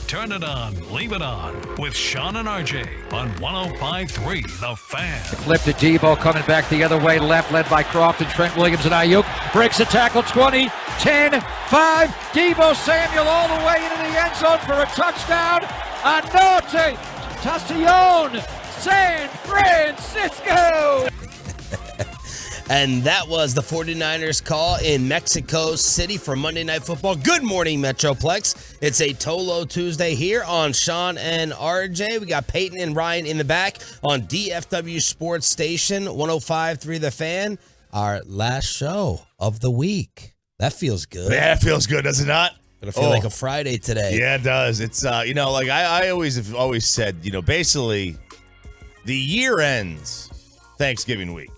Turn it on, leave it on with Sean and RJ on 105.3 The Fan. Flip to Debo coming back the other way, left, led by Croft and Trent Williams and Ayuk. Breaks the tackle, 20, 10, 5. Debo Samuel all the way into the end zone for a touchdown. Anote Tastillon, San Francisco. And that was the 49ers call in Mexico City for Monday Night Football. Good morning, Metroplex. It's a Tolo Tuesday here on Sean and RJ. We got Peyton and Ryan in the back on DFW Sports Station 105.3 The Fan. Our last show of the week. That feels good. Yeah, it feels good, does it not? Gonna feel like a Friday today. Yeah, it does. It's like I always have always said, basically the year ends Thanksgiving week.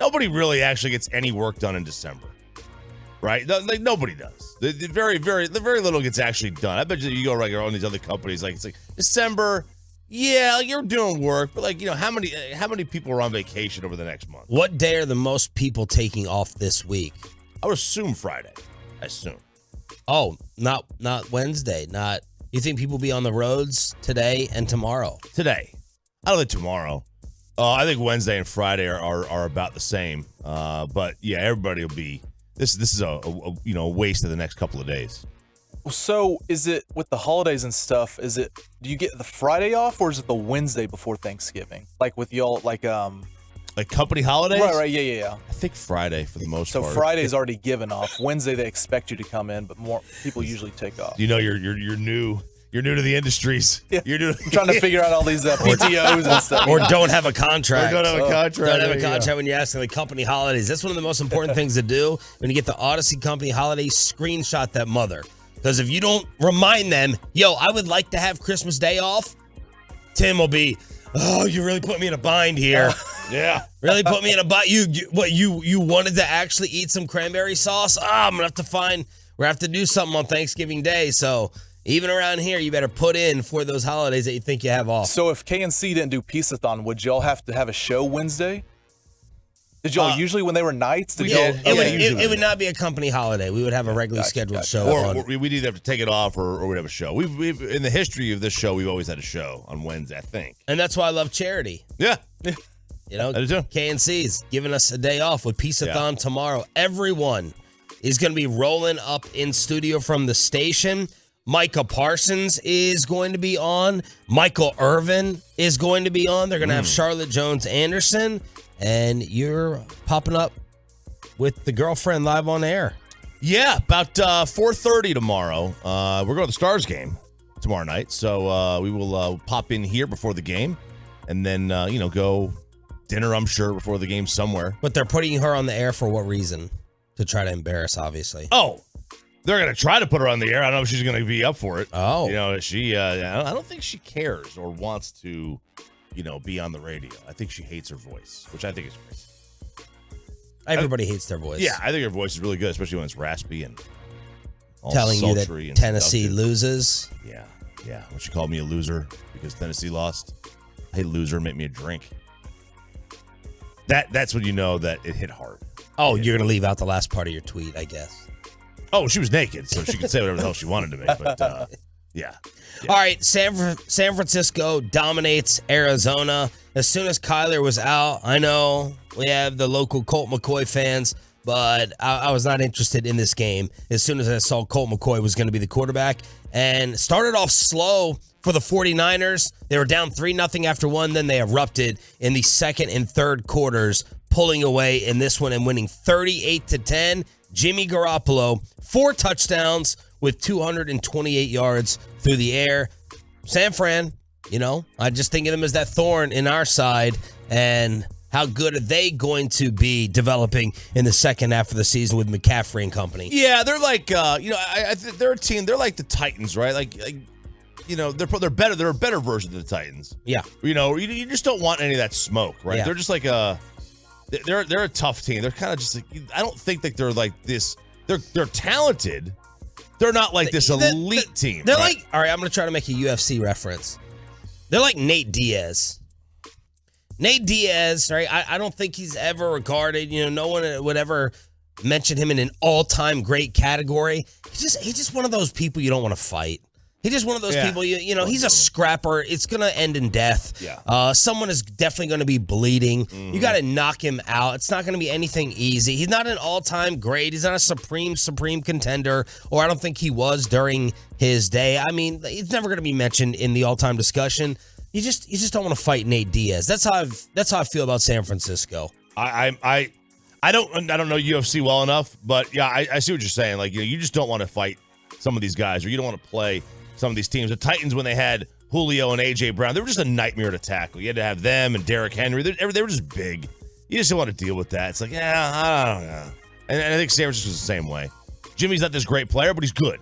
Nobody really actually gets any work done in December, right? Like nobody does. The very little gets actually done. I bet you go right on these other companies, it's like December. Yeah, you're doing work, but how many people are on vacation over the next month? What day are the most people taking off this week? I would assume Friday. I assume. Oh, not Wednesday. You think people will be on the roads today and tomorrow? Today. I don't think tomorrow. I think Wednesday and Friday are about the same. But yeah, everybody will be. This is a waste of the next couple of days. So is it with the holidays and stuff? Do you get the Friday off or is it the Wednesday before Thanksgiving? Like with y'all, like company holidays? Right, yeah. I think Friday for the most part. So Friday's already given off. Wednesday they expect you to come in, but more people usually take off. You're new. You're new to the industries. Yeah. You're trying to figure out all these PTOs and stuff. Or don't have a contract. Don't have a contract when you're asking the company holidays. That's one of the most important things to do when you get the Odyssey company holidays. Screenshot that mother. Because if you don't remind them, I would like to have Christmas Day off, Tim will be, oh, you really put me in a bind here. Yeah. Really put me in a bind. You wanted to actually eat some cranberry sauce? I'm going to have to do something on Thanksgiving Day. So even around here, you better put in for those holidays that you think you have off. So if KNC didn't do Peace-a-thon, would y'all have to have a show Wednesday? Did y'all usually when they were nights? It would not be a company holiday. We would have a regularly scheduled show. Or we'd either have to take it off or we'd have a show. We've in the history of this show, we've always had a show on Wednesday, I think. And that's why I love charity. Yeah. I do too. KNC's giving us a day off with Peace-a-thon tomorrow. Everyone is going to be rolling up in studio from the station. Micah Parsons is going to be on. Michael Irvin is going to be on. They're going to have Charlotte Jones-Anderson. And you're popping up with the girlfriend live on air. Yeah, about 4:30 tomorrow. We're going to the Stars game tomorrow night. So we will pop in here before the game. And then, go dinner, I'm sure, before the game somewhere. But they're putting her on the air for what reason? To try to embarrass, obviously. Oh, they're going to try to put her on the air. I don't know if she's going to be up for it. Oh. I don't think she cares or wants to, be on the radio. I think she hates her voice, which I think is great. Everybody hates their voice. Yeah, I think her voice is really good, especially when it's raspy and all telling you that Tennessee seductive. Loses. Yeah. When she called me a loser because Tennessee lost. Hey, loser, make me a drink. That's when you know that it hit hard. Oh, you're going to leave out the last part of your tweet, I guess. Oh, she was naked, so she could say whatever the hell she wanted to me. But, yeah. All right, San Francisco dominates Arizona. As soon as Kyler was out, I know we have the local Colt McCoy fans, but I was not interested in this game as soon as I saw Colt McCoy was going to be the quarterback. And started off slow for the 49ers. They were down 3-0 after one. Then they erupted in the second and third quarters, pulling away in this one and winning 38-10. Jimmy Garoppolo, 4 touchdowns with 228 yards through the air. San Fran, I just think of them as that thorn in our side. And how good are they going to be developing in the second half of the season with McCaffrey and company? Yeah, they're like, they're a team. They're like the Titans, right? They're better. They're a better version of the Titans. Yeah. You just don't want any of that smoke, right? Yeah. They're just like a they're a tough team. They're kind of just like, I don't think that they're like this. They're talented. They're not like this elite team. They're right? like, all right, I'm going to try to make a UFC reference. They're like Nate Diaz. Nate Diaz, right? I don't think he's ever regarded, no one would ever mention him in an all-time great category. He's just one of those people you don't want to fight. He's just one of those people, he's a scrapper. It's going to end in death. Yeah. Someone is definitely going to be bleeding. You got to knock him out. It's not going to be anything easy. He's not an all-time great. He's not a supreme contender, or I don't think he was during his day. I mean, he's never going to be mentioned in the all-time discussion. You just don't want to fight Nate Diaz. That's how I feel about San Francisco. I don't know UFC well enough, but yeah, I see what you're saying. Like, you just don't want to fight some of these guys, or you don't want to play some of these teams. The Titans, when they had Julio and A.J. Brown, they were just a nightmare to tackle. You had to have them and Derrick Henry. They were just big. You just don't want to deal with that. It's like, I don't know. And I think San Francisco's the same way. Jimmy's not this great player, but he's good.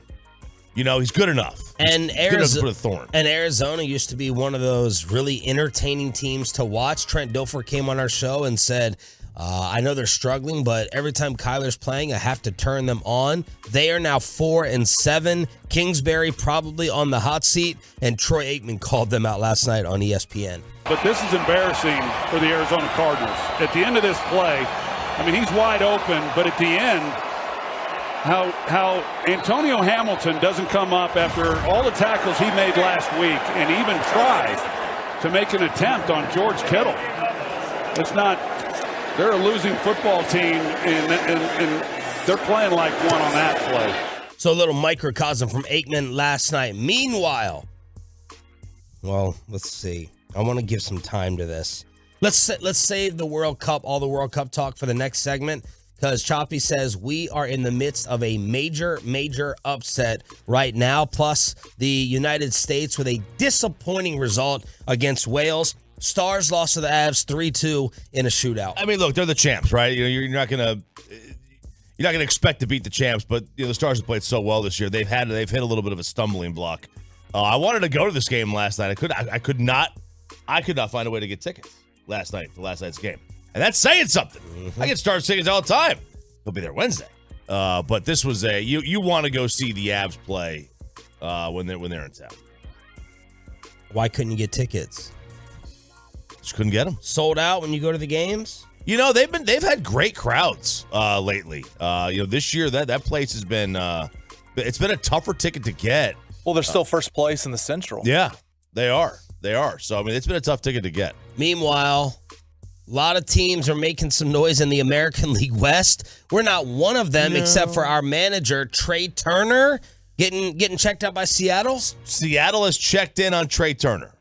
He's good enough. And good enough to put a thorn. And Arizona used to be one of those really entertaining teams to watch. Trent Dilfer came on our show and said, I know they're struggling, but every time Kyler's playing, I have to turn them on. They are now 4-7. Kingsbury probably on the hot seat, and Troy Aikman called them out last night on ESPN. But this is embarrassing for the Arizona Cardinals. At the end of this play, he's wide open, but at the end, how Antonio Hamilton doesn't come up after all the tackles he made last week and even try to make an attempt on George Kittle. It's not. They're a losing football team, and they're playing like one on that play. So a little microcosm from Aikman last night. Meanwhile, well, let's see. I want to give some time to this. Let's save the World Cup, all the World Cup talk for the next segment, because Choppy says we are in the midst of a major upset right now, plus the United States with a disappointing result against Wales. Stars lost to the Avs 3-2 in a shootout. I mean, look, they're the champs, right? You're not gonna expect to beat the champs, but the Stars have played so well this year. They've hit a little bit of a stumbling block. I wanted to go to this game last night. I could not find a way to get tickets last night for last night's game, and that's saying something. I get Stars tickets all the time. They'll be there Wednesday, but this was you want to go see the Avs play when they're in town. Why couldn't you get tickets? Just couldn't get them. Sold out when you go to the games? They've had great crowds lately. This year that place has been it's been a tougher ticket to get. Well, they're still first place in the Central. Yeah, they are. So it's been a tough ticket to get. Meanwhile, a lot of teams are making some noise in the American League West. We're not one of them, except for our manager, Trey Turner, getting checked out by Seattle. Seattle has checked in on Trey Turner.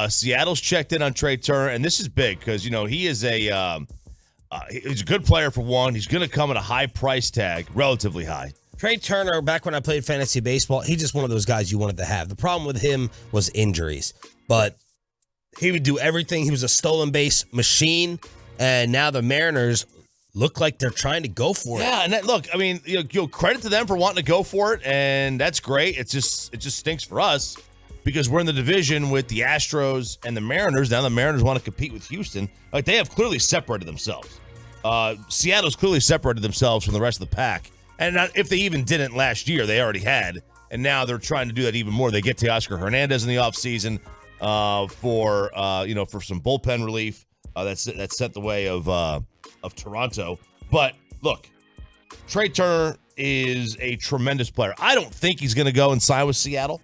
Seattle's checked in on Trey Turner, and this is big because he is he's a good player for one. He's going to come at a high price tag, relatively high. Trey Turner, back when I played fantasy baseball, he's just one of those guys you wanted to have. The problem with him was injuries, but he would do everything. He was a stolen base machine, and now the Mariners look like they're trying to go for it. Yeah, and look, credit to them for wanting to go for it, and that's great. It just stinks for us, because we're in the division with the Astros and the Mariners. Now the Mariners want to compete with Houston. Like, they have clearly separated themselves. Seattle's clearly separated themselves from the rest of the pack. And if they even didn't last year, they already had. And now they're trying to do that even more. They get Teoscar Hernandez in the offseason for some bullpen relief. That's set the way of Toronto. But look, Trey Turner is a tremendous player. I don't think he's going to go and sign with Seattle.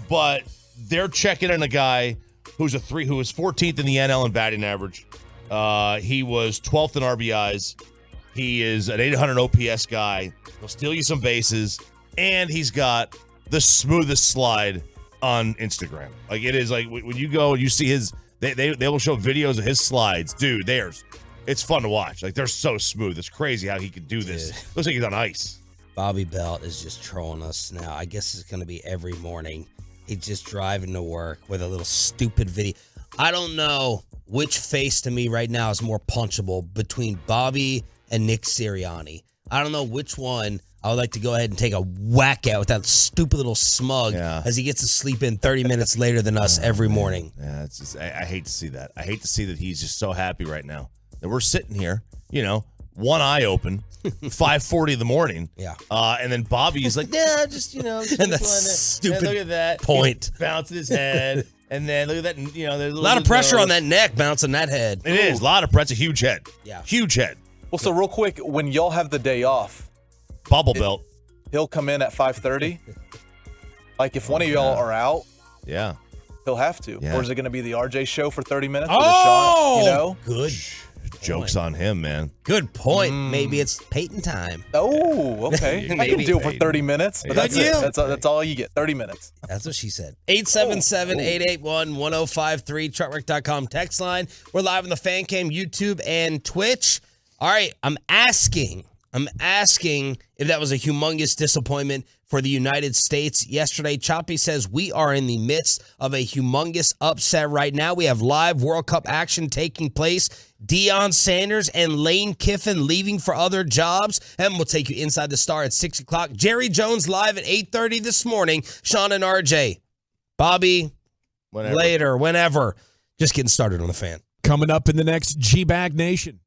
But they're checking in a guy who was 14th in the NL in batting average. He was 12th in RBIs. He is an 800 OPS guy. He'll steal you some bases, and he's got the smoothest slide on Instagram. Like, it is like when you go and you see his, they will show videos of his slides, dude. It's fun to watch. Like, they're so smooth. It's crazy how he can do this. Dude. Looks like he's on ice. Bobby Belt is just trolling us now. I guess it's going to be every morning. He's just driving to work with a little stupid video. I don't know which face to me right now is more punchable between Bobby and Nick Sirianni. I don't know which one I would like to go ahead and take a whack at with that stupid little smug as he gets to sleep in 30 minutes later than us every morning. Yeah, I hate to see that. I hate to see that he's just so happy right now. And we're sitting here, one eye open, 5:40 in the morning. Yeah. And then Bobby's like, yeah, just, just And that wanted- stupid and look at that point. bouncing his head. And then look at that, there's A lot of pressure on that neck bouncing that head. It is. A lot of pressure. Huge head. Yeah. Huge head. Well, so real quick, when y'all have the day off, Bubble belt. he'll come in at 5:30. Like if one of y'all are out, Yeah. he'll have to. Yeah. Or is it going to be the RJ show for 30 minutes? Oh! With a shot, Good. Joke's on him, man. Good point. Maybe it's Peyton time. Oh, okay. I can Maybe. do it for 30 minutes. But that's Good it. That's all you get. 30 minutes. That's what she said. 877-881-1053, truckwork.com text line. We're live on the Fan Cam, YouTube, and Twitch. All right, I'm asking if that was a humongous disappointment for the United States yesterday. Choppy says we are in the midst of a humongous upset right now. We have live World Cup action taking place. Deion Sanders and Lane Kiffin leaving for other jobs. And we'll take you inside the Star at 6 o'clock. Jerry Jones live at 8:30 this morning. Sean and RJ. Bobby, later, whenever. Just getting started on the Fan. Coming up in the next G-Bag Nation.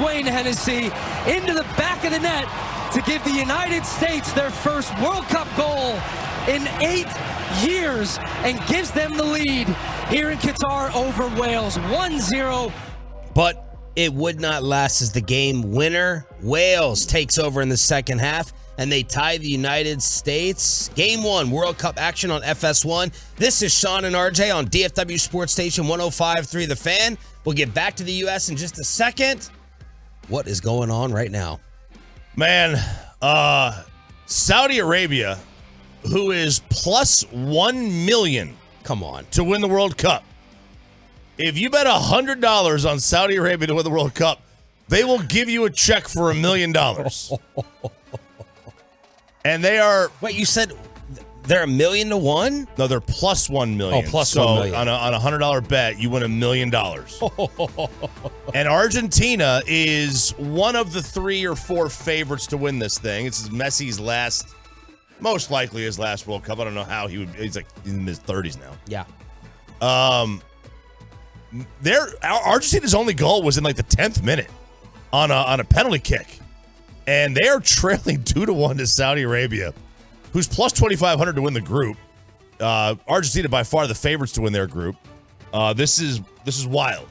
Wayne Hennessy into the back of the net to give the United States their first World Cup goal in 8 years and gives them the lead here in Qatar over Wales, 1-0. But it would not last as the game winner. Wales takes over in the second half, and they tie the United States. Game 1, World Cup action on FS1. This is Sean and RJ on DFW Sports Station 105.3 The Fan. We'll get back to the U.S. in just a second. What is going on right now? Man, Saudi Arabia, who is plus 1 million, Come on. to win the World Cup. If you bet $100 on Saudi Arabia to win the World Cup, they will give you a check for $1 million. And they are... Wait, you said they're $1 million to 1? No, they're plus 1 million. Oh, plus so 1 million. On a $100 bet, you win $1 million. And Argentina is one of the 3 or 4 favorites to win this thing. It's Messi's most likely his last World Cup. I don't know how he's like in his 30s now. Yeah. Argentina's only goal was in like the 10th minute on a penalty kick. And they are trailing 2-1 to Saudi Arabia, who's plus 2,500 to win the group. Argentina by far the favorites to win their group. This is wild.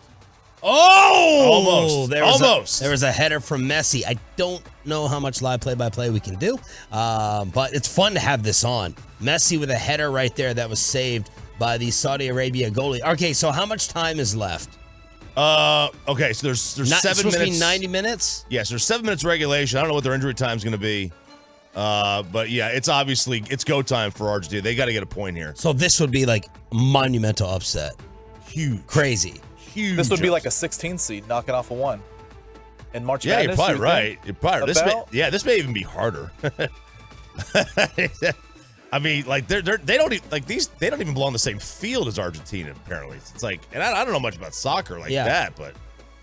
Oh! Almost. There was a header from Messi. I don't know how much live play-by-play we can do, but it's fun to have this on. Messi with a header right there that was saved by the Saudi Arabia goalie. Okay, so how much time is left? Okay, so there's 7 minutes. It's supposed to be 90 minutes? Yes, there's 7 minutes regulation. I don't know what their injury time is going to be. But yeah, it's go time for Argentina. They got to get a point here. So this would be like monumental upset. Huge. Crazy. Huge. This would be like a 16 seed knocking off a 1. In March Yeah, Madness, you're probably right. You're probably this may even be harder. I mean, like they don't even belong on the same field as Argentina. Apparently, it's like, and I don't know much about soccer like that, but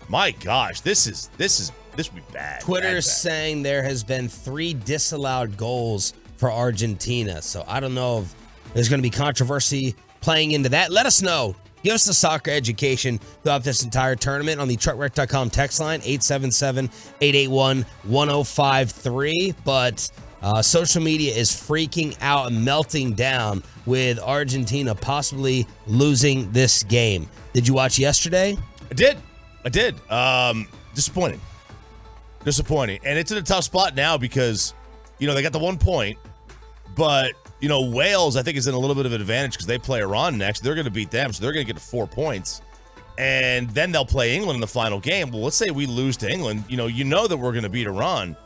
my gosh, this would be bad. Twitter is bad. saying there has been 3 disallowed goals for Argentina, so I don't know if there's going to be controversy playing into that. Let us know. Give us the soccer education throughout this entire tournament on the truckwreck.com text line, 877-881-1053. But social media is freaking out and melting down with Argentina possibly losing this game. Did you watch yesterday? I did. Disappointing. And it's in a tough spot now because, they got the 1 point, but, Wales, I think, is in a little bit of an advantage because they play Iran next. They're going to beat them, so they're going to get to 4 points. And then they'll play England in the final game. Well, let's say we lose to England. You know that we're going to beat Iran,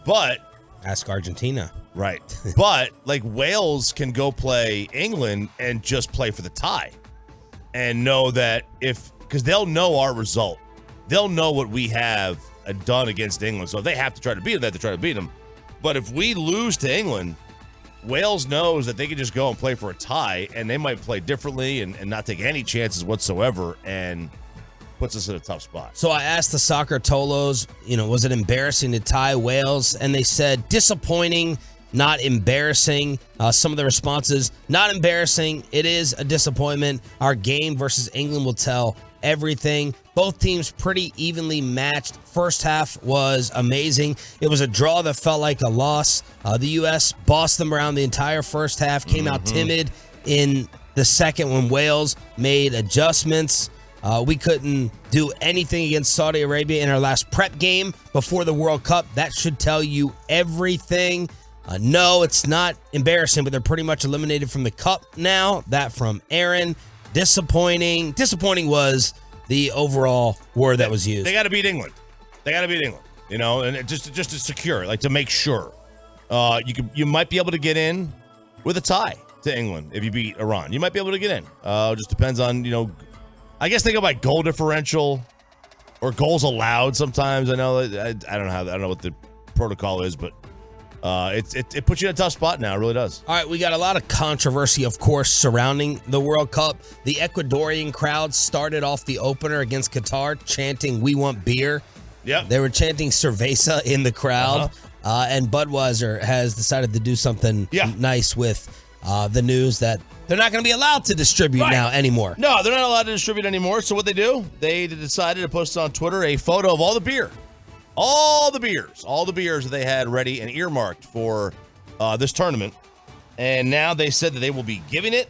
but... Ask Argentina. Right. But, Wales can go play England and just play for the tie and know that because they'll know our result. They'll know what we have done against England. So if they have to try to beat them, they have to try to beat them. But if we lose to England, Wales knows that they can just go and play for a tie, and they might play differently and not take any chances whatsoever, and puts us in a tough spot. So I asked the soccer Tolos, was it embarrassing to tie Wales? And they said disappointing, not embarrassing. Some of the responses, not embarrassing. It is a disappointment. Our game versus England will tell everything. Both teams pretty evenly matched. First half was amazing. It was a draw that felt like a loss. The U.S. bossed them around the entire first half, came out timid in the second when Wales made adjustments. We couldn't do anything against Saudi Arabia in our last prep game before the World Cup. That should tell you everything. No, it's not embarrassing, but they're pretty much eliminated from the Cup now. That from Aaron. Disappointing. Disappointing was the overall word that was used. They got to beat England. And just to secure, to make sure. You might be able to get in with a tie to England if you beat Iran. You might be able to get in. Just depends on, I guess they go by goal differential or goals allowed sometimes. I know. I don't know what the protocol is, but it puts you in a tough spot now. It really does. All right, we got a lot of controversy, of course, surrounding the World Cup. The Ecuadorian crowd started off the opener against Qatar chanting, "We want beer." Yep. They were chanting cerveza in the crowd. And Budweiser has decided to do something nice with the news that they're not going to be allowed to distribute now anymore. No, they're not allowed to distribute anymore. So what they do, they decided to post on Twitter a photo of all the beer all the beers that they had ready and earmarked for this tournament. And now they said that they will be giving it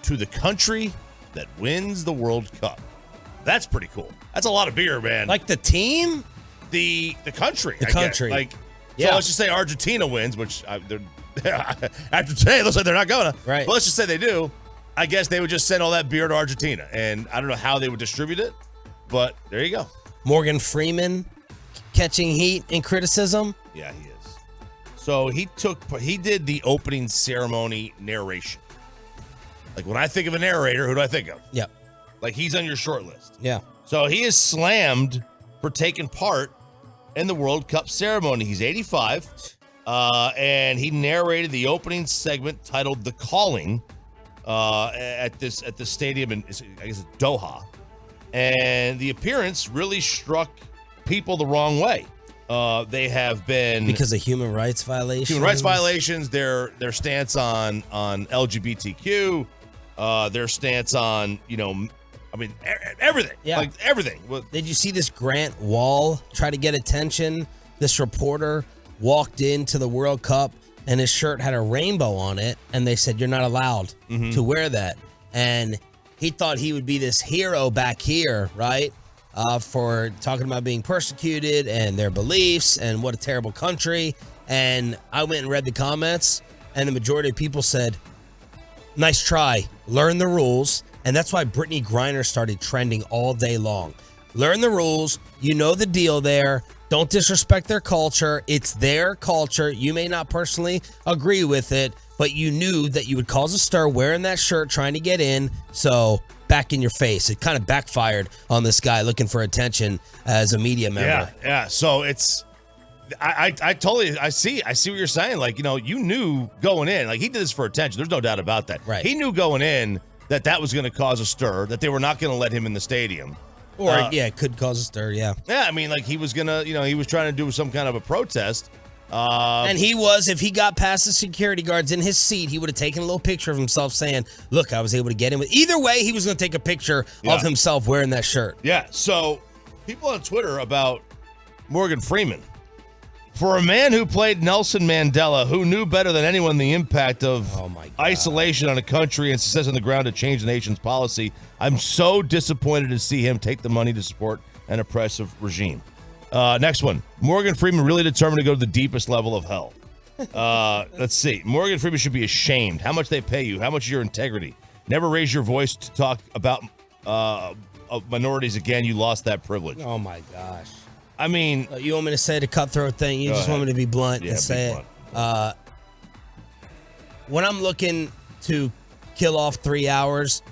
to the country that wins the World Cup. That's pretty cool. That's a lot of beer, man. Like the team? The country. The country. Like, yeah. So let's just say Argentina wins, which after today, it looks like they're not going to. Right. But let's just say they do. I guess they would just send all that beer to Argentina. And I don't know how they would distribute it, but there you go. Morgan Freeman catching heat and criticism. Yeah, he is. So he did the opening ceremony narration. Like when I think of a narrator, who do I think of? Yep. Like he's on your short list. Yeah. So he is slammed for taking part in the World Cup ceremony. He's 85, and he narrated the opening segment titled "The Calling" at the stadium in, I guess, Doha, and the appearance really struck people the wrong way. They have been because of human rights violations. Human rights violations. Their stance on LGBTQ. Their stance on everything. Yeah. Like everything. Did you see this Grant Wall try to get attention? This reporter walked into the World Cup and his shirt had a rainbow on it, and they said, you're not allowed to wear that. And he thought he would be this hero back here, right? For talking about being persecuted and their beliefs and what a terrible country. And I went and read the comments, and the majority of people said, nice try. Learn the rules. And that's why Brittany Griner started trending all day long. Learn the rules. You know the deal there. Don't disrespect their culture. It's their culture. You may not personally agree with it, but you knew that you would cause a stir wearing that shirt, trying to get in. So back in your face. It kind of backfired on this guy looking for attention as a media member. Yeah. So it's, I totally, I see what you're saying. Like, you knew going in, like he did this for attention. There's no doubt about that. Right. He knew going in that was going to cause a stir, that they were not going to let him in the stadium. Or, it could cause a stir, yeah. Yeah, I mean, like he was going to, he was trying to do some kind of a protest. And if he got past the security guards in his seat, he would have taken a little picture of himself saying, look, I was able to get in. Either way, he was going to take a picture of himself wearing that shirt. Yeah, so people on Twitter about Morgan Freeman. For a man who played Nelson Mandela, who knew better than anyone the impact of isolation on a country and success on the ground to change the nation's policy, I'm so disappointed to see him take the money to support an oppressive regime. Next one. Morgan Freeman really determined to go to the deepest level of hell. Let's see. Morgan Freeman should be ashamed. How much they pay you? How much is your integrity? Never raise your voice to talk about minorities again. You lost that privilege. Oh, my gosh. I mean, you want me to say the cutthroat thing? You just want me to be blunt and say it. When I'm looking to kill off 3 hours,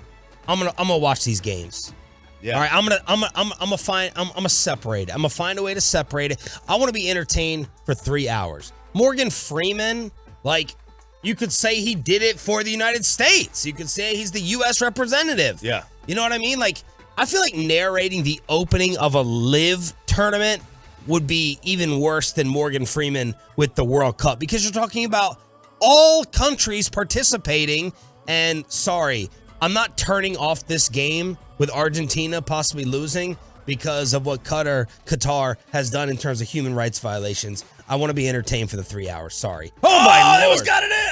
I'm gonna watch these games. Yeah. All right. I'm gonna separate it. I'm gonna find a way to separate it. I want to be entertained for 3 hours. Morgan Freeman, like, you could say he did it for the United States. You could say he's the U.S. representative. Yeah. You know what I mean? Like, I feel like narrating the opening of a live tournament would be even worse than Morgan Freeman with the World Cup, because you're talking about all countries participating. And sorry, I'm not turning off this game with Argentina possibly losing because of what Qatar has done in terms of human rights violations. I want to be entertained for the 3 hours. Sorry. Oh my Lord. It was got it in.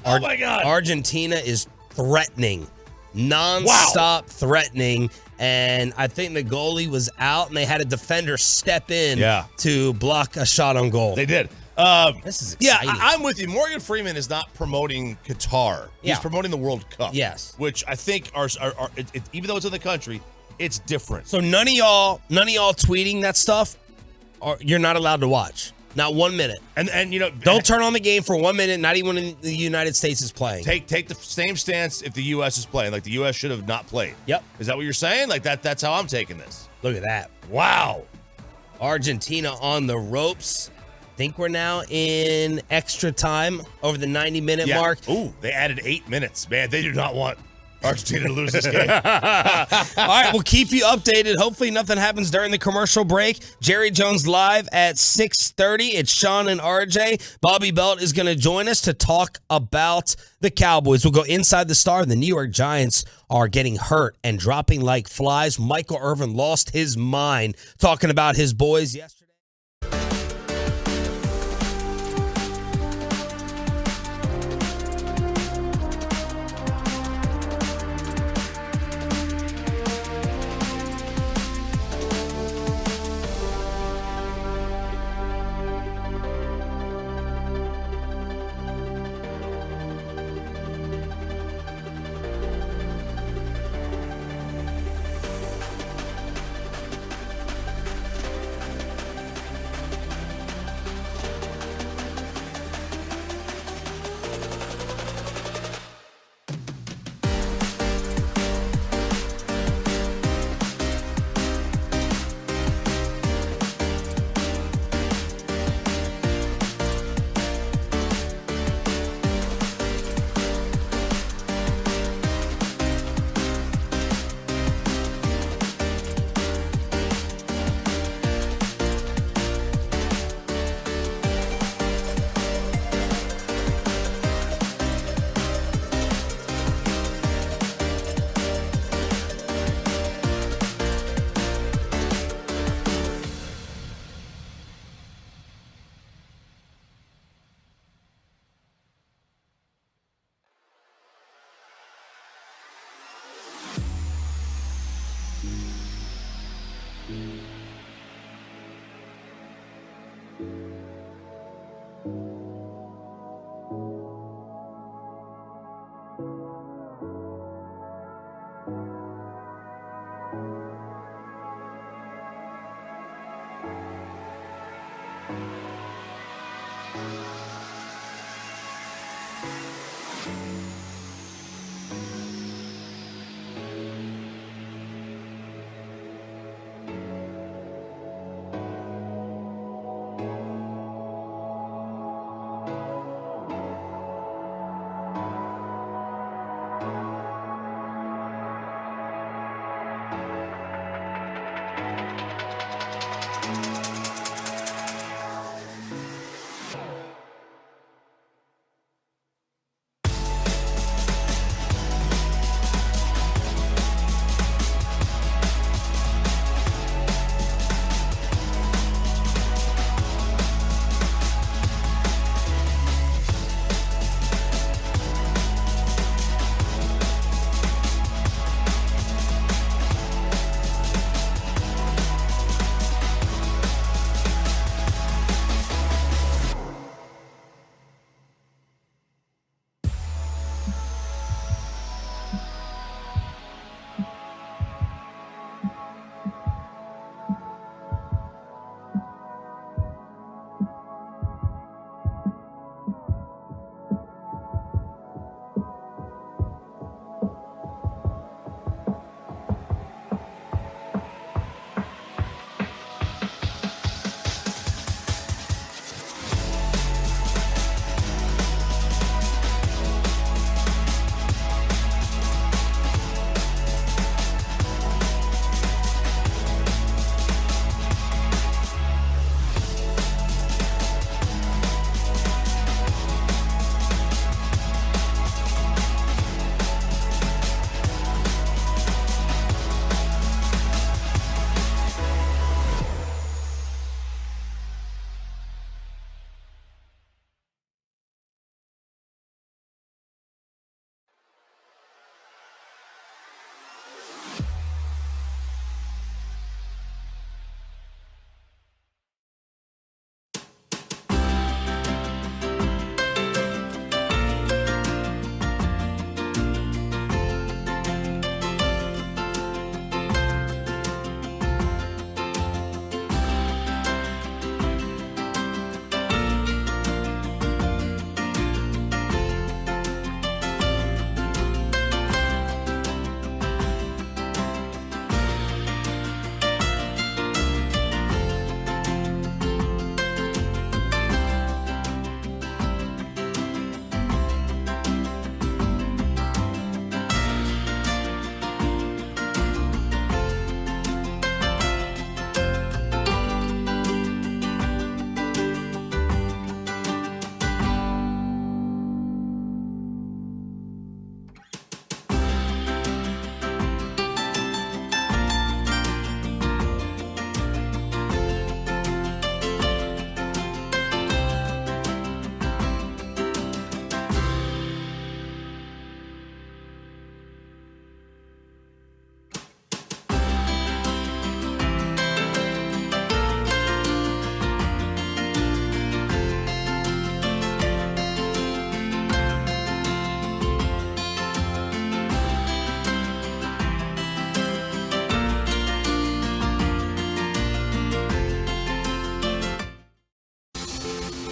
Oh my God. Argentina is threatening. Non-stop threatening, and I think the goalie was out, and they had a defender step in to block a shot on goal. They did. This is exciting. exciting. I'm with you. Morgan Freeman is not promoting Qatar. He's promoting the World Cup. Yes. Which I think are even though it's in the country, it's different. So none of y'all tweeting that stuff, you're not allowed to watch. Not 1 minute. And don't turn on the game for 1 minute, not even when the United States is playing. Take the same stance if the U.S. is playing. Like the U.S. should have not played. Yep. Is that what you're saying? Like that's how I'm taking this. Look at that. Wow. Argentina on the ropes. Think we're now in extra time over the 90-minute mark. Ooh, they added 8 minutes. Man, they do not want Argentina to lose this game. All right, we'll keep you updated. Hopefully nothing happens during the commercial break. Jerry Jones live at 6:30. It's Sean and RJ. Bobby Belt is going to join us to talk about the Cowboys. We'll go inside the star. The New York Giants are getting hurt and dropping like flies. Michael Irvin lost his mind talking about his boys yesterday.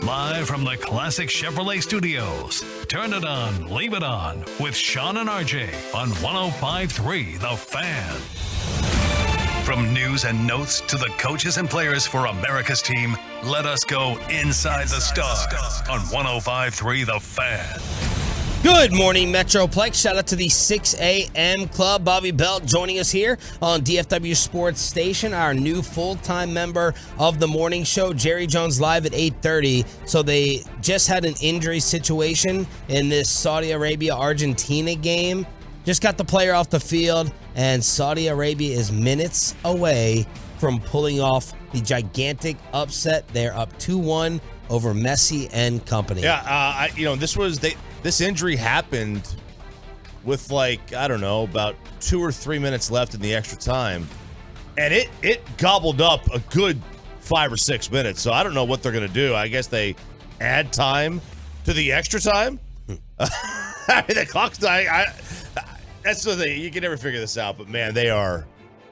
Live from the Classic Chevrolet Studios. Turn it on, leave it on with Sean and RJ on 105.3 The Fan. From news and notes to the coaches and players for America's team, let us go inside the stars on 105.3 The Fan. Good morning, Metroplex. Shout out to the 6 a.m. club. Bobby Belt joining us here on DFW Sports Station, our new full-time member of the morning show. Jerry Jones live at 8:30. So they just had an injury situation in this Saudi Arabia-Argentina game. Just got the player off the field, and Saudi Arabia is minutes away from pulling off the gigantic upset. They're up 2-1 over Messi and company. Yeah, this injury happened with about 2 or 3 minutes left in the extra time, and it gobbled up a good 5 or 6 minutes. So I don't know what they're going to do. I guess they add time to the extra time. I mean, the clock's that's the thing. You can never figure this out, but man, they're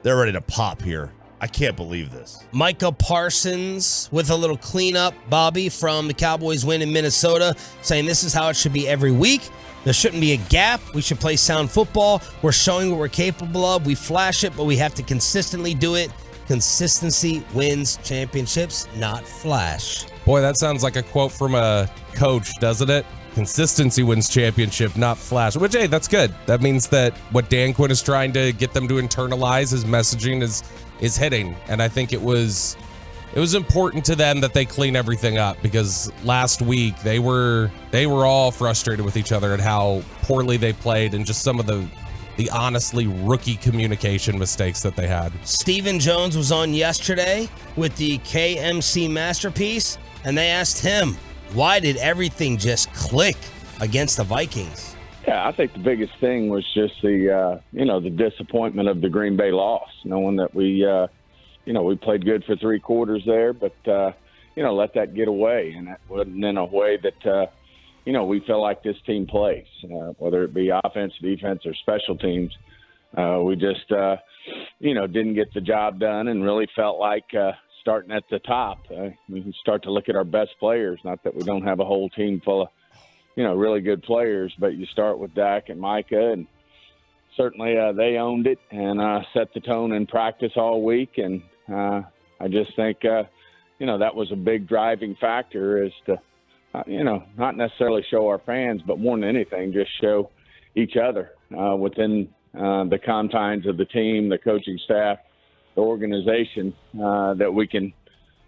ready to pop here. I can't believe this. Micah Parsons with a little cleanup, Bobby, from the Cowboys win in Minnesota, saying this is how it should be every week. There shouldn't be a gap. We should play sound football. We're showing what we're capable of. We flash it, but we have to consistently do it. Consistency wins championships, not flash. Boy, that sounds like a quote from a coach, doesn't it? Consistency wins championship, not flash. Which, hey, that's good. That means that what Dan Quinn is trying to get them to internalize, his messaging is hitting. And I think it was important to them that they clean everything up, because last week they were all frustrated with each other at how poorly they played and just some of the honestly rookie communication mistakes that they had. Stephen Jones was on yesterday with the KNC Masterpiece, and they asked him, why did everything just click against the Vikings? Yeah, I think the biggest thing was just the disappointment of the Green Bay loss, knowing that we played good for 3 quarters there, but, let that get away. And that wasn't in a way that, we feel like this team plays, whether it be offense, defense, or special teams. We just, didn't get the job done and really felt like starting at the top. We can start to look at our best players, not that we don't have a whole team full of, really good players, but you start with Dak and Micah, and certainly they owned it and set the tone in practice all week. And I just think, that was a big driving factor, is to, not necessarily show our fans, but more than anything, just show each other within the confines of the team, the coaching staff, the organization, that we can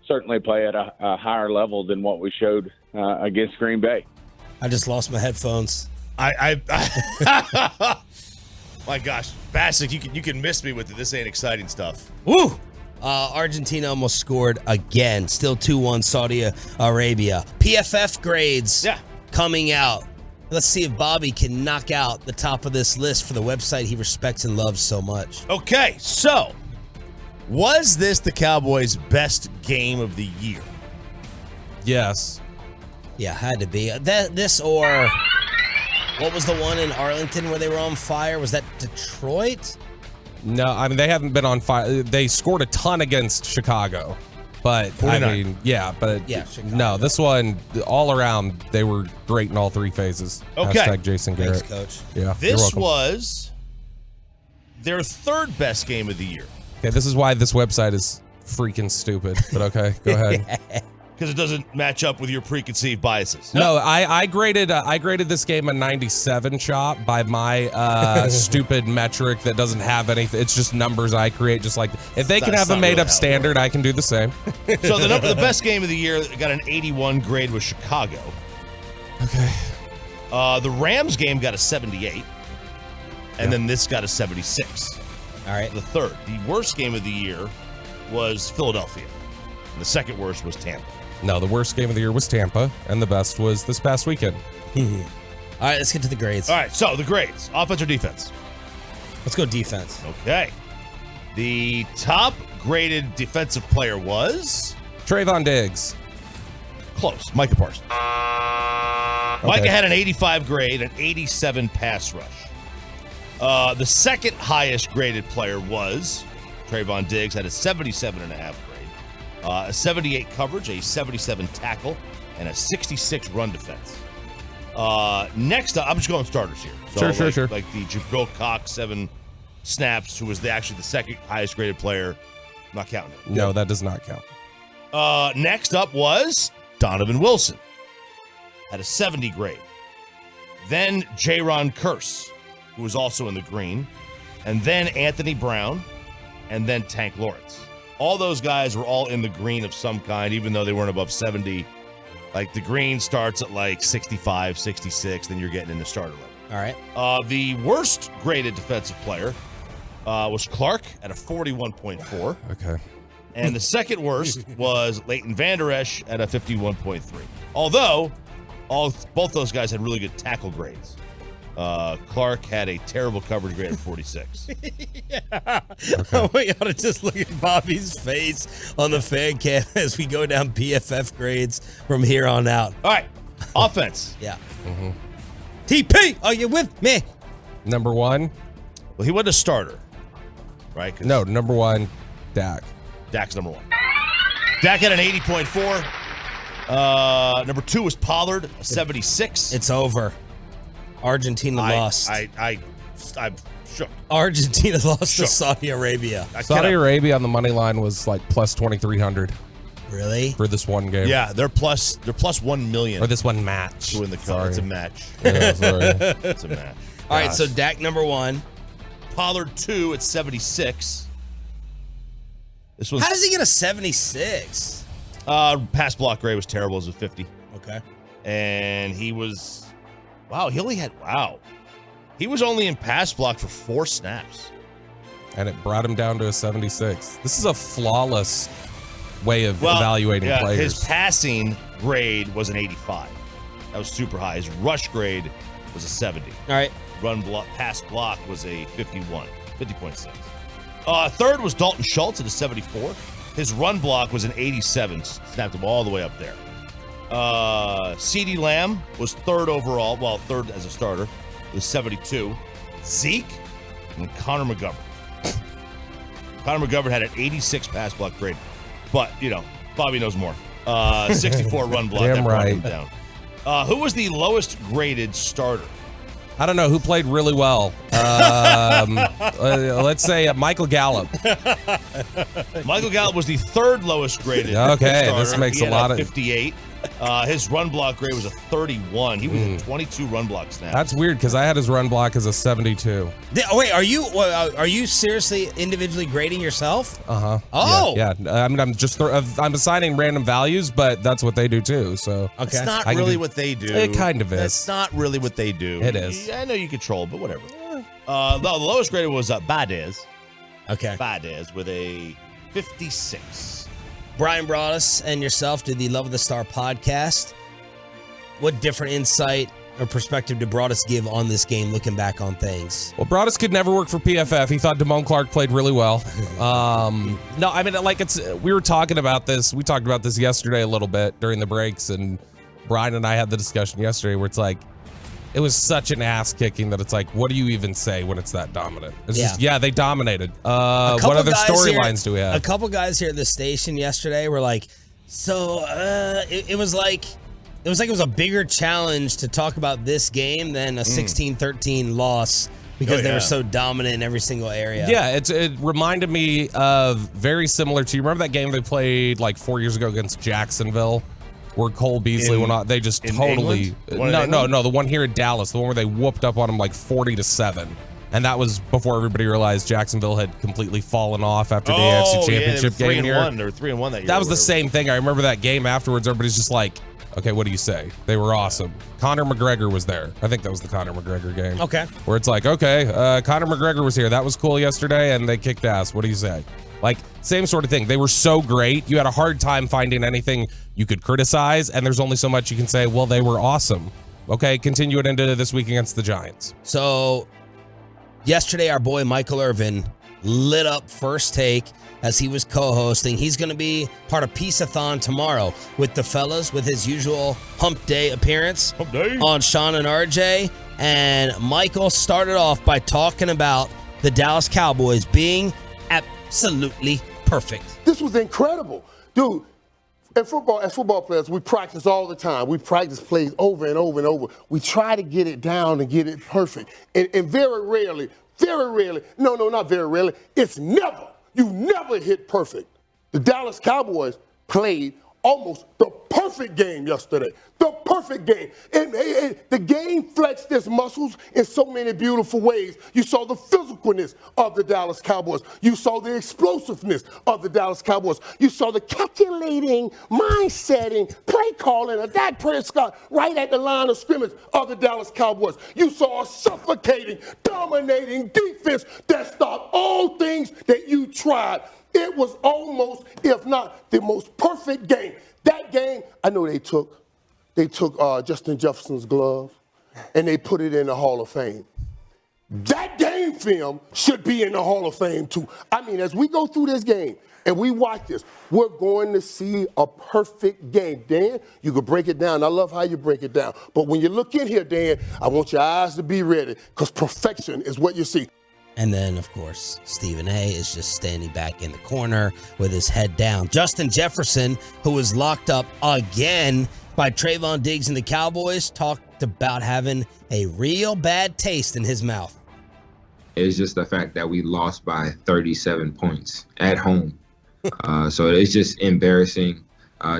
certainly play at a higher level than what we showed against Green Bay. I just lost my headphones. My gosh, Bassick, you can miss me with it. This ain't exciting stuff. Woo! Argentina almost scored again. Still 2-1 Saudi Arabia. PFF grades coming out. Let's see if Bobby can knock out the top of this list for the website he respects and loves so much. Okay, so was this the Cowboys' best game of the year? Yes. Yeah, had to be. This or what was the one in Arlington where they were on fire? Was that Detroit? No, I mean, they haven't been on fire. They scored a ton against Chicago. But, 49. No, this one, all around, they were great in all 3 phases. Okay. Hashtag Jason Garrett. Thanks, Coach. Yeah, This was their 3rd best game of the year. Okay, this is why this website is freaking stupid. But okay, go ahead. Because it doesn't match up with your preconceived biases. No, I graded this game a 97 shot by my stupid metric that doesn't have anything. It's just numbers I create. Just like if they can have a made up standard, I can do the same. So the best game of the year got an 81 grade was Chicago. Okay. The Rams game got a 78, and then this got a 76. All right. The 3rd. The worst game of the year was Philadelphia. And the 2nd worst was Tampa. No, the worst game of the year was Tampa, and the best was this past weekend. All right, let's get to the grades. All right, so the grades. Offense or defense? Let's go defense. Okay. The top graded defensive player was? Trayvon Diggs. Close. Micah Parsons. Okay. Micah had an 85 grade, an 87 pass rush. The second highest graded player was Trayvon Diggs, had a 77.5 grade. A 78 coverage, a 77 tackle, and a 66 run defense. Next up, I'm just going starters here. So Sure. Like the Jabril Cox, 7 snaps, who was actually the second highest graded player. I'm not counting him. No, that does not count. Next up was Donovan Wilson. Had a 70 grade. Then Jaron Curse, who was also in the green. And then Anthony Brown. And then Tank Lawrence. All those guys were all in the green of some kind, even though they weren't above 70. Like the green starts at like 65, 66, then you're getting into starter level. All right. The worst graded defensive player was Clark at a 41.4. Okay. And the second worst was Leighton Vander Esch at a 51.3. Although, both those guys had really good tackle grades. Clark had a terrible coverage grade of 46. Yeah. Okay. We ought to just look at Bobby's face on the fan cam as we go down PFF grades from here on out. All right. Offense. Yeah. Mm-hmm. TP, are you with me? Number 1. Well, he wasn't a starter, right? No, number 1, Dak. Dak's number 1. Dak had an 80.4. Number 2 was Pollard, a 76. It's over. Argentina lost. I'm shook. Argentina lost to Saudi Arabia. Saudi Arabia on the money line was like plus 2,300. Really? For this one game. Yeah, they're plus 1 million. Or this one match. To win the cup. It's a match. Yeah, sorry. It's a match. All right, so Dak number 1. Pollard 2 at 76. This was. How does he get a 76? Pass block grade was terrible. It was a 50. Okay. And he was. Wow, he was only in pass block for 4 snaps. And it brought him down to a 76. This is a flawless way of evaluating players. His passing grade was an 85. That was super high. His rush grade was a 70. All right. Pass block was a 50.6. Third was Dalton Schultz at a 74. His run block was an 87. Snapped him all the way up there. CeeDee Lamb was third overall. Well, third as a starter. Was 72. Zeke and Connor McGovern. Connor McGovern had an 86 pass block grade. But, Bobby knows more. 64 run block. Damn that brought right. him down. Who was the lowest graded starter? I don't know who played really well. Let's say Michael Gallup. Michael Gallup was the third lowest graded. Okay, starter. this makes He a had lot of 58. His run block grade was a 31. He was at 22 run block snaps. That's weird because I had his run block as a 72. Wait, are you seriously individually grading yourself? Uh-huh. Oh. Yeah. I mean, I'm assigning random values, but that's what they do too. So It's not really what they do. It kind of is. It's not really what they do. It is. I know you control, but whatever. The lowest graded was Badez. Okay. Badez with a 56. Brian Broaddus and yourself did the Love of the Star podcast. What different insight or perspective did Broaddus give on this game looking back on things? Well, Broaddus could never work for PFF. He thought Damone Clark played really well. No, I mean, we were talking about this. We talked about this yesterday a little bit during the breaks, and Brian and I had the discussion yesterday where it's like, it was such an ass kicking that it's like, what do you even say when it's that dominant? It's just, they dominated. What other storylines do we have? A couple guys here at the station yesterday were like, it was like it was a bigger challenge to talk about this game than a 16-13 loss because they were so dominant in every single area. Yeah, it reminded me of very similar to, you remember that game they played like 4 years ago against Jacksonville? Where Cole Beasley went out, they just totally no, the one here in Dallas, the one where they whooped up on them like 40-7, and that was before everybody realized Jacksonville had completely fallen off after the AFC Championship game here. They were 3-1 that year. That was the same thing. I remember that game afterwards. Everybody's just like, okay, what do you say? They were awesome. Conor McGregor was there. I think that was the Conor McGregor game. Okay. Where it's like, okay, Conor McGregor was here. That was cool yesterday, and they kicked ass. What do you say? Like, same sort of thing. They were so great. You had a hard time finding anything you could criticize, and there's only so much you can say, well, they were awesome. Okay, continue it into this week against the Giants. So, yesterday, our boy Michael Irvin lit up First Take as he was co-hosting. He's going to be part of Peace-a-thon tomorrow with the fellas with his usual Hump Day appearance on Sean and RJ. And Michael started off by talking about the Dallas Cowboys being absolutely perfect. This was incredible. Dude, in football, as football players, we practice all the time. We practice plays over and over and over. We try to get it down and get it perfect. And very rarely, no, not very rarely, it's never, you never hit perfect. The Dallas Cowboys played almost the perfect game yesterday. The perfect game. And the game flexed its muscles in so many beautiful ways. You saw the physicalness of the Dallas Cowboys. You saw the explosiveness of the Dallas Cowboys. You saw the calculating, mind-setting, play calling of Dak Prescott right at the line of scrimmage of the Dallas Cowboys. You saw a suffocating, dominating defense that stopped all things that you tried. It was almost, if not the most perfect game. That game, I know they took Justin Jefferson's glove and they put it in the Hall of Fame. That game film should be in the Hall of Fame too. I mean, as we go through this game and we watch this, we're going to see a perfect game. Dan, you can break it down. I love how you break it down. But when you look in here, Dan, I want your eyes to be ready because perfection is what you see. And then, of course, Stephen A. is just standing back in the corner with his head down. Justin Jefferson, who was locked up again by Trayvon Diggs and the Cowboys, talked about having a real bad taste in his mouth. It's just the fact that we lost by 37 points at home. So it's just embarrassing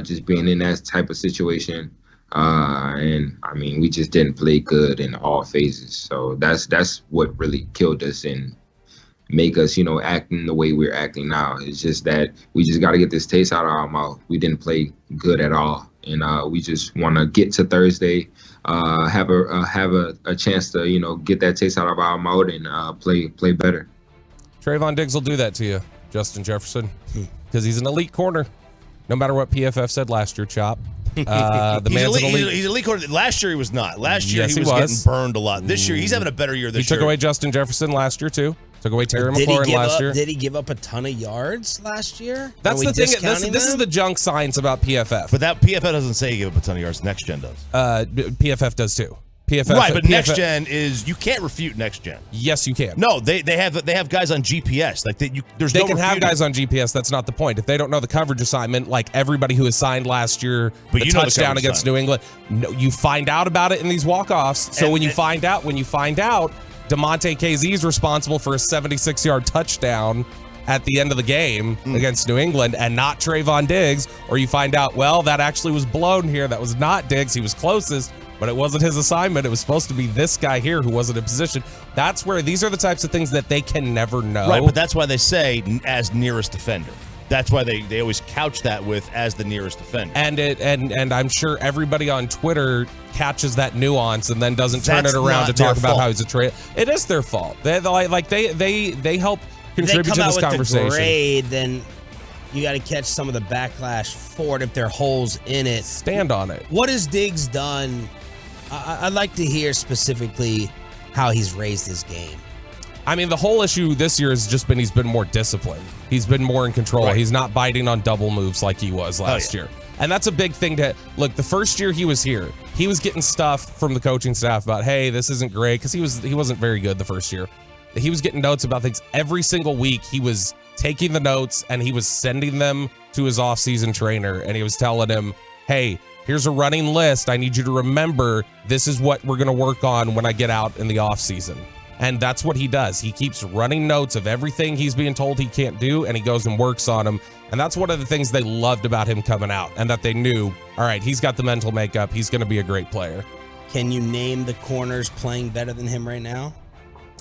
just being in that type of situation. And I mean, we just didn't play good in all phases. So that's what really killed us and make us, acting the way we're acting now. It's just that we just got to get this taste out of our mouth. We didn't play good at all. And we just want to get to Thursday, have a chance to, get that taste out of our mouth and play better. Trayvon Diggs will do that to you, Justin Jefferson, because he's an elite corner. No matter what PFF said last year, Chop. He's elite corner. Last year he was not. Last year he was getting burned a lot. This year he's having a better year this year. He took away Justin Jefferson last year too. Took away Terry McLaurin last year. Did he give up a ton of yards last year? That's the thing. This is the junk science about PFF. But that PFF doesn't say he gave up a ton of yards. Next Gen does. PFF does too. PFF, right, but Next Gen is, you can't refute Next Gen. Yes, you can. No, they have guys on GPS. Like they can have guys on GPS. That's not the point. If they don't know the coverage assignment, like everybody who was signed last year, but the touchdown against New England, no, you find out about it in these walk-offs. So when you find out, DeMonte KZ is responsible for a 76-yard touchdown at the end of the game against New England and not Trayvon Diggs, or you find out, well, that actually was blown here. That was not Diggs. He was closest, but it wasn't his assignment. It was supposed to be this guy here who wasn't in position. That's where these are the types of things that they can never know. Right, but that's why they say as nearest defender. That's why they always couch that with as the nearest defender. And I'm sure everybody on Twitter catches that nuance and then doesn't turn it around to talk about how he's a trade. It is their fault. They help contribute to this conversation. With the grade, then you got to catch some of the backlash for it if there are holes in it. Stand on it. What has Diggs done? I'd like to hear specifically how he's raised his game. I mean, the whole issue this year has just been he's been more disciplined. He's been more in control. Right. He's not biting on double moves like he was last year. And that's a big thing to look. The first year he was here, he was getting stuff from the coaching staff about, hey, this isn't great, because he wasn't very good the first year. He was getting notes about things every single week. He was taking the notes and he was sending them to his off-season trainer, and he was telling him, hey, here's a running list. I need you to remember this is what we're going to work on when I get out in the off-season. And that's what he does. He keeps running notes of everything he's being told he can't do, and he goes and works on them. And that's one of the things they loved about him coming out, and that they knew, all right, he's got the mental makeup. He's going to be a great player. Can you name the corners playing better than him right now?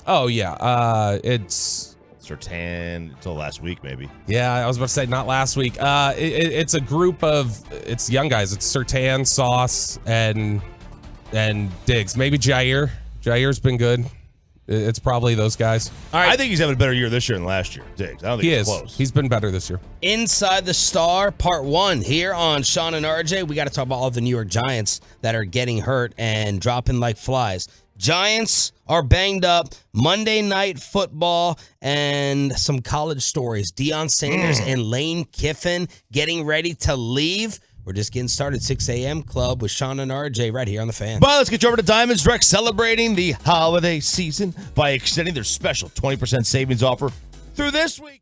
Oh, yeah. It's Surtain until last week, maybe. Yeah, I was about to say not last week. It's a group of young guys. It's Surtain, Sauce, and Diggs. Maybe Jair. Jair's been good. It's probably those guys. All right. I think he's having a better year this year than last year, Diggs. I don't think he's close. He's been better this year. Inside the Star, Part 1, here on Sean and RJ. We got to talk about all the New York Giants that are getting hurt and dropping like flies. Giants are banged up. Monday Night Football and some college stories. Deion Sanders and Lane Kiffin getting ready to leave. We're just getting started. 6 a.m. Club with Sean and RJ right here on The Fan. But let's get you over to Diamonds Direct, celebrating the holiday season by extending their special 20% savings offer through this weekend.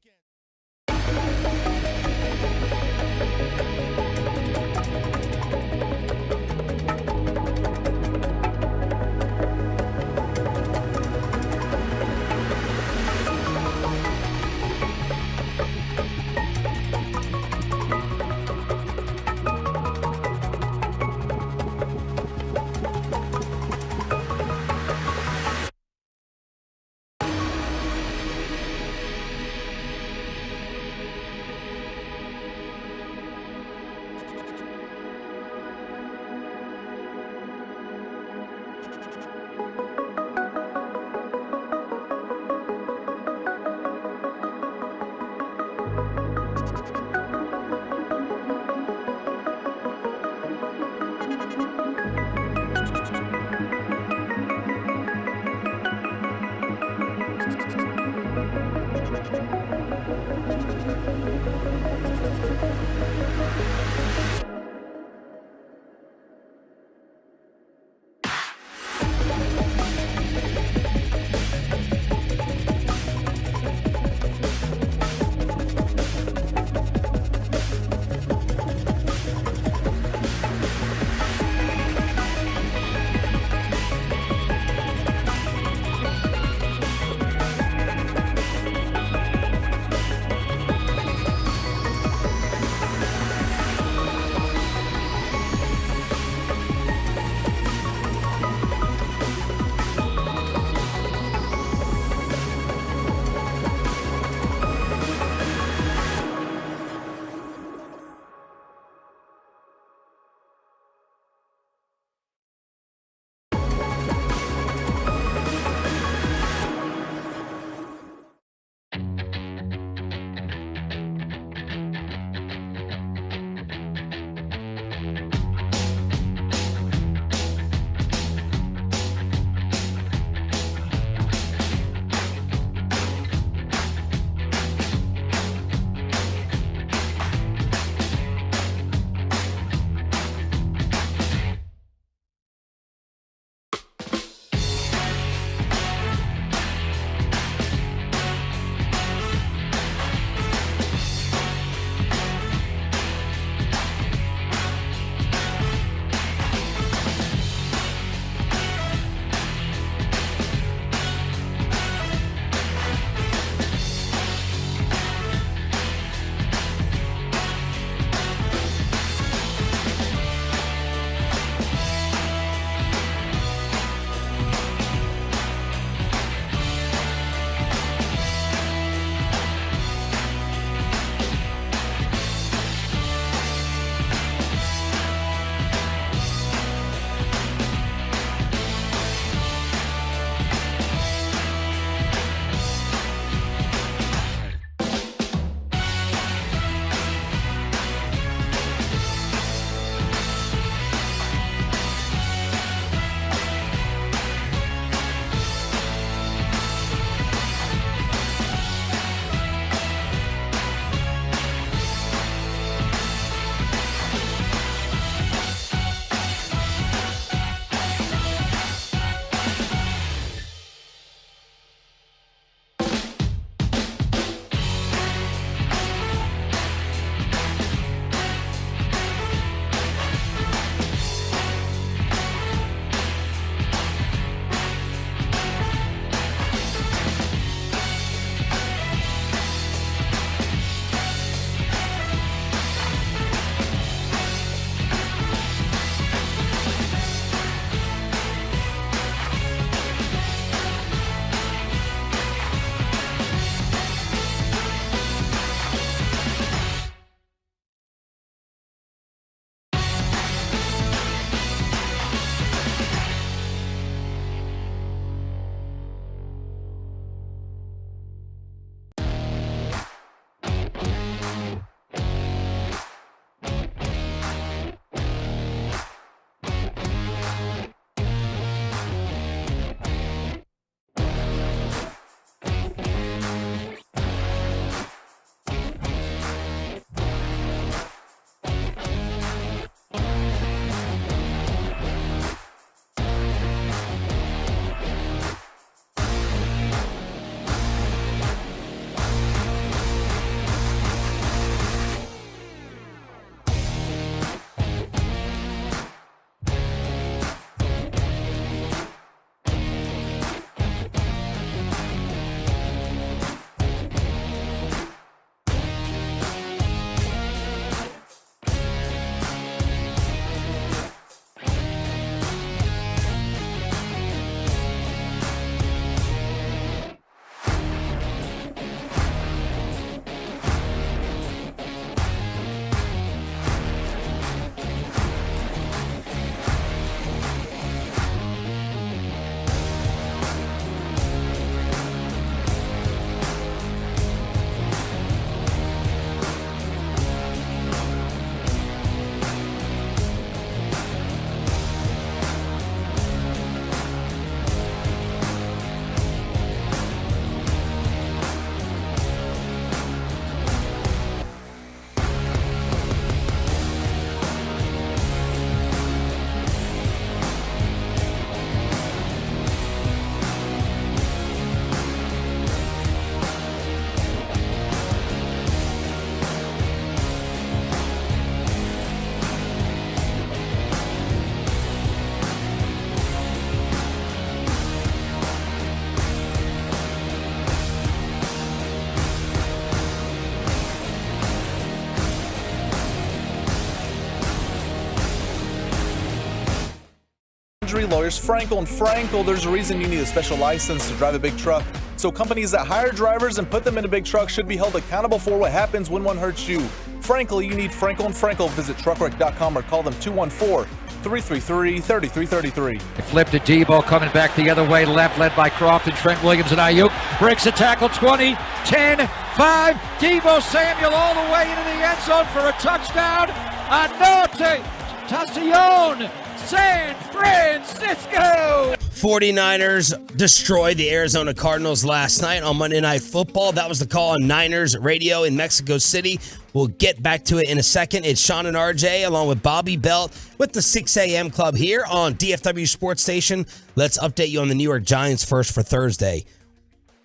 Advisory Lawyers, Frankel and Frankel. There's a reason you need a special license to drive a big truck. So companies that hire drivers and put them in a big truck should be held accountable for what happens when one hurts you. Frankly, you need Frankel and Frankel. Visit truckwreck.com or call them 214-333-3333. Flipped to Debo, coming back the other way, left, led by Croft and Trent Williams and Ayuk. Breaks a tackle, 20, 10, 5. Debo Samuel all the way into the end zone for a touchdown. Anote Tacion, San Francisco. 49ers destroyed the Arizona Cardinals last night on Monday Night Football. That was the call on Niners radio in Mexico City. We'll get back to it in a second. It's Sean and RJ along with Bobby Belt with the 6 a.m. Club here on DFW Sports Station. Let's update you on the New York Giants first for Thursday.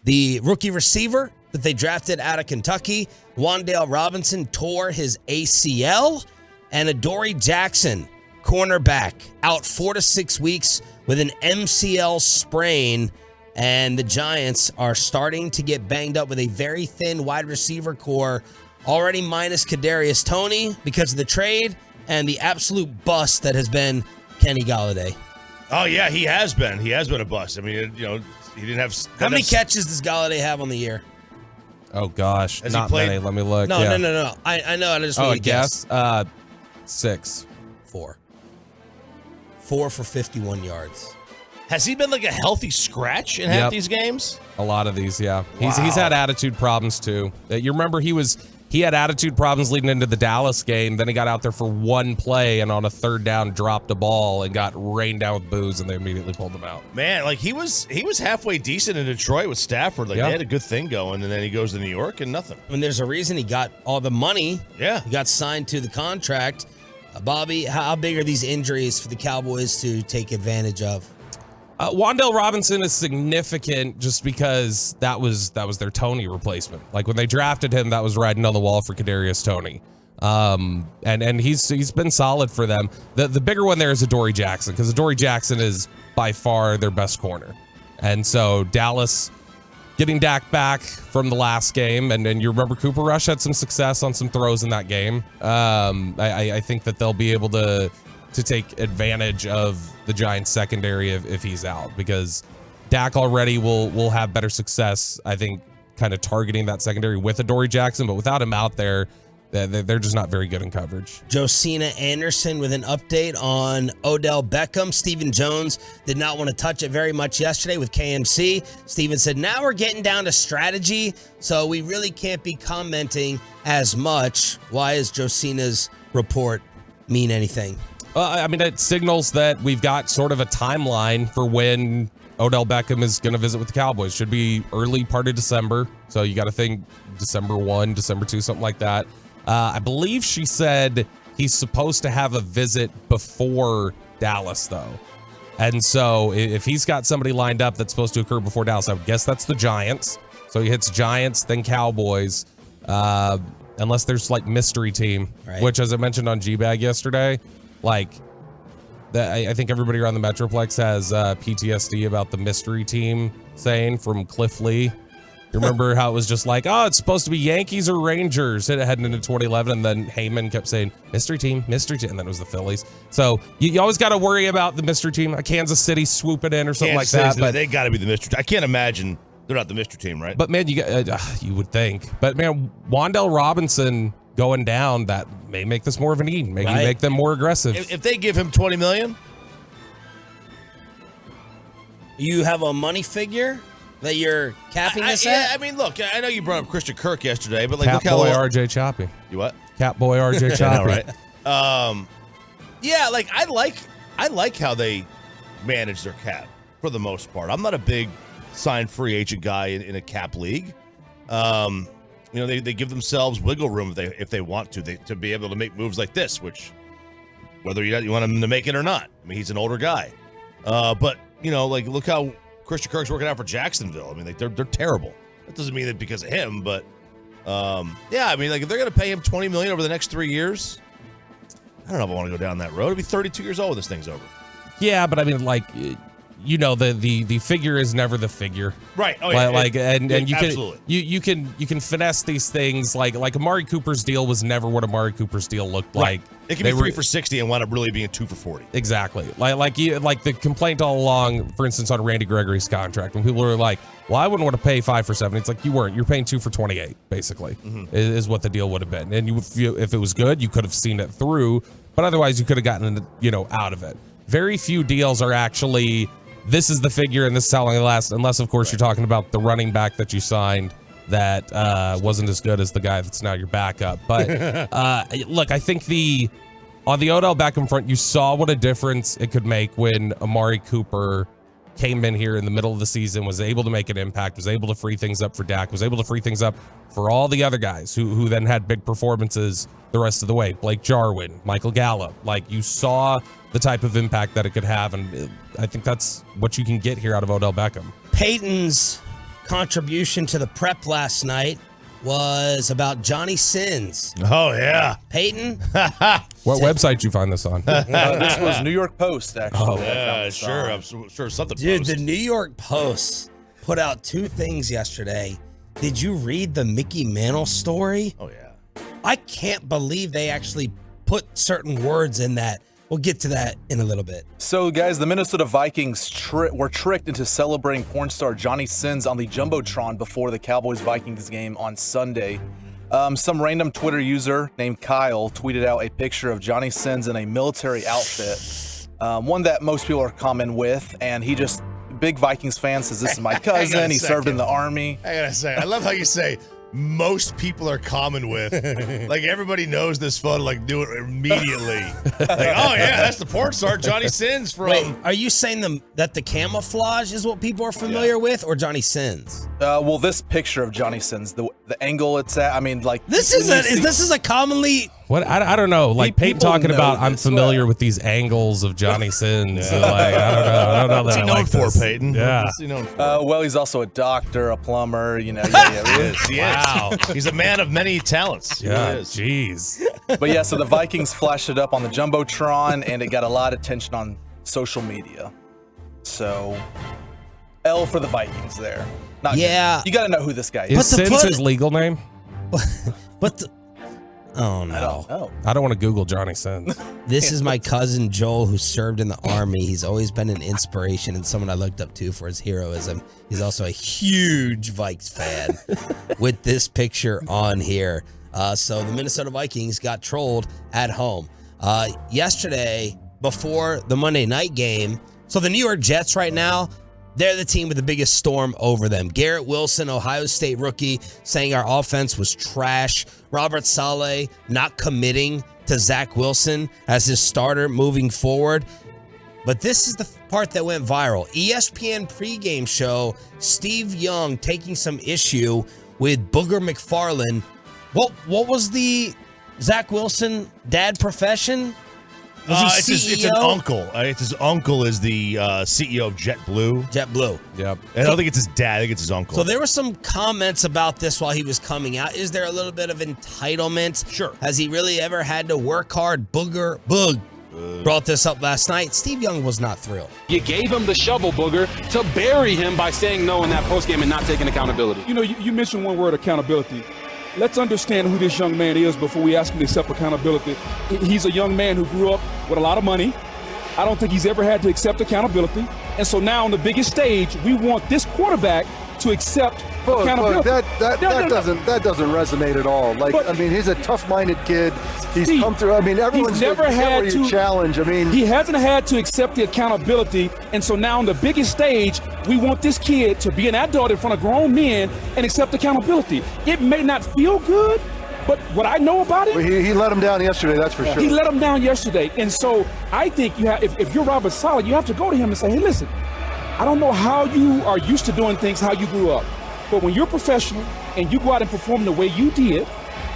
The rookie receiver that they drafted out of Kentucky, Wan'Dale Robinson, tore his ACL, and Adoree Jackson, cornerback, out 4 to 6 weeks with an MCL sprain, and the Giants are starting to get banged up with a very thin wide receiver core, already minus Kadarius Toney because of the trade and the absolute bust that has been Kenny Golladay. Oh yeah, he has been. He has been a bust. I mean, he didn't have. How many catches does Golladay have on the year? Oh gosh, Has not he played? many. Let me look. No, yeah. no. I know. I just Oh, want I to guess. 6. 4 for 51 yards. Has he been like a healthy scratch in half these games? A lot of these, yeah. He's had attitude problems too. You remember he had attitude problems leading into the Dallas game. Then he got out there for one play and on a third down dropped a ball and got rained down with booze, and they immediately pulled him out. Man, like he was halfway decent in Detroit with Stafford. Like they had a good thing going, and then he goes to New York and nothing. I mean, there's a reason he got all the money. Yeah. He got signed to the contract. Bobby, how big are these injuries for the Cowboys to take advantage of? Wan'Dale Robinson is significant just because that was their Toney replacement. Like when they drafted him, that was riding on the wall for Kadarius Toney. And he's been solid for them. The bigger one there is Adoree Jackson, because Adoree Jackson is by far their best corner. And so Dallas getting Dak back from the last game, and you remember Cooper Rush had some success on some throws in that game. I think that they'll be able to take advantage of the Giants secondary if he's out, because Dak already will have better success, I think, kind of targeting that secondary with Adoree Jackson, but without him out there, they're just not very good in coverage. Josina Anderson with an update on Odell Beckham. Stephen Jones did not want to touch it very much yesterday with KMC. Stephen said, now we're getting down to strategy, so we really can't be commenting as much. Why does Josina's report mean anything? I mean, it signals that we've got sort of a timeline for when Odell Beckham is going to visit with the Cowboys. Should be early part of December. So you got to think December 1, December 2, something like that. I believe she said he's supposed to have a visit before Dallas, though. And so if he's got somebody lined up that's supposed to occur before Dallas, I would guess that's the Giants. So he hits Giants, then Cowboys, unless there's like mystery team, right, which, as I mentioned on G-Bag yesterday, like I think everybody around the Metroplex has PTSD about the mystery team saying from Cliff Lee. You remember how it was just like, oh, it's supposed to be Yankees or Rangers heading into 2011, and then Heyman kept saying mystery team, and then it was the Phillies. So you always got to worry about the mystery team. Kansas City swooping in or something like that. But they got to be the mystery. I can't imagine they're not the mystery team, right? But man, you would think. But man, Wan'Dale Robinson going down, that may make this more of a need. Maybe make them more aggressive. If they give him $20 million, you have a money figure that you're capping this at? Yeah, I mean, look, I know you brought up Christian Kirk yesterday, but like, Cat look how boy RJ Choppy. You what? Cat boy RJ Choppy. Right. Yeah, like I like how they manage their cap for the most part. I'm not a big signed free agent guy in a cap league. They give themselves wiggle room if they want to be able to make moves like this, which whether you want him to make it or not. I mean, he's an older guy, but like look how Christian Kirk's working out for Jacksonville. I mean, like they're terrible. That doesn't mean that because of him, but yeah, I mean, like if they're gonna pay him $20 million over the next 3 years, I don't know if I want to go down that road. He'll be 32 years old when this thing's over. Yeah, but I mean, like, the figure is never the figure, right? Oh yeah, and you absolutely. can finesse these things. Like Amari Cooper's deal was never what Amari Cooper's deal looked like. It can be 3 for 60 and wind up really being 2 for 40. Exactly. Like the complaint all along, for instance, on Randy Gregory's contract, when people were like, well, I wouldn't want to pay 5 for 7. It's like, you weren't. You're paying 2 for 28, basically, is what the deal would have been. And if it was good, you could have seen it through, but otherwise you could have gotten, out of it. Very few deals are actually, this is the figure and this is how long it lasts, unless, of course, you're talking about the running back that you signed that wasn't as good as the guy that's now your backup. But look, I think on the Odell Beckham front, you saw what a difference it could make when Amari Cooper came in here in the middle of the season, was able to make an impact, was able to free things up for Dak, was able to free things up for all the other guys who then had big performances the rest of the way. Blake Jarwin, Michael Gallup. Like, you saw the type of impact that it could have, and I think that's what you can get here out of Odell Beckham. Peyton's contribution to the prep last night was about Johnny Sins. Oh, yeah. Peyton? What website did you find this on? This was New York Post, actually. Oh, yeah, sure. I'm sure something. Dude, the New York Post put out 2 things yesterday. Did you read the Mickey Mantle story? Oh, yeah. I can't believe they actually put certain words in that. We'll get to that in a little bit. So, guys, the Minnesota Vikings were tricked into celebrating porn star Johnny Sins on the Jumbotron before the Cowboys-Vikings game on Sunday. Some random Twitter user named Kyle tweeted out a picture of Johnny Sins in a military outfit, one that most people are common with, and he just, big Vikings fan, says, this is my cousin, he served in the Army. I gotta say, I love how you say most people are common with. Like, everybody knows this photo, like, do it immediately. Like, oh, yeah, that's the porn star Johnny Sins from... Wait, are you saying that the camouflage is what people are familiar with, or Johnny Sins? Well, this picture of Johnny Sins, the angle it's at, I mean, like... This is a commonly... What? I don't know. Like, Peyton talking about, I'm familiar with these angles of Johnny Sins. So, like, I don't know that What's he known for, Peyton? Yeah. What's he known for? Well, he's also a doctor, a plumber, He is. Wow. He's a man of many talents. Yeah, jeez. But yeah, so the Vikings flashed it up on the Jumbotron, and it got a lot of attention on social media. So, L for the Vikings there. Not good. You got to know who this guy is. Is Sins his legal name? Oh, no. I don't want to Google Johnny Sins. This is my cousin Joel, who served in the Army. He's always been an inspiration and someone I looked up to for his heroism. He's also a huge Vikes fan with this picture on here. So the Minnesota Vikings got trolled at home. Yesterday, before the Monday night game, so the New York Jets right now, they're the team with the biggest storm over them. Garrett Wilson, Ohio State rookie, saying our offense was trash. Robert Saleh not committing to Zach Wilson as his starter moving forward. But this is the part that went viral. ESPN pregame show, Steve Young taking some issue with Booger McFarland. What was the Zach Wilson dad profession? Was he CEO? It's an uncle. His uncle is the CEO of JetBlue. JetBlue. Yep. And I don't think it's his dad. I think it's his uncle. So there were some comments about this while he was coming out. Is there a little bit of entitlement? Sure. Has he really ever had to work hard? Boog brought this up last night. Steve Young was not thrilled. You gave him the shovel, Booger, to bury him by saying no in that postgame and not taking accountability. You know, you mentioned one word, accountability. Let's understand who this young man is before we ask him to accept accountability. He's a young man who grew up with a lot of money. I don't think he's ever had to accept accountability. And so now on the biggest stage, we want this quarterback to accept accountability. That doesn't resonate at all. Like, I mean, he's a tough-minded kid. He's come through. I mean, everyone's never had to challenge. I mean, he hasn't had to accept the accountability, and so now on the biggest stage, we want this kid to be an adult in front of grown men and accept accountability. It may not feel good, but what I know about it, he let him down yesterday. That's for sure. He let him down yesterday, and so I think you have. If you're Robert Saleh, you have to go to him and say, "Hey, listen, I don't know how you are used to doing things, how you grew up, but when you're professional and you go out and perform the way you did,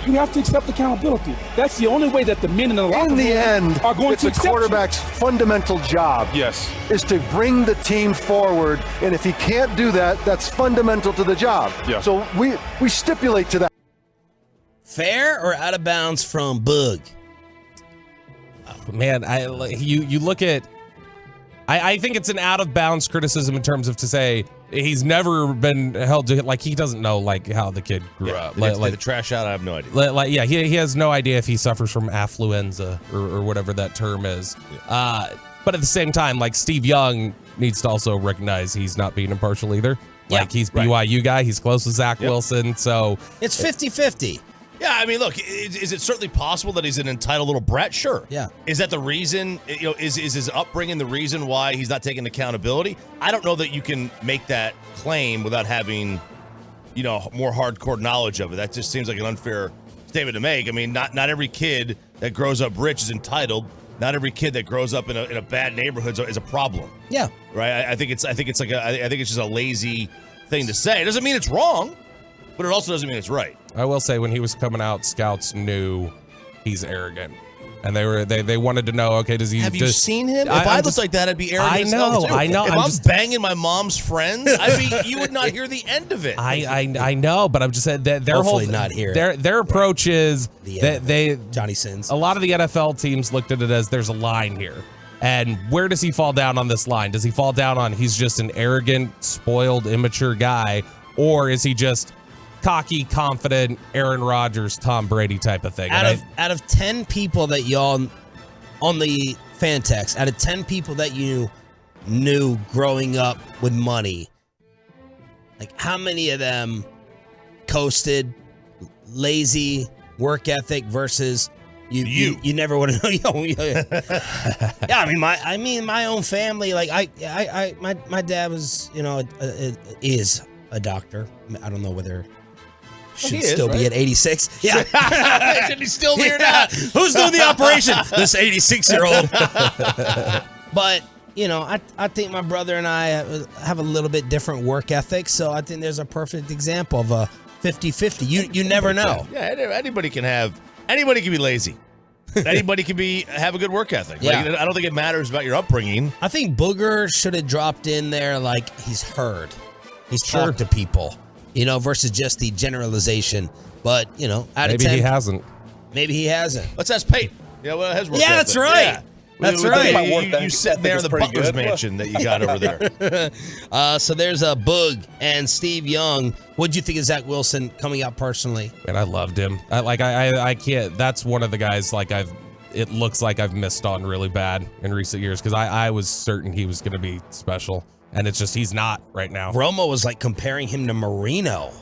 you have to accept accountability. That's the only way that the men in the locker room are going to accept it's the quarterback's fundamental job. Yes, is to bring the team forward, and if he can't do that, that's fundamental to the job. Yeah. So we stipulate to that. Fair or out of bounds from Boog? Man, you look at I think it's an out of bounds criticism in terms of to say he's never been held to, like, he doesn't know like how the kid grew up. Like the trash out, I have no idea. He has no idea if he suffers from affluenza or whatever that term is. But at the same time, like, Steve Young needs to also recognize he's not being impartial either. Like, he's BYU guy, he's close with Zach Wilson, so it's 50-50. Yeah, I mean, look, is it certainly possible that he's an entitled little brat? Sure. Yeah. Is that the reason, is his upbringing the reason why he's not taking accountability? I don't know that you can make that claim without having, more hardcore knowledge of it. That just seems like an unfair statement to make. I mean, not every kid that grows up rich is entitled. Not every kid that grows up in a bad neighborhood is a problem. Yeah. Right? I think it's just a lazy thing to say. It doesn't mean it's wrong, but it also doesn't mean it's right. I will say, when he was coming out, scouts knew he's arrogant, and they wanted to know, okay, does he? Have you seen him? If I looked like that, I'd be arrogant. I know. If I'm banging my mom's friends, you would not hear the end of it. I know, but I'm just saying that their Hopefully whole not here. Their approach is that they Johnny Sins. A lot of the NFL teams looked at it as there's a line here. And where does he fall down on this line? Does he fall down on he's just an arrogant, spoiled, immature guy, or is he just cocky, confident, Aaron Rodgers, Tom Brady type of thing? Out of 10 people that y'all on the fan text, out of 10 people that you knew growing up with money, like, how many of them coasted, lazy, work ethic versus you never would have known? Yeah, I mean my own family, like my dad was, is a doctor. I don't know whether should still be at 86. Yeah. Should he still be or not? Who's doing the operation? This 86-year-old. But, I think my brother and I have a little bit different work ethic, so I think there's a perfect example of a 50-50. You never know. Yeah, anybody can be lazy. Anybody can have a good work ethic. Yeah. Like, I don't think it matters about your upbringing. I think Booger should have dropped in there like he's heard. He's talked to people. Versus just the generalization. But, out of 10. Maybe he hasn't. Maybe he hasn't. Let's ask Peyton. His work ethic. That's right. Yeah. That's right. You sitting there in the Butler's mansion that you got over there. So there's a Boog and Steve Young. What'd you think of Zach Wilson coming out personally? And I loved him. I can't. That's one of the guys it looks like I've missed on really bad in recent years, because I was certain he was going to be special. And it's just he's not right now. Romo was like comparing him to Marino.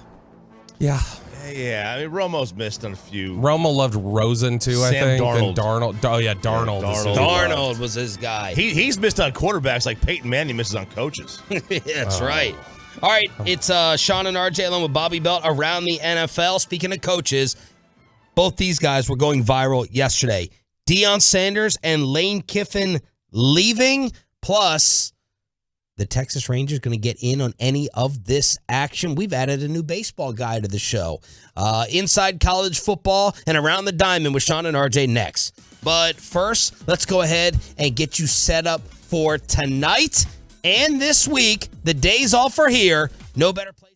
Yeah. Yeah, I mean, Romo's missed on a few. Romo loved Rosen too, I think. Darnold. And Darnold. Oh, yeah, Darnold. Darnold was his guy. He's missed on quarterbacks like Peyton Manning misses on coaches. That's right. All right, it's Sean and RJ along with Bobby Belt around the NFL. Speaking of coaches, both these guys were going viral yesterday. Deion Sanders and Lane Kiffin leaving, plus the Texas Rangers going to get in on any of this action. We've added a new baseball guy to the show. Inside college football and around the diamond with Sean and RJ next. But first, let's go ahead and get you set up for tonight and this week. The days off are here. No better place.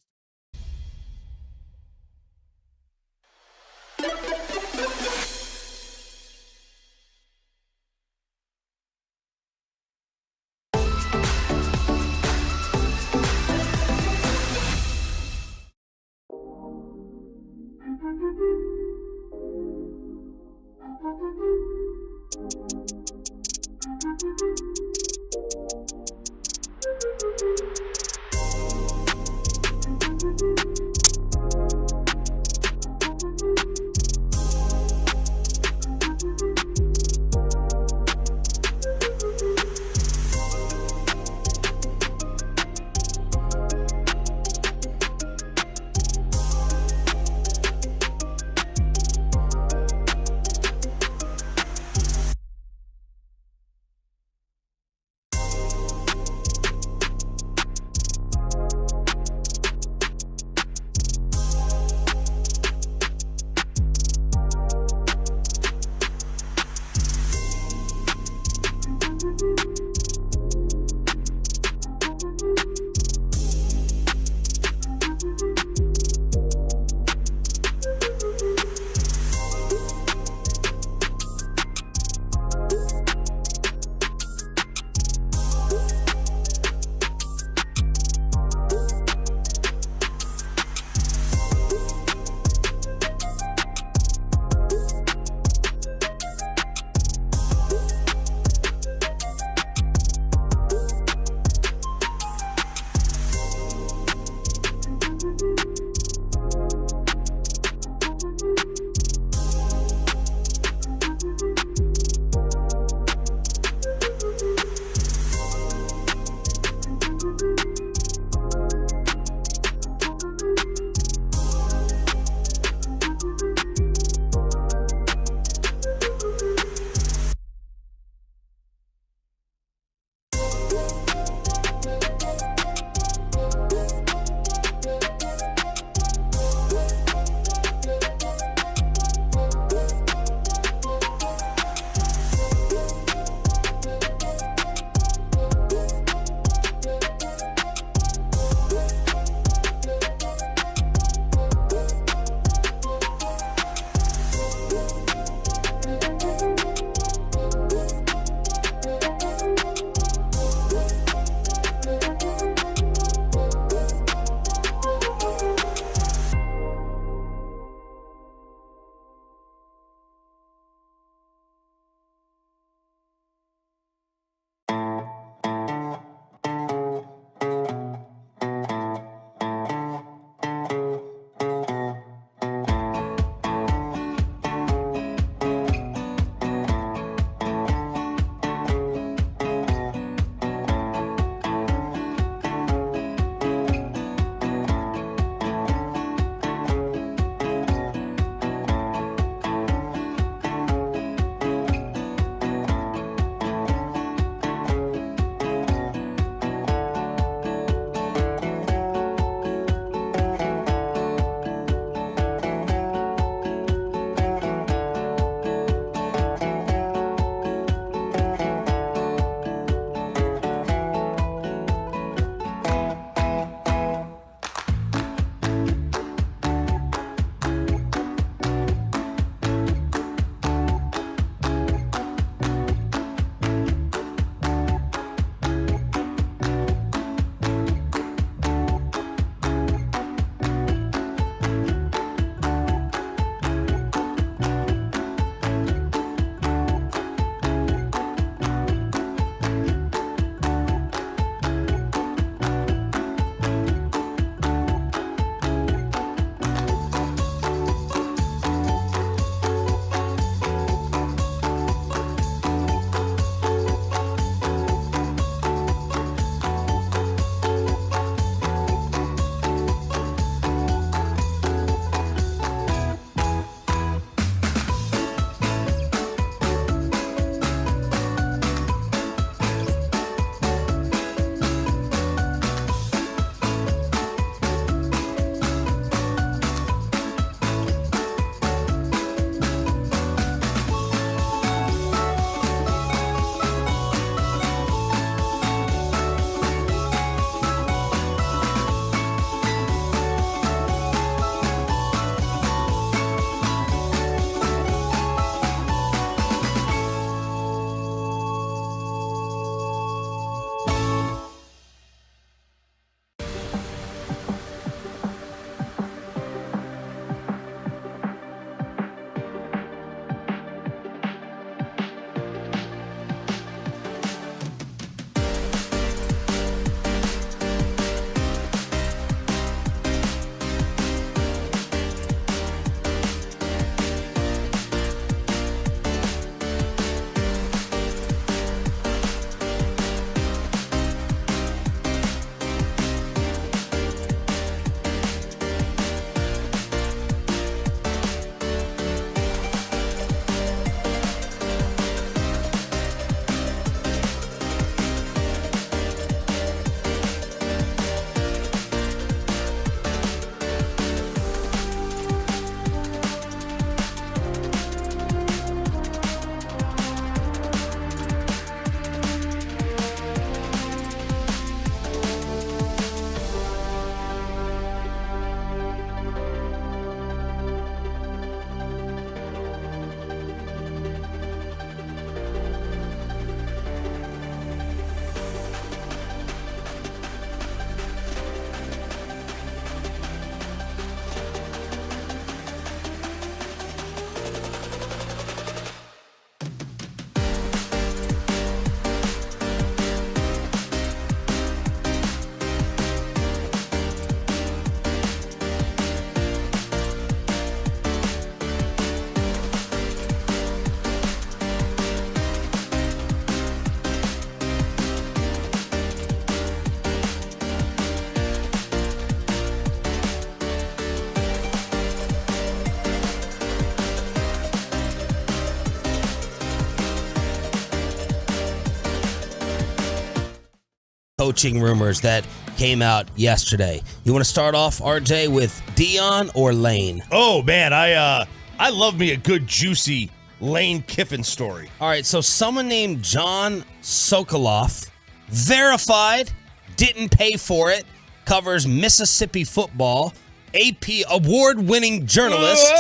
coaching rumors that came out yesterday. You want to start off, RJ, with Deion or Lane? Oh, man, I love me a good, juicy Lane Kiffin story. All right, so someone named John Sokoloff, verified, didn't pay for it, covers Mississippi football, AP award-winning journalist,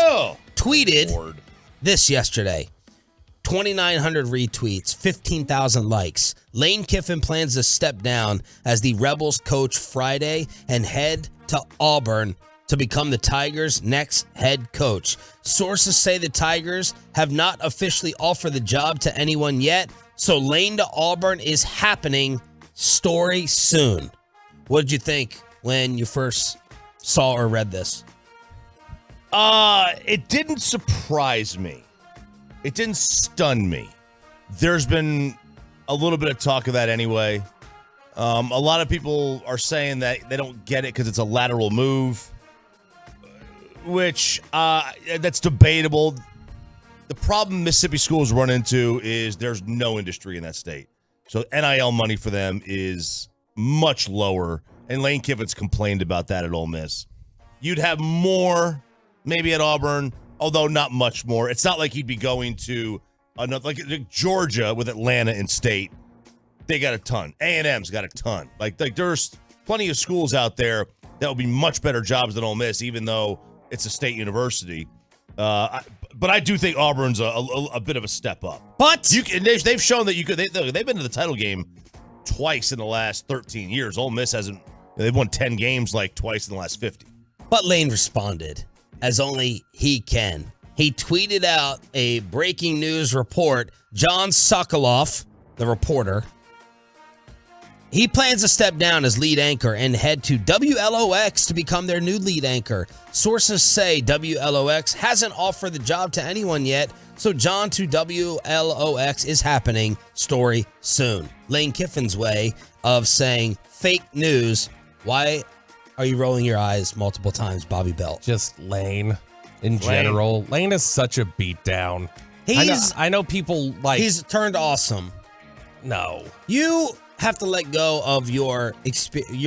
tweeted this yesterday. 2,900 retweets, 15,000 likes. Lane Kiffin plans to step down as the Rebels coach Friday and head to Auburn to become the Tigers' next head coach. Sources say the Tigers have not officially offered the job to anyone yet, so Lane to Auburn is happening. Story soon. What did you think when you first saw or read this? It didn't surprise me. It didn't stun me. There's been a little bit of talk of that anyway. A lot of people are saying that they don't get it because it's a lateral move, which that's debatable. The problem Mississippi schools run into is there's no industry in that state. So NIL money for them is much lower, and Lane Kiffin's complained about that at Ole Miss. You'd have more maybe at Auburn, although not much more. It's not like he'd be going to another, like Georgia with Atlanta in state. They got a ton. A&M's got a ton. Like there's plenty of schools out there that will be much better jobs than Ole Miss, even though it's a state university. But I do think Auburn's a bit of a step up. But they've shown that you could. They've been to the title game twice in the last 13 years. Ole Miss hasn't. They've won 10 games like twice in the last 50. But Lane responded, as only he can. He tweeted out a breaking news report. John Sokoloff, the reporter, he plans to step down as lead anchor and head to WLOX to become their new lead anchor. Sources say WLOX hasn't offered the job to anyone yet, so John to WLOX is happening. Story soon. Lane Kiffin's way of saying fake news. Why are you rolling your eyes multiple times, Bobby Belt? Just Lane in general. Lane is such a beatdown. I know people like... He's turned awesome. No. You have to let go of your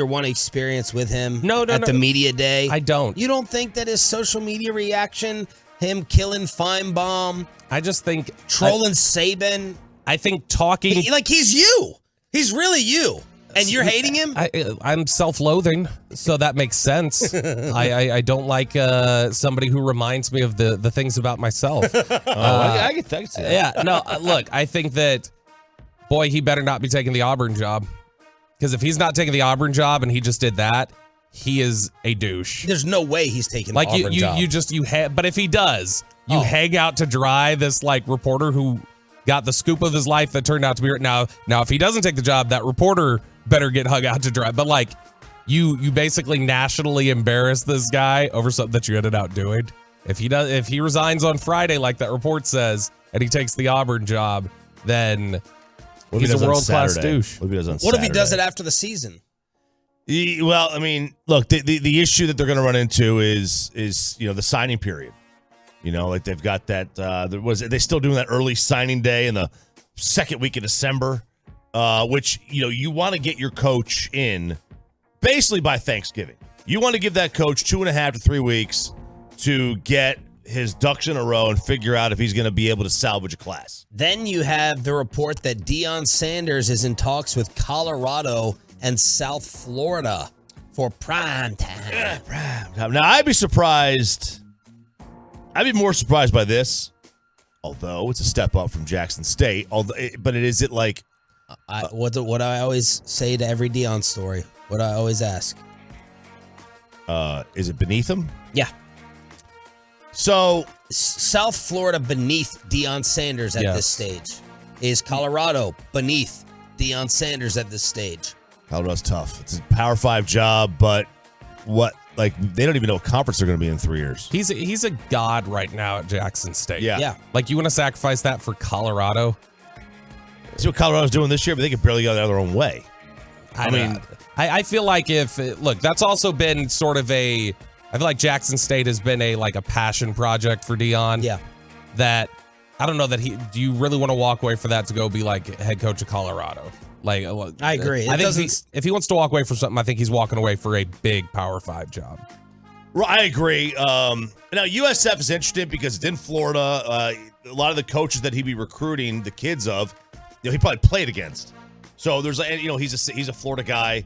one experience with him at the media day. I don't. You don't think that his social media reaction, him killing Feinbaum, I just think... trolling Saban... I think talking... he's you. He's really you. And you're hating him? I'm self-loathing, so that makes sense. I don't like somebody who reminds me of the things about myself. I can see that. Yeah, no, look, I think that, boy, he better not be taking the Auburn job. Because if he's not taking the Auburn job and he just did that, he is a douche. There's no way he's taking the Auburn job. But if he does, hang out to dry this reporter who got the scoop of his life that turned out to be now. If he doesn't take the job, that reporter better get hung out to dry. But you basically nationally embarrass this guy over something that you ended up doing. If he resigns on Friday, like that report says, and he takes the Auburn job, then he's a world-class douche. What if he does it after the season? Well, I mean, look, the issue that they're going to run into is the signing period. They've got that. They still doing that early signing day in the second week of December, which you want to get your coach in basically by Thanksgiving. You want to give that coach 2.5 to 3 weeks to get his ducks in a row and figure out if he's going to be able to salvage a class. Then you have the report that Deion Sanders is in talks with Colorado and South Florida for prime time. Yeah, prime time. Now, I'd be surprised. I'd be more surprised by this, although it's a step up from Jackson State. But is it like... what I always say to every Deion story, what I always ask. Is it beneath him? Yeah. So... South Florida beneath Deion Sanders at this stage. Is Colorado beneath Deion Sanders at this stage? Colorado's tough. It's a Power 5 job, but what... they don't even know what conference they're going to be in 3 years. He's a god right now at Jackson State. Yeah. You want to sacrifice that for Colorado? See what Colorado's doing this year, but they could barely go their own way. I feel like that's also been sort of I feel like Jackson State has been a passion project for Deion. Yeah. That I don't know that do you really want to walk away for that to go be head coach of Colorado? Like, I agree. I think if he wants to walk away from something, I think he's walking away for a big Power 5 job. I agree. Now, USF is interesting because it's in Florida. A lot of the coaches that he'd be recruiting the kids of, he probably played against. So there's, he's a Florida guy.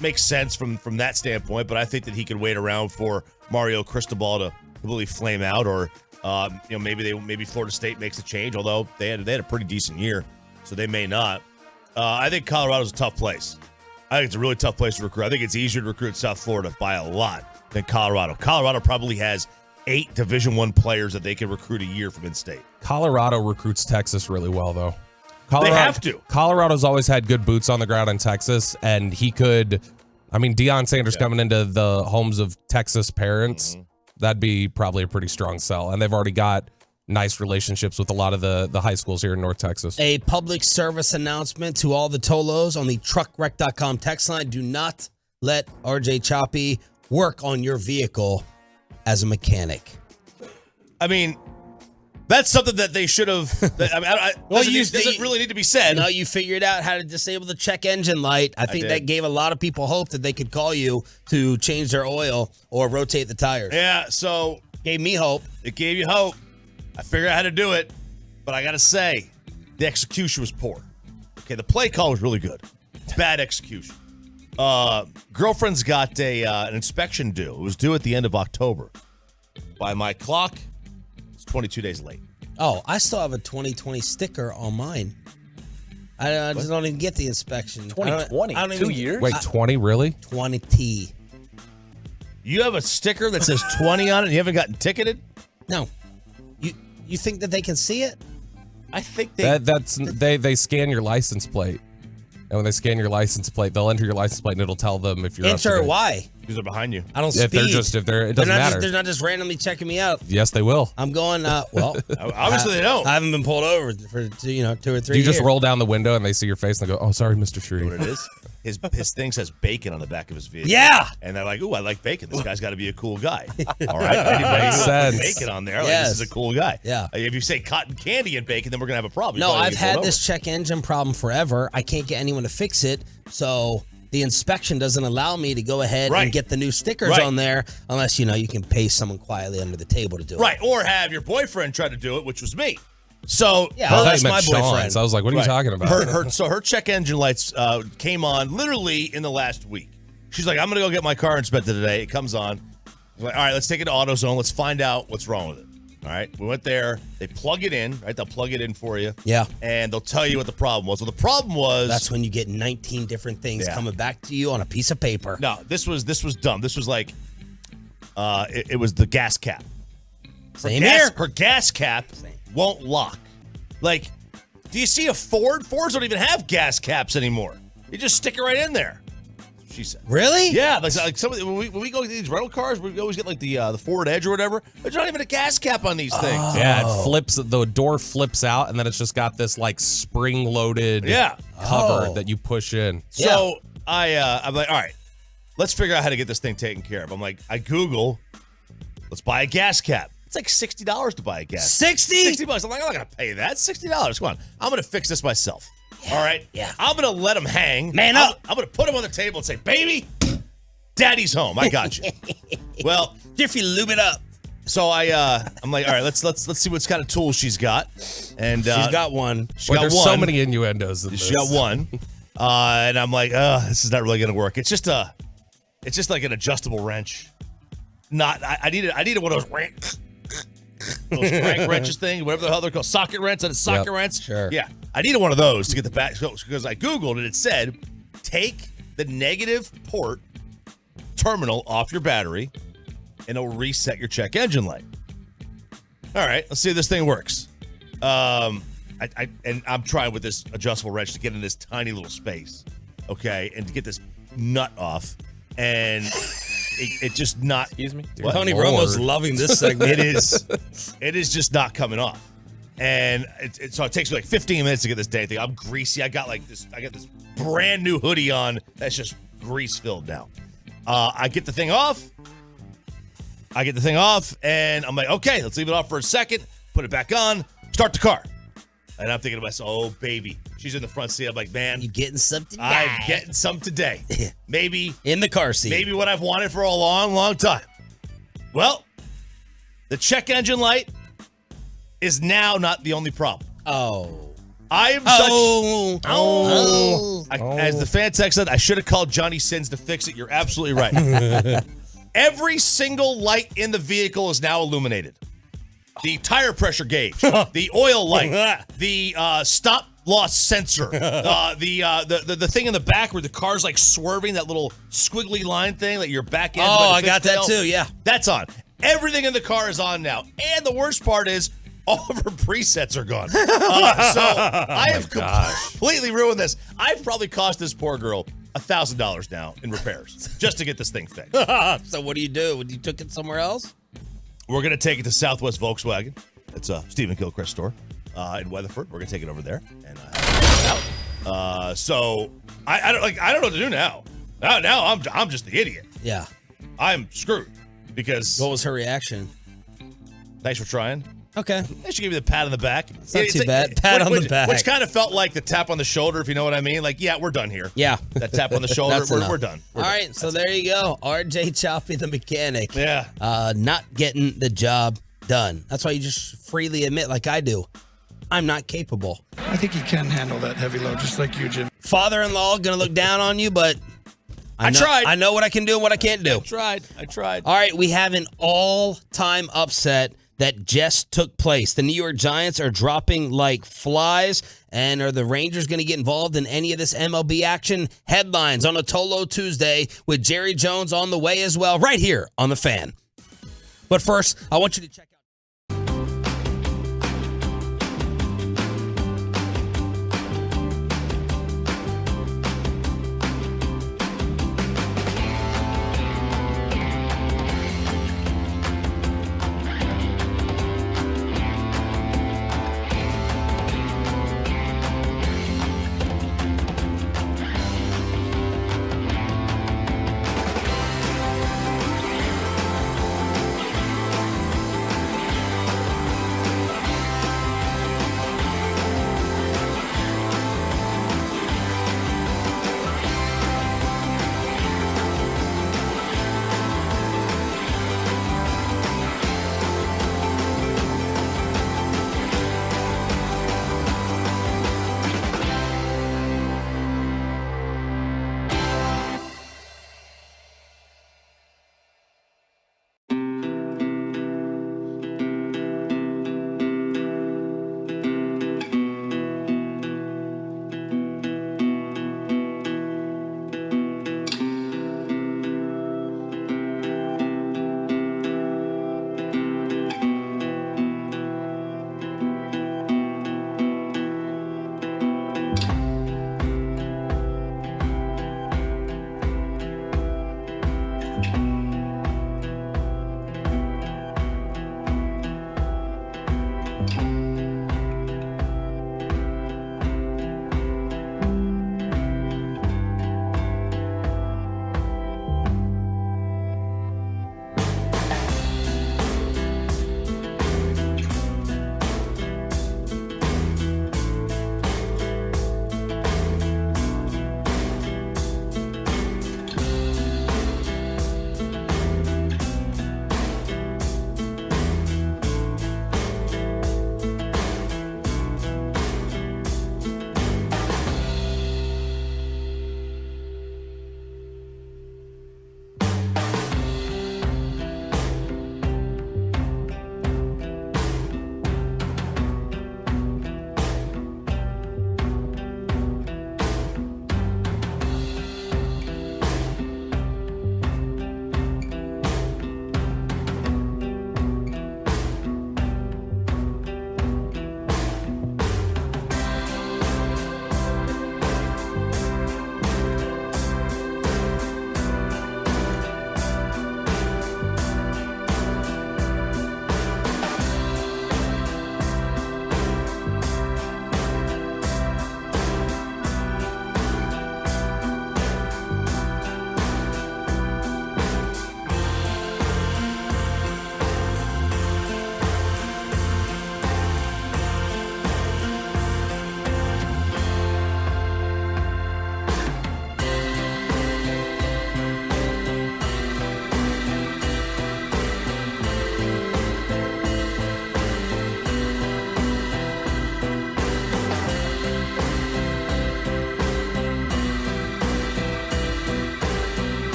Makes sense from that standpoint, but I think that he could wait around for Mario Cristobal to completely flame out, or maybe Florida State makes a change. Although they had a pretty decent year, so they may not. I think Colorado's a tough place. I think it's a really tough place to recruit. I think it's easier to recruit South Florida by a lot than Colorado. Colorado probably has 8 Division I players that they can recruit a year from in-state. Colorado recruits Texas really well, though. They have to. Colorado's always had good boots on the ground in Texas, and he could. I mean, Deion Sanders coming into the homes of Texas parents, that'd be probably a pretty strong sell. And they've already got nice relationships with a lot of the high schools here in North Texas. A public service announcement to all the Tolos on the truckwreck.com text line. Do not let RJ Choppy work on your vehicle as a mechanic. I mean, that's something that they should have. Doesn't really need to be said. No, you figured out how to disable the check engine light. I think that gave a lot of people hope that they could call you to change their oil or rotate the tires. Yeah, so gave me hope. It gave you hope. I figured out how to do it, but I got to say, the execution was poor. Okay, the play call was really good. Bad execution. Girlfriend's got an inspection due. It was due at the end of October. By my clock, 22 days late. Oh, I still have a 2020 sticker on mine. I just don't even get the inspection. 2020? 2 years? Wait, 20, really? 20T. You have a sticker that says 20 on it and you haven't gotten ticketed? No. You think that they can see it? I think they... They scan your license plate. And when they scan your license plate, they'll enter your license plate and it'll tell them if you're Enter why? Because they're behind you. I don't speed. It doesn't matter. They're not just randomly checking me out. Yes, they will. I'm going, obviously they don't. I haven't been pulled over for 2 or 3 years. You just roll down the window and they see your face and they go, oh, sorry, Mr. Shree. You know what it is? His thing says bacon on the back of his vehicle. Yeah. And they're like, ooh, I like bacon. This guy's got to be a cool guy. All right. Makes sense. Bacon on there. Like, this is a cool guy. Yeah. If you say cotton candy and bacon, then we're going to have a problem. No, I've had this check engine problem forever. I can't get anyone to fix it. So the inspection doesn't allow me to go ahead and get the new stickers on there unless, you can pay someone quietly under the table to do it. Right. Or have your boyfriend try to do it, which was me. So that's my boyfriend. So I was like, what are you talking about? Her check engine lights came on literally in the last week. She's like, I'm going to go get my car inspected today. It comes on. I'm like, all right, let's take it to AutoZone. Let's find out what's wrong with it. All right. We went there. They plug it in, right? They'll plug it in for you. Yeah. And they'll tell you what the problem was. Well, the problem was... That's when you get 19 different things coming back to you on a piece of paper. No, this was dumb. This was like, it was the gas cap. Her gas cap won't lock. Like, do you see a Ford? Fords don't even have gas caps anymore. You just stick it right in there. She said. Really? Yeah. Like when we go to these rental cars, we always get like the Ford Edge or whatever. There's not even a gas cap on these things. Yeah, it flips. The door flips out, and then it's just got this like spring-loaded cover that you push in. So I'm like, all right, let's figure out how to get this thing taken care of. I'm like, I Google, let's buy a gas cap. It's like $60 to buy a gas. $60? $60. I'm like, I'm not going to pay that. $60. Come on. I'm going to fix this myself. Yeah, all right? Yeah. I'm going to let him hang. Man up. I'm going to put him on the table and say, baby, daddy's home. I got you. Well, Jiffy, lube it up. So I'm like, all right, let's see what kind of tools she's got. And she's got one. There's so many innuendos in this. She got one. And I'm like, this is not really going to work. It's just like an adjustable wrench. I needed one of those crank wrenches thing, whatever the hell they're called, socket wrench. And a socket wrench. Sure. Yeah, I needed one of those to get the back because I Googled and it said take the negative port terminal off your battery and it'll reset your check engine light. All right, let's see if this thing works. I'm trying with this adjustable wrench to get in this tiny little space, okay, and to get this nut off, and it just not. Excuse me. Tony Romo's loving this segment. It is just not coming off, and so it takes me like 15 minutes to get this dang thing. I'm greasy. I got this brand new hoodie on that's just grease filled now. I get the thing off, and I'm like, okay, let's leave it off for a second, put it back on, start the car. And I'm thinking to myself, oh, baby. She's in the front seat. I'm like, man. You getting something today? I'm getting some today. Maybe. In the car seat. Maybe what I've wanted for a long, long time. Well, the check engine light is now not the only problem. I am as the fan text said, I should have called Johnny Sins to fix it. You're absolutely right. Every single light in the vehicle is now illuminated. The tire pressure gauge, the oil light, the stop loss sensor, the thing in the back where the car's like swerving, that little squiggly line thing that your back end. Oh, I got that too. Yeah, that's on. Everything in the car is on now, and the worst part is all of her presets are gone. So I have completely ruined this. I've probably cost this poor girl $1,000 now in repairs just to get this thing fixed. So what do? You took it somewhere else? We're going to take it to Southwest Volkswagen. It's a Stephen Gilchrist store in Weatherford. We're going to take it over there and have it out. So I don't know what to do now. Now I'm just the idiot. Yeah, I'm screwed because. What was her reaction? Thanks for trying. Okay. They should give you the pat on the back. It's not too bad. Pat on the back. Which kind of felt like the tap on the shoulder, if you know what I mean. Like, yeah, we're done here. Yeah. That tap on the shoulder, we're done. All right, so there you go. RJ Choppy, the mechanic. Yeah. Not getting the job done. That's why you just freely admit, like I do, I'm not capable. I think he can handle that heavy load, just like you, Jim. Father-in-law going to look down on you, but I tried. I know what I can do and what I can't do. I tried. All right, we have an all-time upset that just took place. The New York Giants are dropping like flies. And are the Rangers going to get involved in any of this MLB action? Headlines on a Tolo Tuesday with Jerry Jones on the way as well, right here on The Fan. But first, I want you to check out.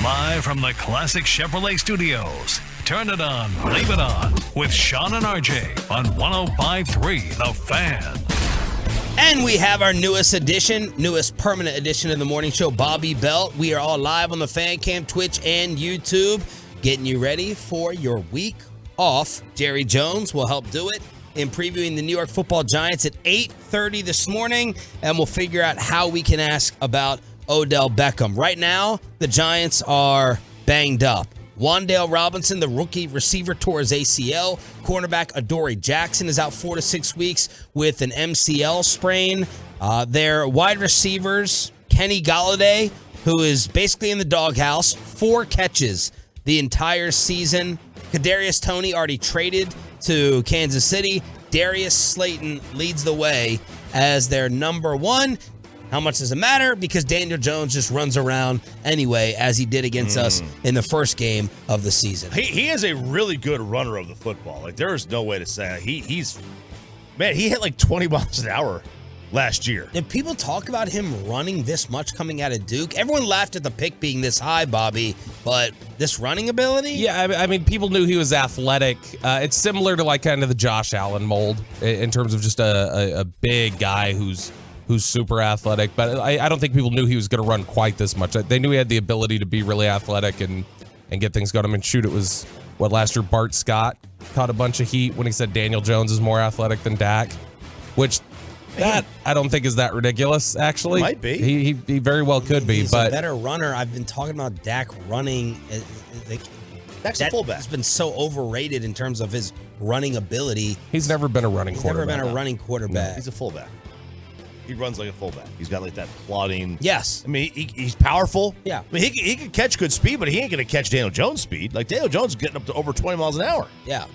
Live from the Classic Chevrolet Studios. Turn it on, leave it on with Sean and RJ on 105.3 The Fan. And we have our newest permanent edition of the morning show, Bobby Belt. We are all live on the Fan Cam, Twitch, and YouTube, getting you ready for your week off. Jerry Jones will help do it in previewing the New York Football Giants at 8:30 this morning, and we'll figure out how we can ask about Odell Beckham. Right now, the Giants are banged up. Wan'Dale Robinson, the rookie receiver, tore his ACL. Cornerback Adoree Jackson is out 4 to 6 weeks with an MCL sprain. Their wide receivers, Kenny Golladay, who is basically in the doghouse, 4 catches the entire season. Kadarius Toney already traded to Kansas City. Darius Slayton leads the way as their number 1. How much does it matter? Because Daniel Jones just runs around anyway, as he did against us in the first game of the season. He is a really good runner of the football. Like, there is no way to say he hit like 20 miles an hour last year. Did people talk about him running this much coming out of Duke? Everyone laughed at the pick being this high, Bobby, but this running ability? Yeah, I mean, people knew he was athletic. It's similar to like kind of the Josh Allen mold in terms of just a big guy who's super athletic, but I don't think people knew he was going to run quite this much. They knew he had the ability to be really athletic and get things going. I mean, shoot, it was, last year Bart Scott caught a bunch of heat when he said Daniel Jones is more athletic than Dak, which that I don't think is that ridiculous, actually. Might be. He very well could be. He's but a better runner. I've been talking about Dak running. Dak's a fullback. He's been so overrated in terms of his running ability. He's never been a running quarterback. Never been a running quarterback. No, he's a fullback. He runs like a fullback. He's got like that plodding. Yes. I mean, he's powerful. Yeah. I mean, he can catch good speed, but he ain't going to catch Daniel Jones' speed. Like, Daniel Jones is getting up to over 20 miles an hour. Yeah,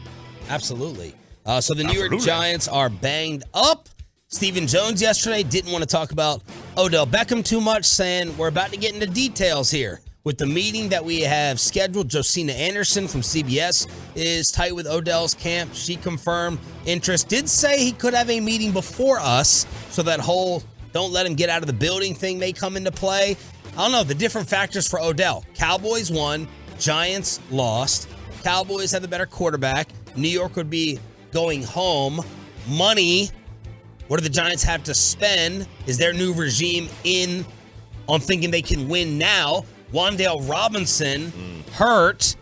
absolutely. So the New York Giants are banged up. Stephen Jones yesterday didn't want to talk about Odell Beckham too much, saying we're about to get into details here. with the meeting that we have scheduled. Josina Anderson from CBS is tight with Odell's camp. She confirmed interest. Did say he could have a meeting before us, so that whole don't let him get out of the building thing may come into play. I don't know, the different factors for Odell. Cowboys won, Giants lost. Cowboys have the better quarterback. New York would be going home. Money, what do the Giants have to spend? Is their new regime in on thinking they can win now? Wan'Dale Robinson hurt.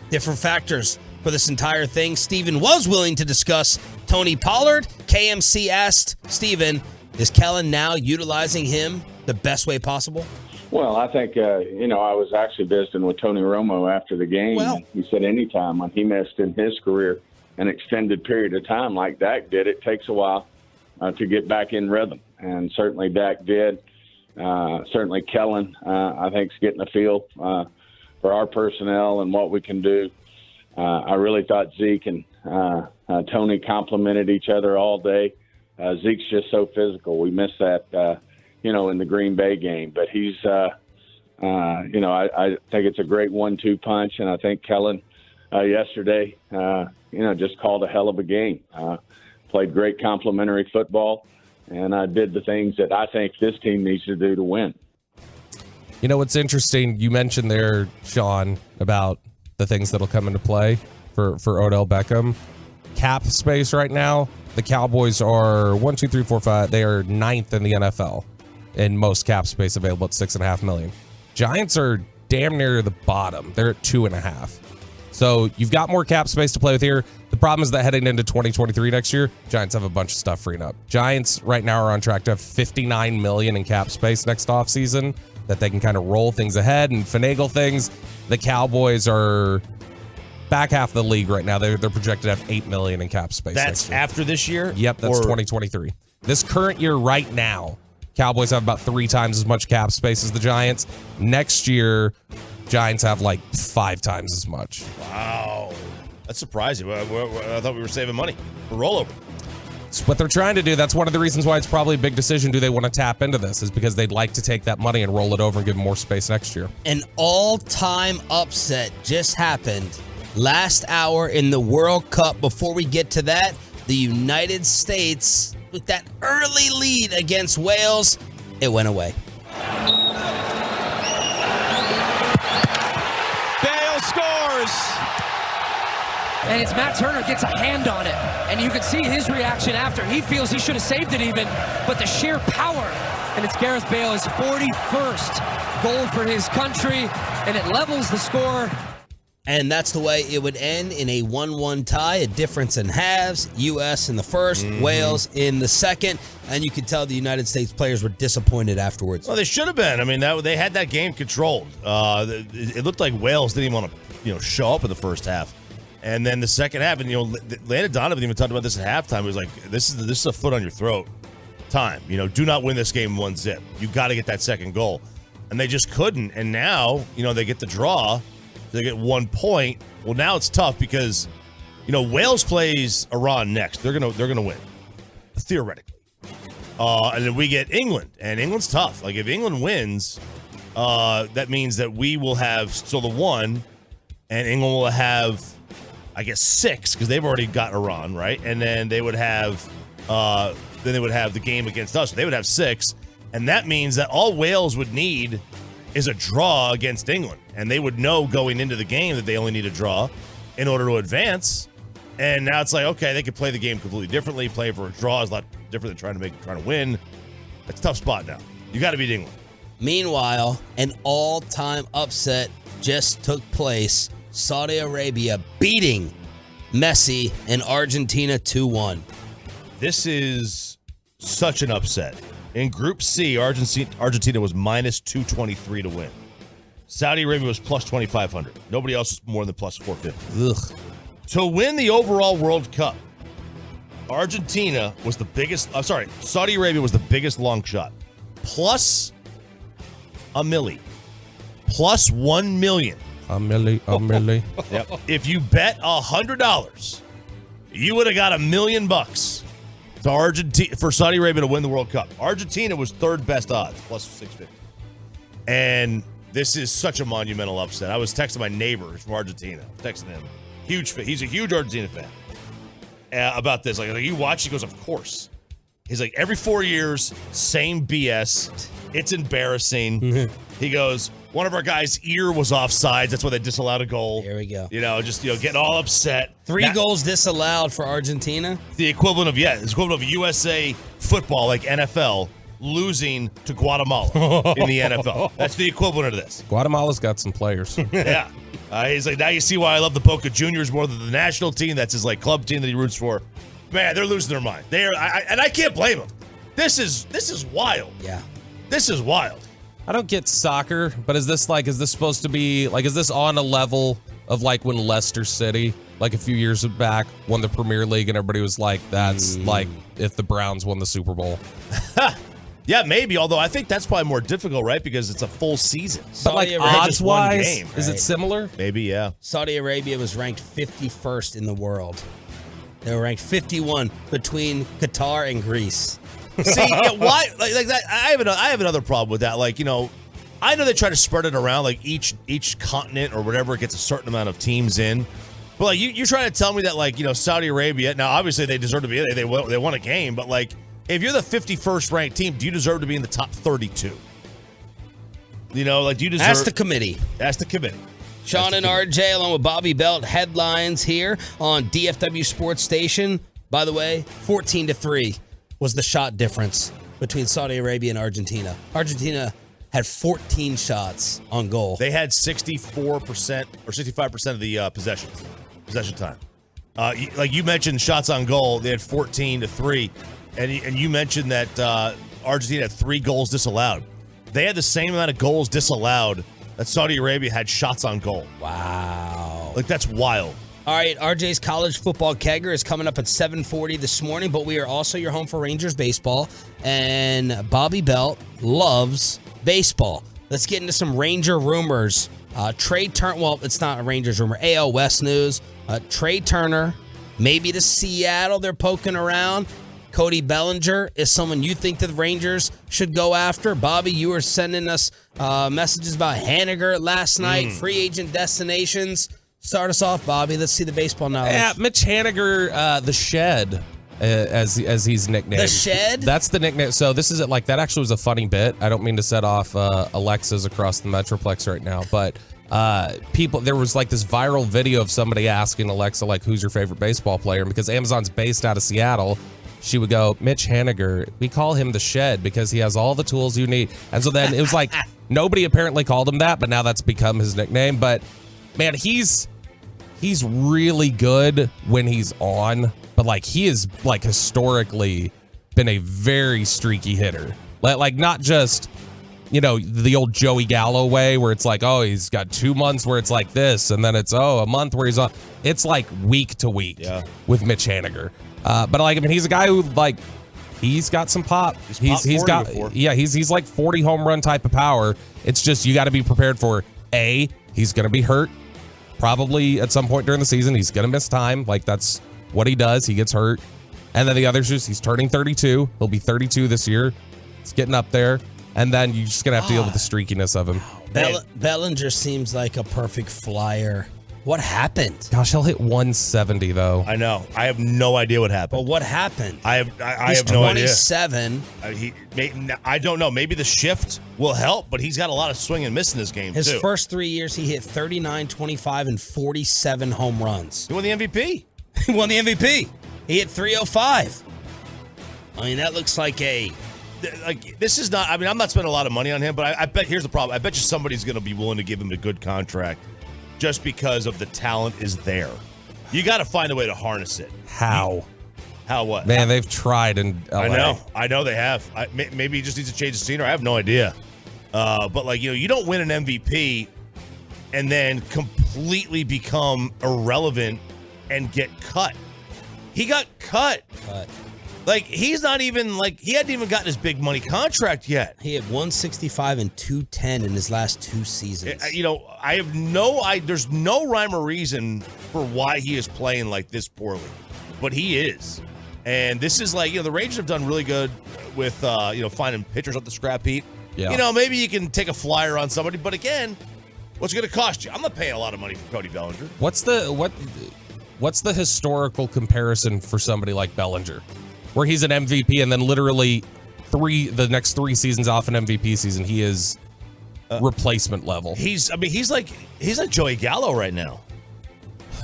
Different factors for this entire thing. Steven was willing to discuss Tony Pollard. KMC asked Steven, is Kellen now utilizing him the best way possible? Well, I think, I was actually visiting with Tony Romo after the game. Well, he said anytime when he missed in his career an extended period of time like Dak did, it takes a while to get back in rhythm. And certainly Dak did. Certainly Kellen, I think, is getting a feel for our personnel and what we can do. I really thought Zeke and Tony complimented each other all day. Zeke's just so physical. We missed that, in the Green Bay game. But he's, I think it's a great 1-2 punch. And I think Kellen yesterday, just called a hell of a game. Played great complimentary football. And I did the things that I think this team needs to do to win. You know what's interesting? You mentioned there, Sean, about the things that'll come into play for Odell Beckham. Cap space right now, the Cowboys are 1, 2, 3, 4, 5. They are 9th in the NFL in most cap space available at $6.5 million. Giants are damn near the bottom. They're at 2.5. So you've got more cap space to play with here. The problem is that heading into 2023 next year, Giants have a bunch of stuff freeing up. Giants right now are on track to have $59 million in cap space next offseason that they can kind of roll things ahead and finagle things. The Cowboys are back half of the league right now. They're projected to have $8 million in cap space. That's after this year? Yep, that's 2023. This current year right now, Cowboys have about 3 times as much cap space as the Giants. Next year, Giants have like 5 times as much. Wow. That's surprising. I thought we were saving money for rollover. It's what they're trying to do. That's one of the reasons why it's probably a big decision. Do they want to tap into this? Is because they'd like to take that money and roll it over and give them more space next year. An all-time upset just happened last hour in the World Cup. Before we get to that, the United States, with that early lead against Wales, it went away. Bale scores! And it's Matt Turner gets a hand on it. And you can see his reaction after. He feels he should have saved it even, but the sheer power. And it's Gareth Bale's 41st goal for his country, and it levels the score. And that's the way it would end, in a 1-1 tie, a difference in halves. U.S. in the first, Wales in the second. And you could tell the United States players were disappointed afterwards. Well, they should have been. I mean, they had that game controlled. It looked like Wales didn't even want to, show up in the first half. And then the second half, and Landon Donovan even talked about this at halftime. He was like, "This is a foot on your throat time. Do not win this game 1-0. You got to get that second goal." And they just couldn't. And now, they get the draw. They get 1 point. Well, now it's tough because, Wales plays Iran next. They're gonna win, theoretically. And then we get England, and England's tough. Like if England wins, that means that we will have still the 1, and England will have, I guess, 6 because they've already got Iran, right? And then they would have, the game against us. So they would have 6, and that means that all Wales would need is a draw against England. And they would know going into the game that they only need a draw in order to advance. And now it's like, okay, they could play the game completely differently. Playing for a draw is a lot different than trying to win. It's a tough spot now. You got to beat England. Meanwhile, an all-time upset just took place. Saudi Arabia beating Messi and Argentina 2-1. This is such an upset. In Group C, Argentina was minus 223 to win. Saudi Arabia was plus 2,500. Nobody else was more than plus 450. Ugh. To win the overall World Cup, Argentina was the biggest. Saudi Arabia was the biggest long shot. Plus a milli. Plus 1 million. A milli. Yep. If you bet $100, you would have got $1 million for Saudi Arabia to win the World Cup. Argentina was third best odds, plus 650. And This is such a monumental upset. I was texting my neighbor from Argentina. Texting him. He's a huge Argentina fan. About this. Like, you watch? He goes, of course. He's like, every 4 years, same BS. It's embarrassing. He goes, one of our guys' ear was offsides. That's why they disallowed a goal. Here we go. Getting all upset. 3 goals disallowed for Argentina. The equivalent of USA football, like NFL, losing to Guatemala in the NFL. That's the equivalent of this. Guatemala's got some players. Yeah. He's like, now you see why I love the Boca Juniors more than the national team. That's his club team that he roots for. Man, they're losing their mind. And I can't blame them. This is wild. Yeah. This is wild. I don't get soccer, but is this supposed to be is this on a level of when Leicester City, a few years back, won the Premier League and everybody was like, that's like if the Browns won the Super Bowl? Yeah, maybe. Although I think that's probably more difficult, right? Because it's a full season. But odds-wise, is it similar? Maybe, yeah. Saudi Arabia was ranked 51st in the world. They were ranked 51 between Qatar and Greece. See, why? Like that? I have another problem with that. I know they try to spread it around. Each continent or whatever gets a certain amount of teams in. But you're trying to tell me that Saudi Arabia. Now, obviously, they deserve to be. They won a game, but if you're the 51st ranked team, do you deserve to be in the top 32? Do you deserve? That's the committee. That's the committee. Sean and RJ, along with Bobby Belt, headlines here on DFW Sports Station. By the way, 14-3 was the shot difference between Saudi Arabia and Argentina. Argentina had 14 shots on goal. They had 64% or 65% of the possession time. You mentioned shots on goal, they had 14-3. And you mentioned that Argentina had 3 goals disallowed. They had the same amount of goals disallowed that Saudi Arabia had shots on goal. Wow. That's wild. All right, RJ's college football kegger is coming up at 7:40 this morning, but we are also your home for Rangers baseball, and Bobby Belt loves baseball. Let's get into some Ranger rumors. Trey Turner, well, it's not a Rangers rumor, AL West news. Trey Turner, maybe to Seattle, they're poking around. Cody Bellinger is someone you think the Rangers should go after. Bobby, you were sending us messages about Haniger last night, free agent destinations. Start us off, Bobby. Let's see the baseball knowledge. Yeah, Mitch Haniger, the Shed, as he's nicknamed. The Shed? That's the nickname. So this is it. That actually was a funny bit. I don't mean to set off Alexas across the Metroplex right now, but there was this viral video of somebody asking Alexa, who's your favorite baseball player? And because Amazon's based out of Seattle, she would go, Mitch Haniger. We call him the Shed because he has all the tools you need. And so then it was nobody apparently called him that, but now that's become his nickname. But man, he's really good when he's on, but he is historically been a very streaky hitter. Not just, the old Joey Gallo way where it's he's got 2 months where it's this, and then it's a month where he's on. It's week to week with Mitch Haniger. But he's a guy who he's got some pop. He's got before. Yeah, he's 40 home run type of power. It's just you got to be prepared for he's going to be hurt. Probably at some point during the season, he's going to miss time. That's what he does. He gets hurt. And then the other is he's turning 32. He'll be 32 this year. It's getting up there. And then you're just going to have to deal with the streakiness of him. Bellinger seems like a perfect flyer. What happened? Gosh, he'll hit 170, though. I know. I have no idea what happened. But what happened? I have no idea. He's 27. I don't know. Maybe the shift will help, but he's got a lot of swing and miss in this game, His too. first 3 years, he hit 39, 25, and 47 home runs. He won the MVP. He won the MVP. He hit 305. That looks like this is not, I'm not spending a lot of money on him, but I bet, here's the problem. I bet you somebody's going to be willing to give him a good contract just because of the talent is there. You got to find a way to harness it. How what? Man, they've tried in LA. I know they have. Maybe he just needs to change the scenery. I have no idea. But you don't win an MVP and then completely become irrelevant and get cut. He got cut. He's not even he hadn't even gotten his big money contract yet. He had 165 and 210 in his last 2 seasons. I have there's no rhyme or reason for why he is playing this poorly, but he is. And this is the Rangers have done really good with finding pitchers off the scrap heap. Yeah. You know, maybe you can take a flyer on somebody, but again, what's it going to cost you? I'm not paying a lot of money for Cody Bellinger. What's the historical comparison for somebody like Bellinger, where he's an MVP and then literally the next 3 seasons off an MVP season, he is replacement level. He's like Joey Gallo right now.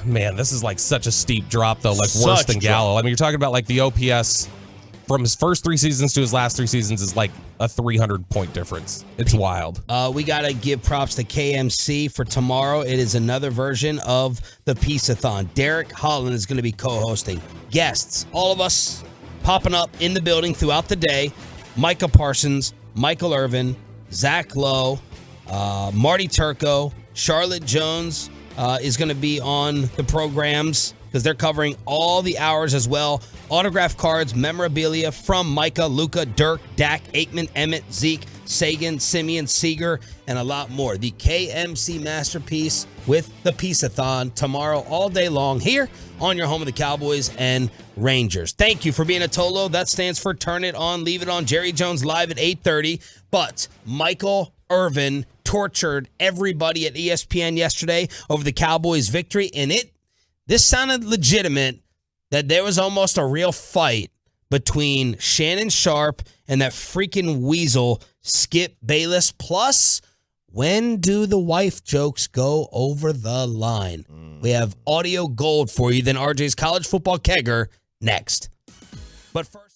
Man, this is like such a steep drop though, like worse than Gallo. I mean, you're talking about like the OPS from his first 3 seasons to his last 3 seasons is like a 300-point difference. It's wild. We got to give props to KMC for tomorrow. It is another version of the Peace-a-thon. Derek Holland is going to be co-hosting. Guests, all of us popping up in the building throughout the day. Micah Parsons, Michael Irvin, Zach Lowe, Marty Turco, Charlotte Jones is going to be on the programs because they're covering all the hours as well. Autograph cards, memorabilia from Micah, Luka, Dirk, Dak, Aikman, Emmett, Zeke, Sagan, Simeon, Seager, and a lot more. The KMC Masterpiece with the Peace-a-thon tomorrow all day long here on your home of the Cowboys and Rangers. Thank you for being a Tolo. That stands for Turn It On, Leave It On. Jerry Jones live at 8:30. But Michael Irvin tortured everybody at ESPN yesterday over the Cowboys' victory, and this sounded legitimate, that there was almost a real fight between Shannon Sharp and that freaking weasel Skip Bayless. Plus, when do the wife jokes go over the line? We have audio gold for you, then RJ's college football kegger next. But first,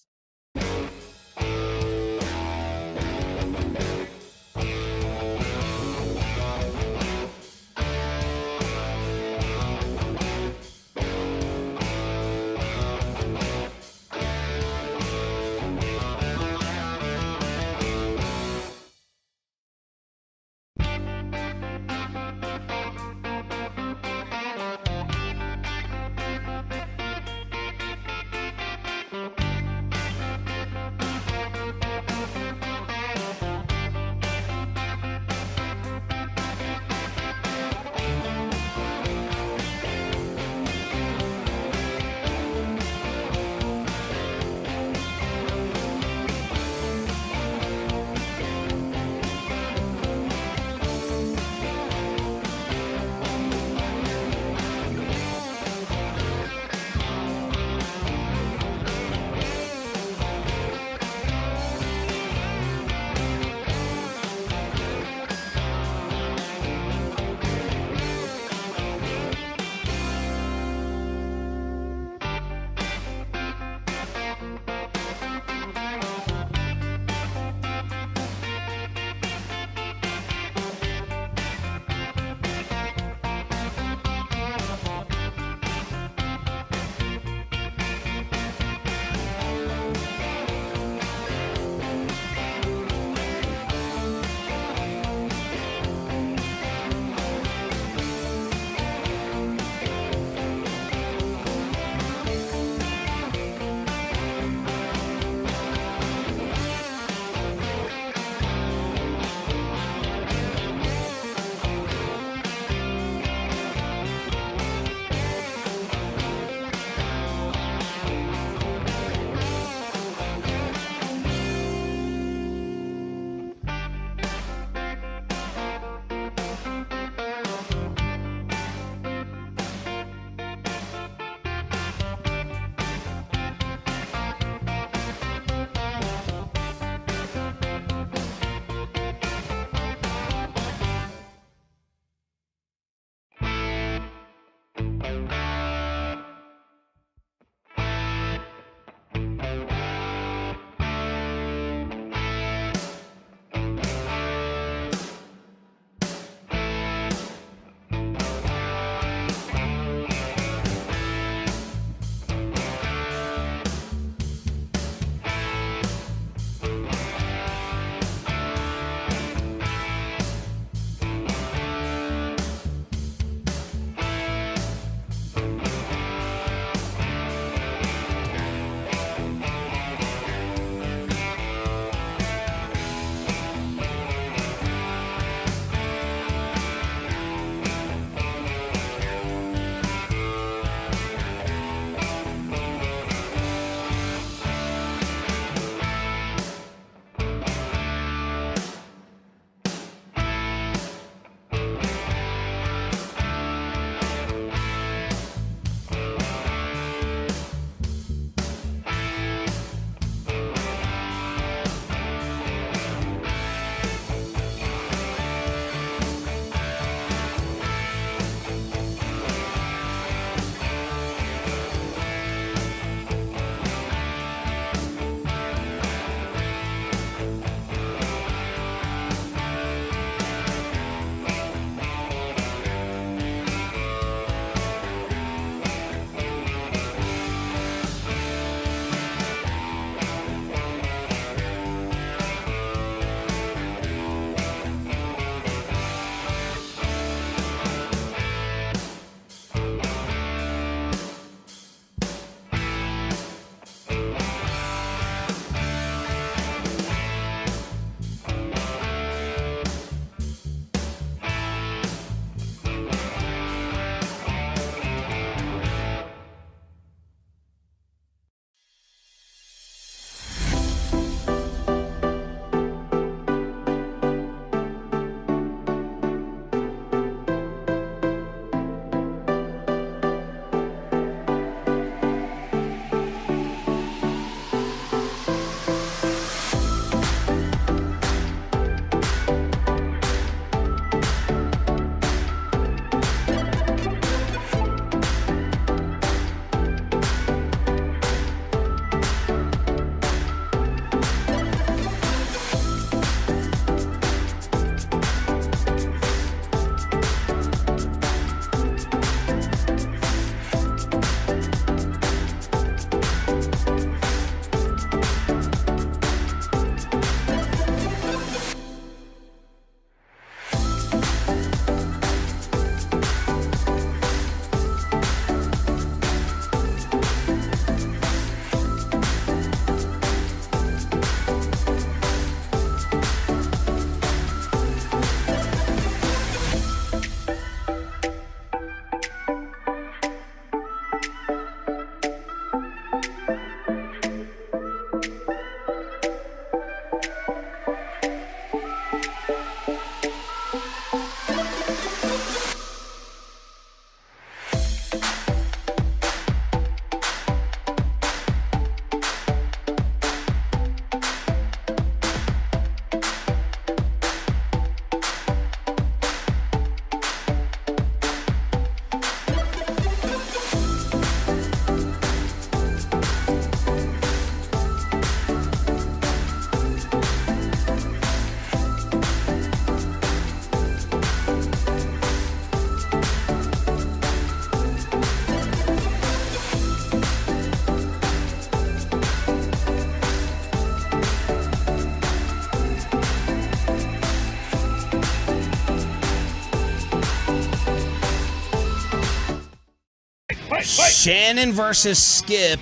Shannon versus Skip,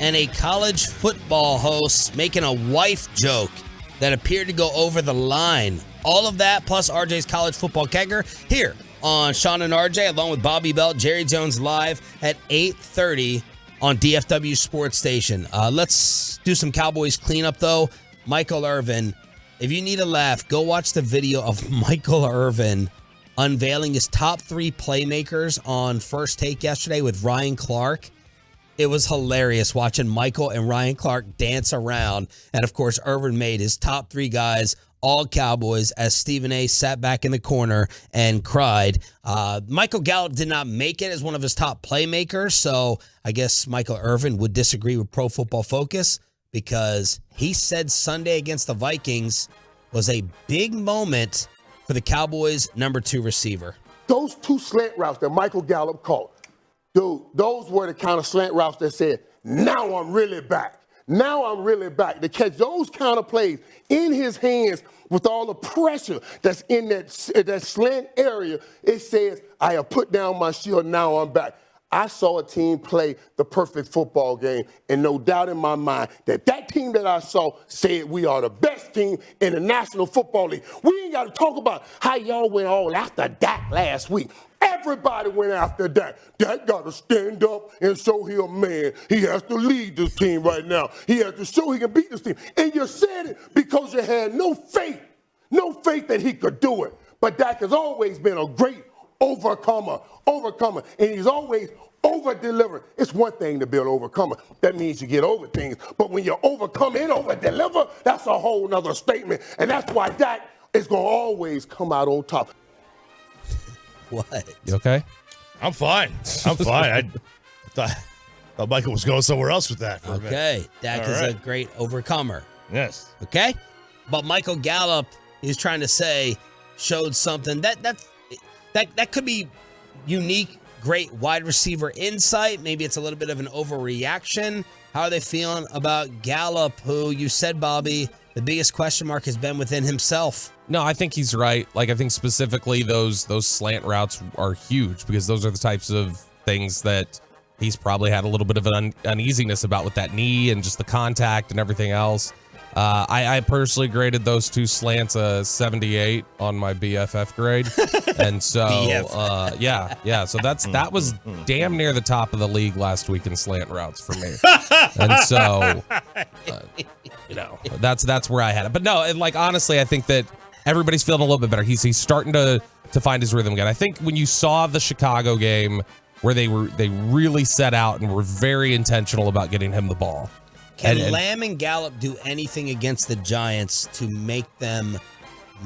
and a college football host making a wife joke that appeared to go over the line. All of that plus RJ's college football kegger here on Sean and RJ, along with Bobby Belt, Jerry Jones live at 8:30 on DFW Sports Station. Let's do some Cowboys cleanup, though. Michael Irvin, if you need a laugh, go watch the video of Michael Irvin unveiling his top 3 playmakers on First Take yesterday with Ryan Clark. It was hilarious watching Michael and Ryan Clark dance around. And, of course, Irvin made his top 3 guys all Cowboys as Stephen A. sat back in the corner and cried. Michael Gallup did not make it as one of his top playmakers, so I guess Michael Irvin would disagree with Pro Football Focus because he said Sunday against the Vikings was a big moment for the Cowboys' number 2 receiver. Those 2 slant routes that Michael Gallup caught, dude, those were the kind of slant routes that said, now I'm really back. Now I'm really back. To catch those kind of plays in his hands with all the pressure that's in that slant area, it says, I have put down my shield, now I'm back. I saw a team play the perfect football game, and no doubt in my mind that team that I saw said we are the best team in the National Football League. We ain't got to talk about how y'all went all after Dak last week. Everybody went after Dak. Dak got to stand up and show he a man. He has to lead this team right now. He has to show he can beat this team. And you said it because you had no faith that he could do it. But Dak has always been a great overcomer, and he's always over-deliver. It's one thing to be an overcomer. That means you get over things. But when you overcome and over-deliver, that's a whole nother statement. And that's why Dak is going to always come out on top. What? You okay? I'm fine. I thought Michael was going somewhere else with that. Okay. Dak is a great overcomer. Yes. Okay? But Michael Gallup, he's trying to say, showed something that could be unique, great wide receiver insight. Maybe it's a little bit of an overreaction. How are they feeling about Gallup, who you said, Bobby, the biggest question mark has been within himself? No, I think he's right. Like, I think specifically those slant routes are huge because those are the types of things that he's probably had a little bit of an uneasiness about with that knee and just the contact and everything else. I personally graded those 2 slants a 78 on my BFF grade. And so, yeah. So that was damn near the top of the league last week in slant routes for me. And so, that's where I had it. But no, like, honestly, I think that everybody's feeling a little bit better. He's starting to find his rhythm again. I think when you saw the Chicago game where they really set out and were very intentional about getting him the ball. Can Lamb and Gallup do anything against the Giants to make them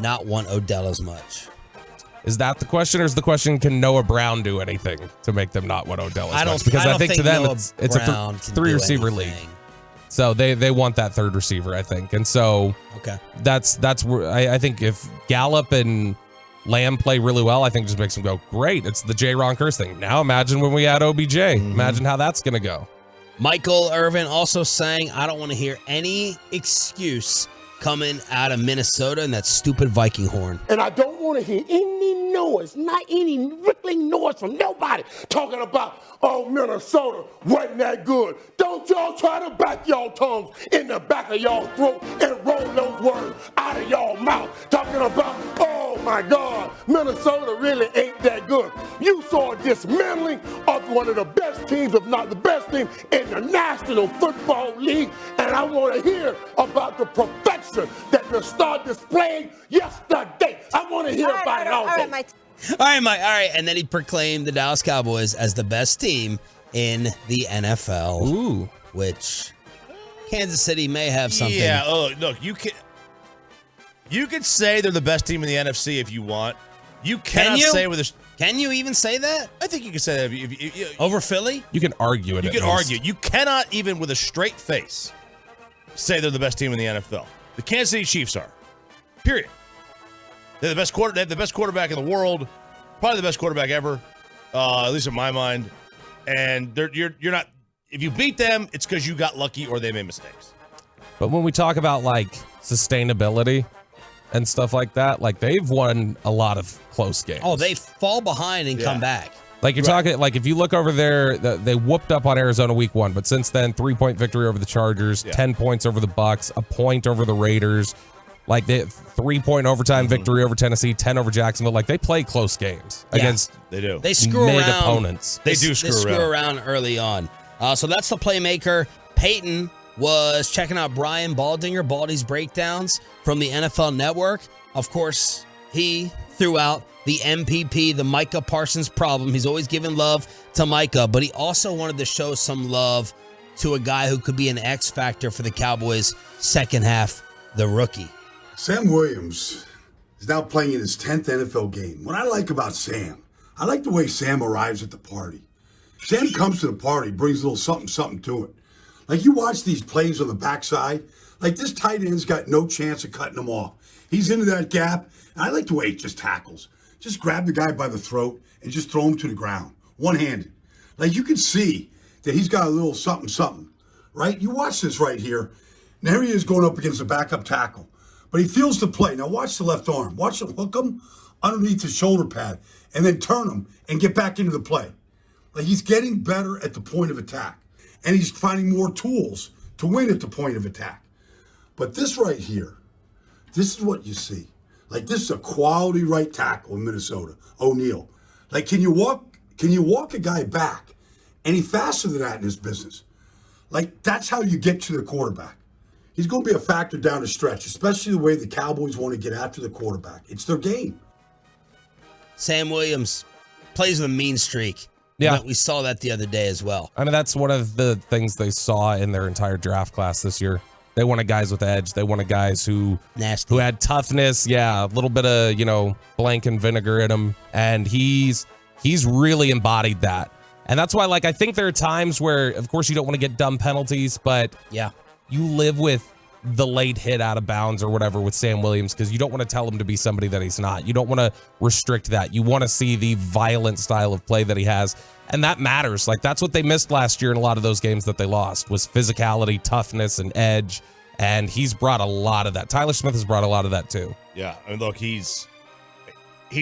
not want Odell as much? Is that the question, or is the question, can Noah Brown do anything to make them not want Odell as much? Because I think to them it's a 3-receiver league. So they want that 3rd receiver, I think. And so that's where I think if Gallup and Lamb play really well, I think it just makes them go, great. It's the J-Ron Curse thing. Now imagine when we add OBJ. Imagine how that's going to go. Michael Irvin also saying, I don't want to hear any excuse coming out of Minnesota and that stupid Viking horn. And I don't want to hear any noise, not any rippling noise from nobody talking about, oh, Minnesota wasn't that good. Don't y'all try to back y'all tongues in the back of y'all throat and roll those words out of y'all mouth. Talking about, oh my God, Minnesota really ain't that good. You saw a dismantling of one of the best teams, if not the best team, in the National Football League. And I want to hear about the perfection that you start displaying yesterday. I want to hear about it all day. All right, Mike. All right. And then he proclaimed the Dallas Cowboys as the best team in the NFL. Ooh. Which Kansas City may have something. Yeah. Oh, look, you can say they're the best team in the NFC if you want. You cannot say with a. Can you even say that? I think you can say that. If over Philly? You can argue it. You can argue. You cannot even with a straight face say they're the best team in the NFL. The Kansas City Chiefs are. Period. They're the best They have the best quarterback in the world, probably the best quarterback ever, at least in my mind. And you're not. If you beat them, it's because you got lucky or they made mistakes. But when we talk about like sustainability and stuff like that, like they've won a lot of close games. Oh, they fall behind and come back. Like you're talking, like if you look over there, they whooped up on Arizona week 1, but since then, 3-point victory over the Chargers, 10 points over the Bucks, a point over the Raiders, like they 3-point overtime victory over Tennessee, 10 over Jacksonville. Like they play close games against They screw mid around. opponents. They screw around early on. So that's the playmaker. Peyton was checking out Brian Baldinger, Baldy's Breakdowns from the NFL Network. Of course, he threw out the MPP, the Micah Parsons problem. He's always given love to Micah, but he also wanted to show some love to a guy who could be an X factor for the Cowboys second half, the rookie. Sam Williams is now playing in his 10th NFL game. What I like about Sam, I like the way Sam arrives at the party. Sam comes to the party, brings a little something to it. Like you watch these plays on the backside, like this tight end's got no chance of cutting them off. He's into that gap, and I like the way he just tackles. Just grab the guy by the throat and just throw him to the ground, one-handed. Like you can see that he's got a little something, right? You watch this right here. Now here he is going up against a backup tackle, but he feels the play. Now watch the left arm. Watch him hook him underneath his shoulder pad and then turn him and get back into the play. Like he's getting better at the point of attack, and he's finding more tools to win at the point of attack. But this right here, this is what you see. Like this is a quality right tackle in Minnesota, O'Neal. Like can you walk a guy back any faster than that in this business? Like that's how you get to the quarterback. He's going to be a factor down the stretch, especially the way the Cowboys want to get after the quarterback. It's their game. Sam Williams plays with a mean streak. Yeah. We saw that the other day as well. I mean, that's one of the things they saw in their entire draft class this year. They wanted guys with edge. They wanted guys who had toughness. Yeah, a little bit of, blank and vinegar in them. And he's really embodied that. And that's why, I think there are times where, of course, you don't want to get dumb penalties, but yeah, you live with the late hit out of bounds or whatever with Sam Williams because you don't want to tell him to be somebody that he's not. You don't want to restrict that. You want to see the violent style of play that he has. And that matters. That's what they missed last year in a lot of those games that they lost was physicality, toughness, and edge. And he's brought a lot of that. Tyler Smith has brought a lot of that too. Yeah, I mean, look, he's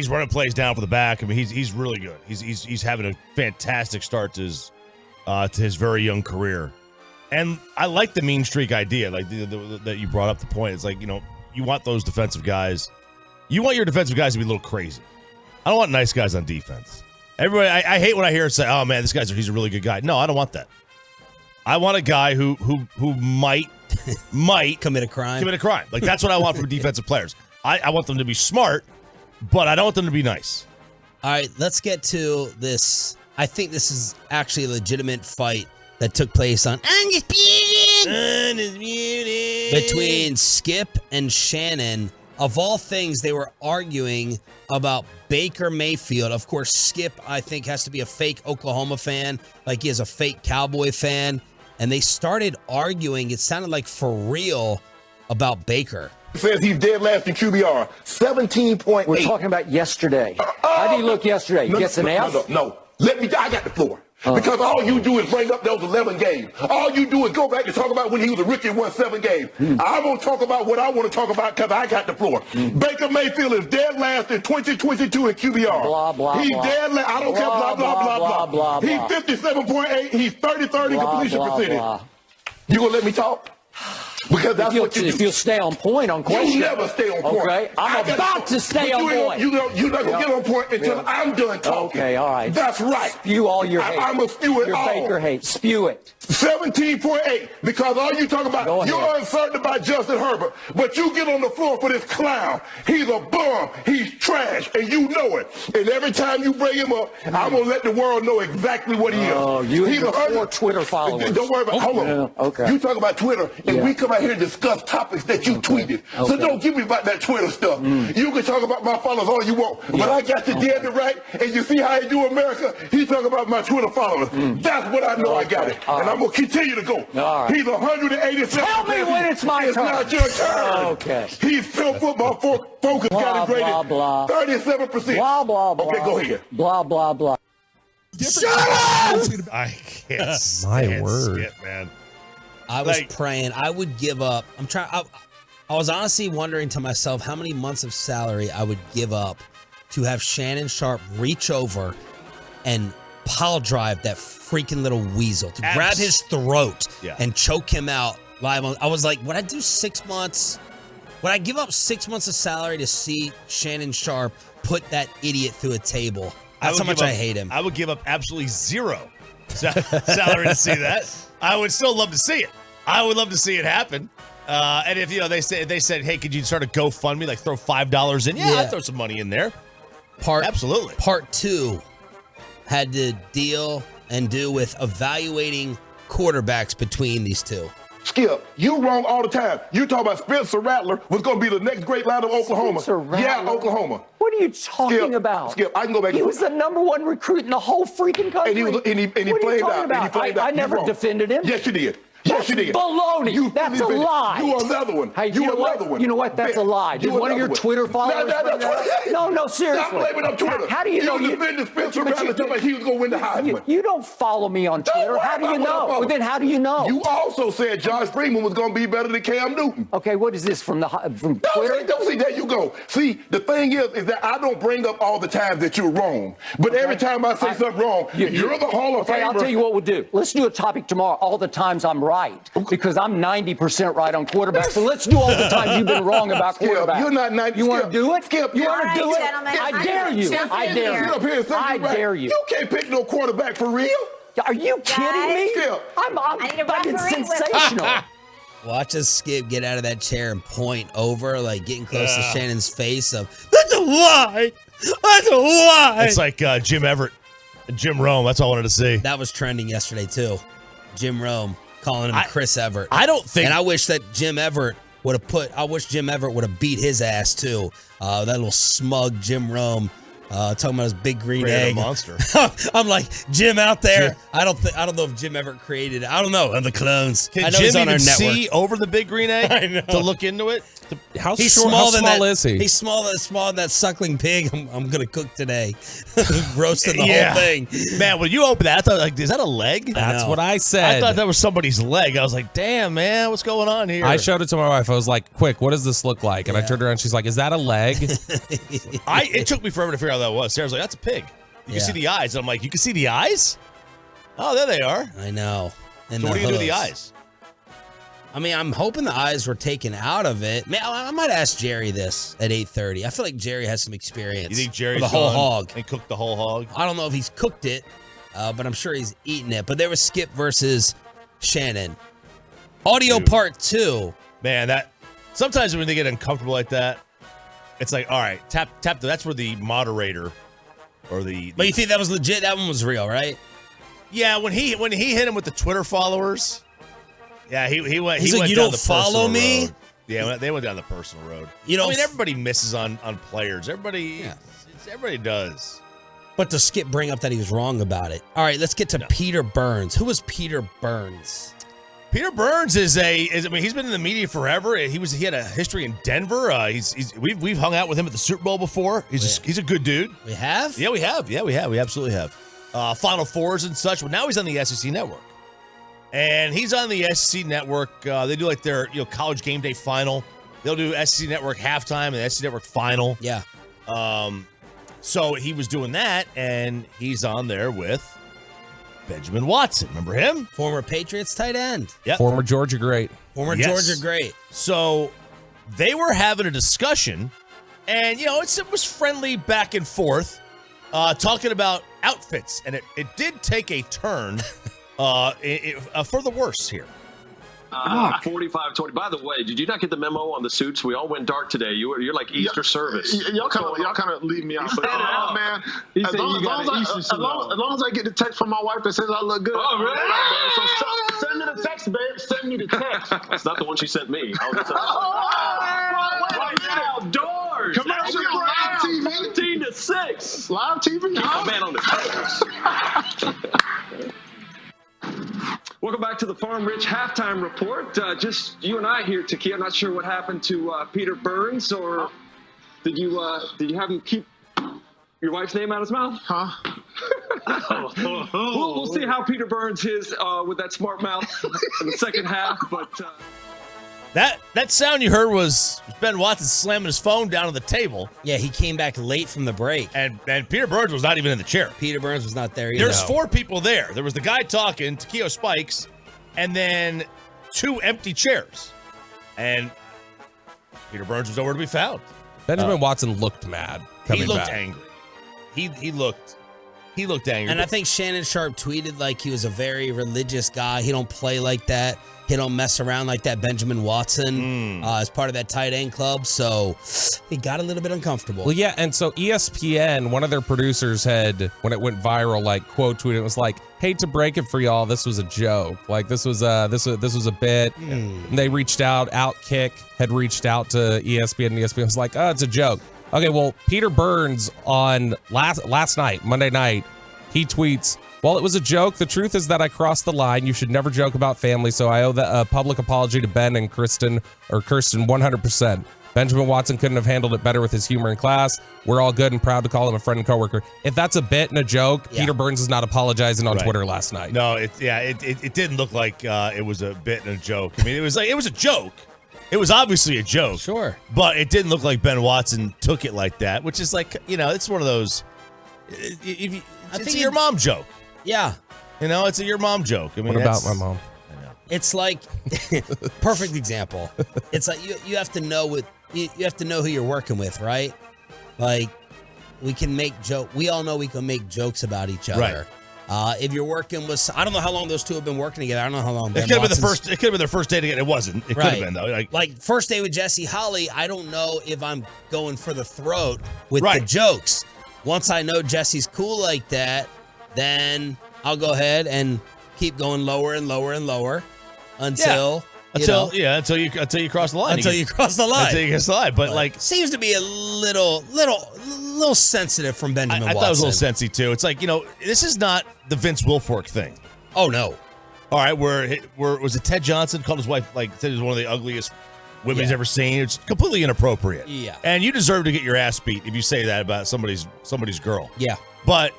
running plays down for the back. I mean, he's really good. He's having a fantastic start to his very young career. And I like the mean streak idea, that you brought up the point. It's you want those defensive guys. You want your defensive guys to be a little crazy. I don't want nice guys on defense. Everybody, I hate when I hear it say, "Oh man, he's a really good guy." No, I don't want that. I want a guy who might commit a crime. That's what I want from defensive players. I want them to be smart, but I don't want them to be nice. All right, let's get to this. I think this is actually a legitimate fight that took place on Undisputed between Skip and Shannon. Of all things, they were arguing about Baker Mayfield. Of course, Skip, I think, has to be a fake Oklahoma fan, like he is a fake Cowboy fan. And they started arguing, it sounded like for real, about Baker. Says he's dead last in QBR, 17.8. We're talking about yesterday. How did he look yesterday? He gets an F? No. I got the floor. Because all you do is bring up those 11 games. All you do is go back and talk about when he was a rookie and won 7 games. I won't talk about what I want to talk about because I got the floor. Baker Mayfield is dead last in 2022 in QBR. Blah, blah, He's blah. dead last. I don't care. Blah, blah, blah. He's 57.8. He's 33rd in completion percentage. You going to let me talk? Because that's what you do. If you'll stay on point on questions. You never stay on point. Okay, I'm about to stay on point. You're not going to get on point until I'm done talking. Okay, all right. That's right. Spew all your hate. I'm going to spew it your all. Your Baker hate. Spew it. 17.8, because all you talk about, you're uncertain about Justin Herbert, but you get on the floor for this clown. He's a bum. He's trash, and you know it. And every time you bring him up, I'm going to let the world know exactly what he is. Oh, you have 4 Twitter followers. Don't worry about hold on. Yeah, okay. You talk about Twitter, and we come out here and discuss topics that you tweeted. So don't give me about that Twitter stuff. You can talk about my followers all you want, but I got the dead right, and you see how he do America? He talk about my Twitter followers. That's what I know I got it. And I'm going to continue to go. Right. He's 187. Tell me when it's my turn. It's not your turn. Okay. He's Pro Football Focus got it graded 37%. Blah, blah, blah. Okay, go ahead. Blah, blah, blah. Shut up! I can't My stand word. Skip, man. I was praying I would give up. I was honestly wondering to myself how many months of salary I would give up to have Shannon Sharp reach over and pile drive that freaking little weasel, to grab his throat and choke him out live on. I was like, would I do 6 months? Would I give up 6 months of salary to see Shannon Sharpe put that idiot through a table? That's how much I hate him. I would give up absolutely zero salary to see that. I would still love to see it. I would love to see it happen. And if they said, hey, could you start a GoFundMe, like throw $5 in? Yeah, I'd throw some money in there. Absolutely. Part 2 had to deal and do with evaluating quarterbacks between these two. Skip, you wrong all the time. You talk about Spencer Rattler was going to be the next great line of Oklahoma. Yeah, Oklahoma. What are you talking about? Skip, I can go back. He was the #1 recruit in the whole freaking country. And he played out. I never defended him. Yes, you did. Yes, you did. Baloney. That's a lie. You another one. Hey, you know what? You know what? That's a lie. Did one of your Twitter followers? No, seriously. Stop blaming on Twitter. How do you know? You defended Spencer Rattler talking about he was going to win the Heisman. You don't follow me on Twitter. How do you know? Well, then how do you know? You also said Josh Freeman was going to be better than Cam Newton. Okay, what is this from Twitter? Don't see, there you go. See, the thing is that I don't bring up all the times that you're wrong. But every time I say something wrong, you're the Hall of Famer. Okay, I'll tell you what we'll do. Let's do a topic tomorrow, all the times I'm right. Because I'm 90% right on quarterbacks. So let's do all the times you've been wrong about quarterbacks. You're not 90%. You want to do it? Skip, you want to do it? Gentlemen, I dare you. I dare you. I dare you. You can't pick no quarterback for real. Are you kidding me? Skip. I'm fucking sensational. Watch us, Skip, get out of that chair and point over, like getting close to Shannon's face of, that's a lie! That's a lie! It's like Jim Everett and Jim Rome. That's all I wanted to see. That was trending yesterday, too. Jim Rome calling him Chris Everett. I don't think... And I wish that Jim Everett would have beat his ass, too. That little smug Jim Rome. Talking about his big green egg monster. I'm like, Jim out there. I don't know if Jim Ever created it. I don't know. And the clones. Can I know Jim he's on even our network. see over the big green egg to look into it? He's how small is he? He's smaller than that suckling pig I'm gonna cook today. Roasting the whole thing. Man, when you open that, I thought, like, is that a leg? That's what I said. I thought that was somebody's leg. I was like, damn, man, what's going on here? I showed it to my wife. I was like, quick, what does this look like? And I turned around. She's like, is that a leg? It took me forever to figure out what that was. Sarah's like, that's a pig. You can see the eyes. And I'm like, you can see the eyes? Oh, there they are. I know. And so what do you do with the eyes? I mean, I'm hoping the eyes were taken out of it. Man, I might ask Jerry this at 8:30. I feel like Jerry has some experience. You think Jerry's with the whole hog? And cooked the whole hog? I don't know if he's cooked it, but I'm sure he's eaten it. But there was Skip versus Shannon. Audio part 2. Man, that sometimes when they get uncomfortable like that, it's like, all right, tap. That's where the moderator or the. But you think that was legit? That one was real, right? Yeah, when he hit him with the Twitter followers. Yeah, he went. He's he like, went you down don't the follow me. Road. Yeah, they went down the personal road. You know, I mean, everybody misses on players. Everybody does. But to Skip bring up that he was wrong about it. All right, let's get to Peter Burns. Who was Peter Burns? Peter Burns he's been in the media forever. He had a history in Denver. We've hung out with him at the Super Bowl before. He's a good dude. We have? Yeah, we have. We absolutely have. Final Fours and such. But now he's on the SEC Network. And he's on the SEC Network. They do like their college game day final. They'll do SEC Network halftime and SEC Network final. Yeah. So he was doing that, and he's on there with Benjamin Watson. Remember him? Former Patriots tight end. Yep. Former Georgia great. Georgia great. So they were having a discussion, and it was friendly back and forth, talking about outfits, and it did take a turn for the worse here. 45-20. By the way, did you not get the memo on the suits? We all went dark today. You're like Easter service. Y'all kind of leave me out. But man, He as said long you got an Easter suit on. as long as I get the text from my wife that says I look good. Oh, really? So send me the text, babe. Send me the text. That's not the one she sent me. I was just Right now, doors. Commercial live TV. 14-6. Live TV. My man on the toes. Welcome back to the Farm Rich halftime report. Just you and I here, Taki. I'm not sure what happened to Peter Burns, or did you have him keep your wife's name out of his mouth? We'll see how Peter Burns is with that smart mouth in the second half. But That sound you heard was Ben Watson slamming his phone down on the table. Yeah, he came back late from the break. And Peter Burns was not even in the chair. Peter Burns was not there either. There's 4 people there. There was the guy talking, Takeo Spikes, and then 2 empty chairs. And Peter Burns was nowhere to be found. Benjamin Watson looked mad. He looked back. angry. He looked angry. And I think Shannon Sharp tweeted like he was a very religious guy. He don't play like that. He don't mess around like that. Benjamin Watson as part of that tight end club. So he got a little bit uncomfortable. Well, yeah, and so ESPN, one of their producers had, when it went viral, like quote tweeted, it was like, "Hate to break it for y'all, this was a joke. Like this was a bit." And they reached out. Outkick had reached out to ESPN, and ESPN was like, "Oh, it's a joke." Okay, well, Peter Burns on last night, Monday night, he tweets, "While it was a joke, the truth is that I crossed the line. You should never joke about family, so I owe a public apology to Ben and Kirsten 100%. Benjamin Watson couldn't have handled it better with his humor in class. We're all good and proud to call him a friend and coworker." If that's a bit and a joke, Peter Burns is not apologizing on Twitter last night. No, it didn't look like it was a bit and a joke. I mean, it was a joke. It was obviously a joke. Sure. But it didn't look like Ben Watson took it like that, which is like, it's one of those, it's a your mom joke. Yeah. It's a your mom joke. I mean, What about my mom? It's like perfect example. It's like you have to know you have to know who you're working with, right? Like we all know we can make jokes about each other. Right. If you're working with, I don't know how long those two have been working together. I don't know how long. It could have been their first day together. It wasn't. It could have been though. Like first day with Jesse Holly. I don't know if I'm going for the throat with the jokes. Once I know Jesse's cool like that, then I'll go ahead and keep going lower and lower and lower until you cross the line. Until you cross the line. Until you cross the line. But seems to be a little sensitive from Benjamin Watson. I thought it was a little sensy too. It's like, this is not the Vince Wilfork thing. Oh no. All right, where was it Ted Johnson called his wife said it was one of the ugliest women he's ever seen? It's completely inappropriate. Yeah. And you deserve to get your ass beat if you say that about somebody's girl. Yeah. But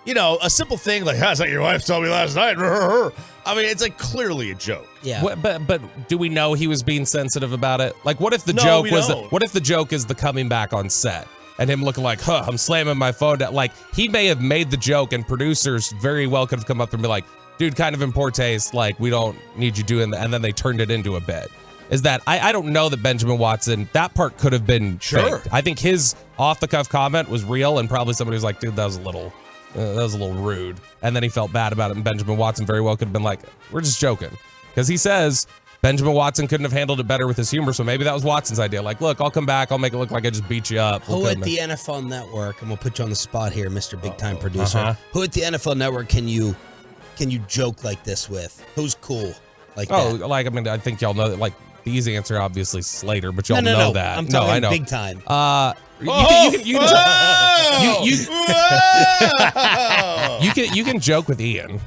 a simple thing like, "That's like your wife told me last night." I mean, it's like clearly a joke. Yeah. But do we know he was being sensitive about it? Like, what if the joke is the coming back on set and him looking like, I'm slamming my phone down. Like, he may have made the joke and producers very well could have come up and be like, "Dude, kind of in poor taste. Like, we don't need you doing that." And then they turned it into a bit. Is that I don't know that Benjamin Watson, that part could have been faked. I think his off the cuff comment was real, and probably somebody was like, "Dude, that was a little rude." And then he felt bad about it, and Benjamin Watson very well could have been like, "We're just joking." Because he says Benjamin Watson couldn't have handled it better with his humor, so maybe that was Watson's idea. Like, "Look, I'll come back, I'll make it look like I just beat you up." Who at the NFL Network, I'm going to put you on the spot here, Mr. Big Time Producer. Who at the NFL Network can you joke like this with? Who's cool like that? Like, I mean, I think y'all know that, like, the easy answer, obviously, Slater, but y'all know that. I'm talking I know. big time. You can joke with Ian.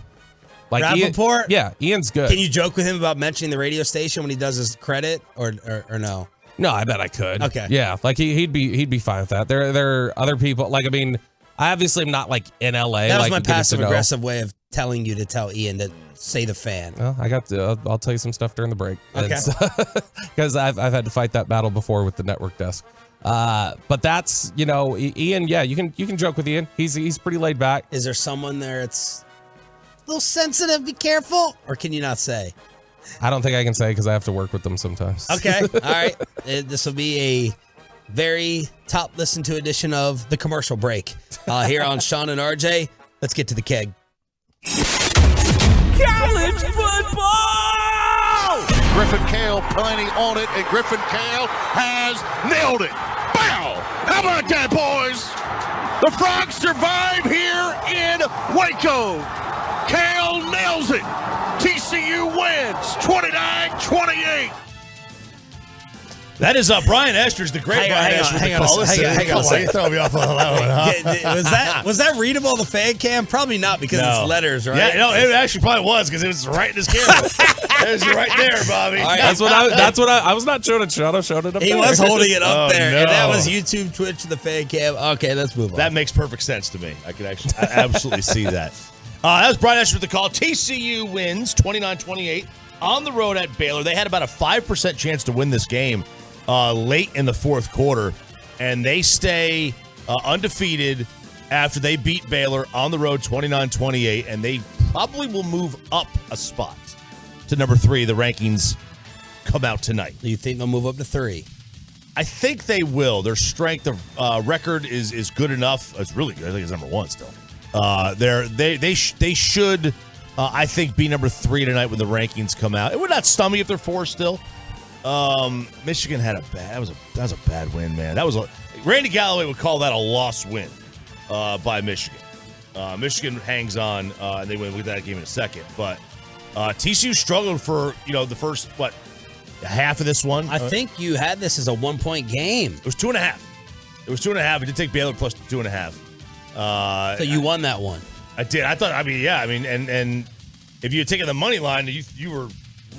Like Rappaport? Ian's good. Can you joke with him about mentioning the radio station when he does his credit or no? No, I bet I could. Okay. Yeah, like he'd be fine with that. There are other people. Like, I mean, I obviously am not like in LA. That was like, my passive aggressive way of telling you to tell Ian to say the fan. Well, I'll tell you some stuff during the break. Okay. Because I've had to fight that battle before with the network desk. But that's, Ian. Yeah, you can joke with Ian. He's pretty laid back. Is there someone there that's a little sensitive? Be careful, or can you not say? I don't think I can say because I have to work with them sometimes. Okay, all right. This will be a very top listened to edition of the commercial break here on Sean and RJ. Let's get to the keg. College football! Griffin Kale plenty on it, and Griffin Kale has nailed it. Bow! How about that, boys? The Frogs survive here in Waco. Kale nails it. TCU wins 29-28. That is Brian Esther's the great Brian Esther. Hang on a second. You throw me off on that one, huh? Was that readable on the fan cam? Probably not because it's letters, right? Yeah, no, it actually probably was because it was right in his camera. It was right there, Bobby. Right. That's what I was not showing it. Sean, I showed it up He there. was holding it up there, no. and that was YouTube, Twitch, the fan cam. Okay, let's move on. That makes perfect sense to me. I absolutely see that. That was Brian Esther with the call. TCU wins 29-28 on the road at Baylor. They had about a 5% chance to win this game late in the fourth quarter, and they stay undefeated after they beat Baylor on the road 29-28, and they probably will move up a spot to number 3. The rankings come out tonight. Do you think they'll move up to 3? I think they will. Their strength of record is good enough. It's really good. I think it's number 1 still. They should, I think, be number 3 tonight when the rankings come out. It would not stun me if they're 4 still. Michigan had that was a bad win, man. Randy Galloway would call that a lost win by Michigan. Michigan hangs on, and they win with that game in a second. But TCU struggled for the first half of this one. I think you had this as a 1-point game. It was 2.5. It was 2.5. It did take Baylor plus 2.5. So you won that one. I did. And if you had taken the money line, you were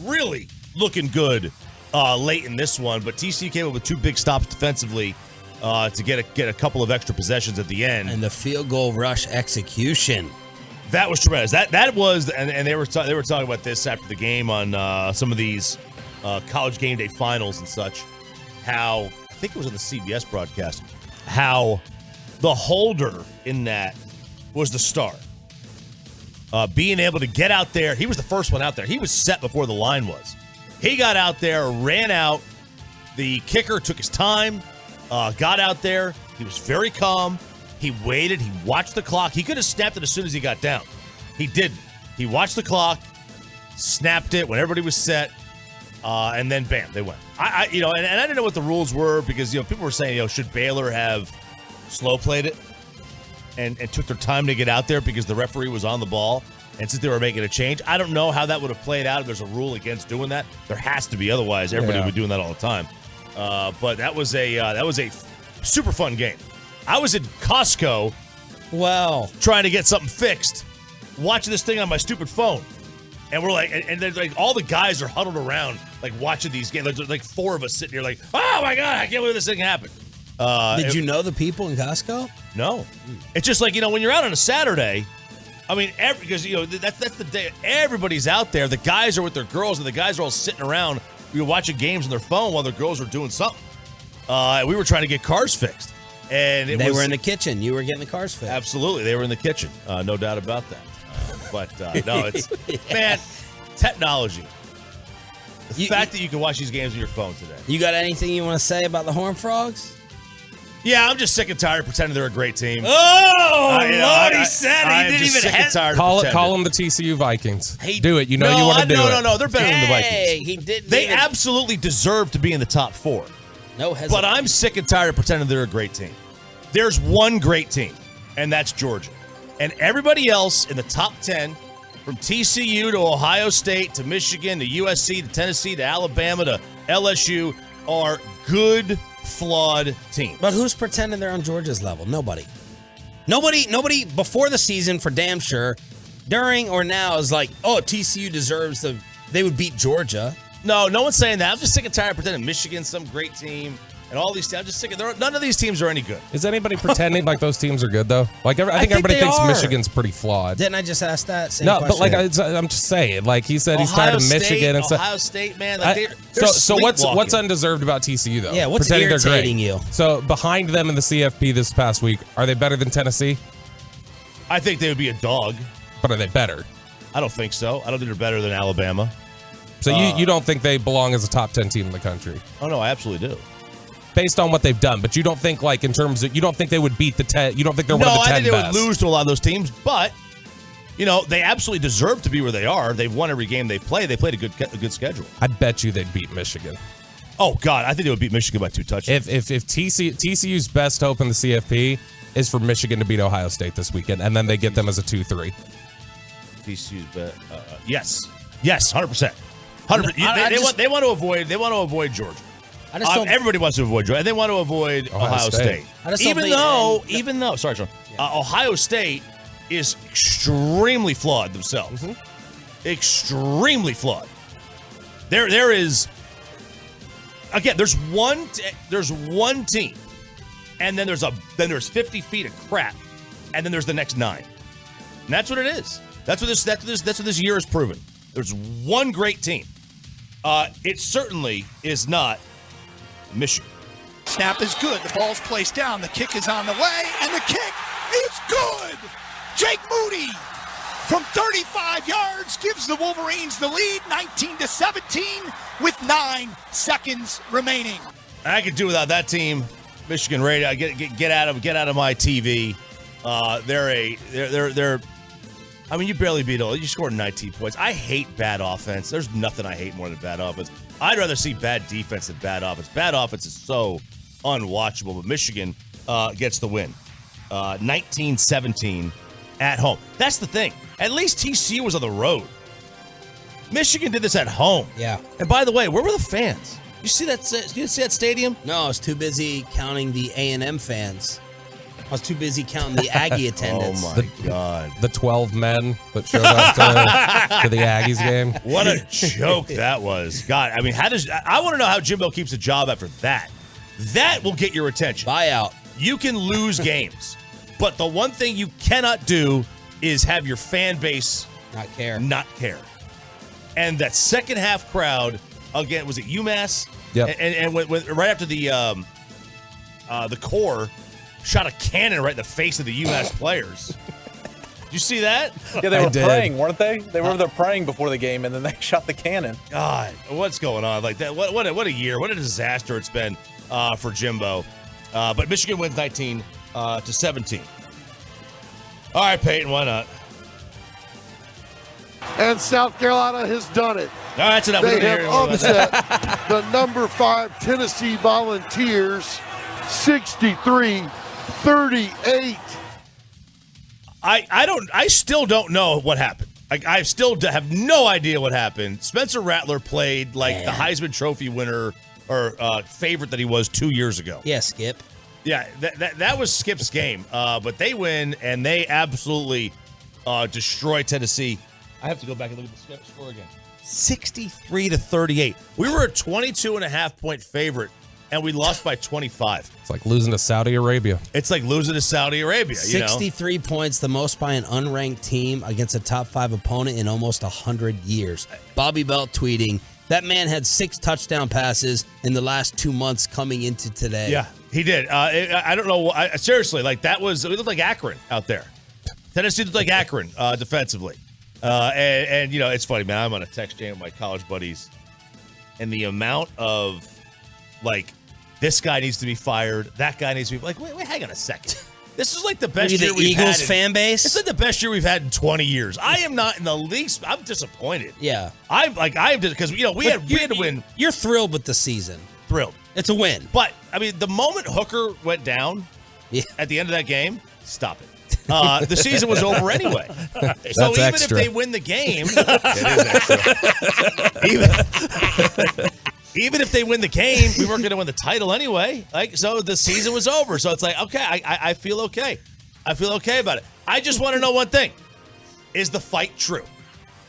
really looking good late in this one. But TCU came up with 2 big stops defensively to get a couple of extra possessions at the end. And the field goal rush execution. That was tremendous. That was, and they were talking about this after the game on some of these college game day finals and such. How, I think it was on the CBS broadcast, how the holder in that was the star. Being able to get out there. He was the first one out there. He was set before the line was. He got out there, ran out. The kicker took his time, got out there. He was very calm. He waited. He watched the clock. He could have snapped it as soon as he got down. He didn't. He watched the clock, snapped it when everybody was set, and then bam, they went. I didn't know what the rules were because people were saying, should Baylor have slow played it and took their time to get out there because the referee was on the ball and since they were making a change. I don't know how that would have played out if there's a rule against doing that. There has to be, otherwise everybody would be doing that all the time. But that was a super fun game. I was in Costco, trying to get something fixed, watching this thing on my stupid phone, and we're like, and there's like all the guys are huddled around, like watching these games. There's like 4 of us sitting here, like, oh my god, I can't believe this thing happened. Did you know the people in Costco? No, it's just like when you're out on a Saturday. I mean, because that's the day everybody's out there. The guys are with their girls, and the guys are all sitting around, watching games on their phone while their girls are doing something. We were trying to get cars fixed. And they were in the kitchen. You were getting the cars fixed. Absolutely. They were in the kitchen. No doubt about that. No, it's, man, technology. The fact that you can watch these games on your phone today. You got anything you want to say about the Horned Frogs? Yeah, I'm just sick and tired of pretending they're a great team. Oh, he said he didn't even hesitate. Call them the TCU Vikings. Do it. You want to do it. No. They're better than the Vikings. He didn't. They absolutely deserve to be in the top 4. No hesitation. But I'm sick and tired of pretending they're a great team. There's one great team, and that's Georgia. And everybody else in the top 10, from TCU to Ohio State to Michigan to USC to Tennessee to Alabama to LSU, are good, flawed teams. But who's pretending they're on Georgia's level? Nobody. Nobody before the season, for damn sure, during or now, is like, oh, TCU deserves they would beat Georgia. No one's saying that. I'm just sick and tired of pretending Michigan's some great team and all these teams. I'm just sick of none of these teams are any good. Is anybody pretending like those teams are good, though? Like I think everybody thinks Michigan's pretty flawed. Didn't I just ask that same question? But like I'm just saying. Like he said, he's tired of Michigan and stuff. Ohio State, man. Like so what's undeserved about TCU though? Yeah, what's pretending irritating they're you? So behind them in the CFP this past week, are they better than Tennessee? I think they would be a dog. But are they better? I don't think so. I don't think they're better than Alabama. So you don't think they belong as a top 10 team in the country? Oh no, I absolutely do. Based on what they've done, but you don't think like in terms of you don't think they would beat the 10? You don't think they're one of the 10 I think they best? would lose to a lot of those teams, but they absolutely deserve to be where they are. They've won every game they play. They played a good schedule. I bet you they'd beat Michigan. Oh God, I think they would beat Michigan by 2 touchdowns. If TCU's best hope in the CFP is for Michigan to beat Ohio State this weekend, and then they get them as a 2-3. TCU's best, yes, 100%. 100%. They want to avoid Georgia. Everybody wants to avoid Georgia, and they want to avoid Ohio State. Even though, sorry, Sean, Ohio State is extremely flawed themselves. Mm-hmm. Extremely flawed. There is, again, there's one team, and then there's 50 feet of crap, and then there's the next 9. And that's what it is. That's what this year has proven. there's one great team. It certainly is not Michigan. Snap is good. The ball's placed down. The kick is on the way, and the kick is good. Jake Moody from 35 yards gives the Wolverines the lead, 19-17, with 9 seconds remaining. I could do without that team. Michigan radio. Get out of my TV. They're. I mean, you barely beat all. You scored 19 points. I hate bad offense. There's nothing I hate more than bad offense. I'd rather see bad defense than bad offense. Bad offense is so unwatchable. But Michigan gets the win, 19-17 at home. That's the thing. At least TCU was on the road. Michigan did this at home. Yeah. And by the way, where were the fans? You see that? You see that stadium? No, I was too busy counting the A&M fans. I was too busy counting the Aggie attendance. Oh, my God. The 12 men that showed up to the Aggies game. What a joke that was. God, I mean, I want to know how Jimbo keeps a job after that. That will get your attention. Buyout. You can lose games, but the one thing you cannot do is have your fan base not care. And that second half crowd, again, was it UMass? Yep. And right after the core shot a cannon right in the face of the UMass players. Did you see that? Yeah, they were praying, weren't they? They were there praying before the game, and then they shot the cannon. God, what's going on? Like that? What a year! What a disaster it's been for Jimbo. But Michigan wins 19-17. All right, Peyton, why not? And South Carolina has done it. All right, that's enough. They have upset the number 5 Tennessee Volunteers 63-38. I still don't know what happened. I still have no idea what happened. Spencer Rattler played like the Heisman Trophy winner or favorite that he was 2 years ago. Yeah, Skip. Yeah, that was Skip's game. But they win, and they absolutely destroy Tennessee. I have to go back and look at the score again. 63-38. We were a 22.5-point favorite, and we lost by 25. It's like losing to Saudi Arabia. It's like losing to Saudi Arabia. 63 points, the most by an unranked team against a top 5 opponent in almost 100 years. Bobby Belt tweeting, that man had 6 touchdown passes in the last 2 months coming into today. Yeah, he did. I don't know. Seriously, like it looked like Akron out there. Tennessee looked like Akron defensively. And you know, it's funny, man. I'm on a text chain with my college buddies, and the amount of like, this guy needs to be fired, that guy needs to be like, wait, hang on a second. This is like the best year we've had. Eagles fan base? It's like the best year we've had in 20 years. I am not in the least. I'm disappointed. Yeah. I'm because we had to win. You're thrilled with the season. Thrilled. It's a win. But I mean, the moment Hooker went down at the end of that game, stop it. The season was over anyway. So even extra. if they win the game, it is extra. Even if they win the game, we weren't going to win the title anyway. Like, so the season was over. So it's like, okay, I feel okay. I feel okay about it. I just want to know one thing: is the fight true?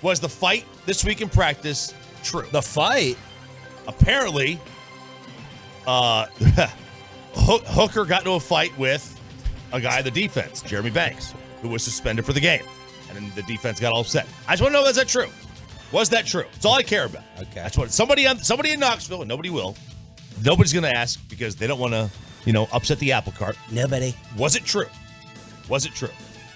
Was the fight this week in practice true? The fight, apparently, Hooker got into a fight with a guy in the defense, Jeremy Banks, who was suspended for the game. And then the defense got all upset. I just want to know, is that true? Was that true? That's all I care about. Okay. That's what somebody in Knoxville, and nobody will. Nobody's going to ask because they don't want to, upset the apple cart. Nobody. Was it true? Was it true?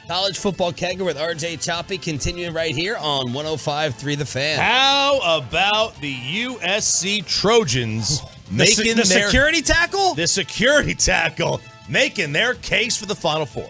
College football kegger with RJ Choppy continuing right here on 105.3 The Fan. How about the USC Trojans making the security tackle? The security tackle. Making their case for the Final Four.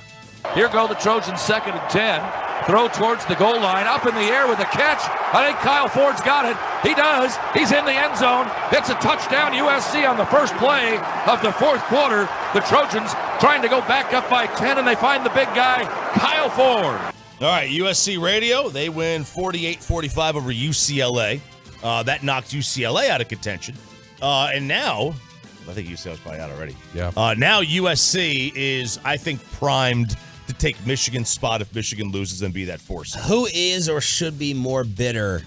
Here go the Trojans, 2nd and 10. Throw towards the goal line, up in the air with a catch. I think Kyle Ford's got it. He does. He's in the end zone. It's a touchdown, USC on the first play of the fourth quarter. The Trojans trying to go back up by 10, and they find the big guy, Kyle Ford. All right, USC Radio, they win 48-45 over UCLA. That knocked UCLA out of contention. And now, I think UCLA's probably out already. Yeah. Now USC is, I think, primed to take Michigan's spot if Michigan loses and be that force. Who is or should be more bitter?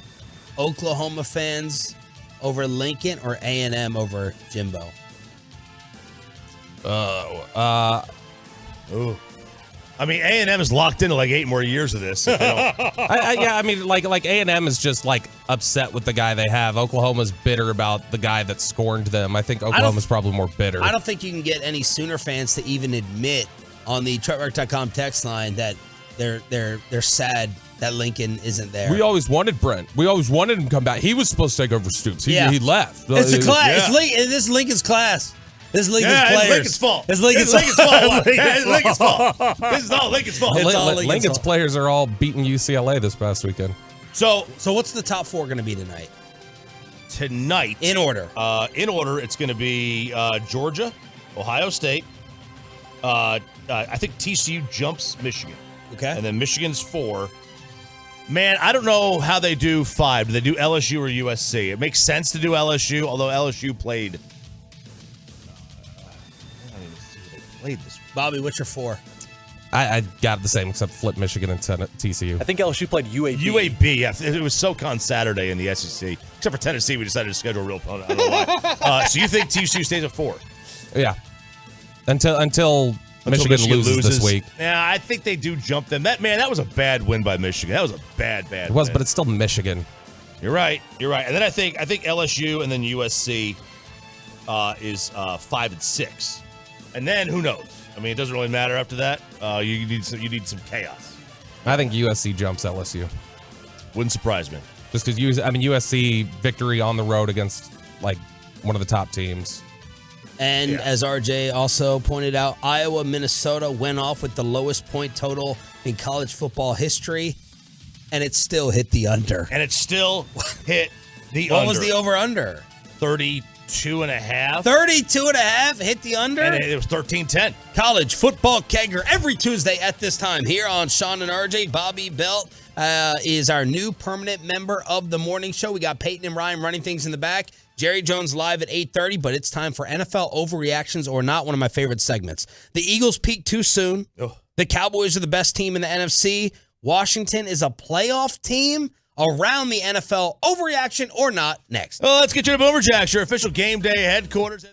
Oklahoma fans over Lincoln or A&M over Jimbo? Ooh. I mean, A&M is locked into like 8 more years of this. If they don't. I mean, like A&M is just like upset with the guy they have. Oklahoma's bitter about the guy that scorned them. I think Oklahoma's probably more bitter. I don't think you can get any Sooner fans to even admit on the TrentRock.com text line that they're sad that Lincoln isn't there. We always wanted Brent. We always wanted him to come back. He was supposed to take over Stoops. He left. It's a class. This is Lincoln's class. This is Lincoln's players. It's Lincoln's fault. It's Lincoln's fault. It's Lincoln's fault. This is all Lincoln's fault. It's all Lincoln's players are all beating UCLA this past weekend. So what's the top 4 going to be tonight? Tonight, in order. It's going to be Georgia, Ohio State. I think TCU jumps Michigan. Okay. And then Michigan's 4. Man, I don't know how they do 5. Do they do LSU or USC? It makes sense to do LSU, although LSU played. This week. Bobby, what's your 4? I got the same, except flip Michigan and TCU. I think LSU played UAB. UAB, yeah. It was SoCon Saturday in the SEC. Except for Tennessee, we decided to schedule a real opponent. I don't know why. So you think TCU stays at 4? Yeah. Until Michigan loses this week. Yeah, I think they do jump them. That was a bad win by Michigan. That was a bad It was, win. but it's still Michigan. You're right. And then I think LSU and then USC is 5 and 6. And then who knows? I mean, it doesn't really matter after that. You need some chaos. I think USC jumps LSU. Wouldn't surprise me. Just because USC victory on the road against like one of the top teams. And as RJ also pointed out, Iowa, Minnesota went off with the lowest point total in college football history, and it still hit the under. And it still hit the what under. was the over-under? 32.5. 32.5 hit the under? And it was 13-10. College football kegger every Tuesday at this time here on Sean and RJ. Bobby Belt is our new permanent member of the morning show. We got Peyton and Ryan running things in the back. Jerry Jones live at 8:30, but it's time for NFL overreactions or not, one of my favorite segments. The Eagles peaked too soon. The Cowboys are the best team in the NFC. Washington is a playoff team. Around the NFL, overreaction or not, next. Well, let's get you to Boomer Jacks, your official game day headquarters.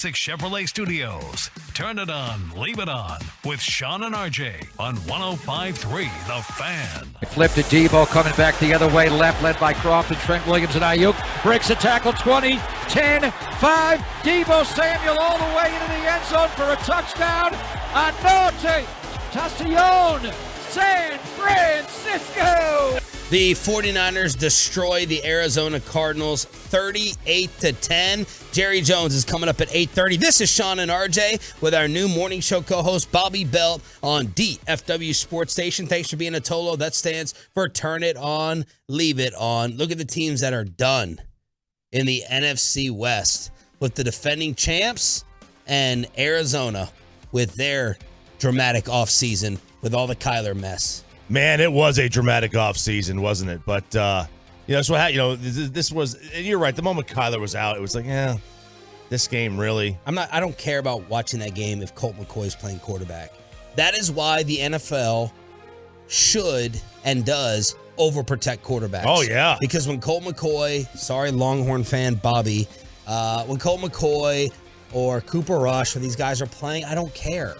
Classic Chevrolet Studios. Turn it on, leave it on with Sean and RJ on 105.3 The Fan. Flip to Debo, coming back the other way, left, led by Crofton, Trent Williams, and Ayuk. Breaks a tackle, 20, 10, 5. Debo Samuel all the way into the end zone for a touchdown. Anote Tassillon, San Francisco. The 49ers destroy the Arizona Cardinals 38-10. Jerry Jones is coming up at 8:30. This is Sean and RJ with our new morning show co-host Bobby Belt on DFW Sports Station. Thanks for being a Tolo. That stands for Turn It On, Leave It On. Look at the teams that are done in the NFC West with the defending champs and Arizona with their dramatic offseason with all the Kyler mess. Man, it was a dramatic offseason, wasn't it? But, that's what this was, and you're right, the moment Kyler was out, it was like, yeah, this game really. I don't care about watching that game if Colt McCoy is playing quarterback. That is why the NFL should and does overprotect quarterbacks. Oh, yeah. Because when Colt McCoy, sorry, Longhorn fan Bobby, when Colt McCoy or Cooper Rush or these guys are playing, I don't care.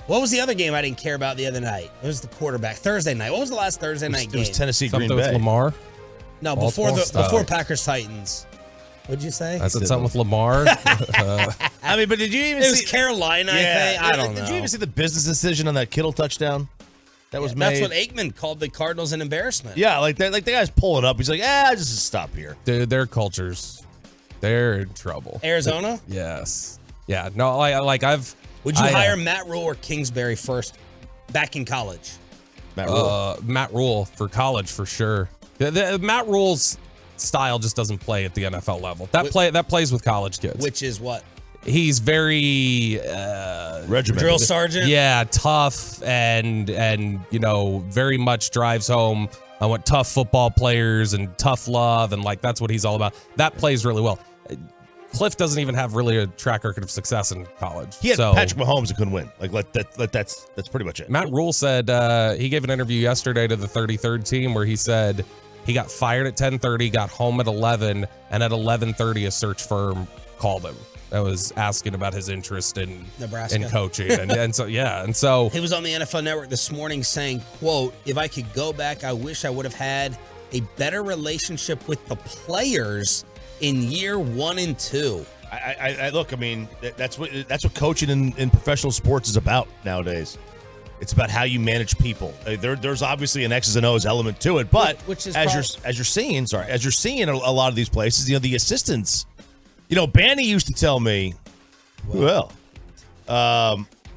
What was the other game I didn't care about the other night? It was the quarterback. Thursday night. What was the last Thursday night game? It was Tennessee Green Something Bay. with Lamar? No, before Packers Titans. What'd you say? I said something with Lamar. I mean, but did you even see? It was Carolina, I think. I don't know. Did you even see the business decision on that Kittle touchdown that was made? That's what Aikman called the Cardinals an embarrassment. Yeah, like the guy's pulling up. He's like, just stop here. Dude, their cultures, they're in trouble. Arizona? Yes. Yeah. No, Would you hire Matt Rule or Kingsbury first back in college? Matt Rule. Matt Rule for college for sure. Matt Rule's style just doesn't play at the NFL level. That plays with college kids. Which is what? He's very regimented. Drill sergeant. Yeah, tough and very much drives home on what tough football players and tough love and that's what he's all about. That plays really well. Cliff doesn't even have really a track record of success in college. He had Patrick Mahomes who couldn't win. That's pretty much it. Matt Rule said he gave an interview yesterday to the 33rd team where he said he got fired at 10:30, got home at 11, and at 11:30 a search firm called him. That was asking about his interest in Nebraska in coaching, and so he was on the NFL Network this morning saying, "quote If I could go back, I wish I would have had a better relationship with the players in year 1 and 2." I look. I mean, that's what coaching in professional sports is about nowadays. It's about how you manage people. There's obviously an X's and O's element to it, but which is as you're seeing a lot of these places, the assistants. Banny used to tell me,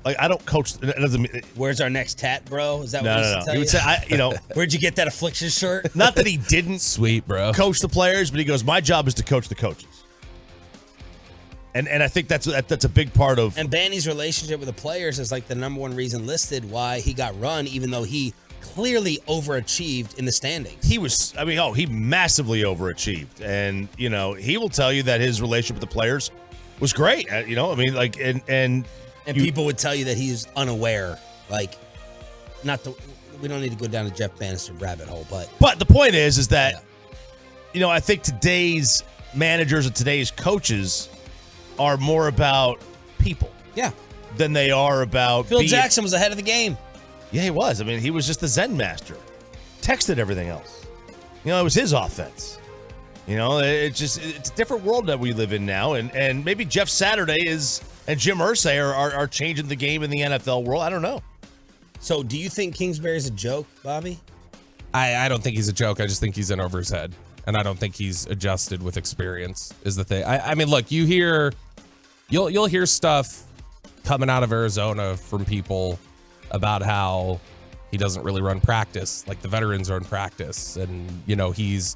Like, I don't coach. It doesn't mean. Where's our next tat, bro? Is that No, what no, no. tell He would say, Where'd you get that affliction shirt? Not that he didn't Sweet, bro. coach the players, but he goes, my job is to coach the coaches. And I think that's a big part of. And Banny's relationship with the players is like the number one reason listed why he got run, even though he clearly overachieved in the standings. He massively overachieved. And, he will tell you that his relationship with the players was great. And people would tell you that he's unaware. Like, we don't need to go down to Jeff Bannister rabbit hole, But the point is that, I think today's managers and today's coaches are more about people. Yeah. Than they are about Phil Jackson was ahead of the game. Yeah, he was. I mean, he was just the Zen master. Texted everything else. It was his offense. It's a different world that we live in now. And maybe Jeff Saturday and Jim Irsay are changing the game in the NFL world. I don't know. So do you think Kingsbury's a joke, Bobby? I don't think he's a joke. I just think he's in over his head. And I don't think he's adjusted with experience is the thing. I mean, look, you'll hear stuff coming out of Arizona from people about how he doesn't really run practice, like the veterans run practice. And, he's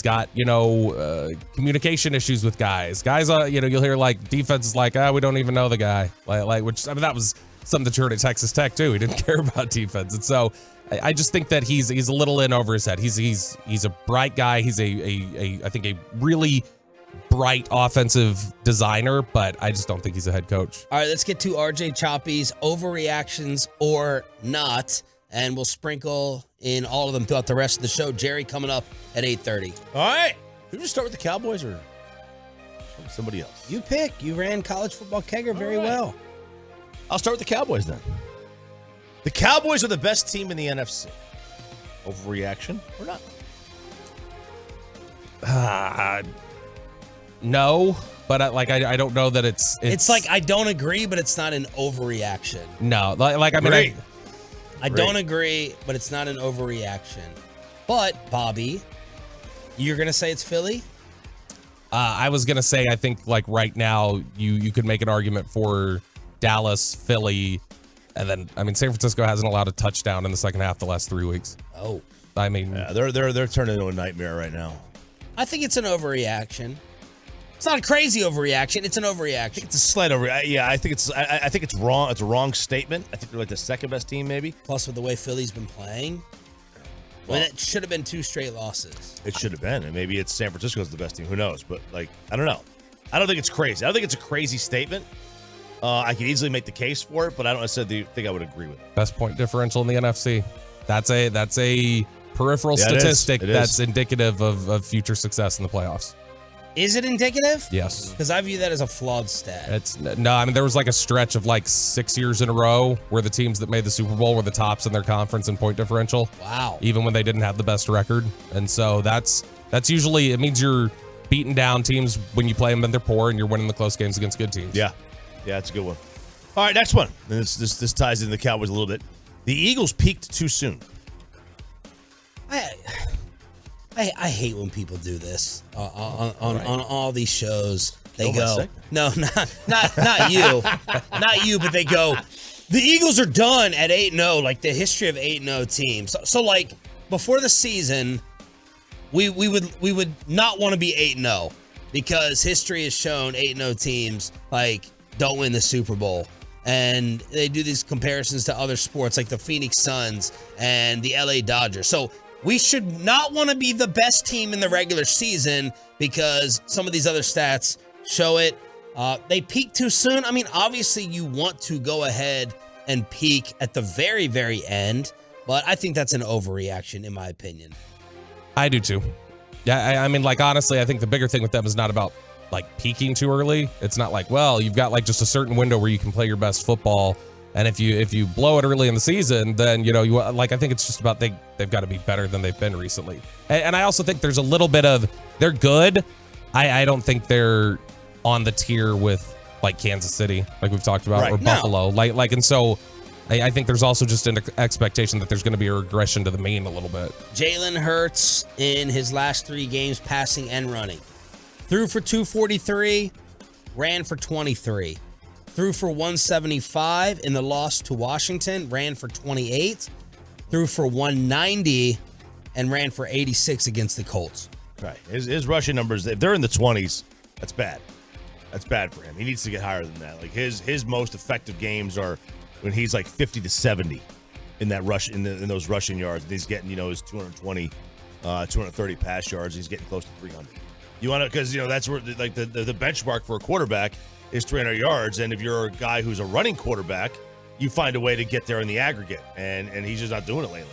got, communication issues with guys. Guys, you'll hear like defense is like, we don't even know the guy. Which that was something that you heard at Texas Tech too. He didn't care about defense. And so I just think that he's a little in over his head. He's a bright guy. He's I think a really bright offensive designer, but I just don't think he's a head coach. All right, let's get to RJ Choppy's overreactions or not, and we'll sprinkle in all of them throughout the rest of the show. Jerry coming up at 8:30. All right. Should we just start with the Cowboys or somebody else? You pick. You ran college football kegger very well. I'll start with the Cowboys then. The Cowboys are the best team in the NFC. Overreaction or not? No, but I don't know that it's like I don't agree, but it's not an overreaction. No, I don't agree, but it's not an overreaction. But Bobby, you're gonna say it's Philly? I was gonna say I think like right now you could make an argument for Dallas, Philly, and then San Francisco hasn't allowed a touchdown in the second half the last 3 weeks. Oh, yeah, they're turning into a nightmare right now. I think it's an overreaction. It's not a crazy overreaction. It's an overreaction. I think it's a slight overreaction. Yeah, I think it's wrong. It's a wrong statement. I think they're like the second best team, maybe. Plus, with the way Philly's been playing, it should have been 2 straight losses. It should have been, and maybe it's San Francisco's the best team. Who knows? But I don't know. I don't think it's crazy. I don't think it's a crazy statement. I could easily make the case for it, but I don't necessarily think I would agree with it. Best point differential in the NFC. That's a peripheral statistic that's indicative of future success in the playoffs. Is it indicative? Yes. Because I view that as a flawed stat. There was like a stretch of 6 years in a row where the teams that made the Super Bowl were the tops in their conference in point differential. Wow. Even when they didn't have the best record. And so that's usually, it means you're beating down teams when you play them and they're poor and you're winning the close games against good teams. Yeah. Yeah, that's a good one. All right, next one. This ties into the Cowboys a little bit. The Eagles peaked too soon. I hate when people do this on all these shows. They go, no, not you, not you, but they go, the Eagles are done at 8-0, like the history of 8-0 teams. So like before the season, we would not want to be 8-0 because history has shown 8-0 teams don't win the Super Bowl. And they do these comparisons to other sports like the Phoenix Suns and the LA Dodgers. So we should not want to be the best team in the regular season because some of these other stats show it. They peak too soon. Obviously you want to go ahead and peak at the very, very end, but I think that's an overreaction in my opinion. I do too. Yeah, honestly, I think the bigger thing with them is not about peaking too early. It's not you've got just a certain window where you can play your best football. And if you blow it early in the season, then, I think it's just about they've got to be better than they've been recently. And I also think there's a little bit of, they're good. I don't think they're on the tier with Kansas City, like we've talked about, or Buffalo. And so I think there's also just an expectation that there's going to be a regression to the mean a little bit. Jalen Hurts in his last 3 games, passing and running. Threw for 243, ran for 23. threw for 175 in the loss to Washington, ran for 28, threw for 190, and ran for 86 against the Colts. Right. His rushing numbers, if they're in the 20s, that's bad. That's bad for him. He needs to get higher than that. Like his most effective games are when he's like 50 to 70 in that rush in those rushing yards. And he's getting, his 220, 230 pass yards. He's getting close to 300. You want to, because that's where the benchmark for a quarterback is 300 yards. And if you're a guy who's a running quarterback, you find a way to get there in the aggregate. And he's just not doing it lately.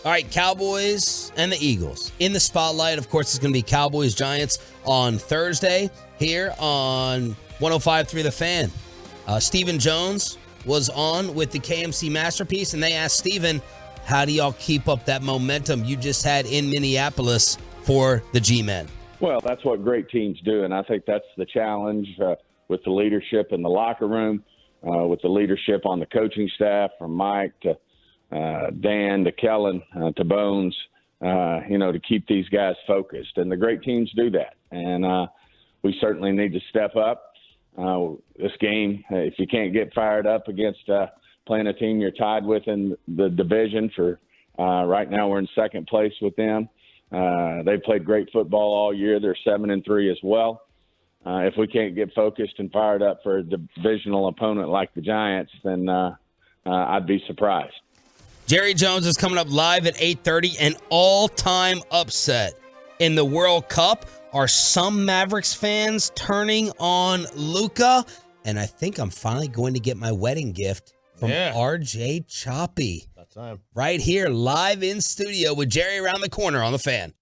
All right, Cowboys and the Eagles. In the spotlight, of course, it's going to be Cowboys Giants on Thursday here on 105.3 The Fan. Stephen Jones was on with the KNC Masterpiece, and they asked Stephen, how do y'all keep up that momentum you just had in Minneapolis for the G-Men? Well, that's what great teams do, and I think that's the challenge with the leadership in the locker room, with the leadership on the coaching staff, from Mike to Dan to Kellen to Bones, to keep these guys focused. And the great teams do that. And we certainly need to step up. This game, if you can't get fired up against playing a team you're tied with in the division right now we're in second place with them. They've played great football all year. They're 7-3 as well. If we can't get focused and fired up for a divisional opponent like the Giants, then I'd be surprised. Jerry Jones is coming up live at 8:30. An all-time upset in the World Cup. Are some Mavericks fans turning on Luka? And I think I'm finally going to get my wedding gift from RJ Choppy. That's time. Right here, live in studio with Jerry around the corner on The Fan.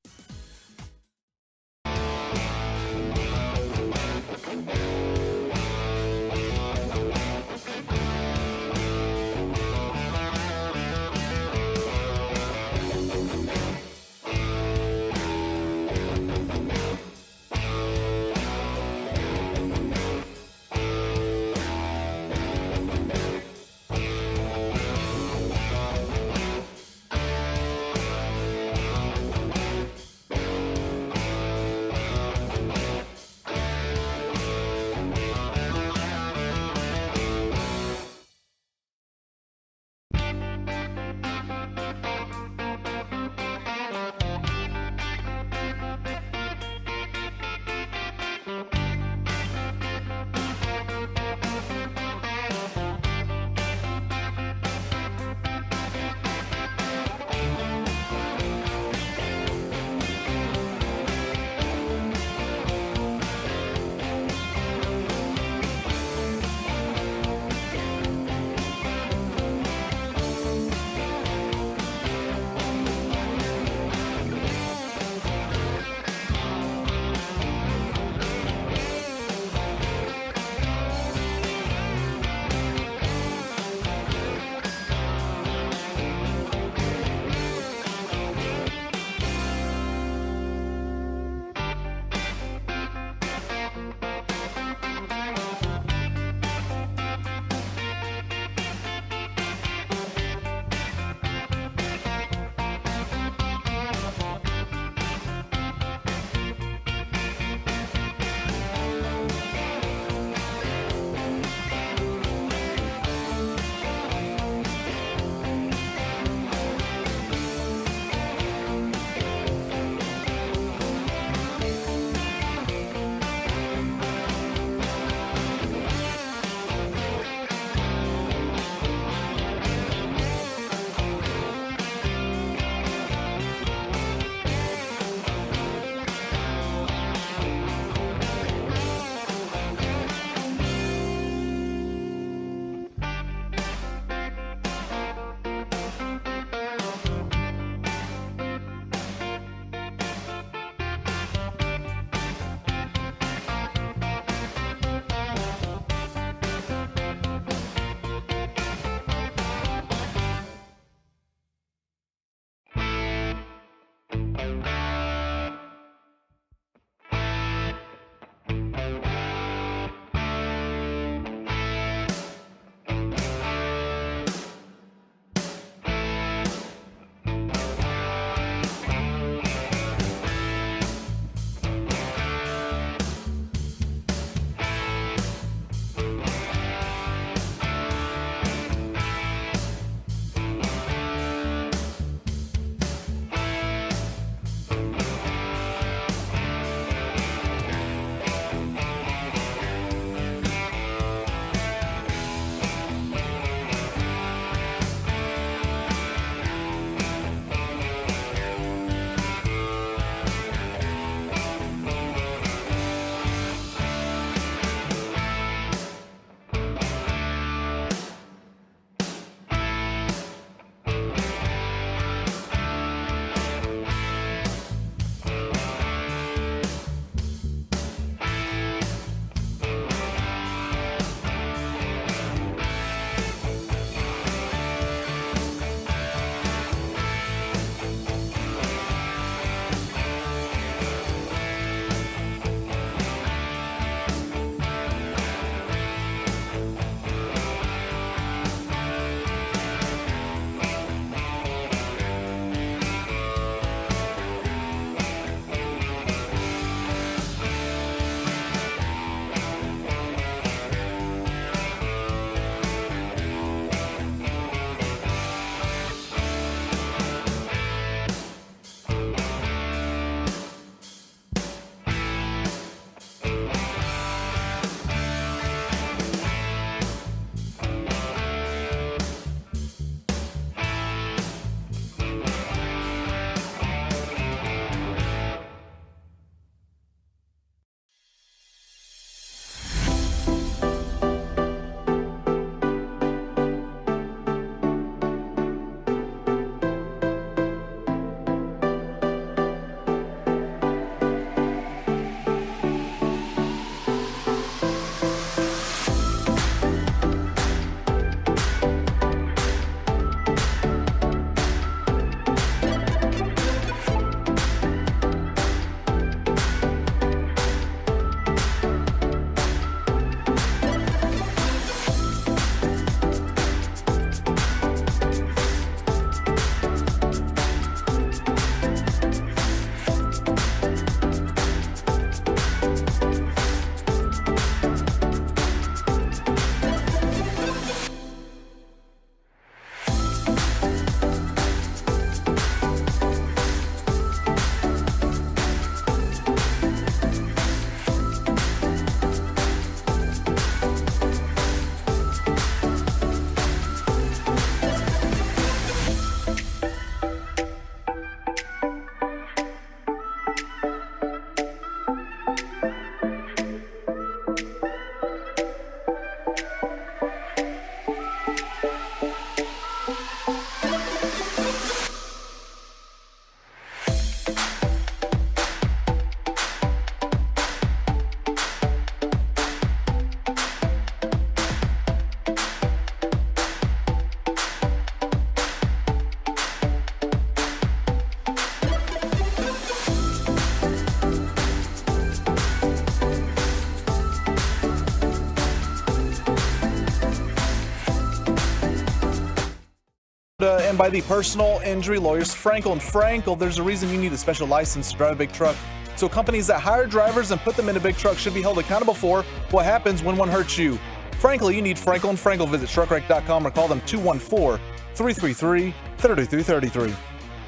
by the personal injury lawyers Frankel and Frankel. There's a reason you need a special license to drive a big truck. So companies that hire drivers and put them in a big truck should be held accountable for what happens when one hurts you. Frankly, you need Frankel and Frankel. Visit truckwreck.com or call them 214-333-3333.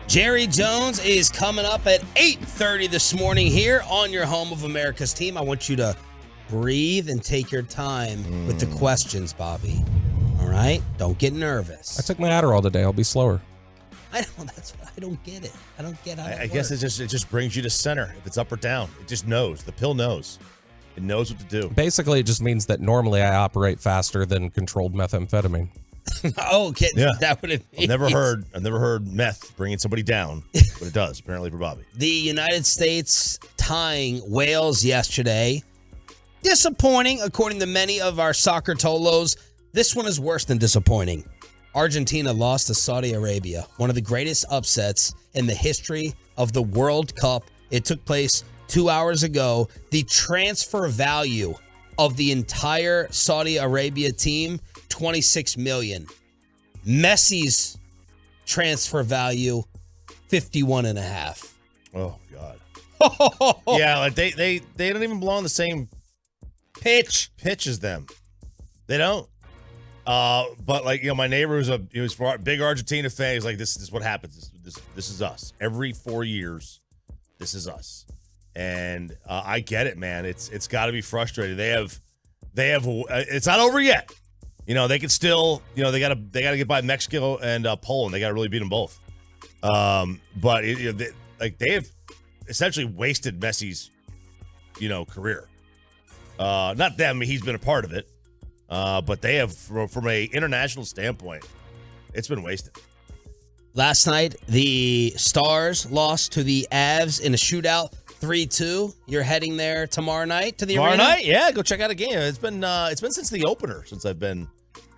Jerry Jones is coming up at 8:30 this morning here on your home of America's team. I want you to breathe and take your time with the questions, Bobby. All right? Don't get nervous. I took my Adderall today. I'll be slower. I don't get it. I don't get how I guess it just brings you to center. If it's up or down, it just knows. The pill knows. It knows what to do. Basically, it just means that normally I operate faster than controlled methamphetamine. Oh, okay. Yeah. That would have I've never heard meth bringing somebody down, but it does apparently for Bobby. The United States tying Wales yesterday. Disappointing, according to many of our soccer tolos. This one is worse than disappointing. Argentina lost to Saudi Arabia, one of the greatest upsets in the history of the World Cup. It took place 2 hours ago. The transfer value of the entire Saudi Arabia team, $26 million. Messi's transfer value, $51.5. Oh God. Yeah, like they don't even belong on the same pitch as them. They don't. But like, my neighbor was a big Argentina fan. He's like, this is what happens. This is us. Every 4 years, this is us. And I get it, man. It's got to be frustrating. They have. It's not over yet. They could still. They gotta get by Mexico and Poland. They gotta really beat them both. But they have essentially wasted Messi's, career. Not them. He's been a part of it. But they have, from a international standpoint, it's been wasted. Last night, the Stars lost to the Avs in a shootout, 3-2. You're heading there tomorrow night to the arena? Tomorrow night? Yeah, go check out a game. It's been since the opener since I've been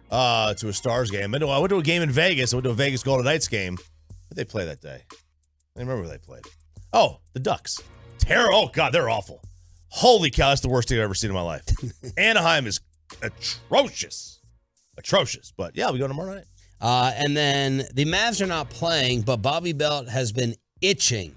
to a Stars game. I went to a game in Vegas. I went to a Vegas Golden Knights game. What did they play that day? I remember who they played. Oh, the Ducks. Terrible. Oh, God, they're awful. Holy cow, that's the worst team I've ever seen in my life. Anaheim is atrocious. But yeah, we go tomorrow night. And then the Mavs are not playing, but Bobby Belt has been itching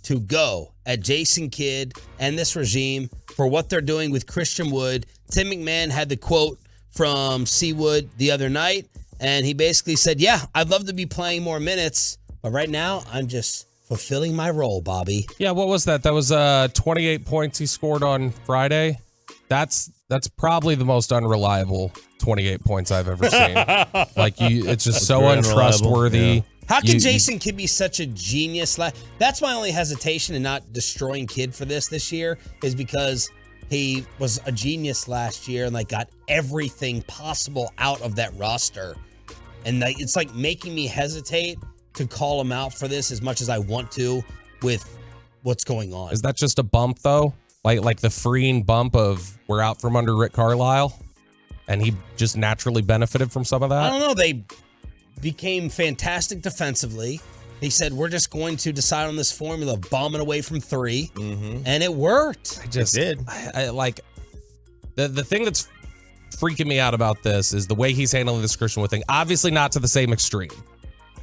to go at Jason Kidd and this regime for what they're doing with Christian Wood. Tim McMahon had the quote from Seawood the other night, and he basically said, yeah, I'd love to be playing more minutes, but right now I'm just fulfilling my role, Bobby. Yeah, what was that? That was 28 points he scored on Friday. That's probably the most unreliable 28 points I've ever seen. It's just so untrustworthy. Yeah. How can Jason Kidd be such a genius? That's my only hesitation in not destroying Kidd for this year, is because he was a genius last year and got everything possible out of that roster. And it's making me hesitate to call him out for this as much as I want to with what's going on. Is that just a bump though? Like the freeing bump of we're out from under Rick Carlisle, and he just naturally benefited from some of that? I don't know. They became fantastic defensively. He said, we're just going to decide on this formula of bombing away from three, and it worked. It did. I the thing that's freaking me out about this is the way he's handling this Christian Wood thing. Obviously not to the same extreme,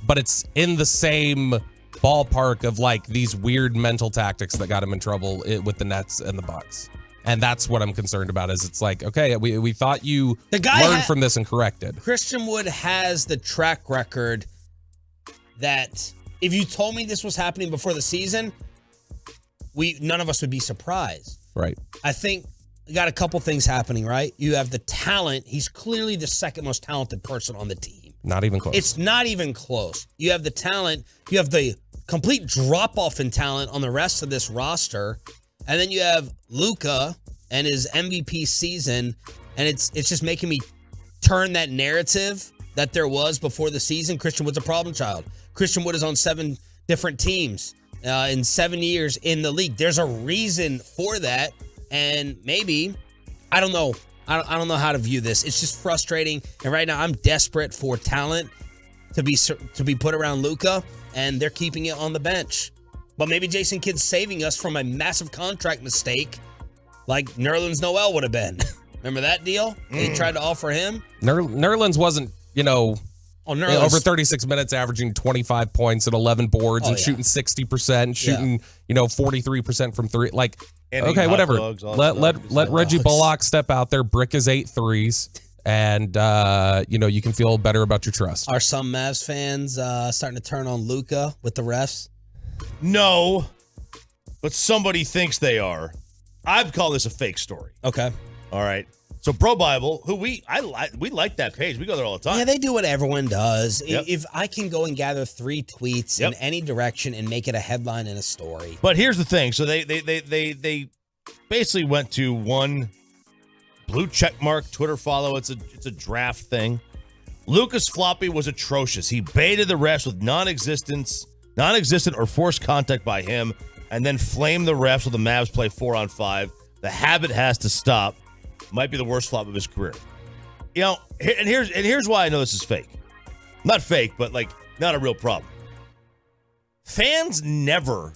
but it's in the same ballpark of these weird mental tactics that got him in trouble with the Nets and the Bucks. And that's what I'm concerned about. Is it's okay, we thought you learned from this and corrected. Christian Wood has the track record that if you told me this was happening before the season, none of us would be surprised. Right. I think you got a couple things happening, right? You have the talent. He's clearly the second most talented person on the team. Not even close. It's not even close. You have the talent. You have the complete drop-off in talent on the rest of this roster. And then you have Luka and his MVP season. And it's just making me turn that narrative that there was before the season. Christian Wood's a problem child. Christian Wood is on 7 different teams in 7 years in the league. There's a reason for that. And maybe, I don't know. I don't know how to view this. It's just frustrating. And right now I'm desperate for talent to be put around Luka, and they're keeping it on the bench. But maybe Jason Kidd's saving us from a massive contract mistake like Nerlens Noel would have been. Remember that deal? They tried to offer him? Nerlens wasn't, over 36 minutes, averaging 25 points and 11 boards and shooting 60%, shooting 43% from three. Like, okay, whatever. Dogs, let Reggie Bullock step out there, brick his 8 threes, and you can feel better about your trust. Are some Mavs fans starting to turn on Luka with the refs? No, but somebody thinks they are. I'd call this a fake story. Okay. All right. So Bro Bible, who we like that page. We go there all the time. Yeah, they do what everyone does. Yep. If I can go and gather 3 tweets in any direction and make it a headline and a story. But here's the thing. So they basically went to one blue check mark Twitter follow. It's a draft thing. Lucas Floppy was atrocious. He baited the refs with non-existent or forced contact by him, and then flamed the refs with the Mavs play 4-on-5. The habit has to stop. Might be the worst flop of his career. And here's why I know this is fake. Not fake, but not a real problem. Fans never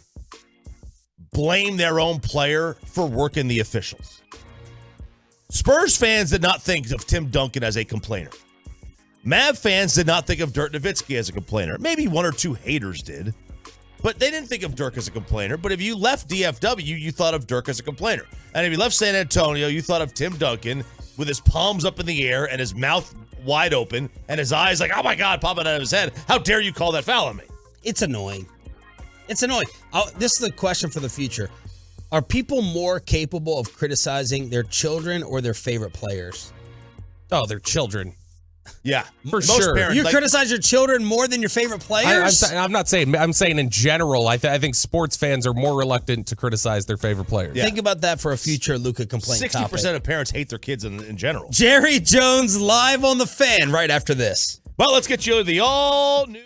blame their own player for working the officials. Spurs fans did not think of Tim Duncan as a complainer. Mav fans did not think of Dirk Nowitzki as a complainer. Maybe 1 or 2 haters did. But they didn't think of Dirk as a complainer. But if you left DFW, you thought of Dirk as a complainer. And if you left San Antonio, you thought of Tim Duncan with his palms up in the air and his mouth wide open and his eyes like, oh my God, popping out of his head. How dare you call that foul on me? It's annoying. It's annoying. This is the question for the future. Are people more capable of criticizing their children or their favorite players? Oh, their children. Yeah, for sure. Parents, you criticize your children more than your favorite players? I'm saying in general. I think sports fans are more reluctant to criticize their favorite players. Yeah. Think about that for a future Luka complaint 60% of parents hate their kids in general. Jerry Jones live on the Fan right after this. Well, let's get you the all new.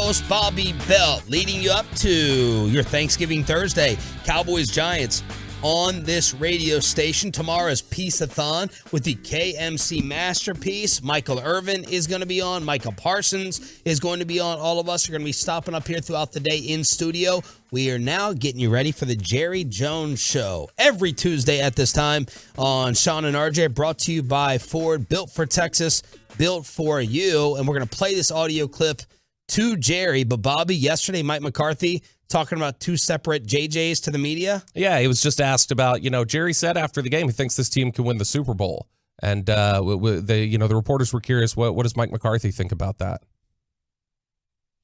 host, Bobby Belt, leading you up to your Thanksgiving Thursday. Cowboys Giants on this radio station. Tomorrow is Peace-a-thon with the KNC Masterpiece. Michael Irvin is going to be on. Michael Parsons is going to be on. All of us are going to be stopping up here throughout the day in studio. We are now getting you ready for the Jerry Jones Show every Tuesday at this time on Sean and RJ, brought to you by Ford, built for Texas, built for you. And we're going to play this audio clip to Jerry. But Bobby, yesterday, Mike McCarthy talking about two separate JJs to the media. Yeah, he was just asked about, Jerry said after the game he thinks this team can win the Super Bowl. And the reporters were curious, what does Mike McCarthy think about that?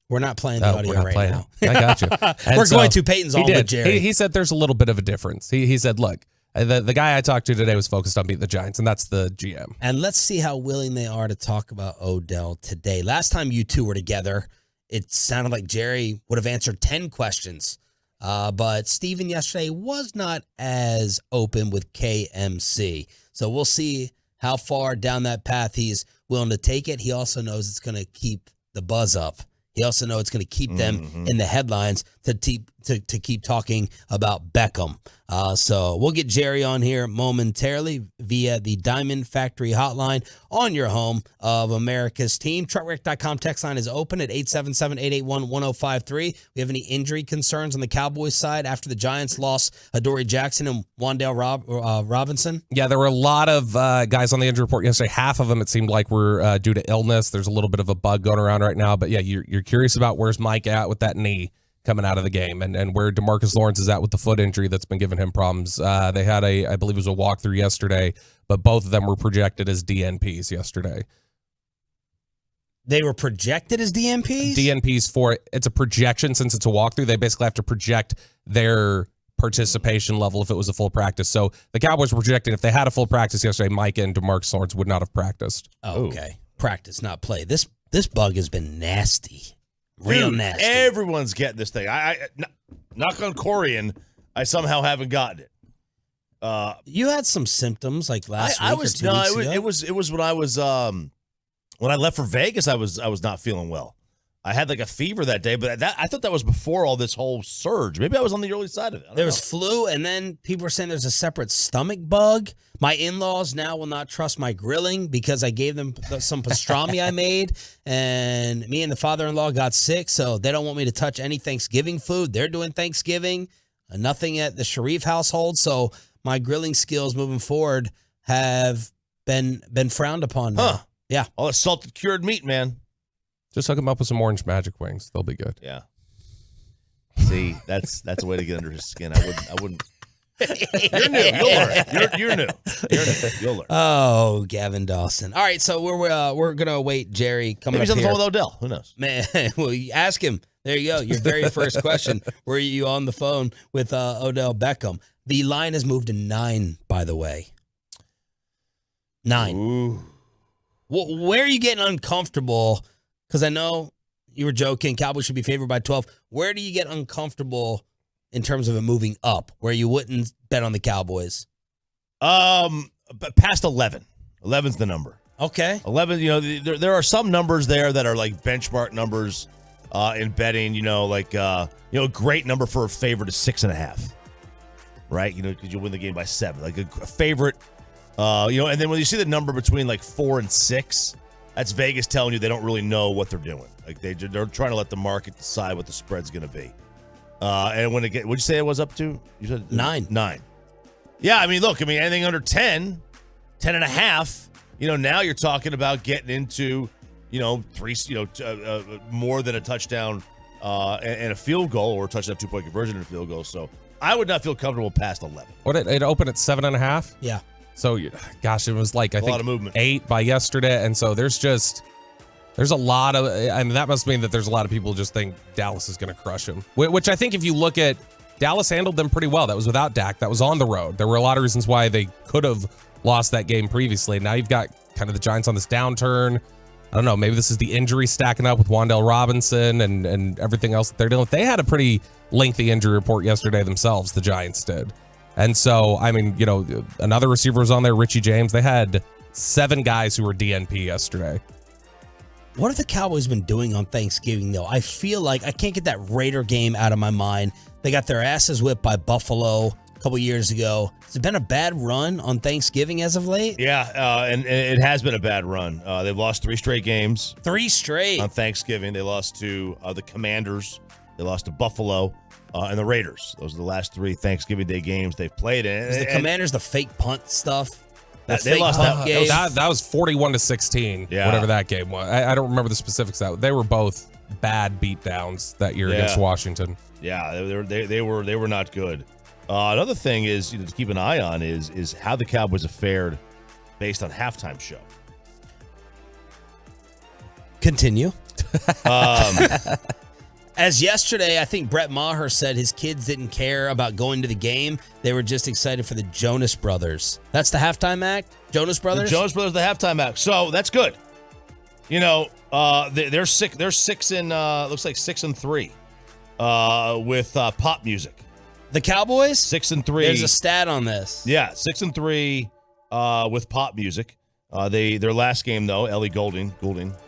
We're not playing the audio right now. I got you. We're going to Peyton's all with Jerry. He said there's a little bit of a difference. He said, look, the guy I talked to today was focused on beating the Giants, and that's the GM. And let's see how willing they are to talk about Odell today. Last time you two were together, it sounded like Jerry would have answered 10 questions. But Steven yesterday was not as open with KMC. So we'll see how far down that path he's willing to take it. He also knows it's going to keep the buzz up. He also knows it's going to keep them in the headlines to keep talking about Beckham. So we'll get Jerry on here momentarily via the Diamond Factory hotline on your home of America's team. Truckwreck.com text line is open at 877-881-1053. We have any injury concerns on the Cowboys side after the Giants lost Adoree Jackson and Wan'Dale Robinson? Yeah, there were a lot of guys on the injury report yesterday. Half of them, it seemed like, were due to illness. There's a little bit of a bug going around right now. But yeah, you're curious about where's Mike at with that knee coming out of the game, and where DeMarcus Lawrence is at with the foot injury that's been giving him problems. They had I believe it was a walkthrough yesterday, but both of them were projected as DNPs yesterday. They were projected as DNPs? DNPs it's a projection since it's a walkthrough. They basically have to project their participation level if it was a full practice. So the Cowboys were projecting if they had a full practice yesterday, Mike and DeMarcus Lawrence would not have practiced. Oh, okay. Practice, not play. This bug has been nasty. Real Dude, nasty. Everyone's getting this thing. I knock on Corian, I somehow haven't gotten it. You had some symptoms like last week or 2 weeks ago? It was when I was when I left for Vegas. I was not feeling well. I had like a fever that day, but I thought that was before all this whole surge. Maybe I was on the early side of it. There was flu, and then people were saying there's a separate stomach bug. My in-laws now will not trust my grilling because I gave them some pastrami I made, and me and the father-in-law got sick, so they don't want me to touch any Thanksgiving food. They're doing Thanksgiving, nothing at the Sharif household, so my grilling skills moving forward have been frowned upon now. Huh. Yeah. All that salted cured meat, man. Just hook them up with some orange magic wings. They'll be good. Yeah. See, that's a way to get under his skin. I wouldn't. You're new. You'll learn. You're new. You'll learn. Oh, Gavin Dawson. All right, so we're gonna await Jerry coming. Maybe he's up on the here. phone with Odell. Who knows? Man, well, you ask him. There you go. Your very first question. Were you on the phone with Odell Beckham? The line has moved to 9, by the way. 9. Ooh. Where are you getting uncomfortable? Because I know you were joking. Cowboys should be favored by 12. Where do you get uncomfortable in terms of it moving up, where you wouldn't bet on the Cowboys? But past 11. 11's the number. Okay. 11. There are some numbers there that are like benchmark numbers in betting. A great number for a favorite is 6.5. Right. Because you win the game by 7. Like a favorite. And then when you see the number between like 4 and 6. That's Vegas telling you they don't really know what they're doing. Like they're trying to let the market decide what the spread's going to be. And what'd you say it was up to? You said 9. 9. Yeah, anything under 10, 10.5. Now you're talking about getting into, more than a touchdown and a field goal, or a touchdown 2-point conversion and a field goal. So I would not feel comfortable past 11. What it opened at 7.5? Yeah. So, gosh, it was like, I think, lot of movement. 8 by yesterday. And so there's a lot of, that must mean that there's a lot of people just think Dallas is going to crush him. Which I think if you look at, Dallas handled them pretty well. That was without Dak. That was on the road. There were a lot of reasons why they could have lost that game previously. Now you've got kind of the Giants on this downturn. I don't know, maybe this is the injury stacking up with Wan'Dale Robinson and everything else that they're dealing with. They had a pretty lengthy injury report yesterday themselves, the Giants did. And so, another receiver was on there, Richie James. They had 7 guys who were DNP yesterday. What have the Cowboys been doing on Thanksgiving, though? I feel like I can't get that Raider game out of my mind. They got their asses whipped by Buffalo a couple years ago. Has it been a bad run on Thanksgiving as of late? Yeah, and it has been a bad run. They've lost 3 straight games. 3 straight? On Thanksgiving. They lost to the Commanders. They lost to Buffalo and the Raiders. Those are the last 3 Thanksgiving Day games they've played in. Is the Commanders the fake punt stuff? They lost that game? That was 41-16, whatever that game was. I don't remember the specifics. They were both bad beatdowns that year against Washington. Yeah, they were not good. Another thing is to keep an eye on is how the Cowboys have fared based on halftime show. Continue. As yesterday, I think Brett Maher said his kids didn't care about going to the game. They were just excited for the Jonas Brothers. That's the halftime act? Jonas Brothers? The Jonas Brothers, the halftime act. So that's good. You know, they're 6 and looks like 6 and 3 with pop music. The Cowboys? 6 and 3. There's a stat on this. Yeah, 6 and 3 with pop music. Their last game though, Ellie Goulding,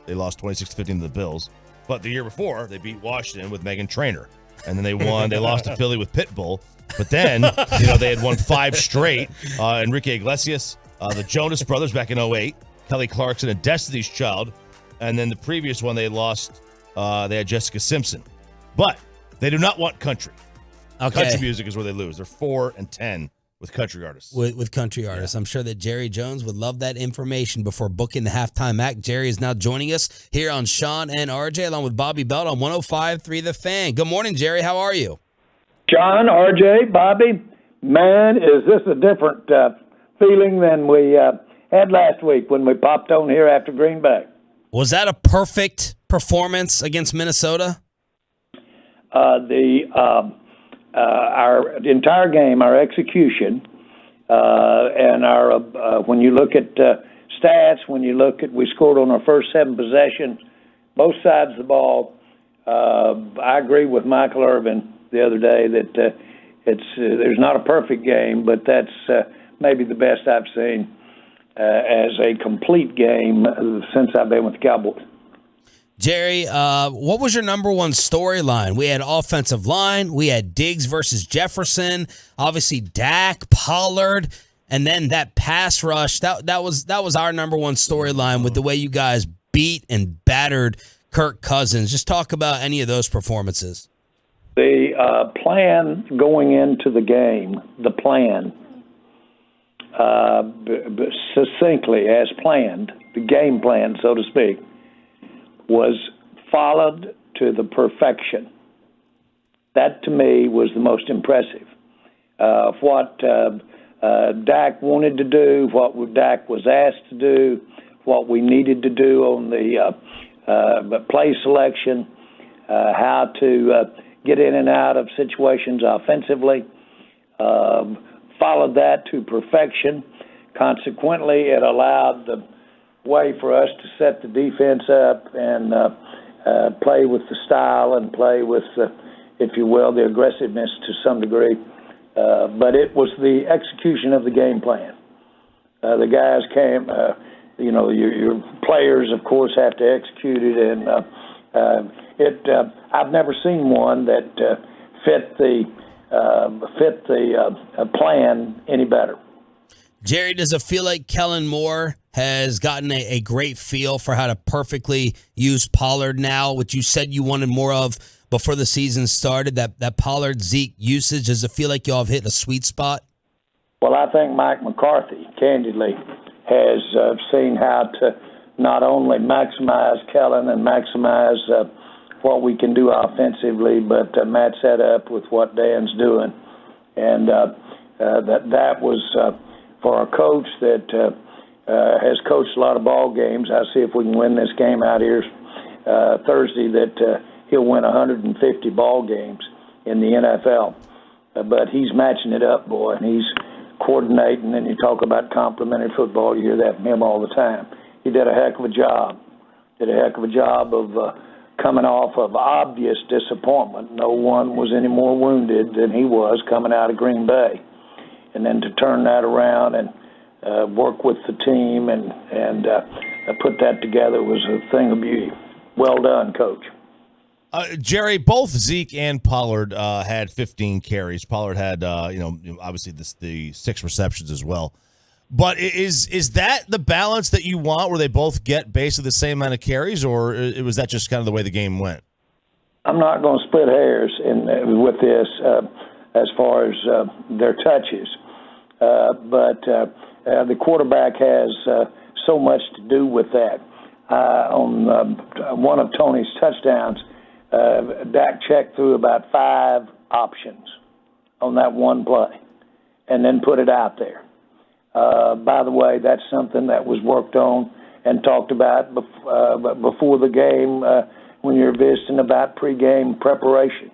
they lost 26-15 to the Bills. But the year before, they beat Washington with Meghan Trainor. And then they won. They lost to Philly with Pitbull. But then, they had won 5 straight. Enrique Iglesias, the Jonas Brothers back in 2008, Kelly Clarkson and Destiny's Child. And then the previous one they lost, they had Jessica Simpson. But they do not want country. Okay. Country music is where they lose. They're 4 and 10 with country artists. With country artists. I'm sure that Jerry Jones would love that information before booking the halftime act. Jerry is now joining us here on Sean and RJ along with Bobby Belt on 105.3 The Fan. Good morning, Jerry. How are you? Sean, RJ, Bobby, man, is this a different feeling than we had last week when we popped on here after Green Bay. Was that a perfect performance against Minnesota? Our entire game, our execution, and our when you look at stats, we scored on our first 7 possessions, both sides of the ball. I agree with Michael Irvin the other day that there's not a perfect game, but that's maybe the best I've seen as a complete game since I've been with the Cowboys. Jerry, what was your number one storyline? We had offensive line. We had Diggs versus Jefferson. Obviously, Dak, Pollard, and then that pass rush. That was our number one storyline with the way you guys beat and battered Kirk Cousins. Just talk about any of those performances. The plan going into the game, succinctly as planned, the game plan, so to speak, was followed to the perfection. That, to me, was the most impressive. What Dak wanted to do, what Dak was asked to do, what we needed to do on the play selection, how to get in and out of situations offensively, followed that to perfection. Consequently, it allowed the way for us to set the defense up and play with the style and play with, if you will, the aggressiveness to some degree. But it was the execution of the game plan. The guys came, your players, of course, have to execute it, and I've never seen one that fit the plan any better. Jerry, does it feel like Kellen Moore has gotten a great feel for how to perfectly use Pollard now, which you said you wanted more of before the season started, that Pollard-Zeke usage? Does it feel like y'all have hit a sweet spot? Well, I think Mike McCarthy, candidly, has seen how to not only maximize Kellen and maximize what we can do offensively, but match that up with what Dan's doing. And that was for a coach that has coached a lot of ball games. I see if we can win this game out here Thursday that he'll win 150 ball games in the NFL. But he's matching it up, boy, and he's coordinating. And you talk about complimentary football, you hear that from him all the time. He did a heck of a job. Did a heck of a job of coming off of obvious disappointment. No one was any more wounded than he was coming out of Green Bay. And then to turn that around and work with the team and put that together was a thing of beauty. Well done, Coach. Jerry, both Zeke and Pollard had 15 carries. Pollard had, obviously the 6 receptions as well. But is that the balance that you want, where they both get basically the same amount of carries, or was that just kind of the way the game went? I'm not going to split hairs with this as far as their touches, but the quarterback has so much to do with that. On one of Tony's touchdowns, Dak checked through about 5 options on that one play and then put it out there. By the way, that's something that was worked on and talked about before the game when you're visiting about pregame preparation.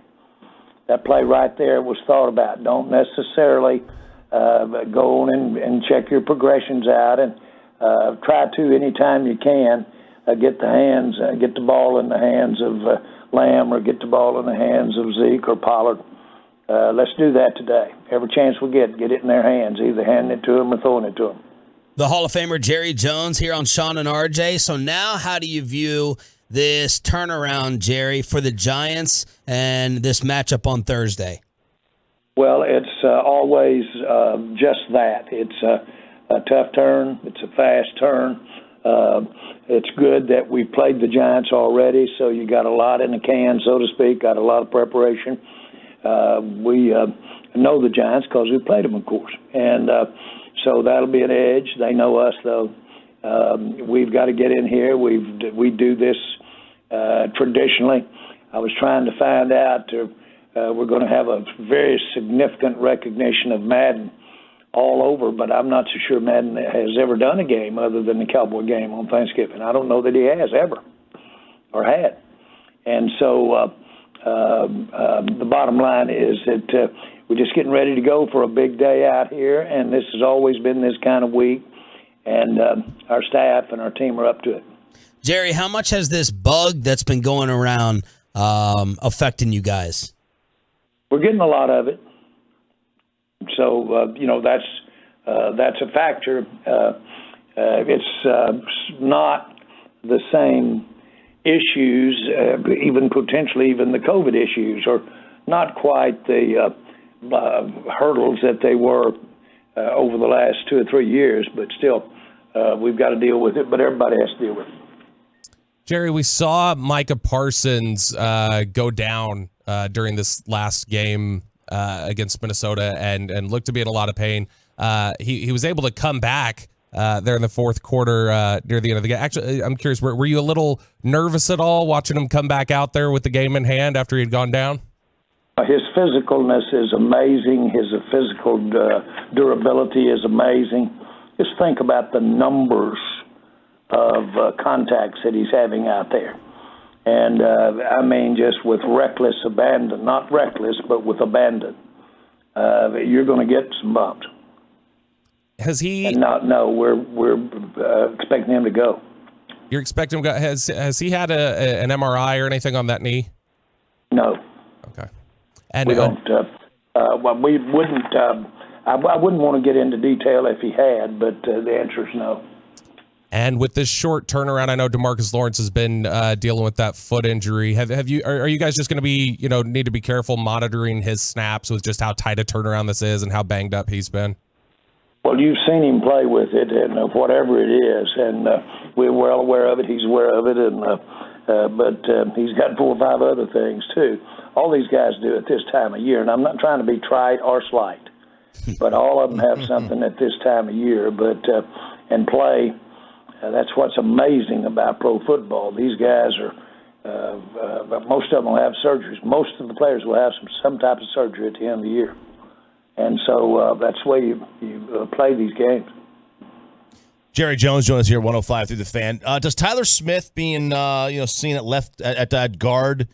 That play right there was thought about. Don't necessarily go on and check your progressions out, and try to, anytime you can, get the ball in the hands of Lamb, or get the ball in the hands of Zeke or Pollard. Let's do that today. Every chance we get it in their hands, either handing it to them or throwing it to them. The Hall of Famer Jerry Jones here on Sean and RJ. So now how do you view this turnaround, Jerry, for the Giants and this matchup on Thursday? Well, it's always just that. It's a tough turn. It's a fast turn. It's good that we played the Giants already, so you got a lot in the can, so to speak, got a lot of preparation. We know the Giants because we played them, of course. And so that'll be an edge. They know us, though. We've got to get in here. We do this traditionally. I was trying to find out, we're going to have a very significant recognition of Madden all over, but I'm not so sure Madden has ever done a game other than the Cowboy game on Thanksgiving. I don't know that he has ever or had. And so the bottom line is that we're just getting ready to go for a big day out here, and this has always been this kind of week, and our staff and our team are up to it. Jerry, how much has this bug that's been going around affecting you guys? We're getting a lot of it. So, that's a factor. It's not the same issues, even potentially even the COVID issues, or not quite the hurdles that they were over the last 2 or 3 years, but still, we've got to deal with it, but everybody has to deal with it. Jerry, we saw Micah Parsons go down during this last game against Minnesota and looked to be in a lot of pain. He was able to come back there in the fourth quarter near the end of the game. Actually, I'm curious, were you a little nervous at all watching him come back out there with the game in hand after he had gone down? His physicalness is amazing. His physical durability is amazing. Just think about the numbers of contacts that he's having out there. And I mean, just with reckless abandon, not reckless, but with abandon, you're going to get some bumps. Has he? And we're expecting him to go. You're expecting him to go. Has he had an MRI or anything on that knee? No. Okay. And we don't. Well, we wouldn't. I wouldn't want to get into detail if he had, but the answer is no. And with this short turnaround, I know DeMarcus Lawrence has been dealing with that foot injury. Are you guys just going to be, need to be careful monitoring his snaps with just how tight a turnaround this is and how banged up he's been? Well, you've seen him play with it, and whatever it is, and we're well aware of it. He's aware of it, and but he's got 4 or 5 other things too. All these guys do at this time of year, and I'm not trying to be trite or slight, but all of them have something at this time of year. But and play. That's what's amazing about pro football. These guys are, most of them will have surgeries. Most of the players will have some type of surgery at the end of the year. And so that's the way you play these games. Jerry Jones joins us here, 105 through the Fan. Does Tyler Smith being seen at that guard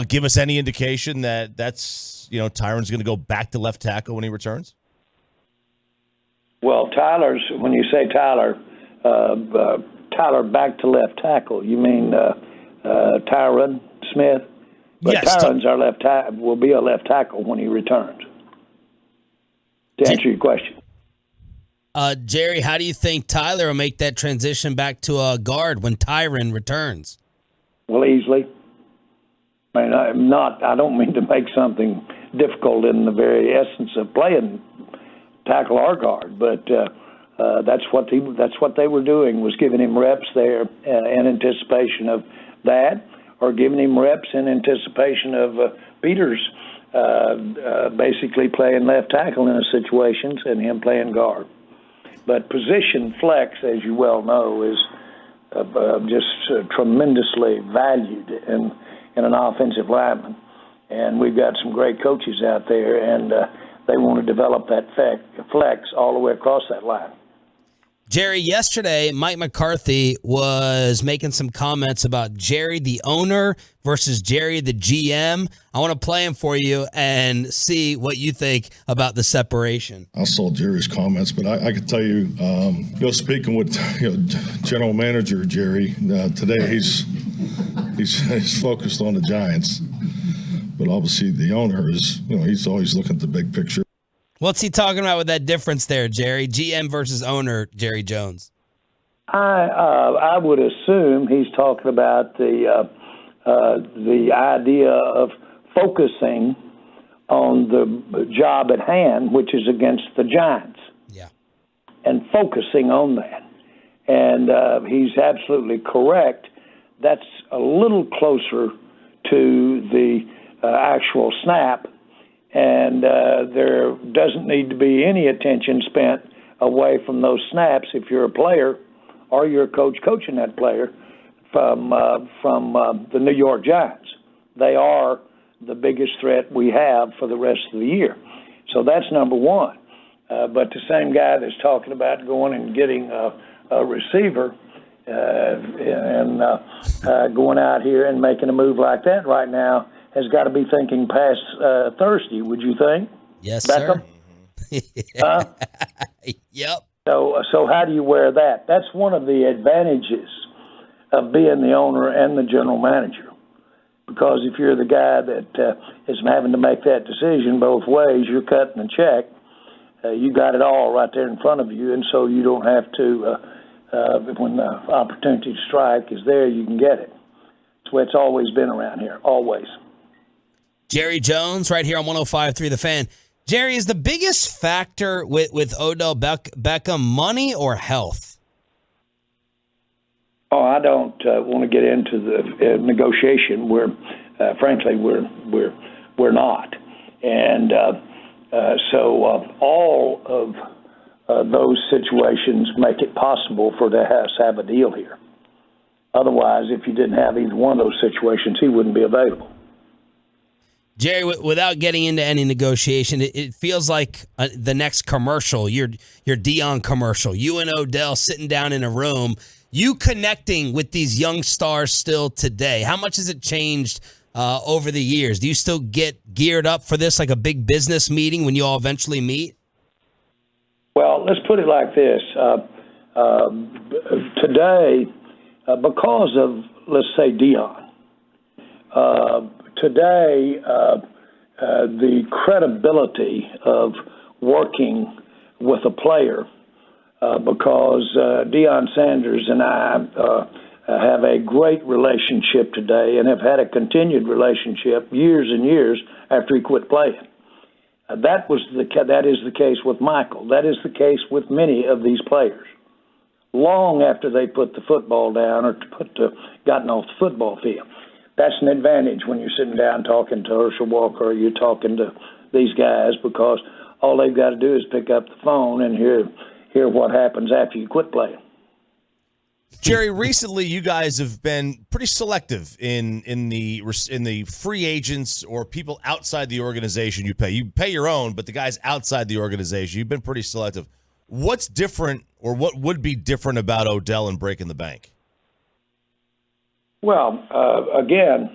give us any indication that that's Tyron's going to go back to left tackle when he returns? Well, when you say Tyler back to left tackle, you mean Tyron Smith? But yes, Tyron's our left tackle. Will be a left tackle when he returns. To answer your question. Jerry, how do you think Tyler will make that transition back to a guard when Tyron returns? Well, easily. I mean, I don't mean to make something difficult in the very essence of playing tackle or guard, but that's what they were doing, was giving him reps there in anticipation of that, or giving him reps in anticipation of Peters basically playing left tackle in a situations and him playing guard. But position flex, as you well know, is just tremendously valued in an offensive lineman. And we've got some great coaches out there, and they want to develop that flex all the way across that line. Jerry, yesterday, Mike McCarthy was making some comments about Jerry the owner versus Jerry the GM. I want to play him for you and see what you think about the separation. I saw Jerry's comments, but I could tell you, speaking with General Manager Jerry today, he's focused on the Giants, but obviously the owner is, he's always looking at the big picture. What's he talking about with that difference there, Jerry? GM versus owner, Jerry Jones. I would assume he's talking about the idea of focusing on the job at hand, which is against the Giants. Yeah. And focusing on that. And he's absolutely correct. That's a little closer to the actual snap. And there doesn't need to be any attention spent away from those snaps if you're a player or you're a coach coaching that player from the New York Giants. They are the biggest threat we have for the rest of the year. So that's number one. But the same guy that's talking about going and getting a receiver and going out here and making a move like that right now has got to be thinking past Thursday, would you think? Yes, Beckham? sir. Yep. So how do you wear that? That's one of the advantages of being the owner and the general manager. Because if you're the guy that is having to make that decision both ways, you're cutting a check. You got it all right there in front of you, and so you don't have to, when the opportunity to strike is there, you can get it. It's the way it's always been around here, always. Jerry Jones, right here on 105.3 The Fan. Jerry, is the biggest factor with Odell Beckham money or health? Oh, I don't want to get into the negotiation. Frankly, we're not, and so all of those situations make it possible for us to have a deal here. Otherwise, if you didn't have either one of those situations, he wouldn't be available. Jerry, without getting into any negotiation, it feels like the next commercial, your Deion commercial, you and Odell sitting down in a room, you connecting with these young stars still today. How much has it changed over the years? Do you still get geared up for this, like a big business meeting when you all eventually meet? Well, let's put it like this. Today, because of, let's say, Deion, today, the credibility of working with a player, because Deion Sanders and I have a great relationship today and have had a continued relationship years and years after he quit playing. That is the case with Michael. That is the case with many of these players. Long after they put the football down or gotten off the football field. That's an advantage when you're sitting down talking to Herschel Walker or you're talking to these guys, because all they've got to do is pick up the phone and hear what happens after you quit playing. Jerry, recently you guys have been pretty selective in the free agents or people outside the organization you pay. You pay your own, but the guys outside the organization, you've been pretty selective. What's different, or what would be different about Odell and breaking the bank? Well, again,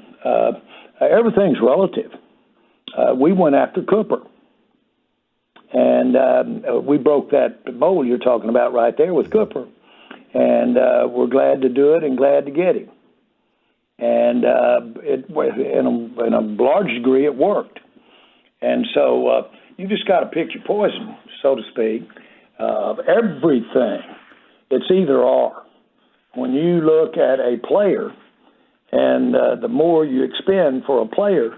everything's relative. We went after Cooper, and we broke that mold you're talking about right there with Cooper, and we're glad to do it and glad to get him. And in a large degree, it worked. And so you just got to pick your poison, so to speak. everything. It's either or. When you look at a player, and the more you expend for a player,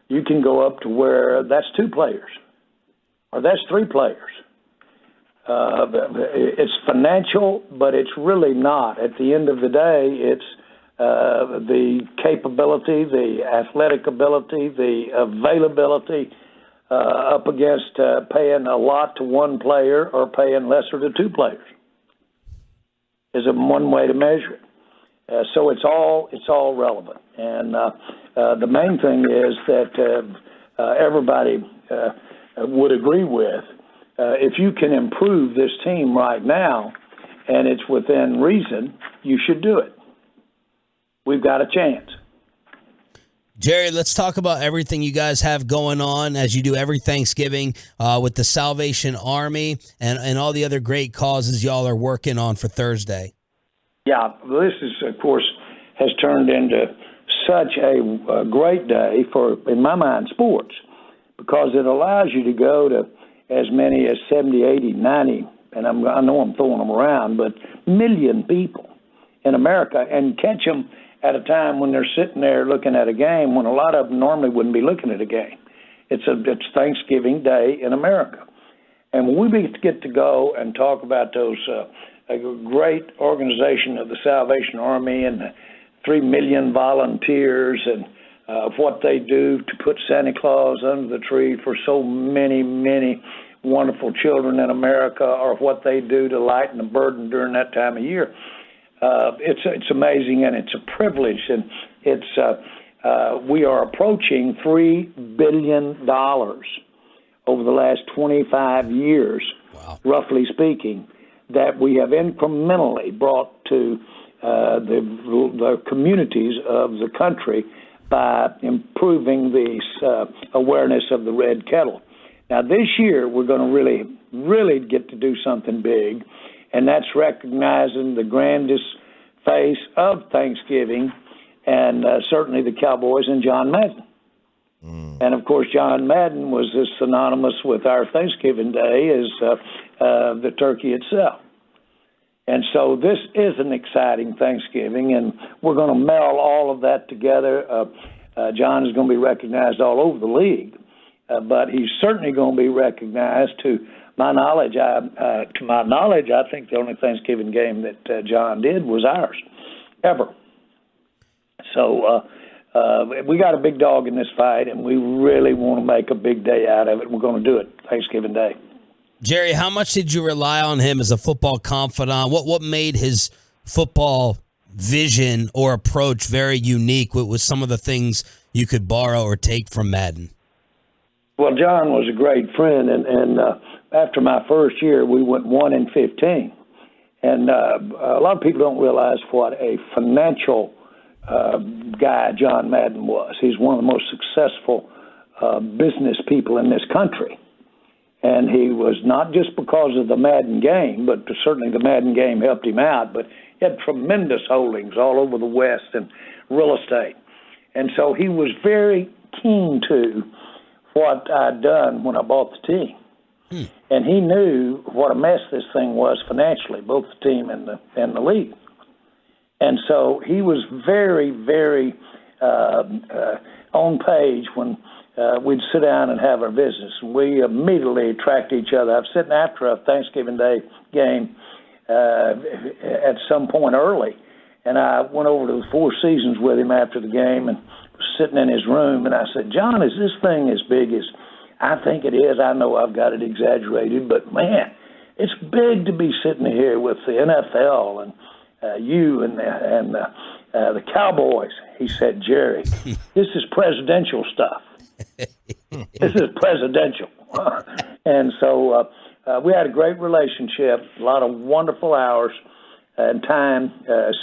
you can go up to where that's 2 players or that's 3 players. It's financial, but it's really not. At the end of the day, it's the capability, the athletic ability, the availability up against paying a lot to 1 player or paying lesser to 2 players. Is one way to measure it. So it's all relevant. And the main thing is that everybody would agree with, if you can improve this team right now and it's within reason, you should do it. We've got a chance. Jerry, let's talk about everything you guys have going on as you do every Thanksgiving with the Salvation Army and all the other great causes y'all are working on for Thursday. Yeah, this is, of course, has turned into such a great day for, in my mind, sports, because it allows you to go to as many as 70, 80, 90, and I know I'm throwing them around, but million people in America and catch them at a time when they're sitting there looking at a game when a lot of them normally wouldn't be looking at a game. It's Thanksgiving Day in America. And when we get to go and talk about those a great organization of the Salvation Army and the 3 million volunteers and what they do to put Santa Claus under the tree for so many, many wonderful children in America, or what they do to lighten the burden during that time of year. It's amazing, and it's a privilege, and we are approaching $3 billion over the last 25 years, roughly speaking, that we have incrementally brought to the communities of the country by improving the awareness of the red kettle. Now, this year, we're going to really get to do something big, and that's recognizing the grandest face of Thanksgiving, and certainly the Cowboys and John Madden. And, of course, John Madden was as synonymous with our Thanksgiving Day as the turkey itself. And so this is an exciting Thanksgiving, and we're going to meld all of that together. John is going to be recognized all over the league, but he's certainly going to be recognized. To my knowledge, I think the only Thanksgiving game that John did was ours, ever. So we got a big dog in this fight, and we really want to make a big day out of it. We're going to do it Thanksgiving Day. Jerry, how much did you rely on him as a football confidant? What made his football vision or approach very unique? What was some of the things you could borrow or take from Madden? Well, John was a great friend, and after my first year, we went 1-15. And a lot of people don't realize what a financial guy John Madden was. He's one of the most successful business people in this country. And he was not just because of the Madden game, but certainly the Madden game helped him out, but he had tremendous holdings all over the West and real estate. And so he was very keen to what I'd done when I bought the team. And he knew what a mess this thing was financially, both the team and the league. And so he was very, very on page when we'd sit down and have our business. We immediately tracked each other. I was sitting after a Thanksgiving Day game at some point early, and I went over to the Four Seasons with him after the game and was sitting in his room, and I said, John, is this thing as big as I think it is? I know I've got it exaggerated, but, man, it's big to be sitting here with the NFL and you and the Cowboys. He said, Jerry, this is presidential stuff. This is presidential. And so we had a great relationship, a lot of wonderful hours and time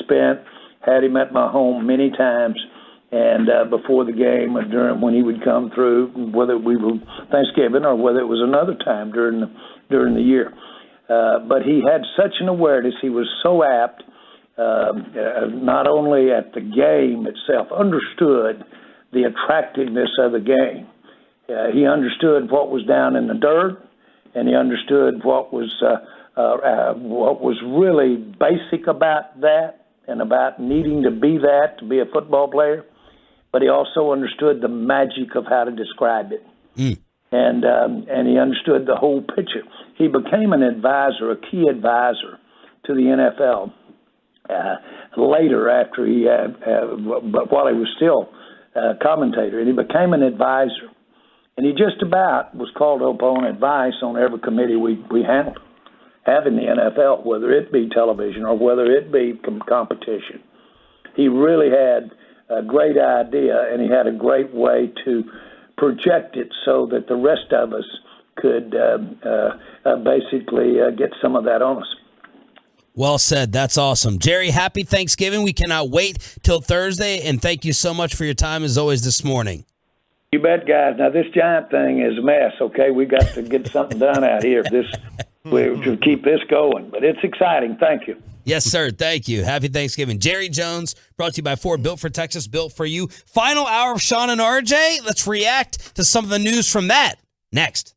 spent. Had him at my home many times, and before the game, during when he would come through, whether we were Thanksgiving or whether it was another time during the year. But he had such an awareness. He was so apt, not only at the game itself, understood the attractiveness of the game. He understood what was down in the dirt, and he understood what was what was really basic about that and about needing to be that to be a football player, but he also understood the magic of how to describe it. And he understood the whole picture. He became an advisor, a key advisor to the NFL later after but while he was still a commentator, and he became an advisor. And he just about was called upon advice on every committee we handled, have in the NFL, whether it be television or whether it be competition. He really had a great idea, and he had a great way to project it so that the rest of us could basically get some of that on us. Well said. That's awesome. Jerry, happy Thanksgiving. We cannot wait till Thursday, and thank you so much for your time as always this morning. You bet, guys. Now, this Giant thing is a mess, okay? We got to get something done out here to keep this going, but it's exciting. Thank you. Yes, sir. Thank you. Happy Thanksgiving. Jerry Jones, brought to you by Ford, built for Texas, built for you. Final hour of Sean and RJ. Let's react to some of the news from that next.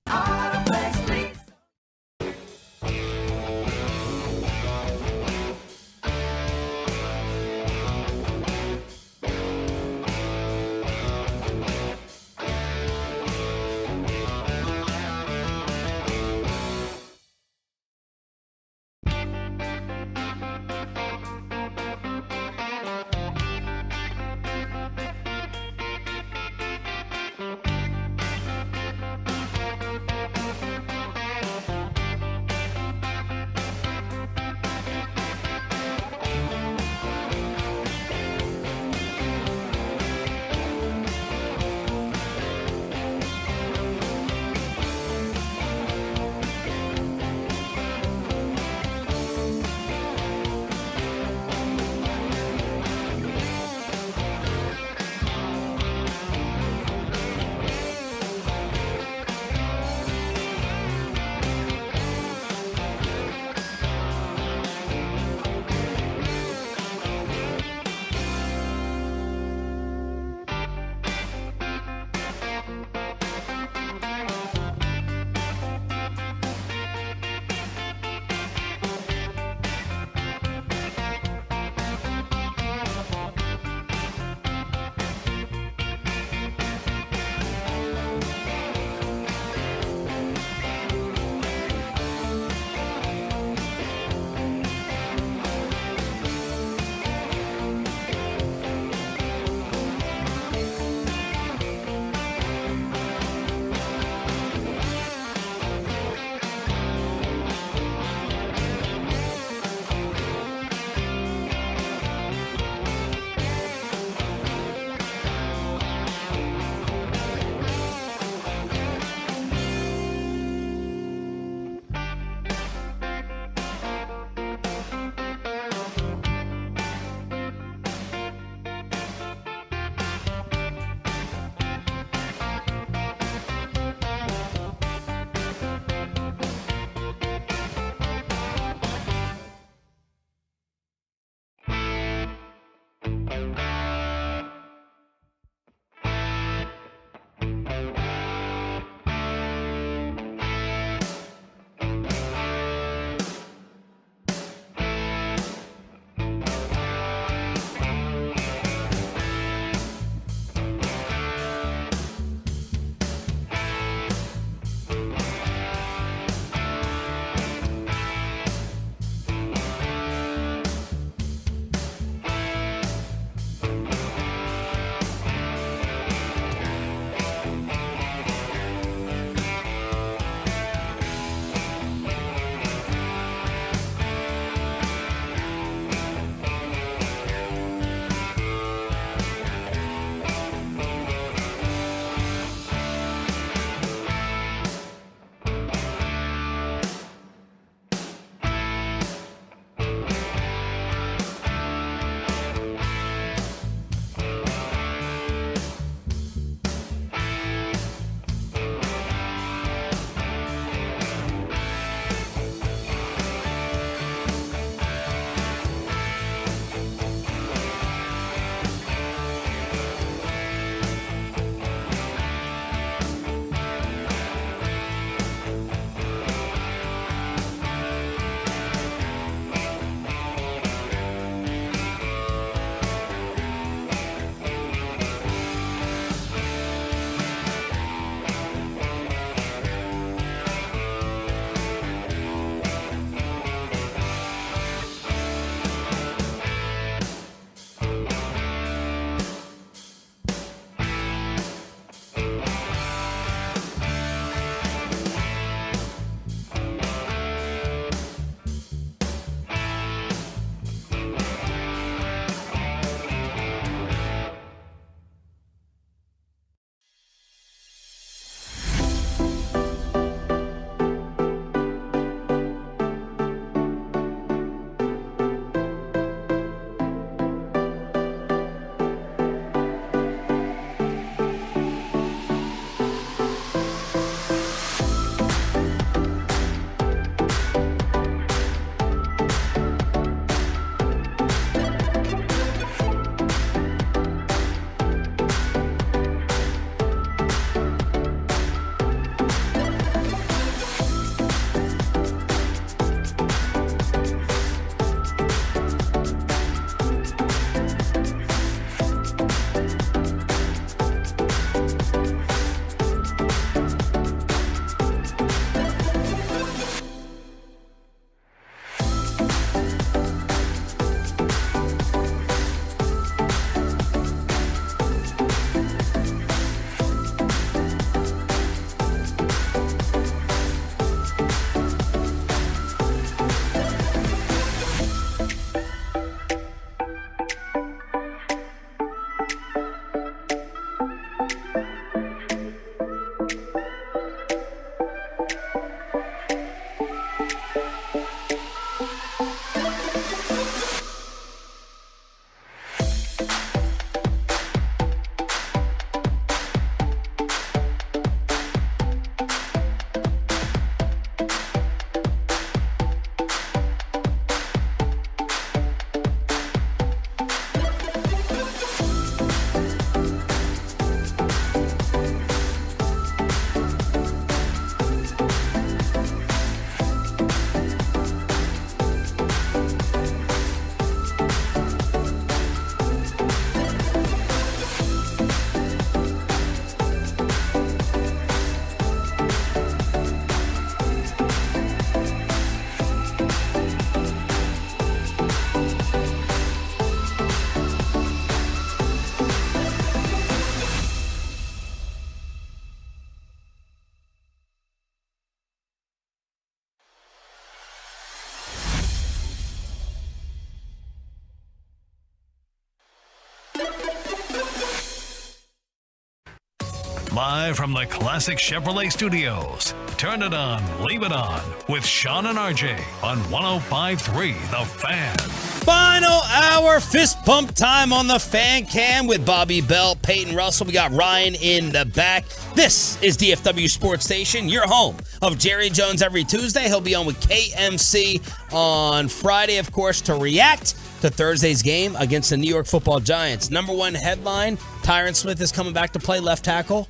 Live from the Classic Chevrolet Studios. Turn it on, leave it on with Sean and RJ on 105.3 The Fan. Final hour fist pump time on the Fan Cam with Bobby Bell, Peyton Russell. We got Ryan in the back. This is DFW Sports Station, your home of Jerry Jones every Tuesday. He'll be on with KMC on Friday, of course, to react to Thursday's game against the New York Football Giants. Number one headline, Tyron Smith is coming back to play left tackle.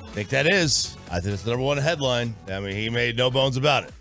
I think that is. I think it's the number one headline. I mean, he made no bones about it.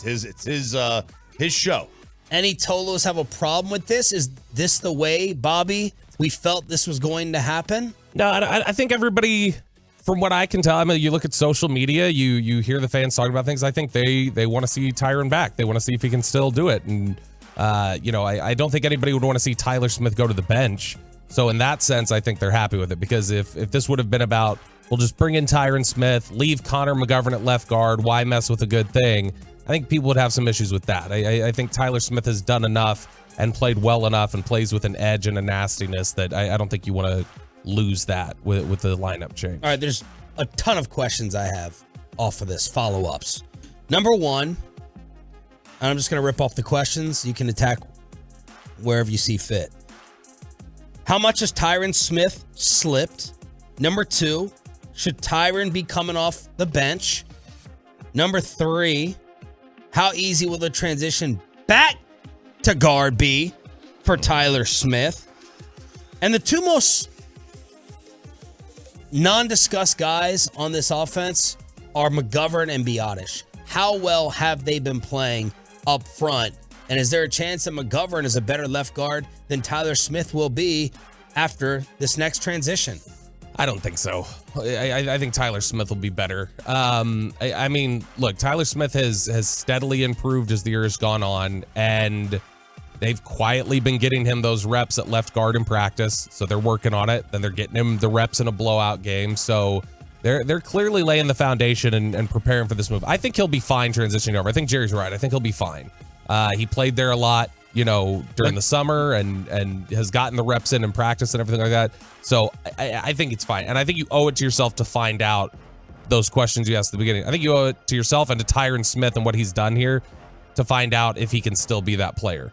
It's his show. Any Tolos have a problem with this? Is this the way, Bobby, we felt this was going to happen? No, I think everybody, from what I can tell, I mean, you look at social media, you hear the fans talking about things. I think they want to see Tyron back. They want to see if he can still do it. And, I don't think anybody would want to see Tyler Smith go to the bench. So in that sense, I think they're happy with it, because if this would have been about, we'll just bring in Tyron Smith, leave Connor McGovern at left guard, why mess with a good thing? I think people would have some issues with that. I think Tyler Smith has done enough and played well enough and plays with an edge and a nastiness that I don't think you want to lose that with the lineup change. All right, there's a ton of questions I have off of this, follow-ups. Number one, and I'm just going to rip off the questions. You can attack wherever you see fit. How much has Tyron Smith slipped? Number two, should Tyron be coming off the bench? Number three, how easy will the transition back to guard be for Tyler Smith? And the two most non-discussed guys on this offense are McGovern and Biotish. How well have they been playing up front? And is there a chance that McGovern is a better left guard than Tyler Smith will be after this next transition? I don't think so. I think Tyler Smith will be better. I mean, look, Tyler Smith has steadily improved as the year has gone on, and they've quietly been getting him those reps at left guard in practice. So they're working on it. Then they're getting him the reps in a blowout game. So they're clearly laying the foundation and preparing for this move. I think he'll be fine transitioning over. I think Jerry's right. I think he'll be fine. He played there a lot, during the summer and has gotten the reps in practice and everything like that. So I think it's fine. And I think you owe it to yourself to find out those questions you asked at the beginning. I think you owe it to yourself and to Tyron Smith and what he's done here to find out if he can still be that player.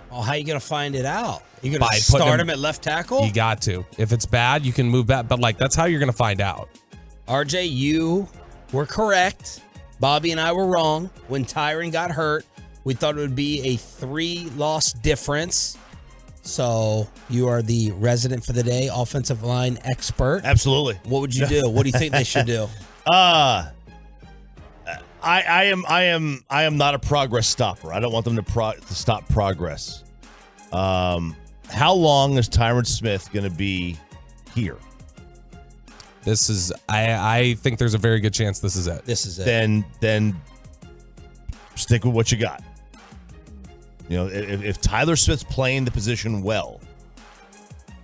Well, how are you going to find it out? You're going to start him at left tackle? You got to. If it's bad, you can move back. But that's how you're going to find out. RJ, you were correct. Bobby and I were wrong. When Tyron got hurt, we thought it would be a 3-loss difference. So you are the resident for the day, offensive line expert. Absolutely. What would you do? What do you think they should do? I am not a progress stopper. I don't want them to stop progress. How long is Tyron Smith going to be here? This is. I think there's a very good chance this is it. This is it. Then stick with what you got. If Tyler Smith's playing the position well,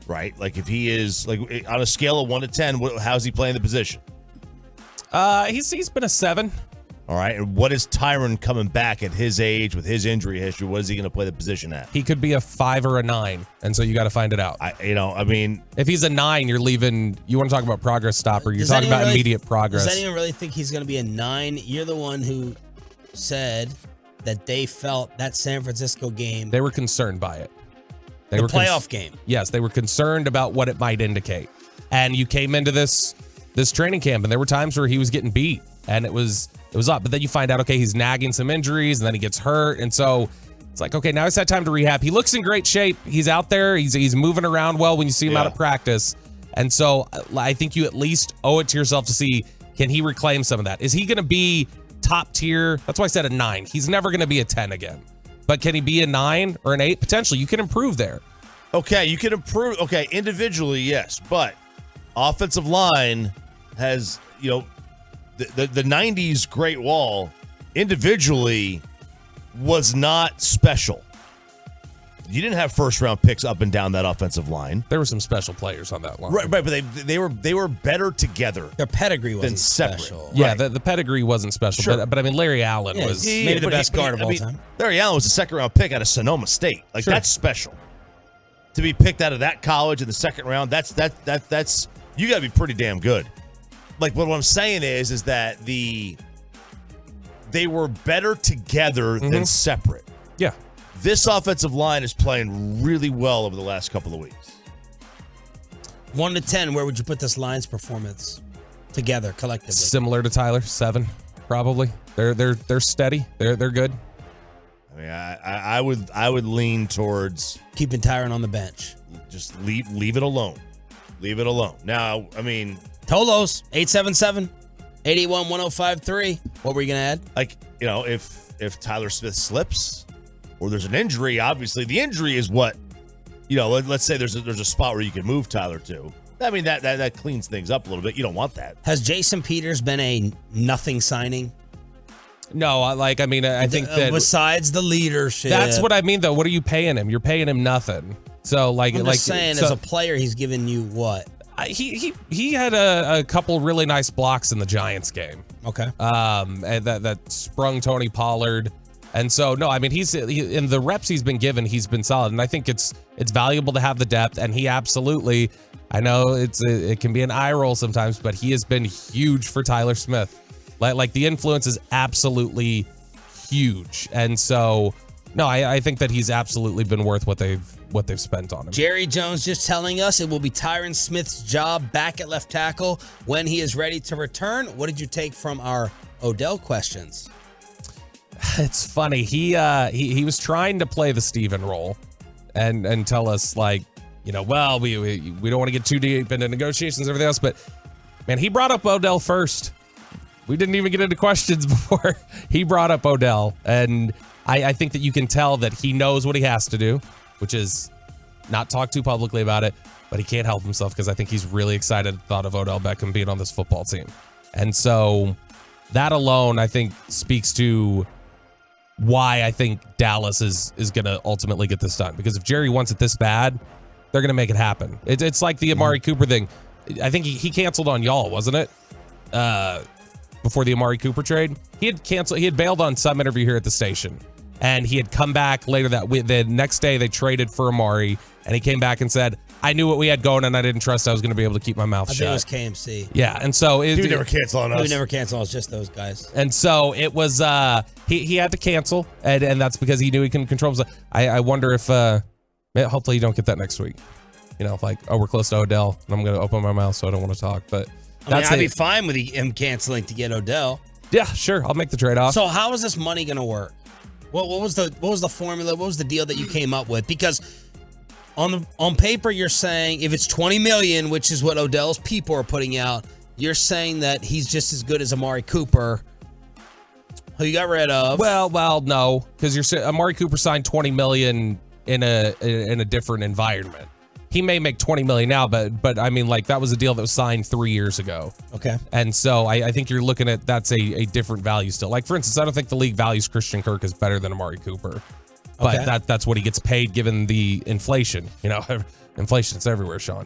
right? Like if he is on a scale of 1 to 10, how's he playing the position? He's been a 7. All right. And what is Tyron coming back at his age with his injury history? What is he going to play the position at? He could be a 5 or a 9. And so you got to find it out. If he's a 9, you're leaving. You want to talk about progress stopper. You're talking about immediate progress. Does anyone really think he's going to be a 9? You're the one who said that they felt that San Francisco game. They were concerned by it. The playoff game. Yes, they were concerned about what it might indicate. And you came into this training camp, and there were times where he was getting beat, and it was up. But then you find out, okay, he's nagging some injuries, and then he gets hurt, and so it's like, okay, now he's had time to rehab. He looks in great shape. He's out there. He's moving around well when you see him out of practice. And so I think you at least owe it to yourself to see, can he reclaim some of that? Is he going to be top tier? That's why I said a 9. He's never going to be a 10 again. But can he be a 9 or an 8? Potentially. You can improve there. Okay, you can improve. Okay, individually, yes. But offensive line has, the 90s Great Wall individually was not special. You didn't have first-round picks up and down that offensive line. There were some special players on that line. Right, but they were better together. Their pedigree wasn't separate. special. Yeah, the pedigree wasn't special. Sure. But I mean, Larry Allen was maybe the best guard of all time. Larry Allen was a second-round pick out of Sonoma State. That's special. To be picked out of that college in the second round, that's you got to be pretty damn good. like what I'm saying is that they were better together than separate. Yeah. This offensive line is playing really well over the last couple of weeks. 1 to 10, where would you put this Lions performance together collectively? Similar to Tyler, 7 probably. They're steady. They're good. I mean, I would lean towards keeping Tyron on the bench. Just leave it alone. Leave it alone. Now, I mean, Tolos 877-881-1053. What were you gonna add? Like, if Tyler Smith slips or there's an injury, obviously the injury is what, let's say there's a spot where you can move Tyler to. I mean, that cleans things up a little bit. You don't want that. Has Jason Peters been a nothing signing? No, I think that besides the leadership, that's what I mean. Though, what are you paying him? You're paying him nothing. So, I'm just saying, as a player, he's given you what? He had a couple really nice blocks in the Giants game. Okay. And that sprung Tony Pollard. And so, no, I mean, in the reps he's been given, he's been solid. And I think it's valuable to have the depth. And he absolutely, I know it can be an eye roll sometimes, but he has been huge for Tyler Smith. Like the influence is absolutely huge. And so, no, I think that he's absolutely been worth what they've spent on him. Jerry Jones just telling us it will be Tyron Smith's job back at left tackle when he is ready to return. What did you take from our Odell questions? It's funny. He was trying to play the Steven role and tell us we don't want to get too deep into negotiations and everything else, but man, he brought up Odell first. We didn't even get into questions before he brought up Odell, and I think that you can tell that he knows what he has to do, which is not talk too publicly about it, but he can't help himself because I think he's really excited at the thought of Odell Beckham being on this football team. And so that alone, I think, speaks to why I think Dallas is going to ultimately get this done. Because if Jerry wants it this bad, they're going to make it happen. It's like the Amari Cooper thing. I think he canceled on y'all, wasn't it? Before the Amari Cooper trade, he had bailed on some interview here at the station, and he had come back later the next day they traded for Amari, and he came back and said, I knew what we had going and I didn't trust I was going to be able to keep my mouth shut. I think it was KMC. Yeah, and so he would never cancel on us. He would never cancel on us, just those guys. And so it was he had to cancel, and that's because he knew he couldn't control himself. I wonder if hopefully you don't get that next week. We're close to Odell and I'm going to open my mouth so I don't want to talk, but I'd be fine with him canceling to get Odell. Yeah, sure. I'll make the trade-off. So how is this money going to work? What was the formula? What was the deal that you came up with? Because on paper you're saying if it's $20 million, which is what Odell's people are putting out, you're saying that he's just as good as Amari Cooper, who you got rid of. Well, no, because Amari Cooper signed $20 million in a different environment. He may make $20 million now, but I mean, that was a deal that was signed 3 years ago. Okay. And so I think you're looking at that's a different value still. For instance, I don't think the league values Christian Kirk as better than Amari Cooper. But Okay. that's what he gets paid given the inflation. Inflation's everywhere, Sean.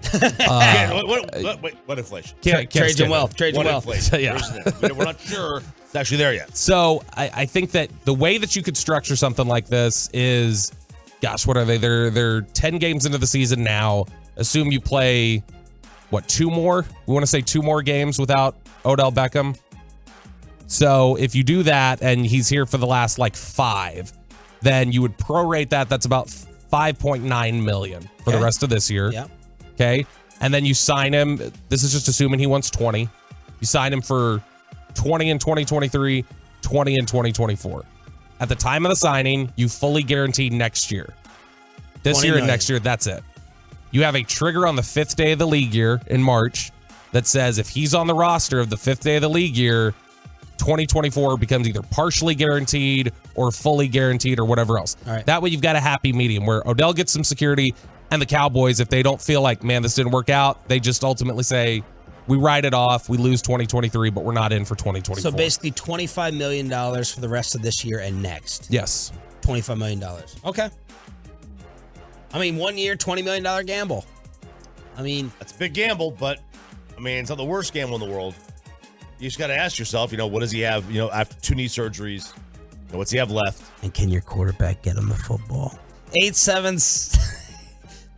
What inflation? Trades and wealth. Yeah. We're not sure it's actually there yet. So I think that the way that you could structure something like this is, gosh, what are they? They're 10 games into the season now. Assume you play, 2 more? We want to say 2 more games without Odell Beckham. So if you do that and he's here for the last 5, then you would prorate that. That's about $5.9 million for the rest of this year. Yeah. Okay. And then you sign him. This is just assuming he wants 20. You sign him for 20 in 2023, 20 in 2024. At the time of the signing, you fully guaranteed next year. This year and next year, that's it. You have a trigger on the 5th day of the league year in March that says if he's on the roster of the 5th day of the league year, 2024 becomes either partially guaranteed or fully guaranteed or whatever else. All right. That way you've got a happy medium where Odell gets some security and the Cowboys, if they don't feel like, man, this didn't work out, they just ultimately say, we write it off, we lose 2023, but we're not in for 2024. So basically $25 million for the rest of this year and next. Yes. $25 million. Okay. I mean, 1 year, $20 million gamble. I mean, that's a big gamble, but it's not the worst gamble in the world. You just got to ask yourself, what does he have, after 2 knee surgeries? What's he have left? And can your quarterback get him the football?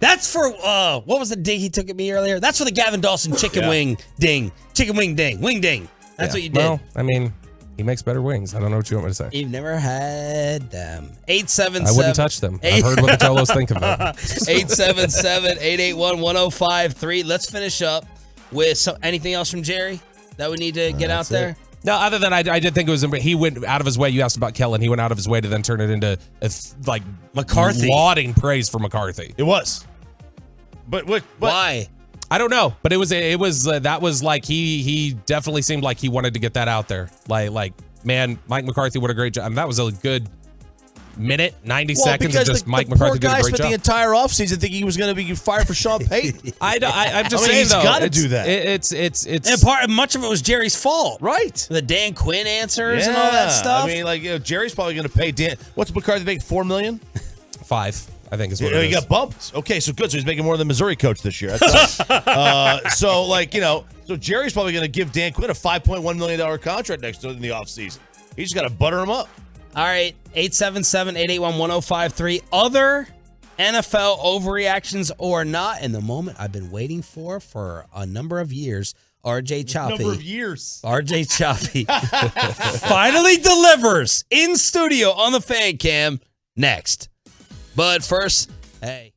That's for, what was the ding he took at me earlier? That's for the Gavin Dawson chicken wing ding. Chicken wing ding. Wing ding. That's what you did. Well, I mean, he makes better wings. I don't know what you want me to say. You've never had them. 877. I wouldn't touch them. I've heard what the Tolos think of them. 877-881-1053. Let's finish up with anything else from Jerry that we need to get out there? No, other than I did think it was, he went out of his way. You asked about Kellen. He went out of his way to then turn it into McCarthy. Lauding praise for McCarthy. It was. But why? I don't know, but it was that was like he definitely seemed like he wanted to get that out there. Like man, Mike McCarthy, what a great job. I mean, that was a good minute, 90 seconds of just Mike McCarthy doing a great job. The entire offseason thinking he was going to be fired for Sean Payton. I'm just saying, he's got to do that. It's and much of it was Jerry's fault, right? The Dan Quinn answers and all that stuff. I mean, Jerry's probably going to pay Dan. What's McCarthy make? $4 million? 5. I think is what it is. He got bumped. Okay, so good. So he's making more than the Missouri coach this year. That's so Jerry's probably going to give Dan Quinn a $5.1 million contract next in the offseason. He's just got to butter him up. All right, 877-881-1053. Other NFL overreactions or not, in the moment I've been waiting for a number of years, RJ Choppy. Number of years. RJ Choppy finally delivers in studio on the fan cam next. But first, hey.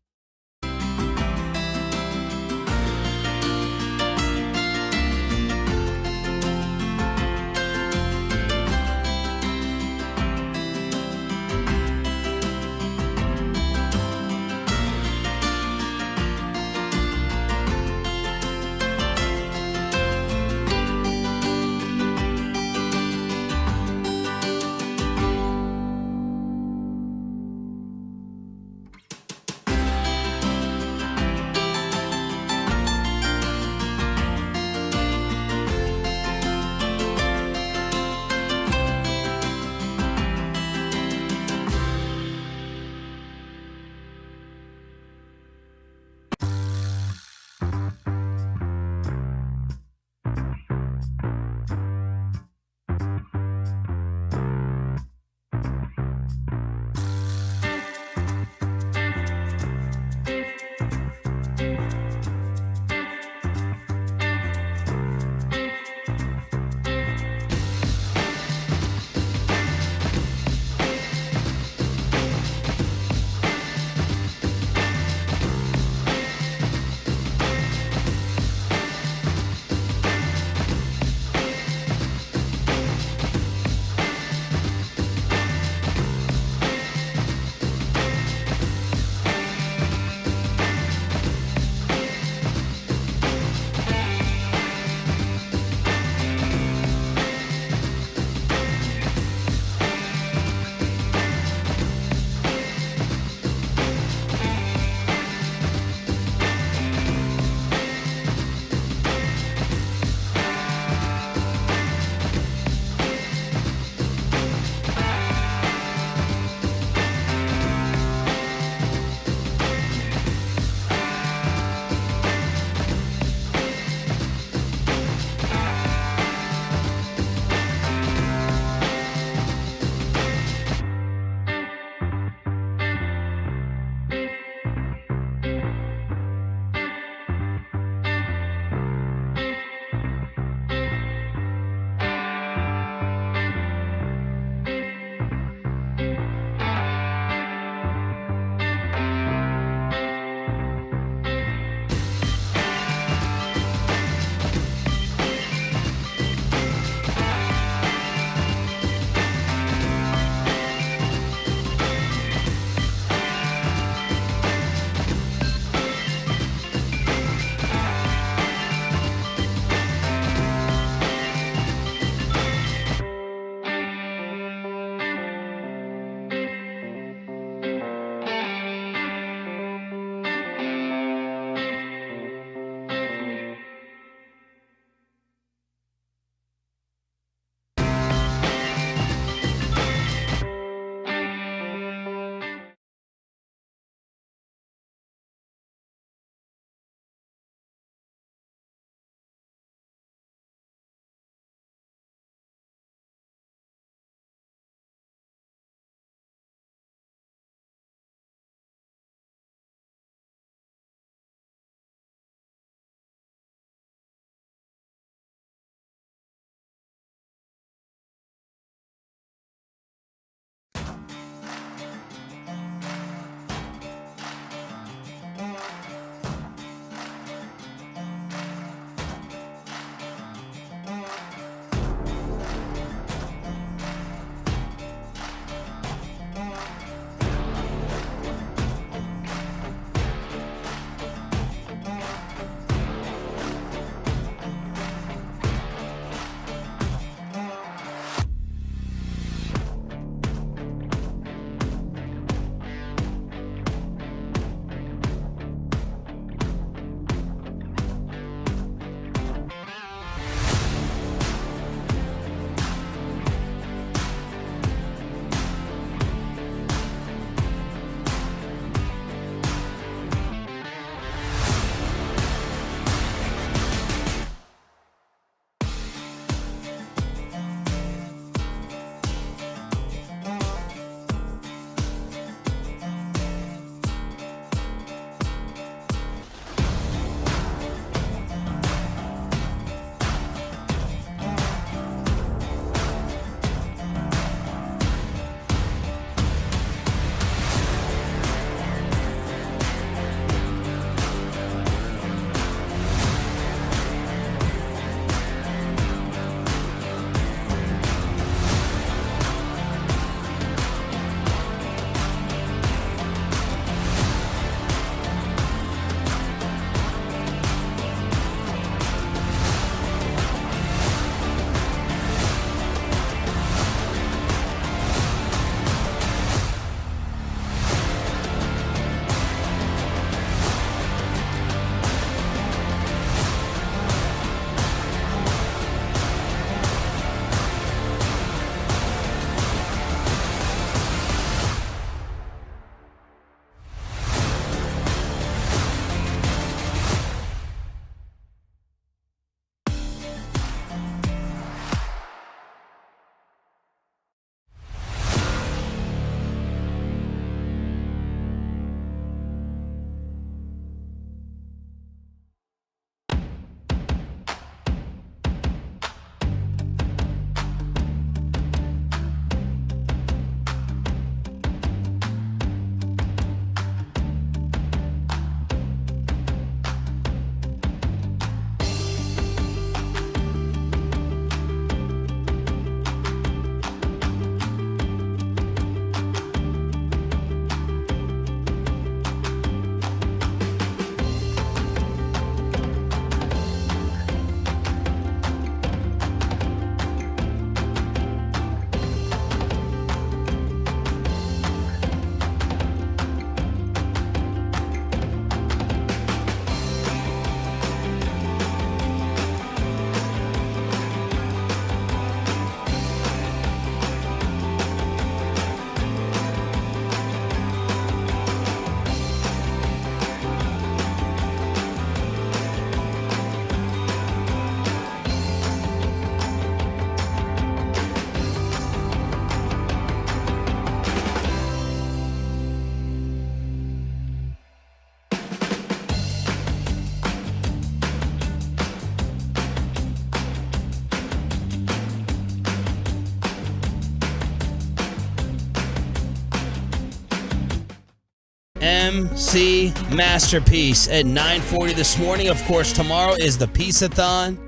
KNC Masterpiece at 9:40 this morning. Of course, tomorrow is the Peace-a-thon.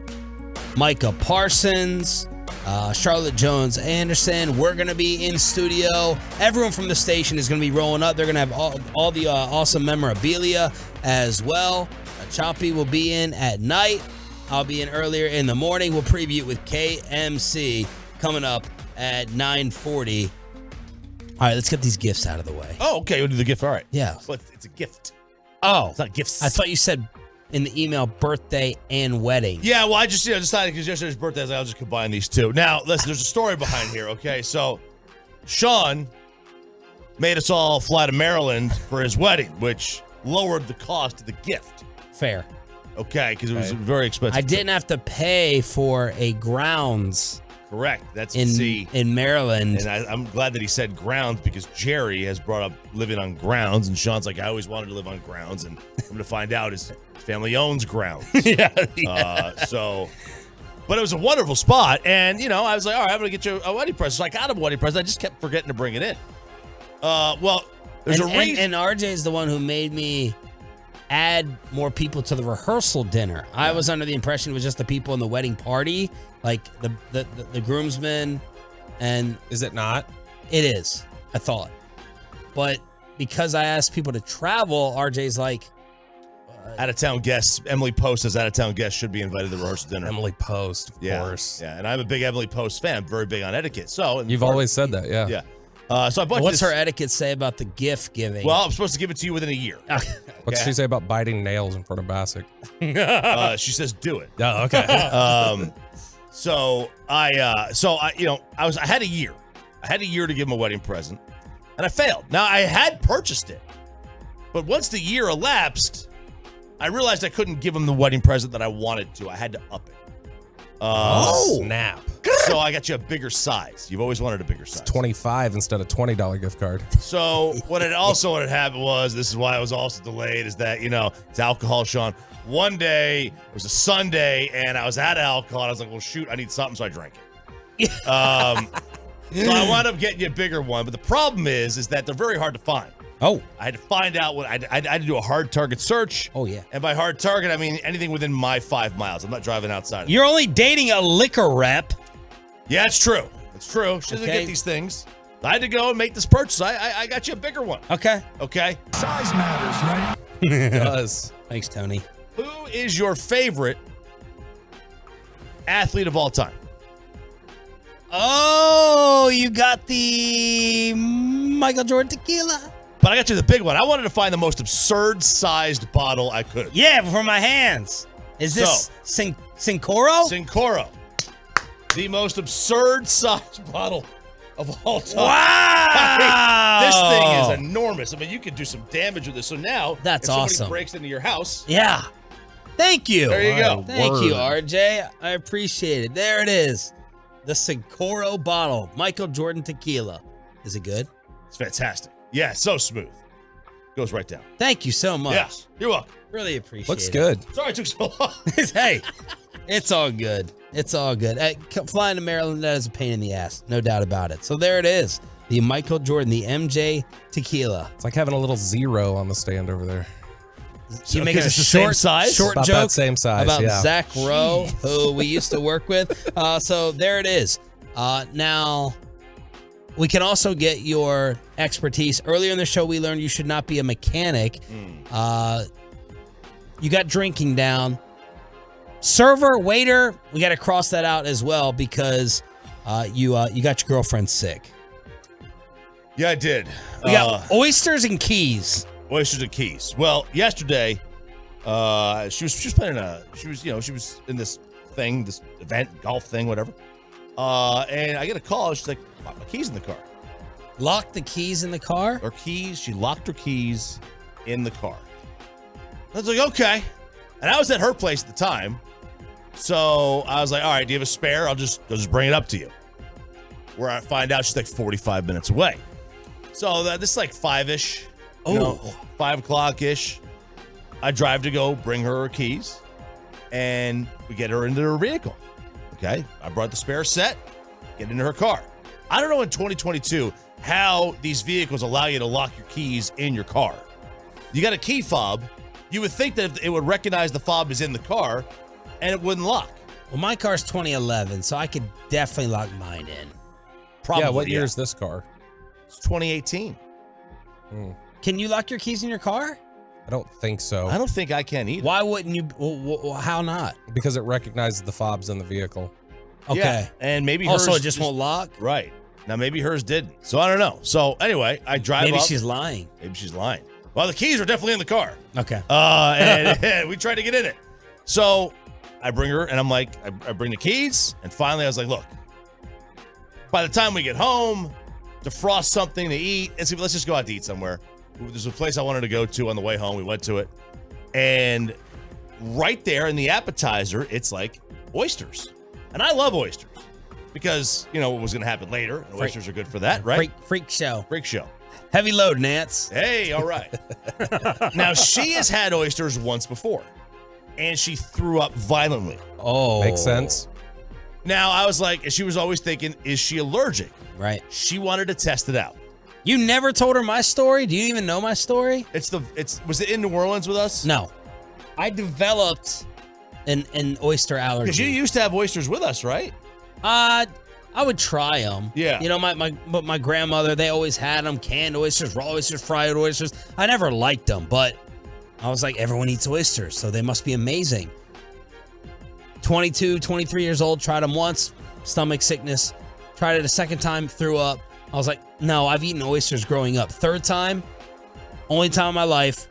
Micah Parsons, Charlotte Jones Anderson. We're going to be in studio. Everyone from the station is going to be rolling up. They're going to have all the awesome memorabilia as well. Choppy will be in at night. I'll be in earlier in the morning. We'll preview it with KMC coming up at 9:40. All right, let's get these gifts out of the way. Oh, okay. We'll do the gift. All right. Yeah. But it's a gift. Oh. It's not gifts. I thought you said in the email birthday and wedding. Yeah, well, I just decided because yesterday's birthday, I'll just combine these two. Now, listen, there's a story behind here, okay? So, Sean made us all fly to Maryland for his wedding, which lowered the cost of the gift. Fair. Okay, because it was very expensive. I didn't have to pay for a grounds. Correct. That's in Maryland. And I'm glad that he said grounds because Jerry has brought up living on grounds, and Sean's like, I always wanted to live on grounds, and I'm going to find out his family owns grounds. Yeah. But it was a wonderful spot, and, I was like, all right, I'm going to get you a wedding present. So I got him a wedding present. I just kept forgetting to bring it in. There's a reason. And RJ is the one who made me add more people to the rehearsal dinner. Yeah. I was under the impression it was just the people in the wedding party, like the groomsmen, and is it not? It is, I thought. But because I asked people to travel, RJ's like, out-of-town guests. Emily Post as out-of-town guests should be invited to the rehearsal dinner. Emily Post, of course. Yeah, and I'm a big Emily Post fan, very big on etiquette. So you've always said that, yeah. Yeah. So I bought What's her etiquette say about the gift giving? Well, I'm supposed to give it to you within a year. Okay. What's she say about biting nails in front of Bassick? She says, "Do it." Oh, okay. I had a year. I had a year to give him a wedding present, and I failed. Now I had purchased it, but once the year elapsed, I realized I couldn't give him the wedding present that I wanted to. I had to up it. Snap. So I got you a bigger size. You've always wanted a bigger size. 25 instead of $20 gift card. So what had happened was, this is why I was also delayed, is that, it's alcohol, Sean. One day, it was a Sunday, and I was out of alcohol, and I was like, well, shoot, I need something, so I drank it. So I wound up getting you a bigger one, but the problem is that they're very hard to find. Oh. I had to find out I had to do a hard target search. Oh, yeah. And by hard target, I mean anything within my 5 miles. I'm not driving outside of You're only dating a liquor rep. Yeah, it's true. It's true. She doesn't get these things. I had to go and make this purchase. I got you a bigger one. Okay. Size matters, right? It does. Thanks, Tony. Who is your favorite athlete of all time? Oh, you got the Michael Jordan tequila. But I got you the big one. I wanted to find the most absurd-sized bottle I could. Yeah, for my hands. Is this Cincoro? Cincoro. The most absurd-sized bottle of all time. Wow! This thing is enormous. I mean, you could do some damage with this. So now, that's if somebody awesome. breaks into your house. Yeah. Thank you. There you go. Thank you, RJ. I appreciate it. There it is. The Cincoro bottle. Michael Jordan tequila. Is it good? It's fantastic. Yeah, so smooth. Goes right down. Thank you so much. Yes, you're welcome. Really appreciate Looks it. good. Sorry it took so long. Hey, it's all good. It's all good. Flying to Maryland, that is a pain in the ass. No doubt about it. So there it is. The Michael Jordan, the MJ tequila. It's like having a little zero on the stand over there. You make it's us a the same short About joke that same size, about yeah. Zach Rowe, who we used to work with. So there it is. Now, we can also get your expertise. Earlier in the show, we learned you should not be a mechanic. You got drinking down. Server, waiter, we got to cross that out as well because you got your girlfriend sick. Yeah, I did. We got oysters and keys. Oysters and keys. Well, yesterday, she was playing she was in this thing, this event, golf thing, whatever. And I get a call. She's like, my keys in the car. Locked the keys in the car? She locked her keys in the car. I was like, okay. And I was at her place at the time. So I was like, all right, do you have a spare? I'll just bring it up to you. Where I find out she's like 45 minutes away. So this is like 5-ish. 5 o'clock-ish. I drive to go bring her keys. And we get her into her vehicle. Okay. I brought the spare set. Get into her car. I don't know in 2022 how these vehicles allow you to lock your keys in your car. You got a key fob. You would think that it would recognize the fob is in the car, and it wouldn't lock. Well, my car's 2011, so I could definitely lock mine in. Probably. Yeah, what year is this car? It's 2018. Can you lock your keys in your car? I don't think so. I don't think I can either. Why wouldn't you? How not? Because it recognizes the fobs in the vehicle. Okay. Yeah, and maybe also hers it just won't lock. Right. Now maybe hers didn't. So I don't know. So anyway, I drive Maybe up. she's lying. Maybe she's lying. Well, the keys are definitely in the car. Okay. And we tried to get in it. So I bring her, and I'm like, I bring the keys, and finally I was like, look, by the time we get home, defrost something to eat, and let's just go out to eat somewhere. There's a place I wanted to go to on the way home. We went to it, and right there in the appetizer, it's like oysters. And I love oysters because, you know, what was going to happen later. And oysters are good for that, right? Freak show. Freak show. Heavy load, Nance. Hey, all right. Now, she has had oysters once before, and she threw up violently. Oh. Makes sense. Now, I was like, and she was always thinking, is she allergic? Right. She wanted to test it out. You never told her my story? Do you even know my story? Was it in New Orleans with us? No. I developed an oyster allergy. Because you used to have oysters with us, right? I would try them. Yeah. You know, my grandmother, they always had them, canned oysters, raw oysters, fried oysters. I never liked them, but I was like, everyone eats oysters, so they must be amazing. 22, 23 years old, tried them once, stomach sickness. Tried it a second time, threw up. I was like, no, I've eaten oysters growing up. Third time, only time in my life,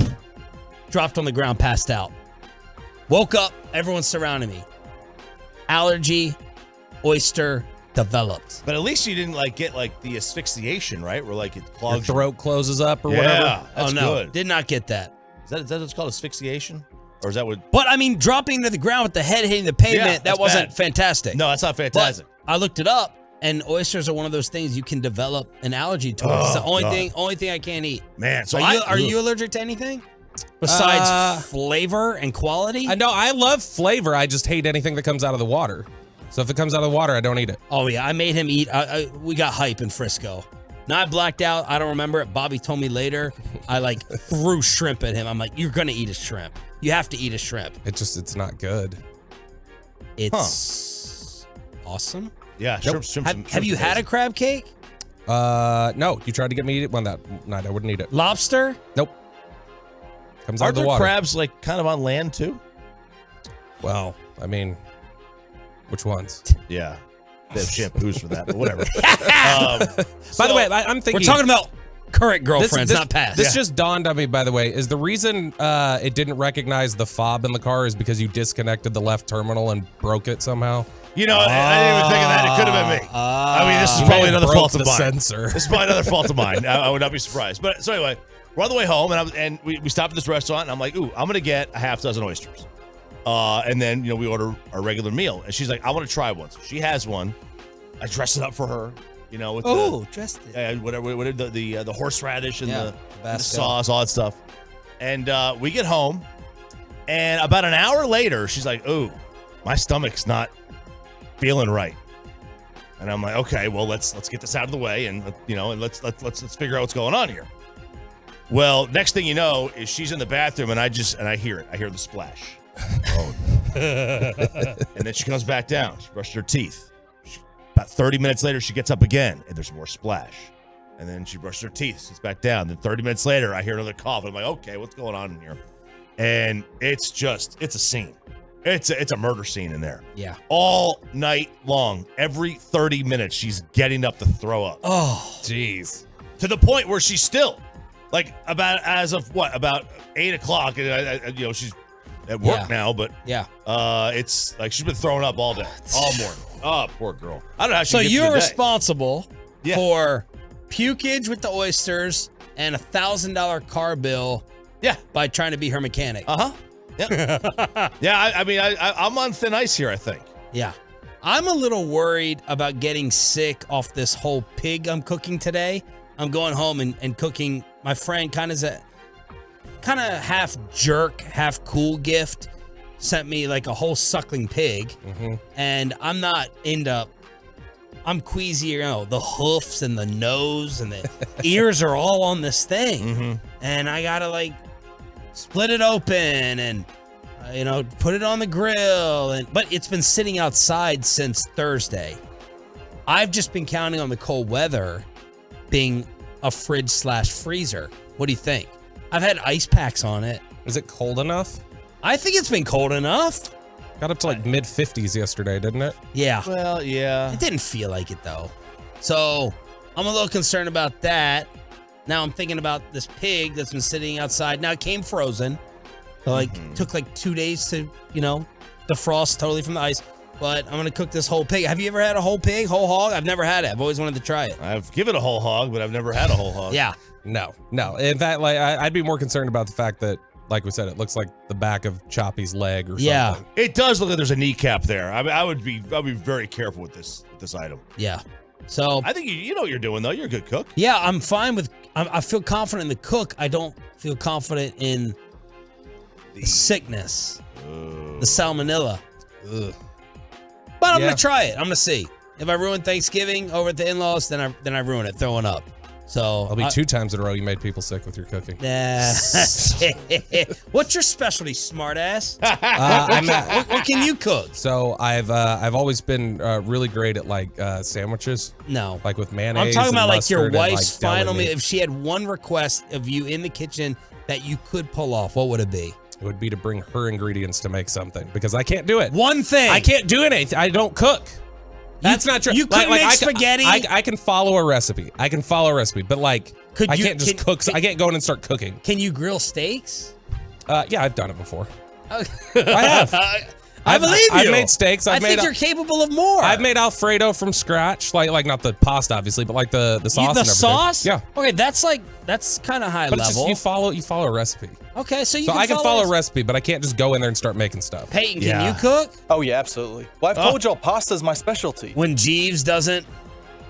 dropped on the ground, passed out. Woke up, everyone surrounded me. Allergy, oyster, developed. But at least you didn't get the asphyxiation, right? Where it clogs Your throat closes up or yeah, whatever. that's good. Did not get that. Is that what's called asphyxiation? Or is that what? But I mean, dropping to the ground with the head hitting the pavement, Yeah, that wasn't bad. fantastic. No, that's not fantastic. But I looked it up, and oysters are one of those things you can develop an allergy towards. It's the only thing I can't eat. Man, so are you allergic to anything besides flavor and quality? I know I love flavor. I just hate anything that comes out of the water. So if it comes out of the water, I don't eat it. Oh yeah, I made him eat. We got hype in Frisco. Now I blacked out. I don't remember it. Bobby told me later. I threw shrimp at him. I'm like, you're gonna eat a shrimp. You have to eat a shrimp. It's not good. It's awesome. Yeah, shrimp. Have you had a crab cake? No. You tried to get me to eat it one that night. I wouldn't eat it. Lobster? Nope. Comes out Are of the there water. crabs kind of on land too? Well, I mean, which ones? Yeah. They have shampoos for that, but whatever. By the way, I'm thinking We're talking about current girlfriends, not past. This just dawned on me, by the way, is the reason it didn't recognize the fob in the car is because you disconnected the left terminal and broke it somehow? You know, I didn't even think of that. It could have been me. I mean, this is probably another fault of mine. Sensor. This is probably another fault of mine. I would not be surprised. But so anyway, we're on the way home, and we stopped at this restaurant, and I'm like, ooh, I'm going to get a half dozen oysters. And then, we order our regular meal. And she's like, I want to try one. So she has one. I dress it up for her, with dressed it. Whatever the horseradish and the Tabasco. sauce, all that stuff. And we get home, and about an hour later, she's like, ooh, my stomach's not feeling right. And I'm like, okay, well, let's get this out of the way, and and let's figure out what's going on here. Well, next thing you know is she's in the bathroom, and I hear it. I hear the splash. Oh. And then she comes back down. She brushed her teeth. About 30 minutes later, she gets up again, and there's more splash. And then she brushed her teeth, sits back down. Then 30 minutes later, I hear another cough. I'm like, okay, what's going on in here? And it's a scene. It's a murder scene in there. Yeah. All night long, every 30 minutes, she's getting up to throw up. Oh, jeez. To the point where she's still, about 8 o'clock, and she's at work now, but it's she's been throwing up all day, all morning. Oh, poor girl. I don't know how she So gets you're through the day. responsible for pukage with the oysters and $1,000 car bill. Yeah, by trying to be her mechanic. Yep. Yeah. I mean, I'm on thin ice here, I think. Yeah. I'm a little worried about getting sick off this whole pig I'm cooking today. I'm going home and cooking. My friend kind of half jerk, half cool gift sent me a whole suckling pig. Mm-hmm. And I'm not I'm queasy, the hoofs and the nose and the ears are all on this thing. Mm-hmm. And I gotta split it open and put it on the grill. But it's been sitting outside since Thursday. I've just been counting on the cold weather being a fridge/freezer. What do you think? I've had ice packs on it. Is it cold enough? I think it's been cold enough. Got up to like mid-50s yesterday, didn't it? Yeah. Well, yeah. It didn't feel like it, though. So I'm a little concerned about that. Now I'm thinking about this pig that's been sitting outside. Now it came frozen. So took like 2 days to, defrost totally from the ice. But I'm going to cook this whole pig. Have you ever had a whole pig, whole hog? I've never had it. I've always wanted to try it. I've given a whole hog, but I've never had a whole hog. Yeah. No. In fact, like I'd be more concerned about the fact that, like we said, it looks like the back of Choppy's leg or something. Yeah. It does look like there's a kneecap there. I would be very careful with this item. Yeah. So I think you know what you're doing, though. You're a good cook. Yeah, I'm fine with. I feel confident in the cook. I don't feel confident in the sickness, the salmonella. Ugh. But I'm gonna try it. I'm gonna see. If I ruin Thanksgiving over at the in-laws, then I ruin it throwing up. So It'll be 2 times in a row you made people sick with your cooking. Nah. What's your specialty, smartass? What can you cook? So I've always been really great at like sandwiches. No, like with mayonnaise. I'm talking about like your wife's final final meal. If she had one request of you in the kitchen that you could pull off, what would it be? It would be to bring her ingredients to make something because I can't do it. One thing. I can't do anything. I don't cook. That's not true. You couldn't make spaghetti? I can follow a recipe. But like, I can't just cook. I can't go in and start cooking. Can you grill steaks? Yeah, I've done it before. I have. I believe you. I've made steaks. I think you're capable of more. I've made Alfredo from scratch, like not the pasta, obviously, but like the sauce. The and everything. sauce? Yeah. Okay, that's kind of high But level. it's just, you follow a recipe. Okay, so I can follow a recipe, but I can't just go in there and start making stuff. Peyton, can you cook? Oh yeah, absolutely. Well, I've told y'all pasta's my specialty. When Jeeves doesn't,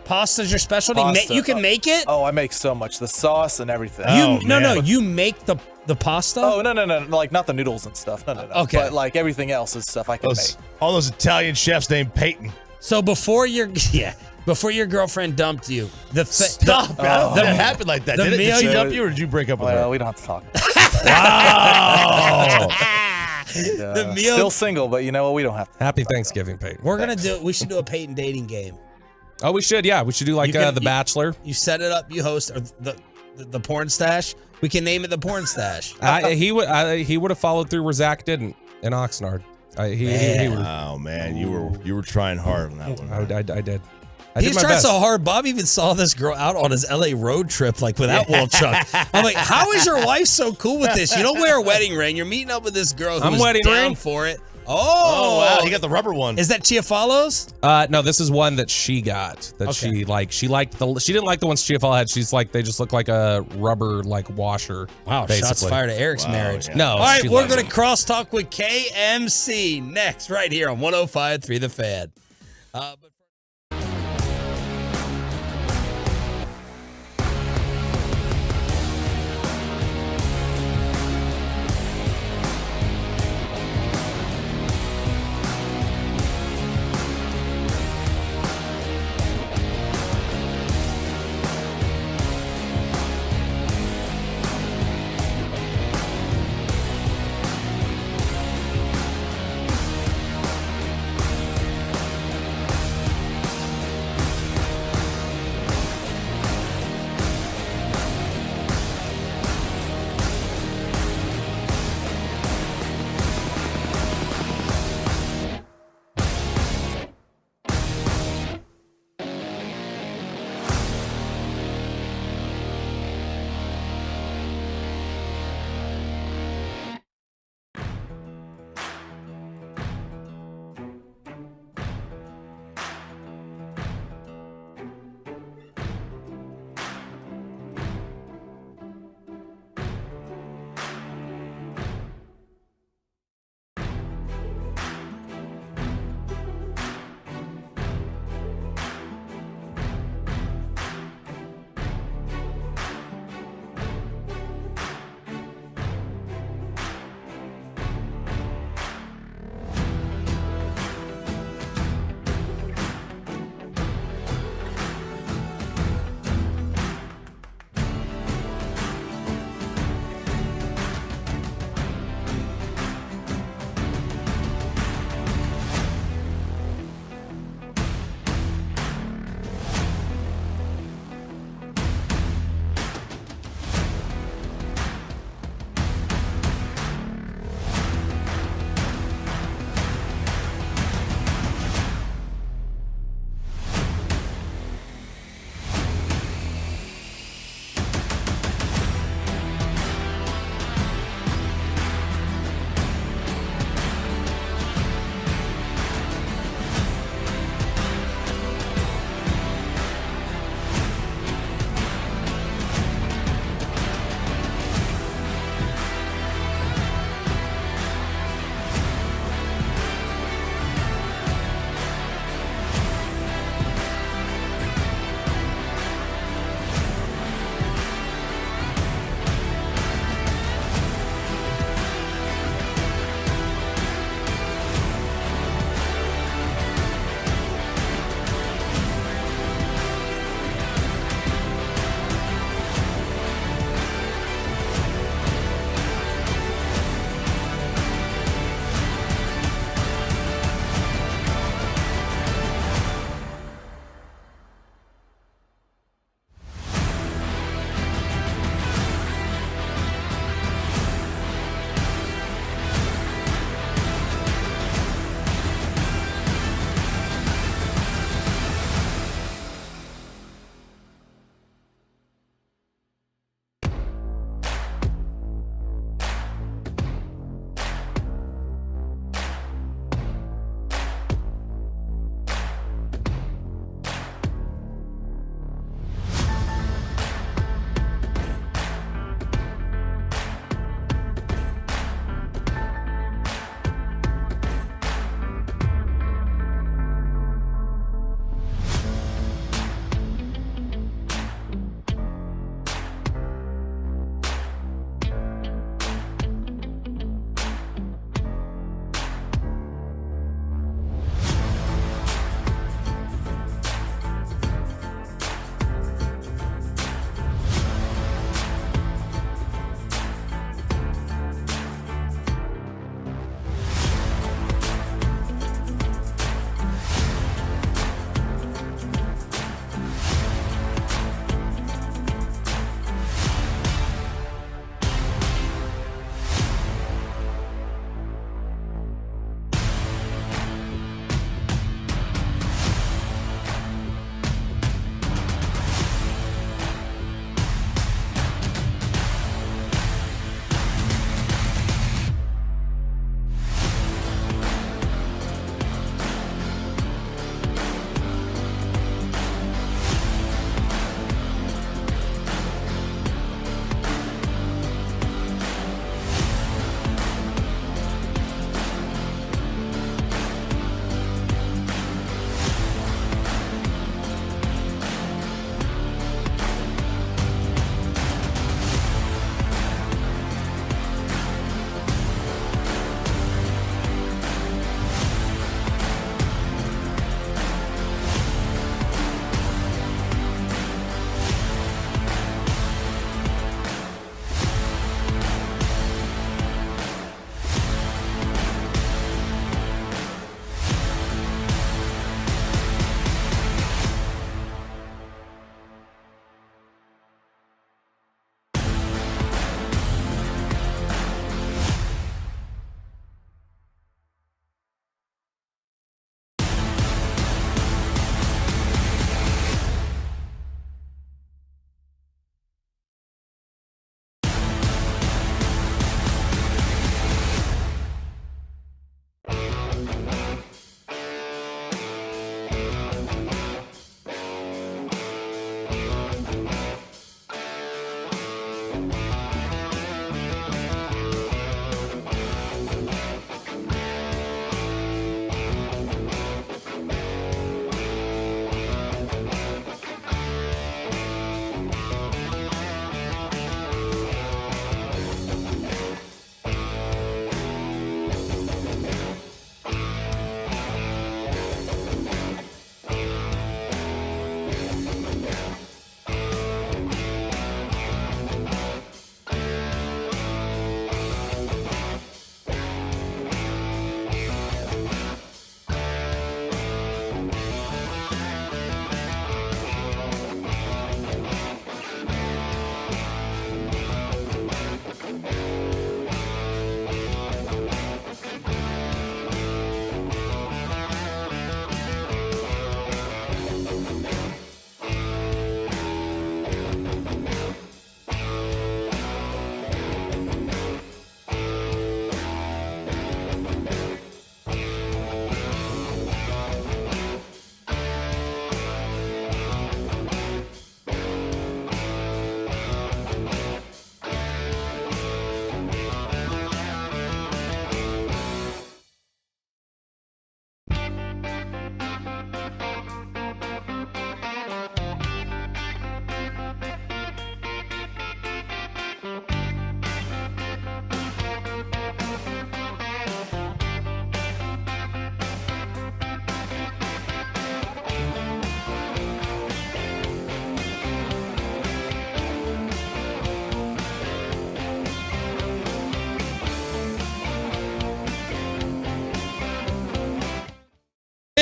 pasta's your specialty. Pasta. You can make it. Oh, I make so much. The sauce and everything. You make the pasta. Oh no, like not the noodles and stuff. No. Okay. But like everything else is stuff I can make. All those Italian chefs named Peyton. So before your girlfriend dumped you, Stop! That happened like that. Did she dump you, or did you break up with her? Well, we don't have to talk. Wow! The meal. Still single, but you know what? We don't have to. Happy Thanksgiving, Peyton. We should do a Peyton dating game. Oh, we should. Yeah, we should do like The Bachelor. You set it up. You host or the porn stash. We can name it the porn stash. He would have followed through where Zach didn't in Oxnard. He would. Oh man, you were trying hard on that one. I did. He's trying so hard. Bob even saw this girl out on his LA road trip, like without Wolchuk. I'm like, how is your wife so cool with this? You don't wear a wedding ring. You're meeting up with this girl who's down for it. Oh wow, he got the rubber one. Is that Chiafalo's? No, this is one that she got. She liked she didn't like the ones Chiafalo had. She's like, they just look like a rubber like washer. Wow, basically. shots fired at Eric's marriage. Yeah. No. All right, we're going to crosstalk with KMC next, right here on 105.3 The Fan.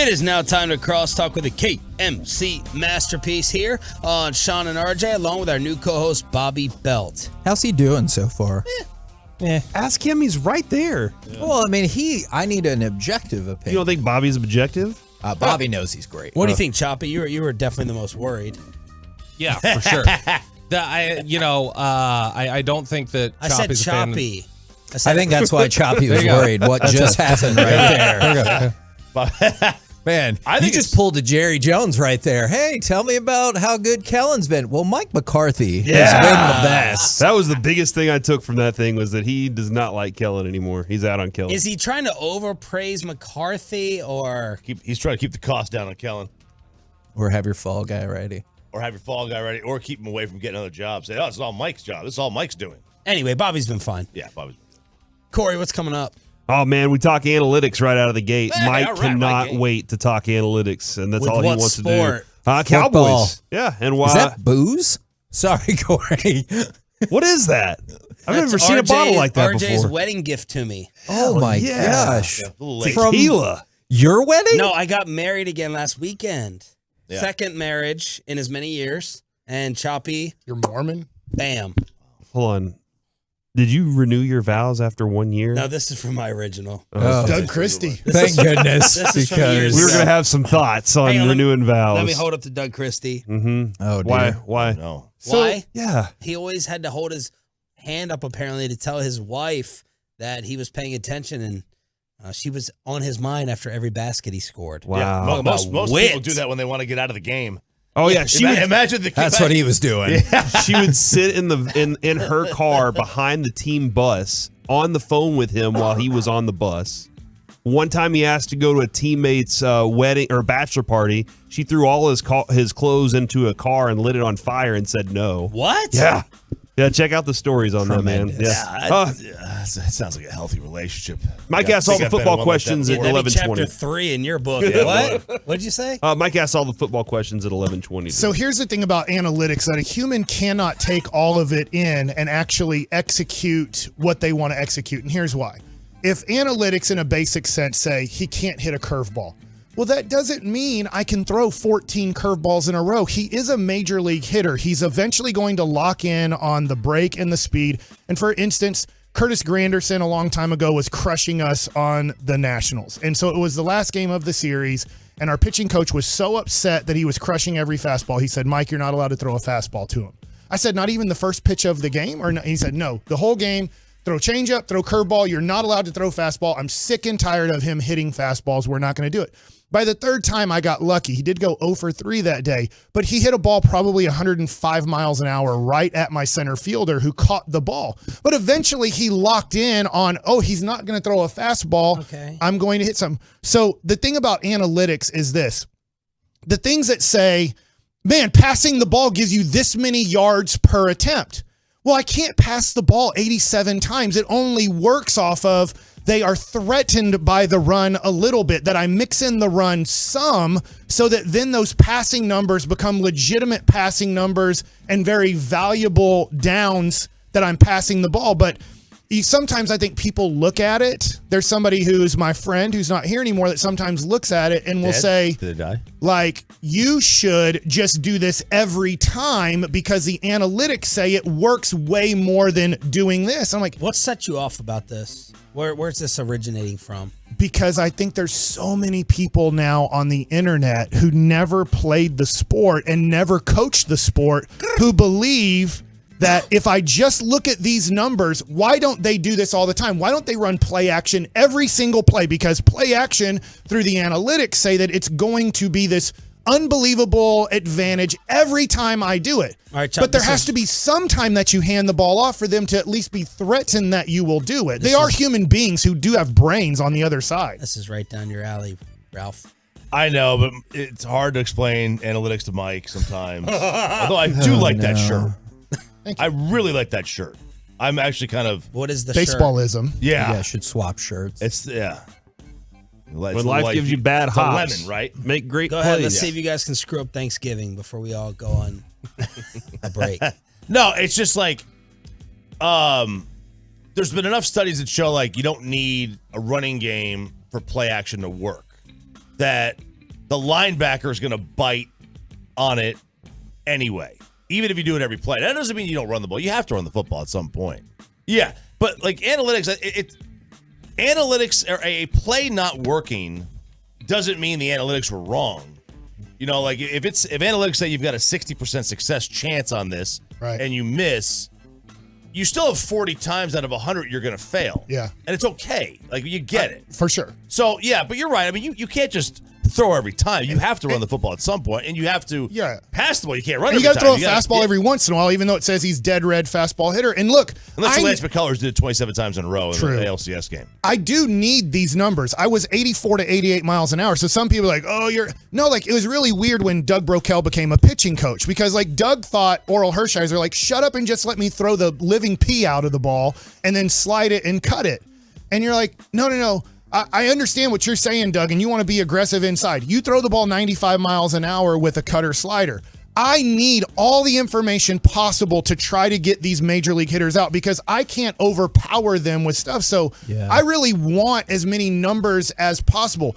It is now time to crosstalk with the KNC Masterpiece here on Sean and RJ, along with our new co-host Bobby Belt. How's he doing so far? Ask him. He's right there. Yeah. Well, I mean, I need an objective opinion. You don't think Bobby's objective? Bobby knows he's great. What do you think, Choppy? You were definitely the most worried. Yeah, for sure. I don't think that I said Choppy's Choppy. I think that's why Choppy was worried. What just happened right there? Man, I think you just pulled a Jerry Jones right there. Hey, tell me about how good Kellen's been. Well, Mike McCarthy has been the best. That was the biggest thing I took from that thing was that he does not like Kellen anymore. He's out on Kellen. Is he trying to overpraise McCarthy or he's trying to keep the cost down on Kellen? Or have your fall guy ready. Or keep him away from getting other jobs. Say, it's all Mike's job. This is all Mike's doing. Anyway, Bobby's been fine. Yeah, Bobby's been fine. Corey, what's coming up? Oh, man, we talk analytics right out of the gate. Hey, Mike cannot wait to talk analytics, and that's With all he what wants sport? to do. Cowboys. Yeah, and why? Is that booze? Sorry, Corey. What is that? I've That's never seen a bottle like that RJ's before. wedding gift to me. Oh, my gosh. Tequila. Your wedding? No, I got married again last weekend. Yeah. Second marriage in as many years. And Choppy. You're Mormon? Bam. Hold on. Did you renew your vows after 1 year? No, this is from my original. Doug Christie. Thank goodness. Because we were going to have some thoughts on renewing vows. Let me hold up to Doug Christie. Mm-hmm. Oh, dear. Why? No. Why? Yeah. He always had to hold his hand up, apparently, to tell his wife that he was paying attention, and she was on his mind after every basket he scored. Wow. Yeah. Most people do that when they want to get out of the game. Oh yeah, Imagine the That's what he was doing. She would sit in her car behind the team bus on the phone with him while he was on the bus. One time he asked to go to a teammate's wedding or bachelor party. She threw all his clothes into a car and lit it on fire and said no. What? Yeah. Yeah, check out the stories on that, man. Yeah. That sounds like a healthy relationship. Mike asks all the football questions at 11:20. Chapter 3 in your book. What? What'd you say? Mike asks all the football questions at 11:20. So here's the thing about analytics, that a human cannot take all of it in and actually execute what they want to execute. And here's why. If analytics in a basic sense say he can't hit a curveball, well, that doesn't mean I can throw 14 curveballs in a row. He is a major league hitter. He's eventually going to lock in on the break and the speed. And for instance, Curtis Granderson a long time ago was crushing us on the Nationals. And so it was the last game of the series, and our pitching coach was so upset that he was crushing every fastball. He said, Mike, you're not allowed to throw a fastball to him. I said, not even the first pitch of the game? Or no? He said, no, the whole game. Throw changeup, throw curveball. You're not allowed to throw fastball. I'm sick and tired of him hitting fastballs. We're not going to do it. By the third time, I got lucky. He did go 0 for 3 that day, but he hit a ball probably 105 miles an hour right at my center fielder who caught the ball. But eventually he locked in on, he's not going to throw a fastball. Okay. I'm going to hit some. So the thing about analytics is this. The things that say, man, passing the ball gives you this many yards per attempt. Well, I can't pass the ball 87 times. It only works off of they are threatened by the run a little bit, that I mix in the run some so that then those passing numbers become legitimate passing numbers and very valuable downs that I'm passing the ball. But sometimes I think people look at it. There's somebody who's my friend who's not here anymore that sometimes looks at it and will say, did they die? Like, you should just do this every time because the analytics say it works way more than doing this. I'm like, what set you off about this? Where's this originating from? Because I think there's so many people now on the internet who never played the sport and never coached the sport who believe that if I just look at these numbers, why don't they do this all the time? Why don't they run play action every single play? Because play action through the analytics say that it's going to be this unbelievable advantage every time I do it. All right, Chuck, but there has to be some time that you hand the ball off for them to at least be threatened that you will do it. They are human beings who do have brains on the other side. This is right down your alley, Ralph. I know, but it's hard to explain analytics to Mike sometimes. Although I do like that shirt. I really like that shirt. I'm actually kind of... What is the baseballism? shirt? Yeah. Yeah, should swap shirts. It's, yeah. When life gives you bad hops, lemon, right? Make great Go plays. ahead. Let's see if you guys can screw up Thanksgiving before we all go on a break. No, it's just like, there's been enough studies that show like you don't need a running game for play action to work. That the linebacker is going to bite on it anyway, even if you do it every play. That doesn't mean you don't run the ball. You have to run the football at some point. Yeah, but like analytics, analytics or a play not working doesn't mean the analytics were wrong. You know, like if analytics say you've got a 60% success chance on this, right, and you miss, you still have 40 times out of 100 you're going to fail. Yeah. And it's okay. Like, you get it. For sure. So, yeah, but you're right. I mean, you can't just throw every time. You have to run the football at some point, and you have to pass the ball. You can't run and every time. You got to throw a fastball every once in a while, even though it says he's dead red fastball hitter. And look, unless Lance McCullers did it 27 times in a row in True. the ALCS game. I do need these numbers. I was 84 to 88 miles an hour. So some people are like, oh, it was really weird when Doug Brokel became a pitching coach, because like Doug thought Oral Hershiser, like, shut up and just let me throw the living pea out of the ball and then slide it and cut it. And you're like, no. I understand what you're saying, Doug, and you want to be aggressive inside. You throw the ball 95 miles an hour with a cutter slider. I need all the information possible to try to get these major league hitters out, because I can't overpower them with stuff. So I really want as many numbers as possible.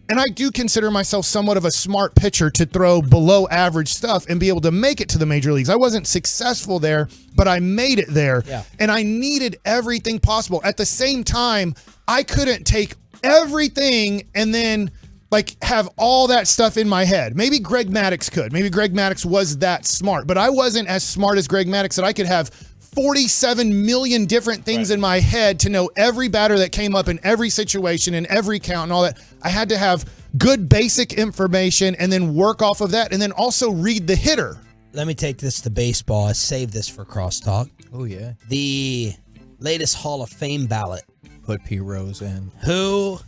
And I do consider myself somewhat of a smart pitcher to throw below average stuff and be able to make it to the major leagues. I wasn't successful there, but I made it there. Yeah. And I needed everything possible. At the same time, I couldn't take everything and then like have all that stuff in my head. Maybe Greg Maddux could. Maybe Greg Maddux was that smart, but I wasn't as smart as Greg Maddux that I could have 47 million different things in my head to know every batter that came up in every situation and every count and all that. I had to have good basic information and then work off of that, and then also read the hitter. Let me take this to baseball. I saved this for Crosstalk. Oh, yeah. The latest Hall of Fame ballot. Put P. Rose in. Who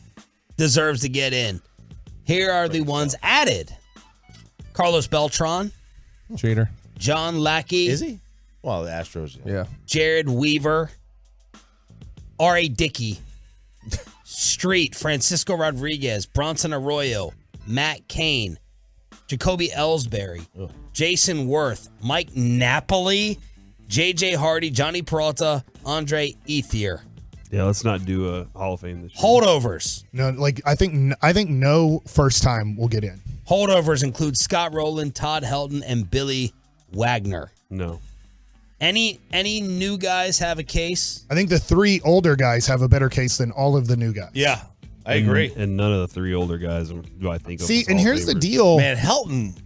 deserves to get in? Here are the ones added. Carlos Beltran. Cheater. John Lackey. Is he? Well, the Astros. Yeah. Jared Weaver. R.A. Dickey. Street. Francisco Rodriguez. Bronson Arroyo. Matt Cain. Jacoby Ellsbury. Jason Worth. Mike Napoli. J.J. Hardy. Johnny Peralta. Andre Ethier. Yeah, let's not do a Hall of Fame this year. Holdovers. No, like I think no first time will get in. Holdovers include Scott Rowland, Todd Helton, and Billy Wagner. No. Any new guys have a case? I think the three older guys have a better case than all of the new guys. Yeah, I agree. And none of the three older guys do I think of. See, as and Hall here's of the Famers. deal. Man, Helton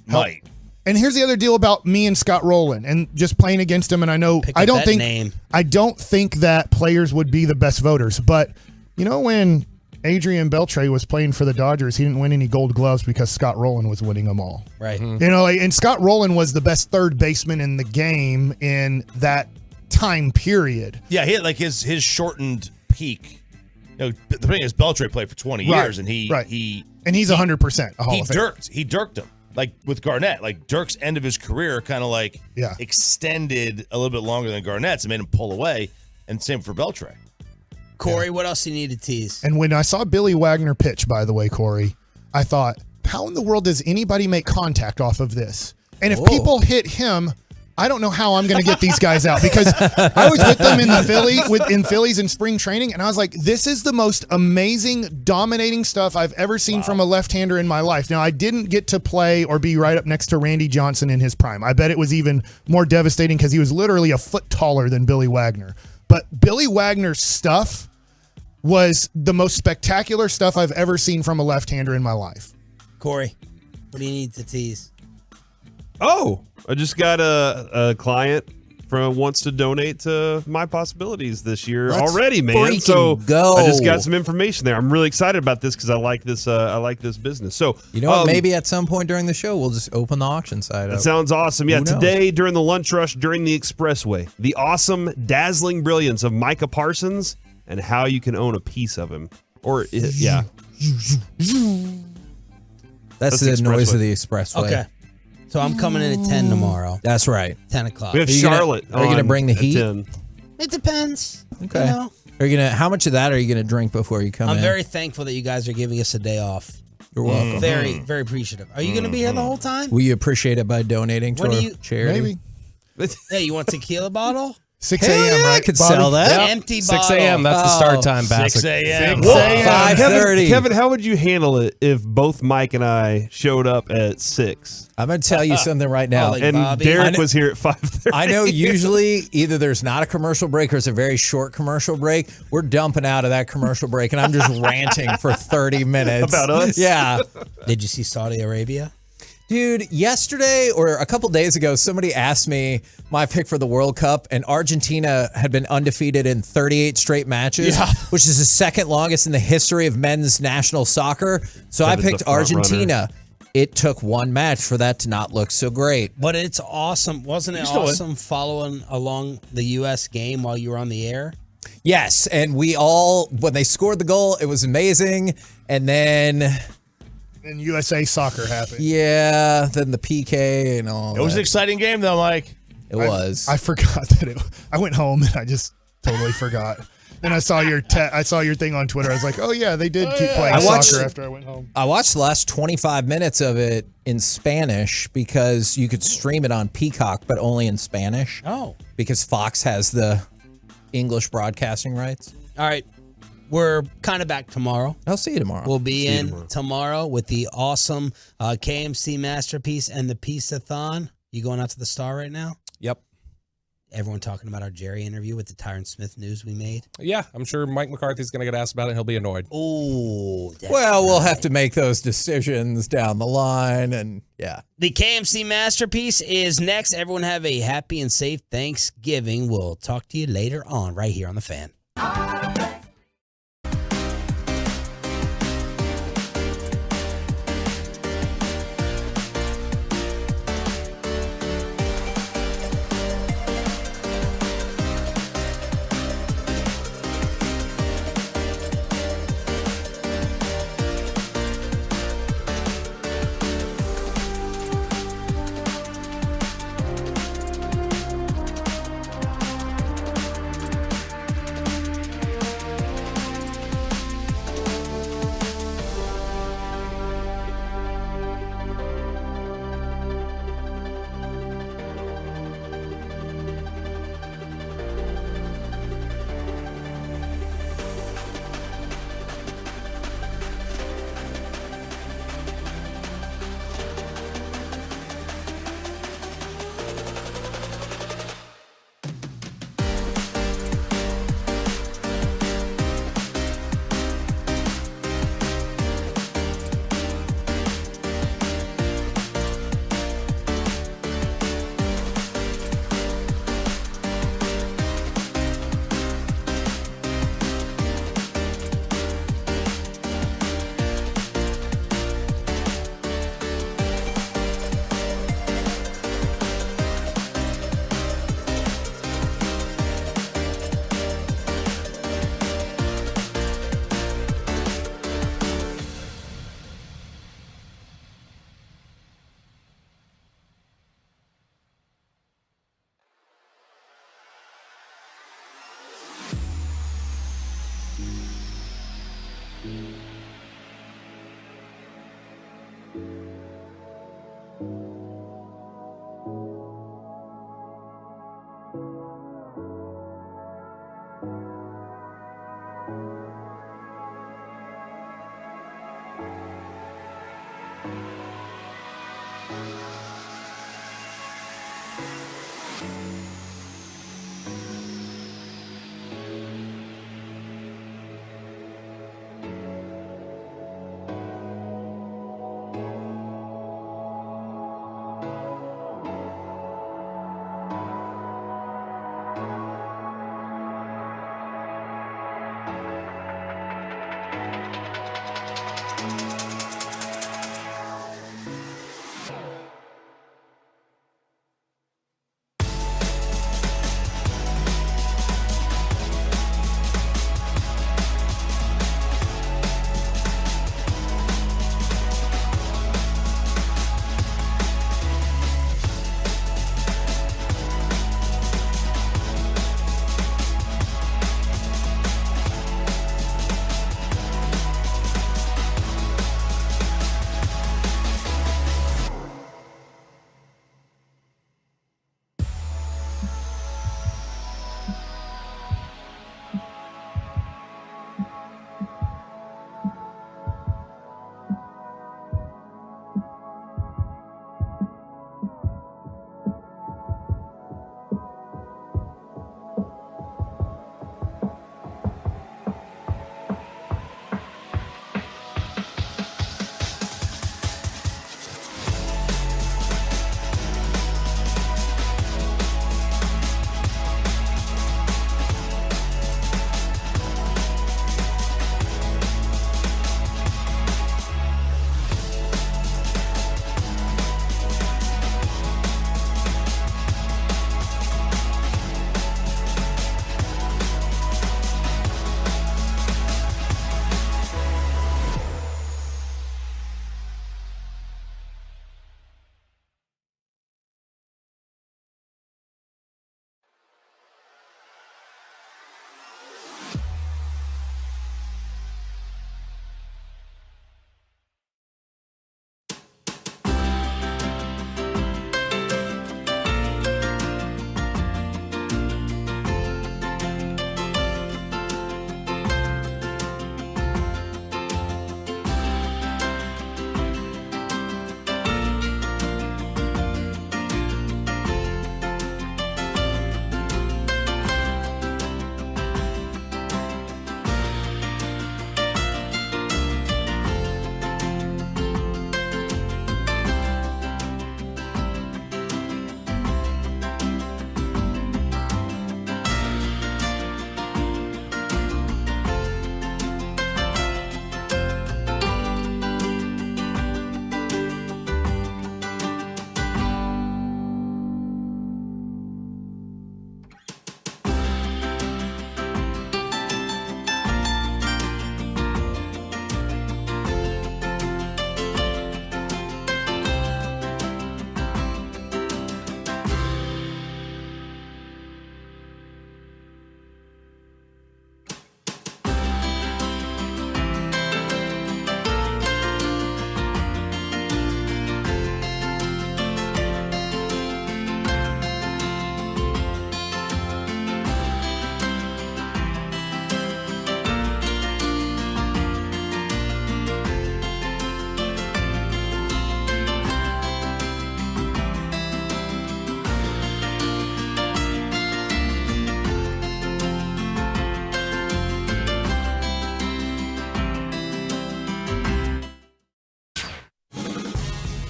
might. And here's the other deal about me and Scott Rowland and just playing against him. And I know I don't think that players would be the best voters. But you know, when Adrian Beltre was playing for the Dodgers, he didn't win any Gold Gloves because Scott Rowland was winning them all. Right. You know, and Scott Rowland was the best third baseman in the game in that time period. Yeah, he had like his shortened peak. You know, the thing is, Beltre played for 20 years, and he's 100% a Hall of Fame. He dirked him. Like with Garnett, like Dirk's end of his career kind of like extended a little bit longer than Garnett's and made him pull away. And same for Beltre. Corey, what else do you need to tease? And when I saw Billy Wagner pitch, by the way, Corey, I thought, how in the world does anybody make contact off of this? And if people hit him, I don't know how I'm going to get these guys out, because I was with them in Phillies in spring training, and I was like, this is the most amazing, dominating stuff I've ever seen from a left-hander in my life. Now, I didn't get to play or be right up next to Randy Johnson in his prime. I bet it was even more devastating because he was literally a foot taller than Billy Wagner. But Billy Wagner's stuff was the most spectacular stuff I've ever seen from a left-hander in my life. Corey, what do you need to tease? Oh, I just got a client wants to donate to My Possibilities this year already, man. So go. I just got some information there. I'm really excited about this because I like this. I like this business. So you know what? Maybe at some point during the show we'll just open the auction side up. That sounds awesome. Yeah, today during the lunch rush during the expressway, the awesome, dazzling brilliance of Micah Parsons and how you can own a piece of him. Or yeah, that's the noise of the expressway. Okay. So I'm coming in at 10 tomorrow. That's right. 10 o'clock. We have Charlotte. Are you going to bring the heat? 10. It depends. Okay. You know? Are you gonna? How much of that are you going to drink before you come in? I'm very thankful that you guys are giving us a day off. You're welcome. Very, very appreciative. Are you going to be here the whole time? Will you appreciate it by donating to our charity? Maybe. Hey, you want a tequila bottle? 6 Hell a.m., yeah, right? I could Bobby? sell that. Yep. Empty 6 a.m. That's the start time, Bassick. 6 a.m. 5:30. Kevin, how would you handle it if both Mike and I showed up at 6? I'm going to tell you something right now. Holy And Bobby. Derek was here at 5:30. I know usually either there's not a commercial break or it's a very short commercial break. We're dumping out of that commercial break, and I'm just ranting for 30 minutes. About us? Yeah. Did you see Saudi Arabia? Dude, yesterday or a couple days ago, somebody asked me my pick for the World Cup, and Argentina had been undefeated in 38 straight matches, which is the second longest in the history of men's national soccer. So I Kevin's picked the front Argentina. It took one match for that to not look so great. But it's awesome. Wasn't it awesome following along the U.S. game while you were on the air? Yes, and we all, when they scored the goal, it was amazing. And then, And USA Soccer happened. yeah, then the PK and all It was an that. exciting game, though, Mike. It was. I forgot that I went home and I just totally forgot. Then I saw your thing on Twitter. I was like, oh yeah, they did keep playing soccer after I went home. I watched the last 25 minutes of it in Spanish because you could stream it on Peacock, but only in Spanish. Oh. Because Fox has the English broadcasting rights. All right. We're kind of back tomorrow. I'll see you tomorrow. We'll be in tomorrow with the awesome KMC Masterpiece and the Peace-a-thon. You going out to the Star right now? Yep. Everyone talking about our Jerry interview with the Tyron Smith news we made. Yeah, I'm sure Mike McCarthy's going to get asked about it. He'll be annoyed. Oh, well, we'll have to make those decisions down the line, and yeah. The KMC Masterpiece is next. Everyone have a happy and safe Thanksgiving. We'll talk to you later on right here on The Fan.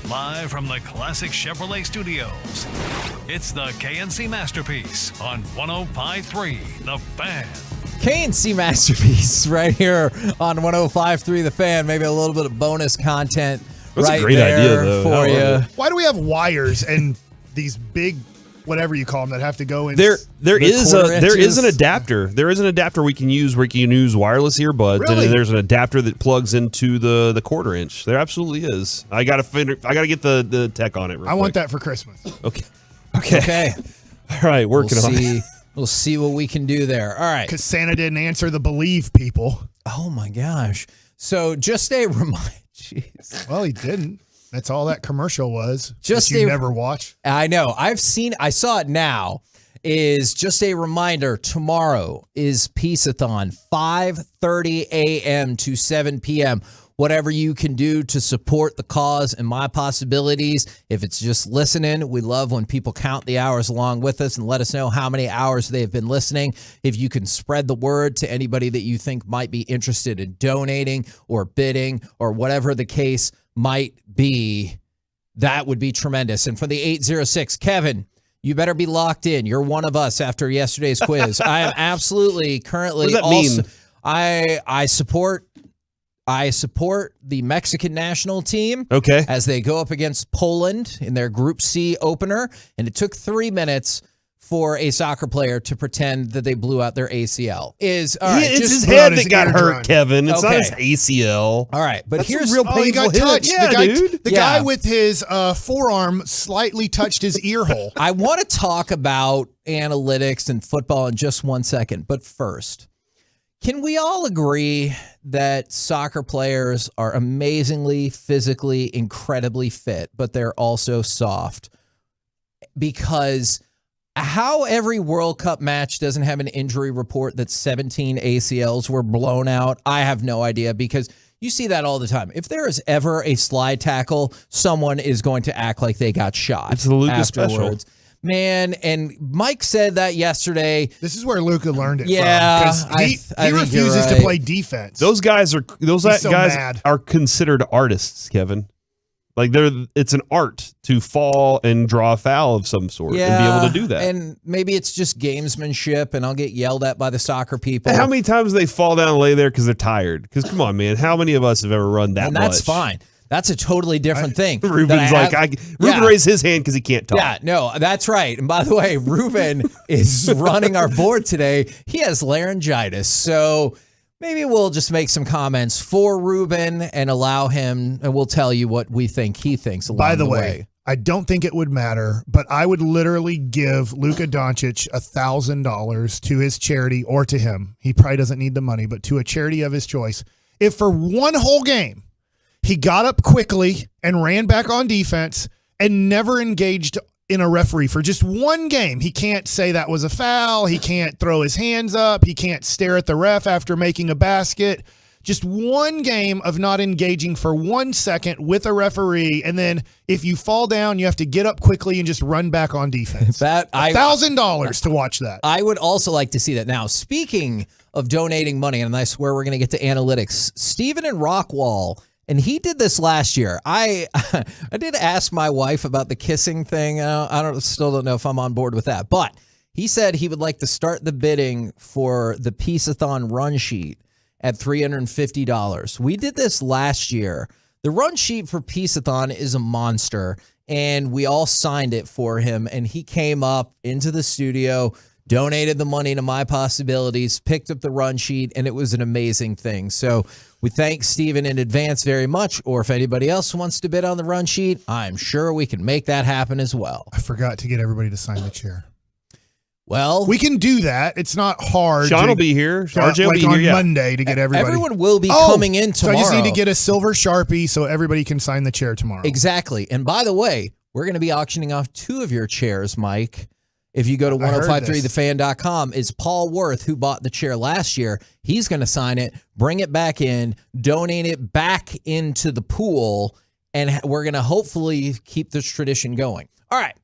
Live from the Classic Chevrolet Studios, it's the KNC Masterpiece on 105.3 The Fan. KNC Masterpiece right here on 105.3 The Fan. Maybe a little bit of bonus content That's a great idea, though. for you. Why do we have wires and these big, whatever you call them, that have to go in? There is inches. an adapter. There is an adapter we can use where you can use wireless earbuds, Really? and there's an adapter that plugs into the quarter inch. There absolutely is. I gotta get the tech on it. I want that for Christmas. Okay. All right, working on it. We'll see what we can do there. All right. Because Santa didn't answer the Believe people. Oh, my gosh. So just a reminder. Jeez. Well, he didn't. That's all that commercial was. Just that you never watch. I know. I saw it now. Is just a reminder, tomorrow is Peace-a-thon, 5:30 a.m. to 7 p.m. Whatever you can do to support the cause and my possibilities. If it's just listening, we love when people count the hours along with us and let us know how many hours they've been listening. If you can spread the word to anybody that you think might be interested in donating or bidding or whatever the case might be, that would be tremendous. And for the 806, Kevin, you better be locked in. You're one of us after yesterday's quiz. I am absolutely currently What does that mean? I support the Mexican national team as they go up against Poland in their Group C opener. And it took 3 minutes for a soccer player to pretend that they blew out their ACL. It's his head that got hurt, Kevin. It's not his ACL. All right, but That's here's a real painful he got hit. touched. Yeah, dude. The guy with his forearm slightly touched his ear hole. I want to talk about analytics and football in just 1 second. But first, can we all agree that soccer players are amazingly, physically, incredibly fit, but they're also soft? Because how every World Cup match doesn't have an injury report that 17 ACLs were blown out, I have no idea, because you see that all the time. If there is ever a slide tackle, someone is going to act like they got shot. It's the Luka afterwards. special. Man, and Mike said that yesterday. This is where Luka learned it Yeah, from. Because I he think you're refuses to right. play defense. Those guys are so mad. are considered artists, Kevin. Like it's an art to fall and draw a foul of some sort and be able to do that. And maybe it's just gamesmanship, and I'll get yelled at by the soccer people. And how many times they fall down and lay there because they're tired? Because come on, man, how many of us have ever run that And much? that's fine. That's a totally different thing. Ruben's Ruben raised his hand because he can't talk. Yeah, no, that's right. And by the way, Ruben is running our board today. He has laryngitis. So maybe we'll just make some comments for Ruben and allow him, and we'll tell you what we think he thinks along By the way. way, I don't think it would matter, but I would literally give Luka Doncic $1,000 to his charity or to him. He probably doesn't need the money, but to a charity of his choice. If for one whole game, he got up quickly and ran back on defense and never engaged in a referee for just one game. He can't say that was a foul. He can't throw his hands up. He can't stare at the ref after making a basket. Just one game of not engaging for 1 second with a referee. And then if you fall down, you have to get up quickly and just run back on defense. $1,000 to watch that. I would also like to see that. Now, speaking of donating money, and I swear we're going to get to analytics, Steven in Rockwall, and he did this last year. I did ask my wife about the kissing thing. I still don't know if I'm on board with that. But he said he would like to start the bidding for the Peace-a-thon run sheet at $350. We did this last year. The run sheet for Peace-a-thon is a monster, and we all signed it for him. And he came up into the studio, donated the money to My Possibilities, picked up the run sheet, and it was an amazing thing. So we thank Steven in advance very much, or if anybody else wants to bid on the run sheet, I'm sure we can make that happen as well. I forgot to get everybody to sign the chair. Well, we can do that. It's not hard. Sean will be here. RJ will be on here, Monday to get everybody. Everyone will be coming in tomorrow. So I just need to get a silver Sharpie so everybody can sign the chair tomorrow. Exactly. And by the way, we're going to be auctioning off 2 of your chairs, Mike. If you go to 1053thefan.com, it's Paul Worth who bought the chair last year. He's going to sign it, bring it back in, donate it back into the pool, and we're going to hopefully keep this tradition going. All right.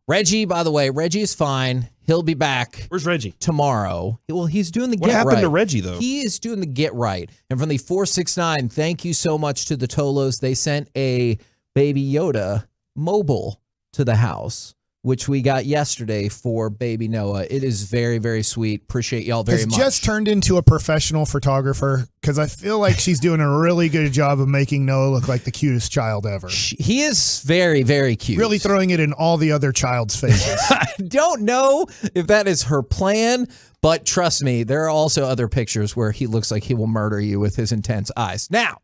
Reggie, by the way, Reggie is fine. He'll be back. Where's Reggie? Tomorrow. Well, he's doing the What get right. happened to Reggie, though? He is doing the get right. And from the 469, thank you so much to the Tolos. They sent a Baby Yoda mobile to the house, which we got yesterday for baby Noah. It is very, very sweet. Appreciate y'all very much. Has just turned into a professional photographer because I feel like she's doing a really good job of making Noah look like the cutest child ever. He is very, very cute. Really throwing it in all the other child's faces. I don't know if that is her plan, but trust me, there are also other pictures where he looks like he will murder you with his intense eyes. Now,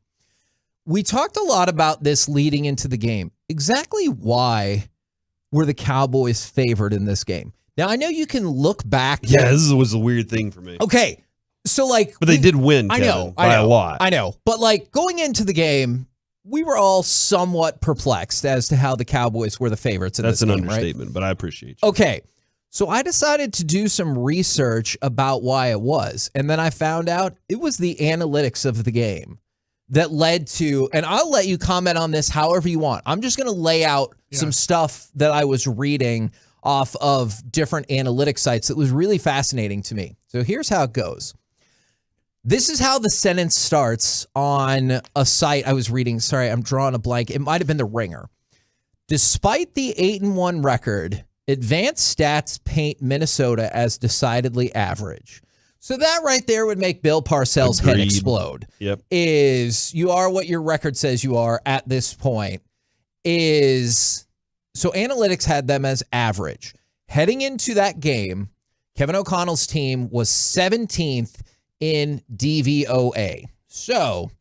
we talked a lot about this leading into the game. Exactly why were the Cowboys favored in this game? Now, I know you can look back. Yeah, this was a weird thing for me. Okay. So, but they did win, Kevin, by a lot. I know. But, going into the game, we were all somewhat perplexed as to how the Cowboys were the favorites in this game. That's an understatement, but I appreciate you. Okay. So, I decided to do some research about why it was. And then I found out it was the analytics of the game that led to, and I'll let you comment on this however you want. I'm just going to lay out some stuff that I was reading off of different analytic sites that was really fascinating to me. So here's how it goes. This is how the sentence starts on a site I was reading. Sorry, I'm drawing a blank. It might have been The Ringer. Despite the 8-1 record, advanced stats paint Minnesota as decidedly average. So that right there would make Bill Parcells' head explode. Yep. Is you are what your record says you are at this point. So analytics had them as average. Heading into that game, Kevin O'Connell's team was 17th in DVOA. So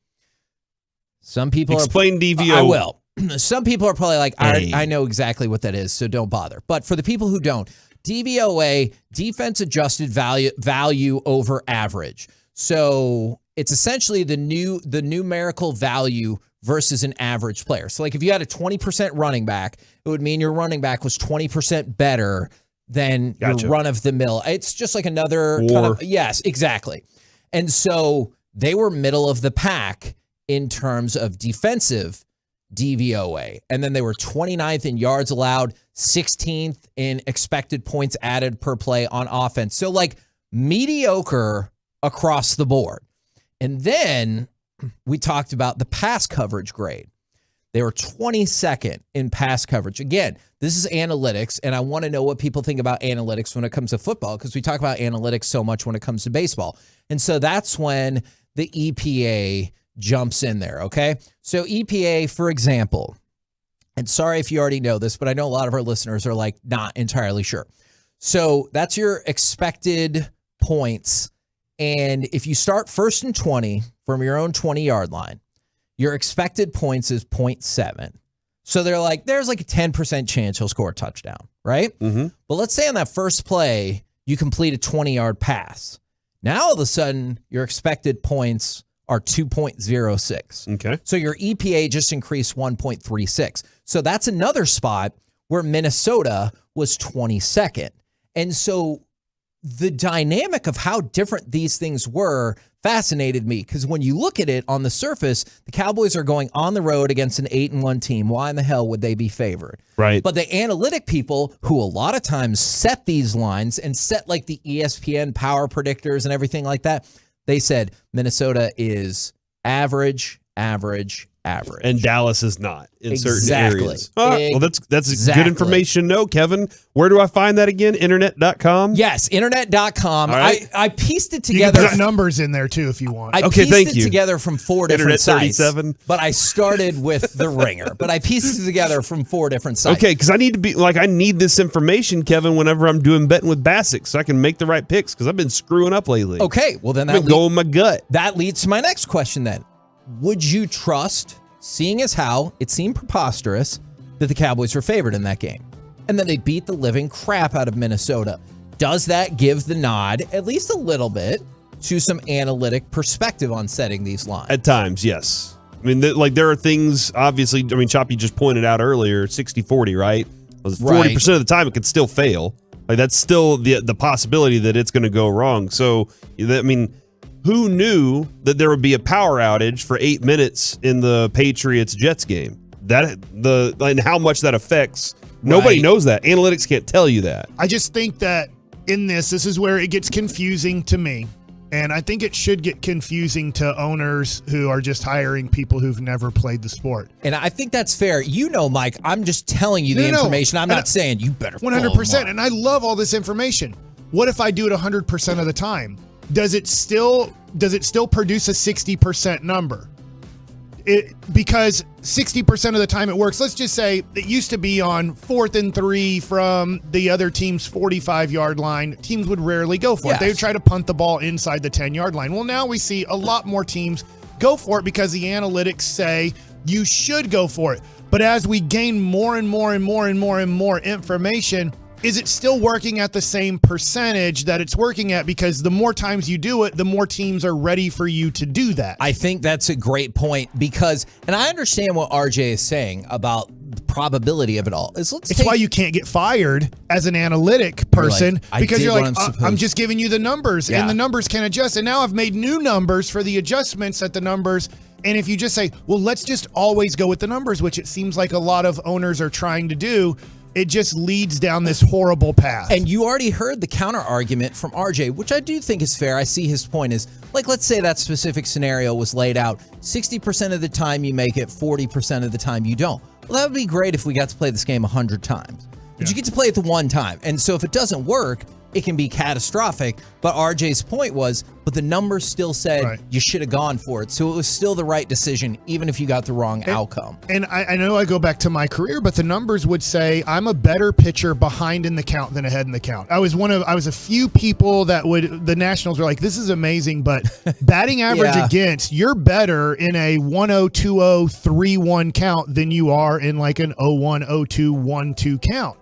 some people explain DVOA. I will. Some people are probably like, I know exactly what that is, so don't bother. But for the people who don't, DVOA, defense adjusted value over average. So it's essentially the numerical value versus an average player. So if you had a 20% running back, it would mean your running back was 20% better than your run of the mill. It's just like another kind of, yes, exactly. And so they were middle of the pack in terms of defensive DVOA. And then they were 29th in yards allowed, 16th in expected points added per play on offense. So mediocre across the board. And then we talked about the pass coverage grade. They were 22nd in pass coverage. Again, this is analytics, and I want to know what people think about analytics when it comes to football, because we talk about analytics so much when it comes to baseball. And so that's when the EPA jumps in there, okay? So EPA, for example, and sorry if you already know this, but I know a lot of our listeners are not entirely sure. So that's your expected points. And if you start 1st and 20 from your own 20-yard line, your expected points is 0.7. So they're there's a 10% chance he'll score a touchdown, right? Mm-hmm. But let's say on that first play, you complete a 20-yard pass. Now all of a sudden, your expected points are 2.06. Okay. So your EPA just increased 1.36. So that's another spot where Minnesota was 22nd. And so the dynamic of how different these things were fascinated me, because when you look at it on the surface, the Cowboys are going on the road against an 8-1 team. Why in the hell would they be favored? Right. But the analytic people who a lot of times set these lines and set the ESPN power predictors and everything like that, they said Minnesota is average. And Dallas is not in certain Exactly. areas. Well, that's good information. No, Kevin, where do I find that again? Internet.com? Yes, internet.com. All right. I pieced it You together. can put numbers in there too if you want. I pieced it together from 4 different Internet sites. 37. But I started with The Ringer. But I pieced it together from 4 different sites. Okay, because I need to be I need this information, Kevin, whenever I'm doing betting with Bassick, so I can make the right picks, because I've been screwing up lately. Okay, well then I've been going my gut. That leads to my next question then. Would you trust, seeing as how it seemed preposterous that the Cowboys were favored in that game, and then they beat the living crap out of Minnesota, does that give the nod, at least a little bit, to some analytic perspective on setting these lines? At times, yes. I mean, there are things, obviously, Choppy just pointed out earlier, 60-40, right? 40% of the time it could still fail. That's still the possibility that it's going to go wrong. So, who knew that there would be a power outage for 8 minutes in the Patriots-Jets game? And how much that affects, nobody knows that. Analytics can't tell you that. I just think that in this is where it gets confusing to me. And I think it should get confusing to owners who are just hiring people who've never played the sport. And I think that's fair. You know, Mike, I'm just telling you the information. I'm not saying you better 100%. And I love all this information. What if I do it 100% of the time? Does it still produce a 60% number? Because 60% of the time it works. Let's just say it used to be on 4th and 3 from the other team's 45-yard line. Teams would rarely go for it. They would try to punt the ball inside the 10-yard line. Well, now we see a lot more teams go for it because the analytics say you should go for it. But as we gain more and more and more and more and more information, is it still working at the same percentage that it's working at? Because the more times you do it, the more teams are ready for you to do that. I think that's a great point because, and I understand what RJ is saying about the probability of it all. It's why you can't get fired as an analytic person because you're like, I'm just giving you the numbers and the numbers can adjust. And now I've made new numbers for the adjustments at the numbers. And if you just say, well, let's just always go with the numbers, which it seems like a lot of owners are trying to do, it just leads down this horrible path. And you already heard the counter argument from RJ, which I do think is fair. I see his point is, like, let's say that specific scenario was laid out 60% of the time you make it, 40% of the time you don't. Well, that would be great if we got to play this game 100 times. But you get to play it the one time. And so if it doesn't work, it can be catastrophic. But RJ's point was, but the numbers still said you should have gone for it. So it was still the right decision, even if you got the wrong outcome. And I know I go back to my career, but the numbers would say I'm a better pitcher behind in the count than ahead in the count. I was a few people that the Nationals were like, this is amazing, but batting average against, you're better in a 1-0, 2-0, 3-1 count than you are in like an 0-1, 0-2, 1-2 count.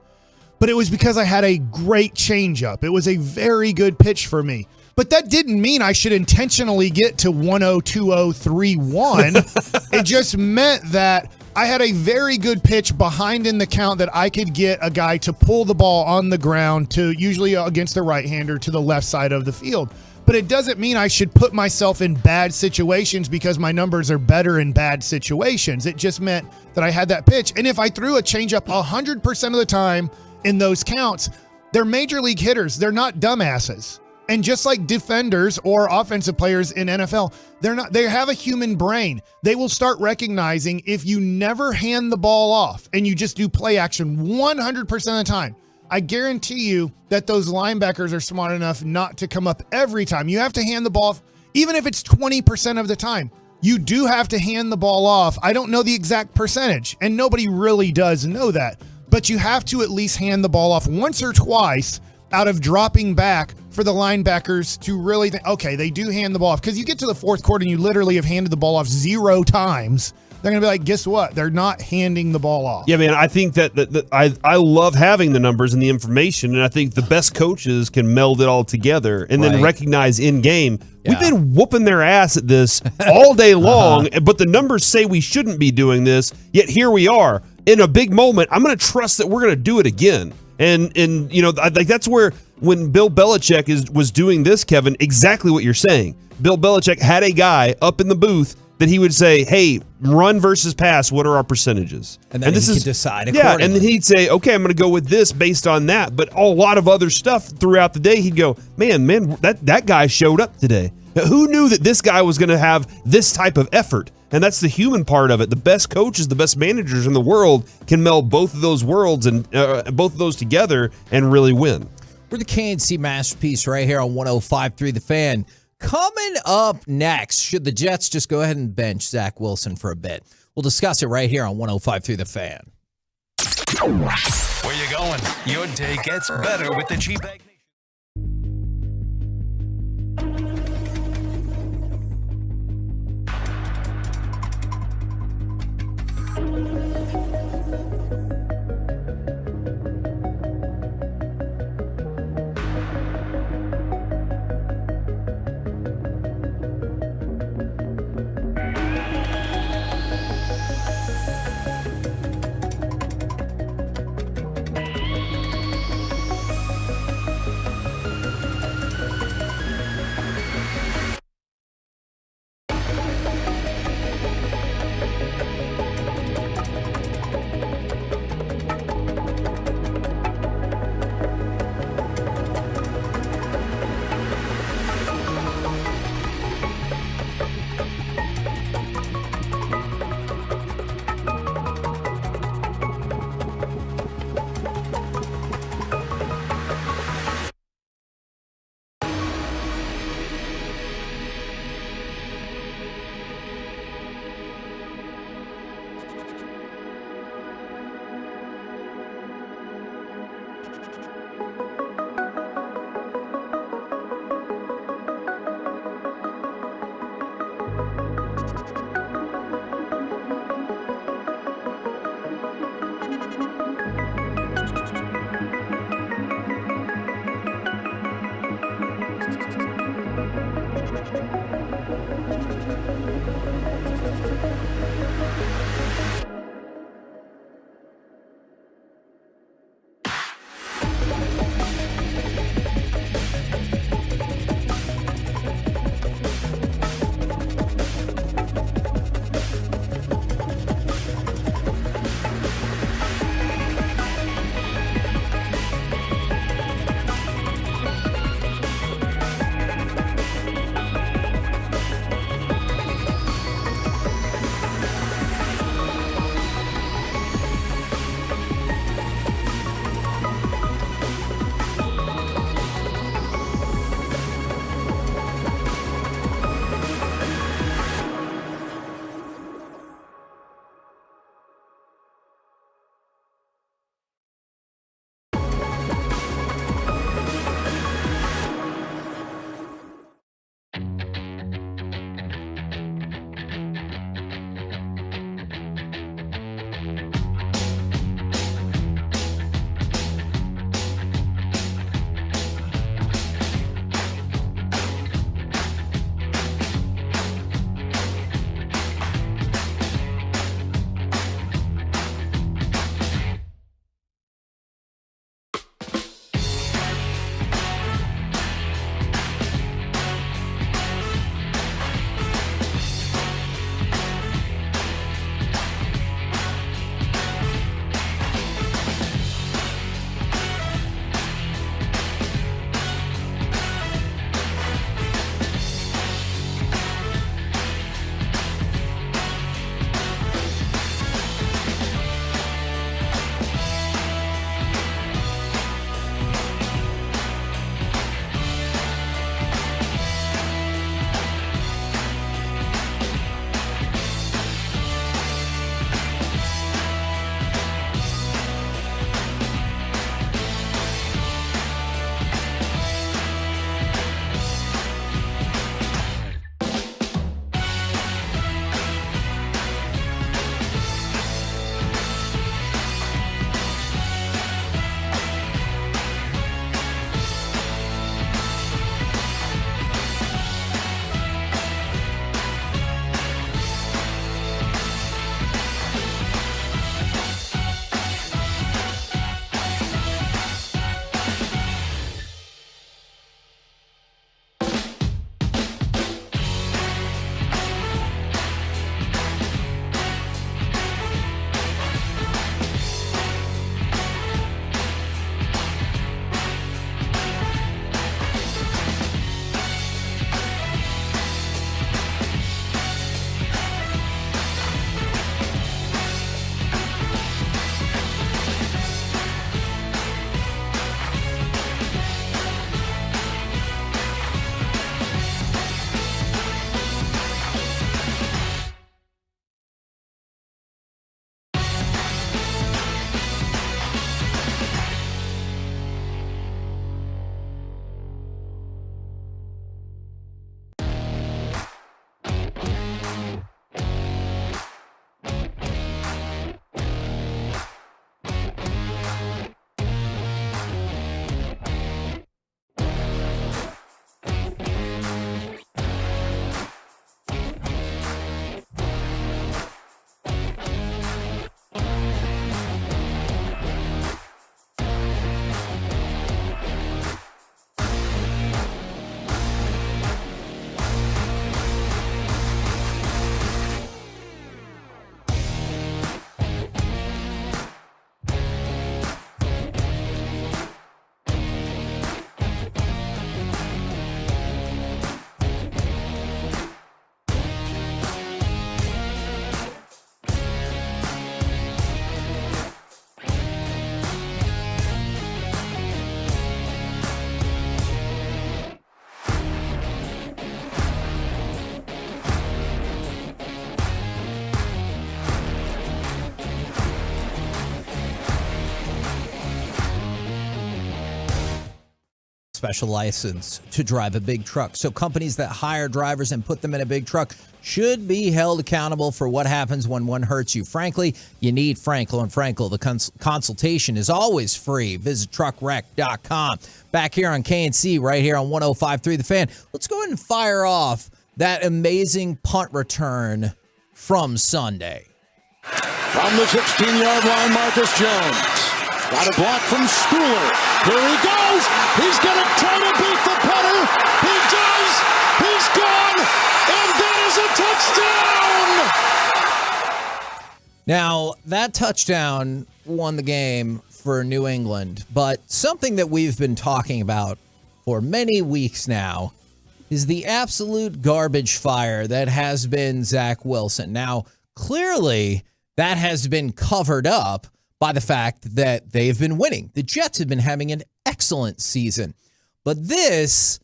But it was because I had a great changeup. It was a very good pitch for me. But that didn't mean I should intentionally get to 1-0, 2-0, 3-1. It just meant that I had a very good pitch behind in the count that I could get a guy to pull the ball on the ground to usually against the right-hander to the left side of the field. But it doesn't mean I should put myself in bad situations because my numbers are better in bad situations. It just meant that I had that pitch. And if I threw a changeup 100% of the time in those counts, they're major league hitters. They're not dumbasses. And just like defenders or offensive players in NFL, they have a human brain. They will start recognizing if you never hand the ball off and you just do play action 100% of the time, I guarantee you that those linebackers are smart enough not to come up every time. You have to hand the ball off, even if it's 20% of the time. You do have to hand the ball off. I don't know the exact percentage, and nobody really does know that. But you have to at least hand the ball off once or twice out of dropping back for the linebackers to really think, okay, they do hand the ball off. Because you get to the fourth quarter and you literally have handed the ball off 0 times. They're going to be like, guess what? They're not handing the ball off. Yeah, man, I think that I love having the numbers and the information, and I think the best coaches can meld it all together and then recognize in game. We've been whooping their ass at this all day long, but the numbers say we shouldn't be doing this, yet here we are. In a big moment, I'm going to trust that we're going to do it again. And you know, I think that's where when Bill Belichick was doing this, Kevin, exactly what you're saying. Bill Belichick had a guy up in the booth that he would say, hey, run versus pass, what are our percentages? And then he could decide accordingly. Yeah, and then he'd say, okay, I'm going to go with this based on that. But a lot of other stuff throughout the day, he'd go, man, that guy showed up today. Who knew that this guy was going to have this type of effort? And that's the human part of it. The best coaches, the best managers in the world can meld both of those worlds and both of those together and really win. We're the KNC Masterpiece right here on 105.3 The Fan. Coming up next, should the Jets just go ahead and bench Zach Wilson for a bit? We'll discuss it right here on 105.3 The Fan. Where you going? Your day gets better with the G-Bag. special license to drive a big truck. So companies that hire drivers and put them in a big truck should be held accountable for what happens when one hurts you. Frankly, you need Frankel & Frankel. The consultation is always free. Visit truckwreck.com. Back here on KNC, right here on 105.3 The Fan. Let's go ahead and fire off that amazing punt return from Sunday. From the 16-yard line, Marcus Jones. Got a block from Schooler. Here he goes. He's going to try to beat the punter. He does. He's gone. And that is a touchdown. Now, that touchdown won the game for New England. But something that we've been talking about for many weeks now is the absolute garbage fire that has been Zach Wilson. Now, clearly, that has been covered up by the fact that they've been winning. The Jets have been having an excellent season. But this,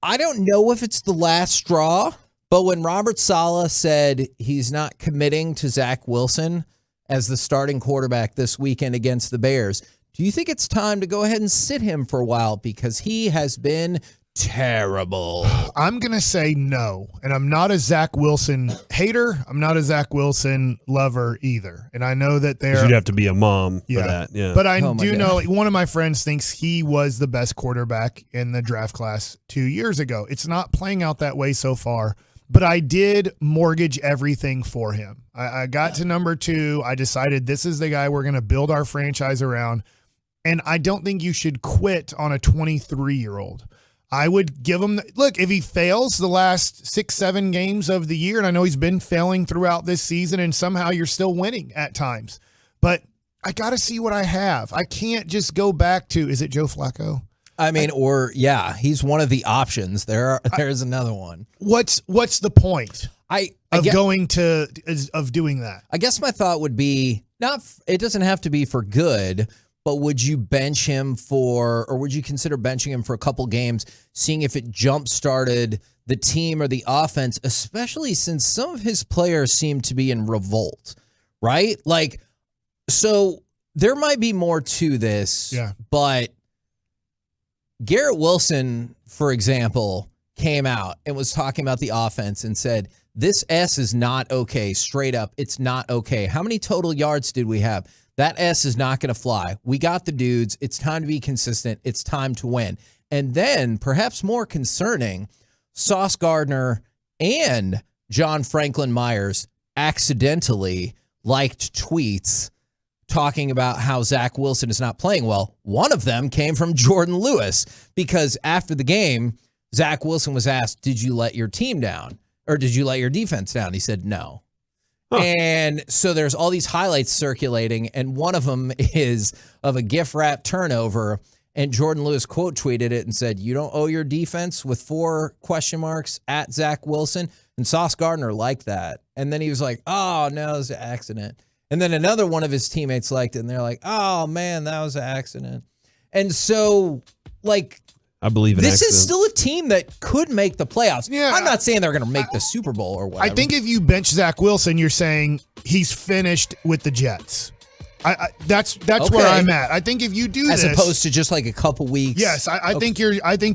I don't know if it's the last straw, but when Robert Saleh said he's not committing to Zach Wilson as the starting quarterback this weekend against the Bears, do you think it's time to go ahead and sit him for a while? Because he has been terrible. I'm going to say no. And I'm not a Zach Wilson hater. I'm not a Zach Wilson lover either. And I know that you'd have to be a mom for that. Yeah. But I do know one of my friends thinks he was the best quarterback in the draft class 2 years ago. It's not playing out that way so far, but I did mortgage everything for him. I got to number 2. I decided this is the guy we're going to build our franchise around. And I don't think you should quit on a 23-year-old. I would give him look, if he fails the last 6-7 games of the year, and I know he's been failing throughout this season, and somehow you're still winning at times, but I got to see what I have. I can't just go back to, is it Joe Flacco? I mean, he's one of the options. There's another one. What's the point of doing that? I guess my thought would be it doesn't have to be for good, but would you bench him or would you consider benching him for a couple games, seeing if it jump-started the team or the offense, especially since some of his players seem to be in revolt, right? So there might be more to this, but Garrett Wilson, for example, came out and was talking about the offense and said, this S is not okay, straight up, it's not okay. How many total yards did we have? That S is not going to fly. We got the dudes. It's time to be consistent. It's time to win. And then, perhaps more concerning, Sauce Gardner and John Franklin Myers accidentally liked tweets talking about how Zach Wilson is not playing well. One of them came from Jordan Lewis because after the game, Zach Wilson was asked, did you let your team down? Or did you let your defense down? He said no. Huh. And so there's all these highlights circulating, and one of them is of a gift wrap turnover, and Jordan Lewis quote tweeted it and said, you don't owe your defense with 4 question marks at Zach Wilson. And Sauce Gardner liked that. And then he was like, oh, no, it was an accident. And then another one of his teammates liked it, and they're like, oh, man, that was an accident. And so, I believe in this accidents. is still a team that could make the playoffs. Yeah, I'm not saying they're going to make the Super Bowl or whatever. I think if you bench Zach Wilson, you're saying he's finished with the Jets. That's where I'm at. I think if you do as this, opposed to just a couple weeks. Yes, I think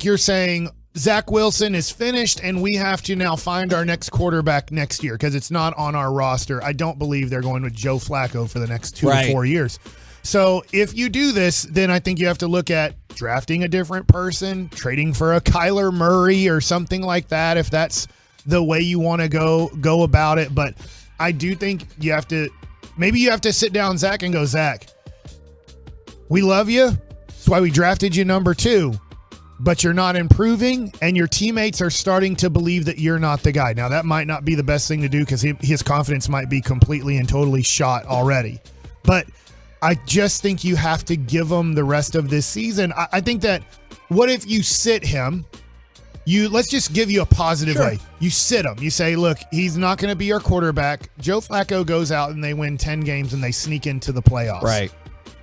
you're saying Zach Wilson is finished, and we have to now find our next quarterback next year because it's not on our roster. I don't believe they're going with Joe Flacco for the next 2 to 4 years. So if you do this, then I think you have to look at drafting a different person, trading for a Kyler Murray or something like that, if that's the way you want to go about it. But I do think you have to sit down Zach and go, Zach, we love you. That's why we drafted you number 2. But you're not improving, and your teammates are starting to believe that you're not the guy. Now, that might not be the best thing to do because his confidence might be completely and totally shot already. But I just think you have to give him the rest of this season. I think that what if you sit him? Let's just give you a positive way. You sit him. You say, look, he's not going to be our quarterback. Joe Flacco goes out and they win 10 games and they sneak into the playoffs. Right.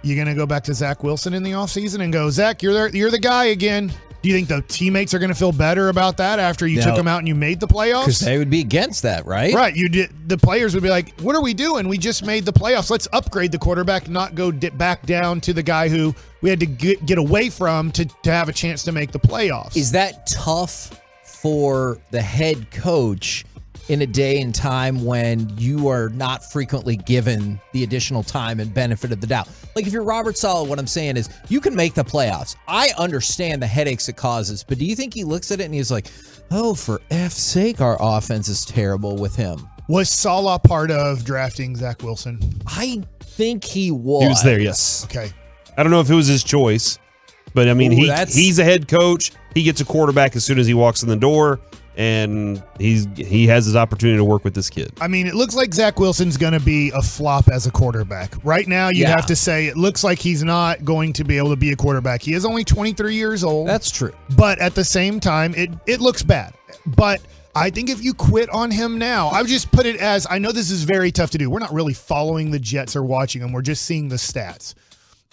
You're going to go back to Zach Wilson in the offseason and go, Zach, you're the guy again. Do you think the teammates are going to feel better about that after you took them out and you made the playoffs? Because they would be against that, right? Right. The players would be like, what are we doing? We just made the playoffs. Let's upgrade the quarterback, not go back down to the guy who we had to get away from to have a chance to make the playoffs. Is that tough for the head coach in a day and time when you are not frequently given the additional time and benefit of the doubt? Like if you're Robert Saleh, what I'm saying is you can make the playoffs. I understand the headaches it causes, but do you think he looks at it and he's like, oh, for F's sake, our offense is terrible with him? Was Saleh part of drafting Zach Wilson? I think he was. He was there, yes. Okay. I don't know if it was his choice, but I mean, he's a head coach. He gets a quarterback as soon as he walks in the door. And he has his opportunity to work with this kid. I mean, it looks like Zach Wilson's going to be a flop as a quarterback. Right now, you'd have to say it looks like he's not going to be able to be a quarterback. He is only 23 years old. That's true. But at the same time, it looks bad. But I think if you quit on him now, I would just put it as, I know this is very tough to do. We're not really following the Jets or watching them. We're just seeing the stats.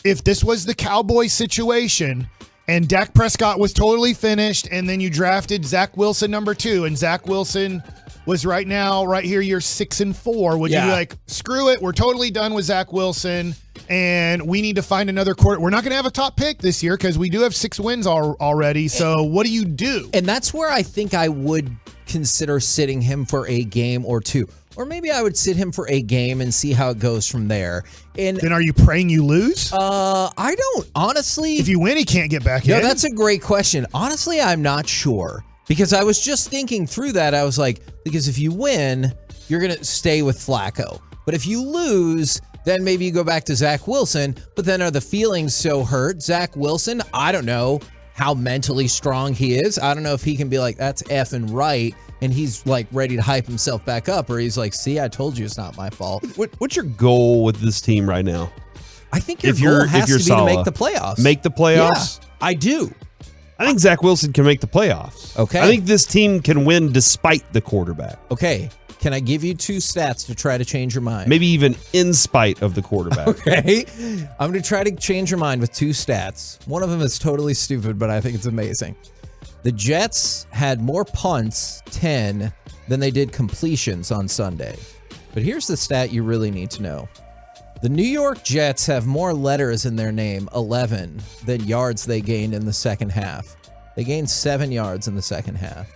If this was the Cowboys situation and Dak Prescott was totally finished, and then you drafted Zach Wilson number 2, and Zach Wilson was right here, you're 6-4. Would you be like, screw it, we're totally done with Zach Wilson, and we need to find another quarter. We're not going to have a top pick this year because we do have 6 wins already, so what do you do? And that's where I think I would consider sitting him for a game or two. Or maybe I would sit him for a game and see how it goes from there. And then are you praying you lose? I don't. Honestly. If you win, he can't get back in. No, that's a great question. Honestly, I'm not sure. Because I was just thinking through that. I was like, because if you win, you're going to stay with Flacco. But if you lose, then maybe you go back to Zach Wilson. But then are the feelings so hurt? Zach Wilson, I don't know how mentally strong he is. I don't know if he can be like, that's effing right. And he's like ready to hype himself back up, or he's like, see, I told you it's not my fault. What's your goal with this team right now? I think your goal has to be to make the playoffs. Make the playoffs? Yeah, I do. I think Zach Wilson can make the playoffs. Okay. I think this team can win despite the quarterback. Okay. Can I give you 2 stats to try to change your mind? Maybe even in spite of the quarterback. Okay. I'm going to try to change your mind with 2 stats. One of them is totally stupid, but I think it's amazing. The Jets had more punts, 10, than they did completions on Sunday. But here's the stat you really need to know. The New York Jets have more letters in their name, 11, than yards they gained in the second half. They gained 7 yards in the second half.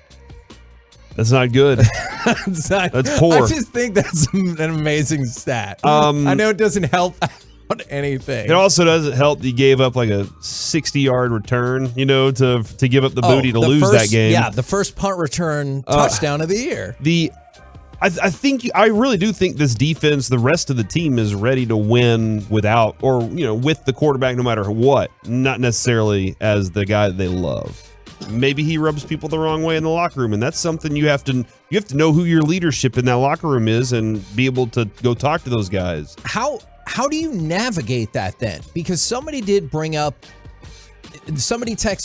That's not good. That's poor. I just think that's an amazing stat. I know it doesn't help anything. It also doesn't help that he gave up like a 60-yard return, to give up the booty to lose that game. Yeah, the first punt return touchdown of the year. I really do think this defense, the rest of the team is ready to win without, or with the quarterback no matter what, not necessarily as the guy that they love. Maybe he rubs people the wrong way in the locker room, and that's something you have to know who your leadership in that locker room is and be able to go talk to those guys. How do you navigate that then? Because somebody texted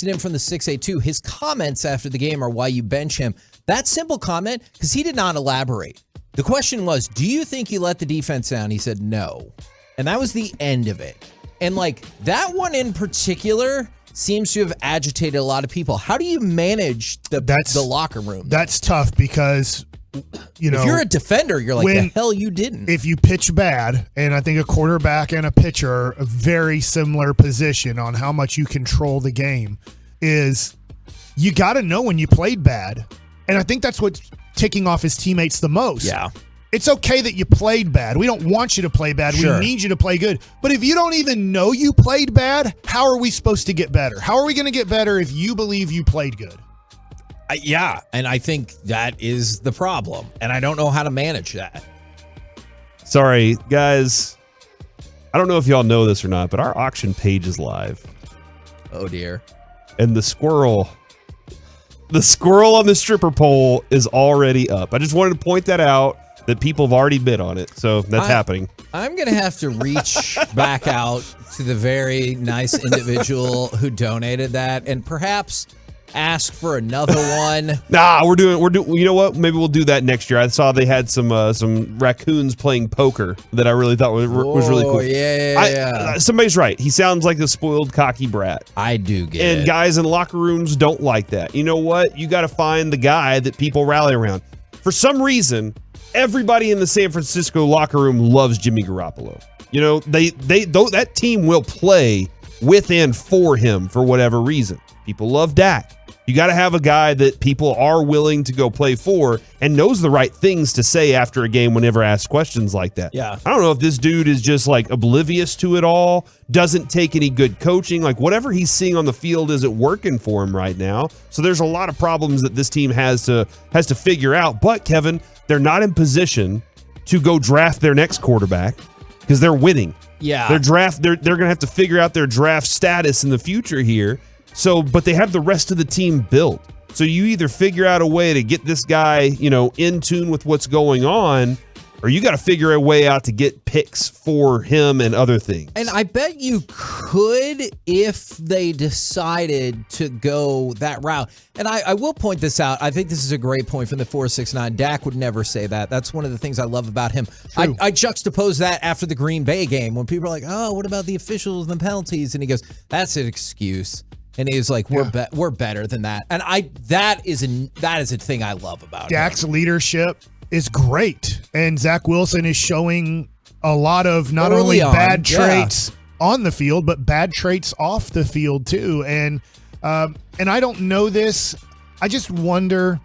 him from the 682. His comments after the game are why you bench him. That simple comment, because he did not elaborate. The question was, do you think he let the defense down? He said no. And that was the end of it. And that one in particular seems to have agitated a lot of people. How do you manage the locker room? That's tough because if you're a defender, you're like, the hell you didn't. If you pitch bad, and I think a quarterback and a pitcher are a very similar position on how much you control the game, is you got to know when you played bad. And I think that's what's ticking off his teammates the most. Yeah. It's okay that you played bad. We don't want you to play bad. Sure. We need you to play good. But if you don't even know you played bad, how are we supposed to get better? How are we going to get better if you believe you played good? Yeah, and I think that is the problem, and I don't know how to manage that. Sorry, guys. I don't know if y'all know this or not, but our auction page is live. Oh, dear. And the squirrel on the stripper pole is already up. I just wanted to point that out, that people have already bid on it, so that's happening. I'm going to have to reach back out to the very nice individual who donated that, and perhaps ask for another one. Nah, we're doing. You know what? Maybe we'll do that next year. I saw they had some raccoons playing poker that I really thought was really cool. Yeah. Somebody's right. He sounds like a spoiled, cocky brat. I do get it. And guys in locker rooms don't like that. You know what? You got to find the guy that people rally around. For some reason, everybody in the San Francisco locker room loves Jimmy Garoppolo. You know, that team will play with and for him for whatever reason. People love Dak. You got to have a guy that people are willing to go play for and knows the right things to say after a game whenever asked questions like that. Yeah. I don't know if this dude is just like oblivious to it all, doesn't take any good coaching, like whatever he's seeing on the field isn't working for him right now. So there's a lot of problems that this team has to figure out. But Kevin, they're not in position to go draft their next quarterback because they're winning. Yeah. They're going to have to figure out their draft status in the future here. So, but they have the rest of the team built. So you either figure out a way to get this guy, in tune with what's going on, or you got to figure a way out to get picks for him and other things. And I bet you could if they decided to go that route. And I will point this out. I think this is a great point from the 469. Dak would never say that. That's one of the things I love about him. I juxtapose that after the Green Bay game when people are like, oh, what about the officials and the penalties? And he goes, that's an excuse. And he was like, we're better than that. And that is a thing I love about Dak's leadership is great. And Zach Wilson is showing a lot of not only bad traits on the field, but bad traits off the field too. And I don't know this. I just wonder,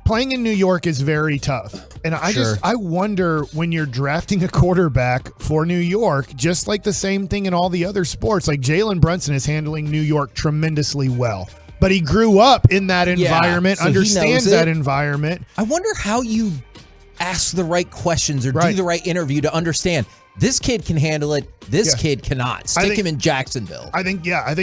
playing in New York is very tough. And I wonder when you're drafting a quarterback for New York, just like the same thing in all the other sports, like Jalen Brunson is handling New York tremendously well. But he grew up in that environment, so understands that environment. I wonder how you ask the right questions or do the right interview to understand this kid can handle it. This kid cannot. Stick him in Jacksonville. I think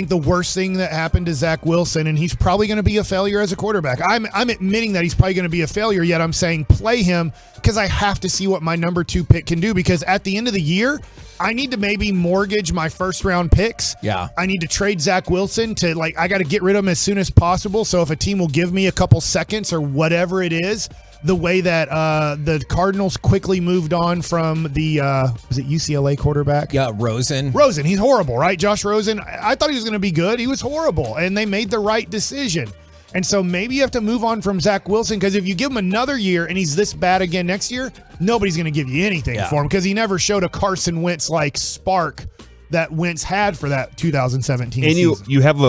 the worst thing that happened to Zach Wilson, and he's probably going to be a failure as a quarterback. I'm admitting that he's probably going to be a failure, yet I'm saying play him because I have to see what my number 2 pick can do, because at the end of the year, I need to maybe mortgage my first round picks. Yeah. I need to trade Zach Wilson to I got to get rid of him as soon as possible. So if a team will give me a couple seconds or whatever it is, the way that the Cardinals quickly moved on from the was it UCLA quarterback? Yeah, Rosen. He's horrible, right? Josh Rosen. I thought he was going to be good. He was horrible, and they made the right decision. And so maybe you have to move on from Zach Wilson, because if you give him another year and he's this bad again next year, nobody's going to give you anything for him, because he never showed a Carson Wentz-like spark that Wentz had for that 2017 season. And you have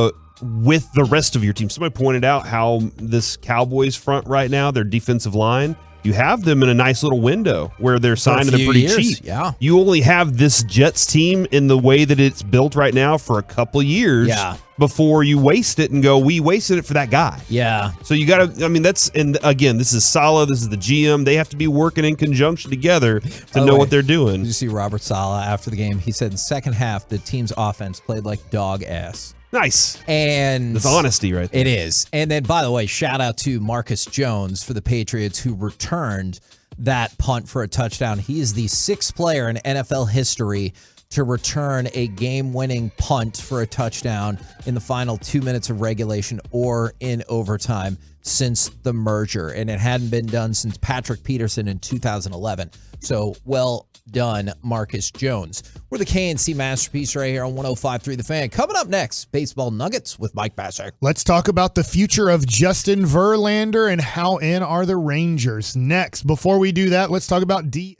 with the rest of your team. Somebody pointed out how this Cowboys front right now, their defensive line, you have them in a nice little window where they're signing them pretty cheap. Yeah. You only have this Jets team in the way that it's built right now for a couple years before you waste it and go, we wasted it for that guy. Yeah. So you got to, and again, this is Saleh, this is the GM. They have to be working in conjunction together to know what they're doing. Did you see Robert Saleh after the game? He said in the second half, the team's offense played like dog ass. Nice. And it's honesty right there. It is. And then, by the way, shout out to Marcus Jones for the Patriots, who returned that punt for a touchdown. He is the 6th player in NFL history to return a game-winning punt for a touchdown in the final 2 minutes of regulation or in overtime since the merger. And it hadn't been done since Patrick Peterson in 2011. So, well done, Marcus Jones. We're the KNC Masterpiece right here on 105.3 The Fan. Coming up next, Baseball Nuggets with Mike Bassek. Let's talk about the future of Justin Verlander and how in are the Rangers next. Before we do that, let's talk about DF.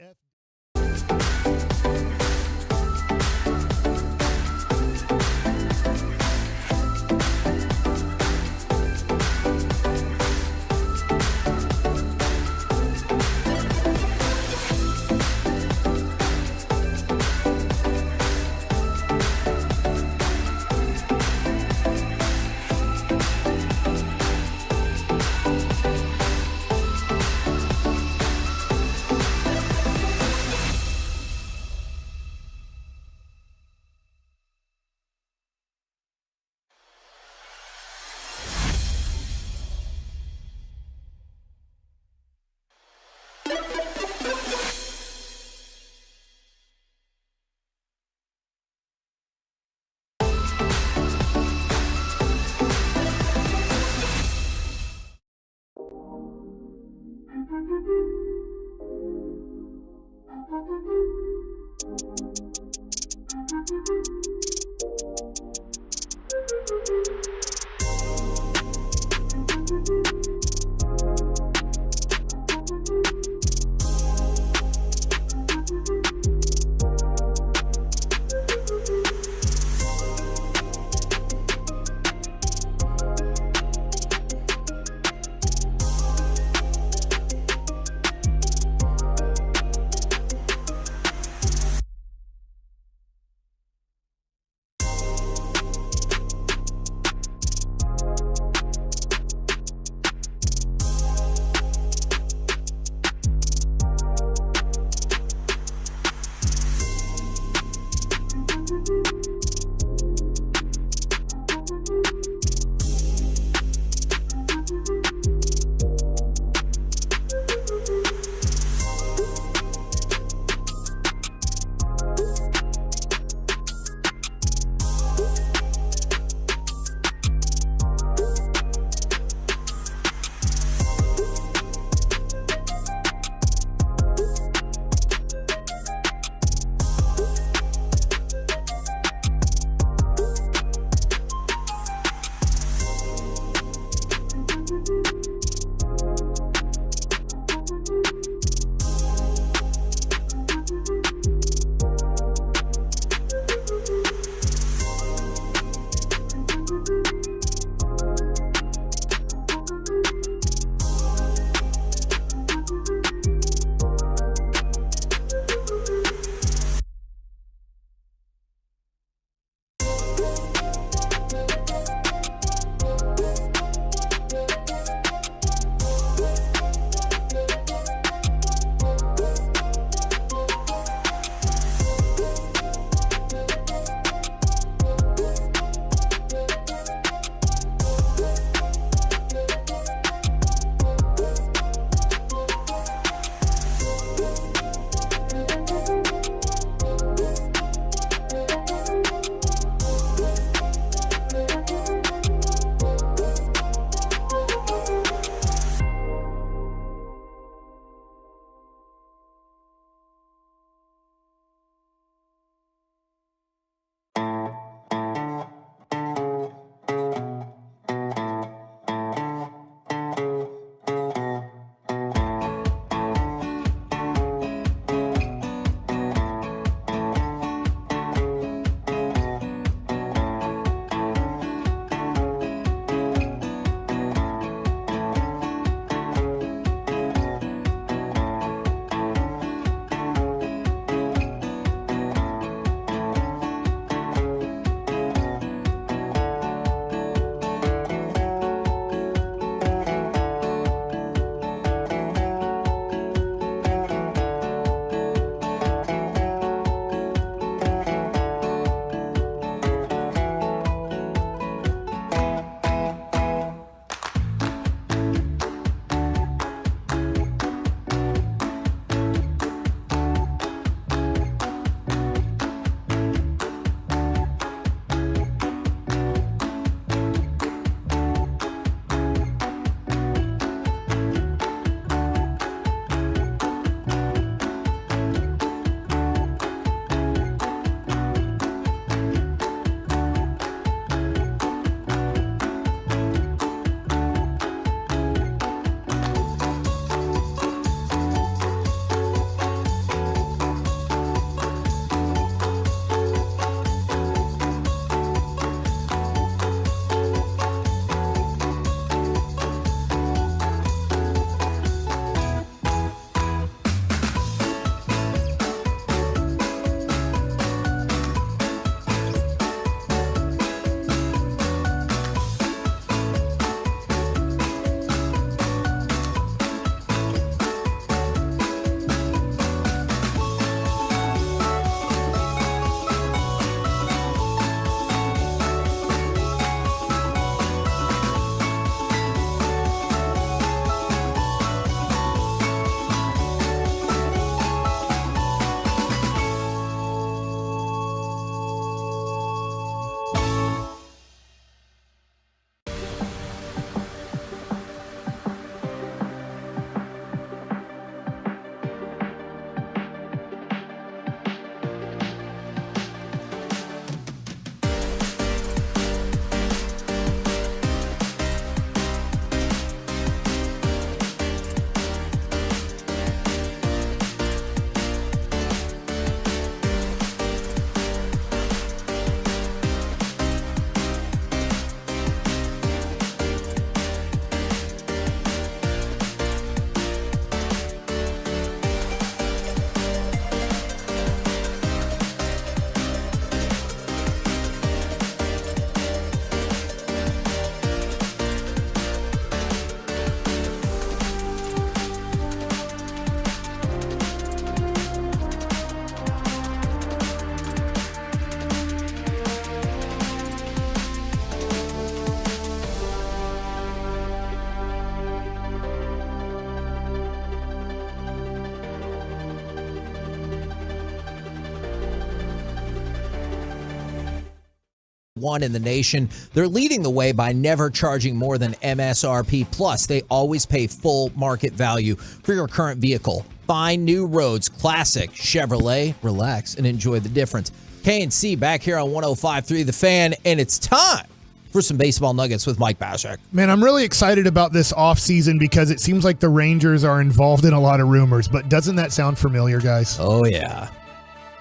one in the nation. They're leading the way by never charging more than MSRP. Plus, they always pay full market value for your current vehicle. Find new roads. Classic Chevrolet. Relax and enjoy the difference. KNC back here on 105.3 The Fan, and it's time for some baseball nuggets with Mike Bashak. Man, I'm really excited about this offseason because it seems like the Rangers are involved in a lot of rumors, but doesn't that sound familiar, guys? Oh, yeah.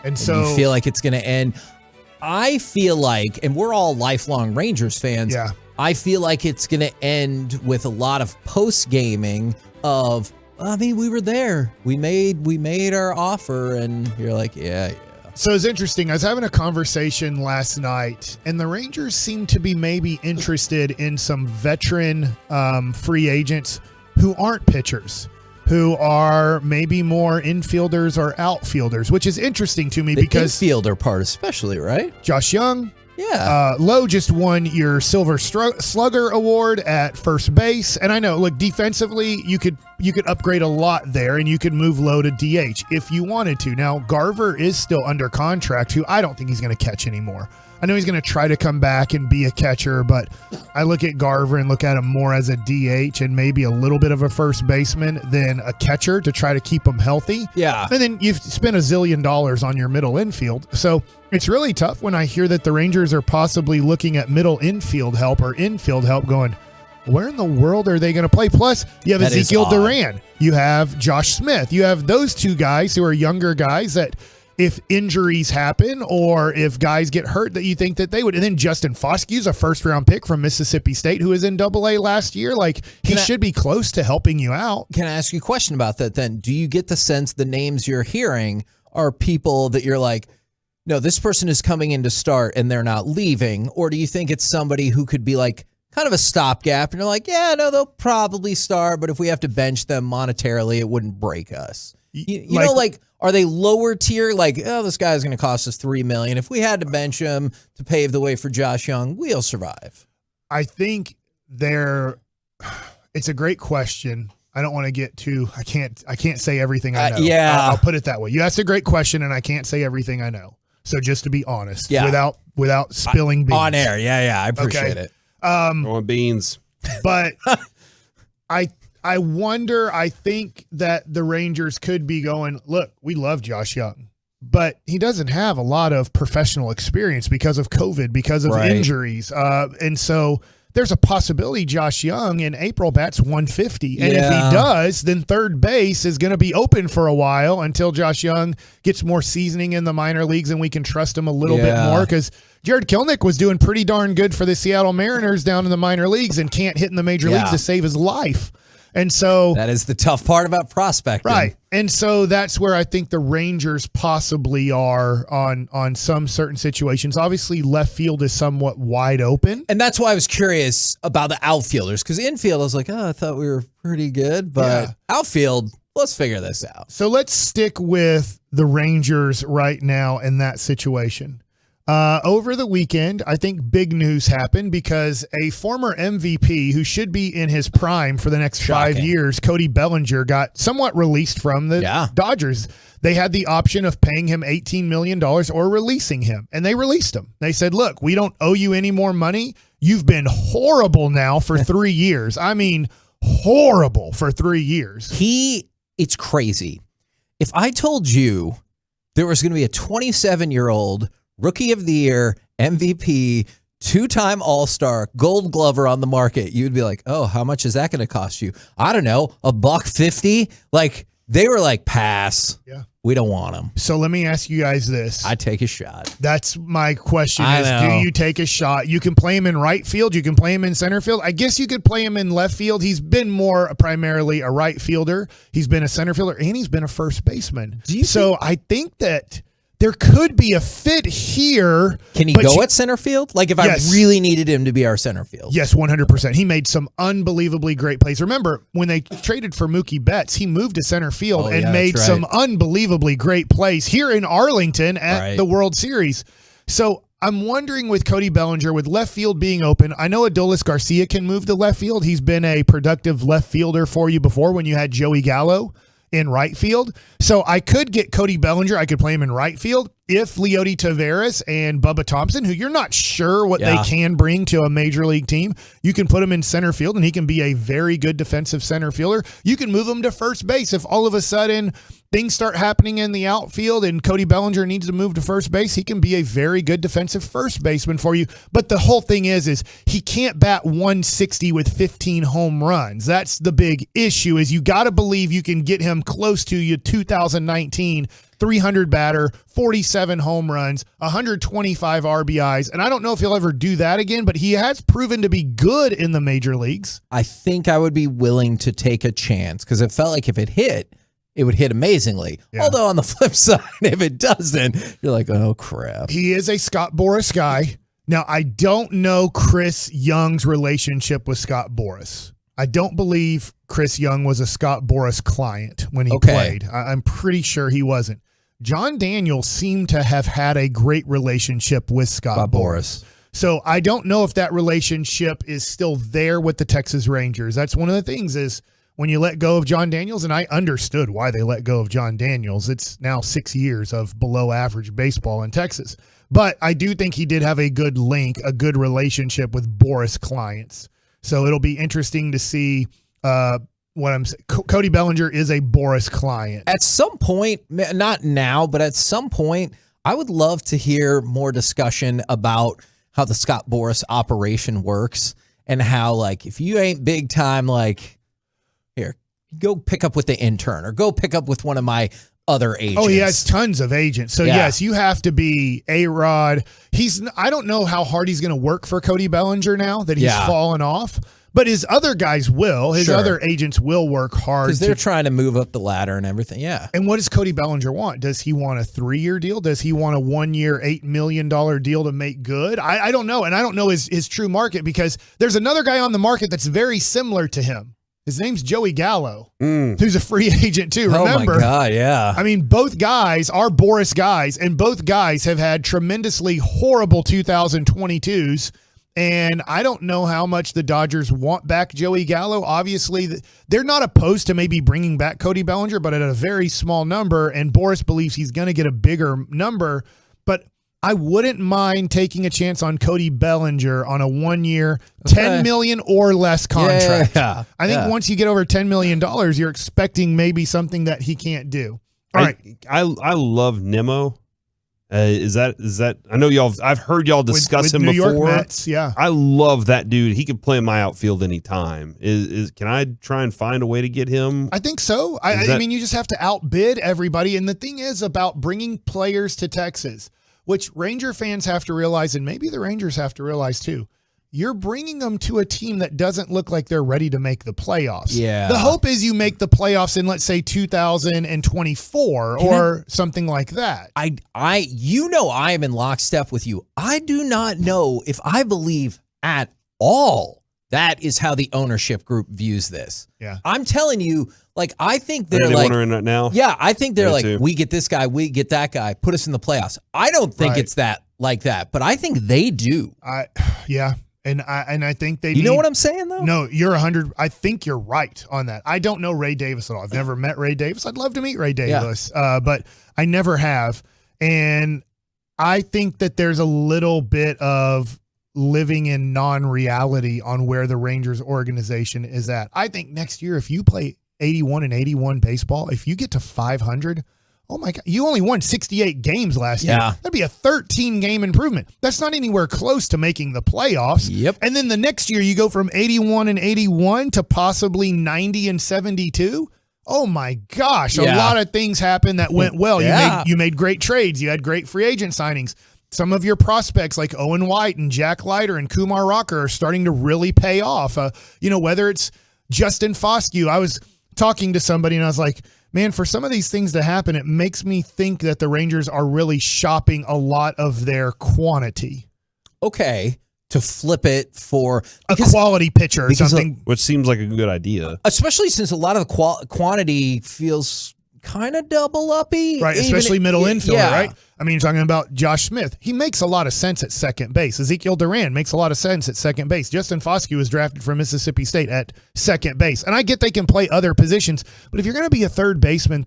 And so you feel like it's going to end. I feel like, and we're all lifelong Rangers fans, yeah. I feel like it's going to end with a lot of post-gaming of, I mean, we were there. We made our offer, and you're like, yeah. So it's interesting. I was having a conversation last night, and the Rangers seem to be maybe interested in some veteran free agents who aren't pitchers, who are maybe more infielders or outfielders, which is interesting to me because infielder part especially, right? Josh Young. Yeah. Lowe just won your Silver Slugger Award at first base. And I know, look, defensively, you could upgrade a lot there, and you could move Lowe to DH if you wanted to. Now, Garver is still under contract, who I don't think he's going to catch anymore. I know he's going to try to come back and be a catcher, but I look at Garver and look at him more as a DH and maybe a little bit of a first baseman than a catcher to try to keep him healthy. Yeah. And then you've spent $1 zillion on your middle infield. So it's really tough when I hear that the Rangers are possibly looking at middle infield help or infield help going, where in the world are they going to play? Plus, you have Ezekiel Duran. You have Josh Smith. You have those two guys who are younger guys that if injuries happen or if guys get hurt that you think that they would. And then Justin Foskew's a first-round pick from Mississippi State who was in AA last year. Like, he should be close to helping you out. Can I ask you a question about that then? Do you get the sense the names you're hearing are people that you're like, no, this person is coming in to start and they're not leaving? Or do you think it's somebody who could be like kind of a stopgap and you're like, yeah, no, they'll probably start, but if we have to bench them monetarily, it wouldn't break us? You know, like, are they lower tier? Like, oh, this guy's going to cost us $3 million. If we had to bench him to pave the way for Josh Young, we'll survive. I think it's a great question. I don't want to get too, I can't say everything I know. Yeah. I'll put it that way. You asked a great question and I can't say everything I know. So just to be honest, without spilling beans. On air. Yeah. I appreciate it. On beans. But I wonder, I think that the Rangers could be going, look, we love Josh Young, but he doesn't have a lot of professional experience because of COVID, because of injuries. And so there's a possibility Josh Young in April bats 150. And if he does, then third base is going to be open for a while until Josh Young gets more seasoning in the minor leagues and we can trust him a little bit more, because Jared Kelenic was doing pretty darn good for the Seattle Mariners down in the minor leagues and can't hit in the major leagues to save his life. And so that is the tough part about prospecting. Right. And so that's where I think the Rangers possibly are on some certain situations. Obviously, left field is somewhat wide open. And that's why I was curious about the outfielders, because infield, I was like, oh, I thought we were pretty good. But outfield, let's figure this out. So let's stick with the Rangers right now in that situation. Over the weekend, I think big news happened because a former MVP who should be in his prime for the next 5 years, Cody Bellinger, got somewhat released from the Dodgers. They had the option of paying him $18 million or releasing him, and they released him. They said, look, we don't owe you any more money. You've been horrible now for 3 years. I mean, horrible for 3 years. It's crazy. If I told you there was going to be a 27-year-old Rookie of the Year, MVP, two-time All-Star, Gold Glover on the market, you'd be like, oh, how much is that going to cost you? I don't know, $150? Like, they were like, pass. Yeah. We don't want him. So let me ask you guys this. I take a shot. That's my question do you take a shot? You can play him in right field. You can play him in center field. I guess you could play him in left field. He's been more primarily a right fielder. He's been a center fielder, and he's been a first baseman. I think that there could be a fit here. Can he go at center field? Like if I really needed him to be our center field? Yes, 100%. He made some unbelievably great plays. Remember, when they traded for Mookie Betts, he moved to center field and made some unbelievably great plays here in Arlington at the World Series. So I'm wondering with Cody Bellinger, with left field being open, I know Adolis Garcia can move to left field. He's been a productive left fielder for you before when you had Joey Gallo in right field. So I could get Cody Bellinger. I could play him in right field. if Leody Taveras and Bubba Thompson, who you're not sure what they can bring to a major league team, you can put him in center field and he can be a very good defensive center fielder. You can move him to first base if all of a sudden things start happening in the outfield and Cody Bellinger needs to move to first base. He can be a very good defensive first baseman for you. But the whole thing is he can't bat 160 with 15 home runs. That's the big issue, is you got to believe you can get him close to your 2019 300 batter, 47 home runs, 125 RBIs. And I don't know if he'll ever do that again, but he has proven to be good in the major leagues. I think I would be willing to take a chance because it felt like if it hit, it would hit amazingly. Yeah. Although on the flip side, if it doesn't, you're like, oh, crap. He is a Scott Boras guy. Now, I don't know Chris Young's relationship with Scott Boras. I don't believe Chris Young was a Scott Boras client when he played. I'm pretty sure he wasn't. John Daniels seemed to have had a great relationship with Scott Boras. So I don't know if that relationship is still there with the Texas Rangers. That's one of the things is when you let go of John Daniels, and I understood why they let go of John Daniels. It's now 6 years of below average baseball in Texas. But I do think he did have a good link, a good relationship with Boras clients. So it'll be interesting to see what I'm saying. Cody Bellinger is a Boras client. At some point, not now, but at some point, I would love to hear more discussion about how the Scott Boras operation works and how, like, if you ain't big time, like, here, go pick up with the intern or go pick up with one of my other agents. Oh, he has tons of agents. So, yes, you have to be A-Rod. I don't know how hard he's going to work for Cody Bellinger now that he's fallen off. But his other guys will. His other agents will work hard. Because they're trying to move up the ladder and everything, And what does Cody Bellinger want? Does he want a 3-year deal? Does he want a 1-year, $8 million deal to make good? I don't know. And I don't know his true market because there's another guy on the market that's very similar to him. His name's Joey Gallo, who's a free agent too. Remember? Oh, my God, yeah. I mean, both guys are Boras guys, and both guys have had tremendously horrible 2022s. And I don't know how much the Dodgers want back Joey Gallo. Obviously, they're not opposed to maybe bringing back Cody Bellinger, but at a very small number. And Boras believes he's going to get a bigger number. But I wouldn't mind taking a chance on Cody Bellinger on a 1-year, $10 million or less contract. Yeah. I think once you get over $10 million, you're expecting maybe something that he can't do. All right. I love Nemo. Is that? I know y'all. I've heard y'all discuss with him New before. York Mets, yeah. I love that dude. He can play in my outfield anytime. Can I try and find a way to get him? I think so. I mean, you just have to outbid everybody. And the thing is about bringing players to Texas, which Ranger fans have to realize, and maybe the Rangers have to realize too. You're bringing them to a team that doesn't look like they're ready to make the playoffs. Yeah. The hope is you make the playoffs in, let's say, 2024 or something like that. I am in lockstep with you. I do not know if I believe at all that is how the ownership group views this. Yeah. I'm telling you, like, I think they're Are they like, wondering that now? Yeah, I think they're like, too. we get this guy, we get that guy, put us in the playoffs. I don't think it's that like that, but I think they do. Yeah. And I think they. You know what I'm saying though? No, you're 100. I think you're right on that. I don't know Ray Davis at all. I've never met Ray Davis. I'd love to meet Ray Davis, but I never have. And I think that there's a little bit of living in non-reality on where the Rangers organization is at. I think next year, if you play 81 baseball, if you get to 500. Oh my God, you only won 68 games last year. That'd be a 13-game improvement. That's not anywhere close to making the playoffs. Yep. And then the next year you go from 81 to possibly 90-72. Oh my gosh, a lot of things happened that went well. You made great trades. You had great free agent signings. Some of your prospects like Owen White and Jack Leiter and Kumar Rocker are starting to really pay off. Whether it's Justin Foscue. I was talking to somebody and I was like, man, for some of these things to happen, it makes me think that the Rangers are really shopping a lot of their quantity. Okay, to flip it for a quality pitcher or something. Which seems like a good idea. Especially since a lot of the quantity feels kind of double uppy. Right, especially middle infielder, yeah. right? I mean, you're talking about Josh Smith. He makes a lot of sense at second base. Ezekiel Duran makes a lot of sense at second base. Justin Foskey was drafted from Mississippi State at second base. And I get they can play other positions, but if you're going to be a third baseman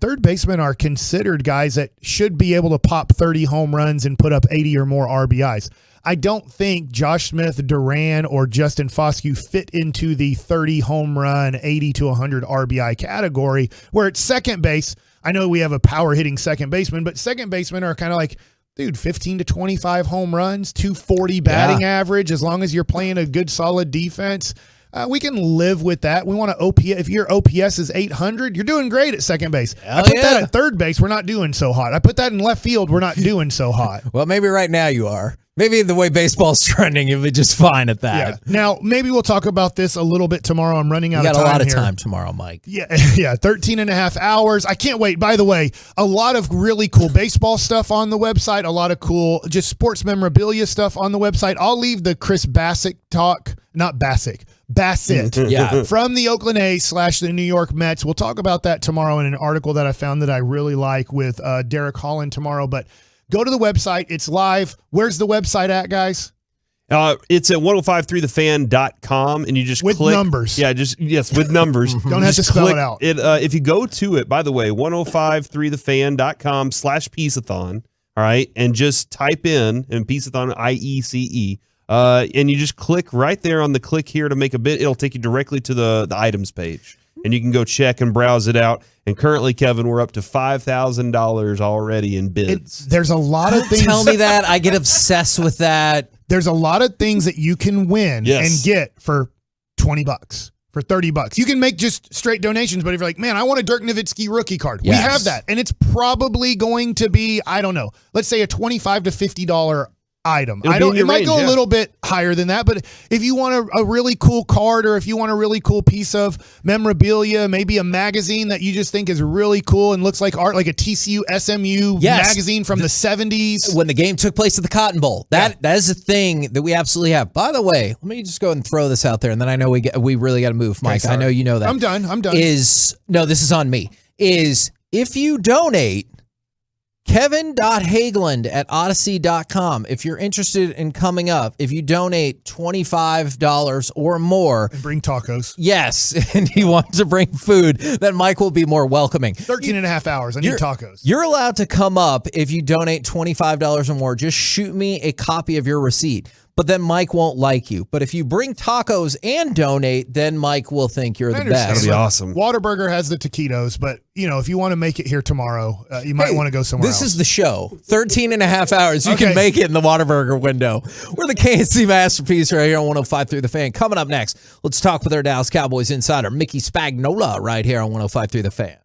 are considered guys that should be able to pop 30 home runs and put up 80 or more RBIs. I don't think Josh Smith, Duran, or Justin Foskey fit into the 30 home run, 80 to 100 RBI category, where at second base, I know we have a power hitting second baseman, but second basemen are kind of like, dude, 15 to 25 home runs, 240 batting average, as long as you're playing a good, solid defense. We can live with that. We want to OPS. If your OPS is 800, you're doing great at second base. I put that at third base. We're not doing so hot. I put that in left field. We're not doing so hot. Well, maybe right now you are. Maybe the way baseball's trending, you'll be just fine at that. Yeah. Now, maybe we'll talk about this a little bit tomorrow. I'm running out of time. You got a lot of here. time tomorrow, Mike. Yeah, 13 and a half hours. I can't wait. By the way, a lot of really cool baseball stuff on the website, a lot of cool just sports memorabilia stuff on the website. I'll leave the Chris Bassett talk, not Bassett, yeah, from the Oakland A's / the New York Mets. We'll talk about that tomorrow in an article that I found that I really like with Derek Holland tomorrow. But go to the website. It's live. Where's the website at, guys? It's at 1053thefan.com, and you just with click numbers. Yeah, with numbers. Don't have to spell it out. If you go to it, by the way, 1053thefan.com/peaceathon, all right, and just type in peaceathon, IECE, and you just click right there on the click here to make a bid. It'll take you directly to the items page, and you can go check and browse it out. And currently, Kevin, we're up to $5,000 already in bids. There's a lot of things. Tell me that. I get obsessed with that. There's a lot of things that you can win and get for $20, for $30. You can make just straight donations, but if you're like, man, I want a Dirk Nowitzki rookie card, we have that. And it's probably going to be, I don't know, let's say a $25 to $50 item. It might go a little bit higher than that, but if you want a really cool card, or if you want a really cool piece of memorabilia, maybe a magazine that you just think is really cool and looks like art, like a TCU SMU magazine from the 70s. When the game took place at the Cotton Bowl. That is a thing that we absolutely have. By the way, let me just go ahead and throw this out there, and then I know we really got to move, Mike. I know you know that. I'm done. This is on me. If you donate Kevin.Hageland at Odyssey.com. If you're interested in coming up, if you donate $25 or more. And bring tacos. Yes, and you want to bring food, then Mike will be more welcoming. 13 and a half hours. I need tacos. You're allowed to come up if you donate $25 or more. Just shoot me a copy of your receipt. But then Mike won't like you. But if you bring tacos and donate, then Mike will think you're the best. That'll be awesome. Whataburger has the taquitos, but if you want to make it here tomorrow, you might want to go somewhere else. This is the show. 13 and a half hours. You can make it in the Whataburger window. We're the KNC Masterpiece right here on 105.3 The Fan. Coming up next, let's talk with our Dallas Cowboys insider, Mickey Spagnola, right here on 105.3 The Fan.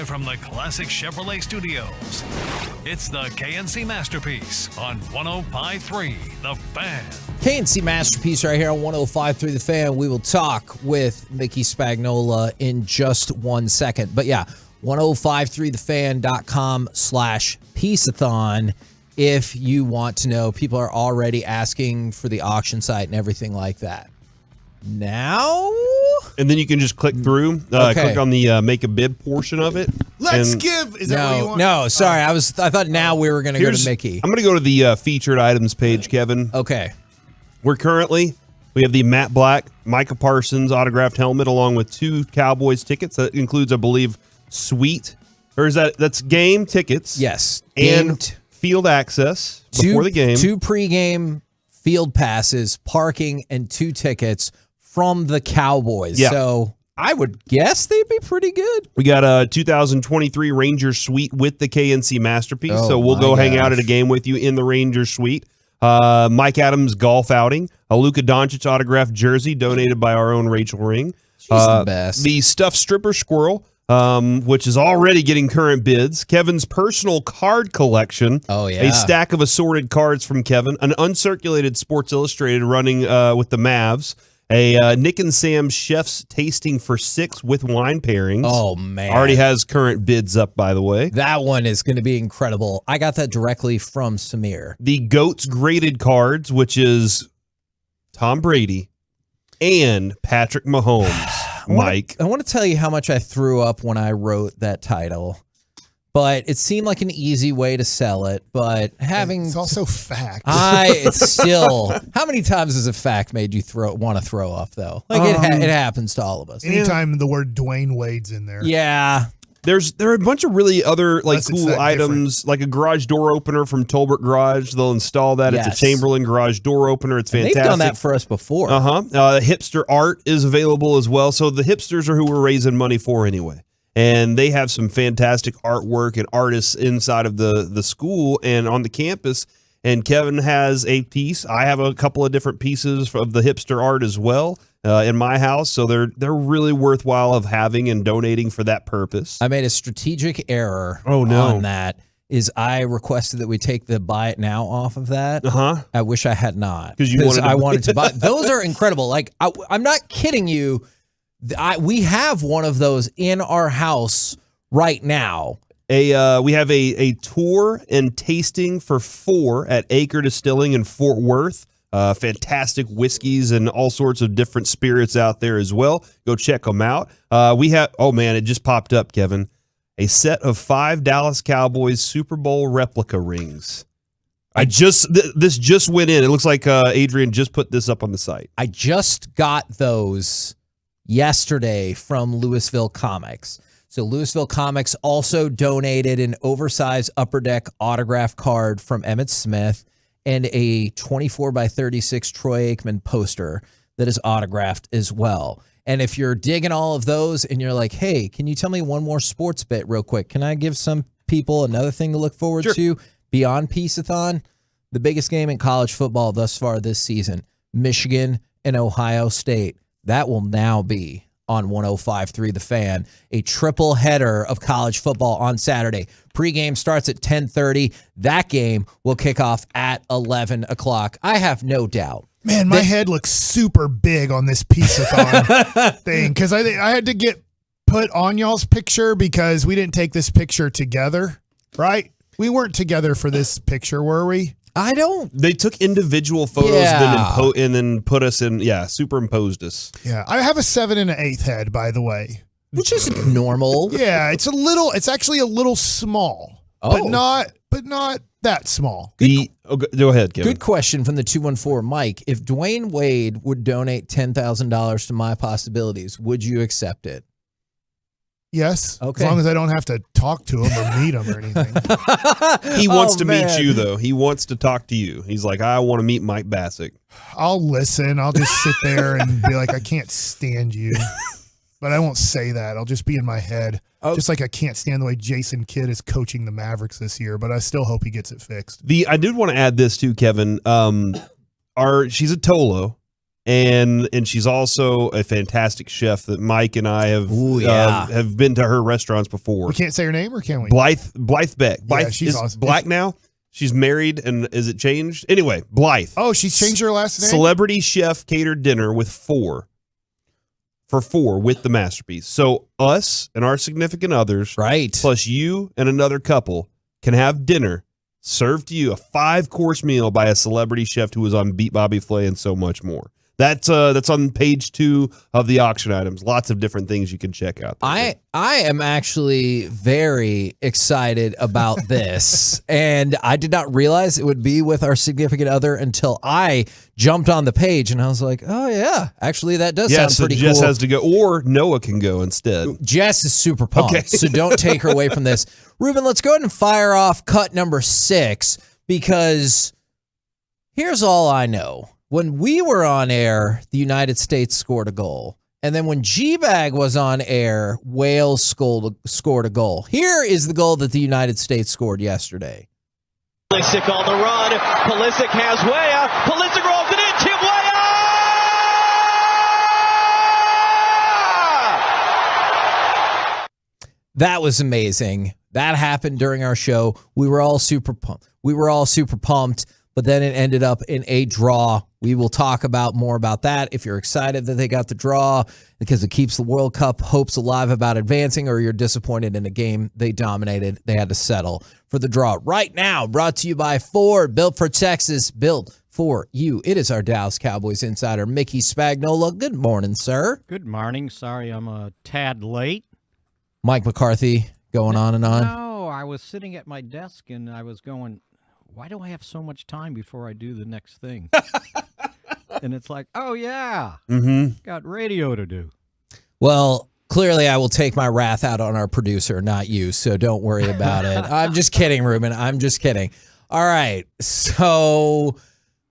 Live from the Classic Chevrolet Studios, it's the KNC Masterpiece on 105.3 The Fan. KNC Masterpiece right here on 105.3 The Fan. We will talk with Mickey Spagnola in just 1 second. But yeah, 1053thefan.com/peaceathon if you want to know. People are already asking for the auction site and everything like that. Now? And then you can just click through, click on the make a bid portion of it. Let's give. Is that what you want? No, sorry. I thought now we were going to go to Mickey. I'm going to go to the featured items page, Kevin. Okay. We have the Matt Black, Micah Parsons autographed helmet along with 2 Cowboys tickets. That includes, I believe, suite. Or is that's game tickets? Yes. And field access before the game. 2 pregame field passes, parking, and 2 tickets from the Cowboys. Yeah. So I would guess they'd be pretty good. We got a 2023 Rangers suite with the KNC Masterpiece. Oh, so we'll go hang out gosh. at a game with you in the Rangers suite. Mike Adams golf outing. A Luka Doncic autographed jersey donated by our own Rachel Ring. She's the best. The stuffed stripper squirrel, which is already getting current bids. Kevin's personal card collection. Oh, yeah. A stack of assorted cards from Kevin. An uncirculated Sports Illustrated running with the Mavs. A Nick and Sam Chef's Tasting for 6 with wine pairings. Oh, man. Already has current bids up, by the way. That one is going to be incredible. I got that directly from Samir. The GOAT's graded cards, which is Tom Brady and Patrick Mahomes. Mike. I want to tell you how much I threw up when I wrote that title. But it seemed like an easy way to sell it. But it's also fact. It's still. How many times has a fact made you want to throw up though? Like it happens to all of us. Anytime the word Dwayne Wade's in there. Yeah. There are a bunch of really other Unless it's cool that items, like a garage door opener from Tolbert Garage. They'll install that. Yes. It's a Chamberlain garage door opener. It's fantastic. They've done that for us before. Hipster art is available as well. So the hipsters are who we're raising money for anyway. And they have some fantastic artwork and artists inside of the school and on the campus. And Kevin has a piece. I have a couple of different pieces of the hipster art as well in my house. So they're really worthwhile of having and donating for that purpose. I made a strategic error on that. I requested that we take the buy it now off of that. I wish I had not. Because I wanted to buy. Those are incredible. Like I'm not kidding you. We have one of those in our house right now. We have a tour and tasting for 4 at Acre Distilling in Fort Worth. Fantastic whiskeys and all sorts of different spirits out there as well. Go check them out. We have, it just popped up, Kevin. A set of 5 Dallas Cowboys Super Bowl replica rings. This just went in. It looks like Adrian just put this up on the site. I just got those yesterday from Louisville Comics. So Louisville Comics also donated an oversized Upper Deck autograph card from Emmitt Smith and a 24x36 Troy Aikman poster that is autographed as well. And if you're digging all of those and you're like, hey, can you tell me one more sports bit real quick? Can I give some people another thing to look forward to beyond Peaceathon? The biggest game in college football thus far this season, Michigan and Ohio State. That will now be on 105.3 The Fan, a triple header of college football on Saturday. Pregame starts at 10:30. That game will kick off at 11 o'clock. I have no doubt. Man, my head looks super big on this Peaceathon thing because I had to get put on y'all's picture because we didn't take this picture together, right? We weren't together for this picture, were we? I don't. They took individual photos and then put us in, superimposed us. Yeah, I have a 7 1/8 head, by the way. Which is normal. Yeah, it's actually a little small, but not that small. Go ahead, Kevin. Good question from the 214 Mike. If Dwayne Wade would donate $10,000 to My Possibilities, would you accept it? Yes. Okay. As long as I don't have to talk to him or meet him or anything. He wants to meet you, though. He wants to talk to you. He's like, I want to meet Mike Bassick. I'll listen. I'll just sit there and be like, I can't stand you. But I won't say that. I'll just be in my head. Just like I can't stand the way Jason Kidd is coaching the Mavericks this year, but I still hope he gets it fixed. I did want to add this too, Kevin. She's a Tolo. and she's also a fantastic chef that Mike and I have been to her restaurants before. We can't say her name, or can we? Blythe Beck. Blythe she's is awesome. black now. She's married, and is it changed? Anyway, Blythe. Oh, she's changed her last name? Celebrity chef catered dinner with four with the Masterpiece. So us and our significant others, right, plus you and another couple, can have dinner served to you, a 5-course meal by a celebrity chef who was on Beat Bobby Flay and so much more. That's on page 2 of the auction items. Lots of different things you can check out there. I am actually very excited about this, and I did not realize it would be with our significant other until I jumped on the page, and I was like, oh, yeah, actually, that does sound pretty Jess cool. has to go, or Noah can go instead. Jess is super pumped, so don't take her away from this. Ruben, let's go ahead and fire off cut number 6, because here's all I know. When we were on air, the United States scored a goal. And then when G-Bag was on air, Wales scored a goal. Here is the goal that the United States scored yesterday. Pulisic on the run. Pulisic has Weah. Pulisic rolls it in. Tim Weah! That was amazing. That happened during our show. We were all super pumped. But then it ended up in a draw. We will talk more about that if you're excited that they got the draw because it keeps the World Cup hopes alive about advancing, or you're disappointed in a game they dominated. They had to settle for the draw. Right now, brought to you by Ford, built for Texas, built for you. It is our Dallas Cowboys insider, Mickey Spagnola. Good morning, sir. Good morning. Sorry I'm a tad late. Mike McCarthy going on and on. No, I was sitting at my desk and I was going, why do I have so much time before I do the next thing? And it's like, oh, yeah, got radio to do. Well, clearly I will take my wrath out on our producer, not you, so don't worry about it. I'm just kidding, Ruben. I'm just kidding. All right, so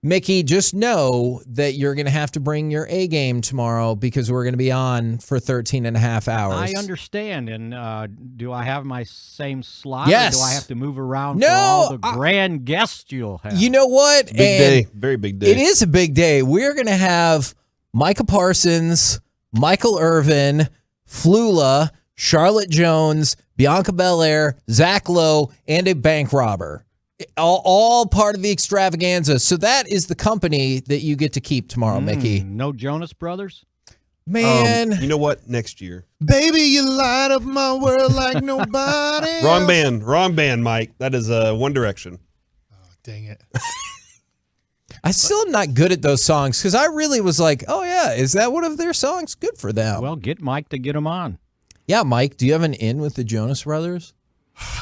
Mickey, just know that you're going to have to bring your A game tomorrow because we're going to be on for 13 and a half hours. I understand. And do I have my same slot? Yes. Or do I have to move around No, for all the grand guests you'll have? You know what? Big day. Very big day. It is a big day. We're going to have Micah Parsons, Michael Irvin, Flula, Charlotte Jones, Bianca Belair, Zach Lowe, and a bank robber. All part of the extravaganza. So that is the company that you get to keep tomorrow, Mickey. No Jonas Brothers? Man. You know what? Next year. Baby, you light up my world like nobody Wrong band, Mike. That is One Direction. Oh, dang it. I still am not good at those songs because I really was like, oh, yeah, is that one of their songs? Good for them. Well, get Mike to get them on. Yeah, Mike, do you have an in with the Jonas Brothers?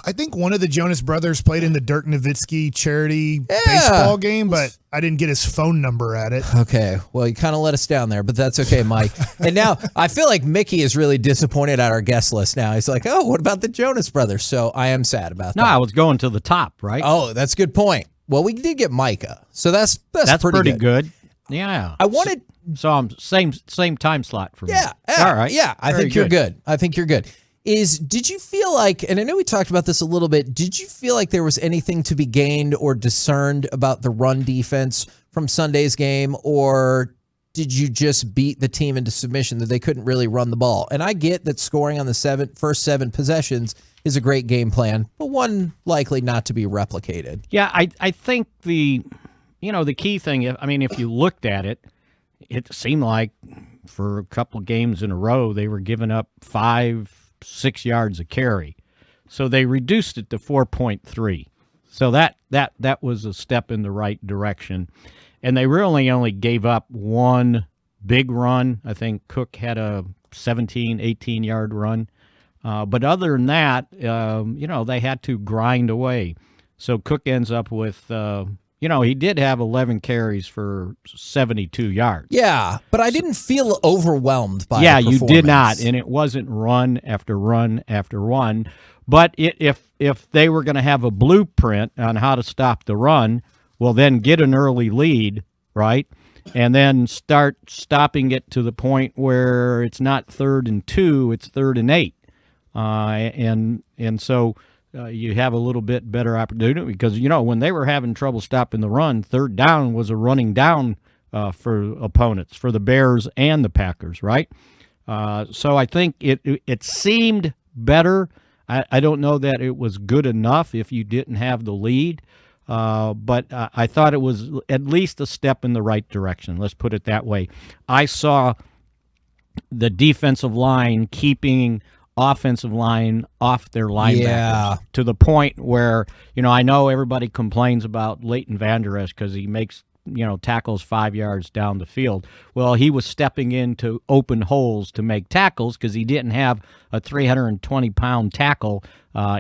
I think one of the Jonas Brothers played in the Dirk Nowitzki charity baseball game, but I didn't get his phone number at it. Okay, well, you kind of let us down there, but that's okay, Mike. And now I feel like Mickey is really disappointed at our guest list now. He's like, oh, what about the Jonas Brothers? So I am sad about that. No, I was going to the top, right? Oh, that's a good point. Well, we did get Micah, so that's pretty good. Yeah. I wanted... So I'm same time slot for me. Yeah. All right. Yeah, I think you're good. I think you're good. Did you feel like, and I know we talked about this a little bit, did you feel like there was anything to be gained or discerned about the run defense from Sunday's game, or did you just beat the team into submission that they couldn't really run the ball? And I get that scoring on the first 7 possessions is a great game plan, but one likely not to be replicated. Yeah, I think the key thing, if you looked at it, it seemed like for a couple of games in a row, they were giving up 5-6 yards a carry. So they reduced it to 4.3. So that was a step in the right direction. And they really only gave up one big run. I think Cook had a 17, 18-yard run. But other than that, they had to grind away. So Cook ends up with, he did have 11 carries for 72 yards. Yeah, but I didn't feel overwhelmed by the performance. You did not, and it wasn't run after run after run. But if they were going to have a blueprint on how to stop the run, well, then get an early lead, right? And then start stopping it to the point where it's not 3rd and 2, it's 3rd and 8. And so you have a little bit better opportunity because, when they were having trouble stopping the run, 3rd down was a running down for opponents, for the Bears and the Packers, right? So I think it seemed better. I don't know that it was good enough if you didn't have the lead, but I thought it was at least a step in the right direction. Let's put it that way. I saw the defensive line keeping offensive line off their linebackers to the point where, I know everybody complains about Leighton Vander Esch because he makes tackles 5 yards down the field. Well, he was stepping into open holes to make tackles because he didn't have a 320-pound tackle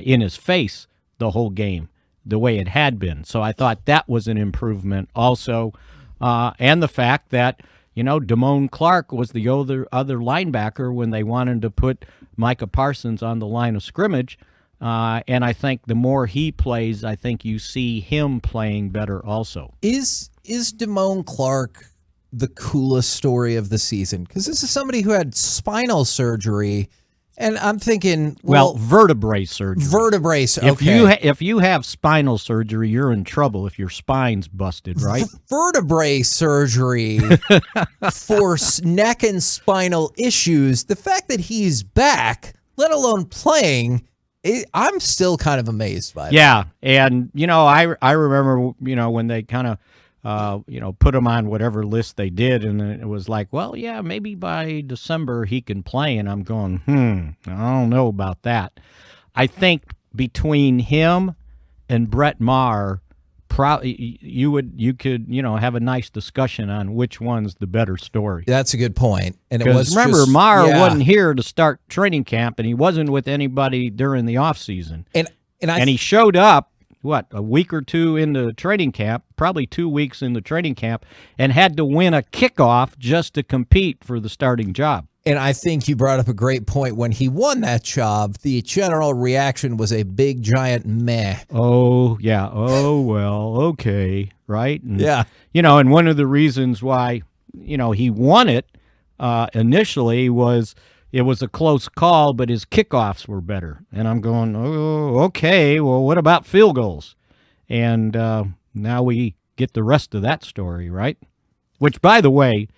in his face the whole game the way it had been. So I thought that was an improvement also. And the fact that, Damone Clark was the other linebacker when they wanted to put Micah Parsons on the line of scrimmage. And I think the more he plays, I think you see him playing better also. Is Damone Clark the coolest story of the season? Because this is somebody who had spinal surgery, and I'm thinking, well, vertebrae surgery. Vertebrae. Okay. If you have spinal surgery, you're in trouble if your spine's busted, right? Vertebrae surgery for neck and spinal issues. The fact that he's back, let alone playing, I'm still kind of amazed by that. Yeah, and I remember when they kind of put him on whatever list they did, and it was like, well, yeah, maybe by December he can play, and I'm going, I don't know about that. I think between him and Brett Maher, you could have a nice discussion on which one's the better story. That's a good point. And it was remember, Maher wasn't here to start training camp, and he wasn't with anybody during the off season. And he showed up a week or two into training camp, probably 2 weeks into training camp, and had to win a kickoff just to compete for the starting job. And I think you brought up a great point. When he won that job, the general reaction was a big, giant meh. Oh, yeah. Oh, well, okay. Right? And, yeah. And one of the reasons why, he won it initially was it was a close call, but his kickoffs were better. And I'm going, oh, okay. Well, what about field goals? And now we get the rest of that story, right? Which, by the way,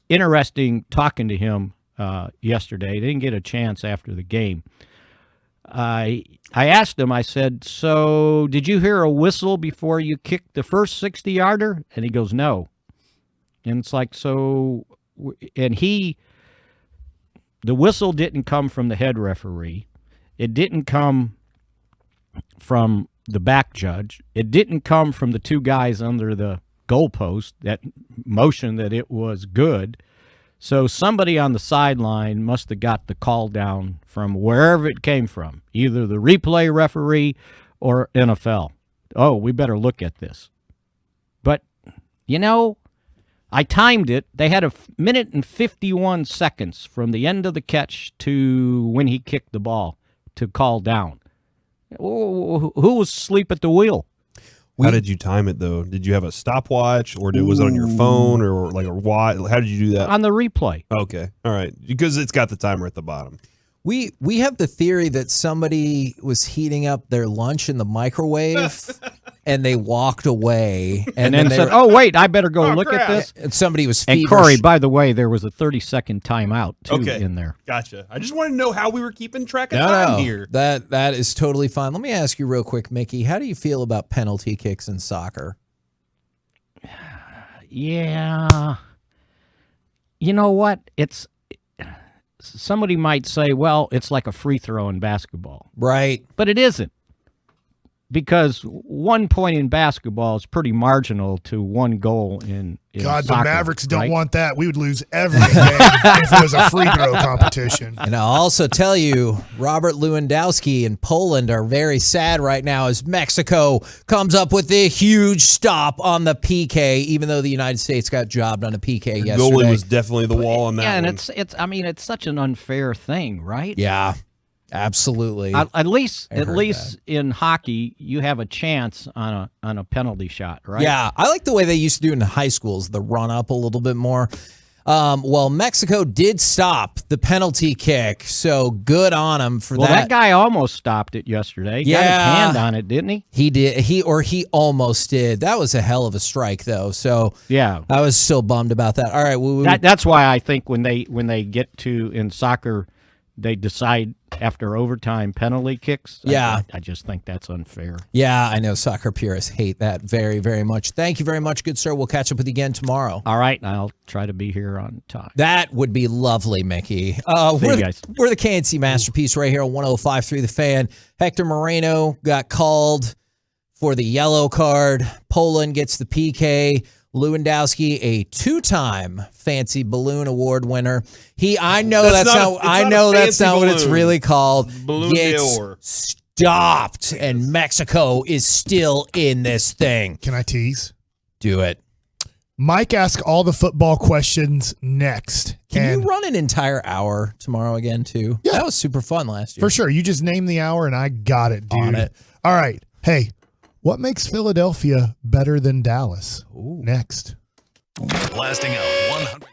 interesting talking to him yesterday. Didn't get a chance after the game. I asked him, I said, so did you hear a whistle before you kicked the first 60-yarder? And he goes, no. And it's like, so, and the whistle didn't come from the head referee. It didn't come from the back judge. It didn't come from the two guys under the goalpost that motion that it was good. So somebody on the sideline must have got the call down from wherever it came from, either the replay referee or NFL. Oh, we better look at this. But, I timed it. They had a minute and 51 seconds from the end of the catch to when he kicked the ball to call down. Who was asleep at the wheel? How did you time it, though? Did you have a stopwatch, or was it on your phone, or like a watch? How did you do that? On the replay. Okay. All right. Because it's got the timer at the bottom. We have the theory that somebody was heating up their lunch in the microwave and they walked away. And then said, oh, wait, I better go look at this. And somebody was feverish. And Corey, by the way, there was a 30-second timeout, too, in there. Gotcha. I just want to know how we were keeping track of time here. That is totally fine. Let me ask you real quick, Mickey, how do you feel about penalty kicks in soccer? Yeah. You know what? Somebody might say, well, it's like a free throw in basketball. Right. But it isn't. Because 1 point in basketball is pretty marginal to one goal in God, soccer, the Mavericks don't right? want that. We would lose every game if it was a free throw competition. And I'll also tell you, Robert Lewandowski and Poland are very sad right now as Mexico comes up with a huge stop on the PK, even though the United States got jobbed on a PK yesterday. Goalie was definitely the wall on that Yeah, and one. it's such an unfair thing, right? Yeah. Absolutely. At least in hockey, you have a chance on a penalty shot, right? Yeah, I like the way they used to do it in high schools, the run up a little bit more. Well, Mexico did stop the penalty kick, so good on him for that. Well, that guy almost stopped it yesterday. Got his hand on it, didn't he? He did. He almost did. That was a hell of a strike, though. So yeah, I was still bummed about that. All right, that's why I think when they get to in soccer, they decide after overtime penalty kicks. Yeah. I just think that's unfair. Yeah, I know soccer purists hate that very, very much. Thank you very much, good sir. We'll catch up with you again tomorrow. All right, and I'll try to be here on time. That would be lovely, Mickey. See you guys. We're the KNC Masterpiece right here on 105.3 The Fan. Hector Moreno got called for the yellow card. Poland gets the PK. Lewandowski, a two-time Fancy Balloon Award winner. I know that's not what it's really called. Balloon Gets d'Or. stopped, and Mexico is still in this thing. Can I tease? Do it. Mike asked all the football questions next. Can you run an entire hour tomorrow again, too? Yeah. That was super fun last year. For sure. You just named the hour, and I got it, dude. On it. All right. Hey, what makes Philadelphia better than Dallas? Ooh. Next. Blasting out 100.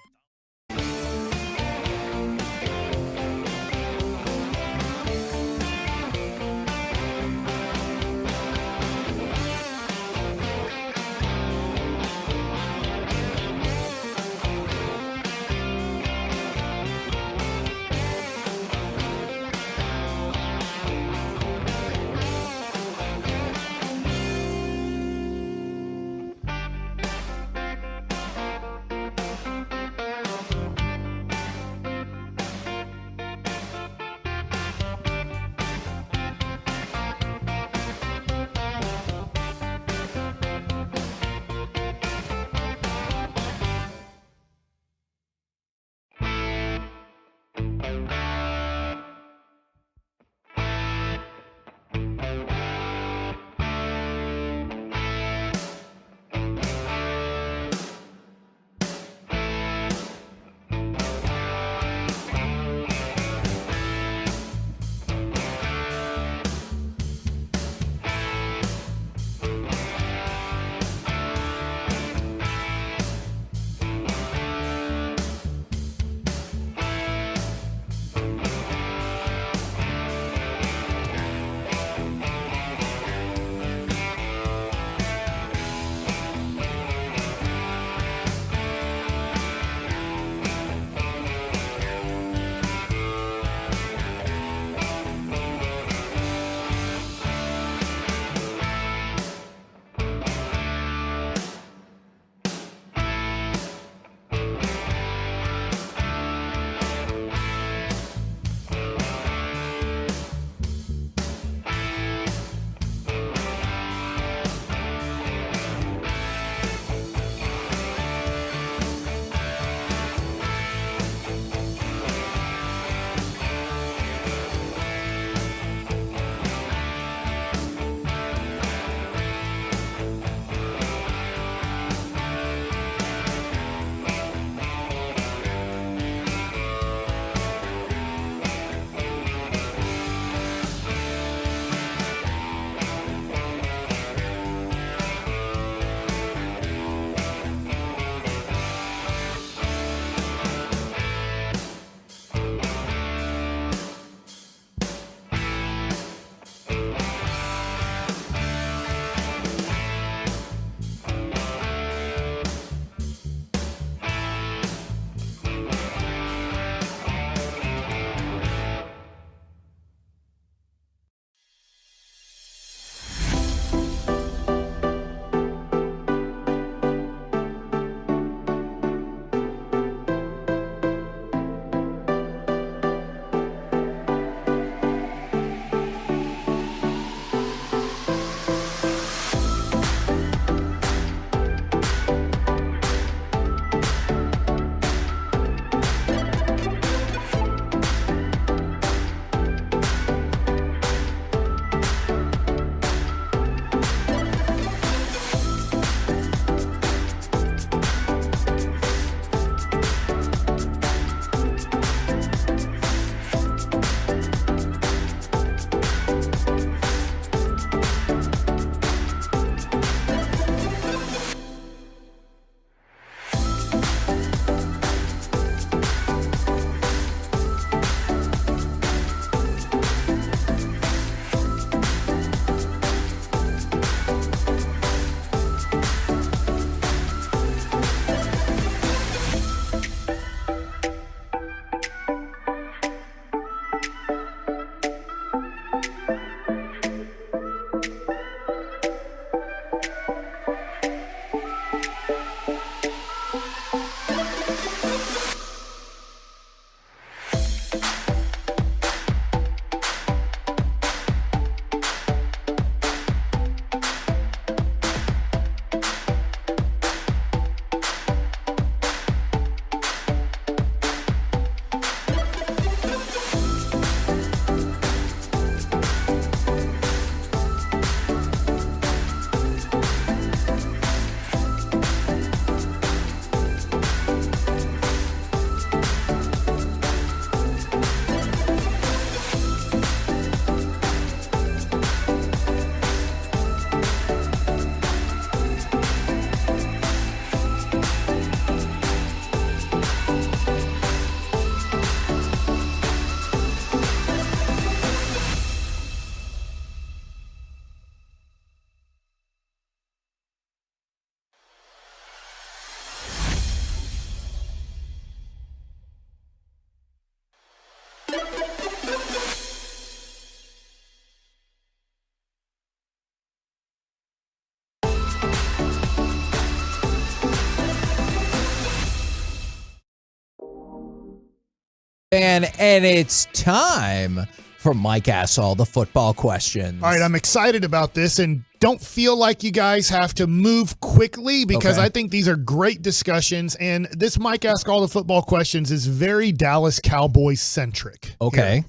And it's time for Mike Asks All the Football Questions. All right, I'm excited about this, and don't feel like you guys have to move quickly because I think these are great discussions, and this Mike Asks All the Football Questions is very Dallas Cowboys centric. Okay. Here.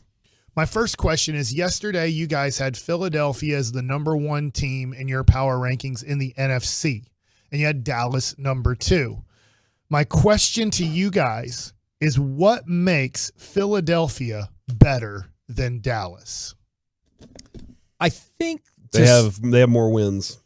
My first question is, yesterday you guys had Philadelphia as the number 1 team in your power rankings in the NFC, and you had Dallas number 2. My question to you guys is, what makes Philadelphia better than Dallas? I think they have more wins.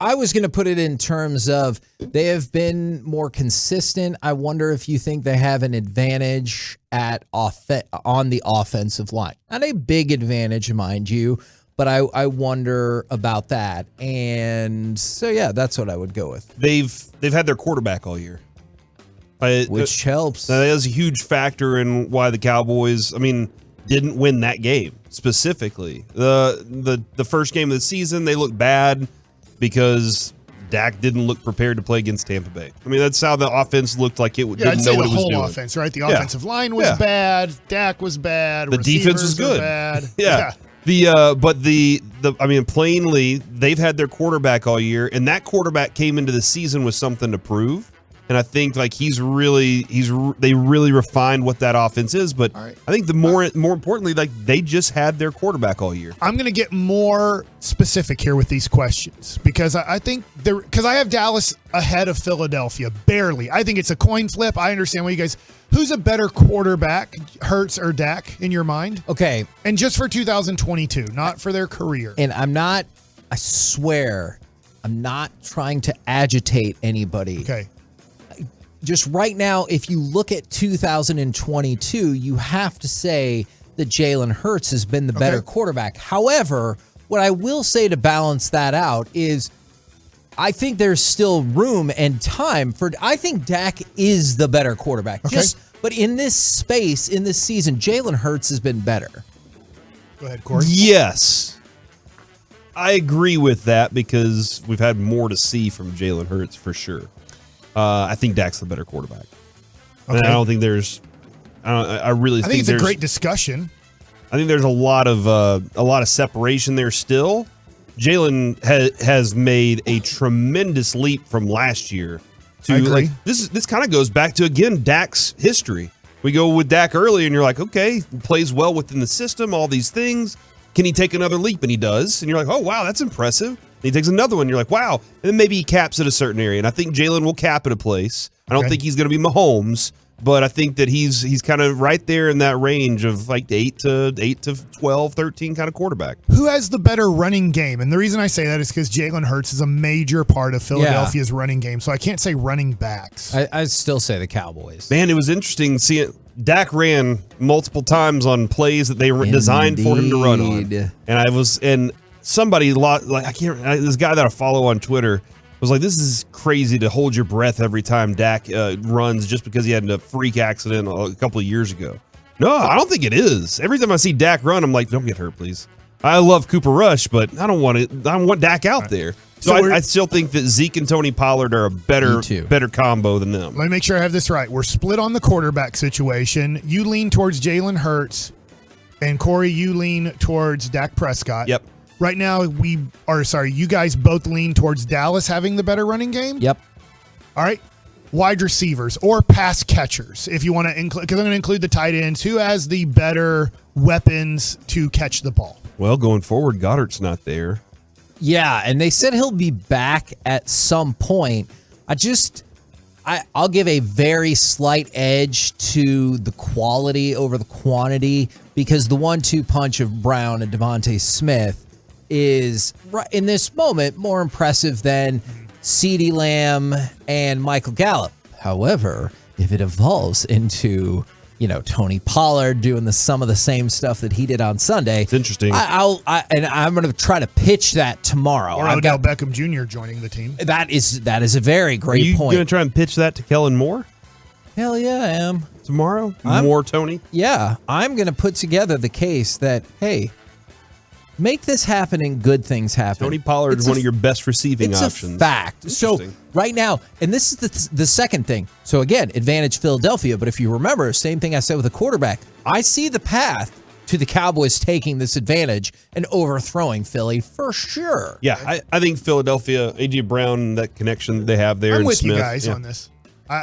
I was going to put it in terms of they have been more consistent. I wonder if you think they have an advantage on the offensive line. Not a big advantage, mind you, but I wonder about that. And so, yeah, that's what I would go with. They've had their quarterback all year. Which helps. That is a huge factor in why the Cowboys, didn't win that game specifically. The first game of the season, they looked bad because Dak didn't look prepared to play against Tampa Bay. That's how the offense looked like it didn't know what it was doing. The whole offense, right? The offensive line was bad. Dak was bad. The defense was good. Bad. Plainly, they've had their quarterback all year, and that quarterback came into the season with something to prove. And I think they really refined what that offense is. But I think the more importantly, they just had their quarterback all year. I'm going to get more specific here with these questions because I think because I have Dallas ahead of Philadelphia barely. I think it's a coin flip. I understand what you guys. Who's a better quarterback, Hurts or Dak, in your mind? Okay, and just for 2022, not for their career. And I swear, I'm not trying to agitate anybody. Okay. Just right now, if you look at 2022, you have to say that Jalen Hurts has been the better quarterback. However, what I will say to balance that out is I think there's still room and time for – I think Dak is the better quarterback. But in this space, in this season, Jalen Hurts has been better. Go ahead, Corey. Yes. I agree with that because we've had more to see from Jalen Hurts for sure. I think Dak's the better quarterback. Okay. And I don't think there's. I think it's a great discussion. I think there's a lot of separation there still. Jalen has made a tremendous leap from last year. I agree. This kind of goes back to again Dak's history. We go with Dak early, and you're like, okay, he plays well within the system, all these things. Can he take another leap? And he does. And you're like, oh wow, that's impressive. He takes another one. You're like, wow. And then maybe he caps at a certain area. And I think Jalen will cap at a place. I don't think he's going to be Mahomes, but I think that he's kind of right there in that range of like 8 to 12, 13 kind of quarterback. Who has the better running game? And the reason I say that is because Jalen Hurts is a major part of Philadelphia's running game. So I can't say running backs. I still say the Cowboys. Man, it was interesting seeing Dak ran multiple times on plays that they were designed for him to run on. And somebody this guy that I follow on Twitter was like, this is crazy to hold your breath every time Dak runs just because he had a freak accident a couple of years ago. No, I don't think it is. Every time I see Dak run, I'm like, don't get hurt, please. I love Cooper Rush, but I don't want Dak out there. So I still think that Zeke and Tony Pollard are a better combo than them. Let me make sure I have this right. We're split on the quarterback situation. You lean towards Jalen Hurts, and Corey, you lean towards Dak Prescott. Yep. Right now, you guys both lean towards Dallas having the better running game? Yep. All right. Wide receivers or pass catchers, if you want to include, because I'm going to include the tight ends. Who has the better weapons to catch the ball? Well, going forward, Goddard's not there. Yeah, and they said he'll be back at some point. I'll give a very slight edge to the quality over the quantity because the 1-2 punch of Brown and Devontae Smith is, in this moment, more impressive than CeeDee Lamb and Michael Gallup. However, if it evolves into, Tony Pollard doing some of the same stuff that he did on Sunday, it's interesting. I'm going to try to pitch that tomorrow. Or Odell Beckham Jr. joining the team. That is a very great point. Are you going to try and pitch that to Kellen Moore? Hell yeah, I am. Tomorrow? More Tony? Yeah. I'm going to put together the case that, hey, Make this happen and good things happen. Tony Pollard is one of your best receiving options. It's a fact. So right now, and this is the second thing. So again, advantage Philadelphia. But if you remember, same thing I said with the quarterback. I see the path to the Cowboys taking this advantage and overthrowing Philly for sure. Yeah, I think Philadelphia, A.J. Brown, that connection they have there. I'm and with Smith, you guys on this.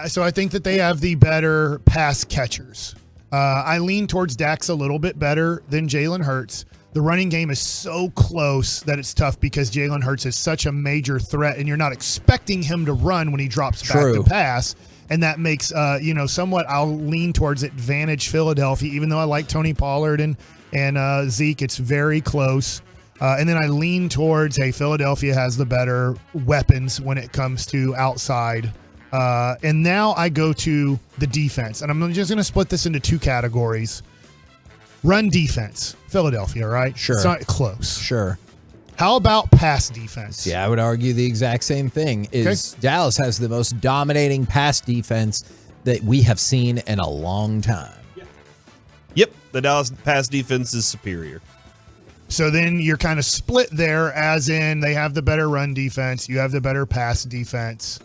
So I think that they have the better pass catchers. I lean towards Dax a little bit better than Jalen Hurts. The running game is so close that it's tough because Jalen Hurts is such a major threat, and you're not expecting him to run when he drops back to pass. And that makes, somewhat I'll lean towards advantage Philadelphia, even though I like Tony Pollard and Zeke. It's very close. And then I lean towards, hey, Philadelphia has the better weapons when it comes to outside. And now I go to the defense. And I'm just going to split this into two categories. Run defense, Philadelphia, right? Sure. It's not close. Sure. How about pass defense? Yeah, I would argue the exact same thing. Dallas has the most dominating pass defense that we have seen in a long time. Yep, the Dallas pass defense is superior. So then you're kind of split there, as in they have the better run defense, you have the better pass defense,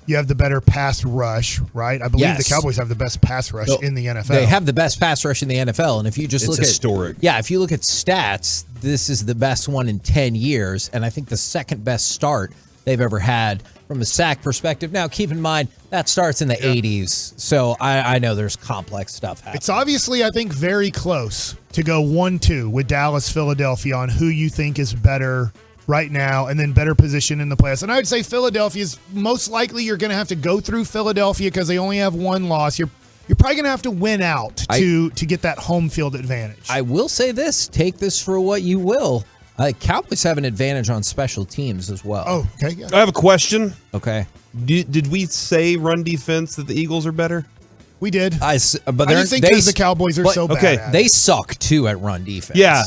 you have the better pass rush, right? I believe the Cowboys have the best pass rush in the NFL. They have the best pass rush in the NFL, and if you just look historic. If you look at stats, this is the best one in 10 years, and I think the second best start they've ever had from a sack perspective. Now, keep in mind, that starts in the 80s, so I know there's complex stuff happening. It's obviously, I think, very close to go 1-2 with Dallas, Philadelphia on who you think is better right now, and then better position in the playoffs. And I would say Philadelphia is most likely you're going to have to go through Philadelphia because they only have one loss. You're probably going to have to win out to get that home field advantage. I will say this. Take this for what you will. Cowboys have an advantage on special teams as well. Oh, okay. Yeah. I have a question. Okay. Did we say run defense that the Eagles are better? We did. But I just think because the Cowboys are so bad at they it. suck, too, at run defense. Yeah.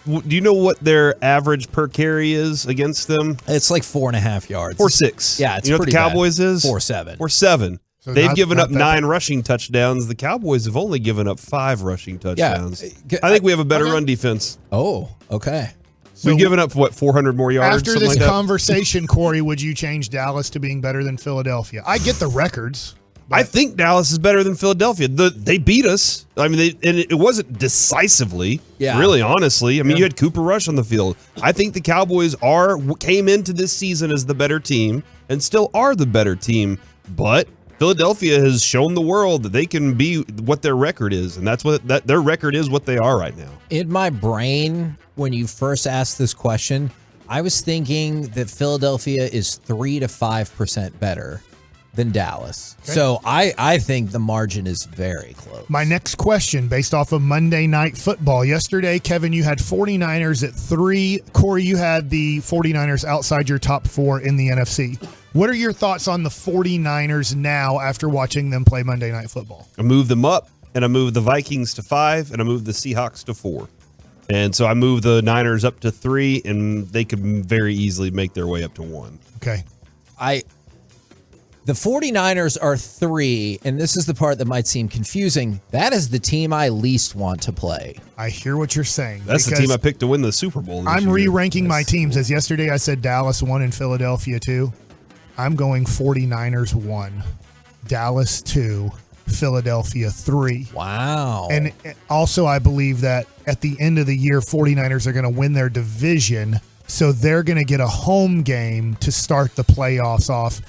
Do you know what their average per carry is against them? It's like 4.5 yards. 4.6. Yeah, it's you know what the Cowboys is? 4.7. 4.7. So They've not- given not up that 9 bad. rushing touchdowns. The Cowboys have only given up 5 rushing touchdowns. I think we have a better run defense. Oh, okay. We've given up, 400 more yards? After something this like that? conversation, Corey, would you change Dallas to being better than Philadelphia? I get the records. I think Dallas is better than Philadelphia. They beat us. I mean, and it wasn't decisively. Yeah. Really, honestly. I mean, you had Cooper Rush on the field. I think the Cowboys came into this season as the better team and still are the better team. But Philadelphia has shown the world that they can be what their record is, and that's what their record is. What they are right now. In my brain, when you first asked this question, I was thinking that Philadelphia is 3 to 5% better than Dallas. Okay. So I think the margin is very close. My next question, based off of Monday Night Football. Yesterday, Kevin, you had 49ers at 3. Corey, you had the 49ers outside your top 4 in the NFC. What are your thoughts on the 49ers now after watching them play Monday Night Football? I moved them up, and I moved the Vikings to 5, and I moved the Seahawks to 4. And so I moved the Niners up to 3, and they could very easily make their way up to 1. Okay. The 49ers are 3, and this is the part that might seem confusing. That is the team I least want to play. I hear what you're saying. That's the team I picked to win the Super Bowl this I'm year. re-ranking my teams. As yesterday I said Dallas 1 and Philadelphia 2. I'm going 49ers 1, Dallas 2, Philadelphia 3. Wow. And also I believe that at the end of the year, 49ers are going to win their division, so they're going to get a home game to start the playoffs off.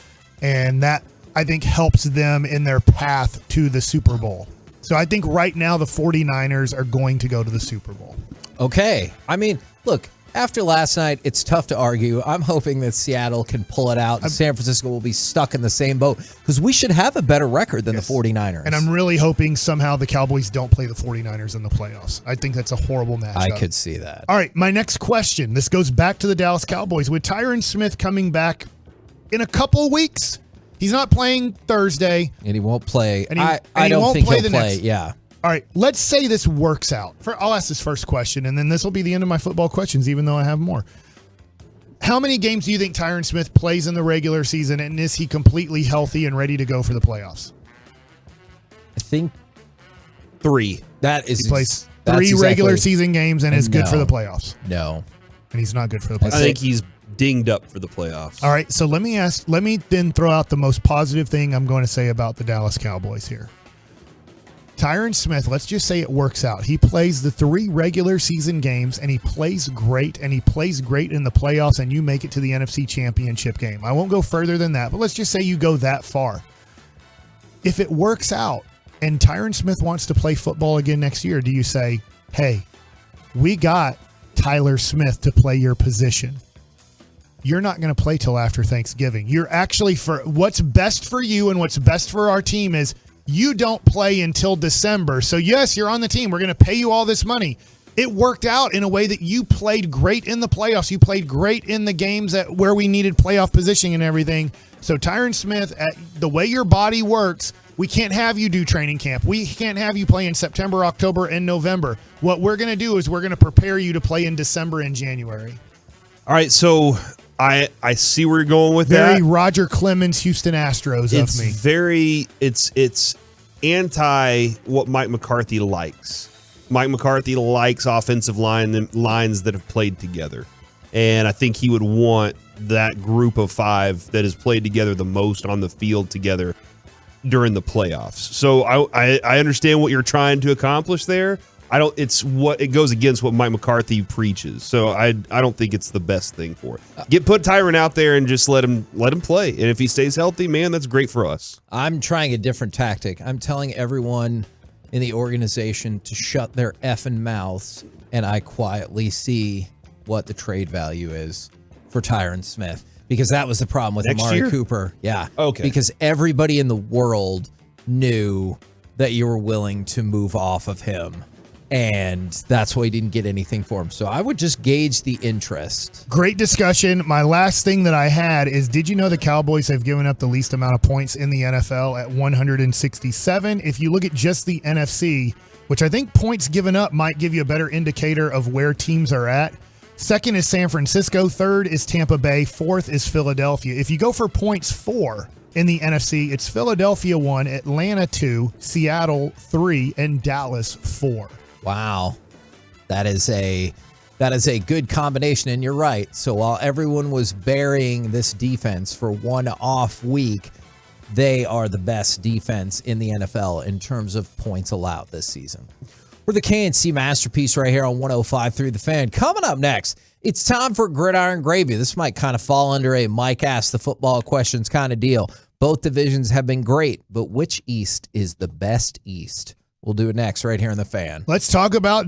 And that, I think, helps them in their path to the Super Bowl. So I think right now the 49ers are going to go to the Super Bowl. Okay. I mean, look, after last night, it's tough to argue. I'm hoping that Seattle can pull it out and San Francisco will be stuck in the same boat because we should have a better record than the 49ers. And I'm really hoping somehow the Cowboys don't play the 49ers in the playoffs. I think that's a horrible matchup. I could see that. All right, my next question. This goes back to the Dallas Cowboys. With Tyron Smith coming back in a couple of weeks, he's not playing Thursday. And he won't play. And I don't think he'll play. Yeah. All right, let's say this works out. I'll ask this first question, and then this will be the end of my football questions, even though I have more. How many games do you think Tyron Smith plays in the regular season, and is he completely healthy and ready to go for the playoffs? I think 3. He plays 3 regular season games and is good for the playoffs. No. And he's not good for the playoffs. I think he's dinged up for the playoffs. All right, so let me then throw out the most positive thing I'm going to say about the Dallas Cowboys here. Tyron Smith, let's just say it works out. He plays the 3 regular season games, and he plays great in the playoffs, and you make it to the NFC Championship game. I won't go further than that, but let's just say you go that far. If it works out and Tyron Smith wants to play football again next year, do you say, hey, we got Tyler Smith to play your position? You're not going to play till after Thanksgiving. You're actually, for what's best for you and what's best for our team is you don't play until December. So yes, you're on the team. We're going to pay you all this money. It worked out in a way that you played great in the playoffs. You played great in the games where we needed playoff positioning and everything. So Tyron Smith, the way your body works, we can't have you do training camp. We can't have you play in September, October, and November. What we're going to do is we're going to prepare you to play in December and January. All right, so I see where you're going with that. Very Roger Clemens, Houston Astros of me. It's anti what Mike McCarthy likes. Mike McCarthy likes offensive lines that have played together. And I think he would want that group of 5 that has played together the most on the field together during the playoffs. So I understand what you're trying to accomplish there. It goes against what Mike McCarthy preaches. So I don't think it's the best thing for it. Put Tyron out there and just let him play. And if he stays healthy, man, that's great for us. I'm trying a different tactic. I'm telling everyone in the organization to shut their effing mouths, and I quietly see what the trade value is for Tyron Smith, because that was the problem with Amari Cooper. Yeah. Okay. Because everybody in the world knew that you were willing to move off of him, and that's why he didn't get anything for him. So I would just gauge the interest. Great discussion. My last thing that I had is, did you know the Cowboys have given up the least amount of points in the NFL at 167? If you look at just the NFC, which I think points given up might give you a better indicator of where teams are at. Second is San Francisco. Third is Tampa Bay. Fourth is Philadelphia. If you go for points 4 in the NFC, it's Philadelphia 1, Atlanta 2, Seattle 3, and Dallas 4. Wow. That is a good combination, and you're right. So while everyone was burying this defense for one off week, they are the best defense in the NFL in terms of points allowed this season. We're the KNC Masterpiece right here on 105.3 The Fan. Coming up next, it's time for Gridiron Gravy. This might kind of fall under a Mike Ask the Football Questions kind of deal. Both divisions have been great, but which East is the best East? We'll do it next right here in The Fan. Let's talk about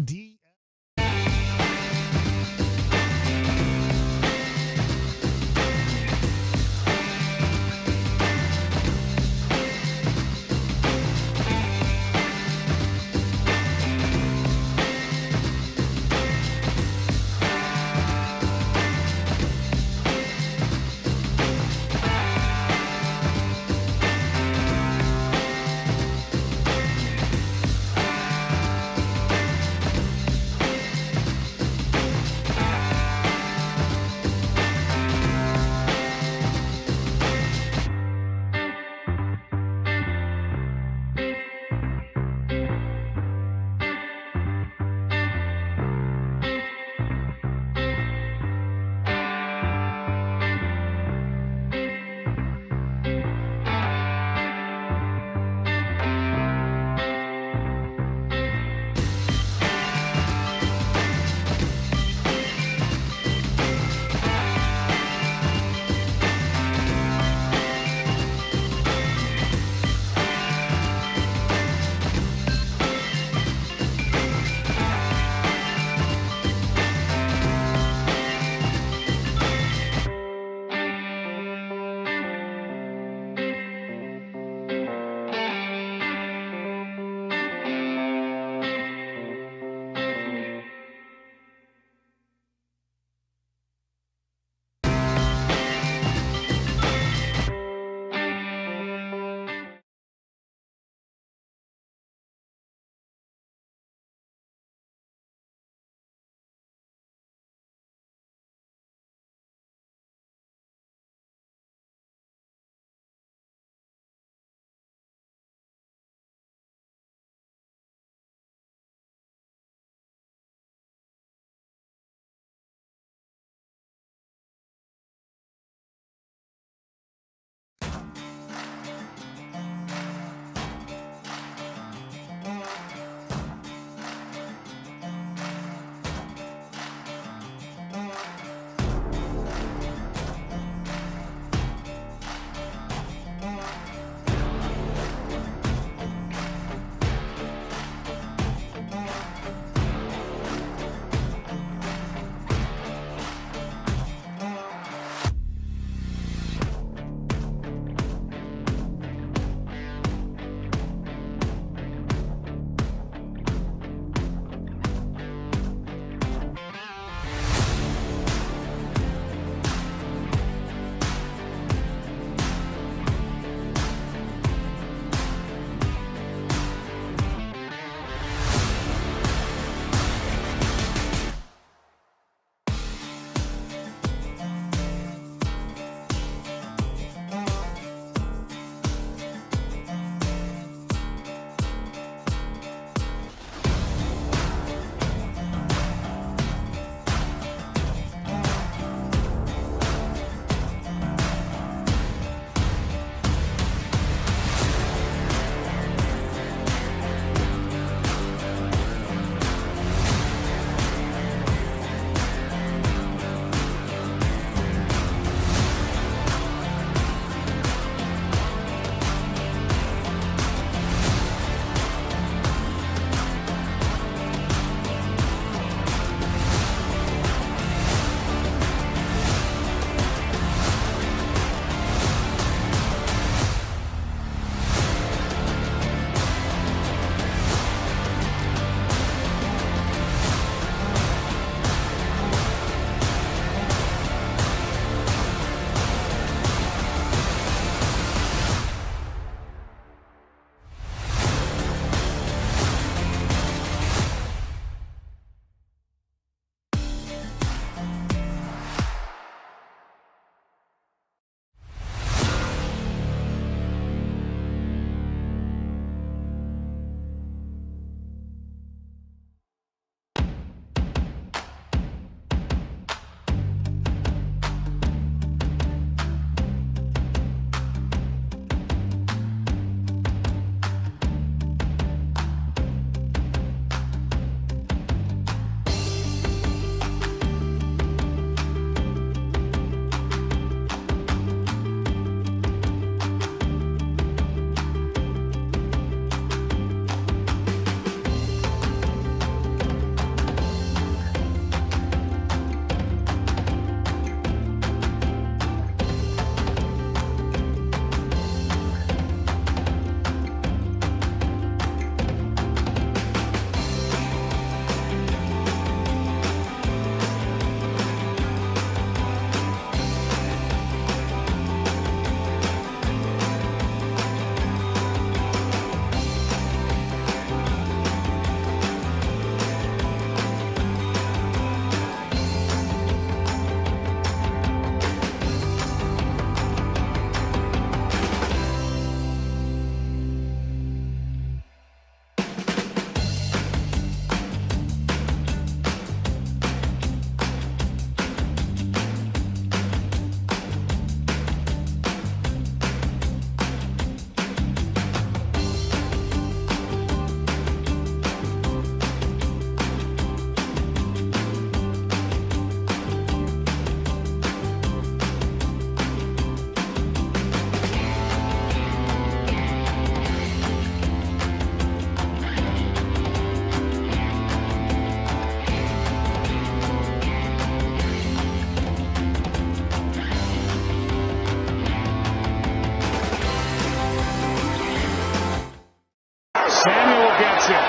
gets it.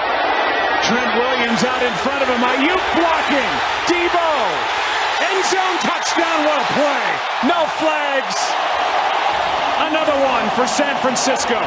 Trent Williams out in front of him. Ayuk blocking. Debo. End zone touchdown. What a play. No flags. Another one for San Francisco.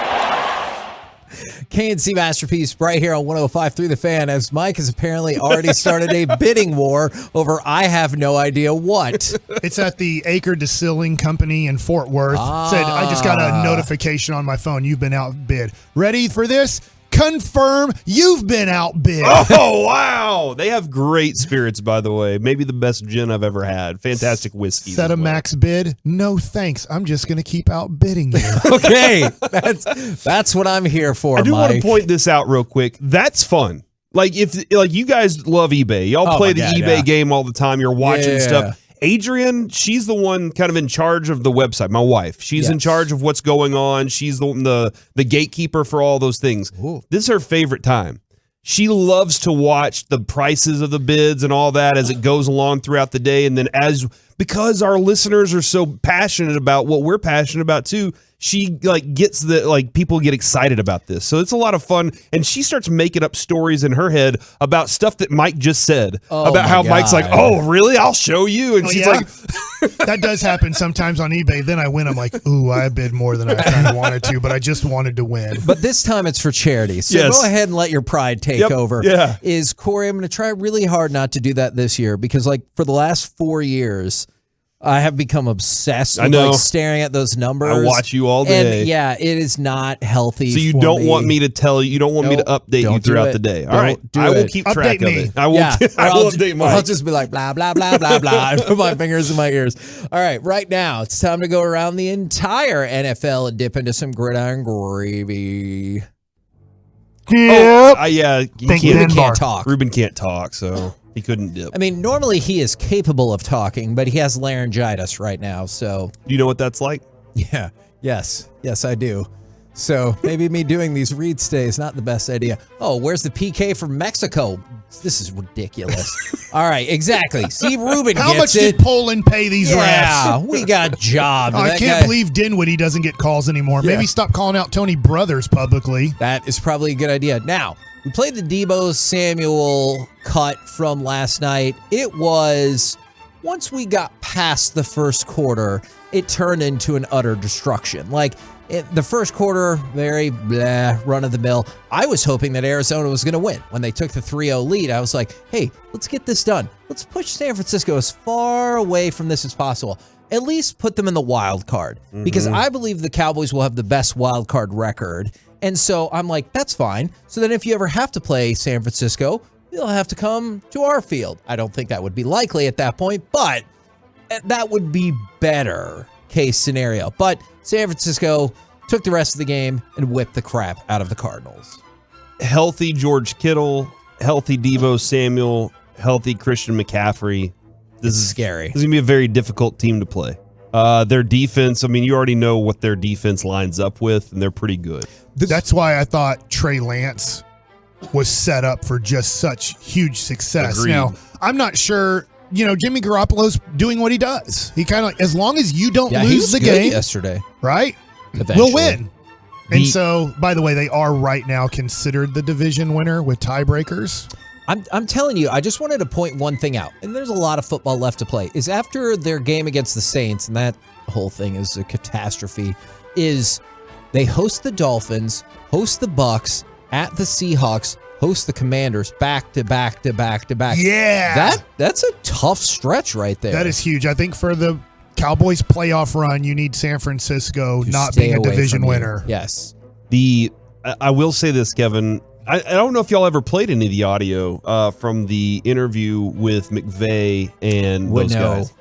KNC Masterpiece right here on 105.3 The Fan, as Mike has apparently already started a bidding war over I have no idea what. It's at the Acre Distilling Company in Fort Worth. Said, I just got a notification on my phone. You've been outbid. Ready for this? Confirm you've been outbid. Oh, wow. They have great spirits, by the way. Maybe the best gin I've ever had. Fantastic whiskey. Set a max bid. No thanks. I'm just going to keep outbidding you. Okay. That's what I'm here for, I do Mike. want to point this out real quick. That's fun. Like, if you guys love eBay. Y'all play the eBay game all the time. You're watching stuff. Adrian, she's the one kind of in charge of the website, my wife. She's in charge of what's going on. She's the gatekeeper for all those things. Ooh. This is her favorite time. She loves to watch the prices of the bids and all that as it goes along throughout the day. And then because our listeners are so passionate about what we're passionate about too, she gets people get excited about this. So it's a lot of fun. And she starts making up stories in her head about stuff that Mike just said about how Mike's like, oh, really? I'll show you. And she's like, that does happen sometimes on eBay. Then I win. I'm like, ooh, I bid more than I kind of wanted to, but I just wanted to win. But this time it's for charity. So go ahead and let your pride take over. Yeah. Corey, I'm going to try really hard not to do that this year because for the last 4 years, I have become obsessed with staring at those numbers. I watch you all day. And it is not healthy. So you don't want me to tell you, you don't want me to update you throughout the day. All right. I will keep track of it. I will update Mike. I'll just be like, blah, blah, blah, blah, blah. I put my fingers in my ears. All right. Right now, it's time to go around the entire NFL and dip into some gridiron gravy. Ruben can't talk. Ruben can't talk, so he couldn't dip. I mean, normally he is capable of talking, but he has laryngitis right now, so. You know what that's like? Yeah. Yes, I do. So maybe me doing these read stays not the best idea. Oh, where's the PK from Mexico? This is ridiculous. All right, exactly. See, Ruben How gets much did Poland pay these refs? Yeah, we got jobbed. I can't believe Dinwiddie doesn't get calls anymore. Yeah. Maybe stop calling out Tony Brothers publicly. That is probably a good idea. Now, we played the Debo Samuel cut from last night. It was, once we got past the first quarter, it turned into an utter destruction. The first quarter, very blah, run-of-the-mill. I was hoping that Arizona was going to win. When they took the 3-0 lead, I was like, hey, let's get this done. Let's push San Francisco as far away from this as possible. At least put them in the wild card. Because I believe the Cowboys will have the best wild card record. And so I'm like, that's fine. So then if you ever have to play San Francisco, you'll have to come to our field. I don't think that would be likely at that point, but that would be better case scenario. But San Francisco took the rest of the game and whipped the crap out of the Cardinals. Healthy George Kittle, healthy Debo Samuel, healthy Christian McCaffrey. This is scary. This is going to be a very difficult team to play. Their defense, I mean, you already know what their defense lines up with, and they're pretty good. That's why I thought Trey Lance was set up for just such huge success. Agreed. Now, I'm not sure, Jimmy Garoppolo's doing what he does. He kind of, as long as you don't lose the game yesterday, right? Eventually. We'll win. And so, by the way, they are right now considered the division winner with tiebreakers. I'm telling you, I just wanted to point one thing out, and there's a lot of football left to play, is after their game against the Saints, and that whole thing is a catastrophe, is they host the Dolphins, host the Bucks, at the Seahawks, host the Commanders back to back to back to back. Yeah. That's a tough stretch right there. That is huge. I think for the Cowboys playoff run, you need San Francisco not being a division winner. Yes. I will say this, Kevin. I don't know if y'all ever played any of the audio from the interview with McVay and those guys.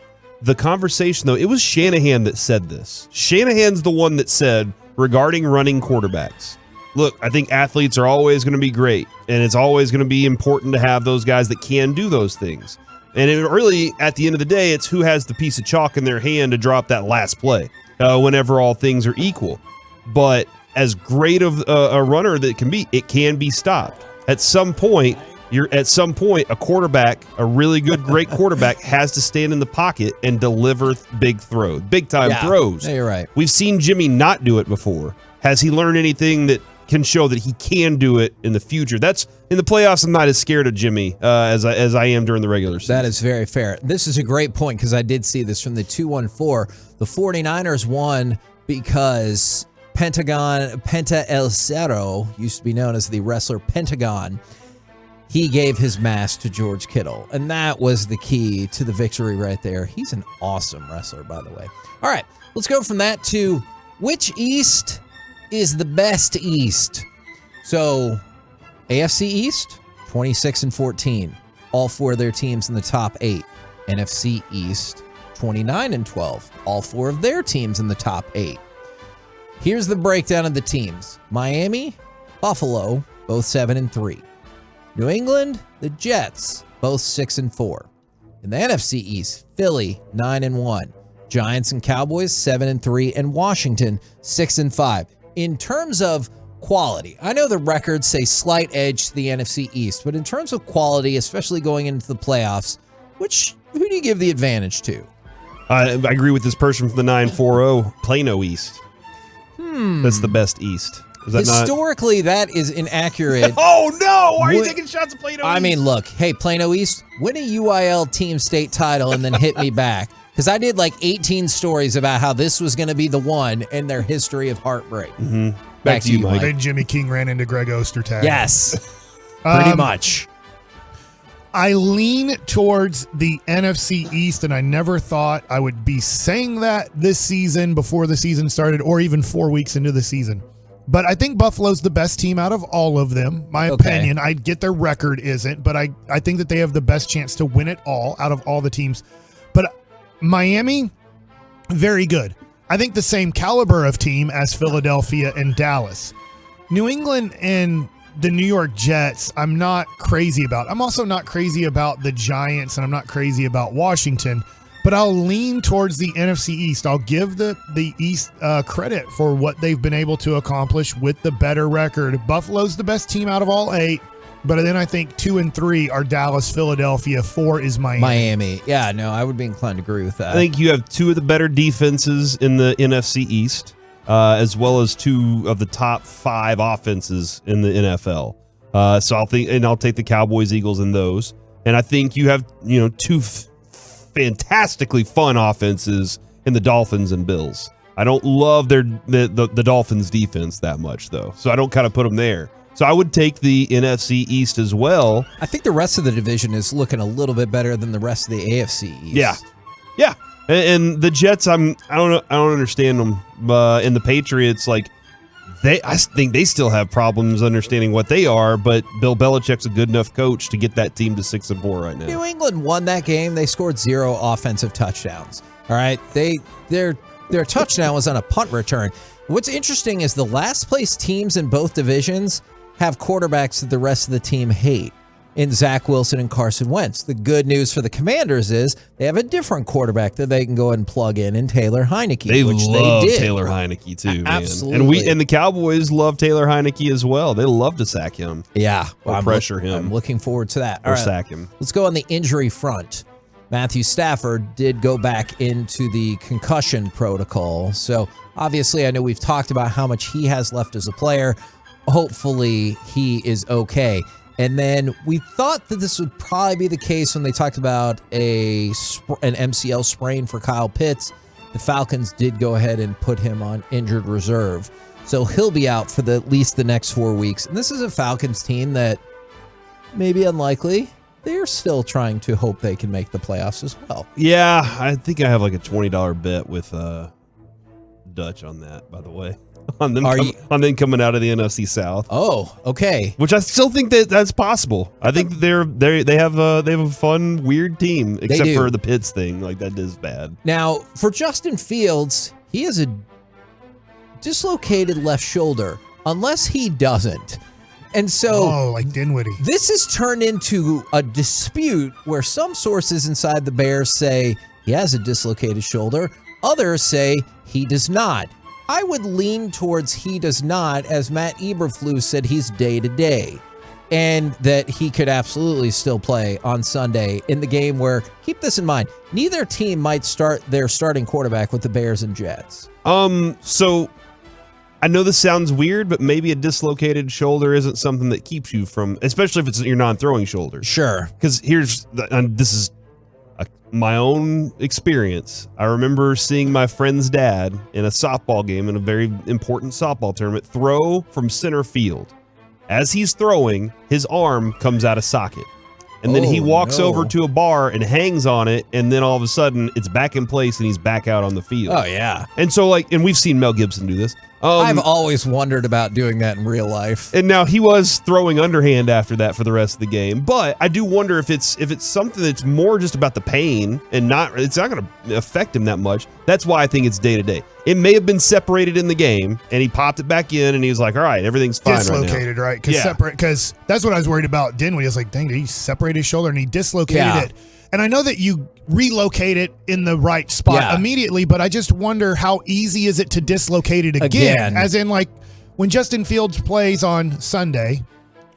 The conversation, though, it was Shanahan that said this. Shanahan's the one that said, regarding running quarterbacks, look, I think athletes are always going to be great, and it's always going to be important to have those guys that can do those things. And it really, at the end of the day, it's who has the piece of chalk in their hand to drop that last play whenever all things are equal. But as great of a runner that it can be stopped. At some point, a quarterback, a really good, great quarterback, has to stand in the pocket and deliver big time throws. Yeah, you're right. We've seen Jimmy not do it before. Has he learned anything that can show that he can do it in the future. That's in the playoffs. I'm not as scared of Jimmy as I am during the regular season. That is very fair. This is a great point because I did see this from the 214. The 49ers won because Penta El Cerro, used to be known as the wrestler Pentagon, he gave his mask to George Kittle. And that was the key to the victory right there. He's an awesome wrestler, by the way. All right, let's go from that to which East is the best East. So AFC East, 26-14. All 4 of their teams in the top 8. NFC East, 29-12. All 4 of their teams in the top 8. Here's the breakdown of the teams. Miami, Buffalo, both 7-3. New England, the Jets, both 6-4. In the NFC East, Philly, 9-1. Giants and Cowboys, 7-3. And Washington, 6-5. In terms of quality, I know the records say slight edge to the NFC East, but in terms of quality, especially going into the playoffs, who do you give the advantage to? I agree with this person from the 940, Plano East. That's the best East. Is that historically, that is inaccurate. Oh, no! Why are you taking shots at Plano East? I mean, look, hey, Plano East, win a UIL team state title and then hit me back. Because I did like 18 stories about how this was going to be the one in their history of heartbreak. Mm-hmm. Back to you, Mike. Then Jimmy King ran into Greg Ostertag. Yes, pretty much. I lean towards the NFC East, and I never thought I would be saying that this season before the season started or even 4 weeks into the season. But I think Buffalo's the best team out of all of them. My opinion, I get their record isn't, but I think that they have the best chance to win it all out of all the teams. But Miami, very good. I think the same caliber of team as Philadelphia and Dallas. New England and the New York Jets, I'm not crazy about. I'm also not crazy about the Giants, and I'm not crazy about Washington. But I'll lean towards the NFC East. I'll give the East credit for what they've been able to accomplish with the better record. Buffalo's the best team out of all 8. But then I think 2 and 3 are Dallas, Philadelphia. 4 is Miami. Yeah, no, I would be inclined to agree with that. I think you have 2 of the better defenses in the NFC East, as well as 2 of the top 5 offenses in the NFL. So I'll take the Cowboys, Eagles, and those. And I think you have 2 fantastically fun offenses in the Dolphins and Bills. I don't love the Dolphins defense that much though, so I don't kind of put them there. So I would take the NFC East as well. I think the rest of the division is looking a little bit better than the rest of the AFC East. Yeah. And the Jets, I don't understand them. And the Patriots, I think they still have problems understanding what they are. But Bill Belichick's a good enough coach to get that team to 6-4 right now. New England won that game. They scored 0 offensive touchdowns. All right, their touchdown was on a punt return. What's interesting is the last place teams in both divisions have quarterbacks that the rest of the team hate in Zach Wilson and Carson Wentz. The good news for the Commanders is they have a different quarterback that they can go and plug in Taylor Heineke. They love did. Taylor Heineke too, man. Absolutely. And the Cowboys love Taylor Heineke as well. They love to sack him. Yeah. Or pressure him. I'm looking forward to that. Or sack him. Let's go on the injury front. Matthew Stafford did go back into the concussion protocol. So obviously I know we've talked about how much he has left as a player. Hopefully he is okay. And then we thought that this would probably be the case when they talked about an MCL sprain for Kyle Pitts. The Falcons did go ahead and put him on injured reserve. So he'll be out for at least the next 4 weeks. And this is a Falcons team that may be unlikely. They're still trying to hope they can make the playoffs as well. Yeah, I think I have like a $20 bet with Dutch on that, by the way. On them coming out of the NFC South. Oh, okay. Which I still think that's possible. I think they have a fun, weird team, except for the Pitts thing. Like that is bad. Now, for Justin Fields, he has a dislocated left shoulder, unless he doesn't. And so, like Dinwiddie. This has turned into a dispute where some sources inside the Bears say he has a dislocated shoulder. Others say he does not. I would lean towards he does not, as Matt Eberflus said he's day-to-day, and that he could absolutely still play on Sunday in the game where, keep this in mind, neither team might start their starting quarterback with the Bears and Jets. So I know this sounds weird, but maybe a dislocated shoulder isn't something that keeps you from, especially if it's your non-throwing shoulder. Sure. Because this is my own experience. I remember seeing my friend's dad in a softball game in a very important softball tournament throw from center field. As he's throwing, his arm comes out of socket. And then he walks over to a bar and hangs on it, and then all of a sudden it's back in place and he's back out on the field. Oh, yeah. And so, and we've seen Mel Gibson do this. I've always wondered about doing that in real life. And now he was throwing underhand after that for the rest of the game. But I do wonder if it's something that's more just about the pain and it's not going to affect him that much. That's why I think it's day to day. It may have been separated in the game, and he popped it back in, and he was like, all right, everything's fine dislocated, right now. Right? Because that's what I was worried about. Dinwiddie was like, dang, did he separate his shoulder? And he dislocated it. And I know that you relocate it in the right spot immediately, but I just wonder how easy is it to dislocate it again? As in, like, when Justin Fields plays on Sunday,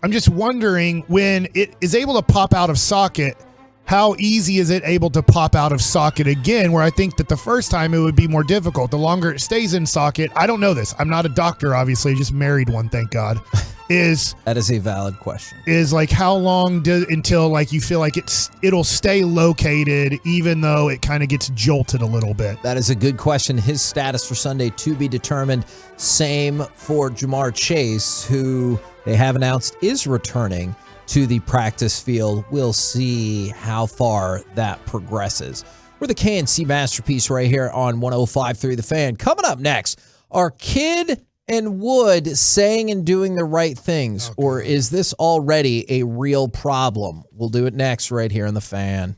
I'm just wondering when it is able to pop out of socket, how easy is it able to pop out of socket again, where I think that the first time it would be more difficult. The longer it stays in socket, I don't know this. I'm not a doctor, obviously. I just married one, thank God. That is a valid question. Is like how long until like you feel like it'll stay located even though it kind of gets jolted a little bit? That is a good question. His status for Sunday to be determined. Same for Jamar Chase, who they have announced is returning to the practice field. We'll see how far that progresses. We're the KNC Masterpiece right here on 105.3 The Fan. Coming up next, are Kidd and Wood saying and doing the right things, or is this already a real problem? We'll do it next right here on The Fan.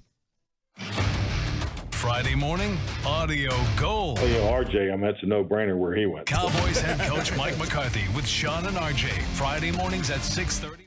Friday morning, audio gold. Oh, yeah, RJ, that's a no-brainer where he went. Cowboys head coach Mike McCarthy with Sean and RJ. Friday mornings at 6:30.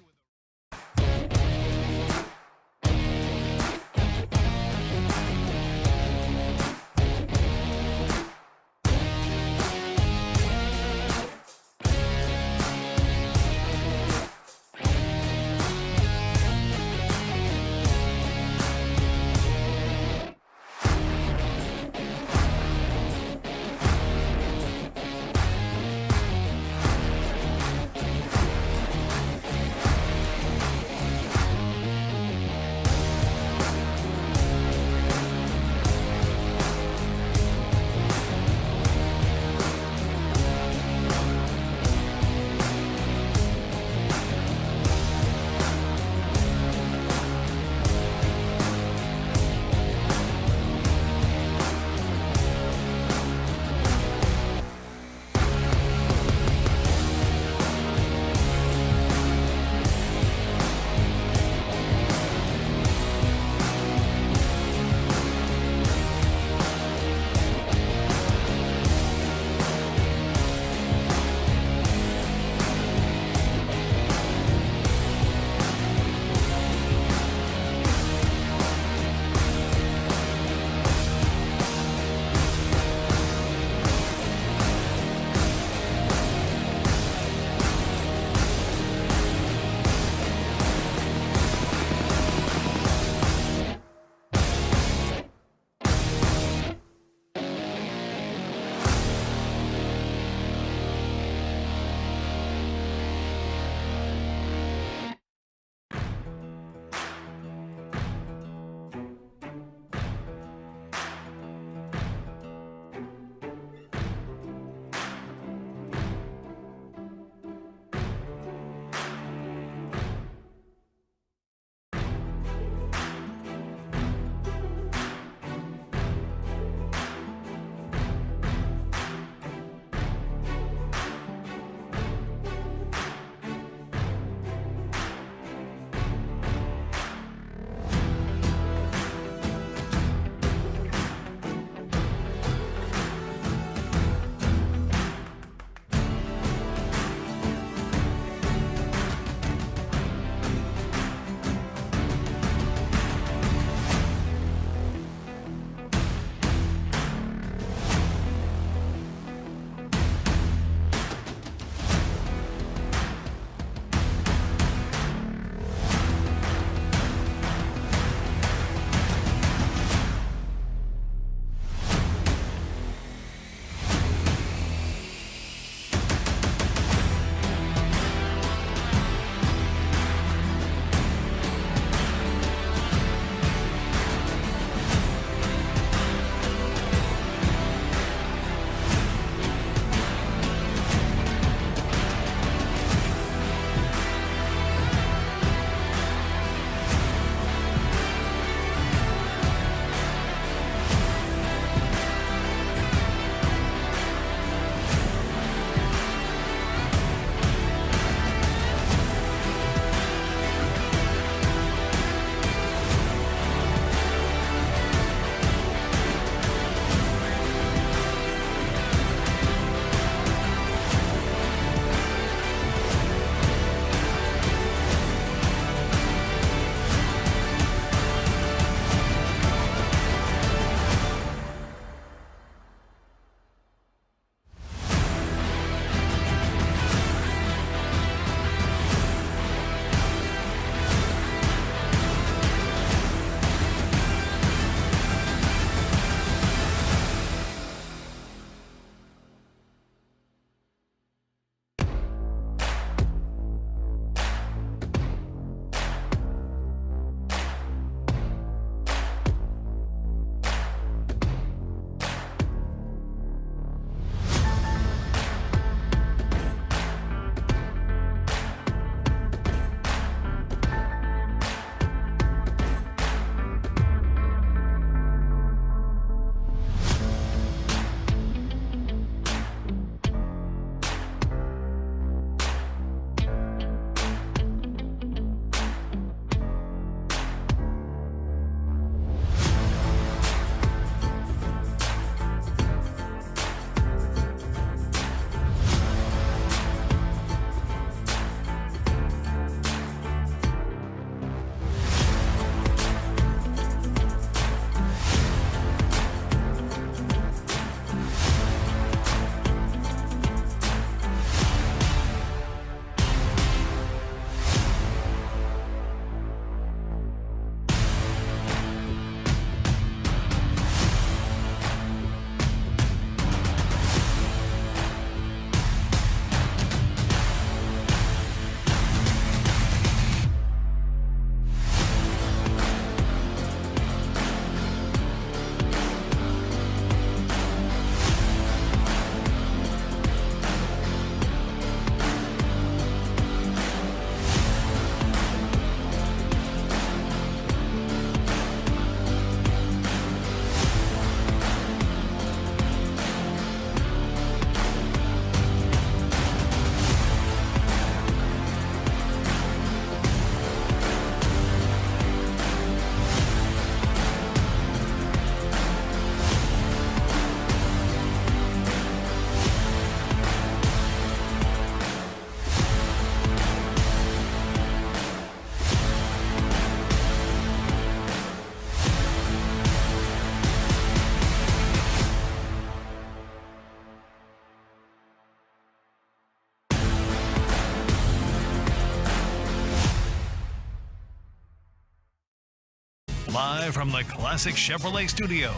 Live from the Classic Chevrolet Studios,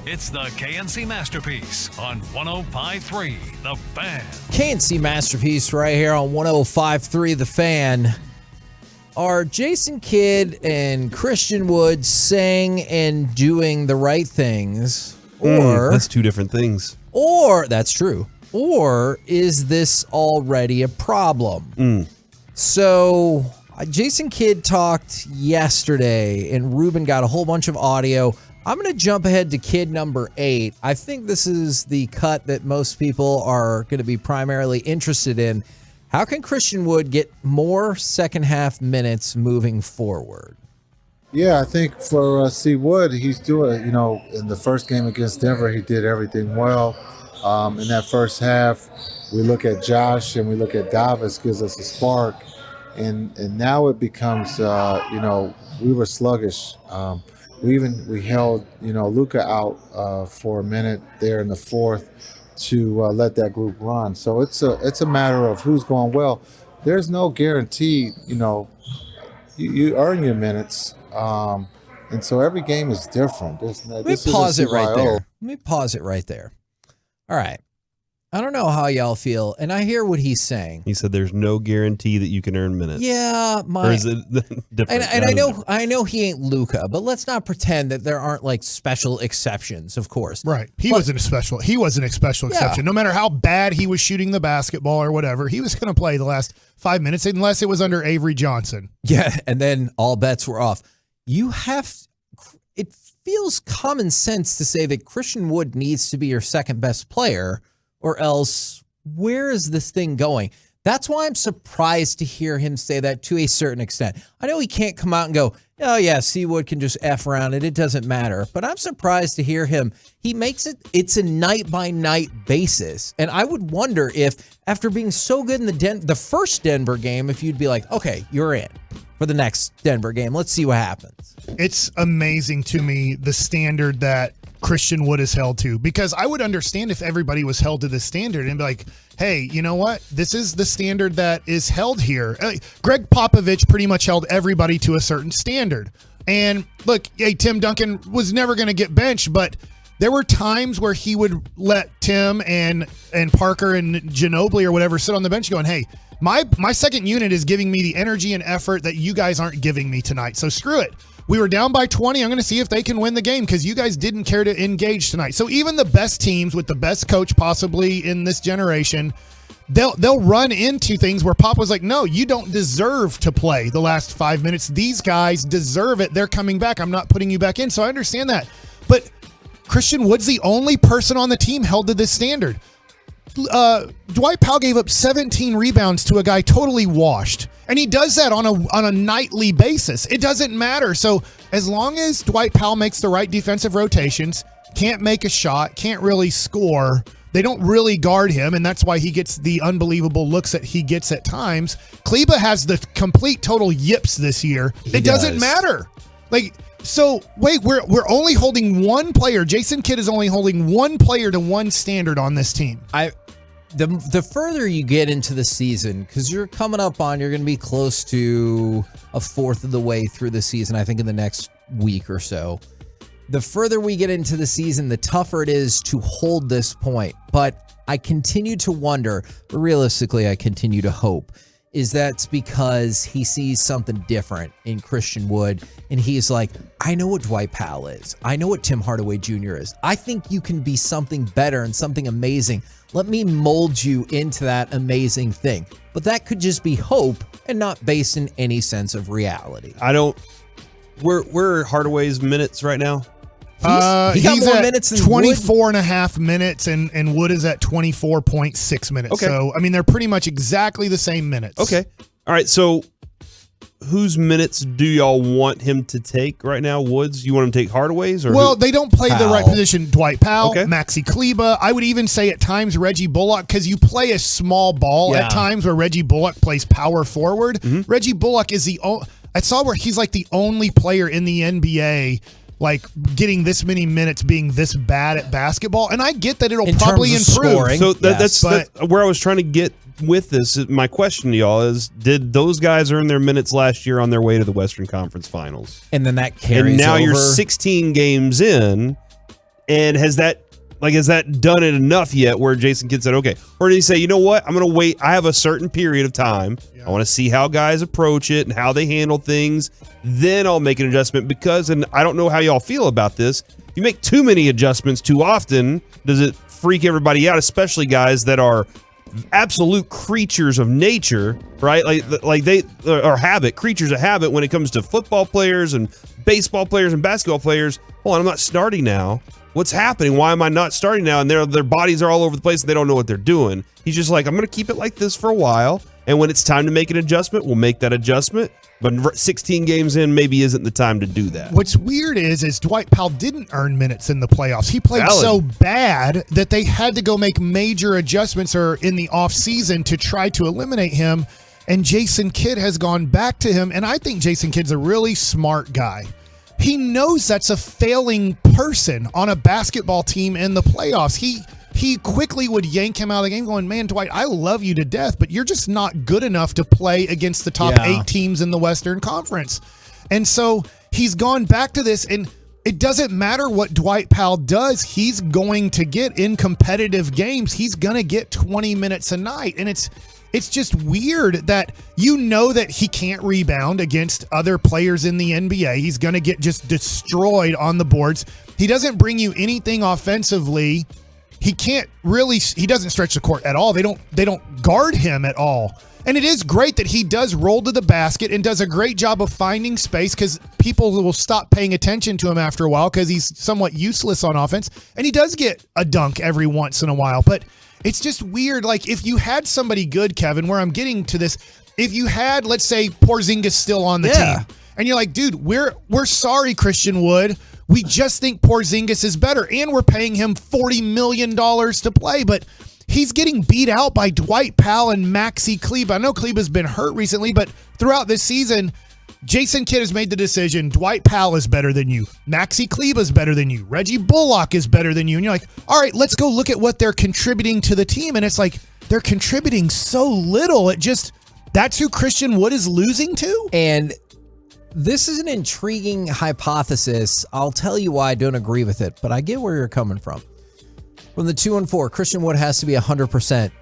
it's the KNC Masterpiece on 105.3 The Fan. KNC Masterpiece right here on 105.3 The Fan. Are Jason Kidd and Christian Wood saying and doing the right things? Or that's two different things. Or, that's true. Or is this already a problem? So, Jason Kidd talked yesterday, and Ruben got a whole bunch of audio. I'm going to jump ahead to Kidd number 8. I think this is the cut that most people are going to be primarily interested in. How can Christian Wood get more second half minutes moving forward? Yeah, I think for C. Wood, he's doing, in the first game against Denver, he did everything well. In that first half, we look at Josh and we look at Davis, gives us a spark. And now it becomes, we were sluggish. We held, Luka out for a minute there in the fourth to let that group run. So it's a matter of who's going well. There's no guarantee, you earn your minutes. And so every game is different. Let me pause it right there. All right. I don't know how y'all feel, and I hear what he's saying. He said there's no guarantee that you can earn minutes. Yeah, or is it different? And I know he ain't Luka, but let's not pretend that there aren't like special exceptions, of course. Right. He wasn't a special exception. No matter how bad he was shooting the basketball or whatever, he was going to play the last 5 minutes unless it was under Avery Johnson. Yeah, and then all bets were off. It feels common sense to say that Christian Wood needs to be your second best player, or else where is this thing going? That's why I'm surprised to hear him say that to a certain extent. I know he can't come out and go, oh yeah, C. Wood can just F around it doesn't matter. But I'm surprised to hear him. He makes it's a night-by-night basis. And I would wonder if, after being so good in the first Denver game, if you'd be like, okay, you're in for the next Denver game. Let's see what happens. It's amazing to me, the standard that Christian Wood is held to, because I would understand if everybody was held to this standard and be like, hey, you know what? This is the standard that is held here. Greg Popovich pretty much held everybody to a certain standard. And look, hey, Tim Duncan was never going to get benched, but there were times where he would let Tim and Parker and Ginobili or whatever sit on the bench going, hey, my second unit is giving me the energy and effort that you guys aren't giving me tonight. So screw it. We were down by 20. I'm going to see if they can win the game because you guys didn't care to engage tonight. So even the best teams with the best coach possibly in this generation, they'll run into things where Pop was like, no, you don't deserve to play the last 5 minutes. These guys deserve it. They're coming back. I'm not putting you back in. So I understand that. But Christian Wood's the only person on the team held to this standard. Dwight Powell gave up 17 rebounds to a guy totally washed. And he does that on a nightly basis. It doesn't matter. So as long as Dwight Powell makes the right defensive rotations, can't make a shot, can't really score, they don't really guard him, and that's why he gets the unbelievable looks that he gets at times. Kleba has the complete total yips this year. It doesn't matter. So wait, we're only holding one player. Jason Kidd is only holding one player to one standard on this team. The further you get into the season, because you're going to be close to a fourth of the way through the season, I think in the next week or so. The further we get into the season, the tougher it is to hold this point. But I continue to wonder, but realistically, I continue to hope, is that's because he sees something different in Christian Wood. And he's like, I know what Dwight Powell is. I know what Tim Hardaway Jr. is. I think you can be something better and something amazing. Let me mold you into that amazing thing. But that could just be hope and not based in any sense of reality. Where are Hardaway's minutes right now? He got more minutes than 24 Wood. and a half minutes, and Wood is at 24.6 minutes. Okay. So, I mean, they're pretty much exactly the same minutes. Okay. All right. So whose minutes do y'all want him to take right now? Woods? You want him to take Hardaway's? Well, they don't play the right position. Dwight Powell, Okay. Maxi Kleba. I would even say at times Reggie Bullock, because you play a small ball at times where Reggie Bullock plays power forward. Mm-hmm. Reggie Bullock is I saw where he's like the only player in the NBA like getting this many minutes being this bad at basketball. And I get that it'll probably improve. So that's where I was trying to get with this, my question to y'all is, did those guys earn their minutes last year on their way to the Western Conference Finals? And then that carries And now over. you're 16 games in, and has that done it enough yet where Jason Kidd said, okay, or did he say, you know what, I'm going to wait, I have a certain period of time, I want to see how guys approach it and how they handle things, then I'll make an adjustment, because, and I don't know how y'all feel about this, if you make too many adjustments too often, does it freak everybody out, especially guys that are absolute creatures of nature, right? Like they are creatures of habit when it comes to football players and baseball players and basketball players. Hold on, I'm not starting now. What's happening? Why am I not starting now? And their bodies are all over the place and they don't know what they're doing. He's just like, I'm going to keep it like this for a while. And when it's time to make an adjustment, we'll make that adjustment. But 16 games in maybe isn't the time to do that. What's weird is Dwight Powell didn't earn minutes in the playoffs. He played so bad that they had to go make major adjustments or in the offseason to try to eliminate him. And Jason Kidd has gone back to him. And I think Jason Kidd's a really smart guy. He knows that's a failing person on a basketball team in the playoffs. He quickly would yank him out of the game going, man, Dwight, I love you to death, but you're just not good enough to play against the top 8 teams in the Western Conference. And so he's gone back to this, and it doesn't matter what Dwight Powell does. He's going to get in competitive games. He's going to get 20 minutes a night. And it's just weird that you know that he can't rebound against other players in the NBA. He's going to get just destroyed on the boards. He doesn't bring you anything offensively. He doesn't stretch the court at all. They don't guard him at all. And it is great that he does roll to the basket and does a great job of finding space, because people will stop paying attention to him after a while because he's somewhat useless on offense. And he does get a dunk every once in a while. But it's just weird. Like, if you had somebody good, Kevin, where I'm getting to this, if you had, let's say, Porzingis still on the team, and you're like, dude, we're sorry, Christian Wood. We just think Porzingis is better, and we're paying him $40 million to play, but he's getting beat out by Dwight Powell and Maxi Kleber. I know Kleber's been hurt recently, but throughout this season, Jason Kidd has made the decision, Dwight Powell is better than you. Maxi Kleber is better than you. Reggie Bullock is better than you. And you're like, all right, let's go look at what they're contributing to the team. And it's like, they're contributing so little. That's who Christian Wood is losing to? And this is an intriguing hypothesis. I'll tell you why I don't agree with it, but I get where you're coming from. From the 2-4, Christian Wood has to be 100%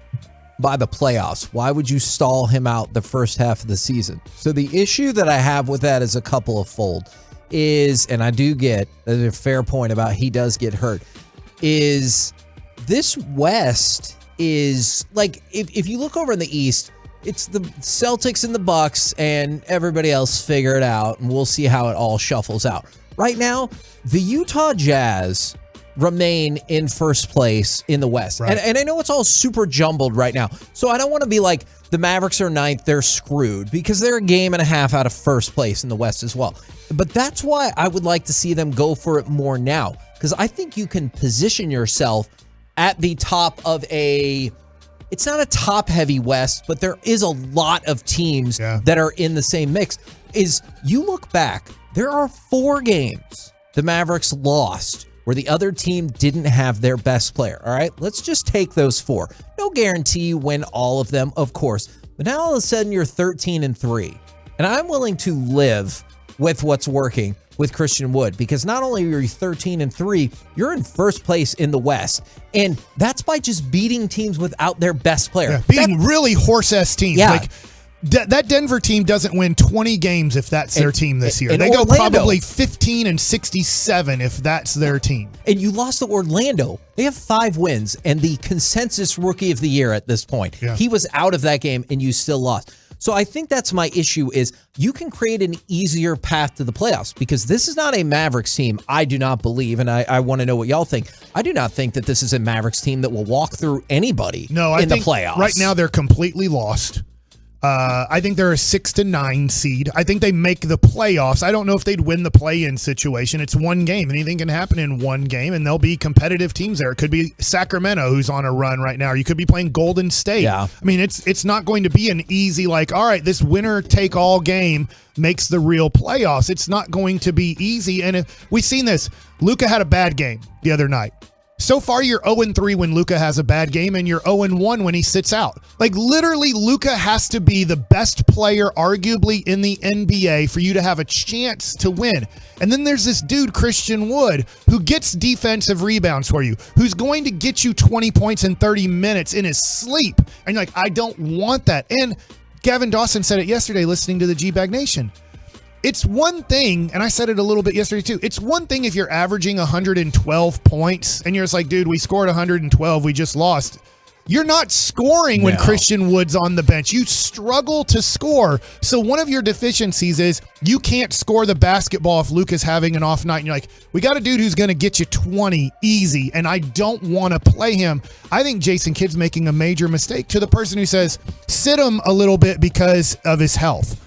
by the playoffs. Why would you stall him out the first half of the season? So the issue that I have with that is a couple of fold. And I do get a fair point about he does get hurt, is this West is like, if you look over in the East, it's the Celtics and the Bucks and everybody else figure it out, and we'll see how it all shuffles out. Right now, the Utah Jazz remain in first place in the West. Right. And I know it's all super jumbled right now, so I don't want to be like the Mavericks are ninth, they're screwed, because they're a game and a half out of first place in the West as well. But that's why I would like to see them go for it more now, because I think you can position yourself at the top of it's not a top-heavy West, but there is a lot of teams that are in the same mix. You look back, there are 4 games the Mavericks lost where the other team didn't have their best player, all right? Let's just take those 4. No guarantee you win all of them, of course, but now all of a sudden you're 13-3, and I'm willing to live with what's working with Christian Wood, because not only are you 13-3, you're in first place in the West, and that's by just beating teams without their best player. Beating really horse-ass teams. Yeah. Like, that Denver team doesn't win 20 games if that's their team this year. They Orlando, go probably 15-67 if that's their team. And you lost to Orlando. They have 5 wins and the consensus rookie of the year at this point. Yeah. He was out of that game and you still lost. So I think that's my issue, is you can create an easier path to the playoffs, because this is not a Mavericks team, I do not believe, and I want to know what y'all think. I do not think that this is a Mavericks team that will walk through anybody in the playoffs. Right now they're completely lost. I think they're a 6-9 seed. I think they make the playoffs. I don't know if they'd win the play-in situation. It's one game. Anything can happen in one game, and there'll be competitive teams there. It could be Sacramento, who's on a run right now, or you could be playing Golden State. Yeah. I mean, it's not going to be an easy, like, all right, this winner-take-all game makes the real playoffs. It's not going to be easy, and we've seen this. Luka had a bad game the other night. So far, you're 0-3 when Luka has a bad game, and you're 0-1 when he sits out. Like, literally, Luka has to be the best player, arguably, in the NBA for you to have a chance to win. And then there's this dude, Christian Wood, who gets defensive rebounds for you, who's going to get you 20 points in 30 minutes in his sleep. And you're like, I don't want that. And Gavin Dawson said it yesterday listening to the G-Bag Nation. It's one thing, and I said it a little bit yesterday too, it's one thing if you're averaging 112 points and you're just like, dude, we scored 112, we just lost. You're not scoring when Christian Wood's on the bench. You struggle to score. So one of your deficiencies is you can't score the basketball if Luke is having an off night. And you're like, we got a dude who's going to get you 20 easy, and I don't want to play him. I think Jason Kidd's making a major mistake to the person who says, sit him a little bit because of his health.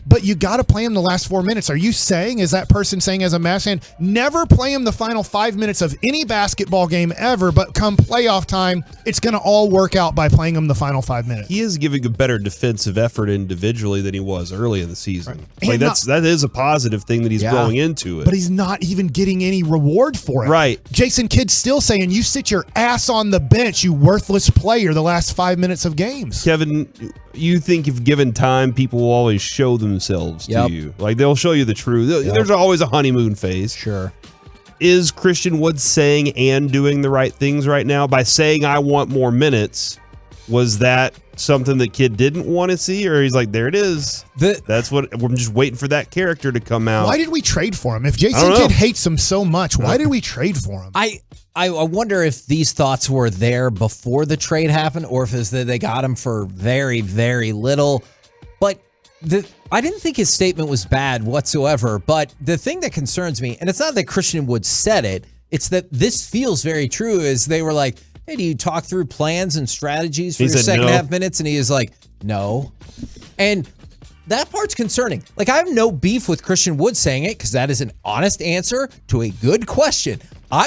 But you got to play him the last 4 minutes. Are you saying, is that person saying as a Mavs fan, never play him the final 5 minutes of any basketball game ever, but come playoff time, it's going to all work out by playing him the final 5 minutes? He is giving a better defensive effort individually than he was early in the season. Right. Like that is a positive thing that he's growing into it. But he's not even getting any reward for it. Right. Jason Kidd's still saying, you sit your ass on the bench, you worthless player, the last 5 minutes of games. Kevin, you think if given time, people will always show themselves to you. Like, they'll show you the truth. There's always a honeymoon phase. Sure. Is Christian Wood saying and doing the right things right now? By saying, I want more minutes, was that something that Kidd didn't want to see? Or he's like, there it is. That's what, I'm just waiting for that character to come out. Why did we trade for him? If Jason Kidd hates him so much, why did we trade for him? I wonder if these thoughts were there before the trade happened, or if it's that they got him for very, very little. But I didn't think his statement was bad whatsoever. But the thing that concerns me, and it's not that Christian Wood said it, it's that this feels very true, is they were like, hey, do you talk through plans and strategies for your second half minutes? And he is like, no. And that part's concerning. Like, I have no beef with Christian Wood saying it, because that is an honest answer to a good question.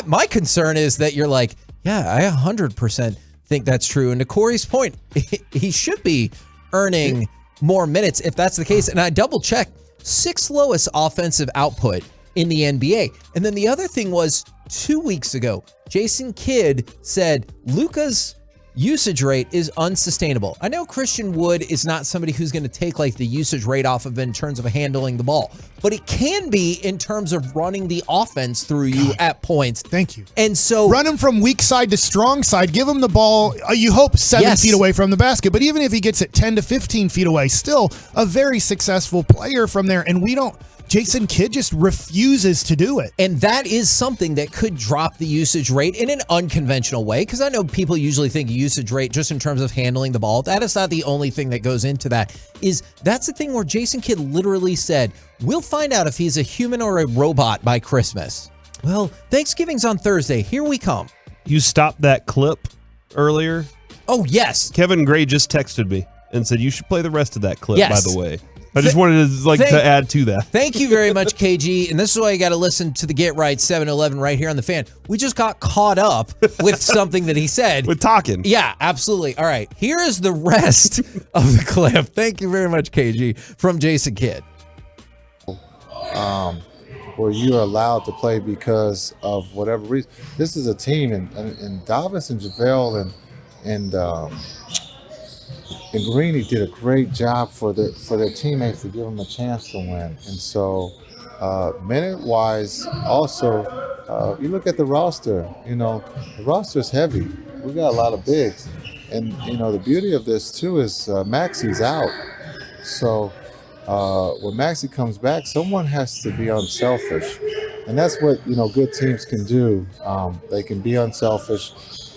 My concern is that you're like, yeah, I 100% think that's true. And to Corey's point, he should be earning more minutes if that's the case. And I double checked, 6th lowest offensive output in the NBA. And then the other thing was 2 weeks ago, Jason Kidd said Luka's usage rate is unsustainable. I know Christian Wood is not somebody who's going to take like the usage rate off of it in terms of handling the ball, but it can be in terms of running the offense through you at points. Thank you. And so run him from weak side to strong side. Give him the ball, you hope 7 feet away from the basket, but even if he gets it 10 to 15 feet away, still a very successful player from there. And Jason Kidd just refuses to do it. And that is something that could drop the usage rate in an unconventional way, because I know people usually think usage rate just in terms of handling the ball. That is not the only thing that goes into that. That's the thing where Jason Kidd literally said, we'll find out if he's a human or a robot by Christmas. Well, Thanksgiving's on Thursday. Here we come. You stopped that clip earlier? Oh, yes. Kevin Gray just texted me and said you should play the rest of that clip, Yes. by the way. I just wanted to add to that. Thank you very much, KG. And this is why you got to listen to the Get Right 7-Eleven right here on the Fan. We just got caught up with something that he said. With talking. Yeah, absolutely. All right. Here is the rest of the clip. Thank you very much, KG, from Jason Kidd. Where you're allowed to play because of whatever reason. This is a team, and Davis and JaVale and Greeny did a great job for their teammates to give them a chance to win. And so, minute-wise, also, you look at the roster. The roster's heavy. We got a lot of bigs, and the beauty of this too is Maxi's out. So when Maxi comes back, someone has to be unselfish, and that's what good teams can do. They can be unselfish.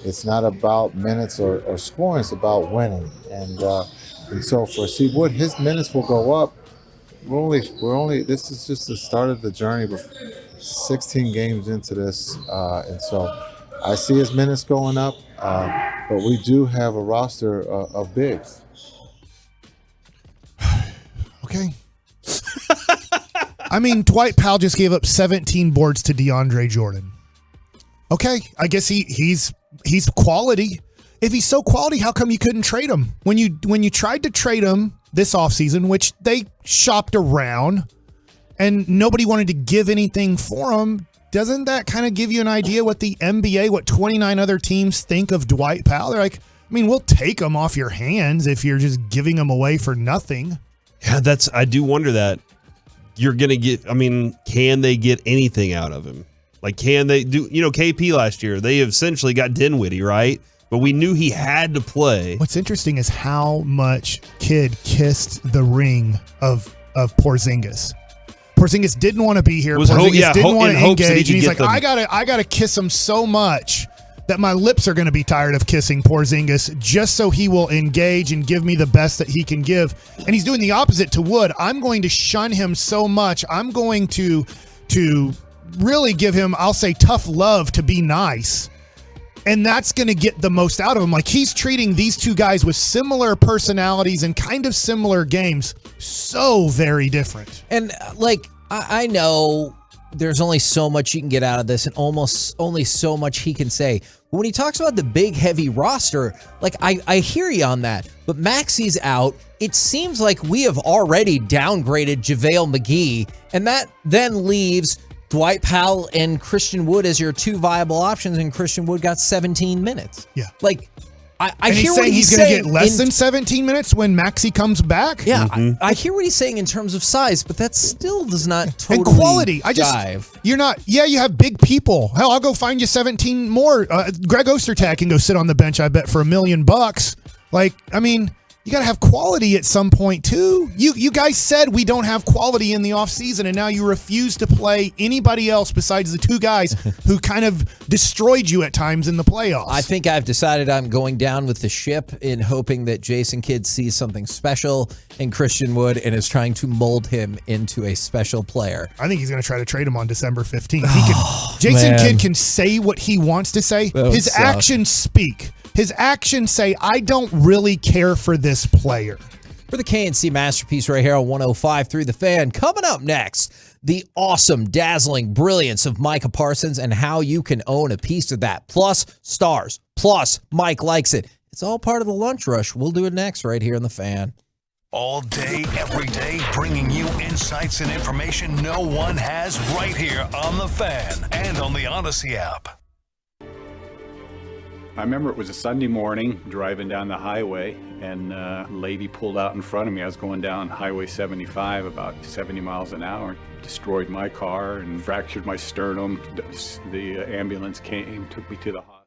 It's not about minutes or scoring. It's about winning. And so for C. Wood, his minutes will go up. We're only. This is just the start of the journey. We're 16 games into this, and so I see his minutes going up. But we do have a roster of bigs. Okay. I mean, Dwight Powell just gave up 17 boards to DeAndre Jordan. Okay, I guess he's quality. If he's so quality, how come you couldn't trade him? When you tried to trade him this offseason, which they shopped around, and nobody wanted to give anything for him, doesn't that kind of give you an idea what the NBA, what 29 other teams think of Dwight Powell? They're like, I mean, we'll take him off your hands if you're just giving him away for nothing. Yeah, I do wonder that. You're going to get, I mean, can they get anything out of him? Like, can they do, KP last year, they essentially got Dinwiddie, right? But we knew he had to play. What's interesting is how much Kidd kissed the ring of Porzingis. Porzingis didn't want to be here. Porzingis didn't want to engage. And he's like, I gotta kiss him so much that my lips are going to be tired of kissing Porzingis just so he will engage and give me the best that he can give. And he's doing the opposite to Wood. I'm going to shun him so much. I'm going to really give him, I'll say, tough love to be nice. And that's going to get the most out of him. Like, he's treating these two guys with similar personalities and kind of similar games so very different. And, like, I know there's only so much you can get out of this and almost only so much he can say. But when he talks about the big, heavy roster, like, I hear you on that. But Maxi's out. It seems like we have already downgraded JaVale McGee, and that then leaves Dwight Powell and Christian Wood as your two viable options, and Christian Wood got 17 minutes. Yeah. Like, I and hear what he's going to get less than 17 minutes when Maxey comes back. Yeah, I hear what he's saying in terms of size, but that still does not totally and quality. You're not. Yeah, you have big people. Hell, I'll go find you 17 more. Greg Ostertag can go sit on the bench, I bet, for $1 million. Like, I mean, you got to have quality at some point, too. You guys said we don't have quality in the offseason, and now you refuse to play anybody else besides the two guys who kind of destroyed you at times in the playoffs. I think I've decided I'm going down with the ship in hoping that Jason Kidd sees something special in Christian Wood and is trying to mold him into a special player. I think he's going to try to trade him on December 15th. Jason Kidd can say what he wants to say. His actions speak. His actions say, I don't really care for this player. For the KNC Masterpiece right here on 105.3 The Fan. Coming up next, the awesome, dazzling brilliance of Micah Parsons and how you can own a piece of that. Plus stars. Plus Mike likes it. It's all part of the lunch rush. We'll do it next right here on The Fan. All day, every day, bringing you insights and information no one has right here on The Fan and on the Odyssey app. I remember it was a Sunday morning driving down the highway, and a lady pulled out in front of me. I was going down Highway 75 about 70 miles an hour, destroyed my car and fractured my sternum. The ambulance came, took me to the hospital.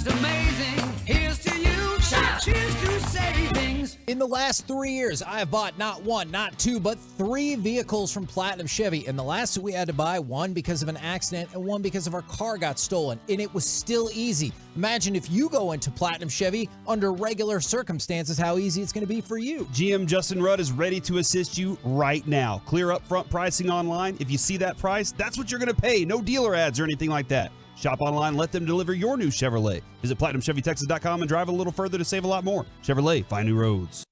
just amazing. Here's to you. Cheers to savings. In the last 3 years, I have bought not one, not two, but 3 vehicles from Platinum Chevy. And the last 2 we had to buy, one because of an accident and one because of our car got stolen. And it was still easy. Imagine if you go into Platinum Chevy under regular circumstances, how easy it's going to be for you. GM Justin Rudd is ready to assist you right now. Clear upfront pricing online. If you see that price, that's what you're going to pay. No dealer ads or anything like that. Shop online, let them deliver your new Chevrolet. Visit PlatinumChevyTexas.com and drive a little further to save a lot more. Chevrolet, find new roads.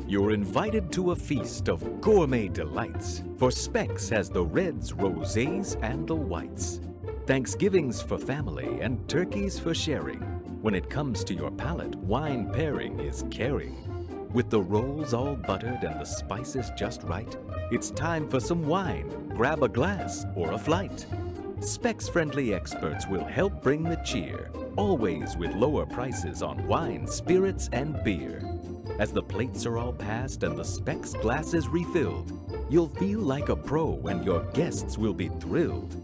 You're invited to a feast of gourmet delights, for Specs has the reds, rosés, and the whites. Thanksgiving's for family and turkey's for sharing. When it comes to your palate, wine pairing is caring. With the rolls all buttered and the spices just right, it's time for some wine. Grab a glass or a flight. Specs-friendly experts will help bring the cheer, always with lower prices on wine, spirits, and beer. As the plates are all passed and the Specs glasses refilled, you'll feel like a pro and your guests will be thrilled.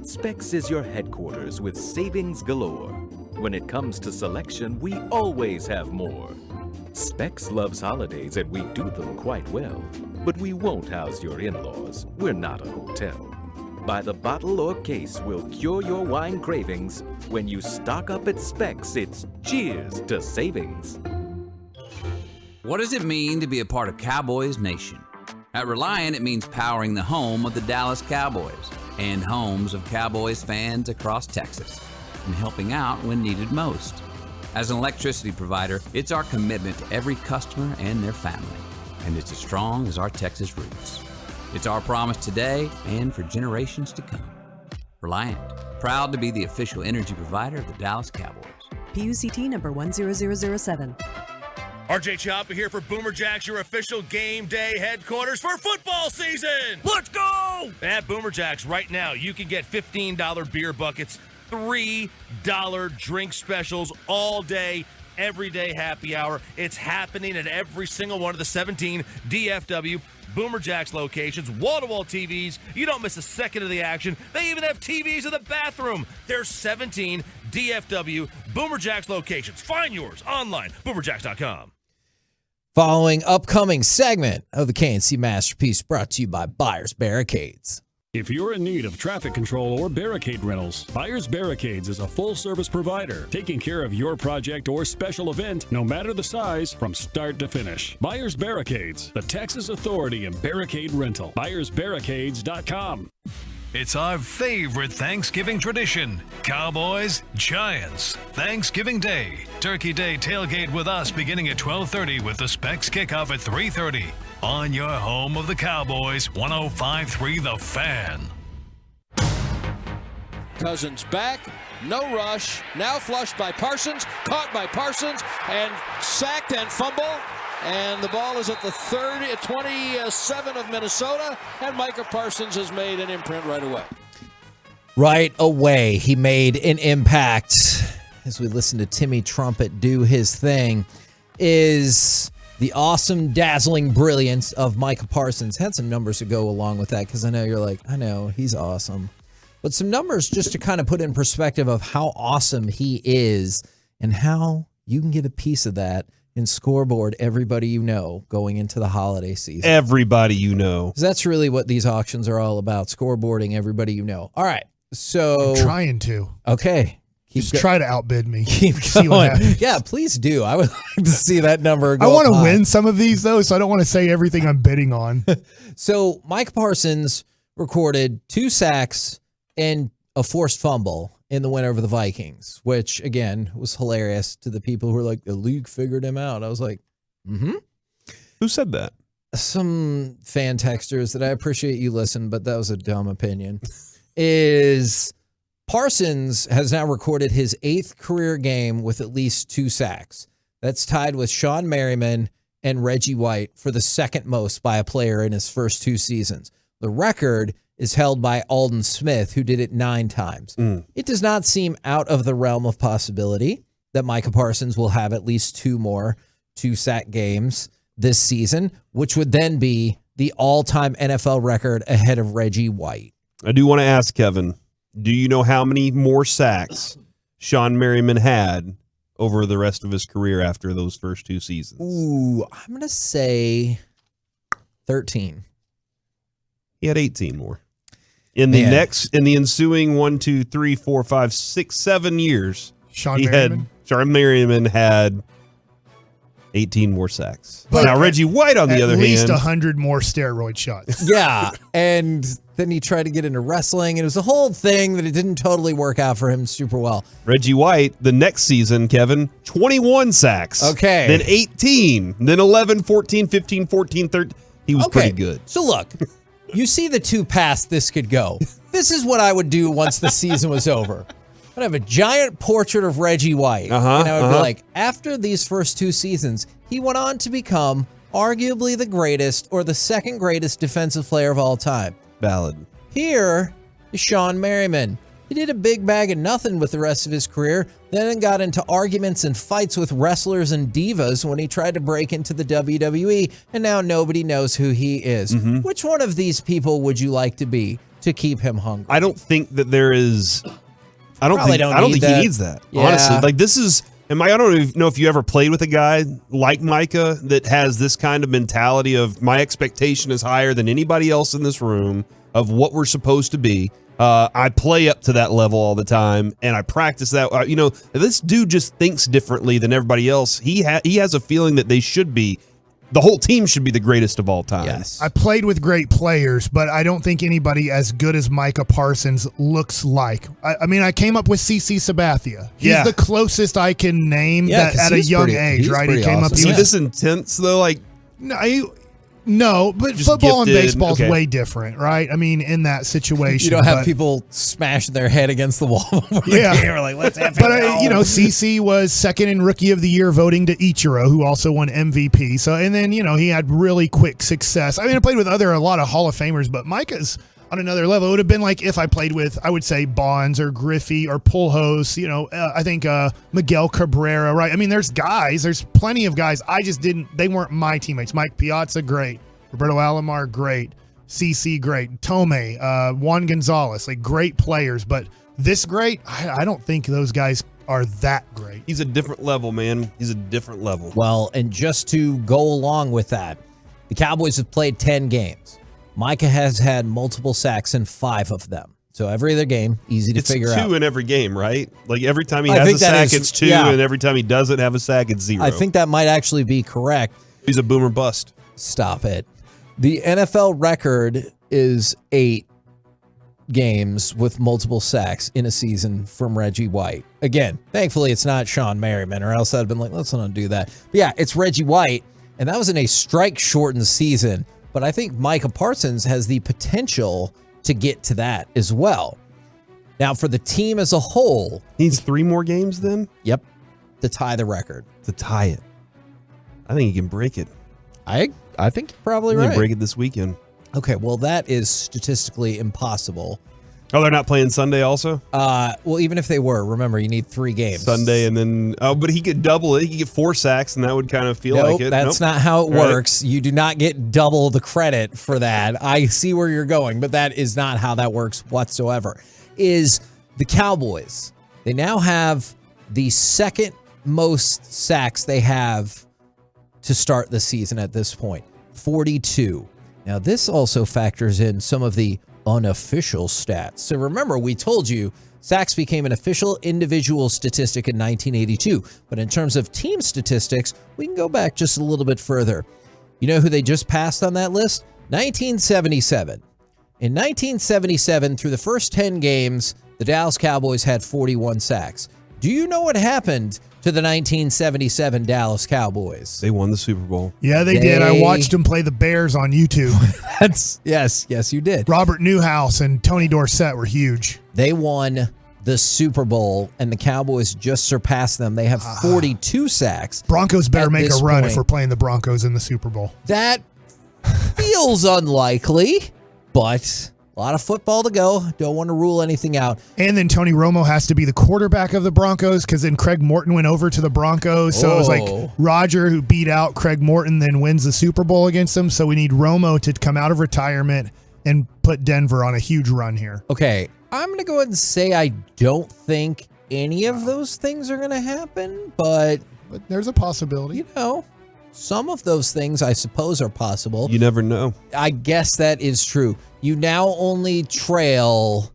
Specs is your headquarters with savings galore. When it comes to selection, we always have more. Specs loves holidays and we do them quite well. But we won't house your in-laws. We're not a hotel. By the bottle or case, we'll cure your wine cravings. When you stock up at Specs, it's cheers to savings. What does it mean to be a part of Cowboys Nation? At Reliant, it means powering the home of the Dallas Cowboys and homes of Cowboys fans across Texas and helping out when needed most. As an electricity provider, it's our commitment to every customer and their family, and it's as strong as our Texas roots. It's our promise today and for generations to come. Reliant, proud to be the official energy provider of the Dallas Cowboys. PUCT number 10007. RJ Chopper here for Boomer Jacks, your official game day headquarters for football season. Let's go! At Boomer Jacks right now, you can get $15 beer buckets, $3 drink specials all day, every day happy hour. It's happening at every single one of the 17 DFW Boomer Jacks locations, wall-to-wall TVs. You don't miss a second of the action. They even have TVs in the bathroom. There's 17 DFW Boomer Jacks locations. Find yours online, boomerjacks.com. Following upcoming segment of the KNC Masterpiece brought to you by Buyers Barricades. If you're in need of traffic control or barricade rentals, Buyers Barricades is a full-service provider, taking care of your project or special event, no matter the size, from start to finish. Buyers Barricades, the Texas authority in barricade rental. BuyersBarricades.com. It's our favorite Thanksgiving tradition, Cowboys Giants. Thanksgiving Day, Turkey Day tailgate with us beginning at 12:30 with the Specs kickoff at 3:30 on your home of the Cowboys, 105.3 The Fan. Cousins back, no rush, now flushed by Parsons, caught by Parsons, and sacked and fumble. And the ball is at the 27 of Minnesota, and Micah Parsons has made an imprint right away. Right away, he made an impact. As we listen to Timmy Trumpet do his thing, is the awesome, dazzling brilliance of Micah Parsons. Had some numbers to go along with that, because I know you're like, I know, he's awesome. But some numbers just to kind of put in perspective of how awesome he is and how you can get a piece of that in Scoreboard, everybody you know, going into the holiday season. Everybody you know. That's really what these auctions are all about, scoreboarding everybody you know. All right, so... I'm trying to. Okay. Just try to outbid me. Keep see what going. happens. Yeah, please do. I would like to see that number go I want up to high. win some of these, though, so I don't want to say everything I'm bidding on. So Mike Parsons recorded 2 sacks and a forced fumble in the win over the Vikings, which, again, was hilarious to the people who were like, the league figured him out. I was like, Who said that? Some fan texters that I appreciate you listen, but that was a dumb opinion. Is Parsons has now recorded his 8th career game with at least 2 sacks. That's tied with Sean Merriman and Reggie White for the second most by a player in his first 2 seasons. The record is held by Alden Smith, who did it 9 times. It does not seem out of the realm of possibility that Micah Parsons will have at least 2 more 2-sack games this season, which would then be the all-time NFL record ahead of Reggie White. I do want to ask Kevin, do you know how many more sacks Sean Merriman had over the rest of his career after those first 2 seasons? Ooh, I'm going to say 13. He had 18 more. In the ensuing 1, 2, 3, 4, 5, 6, 7 years, Sean Merriman had 18 more sacks. But now Reggie White, on the other hand, at least 100 more steroid shots. Yeah, and then he tried to get into wrestling, and it was a whole thing that it didn't totally work out for him super well. Reggie White, the next season, Kevin, 21 sacks. Okay. Then 18, then 11, 14, 15, 14, 13. He was pretty good. So look, you see the 2 paths this could go. This is what I would do once the season was over. I'd have a giant portrait of Reggie White. And I would be like, after these first 2 seasons, he went on to become arguably the greatest or the second greatest defensive player of all time. Valid. Here is Sean Merriman. He did a big bag of nothing with the rest of his career, then got into arguments and fights with wrestlers and divas when he tried to break into the WWE, and now nobody knows who he is. Which one of these people would you like to be to keep him hungry? I don't think that there is... I don't think he needs that. Yeah. Honestly, like this is, I don't even know if you ever played with a guy like Micah that has this kind of mentality of my expectation is higher than anybody else in this room of what we're supposed to be. I play up to that level all the time, and I practice that. This dude just thinks differently than everybody else. He has a feeling that they should be. The whole team should be the greatest of all time. Yes. I played with great players, but I don't think anybody as good as Micah Parsons looks like. I came up with CC Sabathia. He's the closest I can name that at a young age, right? He came up. Is he this intense though? Like no, but football and baseball is way different, right? In that situation, you don't have people smashing their head against the wall. Yeah, like let's have. But CC was second in Rookie of the Year, voting to Ichiro, who also won MVP. So, and then he had really quick success. I played with a lot of Hall of Famers, but Micah's on another level. It would have been like if I played with, I would say Bonds or Griffey or Pujols. I think Miguel Cabrera, right? There's plenty of guys. I just didn't. They weren't my teammates. Mike Piazza, great. Roberto Alomar, great. CC, great. Tomei, Juan Gonzalez, like great players. But this great, I don't think those guys are that great. He's a different level, man. He's a different level. Well, and just to go along with that, the Cowboys have played 10 games. Micah has had multiple sacks in 5 of them. So every other game, easy to figure out. It's 2 in every game, right? Like every time he has a sack, it's 2, and every time he doesn't have a sack, it's 0. I think that might actually be correct. He's a boomer bust. Stop it. The NFL record is 8 games with multiple sacks in a season from Reggie White. Again, thankfully it's not Sean Merriman, or else I'd have been like, let's not do that. But yeah, it's Reggie White, and that was in a strike-shortened season. But I think Micah Parsons has the potential to get to that as well. Now, for the team as a whole... Needs 3 more games then? Yep. To tie the record. To tie it. I think he can break it. I think you're probably right. Break it this weekend. Okay, well, that is statistically impossible. Oh, they're not playing Sunday also? Well, even if they were, remember, you need 3 games. Sunday and then... Oh, but he could double it. He could get 4 sacks, and that would kind of feel like it. That's not how it works. You do not get double the credit for that. I see where you're going, but that is not how that works whatsoever. Is the Cowboys. They now have the second most sacks they have to start the season at this point. 42. Now, this also factors in some of the unofficial stats. So remember, we told you sacks became an official individual statistic in 1982. But in terms of team statistics, we can go back just a little bit further. You know who they just passed on that list? 1977. In 1977, through the first 10 games, the Dallas Cowboys had 41 sacks. Do you know what happened to the 1977 Dallas Cowboys? They won the Super Bowl. Yeah, they did. I watched them play the Bears on YouTube. Yes, you did. Robert Newhouse and Tony Dorsett were huge. They won the Super Bowl, and the Cowboys just surpassed them. They have 42 sacks. Broncos better make a run if we're playing the Broncos in the Super Bowl. That feels unlikely, but... a lot of football to go. Don't want to rule anything out. And then Tony Romo has to be the quarterback of the Broncos because then Craig Morton went over to the Broncos. So it was like Roger who beat out Craig Morton then wins the Super Bowl against him. So we need Romo to come out of retirement and put Denver on a huge run here. Okay, I'm going to go ahead and say I don't think any of those things are going to happen, but there's a possibility. Some of those things, I suppose, are possible. You never know. I guess that is true. You now only trail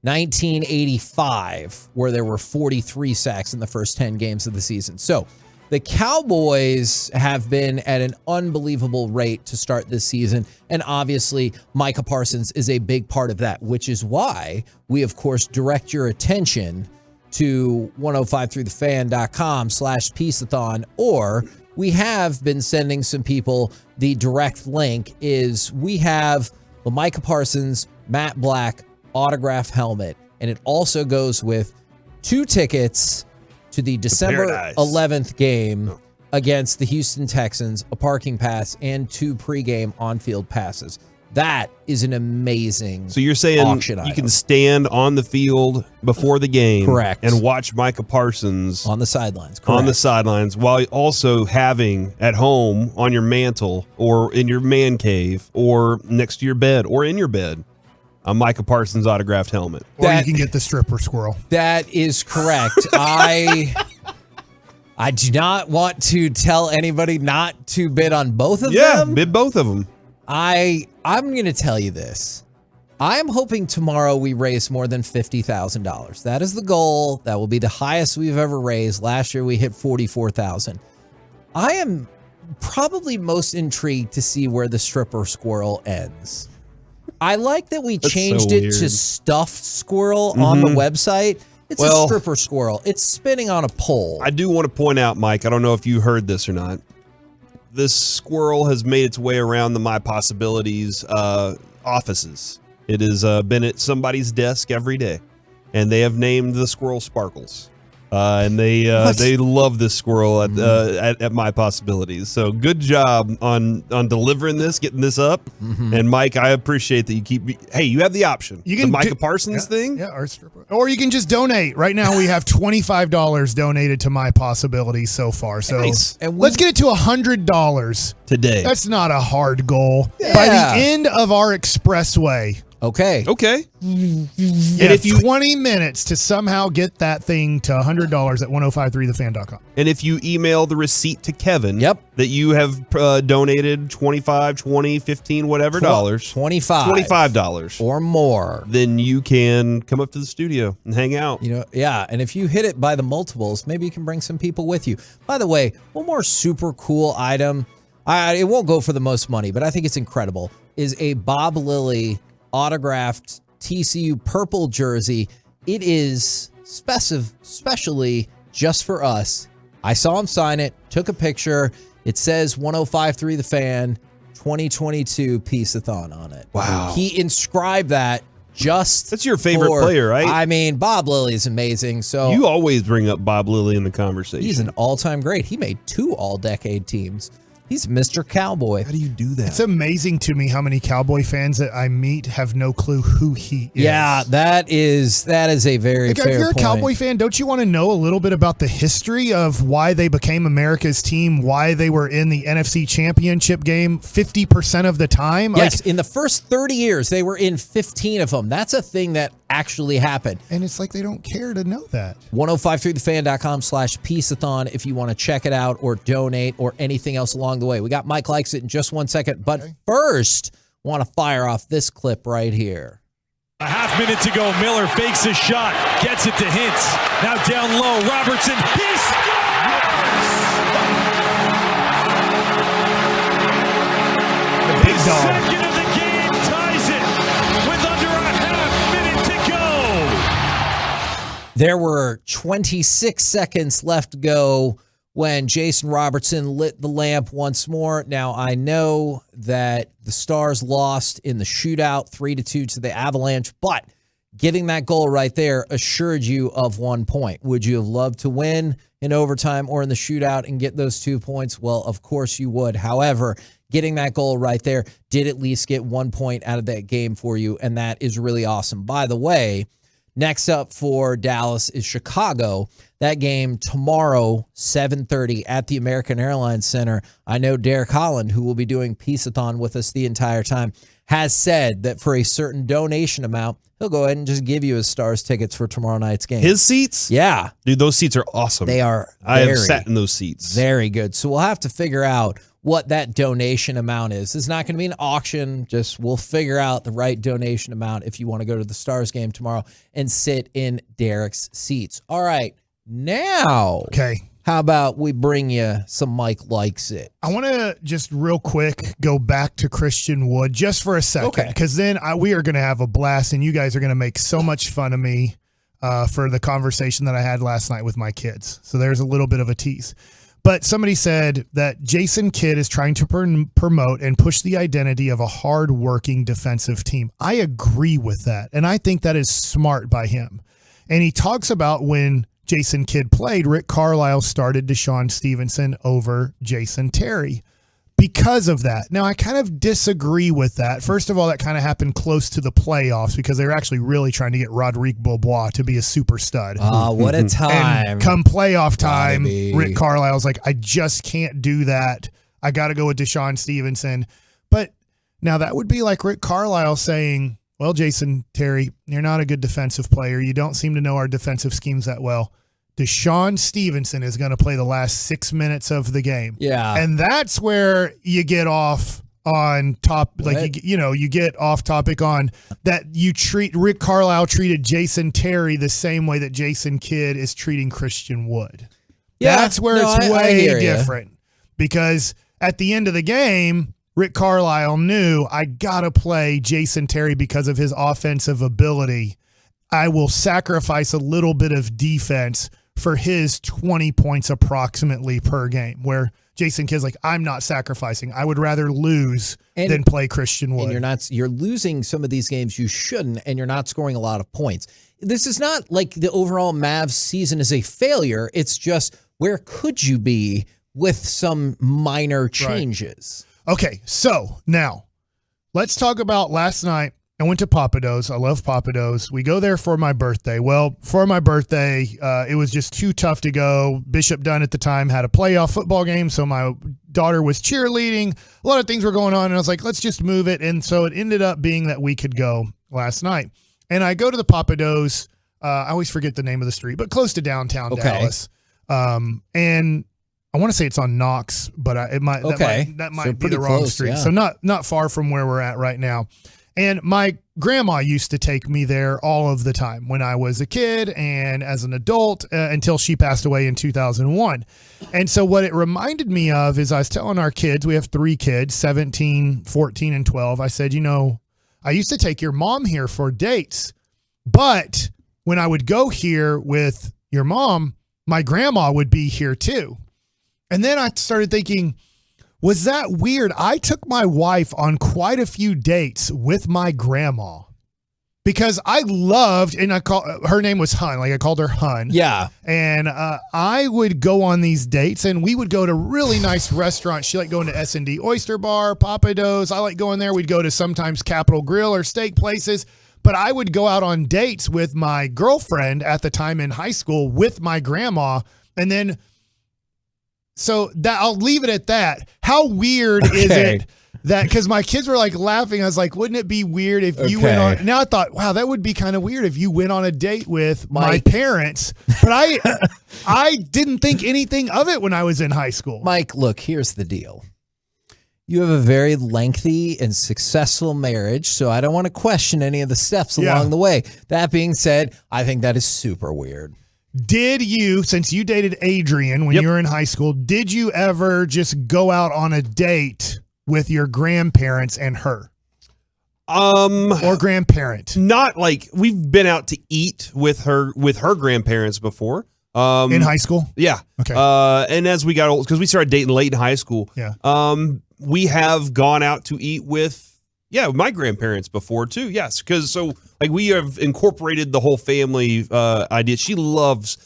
1985, where there were 43 sacks in the first 10 games of the season. So the Cowboys have been at an unbelievable rate to start this season, and obviously Micah Parsons is a big part of that, which is why we, of course, direct your attention to 1053thefan.com/peaceathon, or we have been sending some people the direct link. Is we have the Micah Parsons Matt Black autograph helmet, and it also goes with 2 tickets to the December 11th game against the Houston Texans, a parking pass, and 2 pregame on-field passes. That is an amazing So you're saying auction you item. can stand on the field before the game, Correct, and watch Micah Parsons on the sidelines. On the sidelines, while also having at home on your mantle or in your man cave or next to your bed or in your bed a Micah Parsons autographed helmet. Or you can get the stripper squirrel. That is correct. I do not want to tell anybody not to bid on both of them. Yeah, bid both of them. I'm going to tell you this. I'm hoping tomorrow we raise more than $50,000. That is the goal. That will be the highest we've ever raised. Last year we hit $44,000. I am probably most intrigued to see where the stripper squirrel ends. I like that we changed it to stuffed squirrel on the website. It's a stripper squirrel. It's spinning on a pole. I do want to point out, Mike, I don't know if you heard this or not. This squirrel has made its way around the My Possibilities offices. It has been at somebody's desk every day, and they have named the squirrel Sparkles. And they love this squirrel at My Possibilities. So good job on delivering this, getting this up. And Mike, I appreciate that you keep. Hey, you have the option. You can the Micah Parsons thing. Yeah, our stripper. Or you can just donate. Right now we have $25 donated to My Possibilities so far. So let's get it to $100 today. That's not a hard goal. By the end of our expressway. Okay. And if you 20 minutes to somehow get that thing to $100 at 1053thefan.com. And if you email the receipt to Kevin that you have donated $25, $20, $15, whatever dollars. $25 or more. Then you can come up to the studio and hang out. And if you hit it by the multiples, maybe you can bring some people with you. By the way, one more super cool item. It won't go for the most money, but I think it's incredible. Is a Bob Lilly autographed TCU purple jersey. It is specially just for us. I saw him sign it, took a picture. It says 1053 The Fan 2022 Peace-a-thon on it. Wow. He inscribed that just That's your favorite player, right? I mean, Bob Lilly is amazing. So You always bring up Bob Lilly in the conversation. He's an all-time great. He made 2 all-decade teams. He's Mr. Cowboy. How do you do that? It's amazing to me how many Cowboy fans that I meet have no clue who he is. Yeah, that is a very fair If you're a point. Cowboy fan, don't you want to know a little bit about the history of why they became America's team, why they were in the NFC Championship game 50% of the time? Yes, in the first 30 years, they were in 15 of them. That's a thing that actually happened. And it's like they don't care to know that. 1053thefan.com/peaceathon if you want to check it out or donate or anything else along the way. We got Mike Likes It in just 1 second. But first, want to fire off this clip right here. A half minute to go. Miller fakes a shot, gets it to Hintz. Now down low, Robertson. He scores! The big dog. Second of the game ties it with under a half minute to go. There were 26 seconds left to go when Jason Robertson lit the lamp once more. Now, I know that the Stars lost in the shootout 3-2 to the Avalanche, but getting that goal right there assured you of 1 point. Would you have loved to win in overtime or in the shootout and get those 2 points? Well, of course you would. However, getting that goal right there did at least get 1 point out of that game for you, and that is really awesome. By the way, next up for Dallas is Chicago. That game tomorrow, 7:30 at the American Airlines Center. I know Derek Holland, who will be doing Peace-a-thon with us the entire time, has said that for a certain donation amount, he'll go ahead and just give you his Stars tickets for tomorrow night's game. His seats? Yeah. Dude, those seats are awesome. They are I have sat in those seats. Very good. So we'll have to figure out what that donation amount is. It's not going to be an auction. Just we'll figure out the right donation amount if you want to go to the Stars game tomorrow and sit in Derek's seats. All right. Now, how about we bring you some Mike Likes It? I want to just real quick go back to Christian Wood just for a second, because then we are going to have a blast, and you guys are going to make so much fun of me for the conversation that I had last night with my kids. So there's a little bit of a tease. But somebody said that Jason Kidd is trying to promote and push the identity of a hard-working defensive team. I agree with that, and I think that is smart by him. And he talks about when Jason Kidd played, Rick Carlisle started Deshaun Stevenson over Jason Terry because of that. Now, I kind of disagree with that. First of all, that kind of happened close to the playoffs because they were actually really trying to get Rodrigue Beaubois to be a super stud. What a time. And come playoff time, Rick Carlisle's like, I just can't do that. I got to go with Deshaun Stevenson. But now that would be like Rick Carlisle saying, well, Jason Terry, you're not a good defensive player. You don't seem to know our defensive schemes that well. Deshaun Stevenson is going to play the last 6 minutes of the game. Yeah. And that's where you get off on top, like, you get off topic on that. Rick Carlisle treated Jason Terry the same way that Jason Kidd is treating Christian Wood. Yeah. That's where it's way different, because at the end of the game, Rick Carlisle knew, I got to play Jason Terry because of his offensive ability. I will sacrifice a little bit of defense for his 20 points approximately per game, where Jason Kidd's like, I'm not sacrificing. I would rather lose than play Christian Wood. And you're losing some of these games you shouldn't, and you're not scoring a lot of points. This is not like the overall Mavs season is a failure. It's just, where could you be with some minor changes? Right. Okay, so now let's talk about last night. I went to Papados. I love Papados. We go there for my birthday. Well, for my birthday, it was just too tough to go. Bishop Dunn at the time had a playoff football game, so my daughter was cheerleading. A lot of things were going on, and I was like, let's just move it. And so it ended up being that we could go last night. And I go to the Papados. I always forget the name of the street, but close to downtown Dallas. And I want to say it's on Knox, but that might be the wrong street. Yeah. So not far from where we're at right now. And my grandma used to take me there all of the time when I was a kid and as an adult until she passed away in 2001. And so what it reminded me of is I was telling our kids, we have 3 kids, 17, 14, and 12. I said, I used to take your mom here for dates, but when I would go here with your mom, my grandma would be here too. And then I started thinking, was that weird? I took my wife on quite a few dates with my grandma because I loved, and her name was Hun. Like I called her Hun. Yeah. And I would go on these dates, and we would go to really nice restaurants. She liked going to S&D Oyster Bar, Papados. I like going there. We'd go to sometimes Capitol Grill or steak places. But I would go out on dates with my girlfriend at the time in high school with my grandma, and then. So that I'll leave it at that. How weird is it that, because my kids were like laughing. I was like, wouldn't it be weird if you went on? Now I thought, wow, that would be kind of weird if you went on a date with my parents. But I didn't think anything of it when I was in high school. Mike, look, here's the deal. You have a very lengthy and successful marriage, so I don't want to question any of the steps along the way. That being said, I think that is super weird. Did you, since you dated Adrian when you were in high school, did you ever just go out on a date with your grandparents and her? Or grandparent? Not like we've been out to eat with her grandparents before. In high school? Yeah. Okay. And as we got old, because we started dating late in high school. Yeah. We have gone out to eat with my grandparents before too. Yes, because we have incorporated the whole family idea. She loved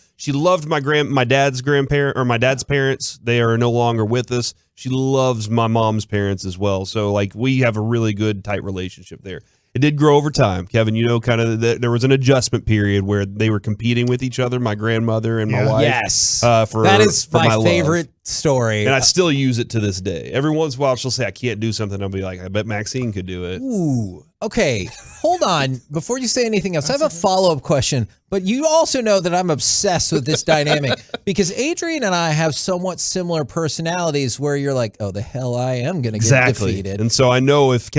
my dad's grandparent or my dad's parents. They are no longer with us. She loves my mom's parents as well. So we have a really good tight relationship there. It did grow over time, Kevin. Kind of there was an adjustment period where they were competing with each other. My grandmother and my wife. Yes, that is my favorite story. And I still use it to this day. Every once in a while, she'll say, I can't do something. I'll be like, I bet Maxine could do it. Ooh. Okay. Hold on. Before you say anything else, I have a follow-up question. But you also know that I'm obsessed with this dynamic because Adrian and I have somewhat similar personalities where you're like, oh, the hell I am going to get defeated. And so I know if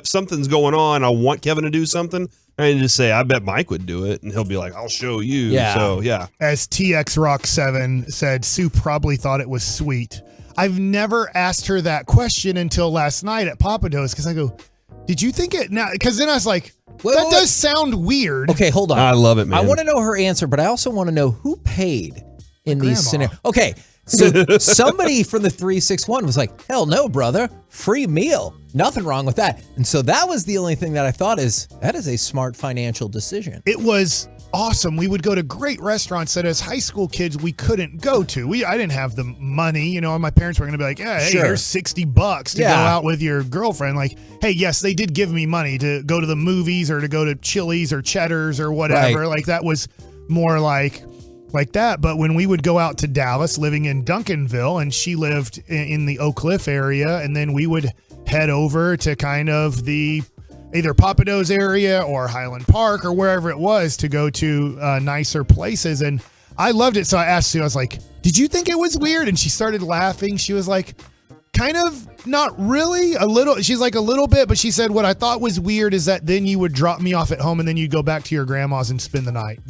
something's going on, I want Kevin to do something. I can just say, I bet Mike would do it. And he'll be like, I'll show you. Yeah. So, yeah. As TX Rock 7 said, Sue probably thought it was sweet. I've never asked her that question until last night at Papados because I go, did you think it now? Because then I was like, that does sound weird. Okay, hold on. I love it, man. I want to know her answer, but I also want to know who paid in these scenarios. Okay, so somebody from the 361 was like, hell no, brother. Free meal. Nothing wrong with that. And so that was the only thing that I thought that is a smart financial decision. It was awesome. We would go to great restaurants that as high school kids we couldn't go to. I didn't have the money, and my parents were going to be like, yeah, hey, here's $60 to go out with your girlfriend. Like, hey, yes, they did give me money to go to the movies or to go to Chili's or Cheddar's or whatever. Right. Like that was more like that. But when we would go out to Dallas, living in Duncanville, and she lived in the Oak Cliff area, and then we would head over to kind of the either Papados area or Highland Park or wherever it was to go to nicer places. And I loved it. So I asked Sue, I was like, did you think it was weird? And she started laughing. She was like, kind of not really, a little. She's like a little bit, but she said, what I thought was weird is that then you would drop me off at home and then you'd go back to your grandma's and spend the night.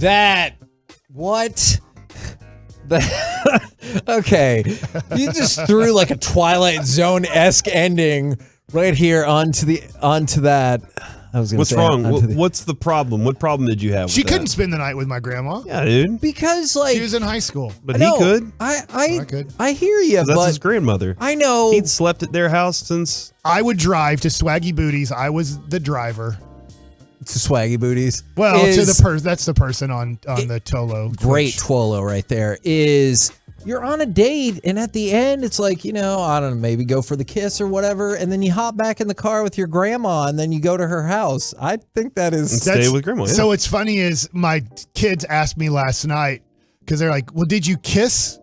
Okay. You just threw like a Twilight Zone-esque ending right here onto that. I was going to say. What's wrong? What's the problem? What problem did you have? She couldn't spend the night with my grandma. Yeah, dude. Because she was in high school. But he could. I could. I hear you, but that's his grandmother. I know. He'd slept at their house since. I would drive to Swaggy Booties. I was the driver. To Swaggy Booties. Well, that's the person on the Tolo. Great Twolo right there is you're on a date and at the end it's like, I don't know, maybe go for the kiss or whatever, and then you hop back in the car with your grandma and then you go to her house. I think that is and stay with grandma. Yeah. So what's funny is my kids asked me last night because they're like, well, did you kiss?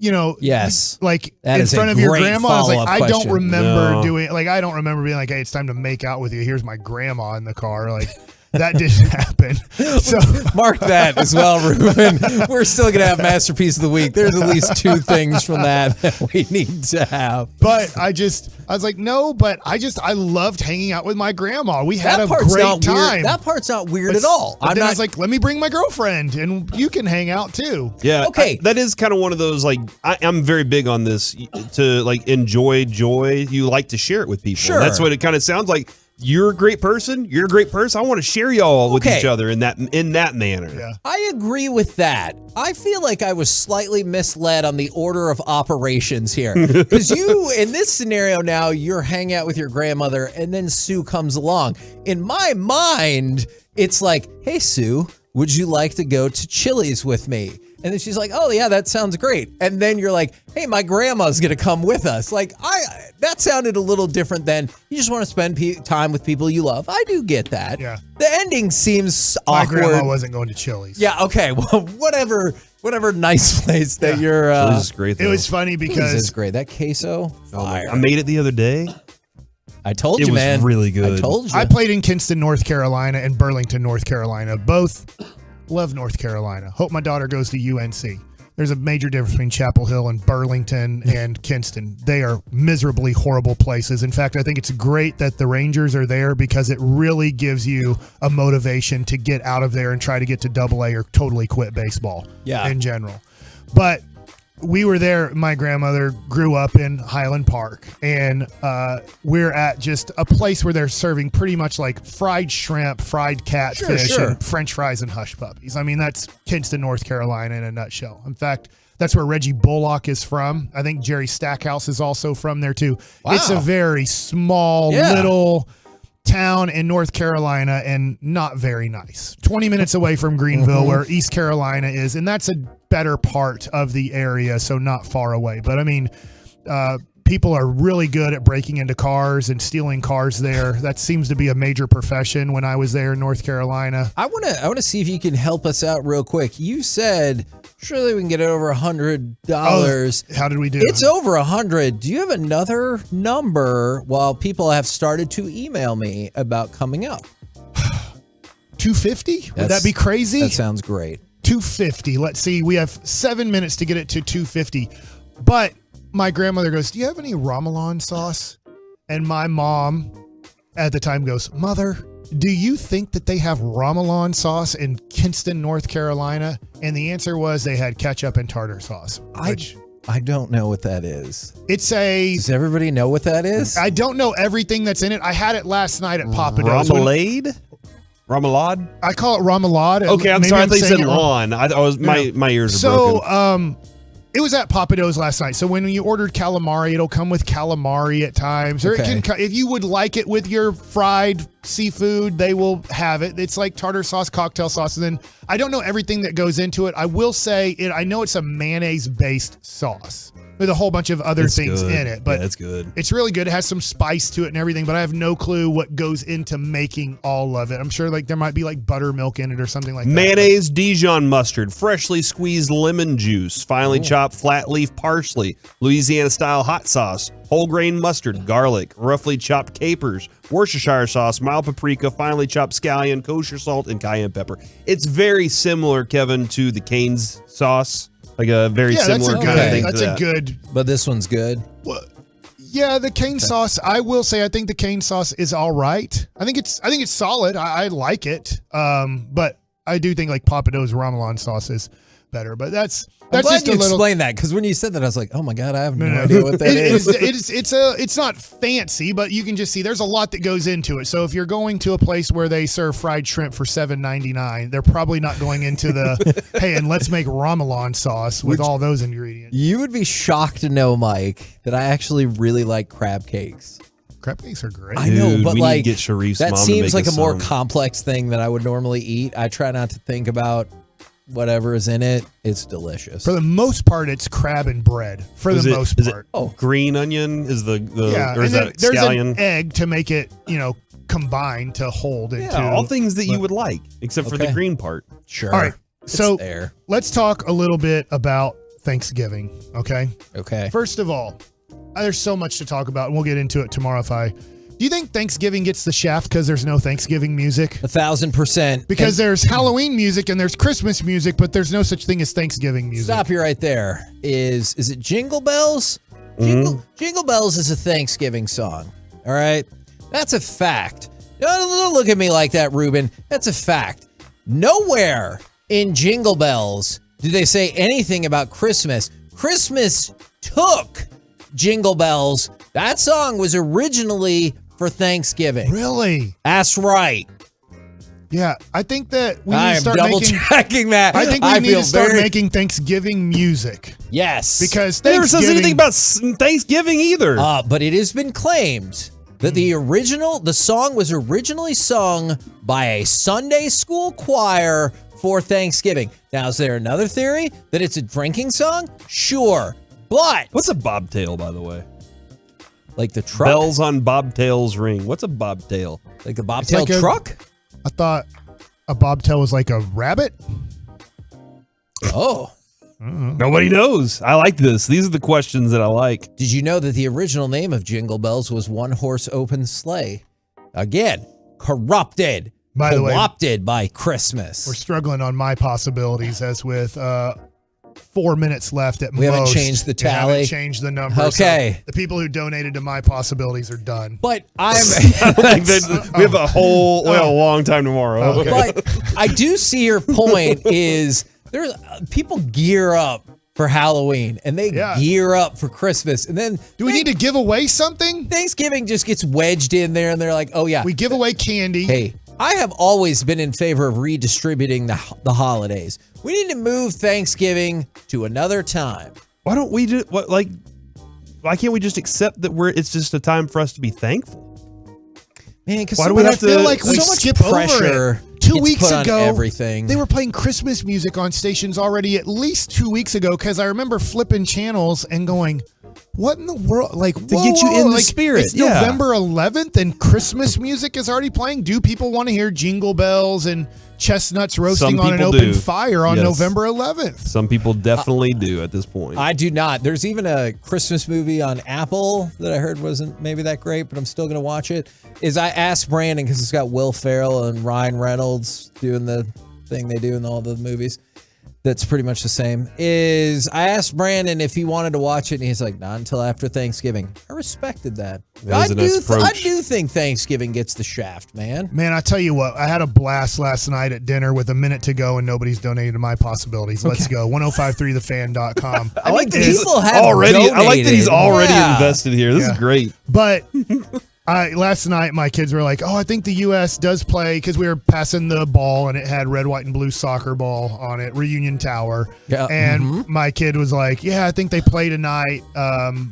Yes, like that in front of your grandma. I was like, I don't question. remember doing I don't remember being like, hey, it's time to make out with you. Here's my grandma in the car. Like that didn't happen. So mark that as well, Ruben. We're still gonna have Masterpiece of the Week. There's at least 2 things from that we need to have. But I was like, no, but I loved hanging out with my grandma. We had a great time. That part's not weird at all. I was like, let me bring my girlfriend and you can hang out too. Yeah. Okay. That is kind of one of those, like, I'm very big on this to like enjoy joy. You like to share it with people. Sure. That's what it kind of sounds like. You're a great person. You're a great person. I want to share y'all with each other in that manner. Yeah. I agree with that. I feel like I was slightly misled on the order of operations here. Because in this scenario now, you're hanging out with your grandmother and then Sue comes along. In my mind, it's like, hey, Sue, would you like to go to Chili's with me? And then she's like, oh, yeah, that sounds great. And then you're like, hey, my grandma's going to come with us. Like, that sounded a little different than you just want to spend time with people you love. I do get that. Yeah. The ending seems my awkward. My grandma wasn't going to Chili's. Yeah, okay. Well, whatever nice place that you're... Chili's is great, though. It was funny because... Chili's is great. That queso, fire. I made it the other day. I told you, man. It was really good. I told you. I played in Kinston, North Carolina and Burlington, North Carolina. Both love North Carolina. Hope my daughter goes to UNC. There's a major difference between Chapel Hill and Burlington and Kinston. They are miserably horrible places. In fact, I think it's great that the Rangers are there because it really gives you a motivation to get out of there and try to get to AA or totally quit baseball in general. But we were there. My grandmother grew up in Highland Park, and we're at just a place where they're serving pretty much like fried shrimp, fried catfish, and French fries and hush puppies. I mean, that's Kinston, North Carolina in a nutshell. In fact, that's where Reggie Bullock is from. I think Jerry Stackhouse is also from there too. Wow. It's a very small little town in North Carolina and not very nice. 20 minutes away from Greenville, where East Carolina is, and that's a better part of the area, so not far away. But I mean, people are really good at breaking into cars and stealing cars there. That seems to be a major profession when I was there in North Carolina. I want to see if you can help us out real quick. You said surely we can get it over $100. Oh, how did we do? It's over 100. Do you have another number while people have started to email me about coming up? 250? Would that be crazy? That sounds great. 250. Let's see. We have 7 minutes to get it to 250. But my grandmother goes, do you have any Ramelon sauce? And my mom at the time goes, Mother, do you think that they have Ramelon sauce in Kinston, North Carolina? And the answer was they had ketchup and tartar sauce. I don't know what that is. Does everybody know what that is? I don't know everything that's in it. I had it last night at Papa Do's. Ramelade? I call it Ramelade. Okay, I'm sorry. I thought you said lawn. lawn. My ears are broken. So, it was at Papa Do's last night. So when you ordered calamari, it'll come with calamari at times. Or it can, if you would like it with your fried seafood, they will have it. It's like tartar sauce, cocktail sauce. And then I don't know everything that goes into it. I will say I know it's a mayonnaise-based sauce with a whole bunch of other things in it. But it's good. It's really good. It has some spice to it and everything, but I have no clue what goes into making all of it. I'm sure there might be buttermilk in it or something like that. Mayonnaise, Dijon mustard, freshly squeezed lemon juice, finely chopped flat leaf parsley, Louisiana-style hot sauce, whole grain mustard, garlic, roughly chopped capers, Worcestershire sauce, mild paprika, finely chopped scallion, kosher salt, and cayenne pepper. It's very similar, Kevin, to the Cane's sauce. Like a very similar kind of thing. That's a good. But this one's good. Well, yeah, the cane sauce. I will say, I think the cane sauce is all right. I think it's solid. I like it. But I do think like Papa Do's Ramelon sauce is better. But that's I'm glad just you a little. explained that because when you said that, I was like, oh my god, I have no idea what that is. It's not fancy, but you can just see there's a lot that goes into it. So if you're going to a place where they serve fried shrimp for $7.99, they're probably not going into the hey, and let's make Ramelon sauce with all those ingredients. You would be shocked to know, Mike, that I actually really like crab cakes. Crab cakes are great. I know, Dude, but we need like to get Sharif's that mom to seems make like a more some. complex thing that I would normally eat. I try not to think about whatever is in it. It's delicious. For the most part, it's crab and bread. For the most part. Green onion is the Yeah, or is and that there's scallion? an egg to make it, combine to hold into. Yeah, all things that you would like, except for the green part. Sure. All right. So there. let's talk a little bit about Thanksgiving. Okay. Okay. First of all, there's so much to talk about, and we'll get into it tomorrow. Do you think Thanksgiving gets the shaft because there's no Thanksgiving music? 1,000%. Because there's Halloween music and there's Christmas music, but there's no such thing as Thanksgiving music. Stop you right there. Is it Jingle Bells? Jingle Bells is a Thanksgiving song. All right? That's a fact. Don't look at me like that, Ruben. That's a fact. Nowhere in Jingle Bells do they say anything about Christmas. Christmas took Jingle Bells. That song was originally for Thanksgiving. Really? That's right. Yeah, I think that we need I to am start double making, checking that. I think we need to start making Thanksgiving music. Yes. Because It never says Thanksgiving anything about Thanksgiving either. But it has been claimed that the song was originally sung by a Sunday school choir for Thanksgiving. Now, is there another theory that it's a drinking song? Sure. But what's a bobtail, by the way? Like the truck? Bells on bobtails ring. What's a bobtail? Like the bobtail truck? I thought a bobtail was like a rabbit. Oh. Nobody knows. I like this. These are the questions that I like. Did you know that the original name of Jingle Bells was One Horse Open Sleigh? Again, corrupted. By the way, co-opted by Christmas. We're struggling on my possibilities as with 4 minutes left at most. We haven't changed the tally. We haven't changed the number. Okay. So the people who donated to my possibilities are done. But I'm we have a long time tomorrow. Okay. But I do see your point is there's people gear up for Halloween and they gear up for Christmas. And then do we need to give away something? Thanksgiving just gets wedged in there and they're like, oh yeah. We give away candy. Hey, I have always been in favor of redistributing the holidays. We need to move Thanksgiving to another time. Why don't we do why can't we just accept that it's just a time for us to be thankful? Man, because why do we have to feel like we so much skip pressure over it. 2 weeks put on ago, everything. They were playing Christmas music on stations already at least 2 weeks ago because I remember flipping channels and going, what in the world? Like, to get you in the spirit. It's November 11th and Christmas music is already playing. Do people want to hear jingle bells and chestnuts roasting on an open fire on November 11th? Some people definitely do at this point. I do not. There's even a Christmas movie on Apple that I heard wasn't maybe that great, but I'm still going to watch it. I asked Brandon, because it's got Will Ferrell and Ryan Reynolds doing the thing they do in all the movies. That's pretty much the same. I asked Brandon if he wanted to watch it, and he's like, not until after Thanksgiving. I respected that. I do think Thanksgiving gets the shaft, man. Man, I tell you what, I had a blast last night at dinner with a minute to go, and nobody's donated to my possibilities. Let's go. 1053thefan.com. I like that he's already invested here. This is great. But last night, my kids were like, I think the U.S. does play, because we were passing the ball, and it had red, white, and blue soccer ball on it, Reunion Tower. Yeah. And my kid was like, I think they play tonight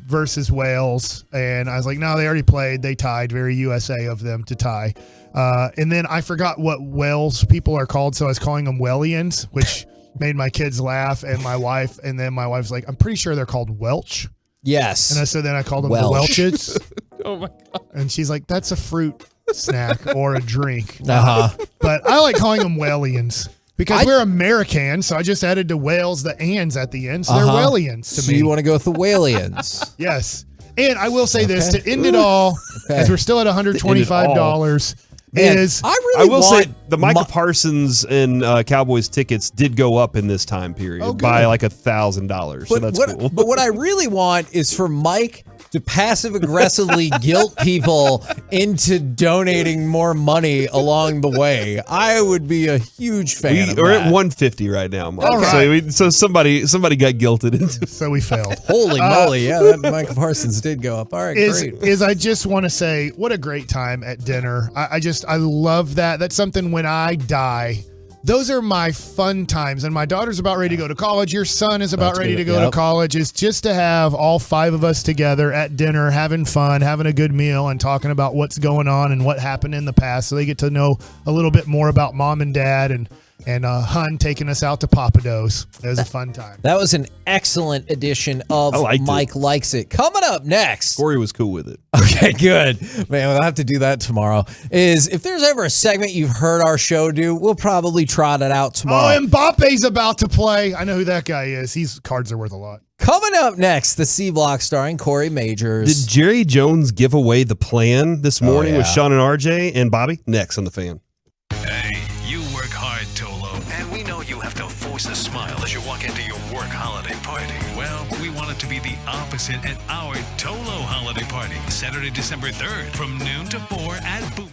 versus Wales. And I was like, no, they already played. They tied. Very USA of them to tie. And then I forgot what Wales people are called, so I was calling them Wellians, which made my kids laugh, and my wife. And then my wife's like, I'm pretty sure they're called Welch. Yes. And so then I called them the Welches. Oh my God. And she's like, that's a fruit snack or a drink. But I like calling them Wellians because we're American. So I just added to Wales the ands at the end. So they're Wellians to me. So you want to go with the Walians? Yes. And I will say this to end it all, as we're still at $125. I will say the Micah Parsons and Cowboys tickets did go up in this time period by like $1,000. So that's cool. But what I really want is for Mike to passive aggressively guilt people into donating more money along the way. I would be a huge fan. We're at 150 right now, Mike. All right. So somebody got guilted into. So we failed. Holy moly! Yeah, that Micah Parsons did go up. All right, great. I just want to say, what a great time at dinner. I love that. That's something when I die. Those are my fun times. And my daughter's about ready to go to college. Your son is about ready to go to college. It's just to have all 5 of us together at dinner, having fun, having a good meal, and talking about what's going on and what happened in the past. So they get to know a little bit more about mom and dad and Hun taking us out to Papados. It was a fun time. That was an excellent edition of Mike Likes It. Coming up next. Corey was cool with it. Okay, good. Man, we'll have to do that tomorrow. If there's ever a segment you've heard our show do, we'll probably trot it out tomorrow. Oh, Mbappe's about to play. I know who that guy is. His cards are worth a lot. Coming up next, the C Block starring Corey Majors. Did Jerry Jones give away the plan this morning with Sean and RJ and Bobby? Next on The Fan. Hey, you work hard, Tolo, and we know you have to force a smile as you walk into your work holiday party. Well, we want it to be the opposite at our Tolo holiday party, Saturday, December 3rd, from noon to 4 at Boomer.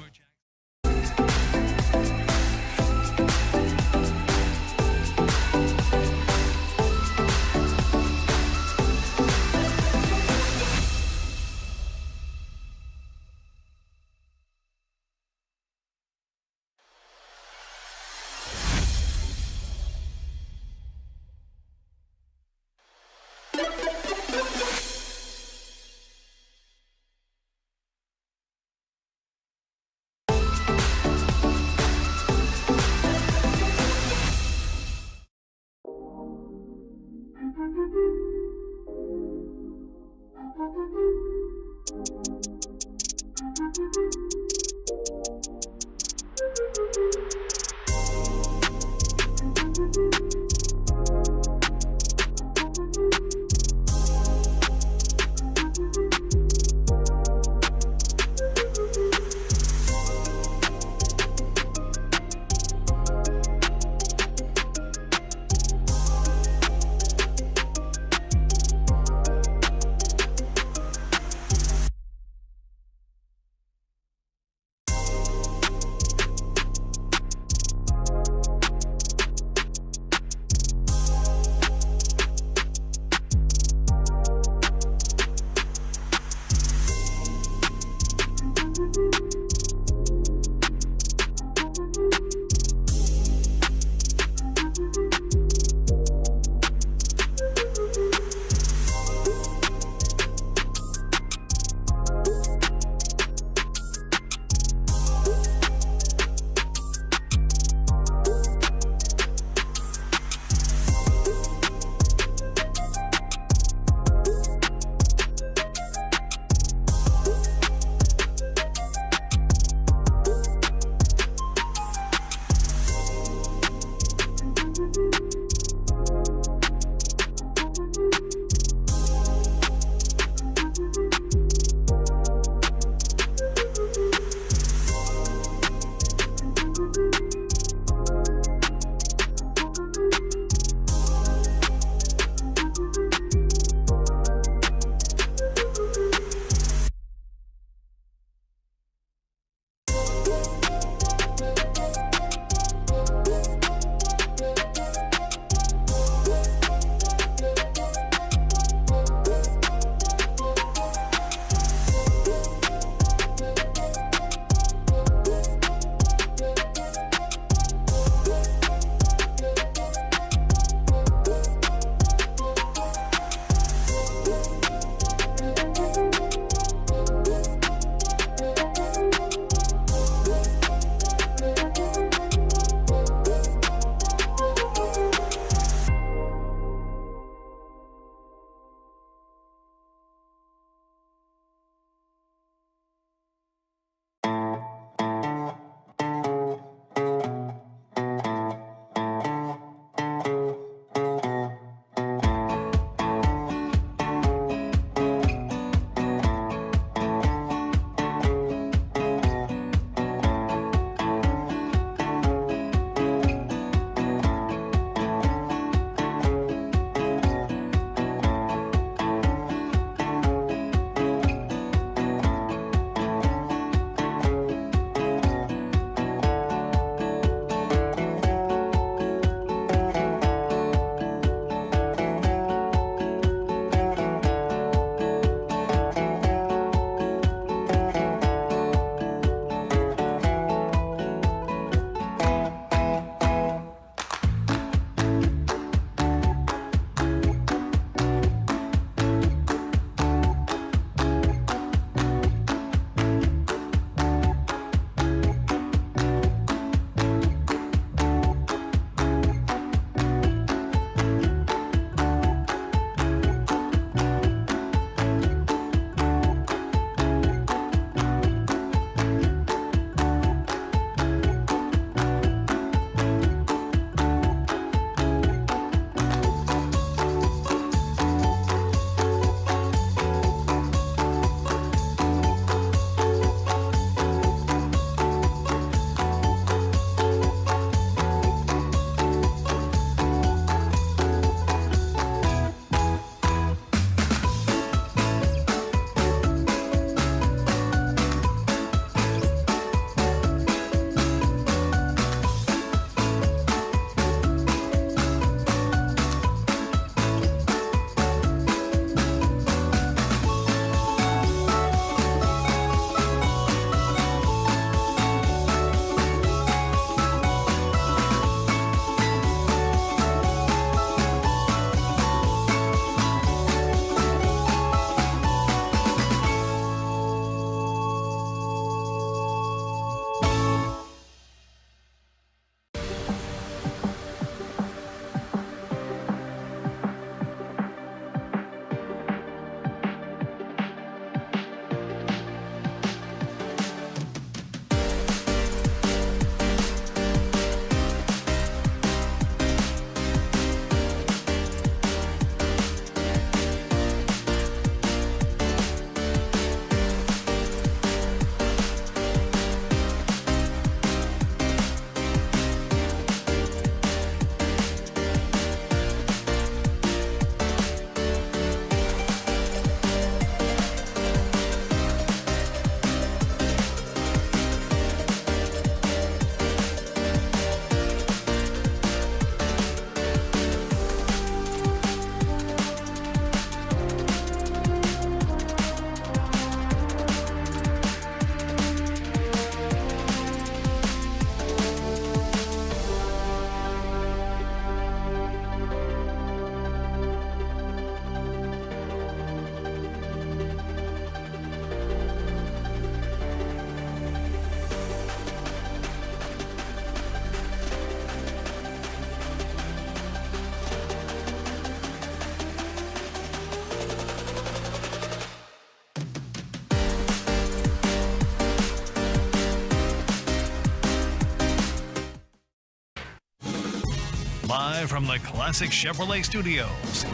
Live from the Classic Chevrolet Studios,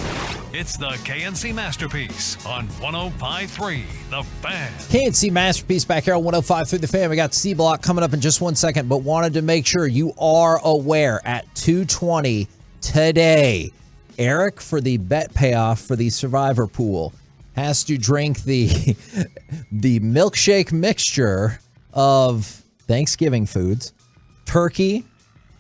it's the KNC Masterpiece on 105.3 The Fan. KNC Masterpiece back here on 105.3 The Fan. We got C Block coming up in just 1 second, but wanted to make sure you are aware at 2:20 today, Eric, for the bet payoff for the Survivor Pool, has to drink the milkshake mixture of Thanksgiving foods, turkey,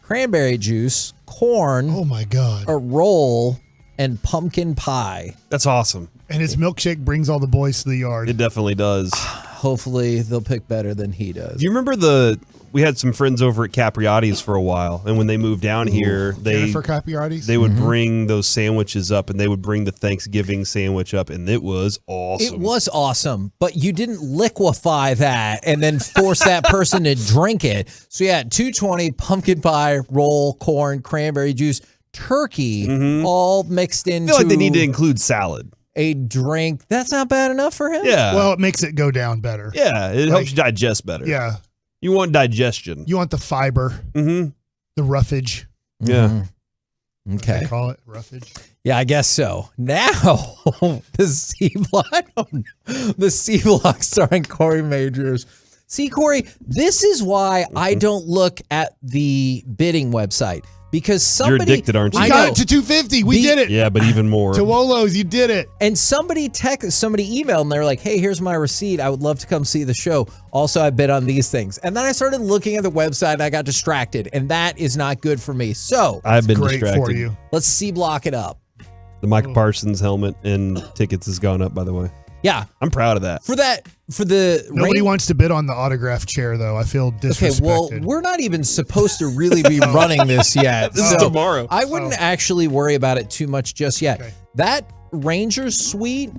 cranberry juice, corn. Oh my God. A roll and pumpkin pie. That's awesome. And his milkshake brings all the boys to the yard. It definitely does. Hopefully they'll pick better than he does. Do you remember we had some friends over at Capriotti's for a while, and when they moved down here, Jennifer Capriotti's? They would bring those sandwiches up, and they would bring the Thanksgiving sandwich up, and it was awesome. It was awesome, but you didn't liquefy that and then force that person to drink it. So yeah, 220, pumpkin pie, roll, corn, cranberry juice, turkey, all mixed into. I feel like they need to include salad. A drink. That's not bad enough for him? Yeah. Well, it makes it go down better. Yeah, it helps you digest better. Yeah. You want digestion. You want the fiber. Mm-hmm. The roughage. Yeah. Okay. They call it roughage. Yeah, I guess so. Now, the C Block starring Corey Majors. See, Corey, this is why I don't look at the bidding website. Because somebody, you're addicted, aren't you? We got it to 250. We did it. Yeah, but even more. To Wolo's, you did it. And somebody emailed and they're like, hey, here's my receipt. I would love to come see the show. Also, I bid on these things. And then I started looking at the website and I got distracted. And that is not good for me. So I've been great distracted. For you. Let's C Block it up. The Michael Parsons helmet and tickets has gone up, by the way. Yeah. I'm proud of that. Nobody wants to bid on the autograph chair, though. I feel disrespected. Okay, well, we're not even supposed to really be running this yet. This is tomorrow. I wouldn't actually worry about it too much just yet. Okay. That Rangers suite.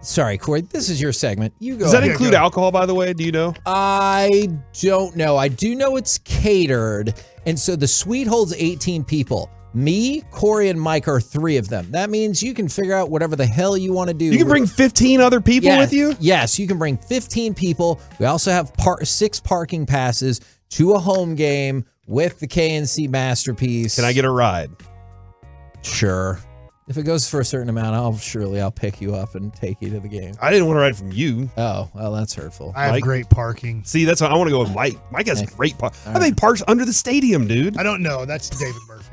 Sorry, Corey, this is your segment. You go. Does that include alcohol, by the way? Do you know? I don't know. I do know it's catered. And so the suite holds 18 people. Me, Corey, and Mike are 3 of them. That means you can figure out whatever the hell you want to do. You can bring 15 other people with you? Yes, you can bring 15 people. We also have 6 parking passes to a home game with the KNC Masterpiece. Can I get a ride? Sure. If it goes for a certain amount, I'll pick you up and take you to the game. I didn't want to ride from you. Oh, well, that's hurtful. I have great parking. See, that's why I want to go with Mike. Mike has great parking. I think parks under the stadium, dude. I don't know. That's David Murphy.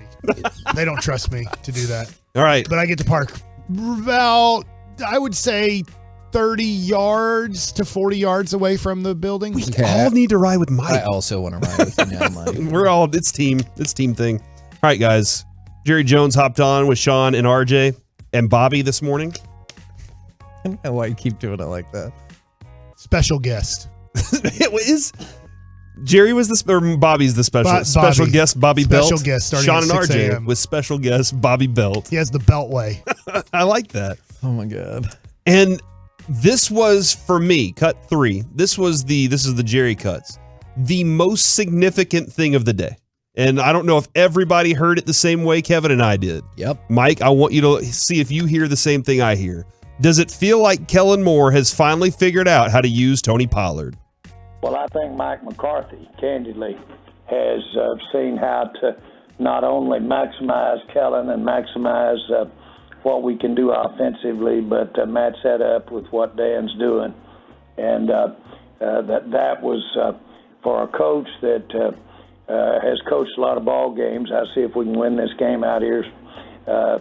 They don't trust me to do that. All right. But I get to park about, I would say, 30 yards to 40 yards away from the building. We all need to ride with Mike. I also want to ride with you now, Mike. It's team thing. All right, guys. Jerry Jones hopped on with Sean and RJ and Bobby this morning. I don't know why you keep doing it like that. Special guest. Jerry was Bobby's the special guest, Bobby Belt. Special guest starting Sean at and 6 RJ a.m. with special guest Bobby Belt. He has the beltway. I like that. Oh my God. And this was, for me, cut 3. This is the Jerry cuts. The most significant thing of the day. And I don't know if everybody heard it the same way Kevin and I did. Yep. Mike, I want you to see if you hear the same thing I hear. Does it feel like Kellen Moore has finally figured out how to use Tony Pollard? Well, I think Mike McCarthy, candidly, has seen how to not only maximize Kellen and maximize what we can do offensively, but match that up with what Dan's doing. And that was for a coach that has coached a lot of ball games. I see if we can win this game out here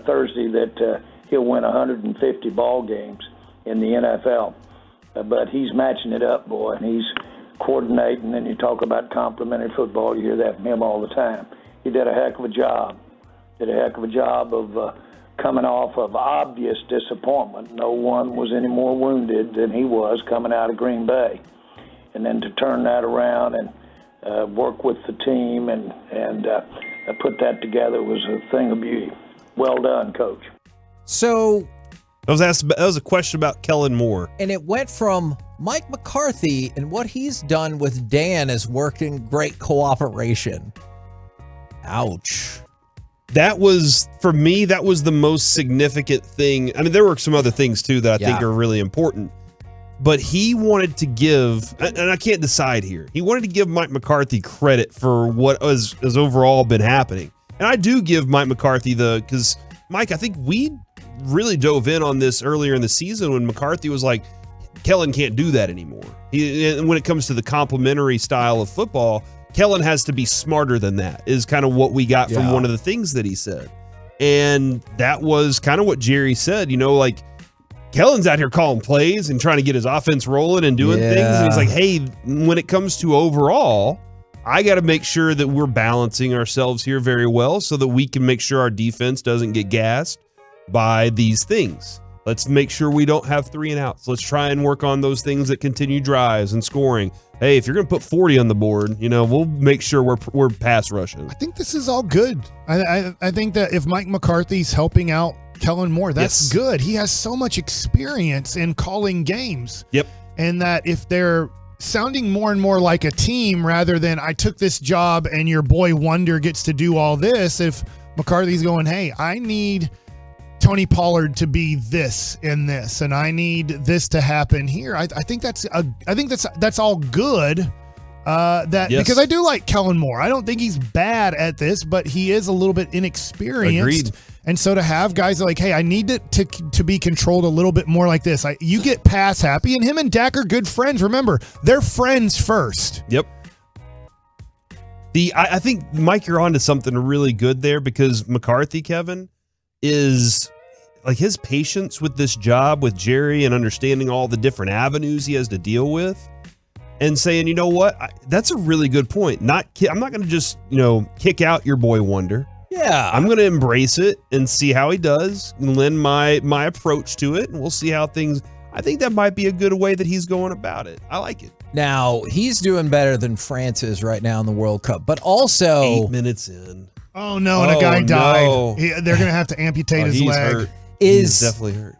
Thursday that he'll win 150 ball games in the NFL. But he's matching it up, boy, and he's coordinating. And you talk about complimentary football, you hear that from him all the time. He did a heck of a job. Did a heck of a job of coming off of obvious disappointment. No one was any more wounded than he was coming out of Green Bay. And then to turn that around and work with the team and put that together was a thing of beauty. Well done, Coach. So that was a question about Kellen Moore. And it went from Mike McCarthy and what he's done with Dan has worked in great cooperation. Ouch. That was, for me, that was the most significant thing. I mean, there were some other things, too, that I think are really important. But he wanted to give, and I can't decide here, he wanted to give Mike McCarthy credit for what has overall been happening. And I do give Mike McCarthy because Mike, I think we really dove in on this earlier in the season when McCarthy was like, Kellen can't do that anymore. And when it comes to the complementary style of football, Kellen has to be smarter than that, is kind of what we got from one of the things that he said. And that was kind of what Jerry said, like Kellen's out here calling plays and trying to get his offense rolling and doing things. And he's like, hey, when it comes to overall, I got to make sure that we're balancing ourselves here very well so that we can make sure our defense doesn't get gassed by these things. Let's make sure we don't have 3 and outs. Let's try and work on those things that continue drives and scoring. Hey, if you're going to put 40 on the board, we'll make sure we're pass rushing. I think this is all good. I think that if Mike McCarthy's helping out Kellen Moore, that's good. He has so much experience in calling games. Yep. And that if they're sounding more and more like a team rather than I took this job and your boy Wonder gets to do all this, if McCarthy's going, hey, I need Tony Pollard to be this in this, and I need this to happen here. I think that's all good. Because I do like Kellen Moore. I don't think he's bad at this, but he is a little bit inexperienced. Agreed. And so to have guys like, hey, I need it to be controlled a little bit more like this. You get pass happy, and him and Dak are good friends. Remember, they're friends first. Yep. I think, Mike, you're onto something really good there, because McCarthy, Kevin, is like his patience with this job with Jerry and understanding all the different avenues he has to deal with and saying, you know what, that's a really good point. I'm not going to just, kick out your boy Wonder. Yeah. I'm going to embrace it and see how he does and lend my approach to it, and we'll see how things. I think that might be a good way that he's going about it. I like it. Now, he's doing better than France is right now in the World Cup, but also 8 minutes in. Oh no, and a guy died. They're going to have to amputate his leg. Hurt. He's definitely hurt.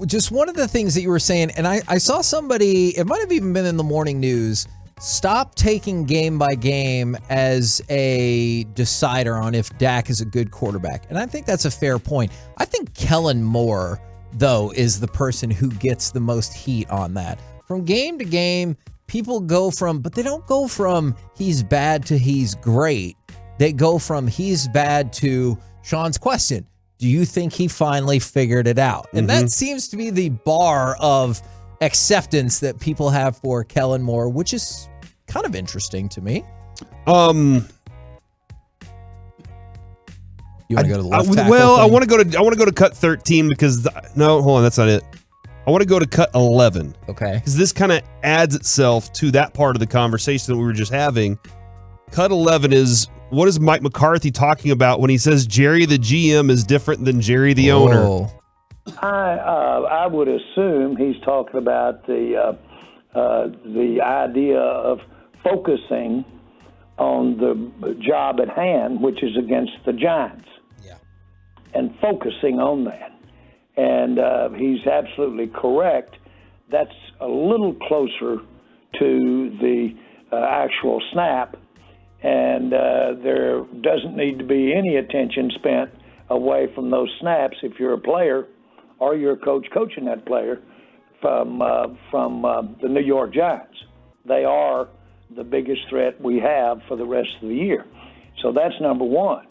Just one of the things that you were saying, and I saw somebody, it might have even been in the morning news, stop taking game by game as a decider on if Dak is a good quarterback. And I think that's a fair point. I think Kellen Moore, though, is the person who gets the most heat on that. From game to game, people but they don't go from he's bad to he's great. They go from he's bad to Sean's question. Do you think he finally figured it out? And that seems to be the bar of acceptance that people have for Kellen Moore, which is kind of interesting to me. You want to go to left tackle? Well, I want to go to cut 13 because hold on, that's not it. I want to go to cut 11. Okay. Because this kind of adds itself to that part of the conversation that we were just having. Cut 11 is, what is Mike McCarthy talking about when he says Jerry the GM is different than Jerry the owner? I would assume he's talking about the idea of focusing on the job at hand, which is against the Giants, and focusing on that. And he's absolutely correct. That's a little closer to the actual snap, and there doesn't need to be any attention spent away from those snaps if you're a player or you're a coach coaching that player from the New York Giants. They are the biggest threat we have for the rest of the year. So that's number one.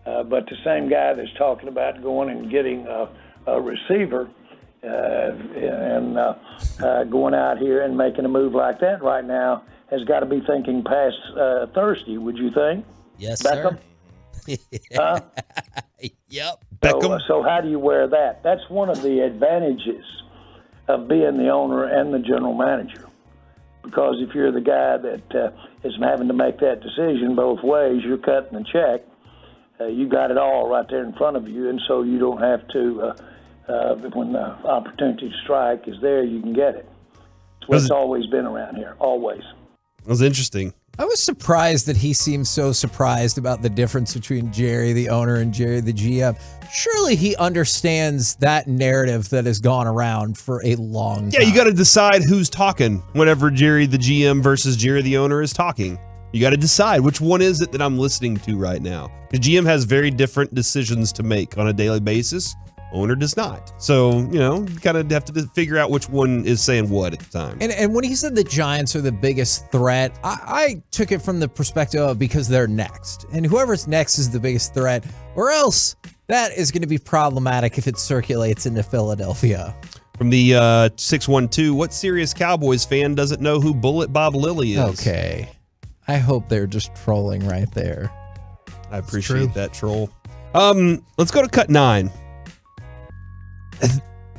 But the same guy that's talking about going and getting a receiver and going out here and making a move like that right now has got to be thinking past Thursday, would you think? Yes, Beckham? sir. Yep. Beckham. So how do you wear that? That's one of the advantages of being the owner and the general manager. Because if you're the guy that is having to make that decision both ways, you're cutting the check. You got it all right there in front of you, and so you don't have to, when the opportunity to strike is there, you can get it. It's what's always been around here, always. That was interesting. I was surprised that he seemed so surprised about the difference between Jerry, the owner, and Jerry, the GM. Surely he understands that narrative that has gone around for a long time. Yeah, you got to decide who's talking whenever Jerry, the GM, versus Jerry, the owner, is talking. You got to decide which one is it that I'm listening to right now. The GM has very different decisions to make on a daily basis Owner does not. So, you kind of have to figure out which one is saying what at the time. And when he said the Giants are the biggest threat, I took it from the perspective of because they're next. And whoever's next is the biggest threat, or else that is going to be problematic if it circulates into Philadelphia. From the 612, what serious Cowboys fan doesn't know who Bullet Bob Lilly is? Okay. I hope they're just trolling right there. I appreciate that troll. Let's go to cut 9.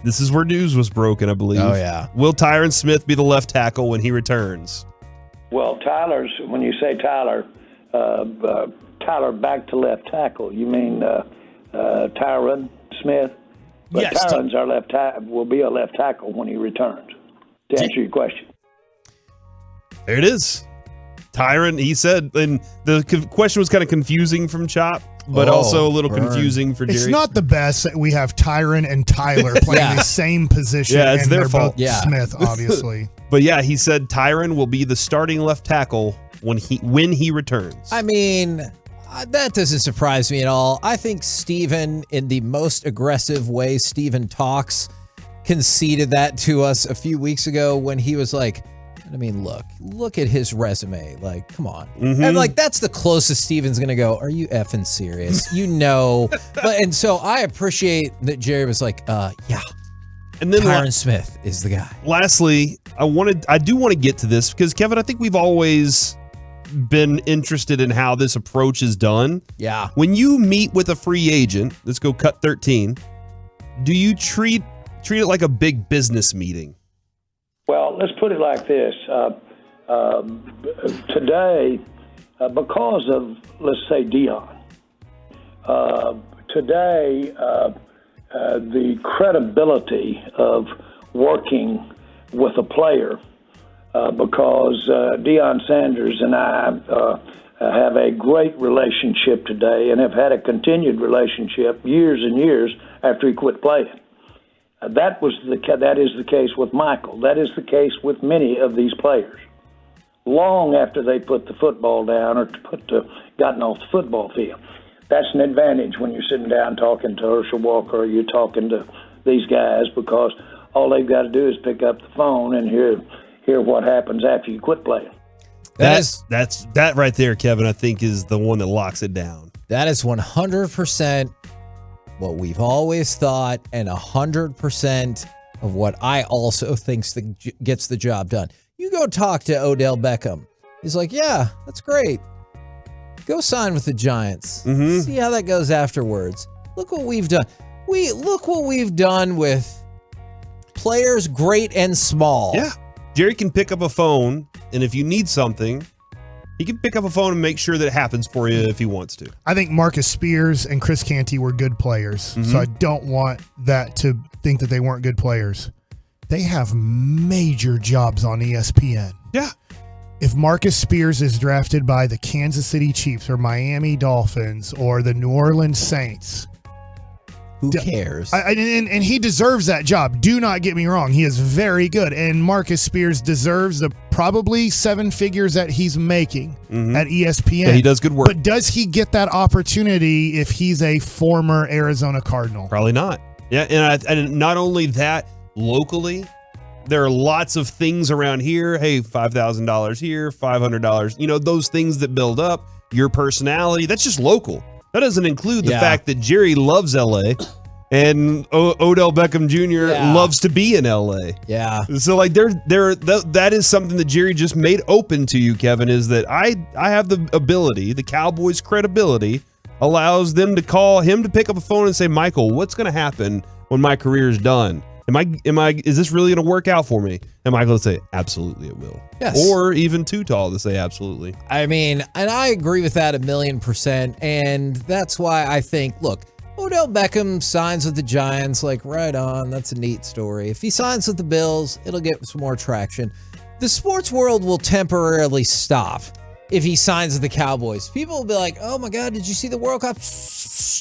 This is where news was broken, I believe. Oh, yeah. Will Tyron Smith be the left tackle when he returns? Well, when you say Tyler back to left tackle, you mean Tyron Smith? But Yes. Tyron's will be a left tackle when he returns, to answer your question. There it is. Tyron, he said, and the question was kind of confusing from Chop, but also a little confusing for Jerry. It's not the best that we have Tyron and Tyler playing the same position. Yeah, it's and their they're fault. both Smith, obviously. But yeah, he said Tyron will be the starting left tackle when he returns. I mean, that doesn't surprise me at all. I think Steven, in the most aggressive way Steven talks, conceded that to us a few weeks ago when he was like, I mean, look at his resume. Like, come on. Mm-hmm. And like, that's the closest Steven's going to go, are you effing serious? And so I appreciate that Jerry was like, yeah. And then Tyron Smith is the guy. Lastly, I do want to get to this because, Kevin, I think we've always been interested in how this approach is done. Yeah. When you meet with a free agent, let's go cut 13, do you treat it like a big business meeting? Well, let's put it like this. Today, because of, let's say, Deion, today the credibility of working with a player, because Deion Sanders and I have a great relationship today and have had a continued relationship years and years after he quit playing. That is the case with Michael. That is the case with many of these players. Long after they put the football down or gotten off the football field. That's an advantage when you're sitting down talking to Herschel Walker or you're talking to these guys, because all they've got to do is pick up the phone and hear what happens after you quit playing. That right there, Kevin, I think is the one that locks it down. That is 100% what we've always thought, and 100% of what I also think gets the job done. You go talk to Odell Beckham. He's like, yeah, that's great. Go sign with the Giants. Mm-hmm. See how that goes afterwards. Look what we've done. Look what we've done with players great and small. Yeah. Jerry can pick up a phone, and if you need something, he can pick up a phone and make sure that it happens for you if he wants to. I think Marcus Spears and Chris Canty were good players, so I don't want that to think that they weren't good players. They have major jobs on ESPN. Yeah. If Marcus Spears is drafted by the Kansas City Chiefs or Miami Dolphins or the New Orleans Saints, who cares? And he deserves that job. Do not get me wrong. He is very good. And Marcus Spears deserves the probably 7 figures that he's making at ESPN. Yeah, he does good work. But does he get that opportunity if he's a former Arizona Cardinal? Probably not. Yeah, and not only that, locally, there are lots of things around here. Hey, $5,000 here, $500. Those things that build up your personality. That's just local. That doesn't include the fact that Jerry loves LA and Odell Beckham Jr. loves to be in LA. Yeah. So that is something that Jerry just made open to you, Kevin, is that I have the ability, the Cowboys' credibility allows them to call him to pick up a phone and say, Michael, what's going to happen when my career is done? Is this really going to work out for me? And Michael would say, absolutely it will. Yes. Or even too tall to say absolutely. I mean, and I agree with that 1,000,000%. And that's why I think, look, Odell Beckham signs with the Giants, like, right on. That's a neat story. If he signs with the Bills, it'll get some more traction. The sports world will temporarily stop if he signs with the Cowboys. People will be like, oh my God, did you see the World Cup?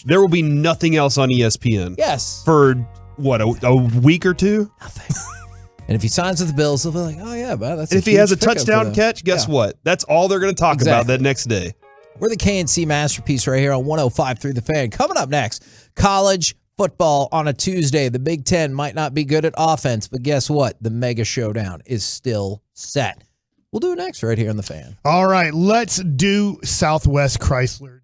There will be nothing else on ESPN. Yes. For what, a week or two? Nothing. And if he signs with the Bills, they'll be like, oh yeah, man, that's. And if he has a touchdown catch, guess what? That's all they're going to talk about that next day. We're the KNC Masterpiece right here on 105.3 The Fan. Coming up next, college football on a Tuesday. The Big Ten might not be good at offense, but guess what? The mega showdown is still set. We'll do it next right here on The Fan. All right, let's do Southwest Chrysler.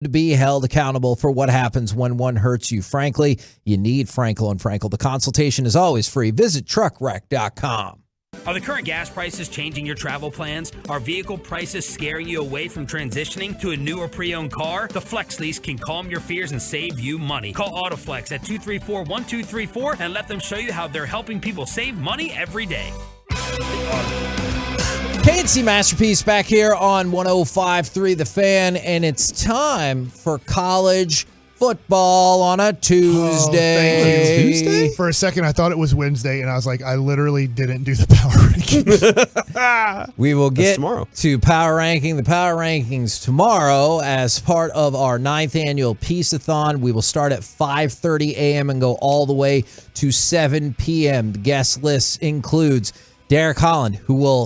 To be held accountable for what happens when one hurts you. Frankly, you need Frankel & Frankel. The consultation is always free. Visit truckwreck.com. Are the current gas prices changing your travel plans? Are vehicle prices scaring you away from transitioning to a new or pre-owned car? The Flex Lease can calm your fears and save you money. Call AutoFlex at 234-1234 and let them show you how they're helping people save money every day. KNC Masterpiece back here on 105.3 The Fan, and it's time for college football on a Tuesday. Tuesday? For a second, I thought it was Wednesday, and I was like, I literally didn't do the power rankings. We will get to power ranking. The power rankings tomorrow as part of our 9th annual Peace-a-thon. We will start at 5:30 a.m. and go all the way to 7 p.m. The guest list includes Derek Holland,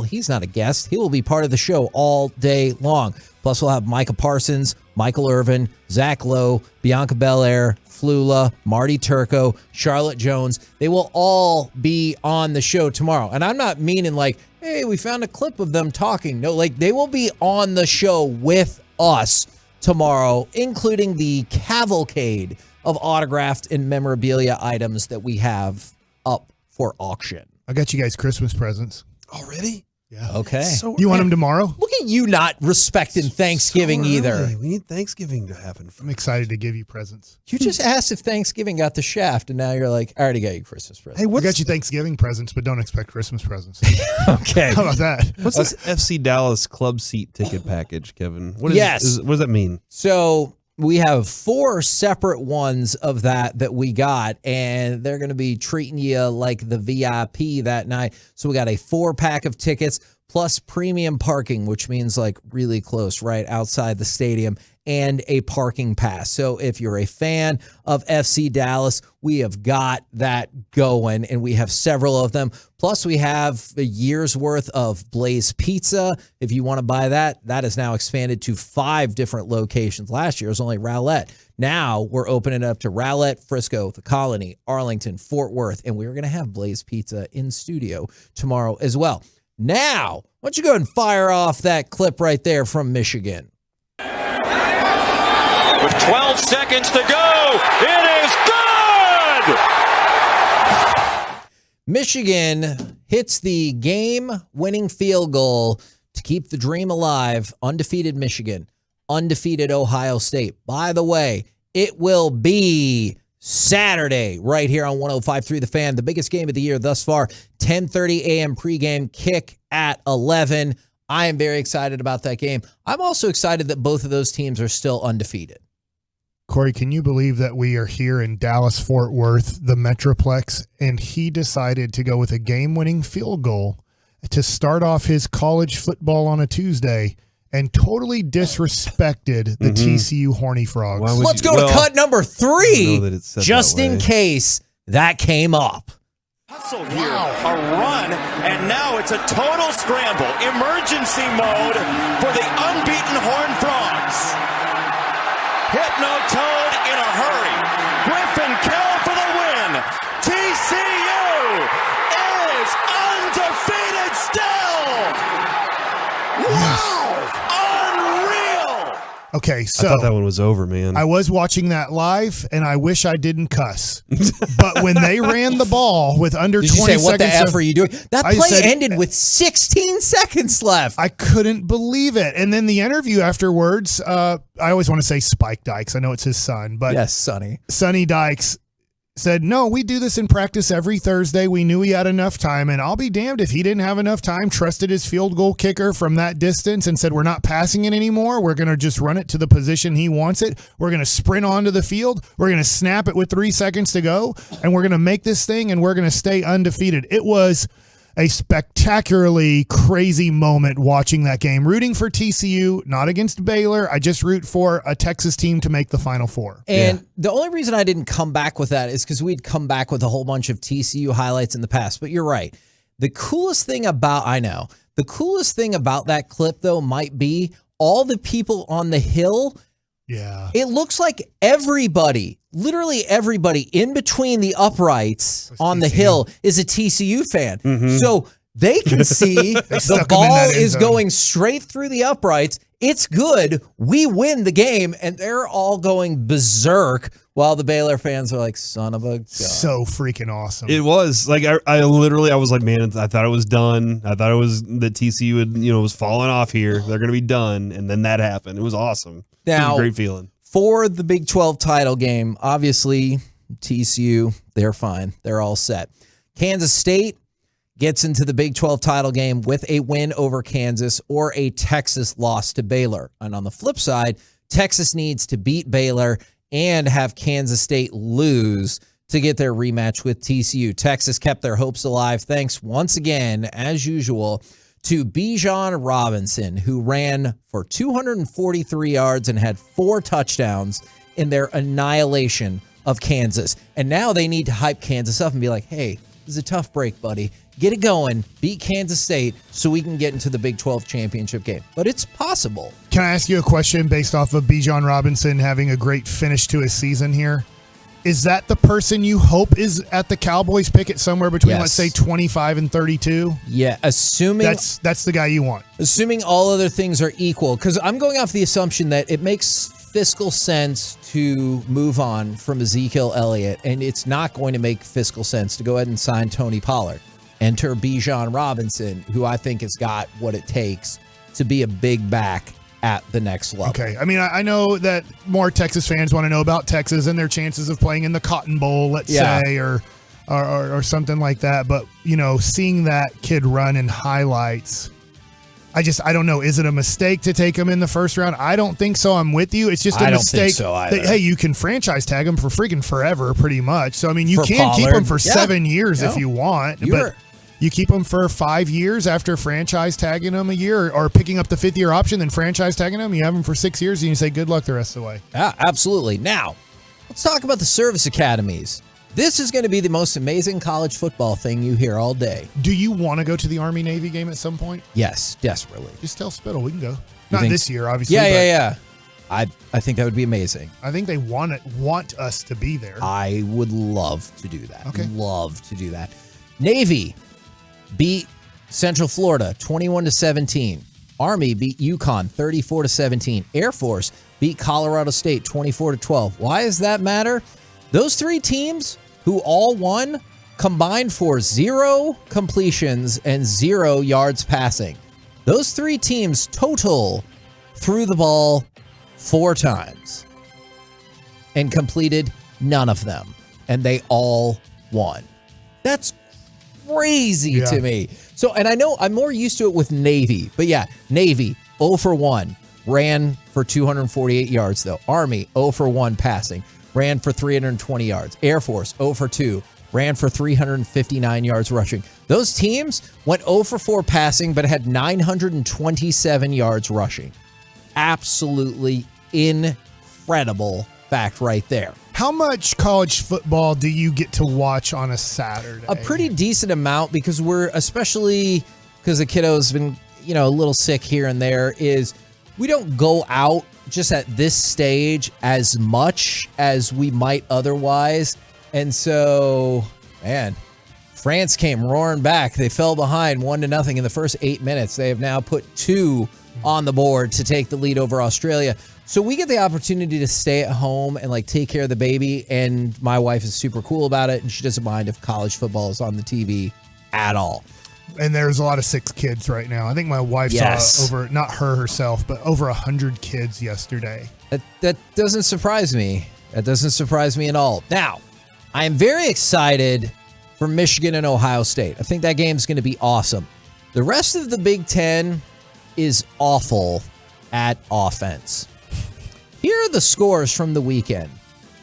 he's not a guest. He will be part of the show all day long. Plus, we'll have Micah Parsons, Michael Irvin, Zach Lowe, Bianca Belair, Flula, Marty Turco, Charlotte Jones. They will all be on the show tomorrow. And I'm not meaning like, hey, we found a clip of them talking. No, like they will be on the show with us tomorrow, including the cavalcade of autographed and memorabilia items that we have up for auction. I got you guys Christmas presents. Already? Yeah. Okay. You want them tomorrow? Look at you not respecting Thanksgiving either. We need Thanksgiving to happen. I'm excited to give you presents. You just asked if Thanksgiving got the shaft, and now you're like, I already got you Christmas presents. Hey, I got you Thanksgiving presents, but don't expect Christmas presents. Okay. How about that? What's this FC Dallas club seat ticket package, Kevin? What does that mean? So we have 4 separate ones of that we got, and they're going to be treating you like the VIP that night. So we got a 4-pack of tickets plus premium parking, which means like really close, right outside the stadium, and a parking pass. So if you're a fan of FC Dallas, we have got that going, and we have several of them. Plus, we have a year's worth of Blaze Pizza. If you want to buy that, that is now expanded to 5 different locations. Last year it was only Rowlett. Now we're opening it up to Rowlett, Frisco, the Colony, Arlington, Fort Worth, and we're going to have Blaze Pizza in studio tomorrow as well. Now, why don't you go ahead and fire off that clip right there from Michigan. With 12 seconds to go, it is good! Michigan hits the game-winning field goal to keep the dream alive. Undefeated Michigan, undefeated Ohio State. By the way, it will be Saturday right here on 105.3 The Fan, the biggest game of the year thus far. 10:30 a.m. pregame, kick at 11. I am very excited about that game. I'm also excited that both of those teams are still undefeated. Corey, can you believe that we are here in Dallas-Fort Worth, the Metroplex, and he decided to go with a game-winning field goal to start off his college football on a Tuesday and totally disrespected the TCU Horny Frogs. Let's go to cut number 3, just in case that came up. Hustle here, a run, and now it's a total scramble. Emergency mode for the unbeaten Horned Frogs. Hypno-Toad in a hurry. Griffin Kell for the win. TCU is undefeated still. Wow! Unreal! Okay, so I thought that one was over, man. I was watching that live, and I wish I didn't cuss. But when they ran the ball with under 20 seconds... Did you say, what the F are you doing? That play said, ended with 16 seconds left. I couldn't believe it. And then the interview afterwards, I always want to say Spike Dykes. I know it's his son. But yes, Sonny. Sonny Dykes said, no, we do this in practice every Thursday. We knew he had enough time, and I'll be damned if he didn't have enough time, trusted his field goal kicker from that distance and said, we're not passing it anymore. We're going to just run it to the position he wants it. We're going to sprint onto the field. We're going to snap it with 3 seconds to go, and we're going to make this thing, and we're going to stay undefeated. It was a spectacularly crazy moment watching that game. Rooting for TCU, not against Baylor. I just root for a Texas team to make the Final Four. And the only reason I didn't come back with that is because we'd come back with a whole bunch of TCU highlights in the past. But you're right. The coolest thing about that clip, though, might be all the people on the hill. Yeah. It looks like everybody, literally everybody in between the uprights on the hill is a TCU fan. Mm-hmm. So they can see the ball is going straight through the uprights. It's good. We win the game. And they're all going berserk while the Baylor fans are like, son of a gun. So freaking awesome. It was like I was like, man, I thought it was done. I thought it was that TCU had, was falling off here. They're going to be done, and then that happened. It was awesome. Now, it was a great feeling for the Big 12 title game. Obviously, TCU, they're fine. They're all set. Kansas State gets into the Big 12 title game with a win over Kansas or a Texas loss to Baylor. And on the flip side, Texas needs to beat Baylor and have Kansas State lose to get their rematch with TCU. Texas kept their hopes alive thanks once again, as usual, to Bijan Robinson, who ran for 243 yards and had 4 touchdowns in their annihilation of Kansas. And now they need to hype Kansas up and be like, hey, this is a tough break, buddy. Get it going, beat Kansas State so we can get into the Big 12 championship game. But it's possible. Can I ask you a question based off of Bijan Robinson having a great finish to his season here? Is that the person you hope is at the Cowboys picket somewhere between, let's say, 25 and 32? Yeah, assuming that's the guy you want. Assuming all other things are equal, because I'm going off the assumption that it makes fiscal sense to move on from Ezekiel Elliott, and it's not going to make fiscal sense to go ahead and sign Tony Pollard. Enter Bijan Robinson, who I think has got what it takes to be a big back at the next level. Okay. I mean, I know that more Texas fans want to know about Texas and their chances of playing in the Cotton Bowl, let's say, or something like that. But, seeing that kid run in highlights, I don't know. Is it a mistake to take him in the first round? I don't think so. I'm with you. It's just a mistake. Think so either. That, hey, you can franchise tag him for freaking forever, pretty much. So, I mean, you For can keep Pollard. him for 7 years if you want. But you keep him for 5 years after franchise tagging him a year or picking up the 5th-year option, then franchise tagging him. You have him for 6 years, and you say good luck the rest of the way. Yeah, absolutely. Now, let's talk about the service academies. This is going to be the most amazing college football thing you hear all day. Do you want to go to the Army-Navy game at some point? Yes, desperately. Just tell Spittle we can go. Not this year, obviously. Yeah. I think that would be amazing. I think they want us to be there. I would love to do that. Okay. Love to do that. Navy beat Central Florida 21-17. Army beat UConn 34-17. Air Force beat Colorado State 24-12. Why does that matter? Those 3 teams who all won combined for 0 completions and 0 yards passing. Those 3 teams total threw the ball 4 times and completed none of them. And they all won. That's crazy to me. So, and I know I'm more used to it with Navy, but yeah, Navy 0 for 1, ran for 248 yards though. Army 0 for 1 passing, ran for 320 yards. Air Force 0 for 2, ran for 359 yards rushing. Those teams went 0 for 4 passing, but had 927 yards rushing. Absolutely incredible fact right there. How much college football do you get to watch on a Saturday? A pretty decent amount, because especially because the kiddo's been, a little sick here and there, is we don't go out just at this stage as much as we might otherwise. And so, man, France came roaring back. They fell behind 1-0 in the first 8 minutes. They have now put 2 on the board to take the lead over Australia. So we get the opportunity to stay at home and take care of the baby, and my wife is super cool about it, and she doesn't mind if college football is on the TV at all. And there's a lot of 6 kids right now. I think my wife saw over, not her herself, but over 100 kids yesterday. That doesn't surprise me. That doesn't surprise me at all. Now, I am very excited for Michigan and Ohio State. I think that game's going to be awesome. The rest of the Big Ten is awful at offense. Here are the scores from the weekend.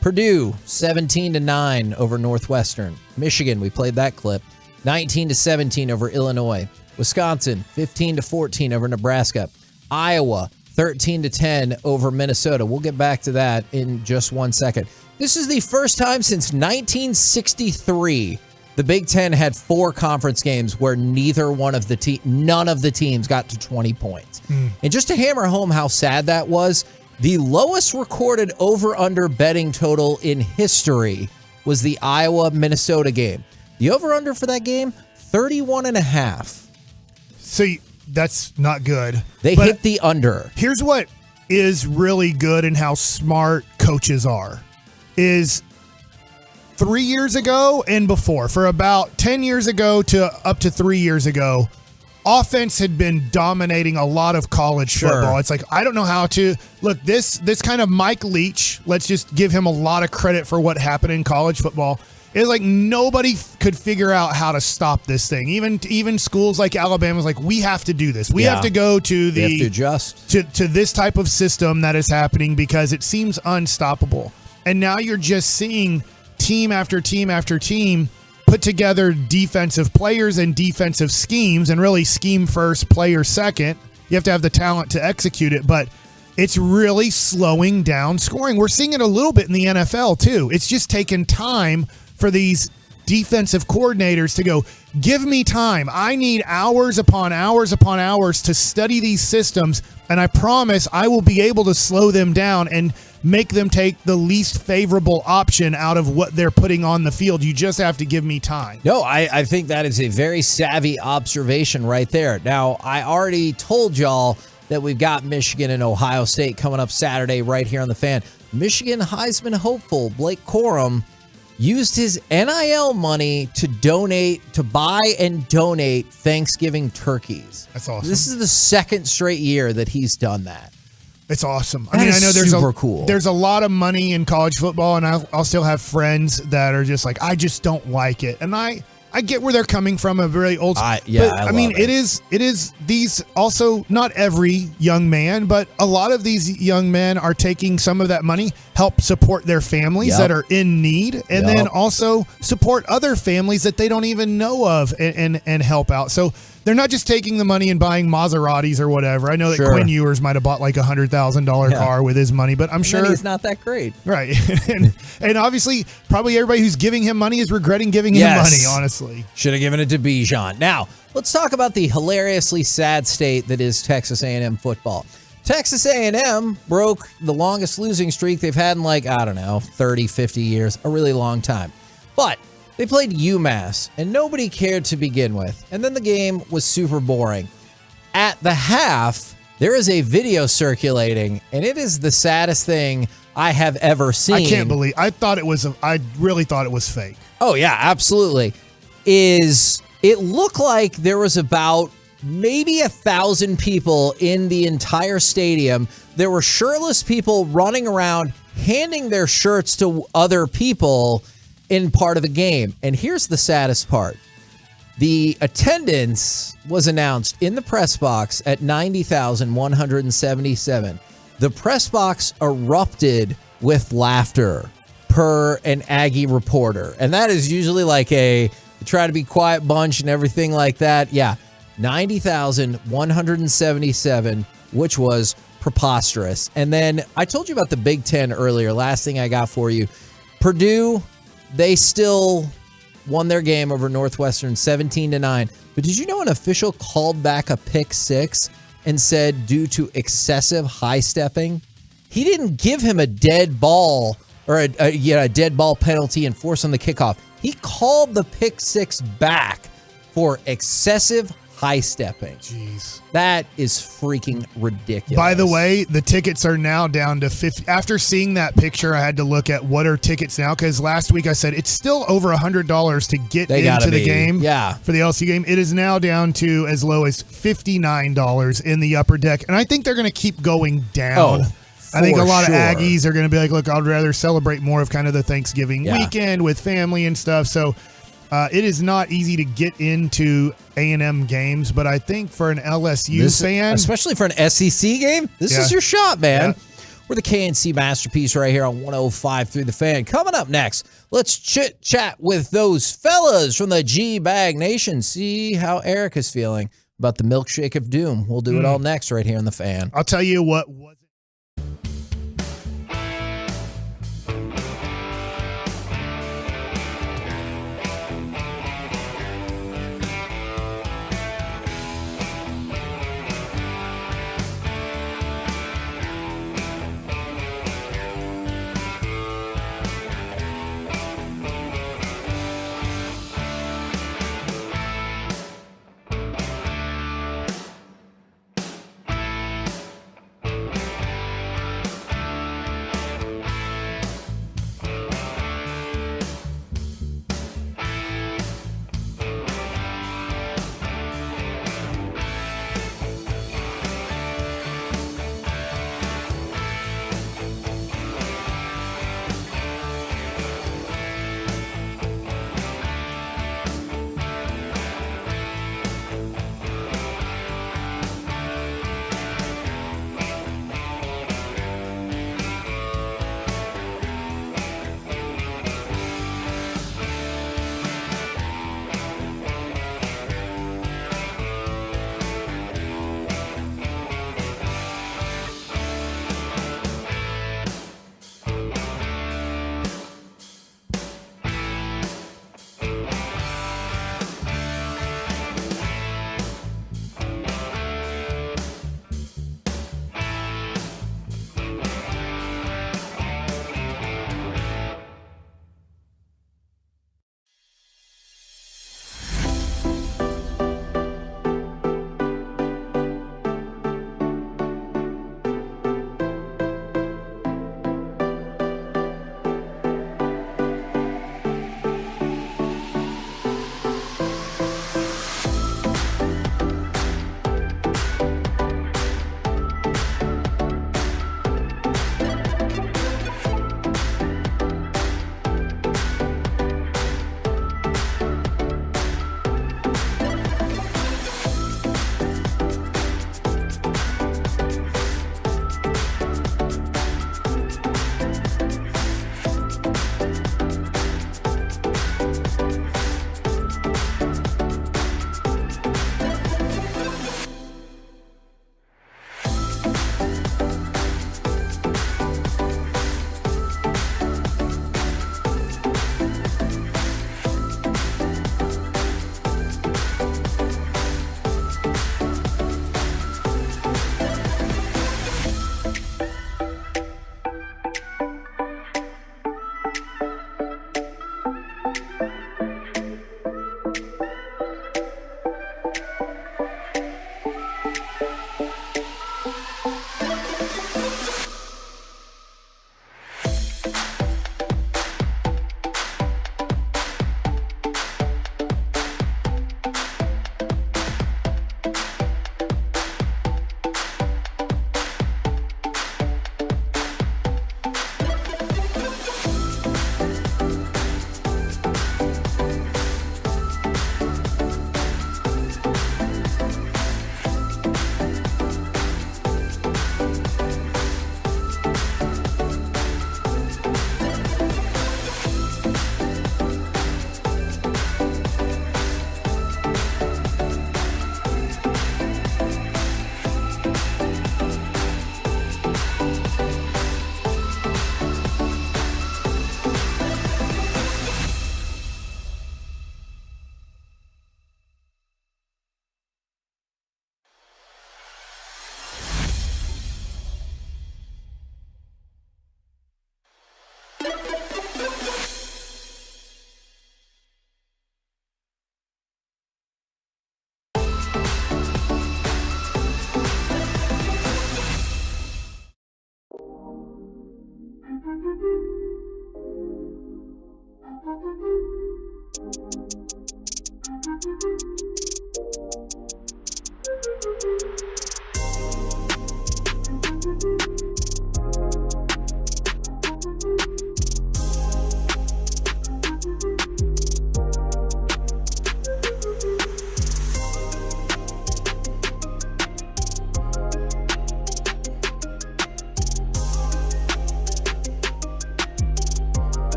Purdue, 17-9 over Northwestern. Michigan, we played that clip, 19-17 over Illinois. Wisconsin, 15-14 over Nebraska. Iowa, 13-10 over Minnesota. We'll get back to that in just 1 second. This is the first time since 1963 the Big Ten had 4 conference games where none of the teams got to 20 points. And just to hammer home how sad that was, the lowest recorded over-under betting total in history was the Iowa-Minnesota game. The over-under for that game, 31.5. See, that's not good. They hit the under. Here's what is really good and how smart coaches are. Is 3 years ago and before, for about 10 years ago to up to 3 years ago, offense had been dominating a lot of college football. It's like, I don't know how to look this kind of Mike Leach. Let's just give him a lot of credit for what happened in college football. It's like nobody could figure out how to stop this thing. Even schools like Alabama was like, we have to do this. We have to go to They have to adjust to this type of system that is happening because it seems unstoppable. And now you're just seeing team after team after team put together defensive players and defensive schemes, and really scheme first, player second. You have to have the talent to execute it, but it's really slowing down scoring. We're seeing it a little bit in the NFL too. It's just taken time for these defensive coordinators to go, give me time. I need hours upon hours upon hours to study these systems, and I promise I will be able to slow them down and make them take the least favorable option out of what they're putting on the field. You just have to give me time. No, I think that is a very savvy observation right there. Now, I already told y'all that we've got Michigan and Ohio State coming up Saturday right here on The Fan. Michigan Heisman hopeful Blake Corum used his NIL money to buy and donate Thanksgiving turkeys. That's awesome. This is the second straight year that he's done that. It's awesome. I know there's a lot of money in college football, and I'll still have friends that are just like, I just don't like it. And I get where they're coming from, a very old. It is these also, not every young man, but a lot of these young men are taking some of that money, help support their families that are in need, and then also support other families that they don't even know of and help out. So they're not just taking the money and buying Maseratis or whatever. I know that Quinn Ewers might have bought like $100,000 car with his money, but I'm sure he's not that great. Right. and obviously, probably everybody who's giving him money is regretting giving him money, honestly. Should have given it to Bijan. Now, let's talk about the hilariously sad state that is Texas A&M football. Texas A&M broke the longest losing streak they've had in 30, 50 years, a really long time. But they played UMass, and nobody cared to begin with. And then the game was super boring. At the half, there is a video circulating, and it is the saddest thing I have ever seen. I can't believe. I really thought it was fake. Oh, yeah, absolutely. It looked like there was about maybe 1,000 people in the entire stadium. There were shirtless people running around, handing their shirts to other people in part of the game. And here's the saddest part. The attendance was announced in the press box at 90,177. The press box erupted with laughter per an Aggie reporter. And that is usually like a try to be quiet bunch and everything like that. Yeah, 90,177, which was preposterous. And then I told you about the Big Ten earlier. Last thing I got for you. Purdue, they still won their game over Northwestern 17-9. But did you know an official called back a pick six and said due to excessive high stepping? He didn't give him a dead ball or a dead ball penalty and force on the kickoff. He called the pick six back for excessive high stepping. Jeez. That is freaking ridiculous. By the way, the tickets are now down to 50. After seeing that picture, I had to look at what are tickets now, because last week I said it's still over $100 to get into the game. Yeah. For the LSU game. It is now down to as low as $59 in the upper deck. And I think they're going to keep going down. I think a lot of Aggies are going to be like, look, I'd rather celebrate more of kind of the Thanksgiving weekend with family and stuff. So it is not easy to get into A&M games, but I think for an LSU fan, especially for an SEC game, this is your shot, man. Yeah. We're the KNC Masterpiece right here on 105.3 The Fan. Coming up next, let's chit-chat with those fellas from the G-Bag Nation. See how Eric is feeling about the milkshake of doom. We'll do it all next right here on The Fan. I'll tell you what.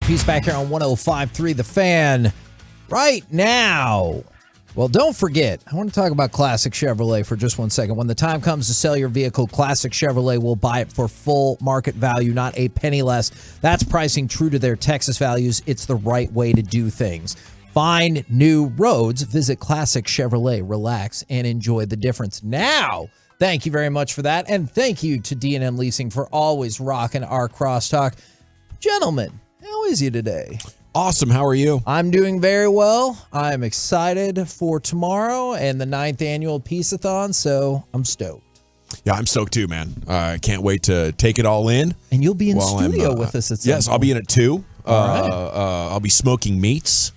Masterpiece back here on 105.3 The Fan right now. Well, don't forget, I want to talk about Classic Chevrolet for just 1 second. When the time comes to sell your vehicle, Classic Chevrolet will buy it for full market value, not a penny less. That's pricing true to their Texas values. It's the right way to do things. Find new roads. Visit Classic Chevrolet. Relax and enjoy the difference. Now, thank you very much for that. And thank you to D&M Leasing for always rocking our crosstalk. Gentlemen, how is you today? Awesome. How are you? I'm doing very well. I'm excited for tomorrow and the 9th annual Peace-a-thon, so I'm stoked. Yeah, I'm stoked too, man. I can't wait to take it all in. And you'll be in studio with us at some Yes, point. I'll be in at 2. All right. I'll be smoking meats.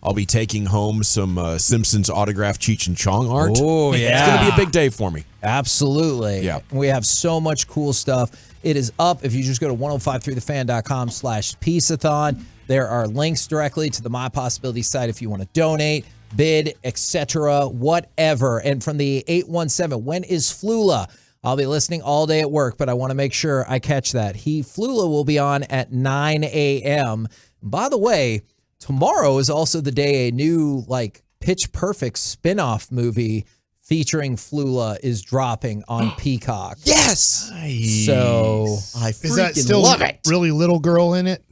I'll be taking home some Simpsons autographed Cheech and Chong art. Oh, yeah. It's going to be a big day for me. Absolutely. Yeah. We have so much cool stuff. It is up if you just go to 1053thefan.com/peaceathon. There are links directly to the My Possibility site if you want to donate, bid, etc., whatever. And from the 817, when is Flula? I'll be listening all day at work, but I want to make sure I catch that. Flula will be on at 9 a.m. By the way, tomorrow is also the day a new Pitch Perfect spinoff movie featuring Flula is dropping on Peacock. Yes! So I Is that freaking still love it. really little girl in it?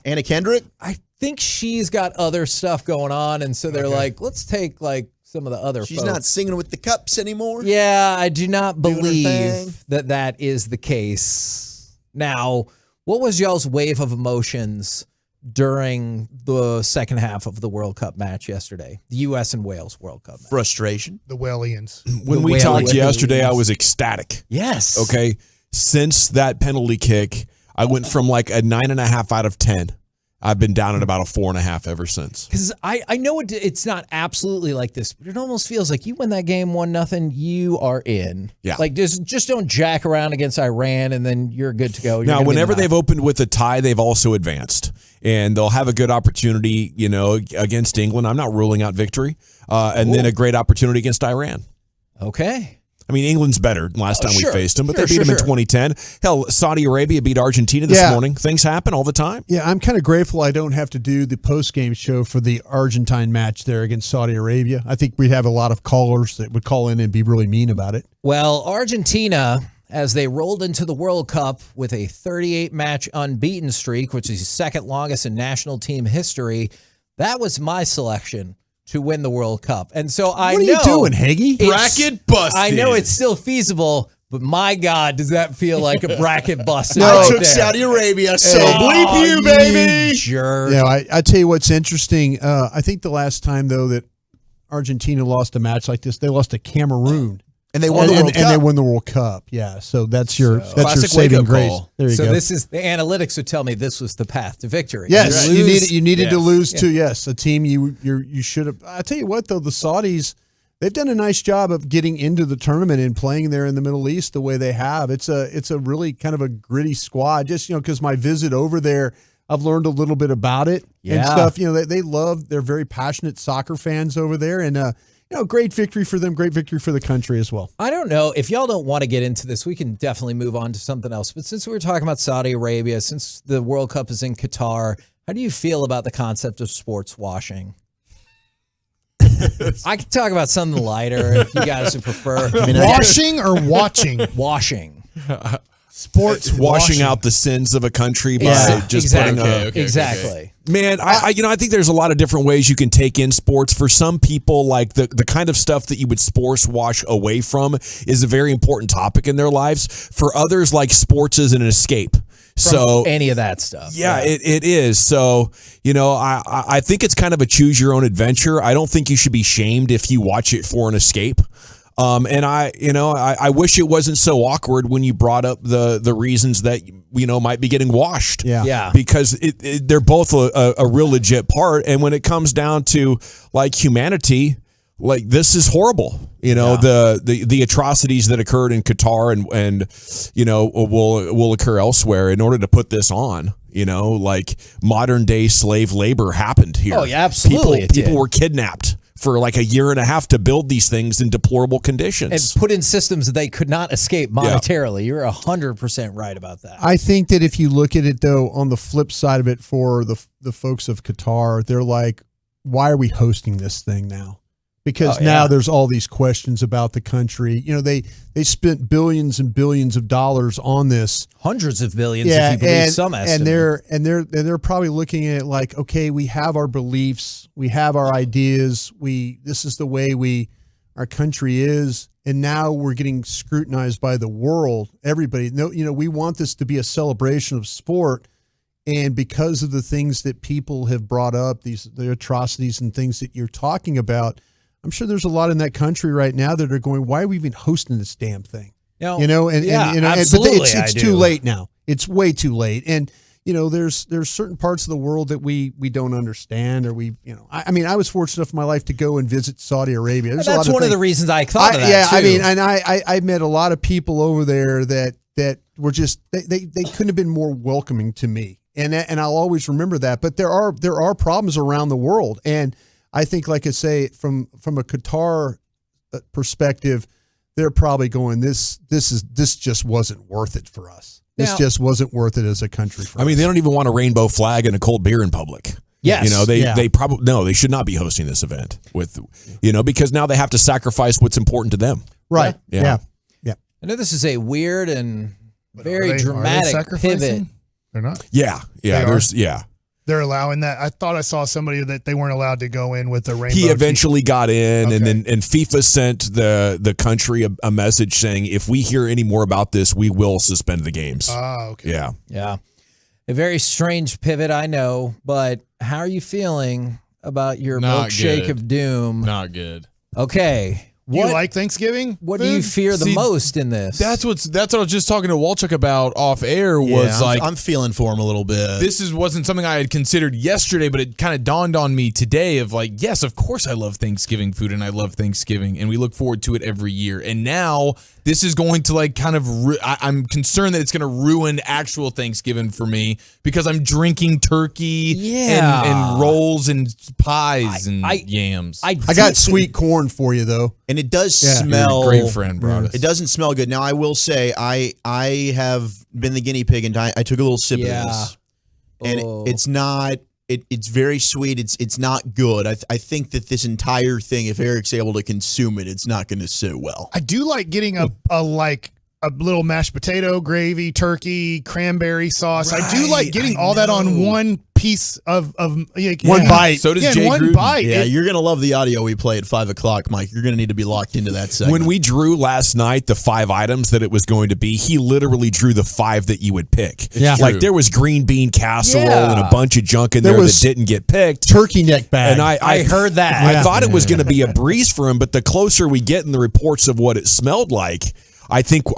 Anna Kendrick? I think she's got other stuff going on, and so they're like, let's take some of the other She's folks. not singing with the cups anymore? Yeah, I do not Doing her thing. believe that is the case. Now, what was y'all's wave of emotions during the second half of the World Cup match yesterday? The U.S. and Wales World Cup match. Frustration. The Walians. When we talked yesterday, I was ecstatic. Yes. Okay. Since that penalty kick, I went from a 9.5 out of 10. I've been down at about a 4.5 ever since. Because I know it's not absolutely like this, but it almost feels like you win that game 1-0, you are in. Yeah. Just don't jack around against Iran and then you're good to go. Now, whenever they've opened with a tie, they've also advanced. And they'll have a good opportunity, against England. I'm not ruling out victory. And then a great opportunity against Iran. Okay. I mean, England's better than last time we faced them, but Sure, they beat them in sure. 2010. Hell, Saudi Arabia beat Argentina this morning. Things happen all the time. Yeah, I'm kind of grateful I don't have to do the post-game show for the Argentine match there against Saudi Arabia. I think we'd have a lot of callers that would call in and be really mean about it. Well, Argentina, as they rolled into the World Cup with a 38-match unbeaten streak, which is the second longest in national team history, that was my selection to win the World Cup. And so I know. What are you doing, Hagee? Bracket busted. I know it's still feasible, but my God, does that feel like a bracket busted? I right took there. Saudi Arabia, so bleep you, baby. Jerk. Yeah, I tell you what's interesting. I think the last time, though, that Argentina lost a match like this, they lost to Cameroon. And they won the World Cup. And they won the World Cup. Yeah, so that's your Classic saving wake-up grace. call. There you So go. this is the analytics would tell me this was the path to victory. Yes, you needed to lose Yeah. to a team you should have. I tell you what though, the Saudis, they've done a nice job of getting into the tournament and playing there in the Middle East the way they have. It's a really kind of a gritty squad. Just because my visit over there, I've learned a little bit about it and stuff. They're very passionate soccer fans over there, and great victory for them, great victory for the country as well. I don't know. If y'all don't want to get into this, we can definitely move on to something else. But since we were talking about Saudi Arabia, since the World Cup is in Qatar, how do you feel about the concept of sports washing? I can talk about something lighter if you guys would prefer. Washing or watching? Washing. Sports washing out the sins of a country by just putting exactly. Man, I think there's a lot of different ways you can take in sports. For some people, like the kind of stuff that you would sports wash away from is a very important topic in their lives. For others, like sports is an escape. So any of that stuff. Yeah, it is. So, I think it's kind of a choose your own adventure. I don't think you should be shamed if you watch it for an escape. And I wish it wasn't so awkward when you brought up the reasons that might be getting washed. Yeah. Because they're both a real legit part. And when it comes down to humanity, this is horrible. The atrocities that occurred in Qatar and will occur elsewhere. In order to put this on, modern day slave labor happened here. Oh, yeah, absolutely. People were kidnapped for like a year and a half to build these things in deplorable conditions. And put in systems that they could not escape monetarily. You're 100% right about that. I think that if you look at it, though, on the flip side of it for the folks of Qatar, they're like, why are we hosting this thing now? Because now there's all these questions about the country. You know, they spent billions and billions of dollars on this. Hundreds of billions, if you believe some estimate. And they're probably looking at it like, okay, we have our beliefs, we have our ideas, this is the way our country is, and now we're getting scrutinized by the world. Everybody, we want this to be a celebration of sport. And because of the things that people have brought up, the atrocities and things that you're talking about, I'm sure there's a lot in that country right now that are going, why are we even hosting this damn thing? Absolutely, but it's too late now. It's way too late. And, there's certain parts of the world that we don't understand, or I was fortunate enough in my life to go and visit Saudi Arabia. That's one of the reasons I thought of that, too. And I met a lot of people over there that were just, they couldn't have been more welcoming to me. And I'll always remember that. But there are problems around the world. And I think, like I say, from a Qatar perspective, they're probably going, this just wasn't worth it for us. This just wasn't worth it as a country for us. They don't even want a rainbow flag and a cold beer in public. Yes. They probably, they should not be hosting this event because now they have to sacrifice what's important to them. Right. Yeah. I know this is a weird and very dramatic pivot. They're not. Yeah. They're allowing that. I thought I saw somebody that they weren't allowed to go in with a rainbow. He eventually got in, and FIFA sent the country a message saying, if we hear any more about this, we will suspend the games. Okay. Yeah. A very strange pivot, I know, but how are you feeling about your milkshake of doom? Not good. Okay. You like Thanksgiving? What do you fear the most in this? That's what I was just talking to Walchuk about off air. I'm feeling for him a little bit. This wasn't something I had considered yesterday, but it kind of dawned on me today of like, yes, of course I love Thanksgiving food and I love Thanksgiving and we look forward to it every year. And now this is going to like kind of I'm concerned that it's going to ruin actual Thanksgiving for me because I'm drinking turkey and rolls and pies and yams. I got sweet corn for you though. And it does smell. Your great friend brought us. It doesn't smell good. Now I will say I have been the guinea pig and I took a little sip of this, and it's not. It's very sweet. It's not good. I think that this entire thing, if Eric's able to consume it, it's not going to sit well. I do like getting a little mashed potato, gravy, turkey, cranberry sauce. Right. I do like getting all that on one piece of one bite. So does Jay one Gruden. bite. Yeah, you're going to love the audio we play at 5 o'clock, Mike. You're going to need to be locked into that segment. When we drew last night the 5 items that it was going to be, he literally drew the 5 that you would pick. Yeah. Like there was green bean casserole and a bunch of junk in there that didn't get picked. Turkey neck bag. And I heard that. I thought it was going to be a breeze for him, but the closer we get in the reports of what it smelled like, I think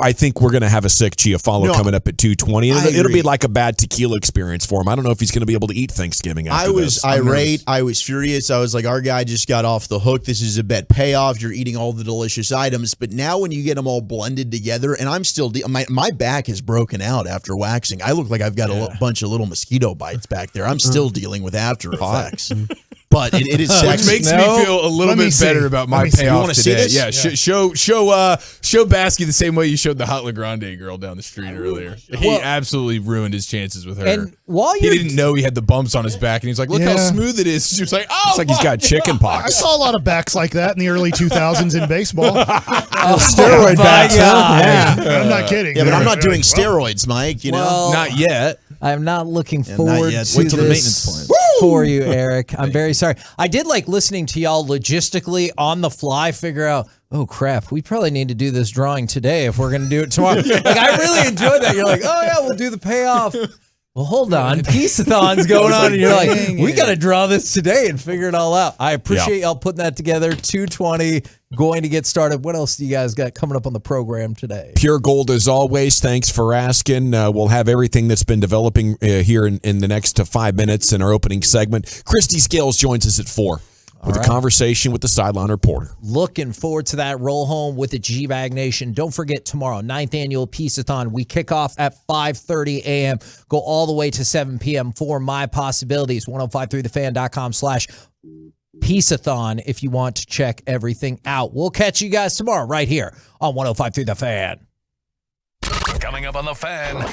we're going to have a sick Chiafalo coming up at 2:20, and it'll be like a bad tequila experience for him. I don't know if he's going to be able to eat Thanksgiving after I was irate. I was furious. I was like, our guy just got off the hook. This is a bet payoff. You're eating all the delicious items. But now when you get them all blended together, and I'm still my back is broken out after waxing. I look like I've got a bunch of little mosquito bites back there. I'm still dealing with after effects. But it is which makes me feel a little bit better about my payoff today. Yeah, show Baskey the same way you showed the Hot LaGrande girl down the street earlier. He absolutely ruined his chances with her. And while he didn't know he had the bumps on his back, and he's like, "Look how smooth it is." She was like, "Oh, it's like he's got chicken pox." I saw a lot of backs like that in the early 2000s in baseball. Steroid backs. I'm not kidding. Yeah, but I'm not doing steroids, Mike. You know, not yet. I'm not looking forward to Wait till the this maintenance plan. for you, Eric. I'm very sorry. I did like listening to y'all logistically on the fly figure out, oh, crap, we probably need to do this drawing today if we're going to do it tomorrow. Like, I really enjoyed that. You're like, oh, yeah, we'll do the payoff. Well, hold on. Peace-a-thon's going on, and you're like, we got to draw this today and figure it all out. I appreciate y'all putting that together. 2:20, going to get started. What else do you guys got coming up on the program today? Pure gold as always. Thanks for asking. We'll have everything that's been developing here in the next 5 minutes in our opening segment. Christy Scales joins us at 4 with a conversation with the sideline reporter. Looking forward to that roll home with the G-Bag Nation. Don't forget tomorrow, 9th annual Peace-a-thon. We kick off at 5:30 a.m. Go all the way to 7 p.m. for My Possibilities. 1053thefan.com/ Peace-a-thon if you want to check everything out. We'll catch you guys tomorrow right here on 105.3 The Fan. Coming up on The Fan.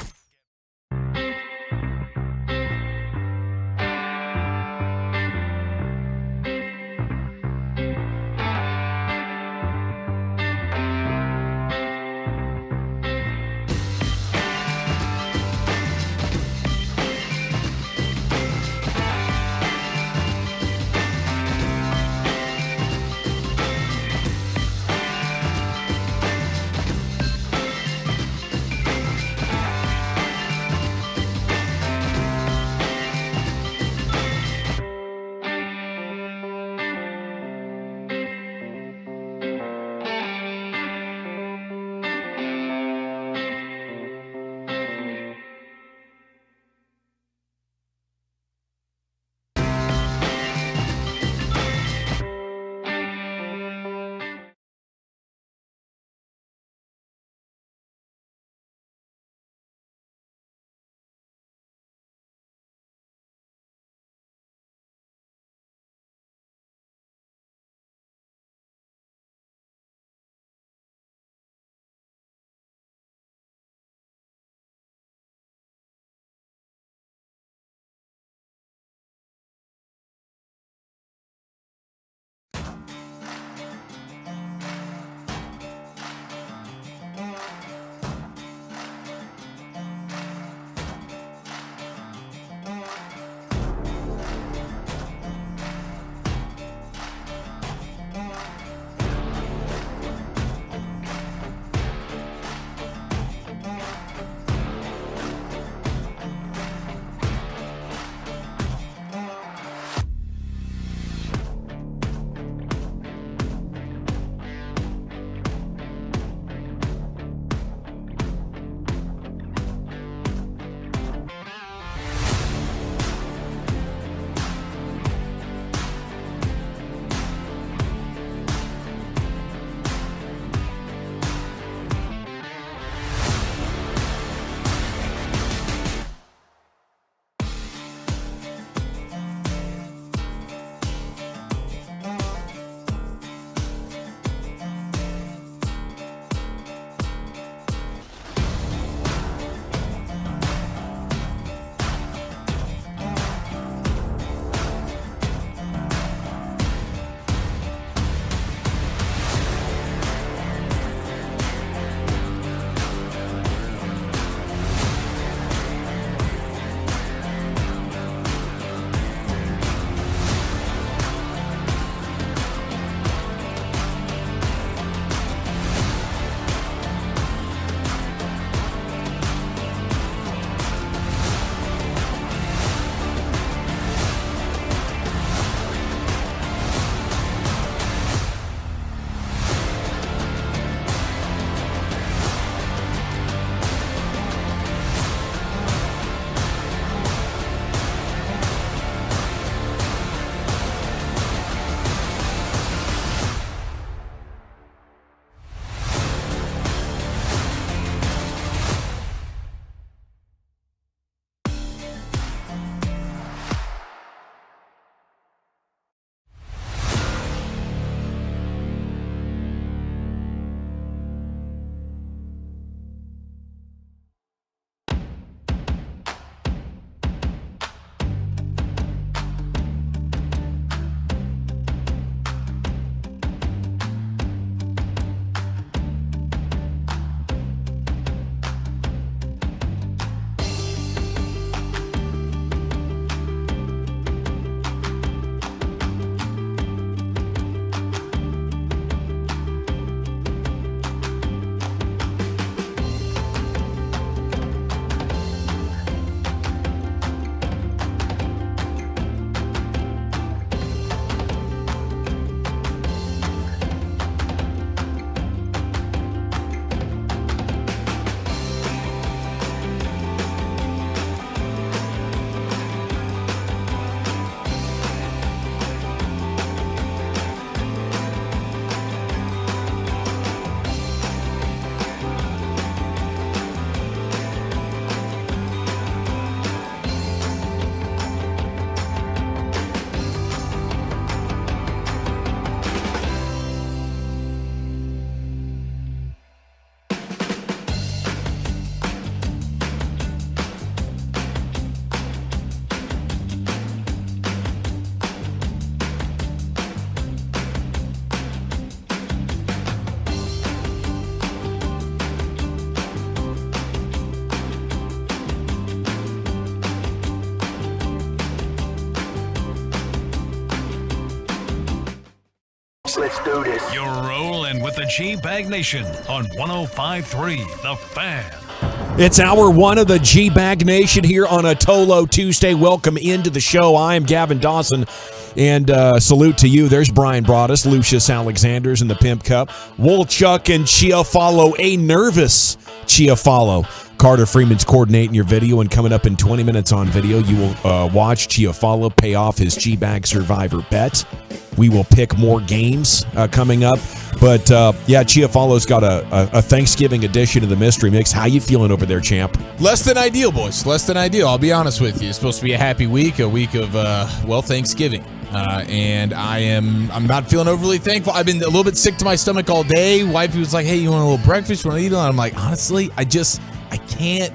Let's do this. You're rolling with the G-Bag Nation on 105.3 The Fan. It's hour one of the G-Bag Nation here on a Tolo Tuesday. Welcome into the show. I am Gavin Dawson, and salute to you. There's Brian Broaddus, Lucius Alexanders in the Pimp Cup, Wolchuk and Chiafalo, a nervous Chiafalo. Carter Freeman's coordinating your video, and coming up in 20 minutes on video, you will watch Chiafalo pay off his G-Bag Survivor bet. We will pick more games coming up. But, yeah, Chiafalo's got a Thanksgiving edition of the Mystery Mix. How you feeling over there, champ? Less than ideal, boys. Less than ideal. I'll be honest with you. It's supposed to be a happy week, a week of, Thanksgiving. And I'm not feeling overly thankful. I've been a little bit sick to my stomach all day. Wifey was like, hey, you want a little breakfast? You want to eat? And I'm like, honestly, I can't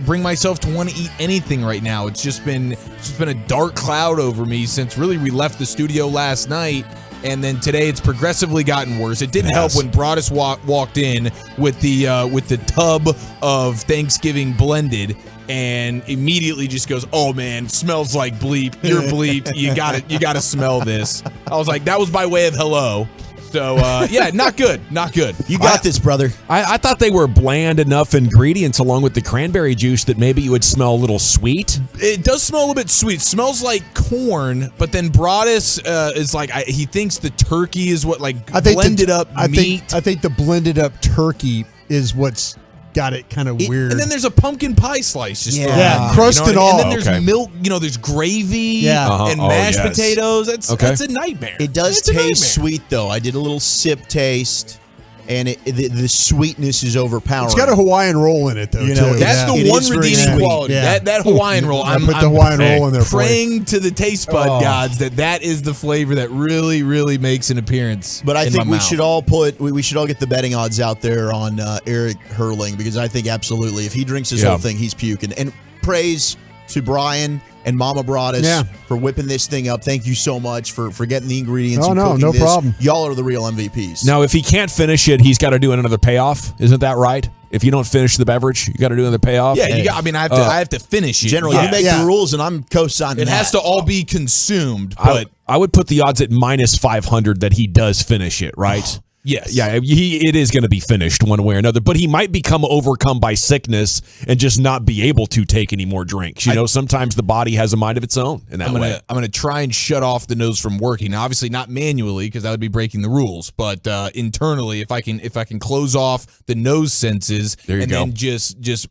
bring myself to want to eat anything right now. It's just been a dark cloud over me since really we left the studio last night. And then today it's progressively gotten worse. It didn't help when Broaddus walked in with the tub of Thanksgiving blended and immediately just goes, "Oh man, smells like bleep. You're bleeped. You gotta smell this." I was like, that was by way of hello. So, yeah, not good. Not good. You got this, brother. I thought they were bland enough ingredients along with the cranberry juice that maybe you would smell a little sweet. It does smell a little bit sweet. It smells like corn, but then Broaddus is like, he thinks the turkey is what, like, blended up meat. I think the blended up turkey is what's got it kind of weird. And then there's a pumpkin pie slice just thrown in. Crust and all. And then there's milk, there's gravy and mashed potatoes. That's a nightmare. It does taste sweet, though. I did a little sip taste, and the sweetness is overpowering. It's got a Hawaiian roll in it, though, too. That's the one redeeming quality. Yeah. That Hawaiian roll. I put the Hawaiian roll in there for you. Praying to the taste bud gods that is the flavor that really, really makes an appearance. But I think we should all we should all get the betting odds out there on Eric Hurling, because I think absolutely if he drinks this whole thing, he's puking. And praise to Brian and Mama Broaddus for whipping this thing up. Thank you so much for getting the ingredients. No problem. Y'all are the real MVPs. Now, if he can't finish it, he's got to do another payoff. Isn't that right? If you don't finish the beverage, you got to do another payoff. Yeah, I have to finish it. Generally, you make the rules, and I'm co-signing. It has to all be consumed. But I would put the odds at minus 500 that he does finish it. Right. Yes. Yeah, it is going to be finished one way or another, but he might become overcome by sickness and just not be able to take any more drinks. Sometimes the body has a mind of its own in that way. I'm going to try and shut off the nose from working. Now, obviously not manually, because that would be breaking the rules, but internally, if I can close off the nose senses then just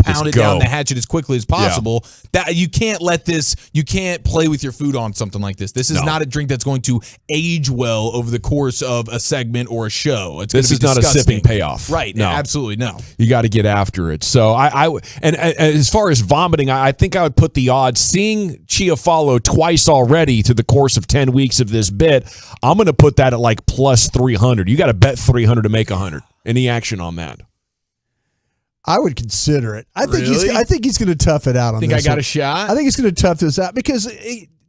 pound it down the hatchet as quickly as possible. That you can't play with your food on something like this. This is not a drink that's going to age well over the course of a segment or a show. This is not a sipping payoff. Right. No. Absolutely no. You got to get after it. So and as far as vomiting, I think I would put the odds, seeing Chiafalo twice already through the course of 10 weeks of this bit, I'm going to put that at like plus 300. You got to bet 300 to make 100. Any action on that? I would consider it. I think he's going to tough it out on this. Think I got a shot? I think he's going to tough this out because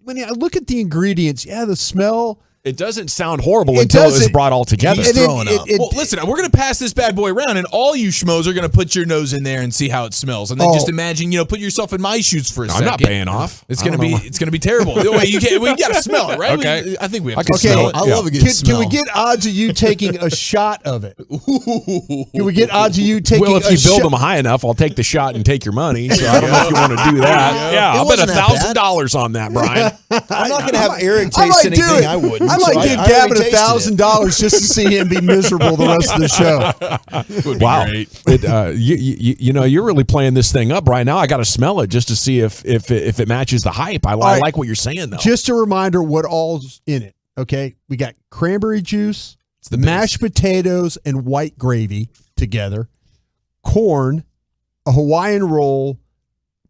when you look at the ingredients, the smell. It doesn't sound horrible until it was brought all together. He's throwing up. Well, listen, we're going to pass this bad boy around, and all you schmoes are going to put your nose in there and see how it smells, and then just imagine, put yourself in my shoes for a second. I'm not paying off. It's going to be terrible. We got to smell it, right? Okay. I think we have to smell it. I love a good smell. Can we get odds of you taking a shot of it? Can we get odds of you taking? Well, if you build them high enough, I'll take the shot and take your money. So I don't know if you want to do that. Yeah, I'll bet $1,000 on that, Brian. I'm not going to have Eric taste anything I wouldn't. I might give Gavin $1,000 just to see him be miserable the rest of the show. Wow, you're really playing this thing up right now. I got to smell it just to see if it matches the hype. I like what you're saying though. Just a reminder, what all's in it? Okay, we got cranberry juice, mashed potatoes, and white gravy together, corn, a Hawaiian roll,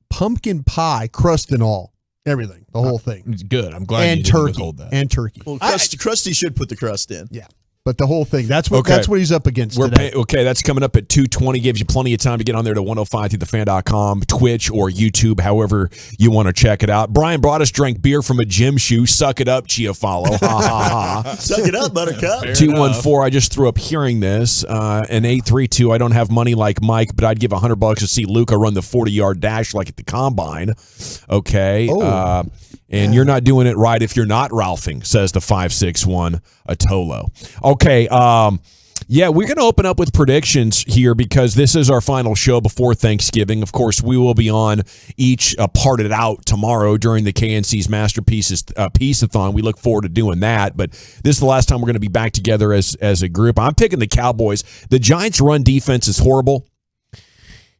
pumpkin pie, crust and all. Everything, the whole thing. It's good. I'm glad you didn't withhold that. And turkey. Well, Krusty should put the crust in. Yeah. But the whole thing, that's what he's up against today. That's coming up at 2:20. Gives you plenty of time to get on there to 105thethefan.com, Twitch, or YouTube, however you want to check it out. Brian Broaddus drank beer from a gym shoe. Suck it up, Chiafalo. Ha, ha, ha. Suck it up, Buttercup. 214, I just threw up hearing this. And 832, I don't have money like Mike, but I'd give $100 to see Luka run the 40-yard dash like at the Combine. Okay. And you're not doing it right if you're not Ralphing, says the 561 Atolo. Okay, yeah, we're going to open up with predictions here because this is our final show before Thanksgiving. Of course, we will be on each parted out tomorrow during the KNC's Masterpieces Piece-a-thon. We look forward to doing that, but this is the last time we're going to be back together as a group. I'm picking the Cowboys. The Giants' run defense is horrible.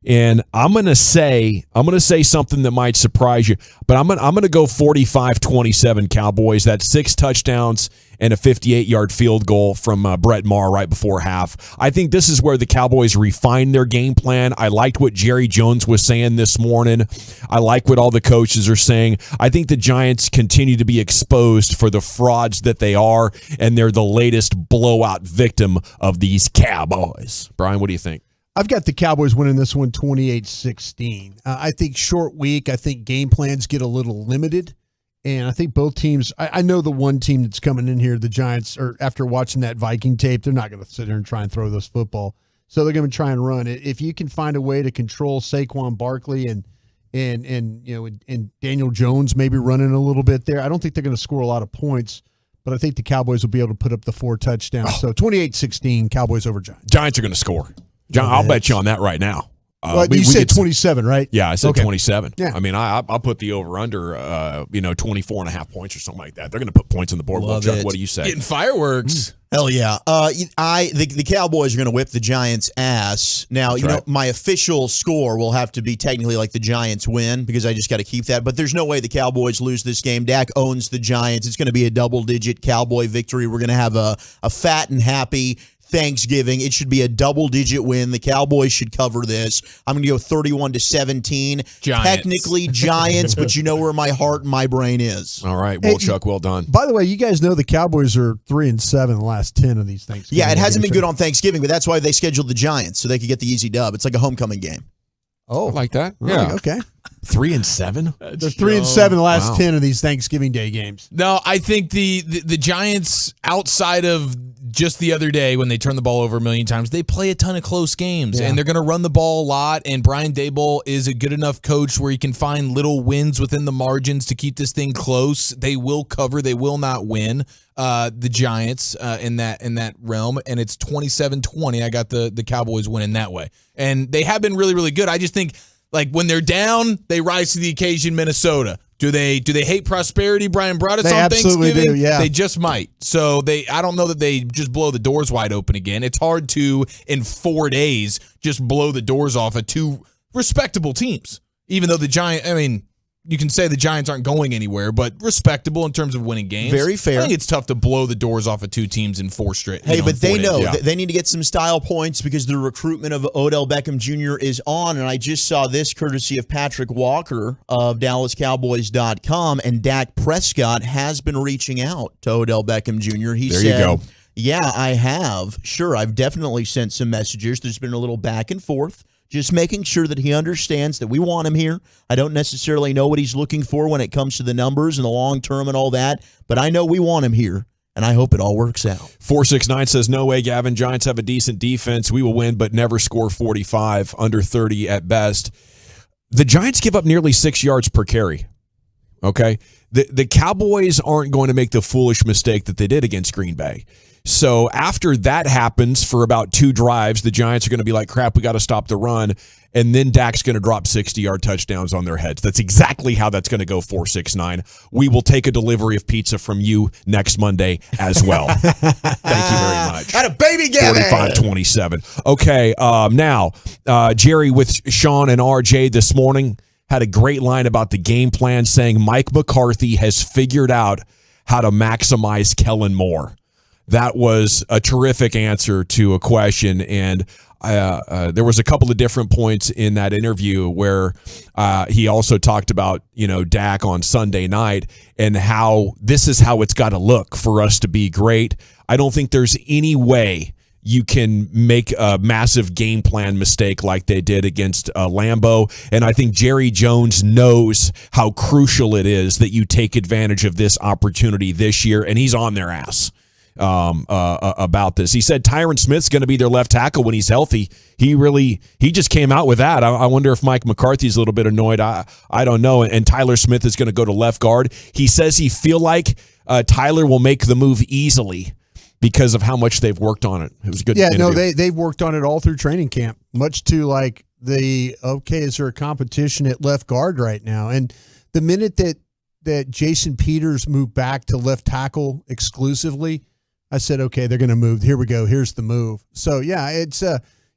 And I'm gonna say something that might surprise you, but I'm gonna go 45-27 Cowboys. That's 6 touchdowns and a 58-yard field goal from Brett Maher right before half. I think this is where the Cowboys refine their game plan. I liked what Jerry Jones was saying this morning. I like what all the coaches are saying. I think the Giants continue to be exposed for the frauds that they are, and they're the latest blowout victim of these Cowboys. Brian, what do you think? I've got the Cowboys winning this one 28-16. I think short week. I think game plans get a little limited. And I think both teams, I know the one team that's coming in here, the Giants, or after watching that Viking tape, they're not going to sit there and try and throw this football. So they're going to try and run it. If you can find a way to control Saquon Barkley and Daniel Jones maybe running a little bit there, I don't think they're going to score a lot of points. But I think the Cowboys will be able to put up the 4 touchdowns. So 28-16, Cowboys over Giants. Giants are going to score. John, I'll bet you on that right now. You said 27, right? Yeah, I said 27. Yeah. I mean, I'll put the over-under, 24 and a half points or something like that. They're going to put points on the board. Well, Chuck, what do you say? Getting fireworks. Hell yeah. The Cowboys are going to whip the Giants' ass. Now, That's right. my official score will have to be technically like the Giants win because I just got to keep that. But there's no way the Cowboys lose this game. Dak owns the Giants. It's going to be a double-digit Cowboy victory. We're going to have a fat and happy Thanksgiving. It should be a double-digit win. The Cowboys should cover this. I'm going to go 31-17. Giants. Technically Giants, but you know where my heart and my brain is. All right. Well, Chuck, well done. By the way, you guys know the Cowboys are 3-7 in the last 10 of these Thanksgiving. Yeah, it hasn't been good on Thanksgiving, but that's why they scheduled the Giants so they could get the easy dub. It's like a homecoming game. Oh, like that? Yeah. Okay. 3-7. They're 3-7 in the last 10 of these Thanksgiving Day games. No, I think the Giants, outside of just the other day when they turn the ball over a million times, they play a ton of close games, and they're going to run the ball a lot, and Brian Daboll is a good enough coach where he can find little wins within the margins to keep this thing close. They will cover. They will not win the Giants in that realm, and it's 27-20. I got the Cowboys winning that way. And they have been really, really good. I just think, like, when they're down, they rise to the occasion. Minnesota. Do they hate prosperity? Brian brought us They on absolutely Thanksgiving. do, yeah. They just might. So I don't know that they just blow the doors wide open again. It's hard to, in 4 days, just blow the doors off of 2 respectable teams. Even though the Giants, I mean, you can say the Giants aren't going anywhere, but respectable in terms of winning games. Very fair. I think it's tough to blow the doors off of 2 teams in 4 straight. Hey, but they in 4 know days. they need to get some style points because the recruitment of Odell Beckham Jr. is on. And I just saw this courtesy of Patrick Walker of DallasCowboys.com. And Dak Prescott has been reaching out to Odell Beckham Jr. He There said, you go. Yeah, I have. Sure, I've definitely sent some messages. There's been a little back and forth. Just making sure that he understands that we want him here. I don't necessarily know what he's looking for when it comes to the numbers and the long term and all that, but I know we want him here, and I hope it all works out. 469 says, no way, Gavin. Giants have a decent defense. We will win, but never score 45, under 30 at best. The Giants give up nearly 6 yards per carry. Okay? The Cowboys aren't going to make the foolish mistake that they did against Green Bay. So after that happens for about 2 drives, the Giants are going to be like, crap, we got to stop the run. And then Dak's going to drop 60-yard touchdowns on their heads. That's exactly how that's going to go, 469. We will take a delivery of pizza from you next Monday as well. Thank you very much. Had a baby, Gavin. 45-27. Okay, now, Jerry with Sean and RJ this morning had a great line about the game plan saying Mike McCarthy has figured out how to maximize Kellen Moore. That was a terrific answer to a question, and there was a couple of different points in that interview where he also talked about, Dak on Sunday night and how this is how it's got to look for us to be great. I don't think there's any way you can make a massive game plan mistake like they did against Lambeau. And I think Jerry Jones knows how crucial it is that you take advantage of this opportunity this year, and he's on their ass. about this. He said Tyron Smith's going to be their left tackle when he's healthy. He just came out with that. I wonder if Mike McCarthy's a little bit annoyed. I don't know. And Tyler Smith is going to go to left guard. He says he feel like Tyler will make the move easily because of how much they've worked on it. It was a good interview. No, they've worked on it all through training camp, much to like is there a competition at left guard right now? And the minute that Jason Peters moved back to left tackle exclusively, I said, okay, they're going to move. Here we go. Here's the move. So yeah, it's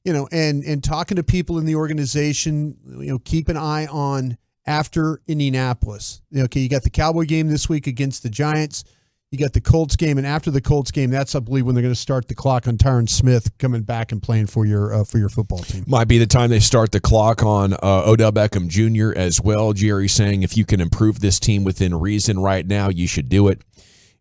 and talking to people in the organization, keep an eye on after Indianapolis. Okay, you got the Cowboy game this week against the Giants. You got the Colts game, and after the Colts game, that's I believe when they're going to start the clock on Tyron Smith coming back and playing for your football team. Might be the time they start the clock on Odell Beckham Jr. as well. Jerry saying if you can improve this team within reason right now, you should do it.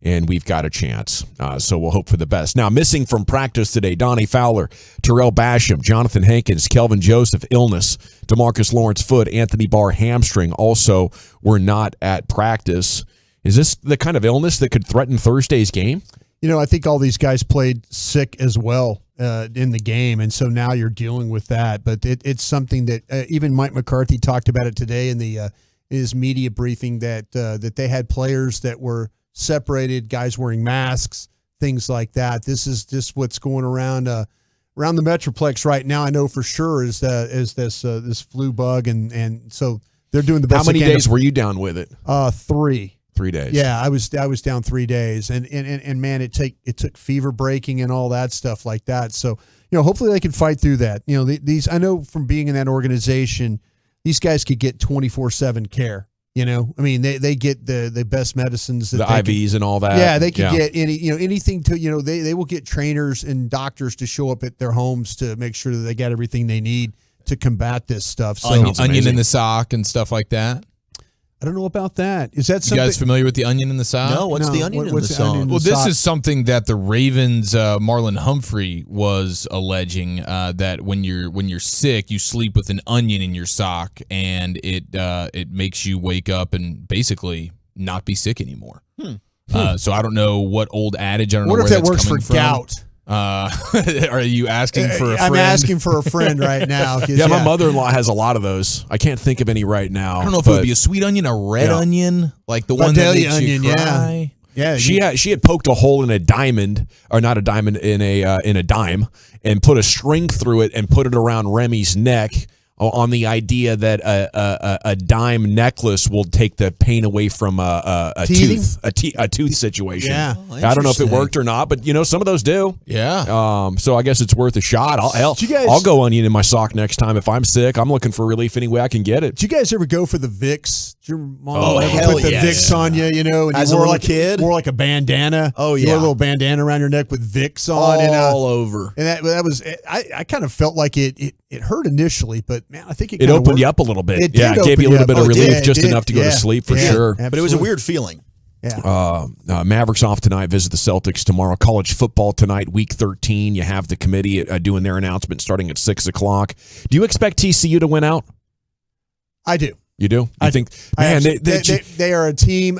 And we've got a chance. So we'll hope for the best. Now, missing from practice today, Donnie Fowler, Terrell Basham, Jonathan Hankins, Kelvin Joseph, illness, DeMarcus Lawrence foot, Anthony Barr hamstring also were not at practice. Is this the kind of illness that could threaten Thursday's game? I think all these guys played sick as well in the game, and so now you're dealing with that. But it's something that even Mike McCarthy talked about it today in his media briefing that they had players that were separated, guys wearing masks, things like that. This is just what's going around the Metroplex right now. I know for sure is this flu bug, and so they're doing the best. How many days were you down with it? 3. 3 days. Yeah, I was down 3 days, and man, it took fever breaking and all that stuff like that. So hopefully they can fight through that. These I know from being in that organization, these guys could get 24/7 care. They get the best medicines, that the IVs and all that. Yeah, they can get anything to they will get trainers and doctors to show up at their homes to make sure that they got everything they need to combat this stuff. So onion in the sock and stuff like that. I don't know about that. Is that something? You guys familiar with the onion in the sock? No, what's the onion in the sock? Well, this is something that the Ravens' Marlon Humphrey was alleging that when you're sick, you sleep with an onion in your sock, and it makes you wake up and basically not be sick anymore. So I don't know what old adage. I don't know where that's coming from. What if that works for gout? Are you asking for a friend? I'm asking for a friend right now. Yeah, my mother-in-law has a lot of those. I can't think of any right now. I don't know if it would be a sweet onion, a red onion, like the one that makes you cry. Yeah. She had poked a hole in a diamond, or not a diamond, in a dime, and put a string through it and put it around Remy's neck on the idea that a dime necklace will take the pain away from a tooth situation. Yeah. I don't know if it worked or not, but some of those do. Yeah. So I guess it's worth a shot. I'll go onion in my sock next time if I'm sick. I'm looking for relief any way I can get it. Did you guys ever go for the Vicks? Did your mom hell put the Vicks on you? And as you a little kid, wore like a bandana. Oh yeah, you wore a little bandana around your neck with Vicks on, all over. And that was. I kind of felt like it hurt initially, but man, I think it opened you up a little bit. It gave you a little bit of relief, just enough to go to sleep for sure. Absolutely. But it was a weird feeling. Yeah. Mavericks off tonight, visit the Celtics tomorrow. College football tonight, week 13. You have the committee doing their announcement starting at 6 o'clock. Do you expect TCU to win out? I do. You do? I think, man, they are a team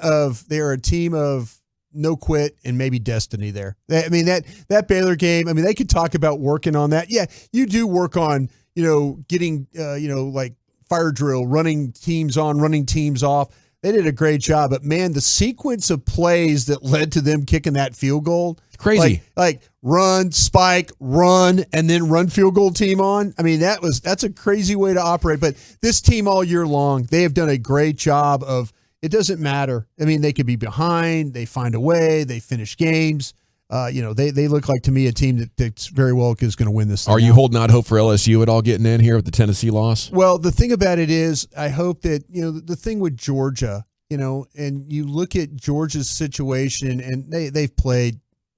of no quit and maybe destiny there. That Baylor game, they could talk about working on that. Yeah, you do work on, getting, like fire drill, running teams on, running teams off. They did a great job, but man, the sequence of plays that led to them kicking that field goal, crazy. Like run, spike, run, and then run field goal team on. That's a crazy way to operate. But this team all year long, they have done a great job of. It doesn't matter. They could be behind. They find a way. They finish games. They look like to me a team that's very well is going to win this thing. Are you holding out hope for LSU at all getting in here with the Tennessee loss? Well, the thing about it is I hope that, the thing with Georgia, and you look at Georgia's situation and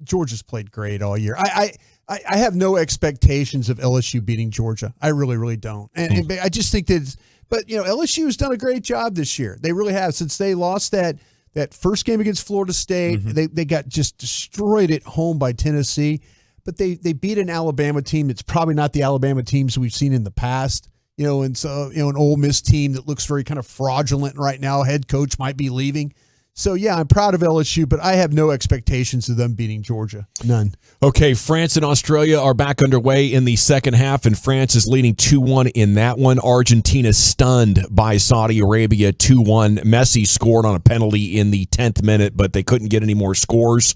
Georgia's played great all year. I have no expectations of LSU beating Georgia. I really, really don't. And I just think that but LSU has done a great job this year. They really have. Since they lost that first game against Florida State, they got just destroyed at home by Tennessee. But they beat an Alabama team that's probably not the Alabama teams we've seen in the past. And so an Ole Miss team that looks very kind of fraudulent right now. Head coach might be leaving. So, yeah, I'm proud of LSU, but I have no expectations of them beating Georgia. None. Okay, France and Australia are back underway in the second half, and France is leading 2-1 in that one. Argentina stunned by Saudi Arabia 2-1. Messi scored on a penalty in the 10th minute, but they couldn't get any more scores,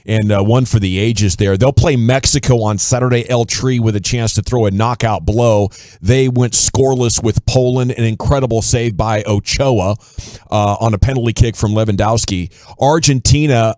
and one for the ages there. They'll play Mexico on Saturday, El Tri, with a chance to throw a knockout blow. They went scoreless with Poland, an incredible save by Ochoa on a penalty kick from Lewandowski. Argentina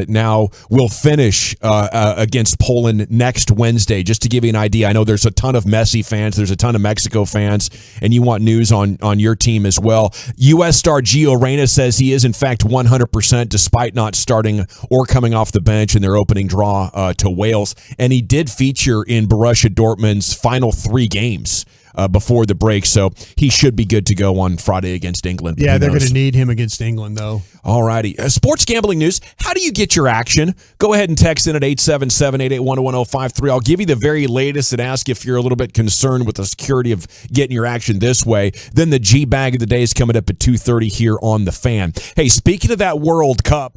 now will finish against Poland next Wednesday. Just to give you an idea, I know there's a ton of Messi fans, there's a ton of Mexico fans, and you want news on your team as well. U.S. star Gio Reyna says he is in fact 100% despite not starting or coming off the bench in their opening draw to Wales, and he did feature in Borussia Dortmund's final 3 games before the break, so he should be good to go on Friday against England. Yeah, they're going to need him against England, though. All righty. Sports gambling news. How do you get your action? Go ahead and text in at 877-881-1053. I'll give you the very latest and ask if you're a little bit concerned with the security of getting your action this way. Then the G-Bag of the day is coming up at 2:30 here on The Fan. Hey, speaking of that World Cup,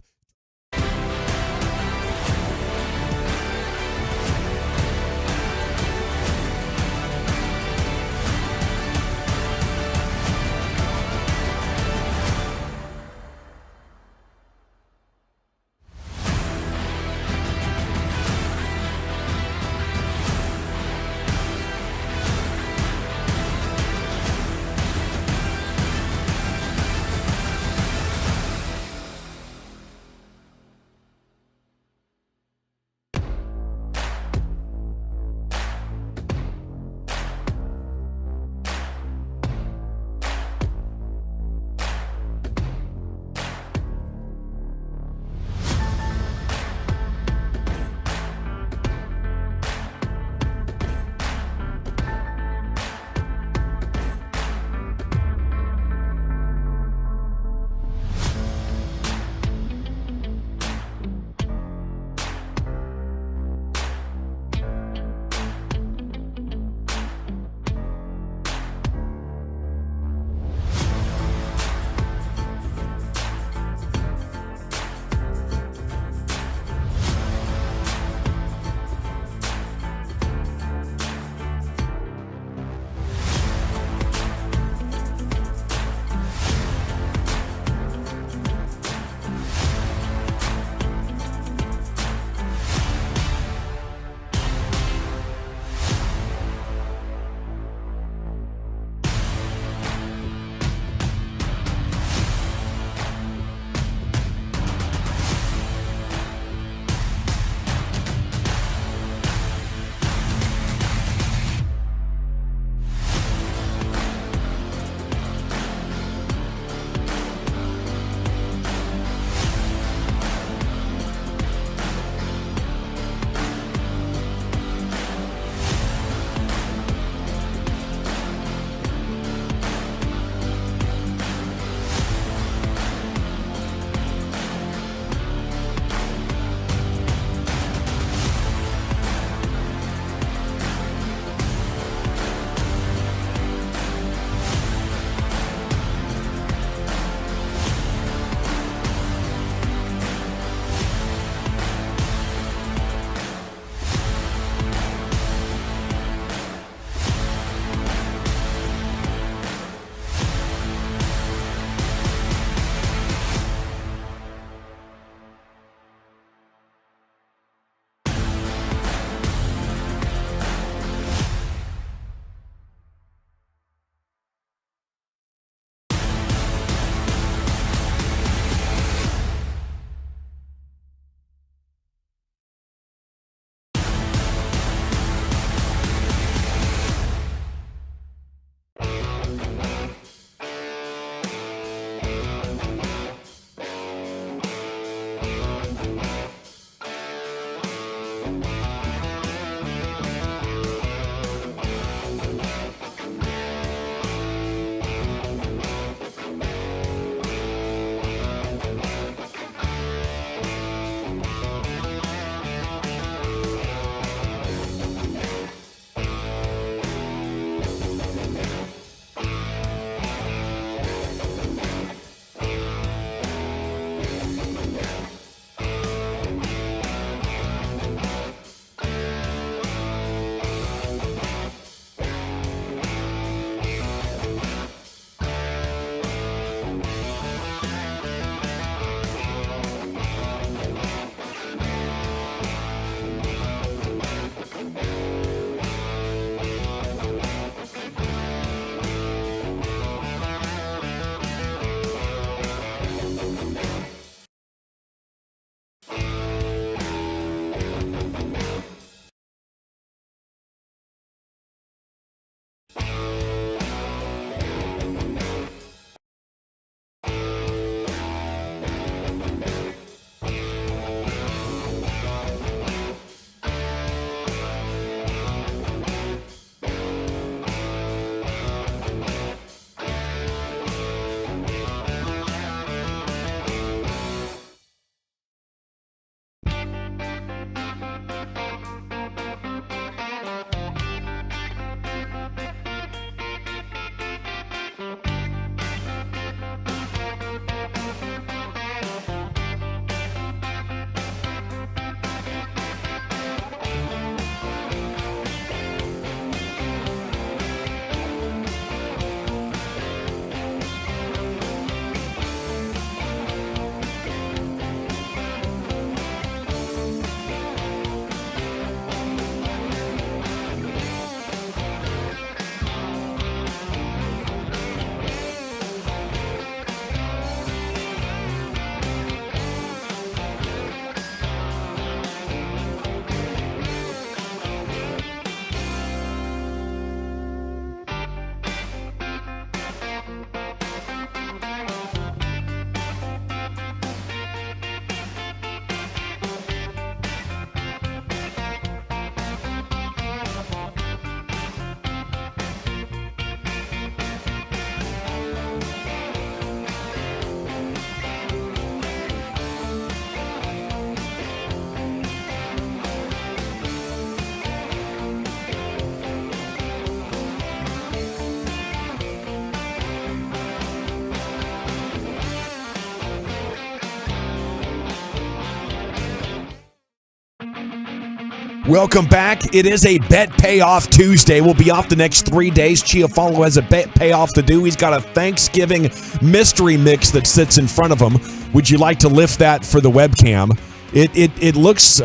Welcome back. It is a Bet Payoff Tuesday. We'll be off the next 3 days. Chiafalo has a bet payoff to do. He's got a Thanksgiving mystery mix that sits in front of him. Would you like to lift that for the webcam? It looks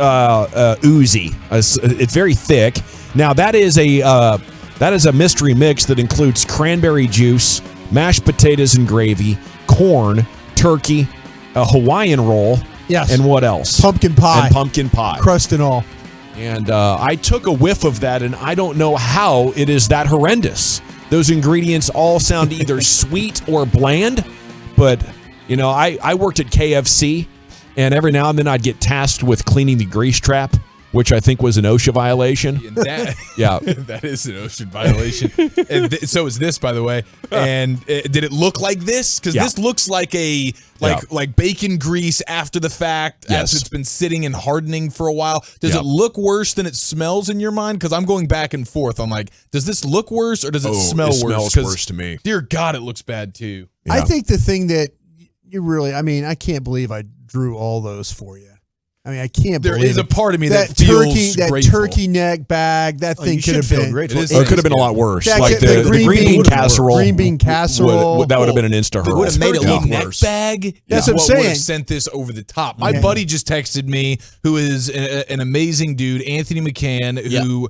oozy. It's very thick. Now that is a mystery mix that includes cranberry juice, mashed potatoes and gravy, corn, turkey, a Hawaiian roll, yes, and what else? Pumpkin pie. And pumpkin pie. Crust and all. And I took a whiff of that, and I don't know how it is that horrendous. Those ingredients all sound either sweet or bland, but, you know, I worked at KFC, and every now and then I'd get tasked with cleaning the grease trap, which I think was an OSHA violation. Yeah. That is an OSHA violation. And so is this, by the way. And did it look like this? Because this looks like like bacon grease after the fact, after it's been sitting and hardening for a while. Does it look worse than it smells in your mind? Because I'm going back and forth. I'm like, does this look worse or does it smell worse? It smells worse to me. Dear God, it looks bad too. Yeah. I think the thing that you really, I can't believe I drew all those for you. I can't believe there is a part of me that feels that turkey neck bag. That thing could have been great. It could have been a lot worse. Like the green bean casserole. Green bean casserole. That would have been an insta hurl. It would have made it look worse. Bag. That's what I'm saying. Would have sent this over the top. My buddy just texted me, who is an amazing dude, Anthony McCann, who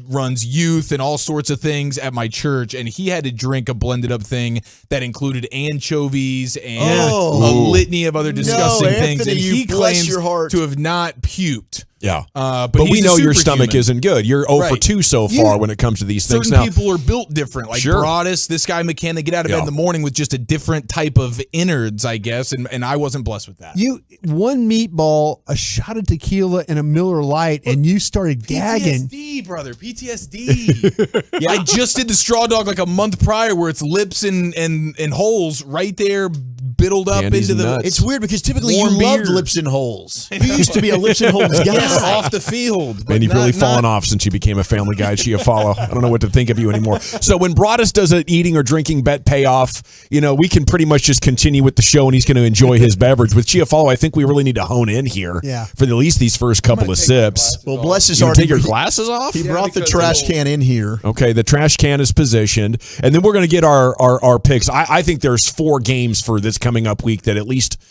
runs youth and all sorts of things at my church, and he had to drink a blended up thing that included anchovies and a litany of other disgusting things. Anthony, and he claims your heart. to have not puked. Yeah. But we know your stomach superhuman. isn't good. You're 0 for 2 so far when it comes to these things. Certain Now, people are built different. Like Broadus, this guy McCann, they get out of bed in the morning with just a different type of innards, I guess, and I wasn't blessed with that. You one meatball, a shot of tequila, and a Miller Lite, and you started gagging. PTSD, brother. PTSD. I just did the straw dog like a month prior where it's lips and holes right there biddled up Candies into and the... nuts. It's weird because typically Warm you loved beer. lips and holes. You used to be a lips and holes guy. Yes, off the field. Man, you've really fallen off since you became a Family Guy Chiafalo. I don't know what to think of you anymore. So when Broadus does an eating or drinking bet payoff, we can pretty much just continue with the show and he's going to enjoy his beverage. With Chiafalo, I think we really need to hone in here for at least these first couple of sips. Well, bless his You heart. take your glasses off? He brought the trash can in here. Okay, the trash can is positioned. And then we're going to get our picks. I think there's 4 games for this coming up week that at least,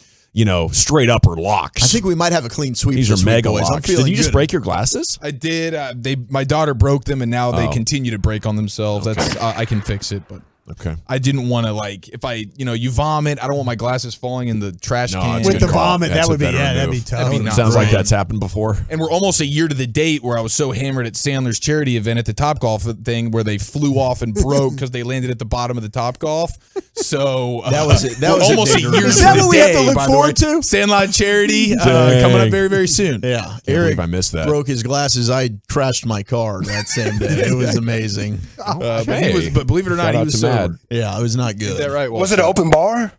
straight up are locks. I think we might have a clean sweep. These this are mega week, boys. I'm locks. Did feeling you just good. break your glasses? I did. My daughter broke them, and now they continue to break on themselves. That's I can fix it, but okay. I didn't want to if you vomit. I don't want my glasses falling in the trash can. With the vomit, That's that would be a better that'd be move. tough. Sounds like that's happened before. And we're almost a year to the date where I was so hammered at Sandler's charity event at the Topgolf thing where they flew off and broke because they landed at the bottom of the Topgolf. So that was it. That was almost a year. Is that what we have to look forward to? Sandlot charity coming up very, very soon. Yeah, Can't Eric believe I missed that. broke his glasses. I crashed my car that same day. It was amazing. But believe it or not, Shout he out was to sober. Mad. Yeah, it was not good. Is that right? Was it an open bar?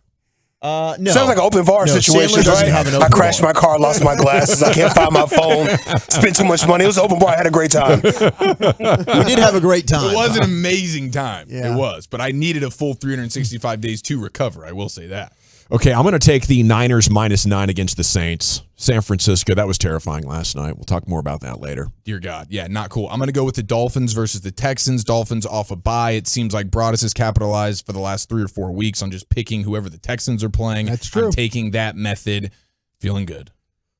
No. Sounds like an open bar No, situation, Sandler doesn't right? have an open I crashed my car, lost my glasses. I can't find my phone. Spent too much money. It was an open bar. I had a great time. We did have a great time. It was an amazing time. Yeah. It was. But I needed a full 365 days to recover. I will say that. Okay, I'm going to take the Niners -9 against the Saints. San Francisco, that was terrifying last night. We'll talk more about that later. Dear God. Yeah, not cool. I'm going to go with the Dolphins versus the Texans. Dolphins off a bye. It seems like Broadus has capitalized for the last 3 or 4 weeks on just picking whoever the Texans are playing. That's true. I'm taking that method. Feeling good.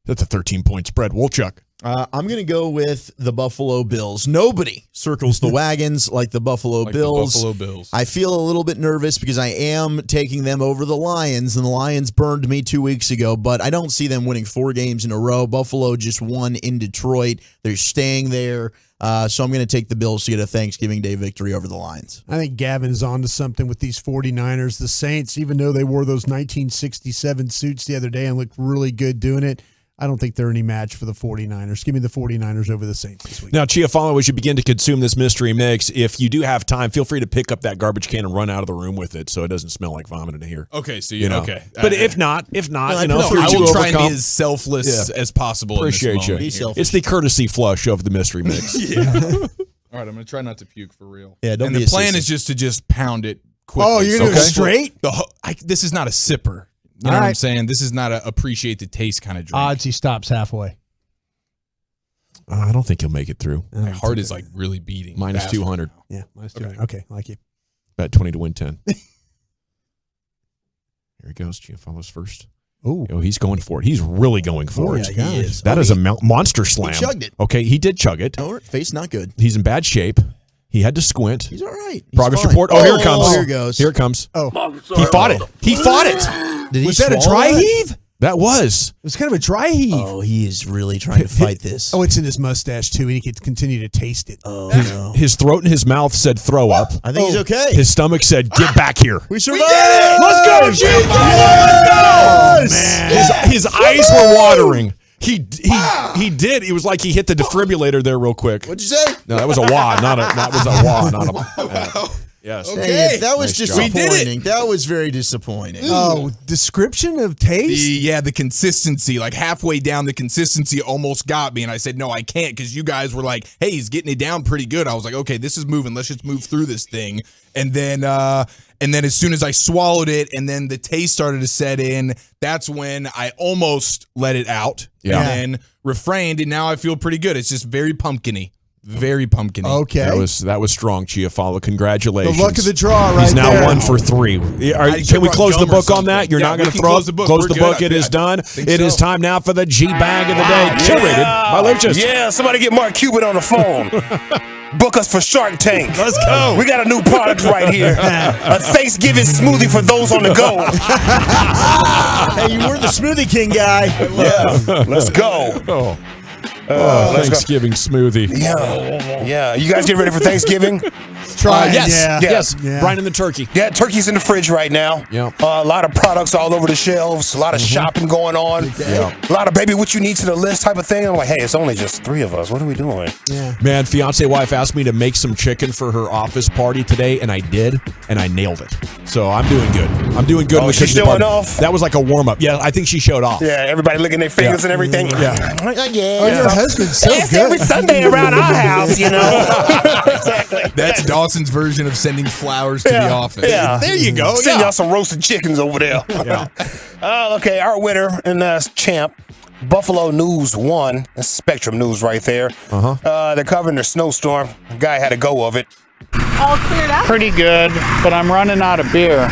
That's a 13-point spread. Wolchuk. I'm going to go with the Buffalo Bills. Nobody circles the wagons like the Buffalo Bills. The Buffalo Bills. I feel a little bit nervous because I am taking them over the Lions, and the Lions burned me 2 weeks ago, but I don't see them winning 4 games in a row. Buffalo just won in Detroit. They're staying there. So I'm going to take the Bills to get a Thanksgiving Day victory over the Lions. I think Gavin's on to something with these 49ers. The Saints, even though they wore those 1967 suits the other day and looked really good doing it, I don't think they're any match for the 49ers. Give me the 49ers over the Saints this week. Now, Chiafalo, as you begin to consume this mystery mix, if you do have time, feel free to pick up that garbage can and run out of the room with it so it doesn't smell like vomit in here. Okay, so okay. But if not, I I will try and be as selfless as possible. Appreciate in you. this moment. It's the courtesy flush of the mystery mix. Yeah. All right, I'm going to try not to puke for real. Yeah, don't and be the a plan sissy. is just to pound it quickly. Oh, you're going to go straight? This is not a sipper. You know what I'm saying? This is not a appreciate the taste kind of drink. Odds he stops halfway. I don't think he'll make it through. My heart is like really beating. Minus 200. Yeah, minus 200. Okay, like you. Bet 20 to win 10. Here he goes. Gianfalo's first. Oh, he's going for it. He's really going for it. Yeah, he is. That is a monster slam. He chugged it. Okay, he did chug it. Oh, face not good. He's in bad shape. He had to squint. He's all right. He's Progress fine. report. Oh, here it comes. Here it goes. Here it comes. Oh, he fought it. He fought it. Was that a dry heave? That was. It was kind of a dry heave. Oh, he is really trying to fight this. Oh, it's in his mustache too, and he can continue to taste it. Oh, no. His throat and his mouth said throw up. I think he's okay. His stomach said get back here. We survived. Let's go, Chief! Oh, man. His eyes were watering. He did. It was like he hit the defibrillator there real quick. What'd you say? No, that was a wah, that was a wah, not a. Yes. Okay. That was Nice job. disappointing. That was very disappointing. Oh, description of taste? The consistency, like halfway down, the consistency almost got me. And I said, no, I can't, because you guys were like, hey, he's getting it down pretty good. I was like, okay, this is moving. Let's just move through this thing. And then as soon as I swallowed it and then the taste started to set in, that's when I almost let it out. Yeah. And then refrained, and now I feel pretty good. It's just very pumpkin-y. Very pumpkin-y. Okay. That was strong, Gianfalo. Congratulations. The luck of the draw right He's now there. 1 for 3. Can we close the book on that? You're not going to throw it? Close the book. It is done. It is time now for the G-Bag of the day. Curated by Lucius. Yeah, somebody get Mark Cuban on the phone. Book us for Shark Tank. Let's go. We got a new product right here. A Thanksgiving smoothie for those on the go. Hey, you were the Smoothie King guy. Yeah, let's go. Thanksgiving smoothie. Yeah. You guys get ready for Thanksgiving? Yes. Brian and the turkey. Yeah, turkey's in the fridge right now. Yeah. A lot of products all over the shelves. A lot of shopping going on. Yeah. A lot of baby, what you need to the list type of thing. I'm like, hey, it's only just 3 of us. What are we doing? Yeah. Man, fiance wife asked me to make some chicken for her office party today, and I did, and I nailed it. So I'm doing good. I'm doing good. Oh, in the she's cooking showing department. off? That was like a warm up. Yeah, I think she showed off. Yeah, everybody licking their fingers and everything. Yeah. Yeah. Oh, your husband's so It's good. every Sunday around our house, you know. Exactly. That's Dawson's version of sending flowers to the office. Yeah. There you go. Send Yeah. y'all some roasted chickens over there. Yeah. Okay, our winner and champ, Buffalo News 1. That's Spectrum News right there. They're covering the snowstorm. The guy had a go of it. All cleared up? Pretty good, but I'm running out of beer,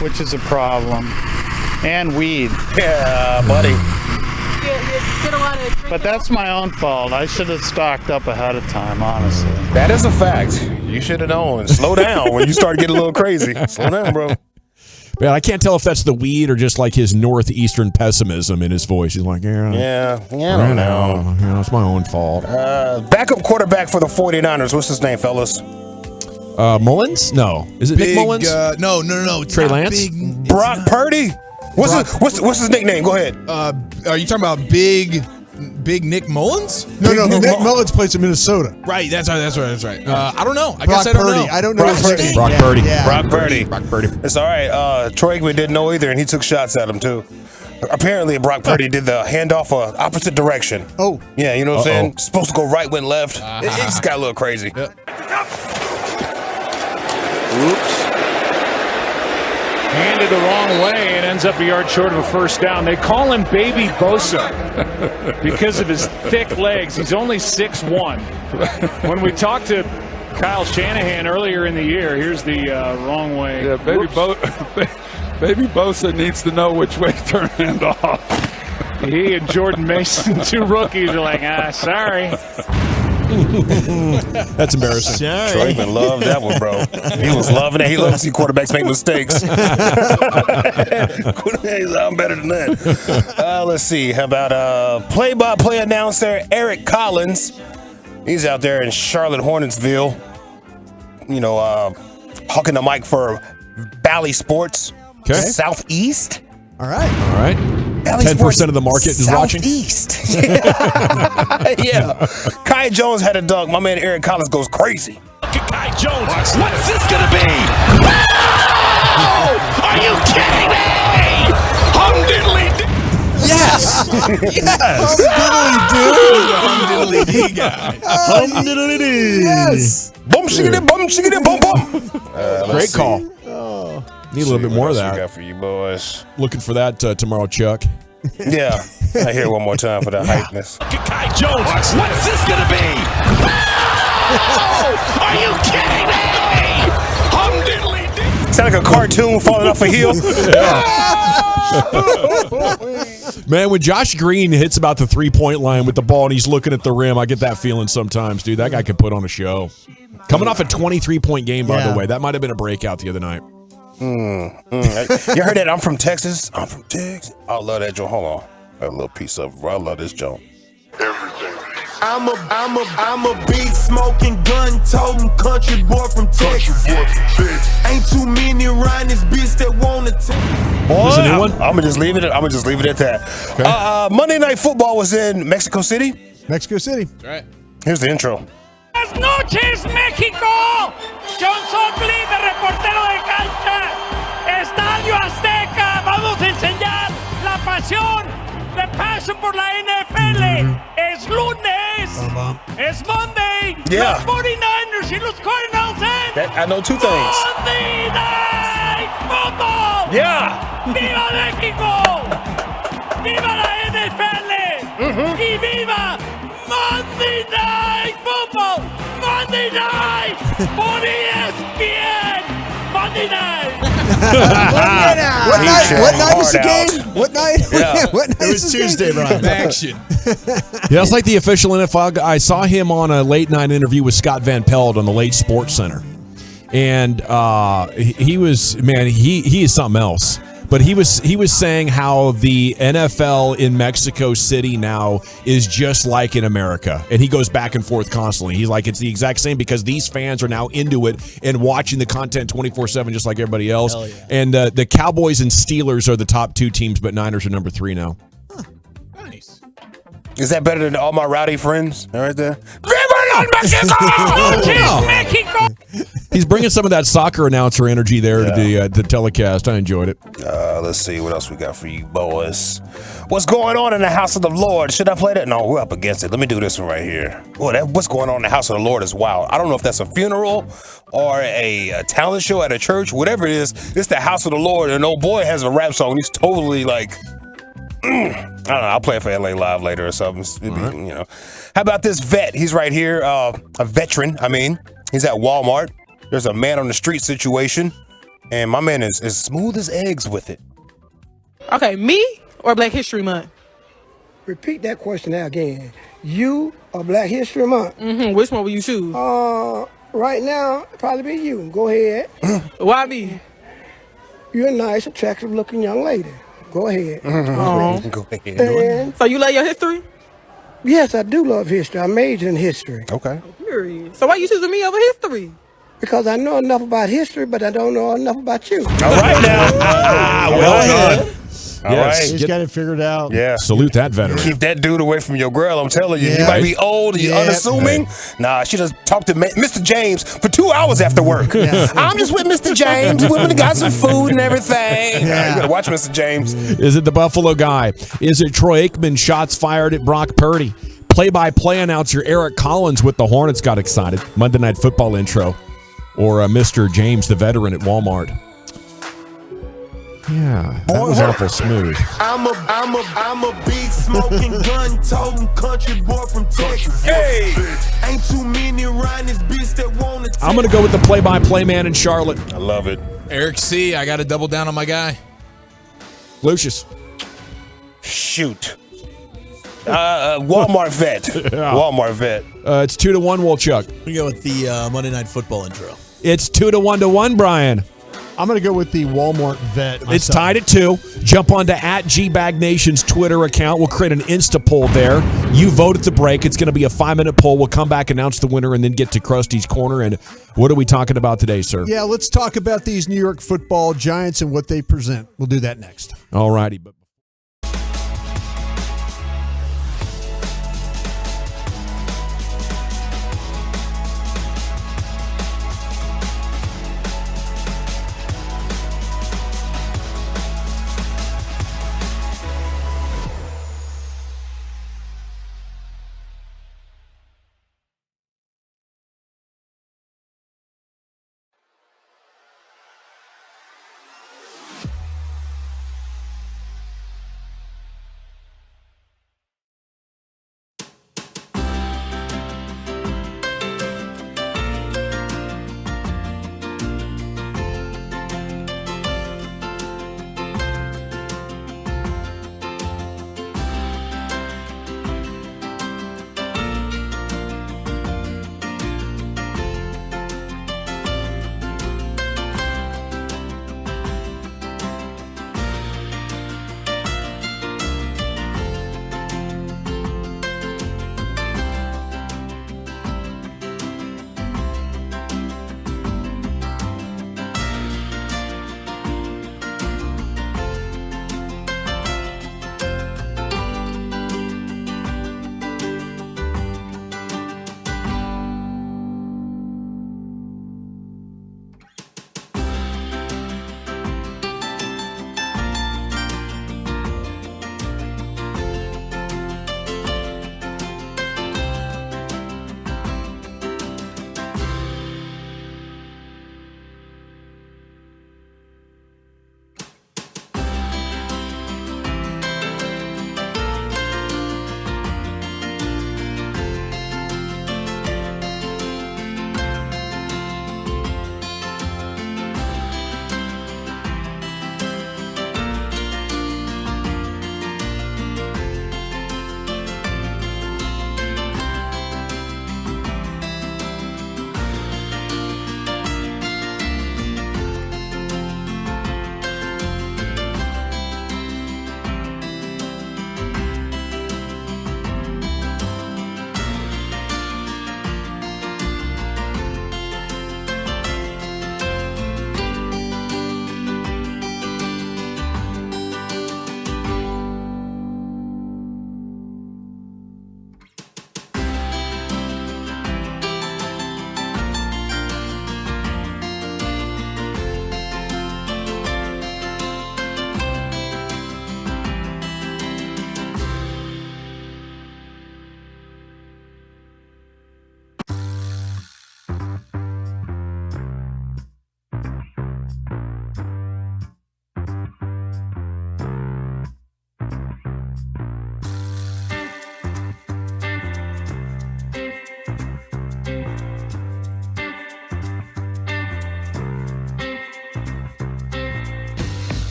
which is a problem. And weed. Yeah, buddy. You get a lot of drinking. But that's my own fault. I should have stocked up ahead of time, honestly. That is a fact. You should have known. Slow down when you start getting a little crazy. Slow down, bro. Man, I can't tell if that's the weed or just like his northeastern pessimism in his voice. He's like, Yeah, I don't know. You know, it's my own fault. Backup quarterback for the 49ers. What's his name, fellas? Mullins? No. Is it Nick Mullins? No. Trey Lance? Brock Purdy? What's his nickname? Go ahead. Are you talking about Big Nick Mullins? No. Nick Mullins plays in Minnesota. Right, that's right. I don't know. I Brock guess I don't Purdy. know. I don't know his name. Brock Purdy. Yeah. Brock Purdy. Brock Purdy. It's all right. Troy Aikman didn't know either, and he took shots at him, too. Apparently, Brock Purdy did the handoff opposite direction. Oh. Yeah, you know what I'm saying? Supposed to go right, went left. It just got a little crazy. Oops. Handed the wrong way and ends up a yard short of a first down. They call him Baby Bosa because of his thick legs. He's only 6'1". When we talked to Kyle Shanahan earlier in the year, here's the wrong way. Yeah, Baby Bosa needs to know which way to turn hand off. He and Jordan Mason, 2 rookies, are like, sorry. That's embarrassing. Troy Aikman loved that one, bro. He was loving it. He loves to see quarterbacks make mistakes. I'm better than that. Let's see. How about play-by-play announcer Eric Collins? He's out there in Charlotte Hornetsville. You know, hawking the mic for Bally Sports. Okay. Southeast. All right. 10% of the market is watching. Southeast. Yeah. Kai Jones had a dunk. My man Eric Collins goes crazy. Look at Kai Jones. What's this going to be? Oh! Are you kidding me? Yes. Yes. Diddly guy. Yes. Boom, shiggity, boom, shiggity, boom, boom. Great call. Need a little bit more of We that. got for you boys. Looking for that tomorrow, Chuck. Yeah, I hear it one more time for the hypeness. Look at Kai Jones. What's this going to be? Oh! Are you kidding me? Hum diddly did. Sound like a cartoon falling off a hill. Man, when Josh Green hits about the 3-point line with the ball and he's looking at the rim, I get that feeling sometimes, dude. That guy could put on a show. Coming off a 23-point game, by the way. That might have been a breakout the other night. You heard that? I'm from Texas. I love that joint. Hold on. A little piece of it. I love this joint. I'm a big smoking gun toting country boy from Texas. Ain't too many around this bitch that wanna take. Boy, I'm gonna just leave it. At that. Okay. Monday Night Football was in Mexico City. Mexico City. That's right. Here's the intro. Buenas noches, México. John Sockley, de reportero de cancha. Estadio Azteca. Vamos a enseñar la pasión, the passion por la NFL. Es lunes. Es Monday. Yeah. Los 49ers y los Cardinals en I know two things. Monday Night Football. Yeah. ¡Viva México! ¡Viva la NFL! ¡Y viva Monday Night Football! Monday Night por ESPN! Monday Night! What night is the game? What night? Yeah. What night It was Tuesday, Brian. Action. Yeah, it's like the official NFL guy. I saw him on a late night interview with Scott Van Pelt on the Late Sports Center. And he was, man, he is something else. But he was saying how the NFL in Mexico City now is just like in America. And he goes back and forth constantly. He's like, it's the exact same because these fans are now into it and watching the content 24/7 just like everybody else. Hell yeah. And the Cowboys and Steelers are the top 2 teams, but Niners are number 3 now. Nice. Is that better than all my rowdy friends right there? Mexico! He's bringing some of that soccer announcer energy there to the telecast. I enjoyed it. Let's see what else we got for you boys. What's going on in the house of the Lord? Should I play that? No, we're up against it. Let me do this one right here. Oh, what's going on in the house of the Lord is wild. I don't know if that's a funeral or a talent show at a church. Whatever it is, it's the house of the Lord. And old boy has a rap song. He's totally like... I don't know. I'll play it for LA Live later or something. You know. How about this vet? He's right here. A veteran. I mean, he's at Walmart. There's a man on the street situation, and my man is as smooth as eggs with it. Okay, me or Black History Month? Repeat that question again. You or Black History Month? Mm-hmm. Which one will you choose? Right now, probably be you. Go ahead. Why me? You're a nice, attractive-looking young lady. Go ahead. Go ahead. And So you love your history? yes, I do love history. I majored in history. Okay. Period. So why you choosing me over history? Because I know enough about history, but I don't know enough about you. All right now. Well done. All Yes. right. He's got it figured out. Yeah. Salute that veteran. Keep that dude away from your girl, I'm telling you. Yeah. You might be old and you're unassuming. Nah, she just talked to Mr. James for 2 hours after work. I'm just with Mr. James. We got some food and everything. Yeah. You gotta watch Mr. James. Is it the Buffalo guy? Is it Troy Aikman shots fired at Brock Purdy? Play-by-play announcer Eric Collins with the Hornets got excited. Monday Night Football intro. Or Mr. James, the veteran at Walmart. Yeah, that was awful smooth. I'm a big smoking gun toting country boy from Texas. Hey! Ain't too many around this bitch that wanna take. I'm going to go with the play-by-play man in Charlotte. I love it. Eric C., I got to double down on my guy. Lucius. Shoot. Walmart vet. Walmart vet. It's 2-1, Wolchuk. We go with the Monday Night Football intro. It's 2-1, Brian. I'm going to go with the Walmart vet. Myself. It's tied at 2. Jump onto @GBagNation's Twitter account. We'll create an Insta poll there. You vote at the break. It's going to be a 5-minute poll. We'll come back, announce the winner, and then get to Krusty's Corner. And what are we talking about today, sir? Yeah, let's talk about these New York Football Giants and what they present. We'll do that next. All righty.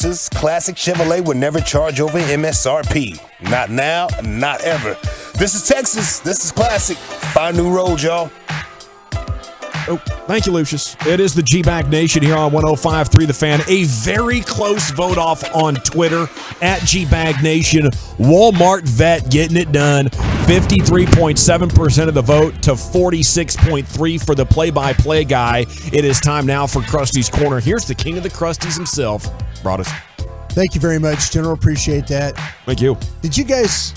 Texas, classic Chevrolet will never charge over MSRP. Not now, not ever. This is Texas. This is classic. Find new roads, y'all. Oh, thank you, Lucius. It is the G-Bag Nation here on 105.3 The Fan. A very close vote off on Twitter at G-Bag Nation. Walmart vet getting it done. 53.7% of the vote to 46.3% for the play-by-play guy. It is time now for Krusty's Corner. Here's the king of the Krusties himself, Broadus. Thank you very much, General. Appreciate that. Thank you. Did you guys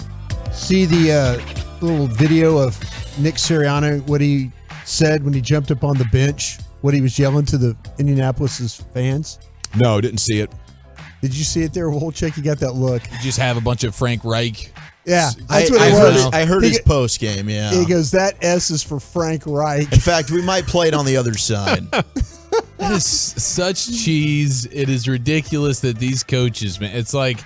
see the little video of Nick Sirianni, what he said when he jumped up on the bench, what he was yelling to the Indianapolis fans? No, didn't see it. Did you see it there, Wolchek? You got that look. You just have a bunch of Frank Reich. Yeah, that's what it was. I heard his post game, yeah. He goes, that S is for Frank Reich. In fact, we might play it on the other side. It is such cheese. It is ridiculous that these coaches, man, it's like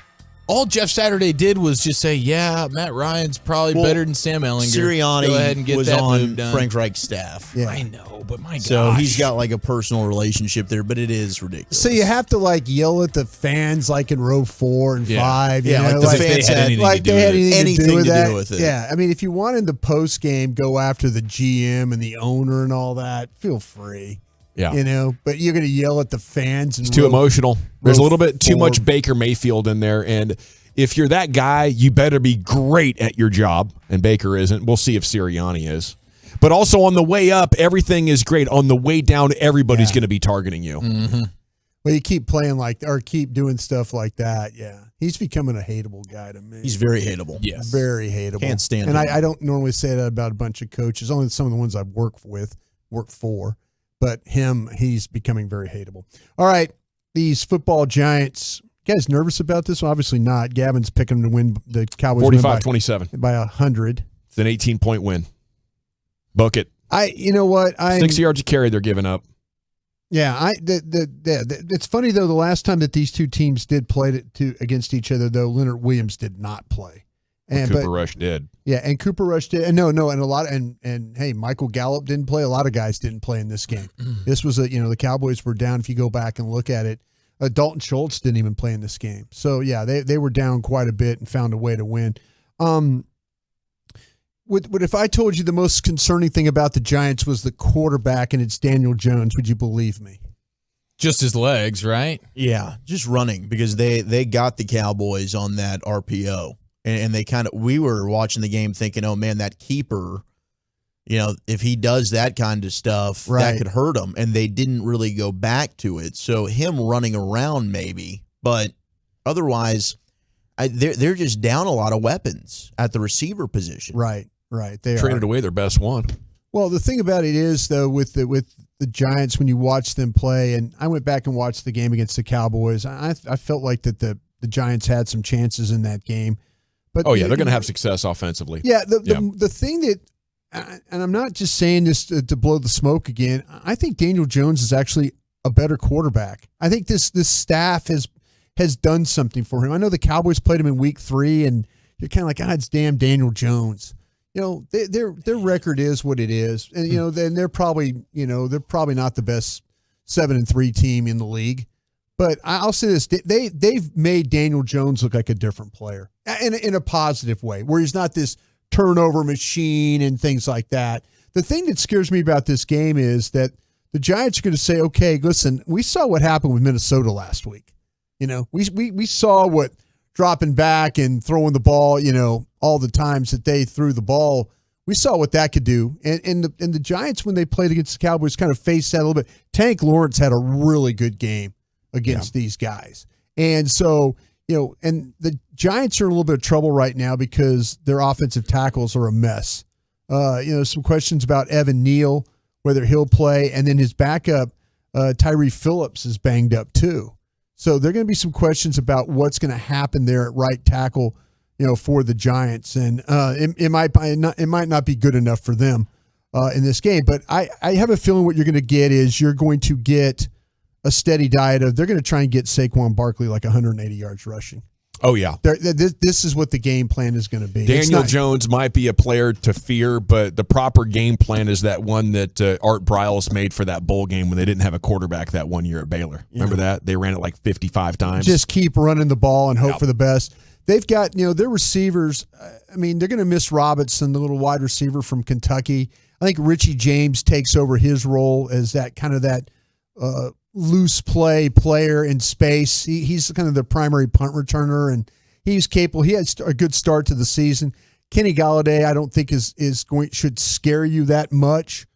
all Jeff Saturday did was just say, yeah, Matt Ryan's probably better than Sam Ehlinger. Sirianni Go ahead and get was that on move done. Frank Reich's staff. Yeah. I know, but my gosh. So he's got like a personal relationship there, but it is ridiculous. So you have to like yell at the fans like in row 4 and 5. Yeah, you know, like the fans had anything to do with it. Yeah, I mean, if you want in the post game, go after the GM and the owner and all that, feel free. Yeah. You know, but you're going to yell at the fans. And It's too emotional. There's a little bit too much Baker Mayfield in there, and if you're that guy, you better be great at your job, and Baker isn't. We'll see if Sirianni is. But also on the way up, everything is great. On the way down, everybody's going to be targeting you. Mm-hmm. Well, you keep playing or keep doing stuff like that. Yeah. He's becoming a hateable guy to me. He's very hateable. Yes. Very hateable. Can't stand him. him. And I don't normally say that about a bunch of coaches, only some of the ones I've worked for. But he's becoming very hateable. All right. These football giants. You guys nervous about this? Well, obviously not. Gavin's picking them to win the Cowboys 45-27. by 100. It's an 18-point win. Book it. You know what? 6 yards a carry they're giving up. Yeah, it's funny though. The last time that these two teams did play against each other, though, Leonard Williams did not play, and Cooper Rush did. Yeah, and Cooper Rush did. And and a lot. And hey, Michael Gallup didn't play. A lot of guys didn't play in this game. This was the Cowboys were down. If you go back and look at it. Dalton Schultz didn't even play in this game. So, yeah, they were down quite a bit and found a way to win. If I told you the most concerning thing about the Giants was the quarterback and it's Daniel Jones, would you believe me? Just his legs, right? Yeah, just running because they got the Cowboys on that RPO. And they we were watching the game thinking, oh, man, that keeper – if he does that kind of stuff, that could hurt him. And they didn't really go back to it. So him running around maybe, but otherwise, they're just down a lot of weapons at the receiver position. Right. They traded away their best one. Well, the thing about it is, though, with the Giants, when you watch them play, and I went back and watched the game against the Cowboys, I felt like that the Giants had some chances in that game. But they're going to have success offensively. Yeah, the thing that. And I'm not just saying this to blow the smoke again. I think Daniel Jones is actually a better quarterback. I think this staff has done something for him. I know the Cowboys played him in week 3, and you're kind of like, it's damn Daniel Jones. Their record is what it is, and then they're probably not the best 7-3 team in the league. But I'll say this: they've made Daniel Jones look like a different player in a positive way, where he's not this turnover machine and things like that. The thing that scares me about this game is that the Giants are going to say, okay, listen, we saw what happened with Minnesota last week. We saw what dropping back and throwing the ball, all the times that they threw the ball, we saw what that could do. And the Giants, when they played against the Cowboys, kind of faced that a little bit. Tank Lawrence had a really good game against these guys. And so, and the Giants are in a little bit of trouble right now because their offensive tackles are a mess. Some questions about Evan Neal, whether he'll play, and then his backup, Tyree Phillips, is banged up too. So there are going to be some questions about what's going to happen there at right tackle, for the Giants, and it might not be good enough for them in this game. But I have a feeling what you're going to get is you're going to get a steady diet of they're going to try and get Saquon Barkley like 180 yards rushing. Oh, yeah. This is what the game plan is going to be. Daniel Jones might be a player to fear, but the proper game plan is that one that Art Briles made for that bowl game when they didn't have a quarterback that 1 year at Baylor. Remember that? They ran it like 55 times. Just keep running the ball and hope for the best. They've got, their receivers. I mean, they're going to miss Robinson, the little wide receiver from Kentucky. I think Richie James takes over his role as that kind of that loose play player in space. He's kind of the primary punt returner, and he's capable. He had a good start to the season. Kenny Golladay, I don't think should scare you that much.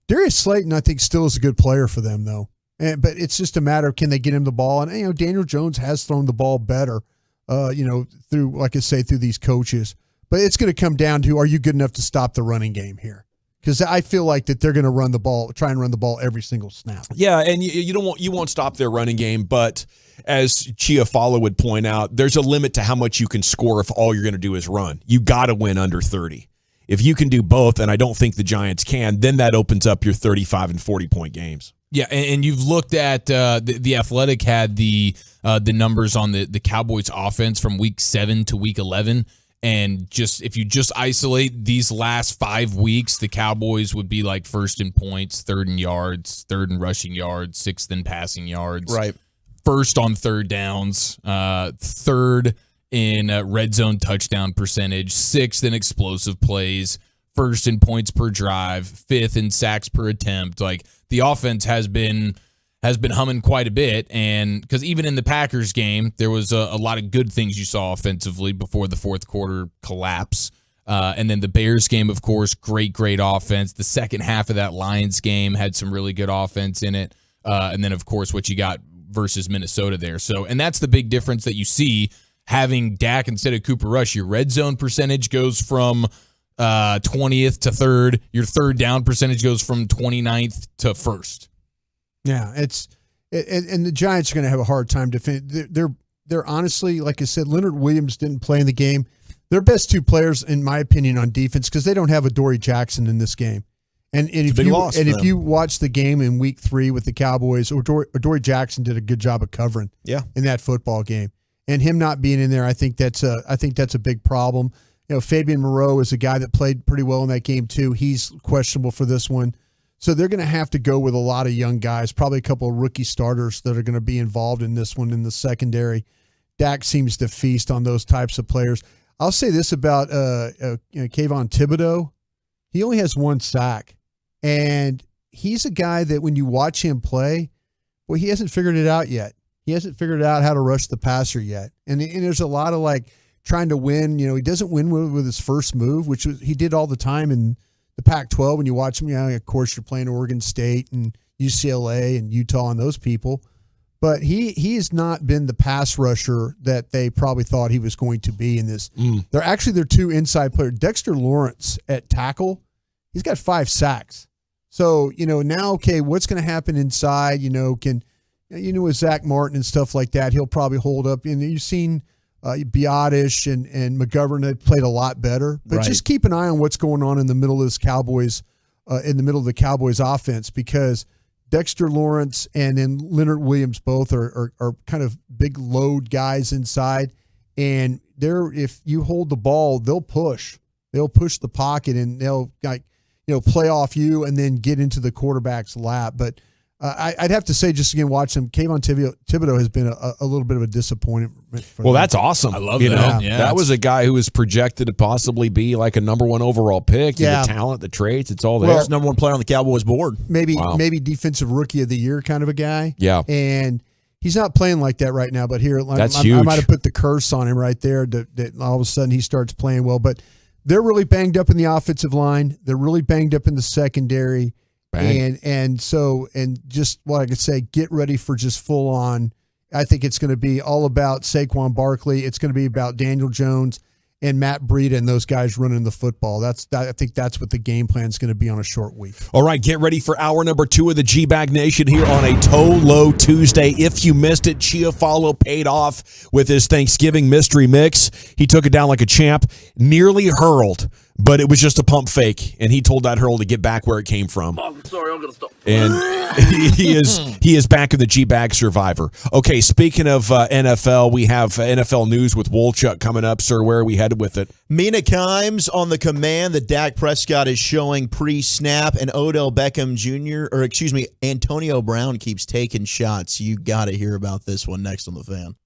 Darius Slayton, I think, still is a good player for them, though. But it's just a matter of can they get him the ball. And Daniel Jones has thrown the ball better, through, like I say, through these coaches. But it's going to come down to, are you good enough to stop the running game here? Because I feel like that they're going to try and run the ball every single snap. Yeah, and you won't stop their running game, but as Chiafalo would point out, there's a limit to how much you can score if all you're going to do is run. You got to win under 30. If you can do both, and I don't think the Giants can, then that opens up your 35 and 40-point games. Yeah, and you've looked at the Athletic had the numbers on the Cowboys offense from week 7 to week 11. And if you just isolate these last 5 weeks, the Cowboys would be like first in points, third in yards, third in rushing yards, sixth in passing yards. Right. First on third downs, third in red zone touchdown percentage, sixth in explosive plays, first in points per drive, fifth in sacks per attempt. Like, the offense has been humming quite a bit, and because even in the Packers game, there was a lot of good things you saw offensively before the fourth quarter collapse. And then the Bears game, of course, great offense. The second half of that Lions game had some really good offense in it. And then, of course, what you got versus Minnesota there. So, and that's the big difference that you see having Dak instead of Cooper Rush. Your red zone percentage goes from 20th to 3rd. Your third down percentage goes from 29th to 1st. Yeah, and the Giants are going to have a hard time defending. They're honestly, like I said, Leonard Williams didn't play in the game. Their best two players, in my opinion, on defense, because they don't have Adoree Jackson in this game. And if you watch the game in week 3 with the Cowboys, Adoree Jackson did a good job of covering. In that football game, and him not being in there, I think that's a big problem. Fabian Moreau is a guy that played pretty well in that game too. He's questionable for this one. So they're going to have to go with a lot of young guys, probably a couple of rookie starters that are going to be involved in this one in the secondary. Dak seems to feast on those types of players. I'll say this about Kayvon Thibodeau. He only has 1 sack, and he's a guy that when you watch him play, well, he hasn't figured it out yet. He hasn't figured out how to rush the passer yet. And there's a lot of trying to win. He doesn't win with his first move, which he did all the time in the Pac-12. When you watch him, of course, you're playing Oregon State and UCLA and Utah and those people. But he has not been the pass rusher that they probably thought he was going to be in this. They're their 2 inside players. Dexter Lawrence at tackle, he's got 5 sacks. So, now, okay, what's going to happen inside? With Zach Martin and stuff like that, he'll probably hold up. And you've seen Biotish and McGovern have played a lot better. But just keep an eye on what's going on in the middle of this Cowboys, in the middle of the Cowboys offense, because Dexter Lawrence and then Leonard Williams both are kind of big load guys inside. And if you hold the ball, they'll push. They'll push the pocket and they'll play off you and then get into the quarterback's lap. But I'd have to say, just again, watch him. Kayvon Thibodeau has been a little bit of a disappointment. Well, that's awesome. I love that. Yeah, that was a guy who was projected to possibly be like a number 1 overall pick. The talent, the traits, it's all there. Well, number 1 player on the Cowboys board. Maybe defensive rookie of the year kind of a guy. Yeah. And he's not playing like that right now, but here, that's huge. I might have put the curse on him right there that all of a sudden he starts playing well. But they're really banged up in the offensive line. They're really banged up in the secondary. And just what I could say, get ready for just full on. I think it's going to be all about Saquon Barkley. It's going to be about Daniel Jones and Matt Breida and those guys running the football. I think that's what the game plan is going to be on a short week. All right, get ready for hour number 2 of the G-Bag Nation here on a Toe Low Tuesday. If you missed it, Chiafalo paid off with his Thanksgiving mystery mix. He took it down like a champ, nearly hurled but it was just a pump fake, and he told that hurl to get back where it came from. I'm sorry, I'm gonna stop. And he is back in the G-Bag Survivor. Okay, speaking of NFL, we have NFL news with Wolchuk coming up. Sir, where are we headed with it? Mina Kimes on the command that Dak Prescott is showing pre-snap, and Odell Beckham Jr., or excuse me, Antonio Brown keeps taking shots. You got to hear about this one next on The Fan.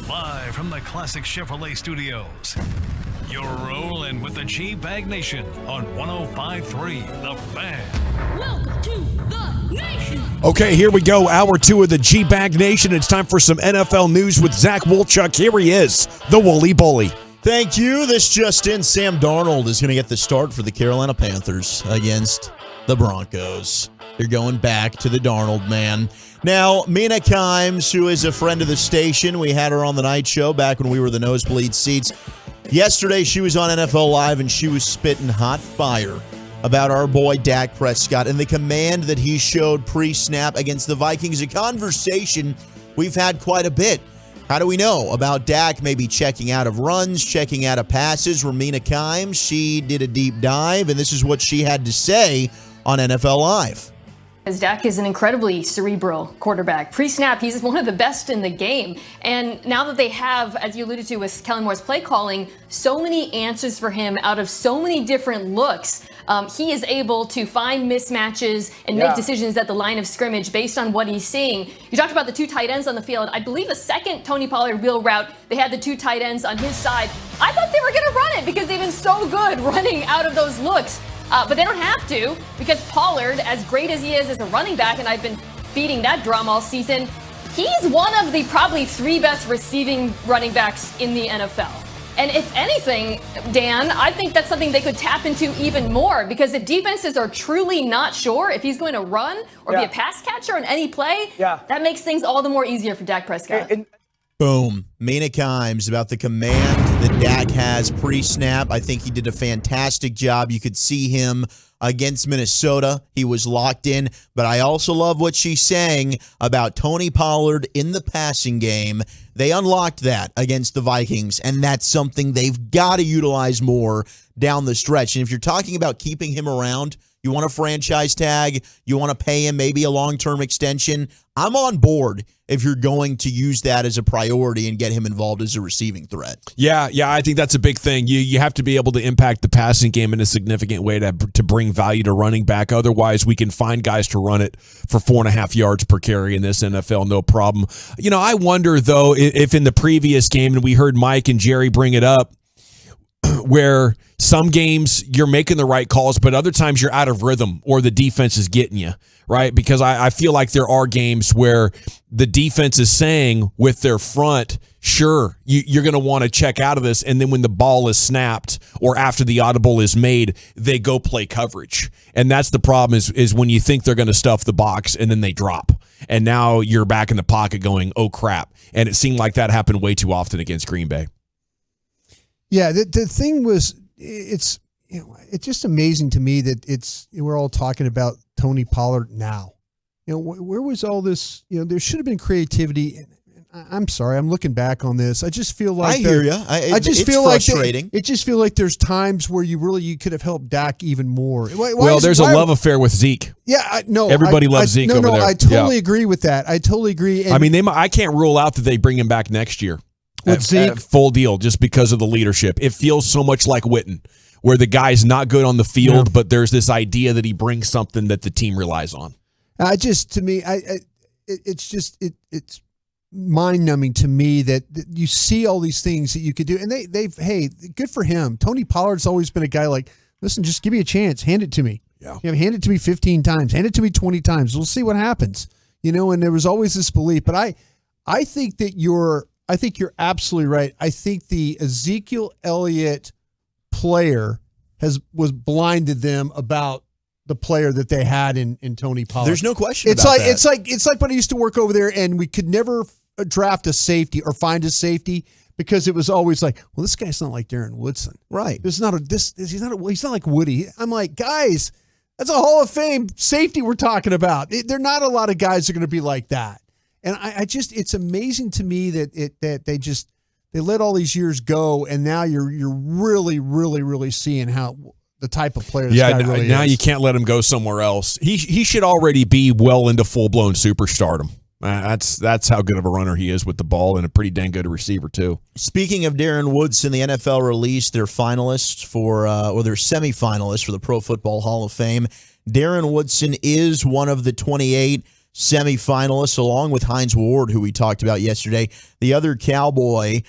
Live from the Classic Chevrolet Studios. You're rolling with the G-Bag Nation on 105.3 The Fan. Welcome to the nation. Okay, here we go. Hour 2 of the G-Bag Nation. It's time for some NFL news with Zach Wolchuk. Here he is, the Woolly Bully. Thank you. This just in, Sam Darnold is going to get the start for the Carolina Panthers against the Broncos. They're going back to the Darnold man. Now, Mina Kimes, who is a friend of the station, we had her on the night show back when we were the nosebleed seats. Yesterday, she was on NFL Live, and she was spitting hot fire about our boy Dak Prescott and the command that he showed pre-snap against the Vikings, a conversation we've had quite a bit. How do we know about Dak maybe checking out of runs, checking out of passes? Mina Kimes, she did a deep dive, and this is what she had to say on NFL Live. Dak is an incredibly cerebral quarterback. Pre-snap, he's one of the best in the game. And now that they have, as you alluded to with Kellen Moore's play calling, so many answers for him out of so many different looks, he is able to find mismatches and make decisions at the line of scrimmage based on what he's seeing. You talked about the two tight ends on the field. I believe the second Tony Pollard wheel route, they had the two tight ends on his side. I thought they were going to run it because they've been so good running out of those looks. But they don't have to, because Pollard, as great as he is as a running back, and I've been feeding that drum all season, he's one of the probably 3 best receiving running backs in the NFL. And if anything, Dan, I think that's something they could tap into even more, because if defenses are truly not sure if he's going to run or be a pass catcher on any play, that makes things all the more easier for Dak Prescott. Boom. Mina Kimes about the command that Dak has pre-snap. I think he did a fantastic job. You could see him against Minnesota. He was locked in. But I also love what she's saying about Tony Pollard in the passing game. They unlocked that against the Vikings, and that's something they've got to utilize more down the stretch. And if you're talking about keeping him around, you want a franchise tag, you want to pay him maybe a long-term extension, I'm on board if you're going to use that as a priority and get him involved as a receiving threat. Yeah, I think that's a big thing. You have to be able to impact the passing game in a significant way to bring value to running back. Otherwise, we can find guys to run it for 4.5 yards per carry in this NFL, no problem. I wonder, though, if in the previous game, and we heard Mike and Jerry bring it up, where some games you're making the right calls, but other times you're out of rhythm or the defense is getting you, right? Because I feel like there are games where the defense is saying with their front, sure, you're going to want to check out of this, and then when the ball is snapped or after the audible is made, they go play coverage. And that's the problem is when you think they're going to stuff the box and then they drop. And now you're back in the pocket going, oh, crap. And it seemed like that happened way too often against Green Bay. Yeah, the thing was, it's just amazing to me that we're all talking about Tony Pollard now. Where was all this? There should have been creativity. I'm sorry, I'm looking back on this. I just feel like I hear you. I just feel frustrating. It just feel like there's times where you could have helped Dak even more. There's a love affair with Zeke. Yeah, everybody loves Zeke over there. I totally agree with that. I totally agree. And I can't rule out that they bring him back next year. With Zeke? Full deal, just because of the leadership. It feels so much like Witten, where the guy's not good on the field, but there's this idea that he brings something that the team relies on. It's mind-numbing to me that you see all these things that you could do, and hey, good for him. Tony Pollard's always been a guy like, listen, just give me a chance, hand it to me. Yeah, hand it to me 15 times, hand it to me 20 times. We'll see what happens. And there was always this belief, but I think that you're absolutely right. I think the Ezekiel Elliott player was blinded them about the player that they had in Tony Pollard. There's no question about that. It's like when I used to work over there, and we could never draft a safety or find a safety because it was always like, well, this guy's not like Darren Woodson, right? He's not like Woody. I'm like, guys, that's a Hall of Fame safety we're talking about. There are not a lot of guys that are going to be like that. And it's amazing to me that they let all these years go, and now you're really, really, really seeing how the type of player this guy really is. Now you can't let him go somewhere else. He should already be well into full-blown superstardom. That's how good of a runner he is with the ball, and a pretty dang good receiver too. Speaking of Darren Woodson, the NFL released their finalists their semifinalists for the Pro Football Hall of Fame. Darren Woodson is one of the 28. semifinalists, along with Hines Ward, who we talked about yesterday. The other Cowboy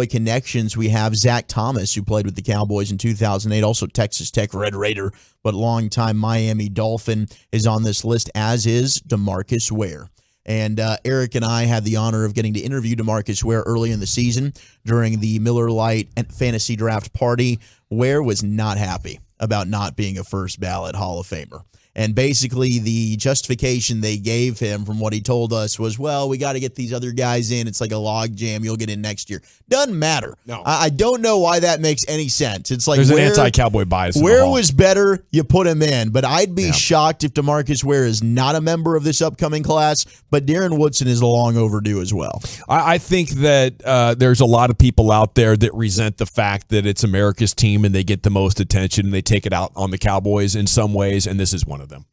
connections, we have Zach Thomas, who played with the Cowboys in 2008, also Texas Tech Red Raider, but longtime Miami Dolphin is on this list, as is DeMarcus Ware. And Eric and I had the honor of getting to interview DeMarcus Ware early in the season during the Miller Lite Fantasy Draft Party. Ware was not happy about not being a first ballot Hall of Famer. And basically the justification they gave him from what he told us was, well, we got to get these other guys in. It's like a log jam. You'll get in next year. Doesn't matter. No. I don't know why that makes any sense. It's like there's an anti-Cowboy bias. Where was better, you put him in. But I'd be shocked if DeMarcus Ware is not a member of this upcoming class. But Darren Woodson is long overdue as well. I think that there's a lot of people out there that resent the fact that it's America's team and they get the most attention and they take it out on the Cowboys in some ways, and this is one of them.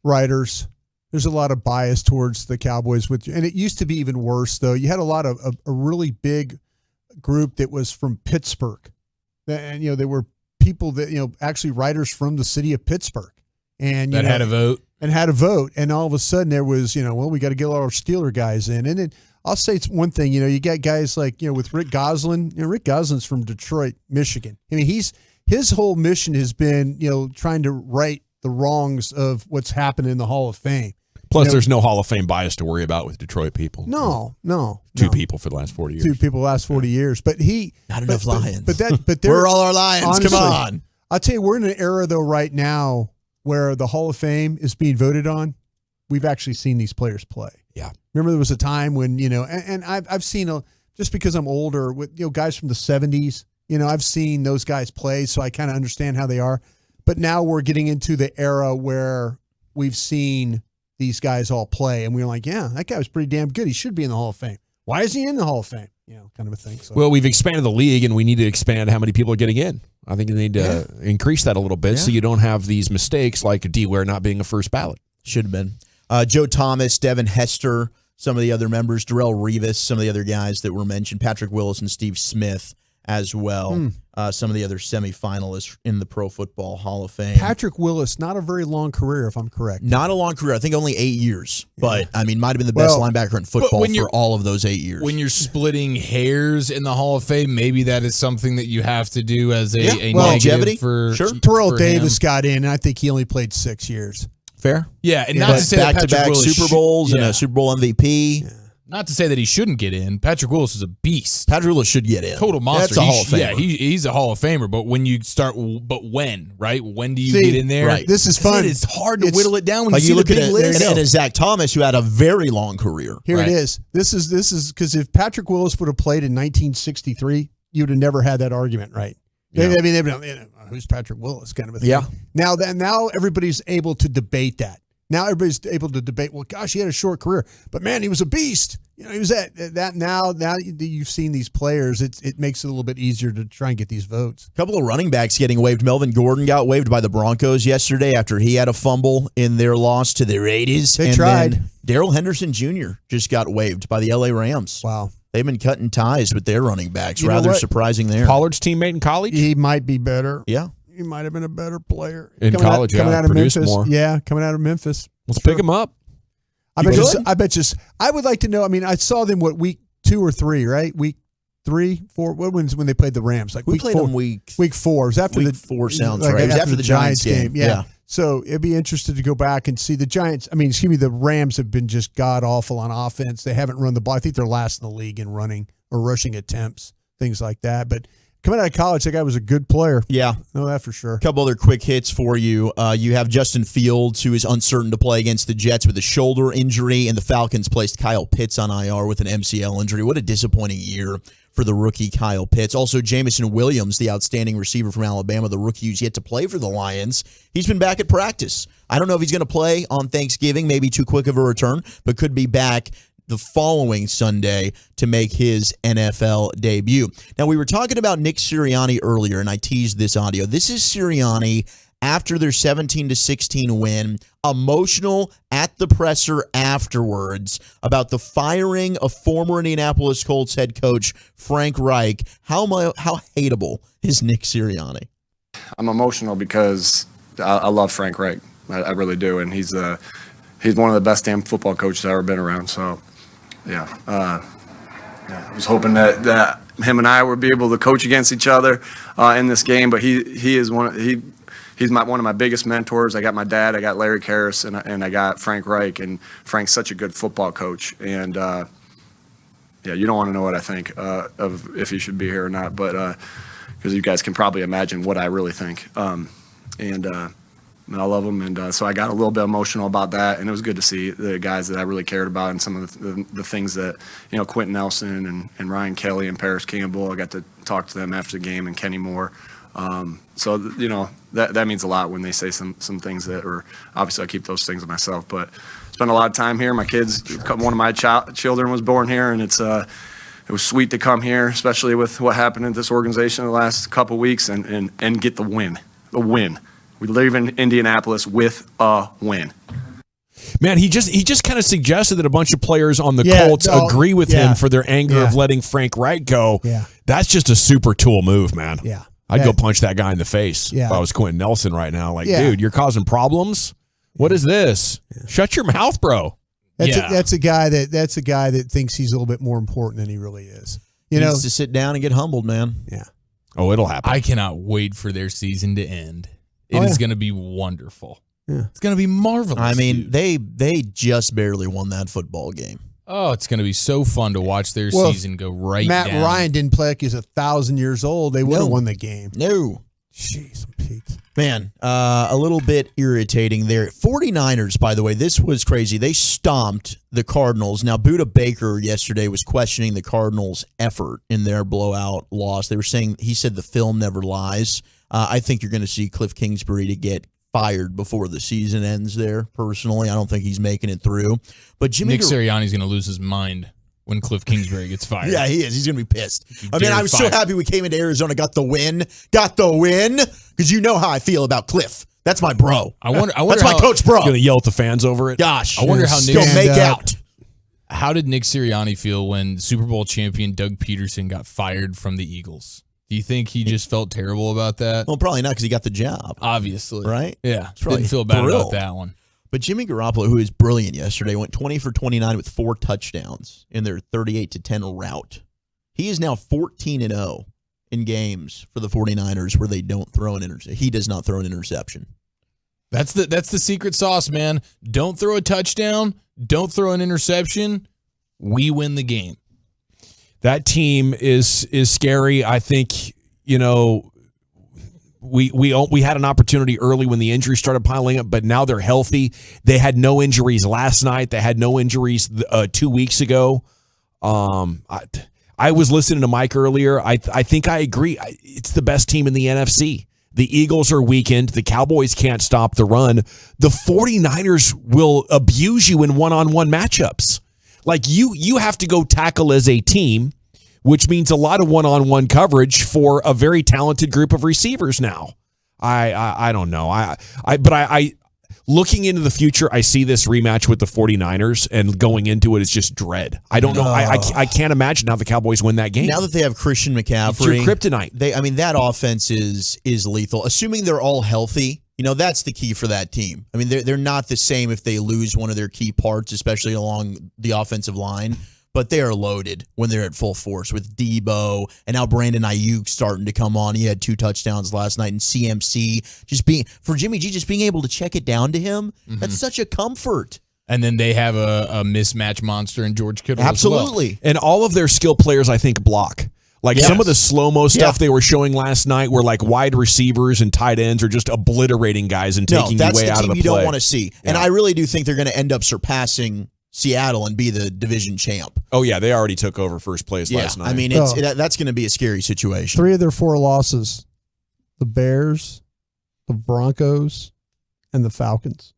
Writers. There's a lot of bias towards the Cowboys, and it used to be even worse, though. You had a lot of a really big group that was from Pittsburgh, and they were people that actually writers from the city of Pittsburgh, and had a vote and all of a sudden there was we got to get all our Steeler guys in, and then I'll say it's one thing, you got guys like with Rick Goslin. Rick Goslin's from Detroit, Michigan. I mean, his whole mission has been trying to right the wrongs of what's happened in the Hall of Fame. Plus, there's no Hall of Fame bias to worry about with Detroit people. No. Two people for the last 40 years. Two people the last 40 years. But not enough Lions. But we're all our Lions. Honestly, come on. I'll tell you, we're in an era though right now where the Hall of Fame is being voted on. We've actually seen these players play. Yeah. Remember there was a time when and I've seen just because I'm older with guys from the 70s. I've seen those guys play, so I kind of understand how they are. But now we're getting into the era where we've seen these guys all play, and we're like, yeah, that guy was pretty damn good. He should be in the Hall of Fame. Why is he in the Hall of Fame? Kind of a thing. So. Well, we've expanded the league, and we need to expand how many people are getting in. I think you need to increase that a little bit so you don't have these mistakes like D. Ware not being a first ballot. Should have been. Joe Thomas, Devin Hester, some of the other members, Darrelle Revis, some of the other guys that were mentioned, Patrick Willis and Steve Smith as well. Some of the other semifinalists in the Pro Football Hall of Fame. Patrick Willis, not a very long career, if I'm correct. Not a long career. I think only 8 years. But, might have been the best linebacker in football for all of those 8 years. When you're splitting hairs in the Hall of Fame, maybe that is something that you have to do as a longevity for sure. Terrell Davis got in, and I think he only played 6 years. Fair. Yeah, and not to say that Patrick back-to-back Willis Super Bowls and a Super Bowl MVP. Yeah. Not to say that he shouldn't get in. Patrick Willis is a beast. Patrick Willis should get in. Total monster. That's a Hall of Famer. Yeah, he's a Hall of Famer. But when you start, right? When do you get in there? Right. This is fun. It's hard to whittle it down when like you see look the big at list. And Zach Thomas, who had a very long career. Here it is. This is because if Patrick Willis would have played in 1963, you'd have never had that argument, right? Yeah. They'd been, who's Patrick Willis, kind of a thing. Yeah. Now everybody's able to debate that. Now everybody's able to debate, well, gosh, he had a short career, but man, he was a beast. He was that now that you've seen these players, it makes it a little bit easier to try and get these votes. A couple of running backs getting waived. Melvin Gordon got waived by the Broncos yesterday after he had a fumble in their loss to the Raiders. They tried. Darrell Henderson Jr. just got waived by the LA Rams. Wow. They've been cutting ties with their running backs. Rather surprising there. Pollard's teammate in college? He might be better. Yeah. He might have been a better player. In college, coming out of produced Memphis. more. Yeah, coming out of Memphis. Let's pick him up. I bet you. I would like to know. I mean, I saw them week 2 or 3, right? Week 3, 4. When they played the Rams? Like we week played 4. them week 4. It was after week the 4 sounds like right. It was after the Giants game. Yeah. So it'd be interesting to go back and see the Giants. I mean, the Rams have been just god awful on offense. They haven't run the ball. I think they're last in the league in running or rushing attempts, things like that. But coming out of college, that guy was a good player. Yeah. I know that for sure. A couple other quick hits for you. You have Justin Fields, who is uncertain to play against the Jets with a shoulder injury, and the Falcons placed Kyle Pitts on IR with an MCL injury. What a disappointing year for the rookie Kyle Pitts. Also, Jamison Williams, the outstanding receiver from Alabama, the rookie who's yet to play for the Lions. He's been back at practice. I don't know if he's going to play on Thanksgiving, maybe too quick of a return, but could be back the following Sunday to make his NFL debut. Now, we were talking about Nick Sirianni earlier, and I teased this audio. This is Sirianni after their 17-16 win, emotional at the presser afterwards about the firing of former Indianapolis Colts head coach Frank Reich. How hateable is Nick Sirianni? I'm emotional because I love Frank Reich. I really do, and he's he's one of the best damn football coaches I've ever been around. So, I was hoping that him and I would be able to coach against each other in this game. But he's one of my biggest mentors. I got my dad, I got Larry Karras, and I got Frank Reich. And Frank's such a good football coach. And you don't want to know what I think of if he should be here or not, but because you guys can probably imagine what I really think. And I love him, and so I got a little bit emotional about that, and it was good to see the guys that I really cared about and some of the things that, Quentin Nelson and Ryan Kelly and Paris Campbell, I got to talk to them after the game, and Kenny Moore. So that means a lot when they say some things that are, obviously I keep those things to myself, but spent a lot of time here. My kids, one of my children was born here, and it was sweet to come here, especially with what happened in this organization the last couple of weeks, and get the win. We live in Indianapolis with a win. Man, he just kind of suggested that a bunch of players on the Colts agree with him for their anger of letting Frank Reich go. Yeah. That's just a super tool move, man. Yeah. I'd go punch that guy in the face if I was Quentin Nelson right now. Like, dude, you're causing problems? What is this? Shut your mouth, bro. That's a guy that thinks he's a little bit more important than he really is. He needs to sit down and get humbled, man. Yeah. Oh, it'll happen. I cannot wait for their season to end. It is going to be wonderful. Yeah. It's going to be marvelous. I mean, they just barely won that football game. Oh, it's going to be so fun to watch their season go right down. Matt Ryan didn't play like he's 1,000 years old. They would have won the game. No. Jeez, Pete. Man, a little bit irritating there. 49ers, by the way, this was crazy. They stomped the Cardinals. Now, Budda Baker yesterday was questioning the Cardinals' effort in their blowout loss. They were saying, he said the film never lies. I think you're going to see Cliff Kingsbury to get fired before the season ends there, personally. I don't think he's making it through. But Nick Sirianni's going to lose his mind when Cliff Kingsbury gets fired. Yeah, he is. He's going to be pissed. I'm so happy we came into Arizona, got the win, because you know how I feel about Cliff. That's my bro. I wonder That's my coach, bro. Going to yell at the fans over it. Gosh. I wonder how Nick Still make out. How did Nick Sirianni feel when Super Bowl champion Doug Peterson got fired from the Eagles? Do you think he just felt terrible about that? Well, probably not, because he got the job. Obviously. Right? Yeah. Didn't feel bad about that one. But Jimmy Garoppolo, who is brilliant yesterday, went 20 for 29 with 4 touchdowns in their 38-10 rout. He is now 14-0 in games for the 49ers where they don't throw an interception. He does not throw an interception. That's the secret sauce, man. Don't throw a touchdown. Don't throw an interception. We win the game. That team is scary. I think, we had an opportunity early when the injuries started piling up, but now they're healthy. They had no injuries last night. They had no injuries 2 weeks ago. I was listening to Mike earlier. I think I agree. It's the best team in the NFC. The Eagles are weakened. The Cowboys can't stop the run. The 49ers will abuse you in one-on-one matchups. Like you have to go tackle as a team, which means a lot of one-on-one coverage for a very talented group of receivers now. I don't know. I looking into the future, I see this rematch with the 49ers, and going into it is just dread. I don't know. I can't imagine how the Cowboys win that game. Now that they have Christian McCaffrey, it's your kryptonite. That offense is lethal. Assuming they're all healthy, that's the key for that team. I mean, they're not the same if they lose one of their key parts, especially along the offensive line. But they are loaded when they're at full force with Debo and now Brandon Ayuk starting to come on. He had 2 touchdowns last night, and CMC for Jimmy G just being able to check it down to him. Mm-hmm. That's such a comfort. And then they have a mismatch monster in George Kittle. Absolutely. As well. And all of their skill players, I think, block. Some of the slow-mo stuff they were showing last night were like wide receivers and tight ends are just obliterating guys and taking you way out of the play. That's the team you don't want to see. Yeah. And I really do think they're going to end up surpassing Seattle and be the division champ. Oh, yeah. They already took over first place last night. I mean, that's going to be a scary situation. 3 of their 4 losses, the Bears, the Broncos, and the Falcons.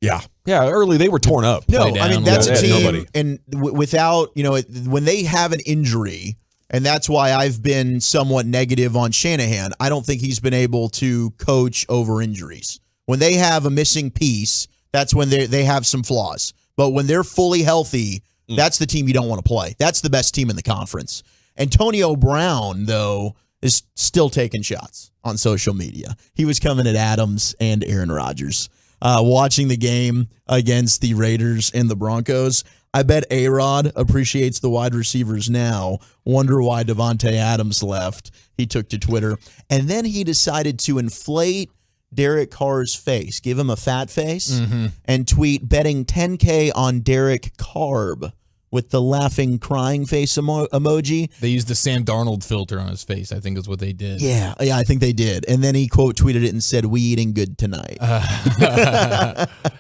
Yeah. Yeah, early they were torn up. No, I mean, that's a team, and without, when they have an injury, and that's why I've been somewhat negative on Shanahan, I don't think he's been able to coach over injuries. When they have a missing piece, that's when they have some flaws. But when they're fully healthy, that's the team you don't want to play. That's the best team in the conference. Antonio Brown, though, is still taking shots on social media. He was coming at Adams and Aaron Rodgers. watching the game against the Raiders and the Broncos. I bet A-Rod appreciates the wide receivers now. Wonder why Devontae Adams left. He took to Twitter. And then he decided to inflate Derek Carr's face, give him a fat face, and tweet betting $10K on Derek Carb with the laughing, crying face emoji. They used the Sam Darnold filter on his face, I think is what they did. Yeah, I think they did. And then he quote tweeted it and said, "We eating good tonight."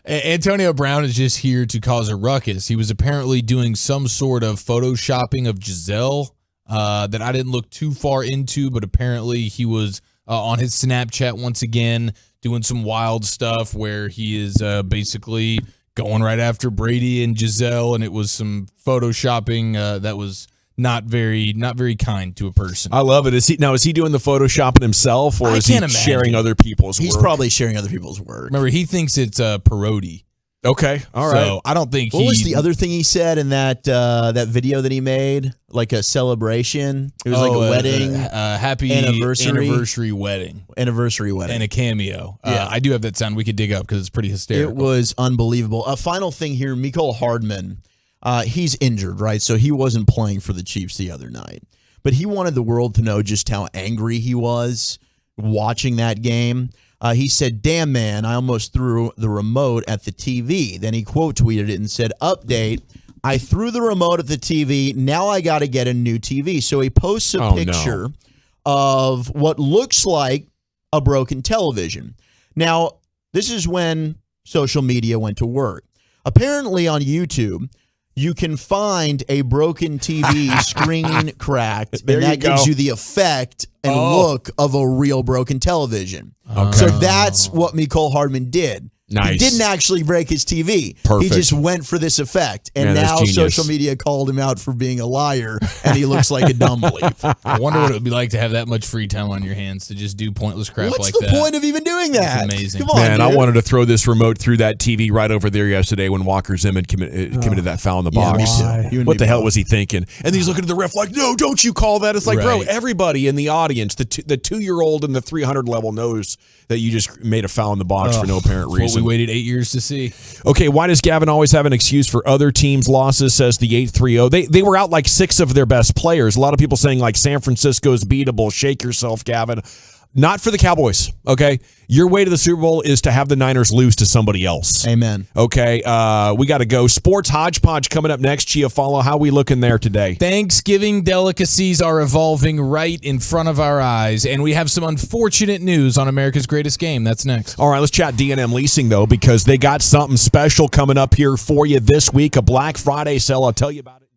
Antonio Brown is just here to cause a ruckus. He was apparently doing some sort of photoshopping of Giselle that I didn't look too far into, but apparently he was on his Snapchat once again doing some wild stuff where he is basically going right after Brady and Giselle, and it was some photoshopping that was not very kind to a person. I love it. Is he doing the photoshopping himself, or is he sharing other people's work? He's probably sharing other people's work. Remember, he thinks it's parody. Okay, all right. So I don't think What was the other thing he said in that that video that he made? Like a celebration? It was like a wedding. Happy anniversary wedding. Anniversary wedding. And a cameo. Yeah. I do have that sound we could dig up because it's pretty hysterical. It was unbelievable. A final thing here, Mecole Hardman, he's injured, right? So he wasn't playing for the Chiefs the other night. But he wanted the world to know just how angry he was watching that game. He said, "Damn, man, I almost threw the remote at the TV." Then he quote tweeted it and said, "Update, I threw the remote at the TV. Now I got to get a new TV." So he posts a picture of what looks like a broken television. Now, this is when social media went to work. Apparently on YouTube, you can find a broken TV screen cracked, and that gives you the effect and look of a real broken television. Okay. So that's what Mecole Hardman did. Nice. He didn't actually break his TV. Perfect. He just went for this effect. And Man, that's now genius. social media called him out for being a liar, and he looks like a dumb bleep. I wonder what it would be like to have that much free time on your hands to just do pointless crap What's like the that. point of even doing that? It's amazing. Come on, Man, dude. I wanted to throw this remote through that TV right over there yesterday when Walker Zimmerman committed that foul in the Yeah, box. me too. You and What me the hell both. was he thinking? And he's looking at the ref like, "No, don't you call that." It's like, bro, Right. everybody in the audience, the 2-year-old in the 300 level knows that you just made a foul in the box for no apparent That's reason. what we waited 8 years to see. Okay, why does Gavin always have an excuse for other teams' losses, says the 830. They were out like 6 of their best players. A lot of people saying like San Francisco's beatable. Shake yourself, Gavin. Not for the Cowboys, okay? Your way to the Super Bowl is to have the Niners lose to somebody else. Amen. Okay, we got to go. Sports Hodgepodge coming up next. Chiafalo, how we looking there today? Thanksgiving delicacies are evolving right in front of our eyes, and we have some unfortunate news on America's Greatest Game. That's next. All right, let's chat D&M Leasing, though, because they got something special coming up here for you this week, a Black Friday sale. I'll tell you about it.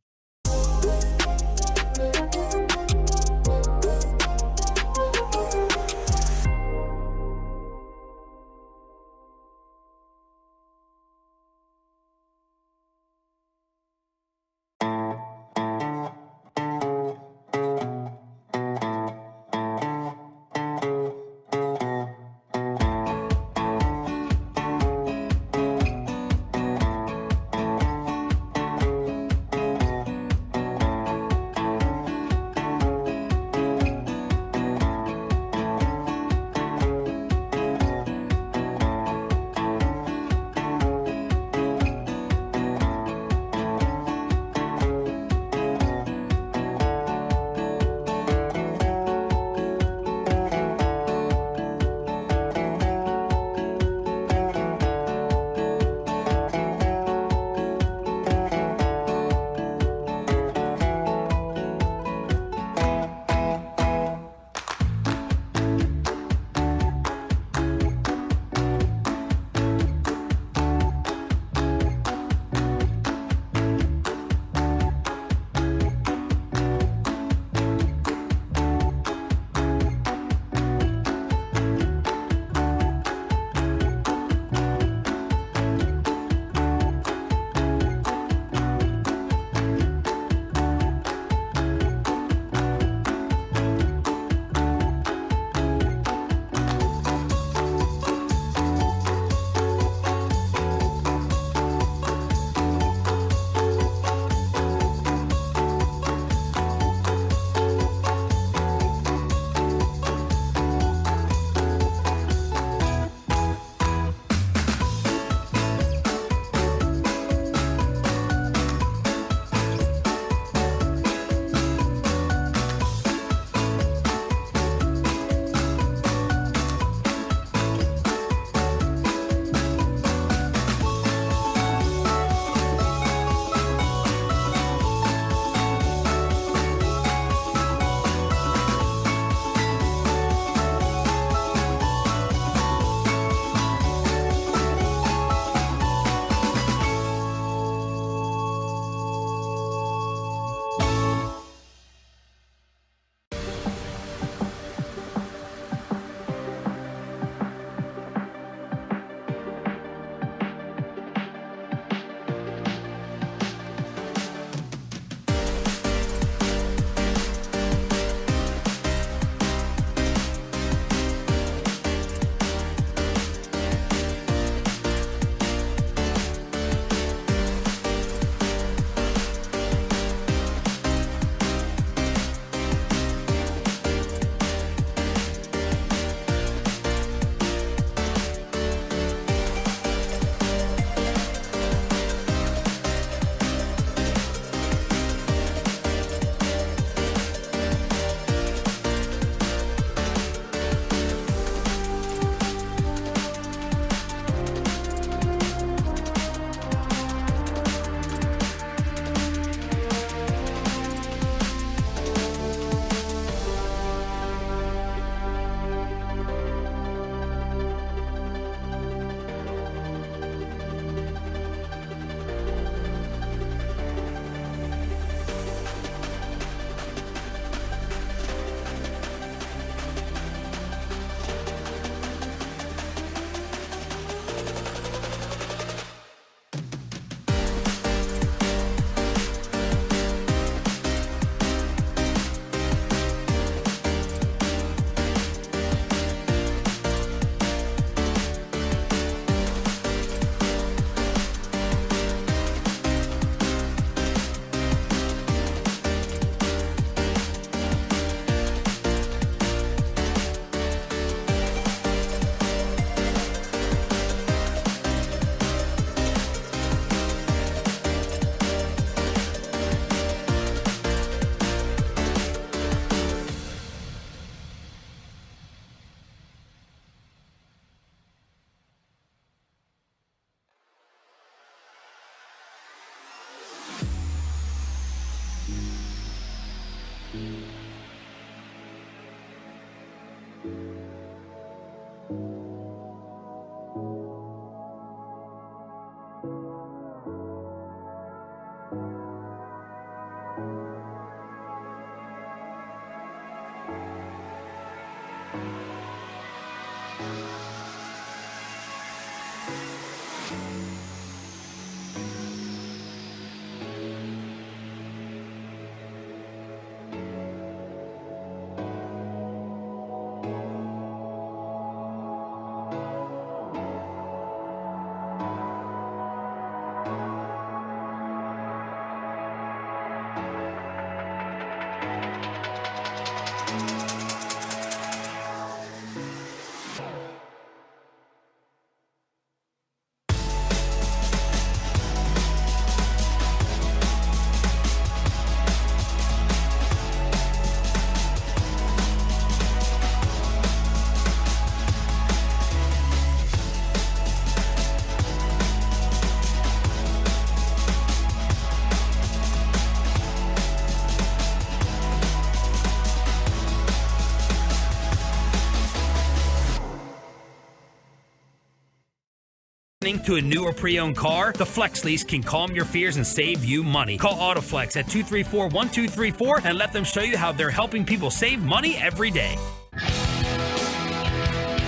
To a new or pre-owned car, the Flex Lease can calm your fears and save you money. Call Autoflex at 234-1234 and let them show you how they're helping people save money every day.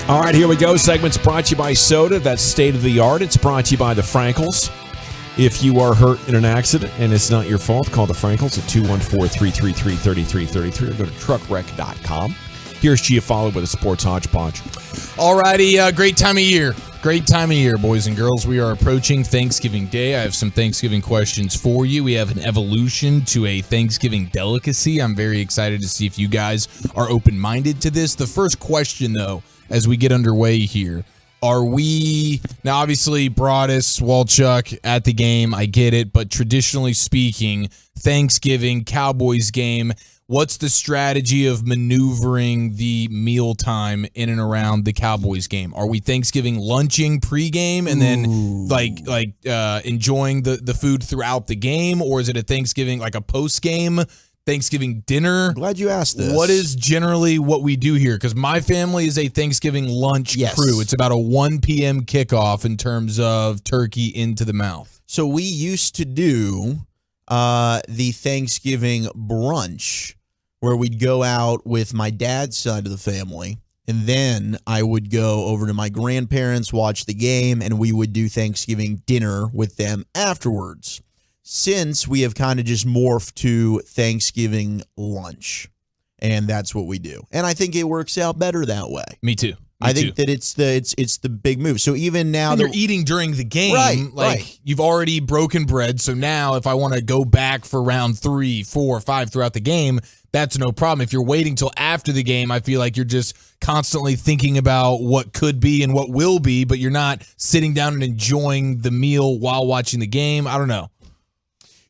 All right, here we go. Segment's brought to you by Soda. That's state of the art. It's brought to you by the Frankels. If you are hurt in an accident and it's not your fault, call the Frankels at 214-333-3333 or go to truckwreck.com. Here's Giafalo with a Sports Hodgepodge. All righty, great time of year. Great time of year, boys and girls. We are approaching Thanksgiving Day. I have some Thanksgiving questions for you. We have an evolution to a Thanksgiving delicacy. I'm very excited to see if you guys are open-minded to this. The first question, though, as we get underway here, are we now obviously Broadus, Walchuk at the game? I get it, but traditionally speaking, Thanksgiving, Cowboys game. What's the strategy of maneuvering the mealtime in and around the Cowboys game? Are we Thanksgiving lunching pregame and then enjoying the food throughout the game, or is it a Thanksgiving like a postgame Thanksgiving dinner? Glad you asked this. What is generally what we do here? Because my family is a Thanksgiving lunch crew. It's about a 1 p.m. kickoff in terms of turkey into the mouth. So we used to do the Thanksgiving brunch, where we'd go out with my dad's side of the family, and then I would go over to my grandparents, watch the game, and we would do Thanksgiving dinner with them afterwards. Since we have kind of just morphed to Thanksgiving lunch, and that's what we do. And I think it works out better that way. Me too. I think that it's the big move. So even now and you're eating during the game, you've already broken bread. So now if I want to go back for round 3, 4, 5 throughout the game, that's no problem. If you're waiting till after the game, I feel like you're just constantly thinking about what could be and what will be, but you're not sitting down and enjoying the meal while watching the game. I don't know.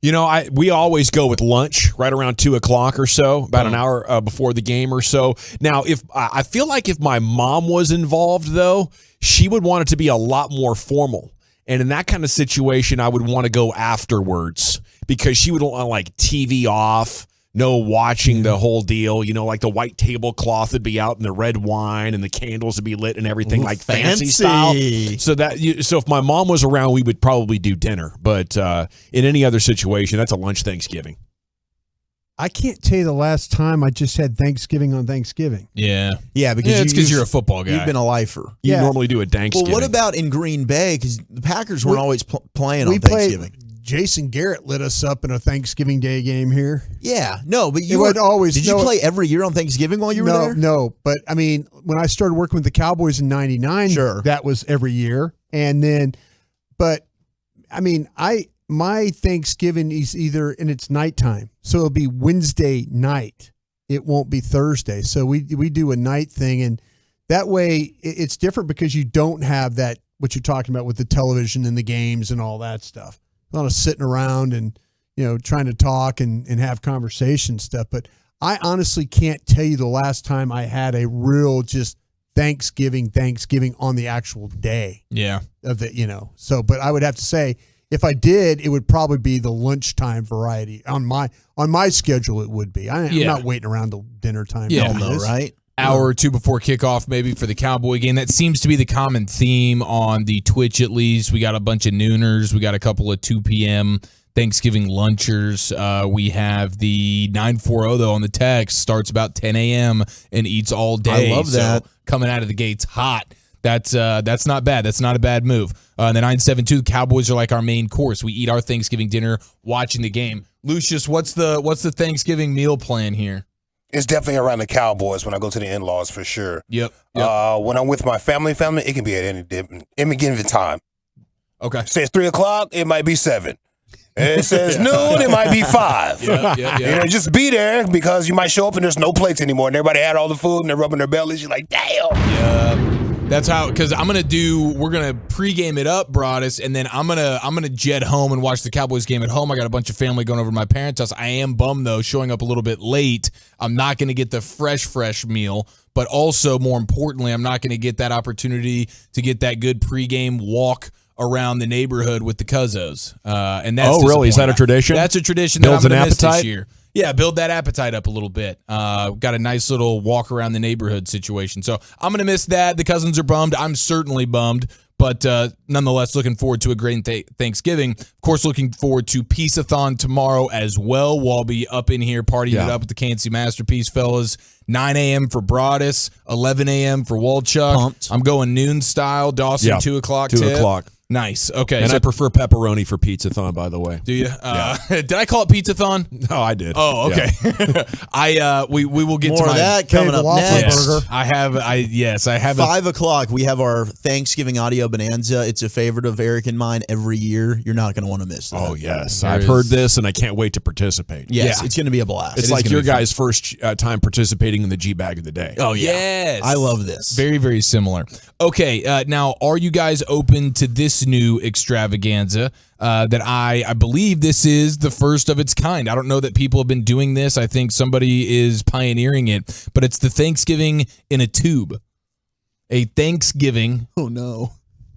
You know, we always go with lunch right around 2 o'clock or so, about an hour before the game or so. Now, if I feel like if my mom was involved, though, she would want it to be a lot more formal. And in that kind of situation, I would want to go afterwards because she would want like TV off, no watching the whole deal. You know, like the white tablecloth would be out and the red wine and the candles would be lit and everything. Ooh, like fancy style. So if my mom was around, we would probably do dinner. But in any other situation, that's a lunch Thanksgiving. I can't tell you the last time I just had Thanksgiving on Thanksgiving. Yeah. Yeah, because you're a football guy. You've been a lifer. You normally do a Thanksgiving. Well, what about in Green Bay? Because the Packers weren't always playing on Thanksgiving. Jason Garrett lit us up in a Thanksgiving Day game here. Yeah, no, but you would always. Did you play every year on Thanksgiving while you were there? No, but I mean, when I started working with the Cowboys in '99, that was every year, and then, but I mean, my Thanksgiving is and it's nighttime, so it'll be Wednesday night. It won't be Thursday, so we do a night thing, and that way it's different because you don't have that what you're talking about with the television and the games and all that stuff. A lot of sitting around and, trying to talk and have conversation stuff. But I honestly can't tell you the last time I had a real just Thanksgiving on the actual day. Yeah. Of it, So, but I would have to say if I did, it would probably be the lunchtime variety on my schedule. It would be. I'm not waiting around till dinner time. Yeah, right? Hour or two before kickoff, maybe for the Cowboy game. That seems to be the common theme on the Twitch, at least. We got a bunch of nooners. We got a couple of 2 p.m. Thanksgiving lunchers. We have the 940 though on the text, starts about 10 a.m. and eats all day. I love that. So coming out of the gates hot. That's not bad. That's not a bad move. The 972 Cowboys are like our main course. We eat our Thanksgiving dinner watching the game. Lucius, what's the Thanksgiving meal plan here? It's definitely around the Cowboys when I go to the in-laws for sure. Yep. When I'm with my family, it can be at any given time. Okay. It says 3 o'clock, it might be 7. It says noon, it might be 5. Yeah. Just be there because you might show up and there's no plates anymore and everybody had all the food and they're rubbing their bellies. You're like, damn. Yeah. That's how, because we're gonna pregame it up, Broadus, and then I'm gonna jet home and watch the Cowboys game at home. I got a bunch of family going over to my parents' house. I am bummed though, showing up a little bit late. I'm not gonna get the fresh meal, but also more importantly, I'm not gonna get that opportunity to get that good pregame walk around the neighborhood with the Cuzzos. And that's really? Is that a tradition? That's a tradition Builds that I'm an gonna miss appetite? this year. Yeah, build that appetite up a little bit. Got a nice little walk around the neighborhood situation. So I'm going to miss that. The cousins are bummed. I'm certainly bummed. But nonetheless, looking forward to a great Thanksgiving. Of course, looking forward to Peace-a-thon tomorrow as well. We'll all be up in here partying it up with the KNC Masterpiece, fellas. 9 a.m. for Broadus, 11 a.m. for Walchuk. Pumped. I'm going noon style. Dawson, 2 o'clock 2 tip. o'clock. Nice. Okay. And I prefer pepperoni for Pizza-thon, by the way. Do you? Did I call it Pizza-thon? No, I did. Oh, okay. We will get More to of my that coming up next. I have 5 o'clock. We have our Thanksgiving audio bonanza. It's a favorite of Eric and mine every year. You're not going to want to miss that. Oh, yes. I've heard this, and I can't wait to participate. Yes, it's going to be a blast. It's like your guys' first time participating in the G-Bag of the day. Oh, yeah. Yes. I love this. Very, very similar. Okay, now, are you guys open to this new extravaganza that I believe this is the first of its kind? I don't know that people have been doing this. I think somebody is pioneering it, but it's the Thanksgiving in a tube. A Thanksgiving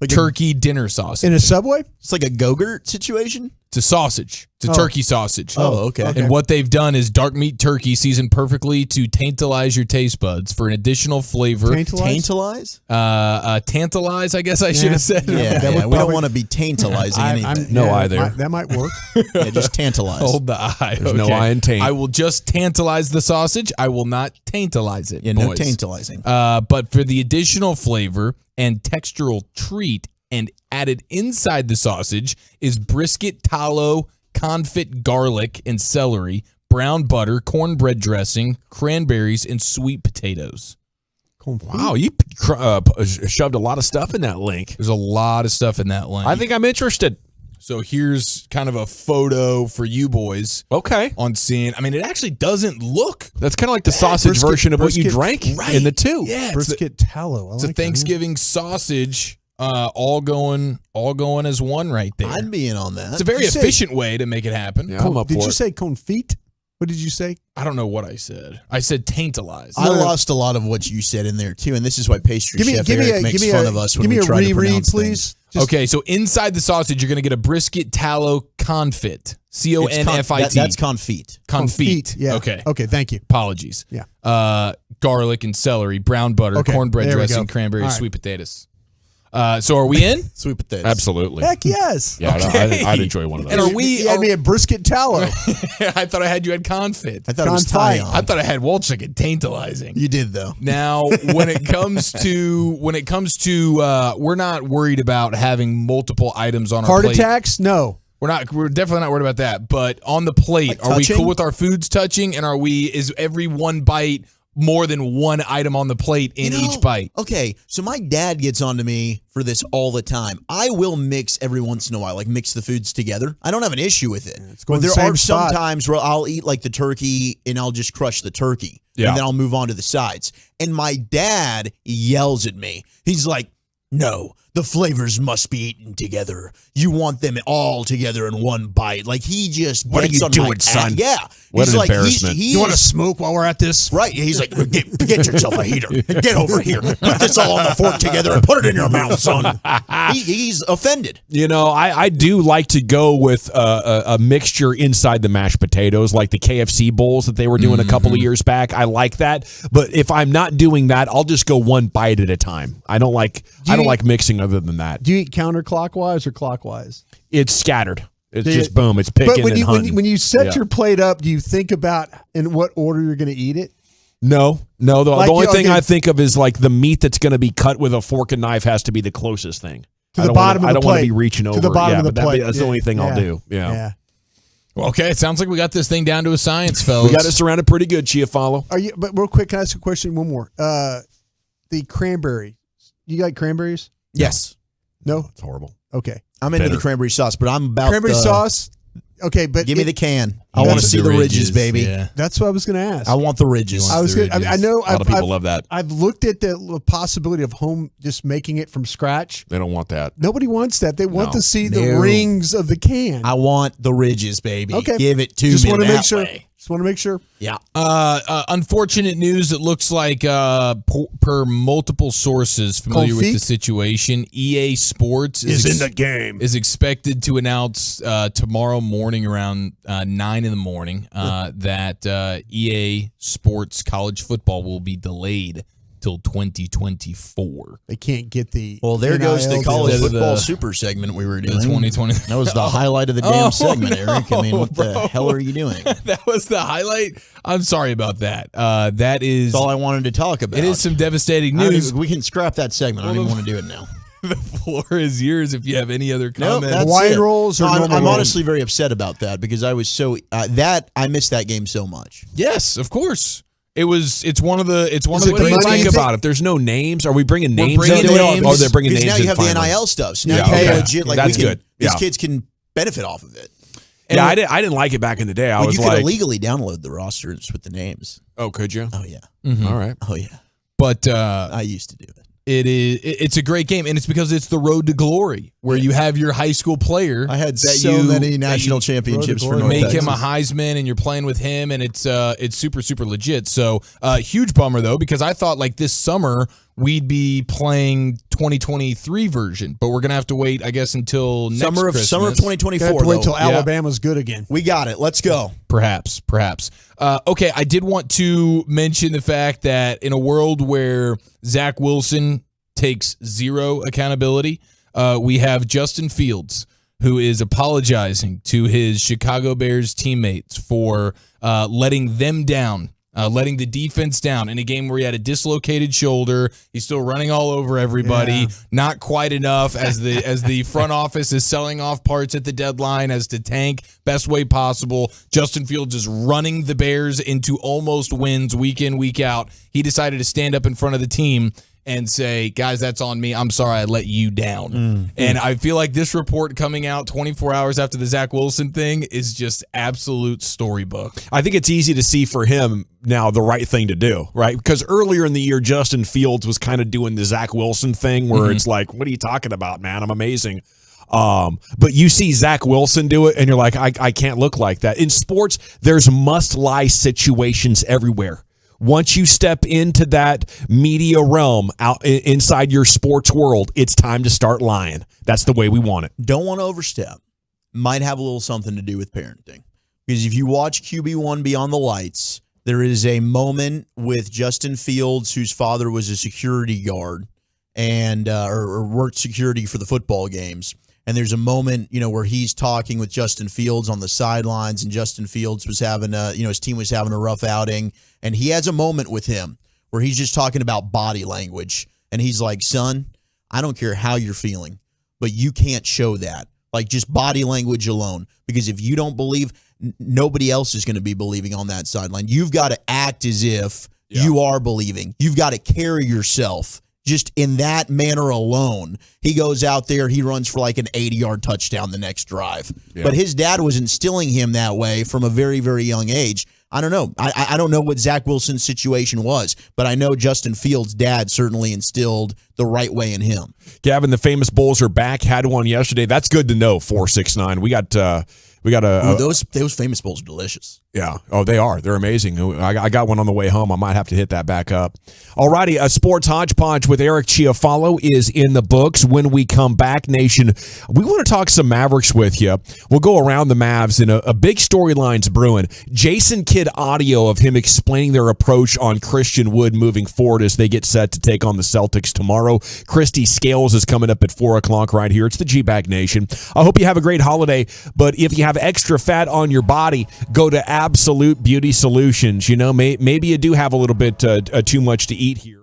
turkey dinner sausage. In a Subway? It's like a Go-Gurt situation? It's a sausage. It's a turkey sausage. Oh, okay. And what they've done is dark meat turkey seasoned perfectly to tantalize your taste buds for an additional flavor. Tantalize? Tantalize, I guess I should have said. Yeah, we don't want to be tantalizing anything. That might work. Yeah, just tantalize. Hold the eye. There's no eye in taint. I will just tantalize the sausage. I will not tantalize it. Yeah, no tantalizing. But for the additional flavor and textural treat and added inside the sausage is brisket, tallow, confit, garlic, and celery, brown butter, cornbread dressing, cranberries, and sweet potatoes. Wow, you shoved a lot of stuff in that link. There's a lot of stuff in that link. I think I'm interested. So here's kind of a photo for you boys. Okay. On seeing. I mean, it actually doesn't look. That's kind of like the sausage version of what you drank in the tube. Yeah, brisket tallow. It's a Thanksgiving sausage. All going as one right there. I'd be in on that. It's a very efficient way to make it happen. Yeah, I'm up did for you it. say confit? What did you say? I don't know what I said. I said tantalize. I lost a lot of what you said in there too, and this is why pastry chef Eric makes fun of us when we try to pronounce please. Okay, so inside the sausage, you're going to get a brisket tallow confit. CONFIT. That's confit. Confit. Yeah. Okay. Okay. Thank you. Apologies. Yeah. Garlic and celery, brown butter, cornbread there we dressing, go. cranberries, All right. sweet potatoes. So are we in? Sweet potatoes. Absolutely. Heck yes. Yeah, I'd enjoy one of those. And are we? You had me a brisket tallow. I thought I had you at confit. I thought it was tie I thought I had Walchuk at tantalizing. You did though. Now, when it comes to, we're not worried about having multiple items on our Heart plate. attacks? No. We're definitely not worried about that. But on the plate, are we touching? cool with our foods touching? And is every one bite more than one item on the plate in each bite? Okay, so my dad gets on to me for this all the time. I will mix every once in a while, like mix the foods together. I don't have an issue with it. But there are some times where I'll eat like the turkey and I'll just crush the turkey. Yeah. And then I'll move on to the sides. And my dad yells at me. He's like, no, The flavors must be eaten together. You want them all together in one bite. Like he just What are gets you on doing, my son? Yeah. What He's an like, embarrassment. You want to smoke while we're at this? Right. He's like, get yourself a heater. Get over here. Put this all on the fork together and put it in your mouth, son. He's offended. You know, I do like to go with a mixture inside the mashed potatoes, like the KFC bowls that they were doing a couple of years back. I like that. But if I'm not doing that, I'll just go one bite at a time. I don't like mixing other than that. Do you eat counterclockwise or clockwise? It's scattered. It's just boom. It's picking but and hunting. when you set Yeah. your plate up, do you think about in what order you're going to eat it? No. The Like, only thing okay. I think of is like the meat that's going to be cut with a fork and knife has to be the closest thing. To the bottom of the I don't want to plate. be reaching over. To the bottom yeah, of the but plate. that's the only thing I'll do. Yeah. Well, okay, it sounds like we got this thing down to a science, fellas. We got it surrounded pretty good, Chiafalo. But real quick, can I ask a question? One more. The cranberry. You like cranberries? Yes. No? It's horrible. Okay. I'm into the cranberry sauce, but I'm about Cranberry sauce? Okay, but give me the can. I want to see the ridges, baby. Yeah. That's what I was going to ask. I want the ridges. I was good. I know A lot of people love that. I've looked at the possibility of home just making it from scratch. They don't want that. Nobody wants that. They want No. to see the No. rings of the can. I want the ridges, baby. Okay. Give it to just me want to that make sure. way. Just want to make sure. Yeah. Unfortunate news. It looks like per multiple sources familiar with Confit? the situation, EA Sports is game. Is expected to announce tomorrow morning around 9 in the morning that EA Sports college football will be delayed till 2024. They can't get the. Well, there goes the NIL college deal. football super segment we were doing. 2020. That was the highlight of the damn segment, Eric. I mean, what the hell are you doing? That was the highlight. I'm sorry about that. That is That's all I wanted to talk about. It is some devastating I don't news. even- we can scrap that segment. I don't even want to do it now. The floor is yours if you have any other No, comments. that's Hawaiian it. rolls or No, normal I'm rolls? honestly very upset about that because I was so I missed that game so much. Yes, of course. It's one of the What do you money like thing? about it? There's no names. Are we bringing names? bringing into it? names. Oh, they're bringing Because names. now you in have finally. the NIL stuff. So now Yeah, you can okay. legit like That's we can, good. these Yeah. kids can benefit off of it. Yeah, I didn't like it back in the day. I Well, was you could like, illegally download the rosters with the names. oh, could you? Oh yeah. All right. Oh yeah. But I used to do it. it's a great game, and it's because it's the road to glory, where you have your high school player. I had that so you- many that national you championships for Road to North make Texas. him a Heisman, and you're playing with him, and it's super legit. So huge bummer though, because I thought like this summer we'd be playing 2023 version, but we're gonna have to wait, I guess, until next summer of Christmas. 2024. Have to wait though. till Yeah. Alabama's good again. We got it. Let's go. Perhaps. Okay, I did want to mention the fact that in a world where Zach Wilson takes zero accountability, we have Justin Fields, who is apologizing to his Chicago Bears teammates for letting them down. Letting the defense down in a game where he had a dislocated shoulder. He's still running all over everybody. Yeah. Not quite enough as the front office is selling off parts at the deadline as to tank best way possible. Justin Fields is running the Bears into almost wins week in, week out. He decided to stand up in front of the team and say, guys, that's on me. I'm sorry I let you down. And I feel like this report coming out 24 hours after the Zach Wilson thing is just absolute storybook. I think it's easy to see for him now the right thing to do, right? Because earlier in the year, Justin Fields was kind of doing the Zach Wilson thing where it's like, what are you talking about, man? I'm amazing. But you see Zach Wilson do it, and you're like, I can't look like that. In sports, there's must-lie situations everywhere. Once you step into that media realm out inside your sports world, it's time to start lying. That's the way we want it. Don't want to overstep. Might have a little something to do with parenting. Because if you watch QB1 Beyond the Lights, there is a moment with Justin Fields, whose father was a security guard and or worked security for the football games. And there's a moment, where he's talking with Justin Fields on the sidelines, and Justin Fields was having his team was having a rough outing, and he has a moment with him where he's just talking about body language, and he's like, "Son, I don't care how you're feeling, but you can't show that. Like just body language alone, because if you don't believe, nobody else is going to be believing on that sideline. You've got to act as if you are believing. You've got to carry yourself." Just in that manner alone, he goes out there, he runs for like an 80-yard touchdown the next drive. Yeah. But his dad was instilling him that way from a very, very young age. I don't know. I don't know what Zach Wilson's situation was, but I know Justin Fields' dad certainly instilled the right way in him. Gavin, the famous Bulls are back. Had one yesterday. That's good to know. 469. We got those famous bowls are delicious. Yeah. Oh, they are. They're amazing. I got one on the way home. I might have to hit that back up. Alrighty, a sports hodgepodge with Eric Chiafalo is in the books. When we come back, Nation, we want to talk some Mavericks with you. We'll go around the Mavs, and a big storyline's brewing. Jason Kidd audio of him explaining their approach on Christian Wood moving forward as they get set to take on the Celtics tomorrow. Christy Scales is coming up at 4 o'clock right here. It's the G-Bag Nation. I hope you have a great holiday, but if you have extra fat on your body, go to Absolute Beauty Solutions. You know, maybe you do have a little bit too much to eat here.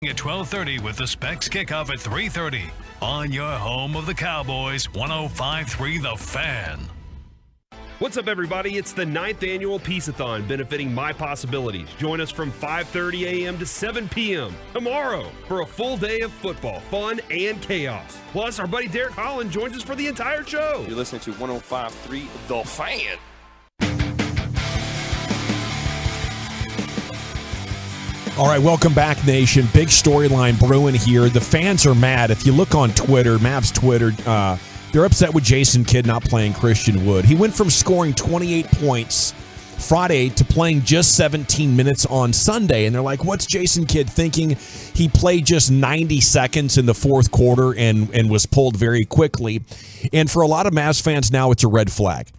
At 12:30 with the Specs kickoff at 3:30 on your home of the Cowboys, 105.3 The Fan. What's up, everybody? It's the 9th annual Peace-a-thon benefiting My Possibilities. Join us from 5:30 a.m. to 7 p.m. tomorrow for a full day of football, fun, and chaos. Plus, our buddy Derek Holland joins us for the entire show. You're listening to 105.3 The Fan. All right, welcome back, Nation. Big storyline brewing here. The fans are mad. If you look on Twitter, Mavs Twitter, they're upset with Jason Kidd not playing Christian Wood. He went from scoring 28 points Friday to playing just 17 minutes on Sunday. And they're like, what's Jason Kidd thinking? He played just 90 seconds in the fourth quarter and was pulled very quickly. And for a lot of Mavs fans now, it's a red flag.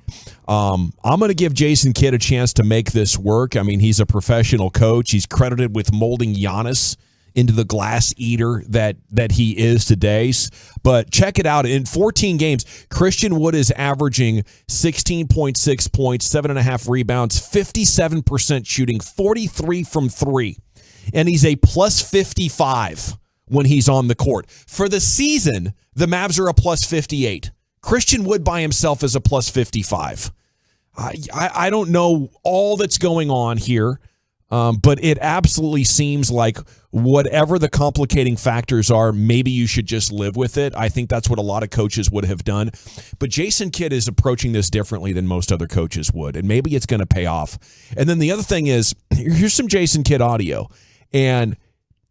I'm going to give Jason Kidd a chance to make this work. I mean, he's a professional coach. He's credited with molding Giannis into the glass eater that he is today. But check it out. In 14 games, Christian Wood is averaging 16.6 points, 7.5 rebounds, 57% shooting, 43 from three. And he's a plus 55 when he's on the court. For the season, the Mavs are a plus 58. Christian Wood by himself is a plus 55. I don't know all that's going on here, but it absolutely seems like whatever the complicating factors are, maybe you should just live with it. I think that's what a lot of coaches would have done. But Jason Kidd is approaching this differently than most other coaches would, and maybe it's going to pay off. And then the other thing is, here's some Jason Kidd audio, and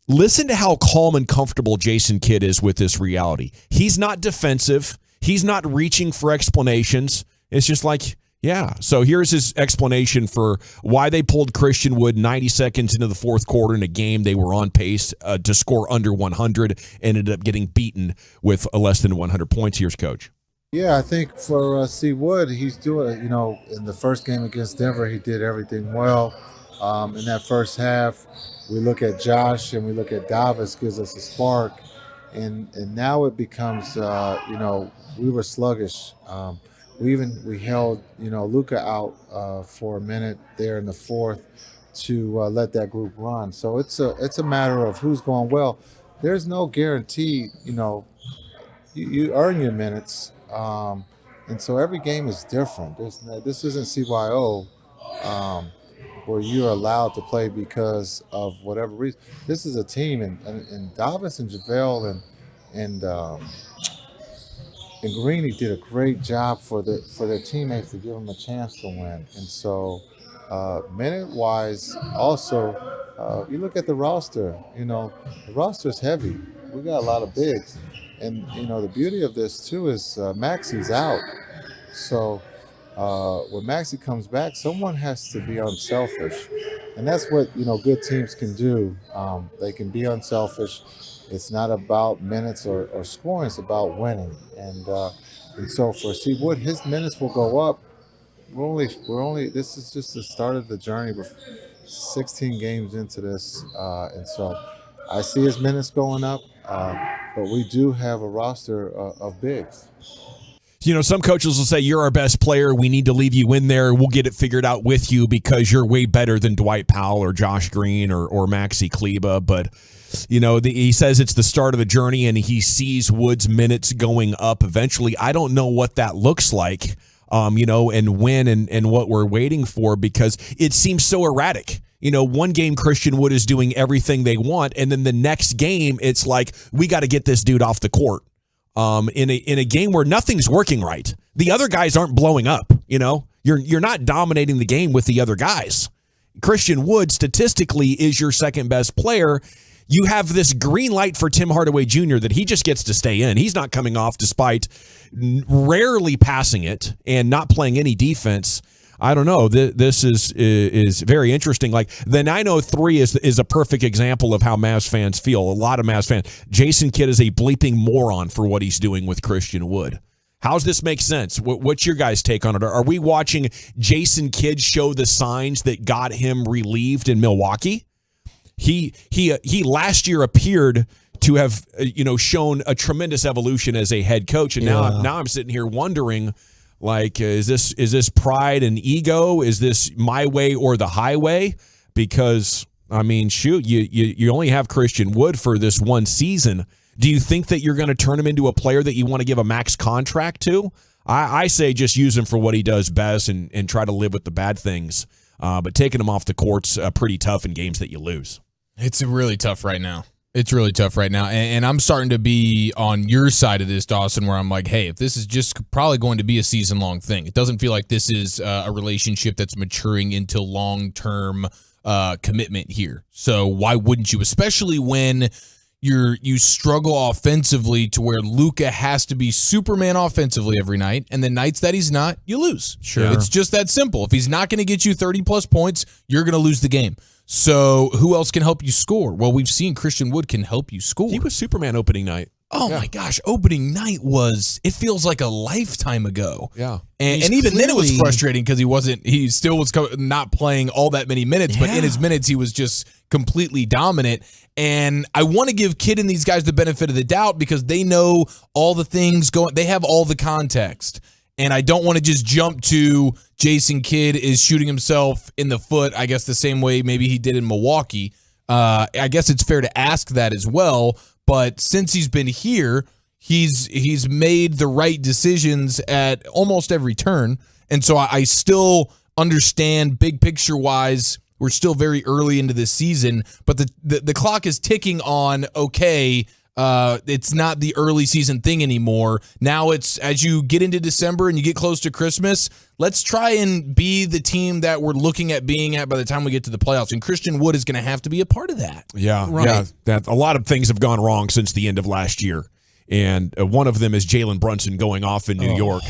listen to how calm and comfortable Jason Kidd is with this reality. He's not defensive. He's not reaching for explanations. It's just like, yeah. So here's his explanation for why they pulled Christian Wood 90 seconds into the fourth quarter in a game they were on pace to score under 100, ended up getting beaten with less than 100 points. Here's Coach. Yeah, I think for C. Wood, he's doing, in the first game against Denver, he did everything well. In that first half, we look at Josh and we look at Davis, gives us a spark. And now it becomes, we were sluggish. We held, Luka out for a minute there in the fourth to let that group run. So it's a matter of who's going well. There's no guarantee, you earn your minutes. And so every game is different. This isn't CYO where you're allowed to play because of whatever reason. This is a team, and Davis and JaVale and Greeny did a great job for their teammates to give them a chance to win. And so Minute-wise, also, you look at the roster. The roster's heavy. We got a lot of bigs. And, the beauty of this, too, is Maxi's out. So when Maxi comes back, someone has to be unselfish. And that's what, good teams can do. They can be unselfish. It's not about minutes or scoring. It's about winning. And so for C. Wood, his minutes will go up. This is just the start of the journey. We're 16 games into this. And so I see his minutes going up. But we do have a roster of bigs. Some coaches will say, you're our best player. We need to leave you in there. We'll get it figured out with you because you're way better than Dwight Powell or Josh Green or Maxi Kleba. But, he says it's the start of the journey and he sees Wood's minutes going up eventually. I don't know what that looks like, and when and what we're waiting for because it seems so erratic. One game Christian Wood is doing everything they want, and then the next game it's like we got to get this dude off the court. In a game where nothing's working right, the other guys aren't blowing up. You're not dominating the game with the other guys. Christian Wood statistically is your second best player. You have this green light for Tim Hardaway Jr. that he just gets to stay in. He's not coming off despite rarely passing it and not playing any defense. I don't know. This is very interesting. Like the 903 is a perfect example of how Mavs fans feel. A lot of Mavs fans. Jason Kidd is a bleeping moron for what he's doing with Christian Wood. How's this make sense? What's your guys' take on it? Are we watching Jason Kidd show the signs that got him relieved in Milwaukee? He last year appeared to have shown a tremendous evolution as a head coach, and now I'm sitting here wondering. Like, is this pride and ego? Is this my way or the highway? Because, shoot, you only have Christian Wood for this one season. Do you think that you're going to turn him into a player that you want to give a max contract to? I say just use him for what he does best and try to live with the bad things. But taking him off the court's pretty tough in games that you lose. It's really tough right now. It's really tough right now. And I'm starting to be on your side of this, Dawson, where I'm like, hey, if this is just probably going to be a season-long thing, it doesn't feel like this is a relationship that's maturing into long-term commitment here. So why wouldn't you? Especially when you struggle offensively to where Luka has to be Superman offensively every night, and the nights that he's not, you lose. Sure. It's just that simple. If he's not going to get you 30-plus points, you're going to lose the game. So who else can help you score? Well, we've seen Christian Wood can help you score. He was Superman opening night. Oh, my gosh. Opening night it feels like a lifetime ago. Yeah. And even then it was frustrating because he still was not playing all that many minutes, but in his minutes he was just completely dominant. And I want to give Kidd and these guys the benefit of the doubt because they know all the things going, they have all the context. And I don't want to just jump to Jason Kidd is shooting himself in the foot, I guess the same way maybe he did in Milwaukee. I guess it's fair to ask that as well. But since he's been here, he's made the right decisions at almost every turn. And so I still understand big picture wise, we're still very early into this season, but the clock is ticking on, okay, it's not the early season thing anymore. Now it's as you get into December and you get close to Christmas, let's try and be the team that we're looking at being at by the time we get to the playoffs. And Christian Wood is going to have to be a part of that. Yeah, right. Yeah. That a lot of things have gone wrong since the end of last year. And one of them is Jalen Brunson going off in New York.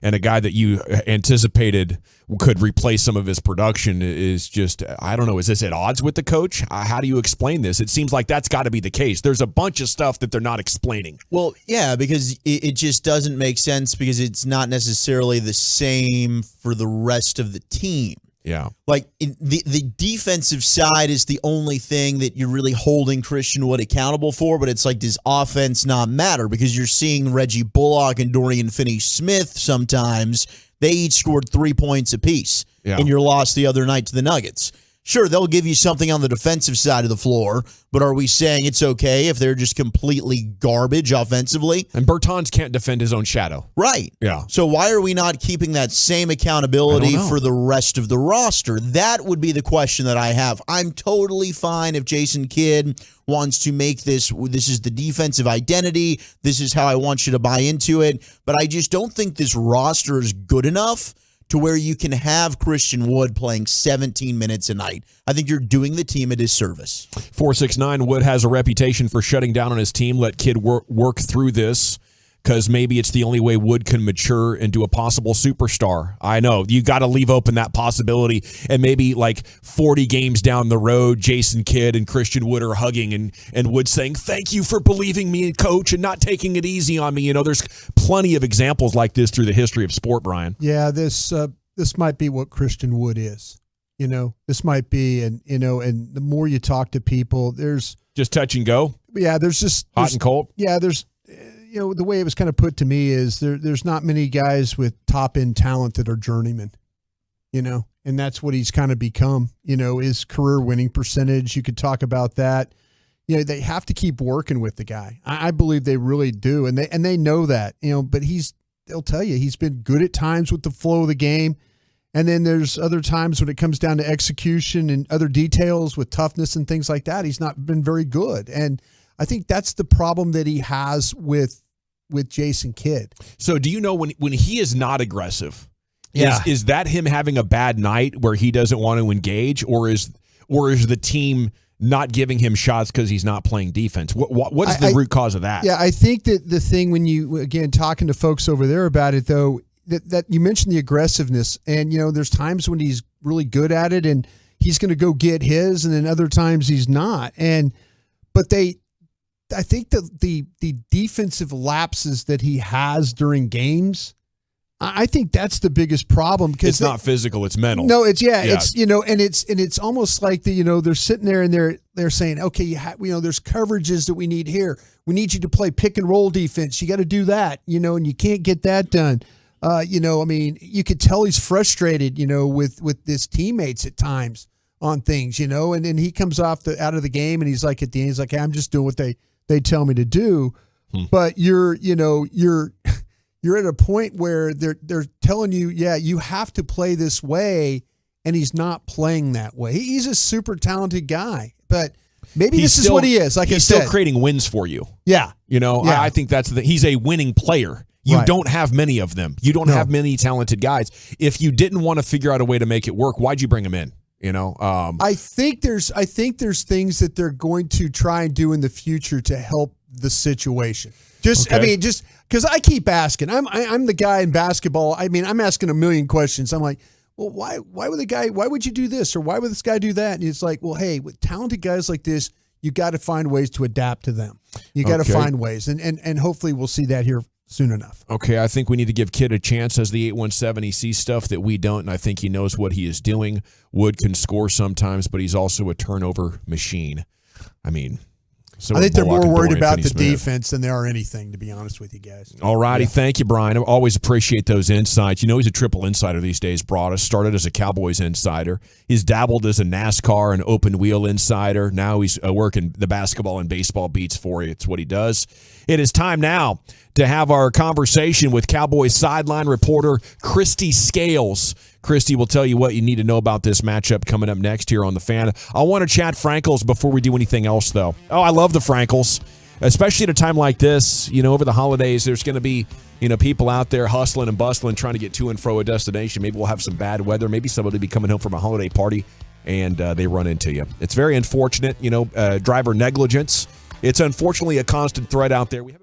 And a guy that you anticipated could replace some of his production is just, I don't know, is this at odds with the coach? How do you explain this? It seems like that's got to be the case. There's a bunch of stuff that they're not explaining. Well, yeah, because it just doesn't make sense because it's not necessarily the same for the rest of the team. Yeah. Like the defensive side is the only thing that you're really holding Christian Wood accountable for, but it's like, does offense not matter? Because you're seeing Reggie Bullock and Dorian Finney-Smith sometimes, they each scored 3 points apiece in your loss the other night to the Nuggets. Sure, they'll give you something on the defensive side of the floor, but are we saying it's okay if they're just completely garbage offensively? And Bertans can't defend his own shadow. Right. Yeah. So why are we not keeping that same accountability for the rest of the roster? That would be the question that I have. I'm totally fine if Jason Kidd wants to make this is the defensive identity, this is how I want you to buy into it, but I just don't think this roster is good enough to where you can have Christian Wood playing 17 minutes a night. I think you're doing the team a disservice. 469 Wood has a reputation for shutting down on his team. Let Kid work through this, because maybe it's the only way Wood can mature into a possible superstar. I know. You got to leave open that possibility. And maybe like 40 games down the road, Jason Kidd and Christian Wood are hugging and Wood saying, thank you for believing me, Coach, and not taking it easy on me. There's plenty of examples like this through the history of sport, Brian. Yeah, this might be what Christian Wood is. This might be, and the more you talk to people, there's just touch and go. Yeah, there's hot and cold. Yeah, there's the way it was kind of put to me is there's not many guys with top end talent that are journeymen, and that's what he's kind of become. His career winning percentage. You could talk about that. They have to keep working with the guy. I believe they really do, and they know that. But they'll tell you he's been good at times with the flow of the game. And then there's other times when it comes down to execution and other details with toughness and things like that, he's not been very good. And I think that's the problem that he has with Jason Kidd. So do you know when he is not aggressive, Yeah. is that him having a bad night where he doesn't want to engage, or is the team not giving him shots because he's not playing defense? What's the root cause of that? Yeah, I think that the thing when you, again, talking to folks over there about it, though, that you mentioned the aggressiveness, and there's times when he's really good at it and he's going to go get his, and then other times he's not. But I think the defensive lapses that he has during games, I think that's the biggest problem, because it's not physical, it's mental. No, it's and it's almost like they're sitting there and they're saying, okay, there's coverages that we need here. We need you to play pick and roll defense. You got to do that, and you can't get that done. You could tell he's frustrated, with his teammates at times on things, and then he comes out of the game and he's like, at the end, he's like, hey, I'm just doing what they tell me to do. But you're at a point where they're telling you, yeah, you have to play this way, and he's not playing that way. He's a super talented guy, but maybe this is what he is. Like I said, he's still creating wins for you. Yeah. I think that's he's a winning player. You don't have many of them. You don't have many talented guys. If you didn't want to figure out a way to make it work, why'd you bring him in? I think there's things that they're going to try and do in the future to help the situation. Just because I keep asking. I'm the guy in basketball. I'm asking a million questions. I'm like, well, why would you do this, or why would this guy do that? And it's like, well, hey, with talented guys like this, you got to find ways to adapt to them. You got to find ways, and hopefully we'll see that here soon enough. Okay, I think we need to give Kidd a chance. As the 817, he sees stuff that we don't, and I think he knows what he is doing. Wood can score sometimes, but he's also a turnover machine. I think they're more worried about the defense than they are anything, to be honest with you guys. All righty. Yeah. Thank you, Brian. I always appreciate those insights. He's a triple insider these days, Broadus. Started as a Cowboys insider. He's dabbled as a NASCAR and open wheel insider. Now he's working the basketball and baseball beats for you. It's what he does. It is time now to have our conversation with Cowboys sideline reporter Christy Scales. Christy will tell you what you need to know about this matchup coming up next here on The Fan. I want to chat Frankles before we do anything else, though. Oh, I love the Frankles, especially at a time like this. Over the holidays, there's going to be people out there hustling and bustling, trying to get to and fro a destination. Maybe we'll have some bad weather. Maybe somebody will be coming home from a holiday party, and they run into you. It's very unfortunate, driver negligence. It's unfortunately a constant threat out there. We have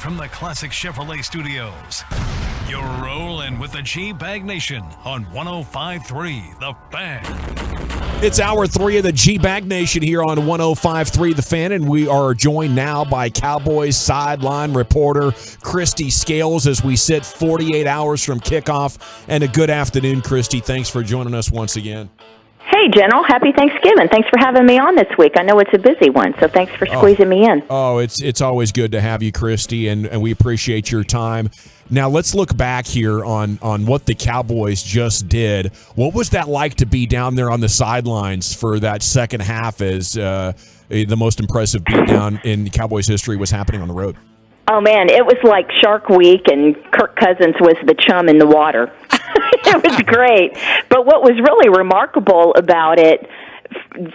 from the Classic Chevrolet Studios. You're rolling with the G-Bag Nation on 105.3 The Fan. It's hour 3 of the G-Bag Nation here on 105.3 The Fan, and we are joined now by Cowboys sideline reporter Christy Scales as we sit 48 hours from kickoff. And a good afternoon, Christy. Thanks for joining us once again. Hey, General. Happy Thanksgiving. Thanks for having me on this week. I know it's a busy one, so thanks for squeezing me in. Oh, it's always good to have you, Christy, and we appreciate your time. Now, let's look back here on what the Cowboys just did. What was that like to be down there on the sidelines for that second half as the most impressive beatdown in Cowboys history was happening on the road? Oh, man, it was like Shark Week, and Kirk Cousins was the chum in the water. It was great. But what was really remarkable about it,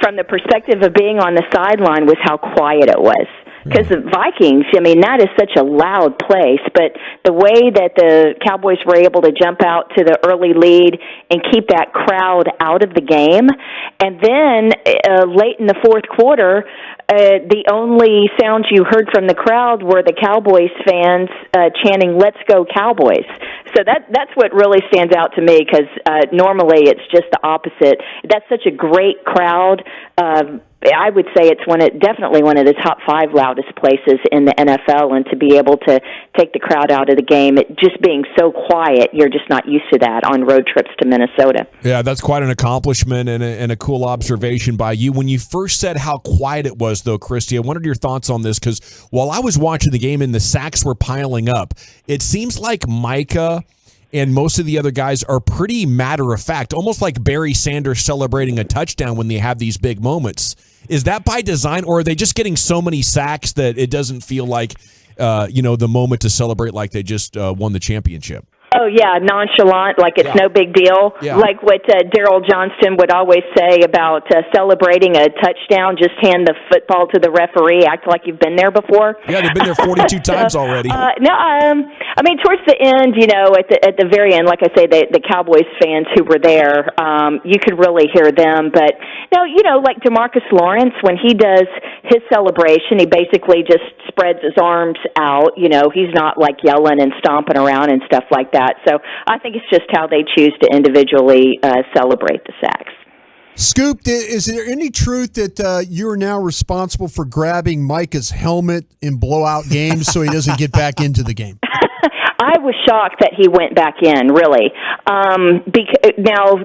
from the perspective of being on the sideline, was how quiet it was. Because the Vikings, I mean, that is such a loud place, but the way that the Cowboys were able to jump out to the early lead and keep that crowd out of the game, and then late in the fourth quarter, the only sounds you heard from the crowd were the Cowboys fans chanting, "Let's go Cowboys." So that's what really stands out to me, because normally it's just the opposite. That's such a great crowd. I would say it's definitely one of the top 5 loudest places in the NFL, and to be able to take the crowd out of the game, it just being so quiet, you're just not used to that on road trips to Minnesota. Yeah, that's quite an accomplishment and a cool observation by you. When you first said how quiet it was, though, Christy, I wondered your thoughts on this, because while I was watching the game and the sacks were piling up, it seems like Micah and most of the other guys are pretty matter-of-fact, almost like Barry Sanders celebrating a touchdown when they have these big moments. Is that by design, or are they just getting so many sacks that it doesn't feel like, the moment to celebrate like they just won the championship? Oh, yeah, nonchalant, like it's no big deal. Yeah. Like what Daryl Johnston would always say about celebrating a touchdown, just hand the football to the referee, act like you've been there before. Yeah, they've been there 42 times already. I mean, towards the end, at the very end, like I say, the Cowboys fans who were there, you could really hear them. But, no, like DeMarcus Lawrence, when he does his celebration, he basically just spreads his arms out. He's not like yelling and stomping around and stuff like that. So I think it's just how they choose to individually celebrate the sacks. Scoop, is there any truth that you're now responsible for grabbing Micah's helmet in blowout games so he doesn't get back into the game? I was shocked that he went back in, really. Now,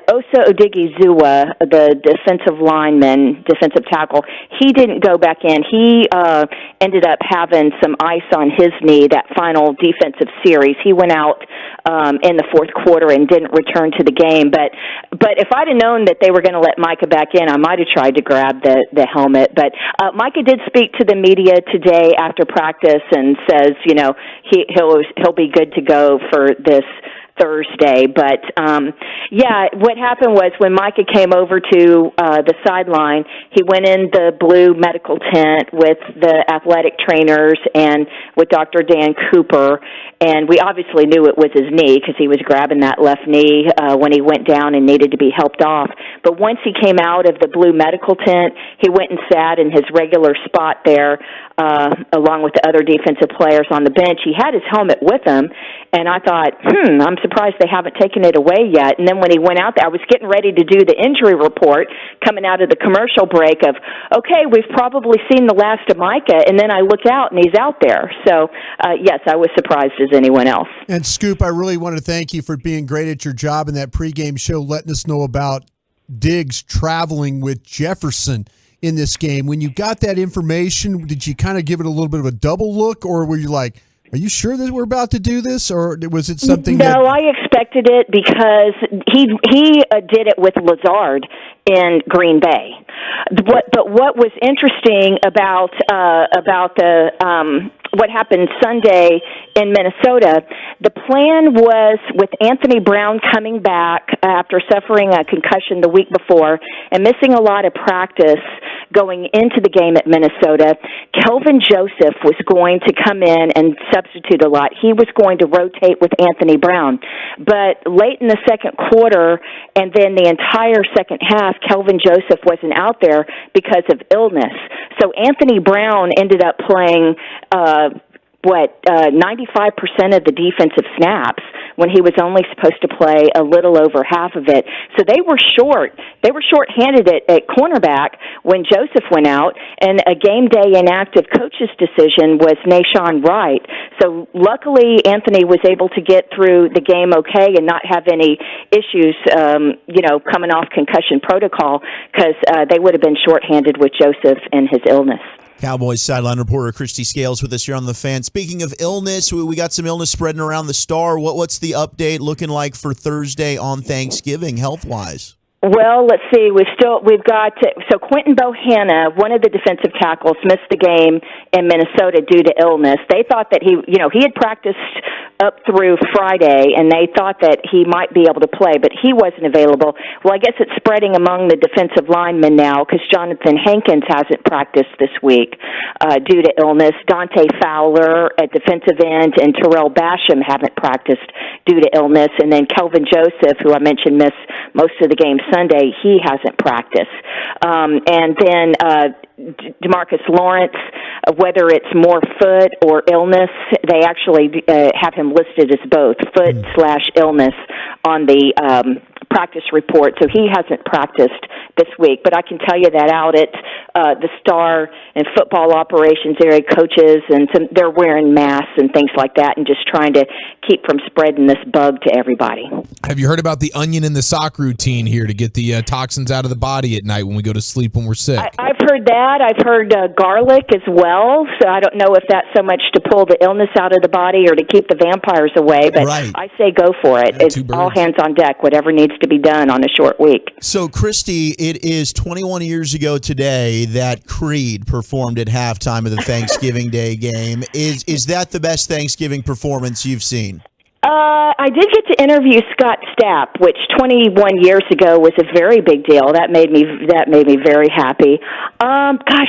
Osa Odigizua, the defensive tackle, he didn't go back in. He ended up having some ice on his knee that final defensive series. He went out in the fourth quarter and didn't return to the game. But if I'd have known that they were going to let Micah back in, I might have tried to grab the helmet. But Micah did speak to the media today after practice and says, he'll be good to go for this Thursday. But what happened was when Micah came over to the sideline, he went in the blue medical tent with the athletic trainers and with Dr. Dan Cooper, and we obviously knew it was his knee because he was grabbing that left knee when he went down and needed to be helped off. But once he came out of the blue medical tent, he went and sat in his regular spot there along with the other defensive players on the bench. He had his helmet with him, and I thought, I'm surprised they haven't taken it away yet. And then when he went out there, I was getting ready to do the injury report coming out of the commercial break of, okay, we've probably seen the last of Micah, and then I look out and he's out there. So, yes, I was surprised as anyone else. And Scoop, I really want to thank you for being great at your job in that pregame show, letting us know about Diggs traveling with Jefferson in this game. When you got that information, did you kind of give it a little bit of a double look, or were you like, are you sure that we're about to do this, or was it something? No, I expected it because he did it with Lazard in Green Bay. But what was interesting about the what happened Sunday in Minnesota, the plan was with Anthony Brown coming back after suffering a concussion the week before and missing a lot of practice going into the game at Minnesota, Kelvin Joseph was going to come in and substitute a lot. He was going to rotate with Anthony Brown. But late in the second quarter and then the entire second half, Kelvin Joseph wasn't out there because of illness. So Anthony Brown ended up playing 95% of the defensive snaps when he was only supposed to play a little over half of it. So they were short-handed at cornerback when Joseph went out, and a game day inactive coach's decision was Nashawn Wright. So luckily Anthony was able to get through the game okay and not have any issues, coming off concussion protocol, because they would have been short-handed with Joseph and his illness. Cowboys sideline reporter Christy Scales with us here on The Fan. Speaking of illness, we got some illness spreading around the Star. What's the update looking like for Thursday on Thanksgiving, health-wise? Well, let's see. We've got Quentin Bohanna, one of the defensive tackles, missed the game in Minnesota due to illness. They thought that he had practiced up through Friday, and they thought that he might be able to play, but he wasn't available. Well, I guess it's spreading among the defensive linemen now because Jonathan Hankins hasn't practiced this week due to illness. Dante Fowler at defensive end and Terrell Basham haven't practiced due to illness, and then Kelvin Joseph, who I mentioned missed most of the game Sunday, he hasn't practiced. And then DeMarcus Lawrence, whether it's more foot or illness, they actually have him listed as both, foot/illness on the practice report, so he hasn't practiced this week. But I can tell you that out at the Star and football operations area coaches, and they're wearing masks and things like that and just trying to keep from spreading this bug to everybody. Have you heard about the onion in the sock routine here to get the toxins out of the body at night when we go to sleep when we're sick? I've heard that. I've heard garlic as well, so I don't know if that's so much to pull the illness out of the body or to keep the vampires away, but right. I say go for it. It's all hands on deck, whatever needs to be done on a short week. So, Christy, it is 21 years ago today that Creed performed at halftime of the Thanksgiving Day game. Is that the best Thanksgiving performance you've seen? I did get to interview Scott Stapp, which 21 years ago was a very big deal. That made me very happy.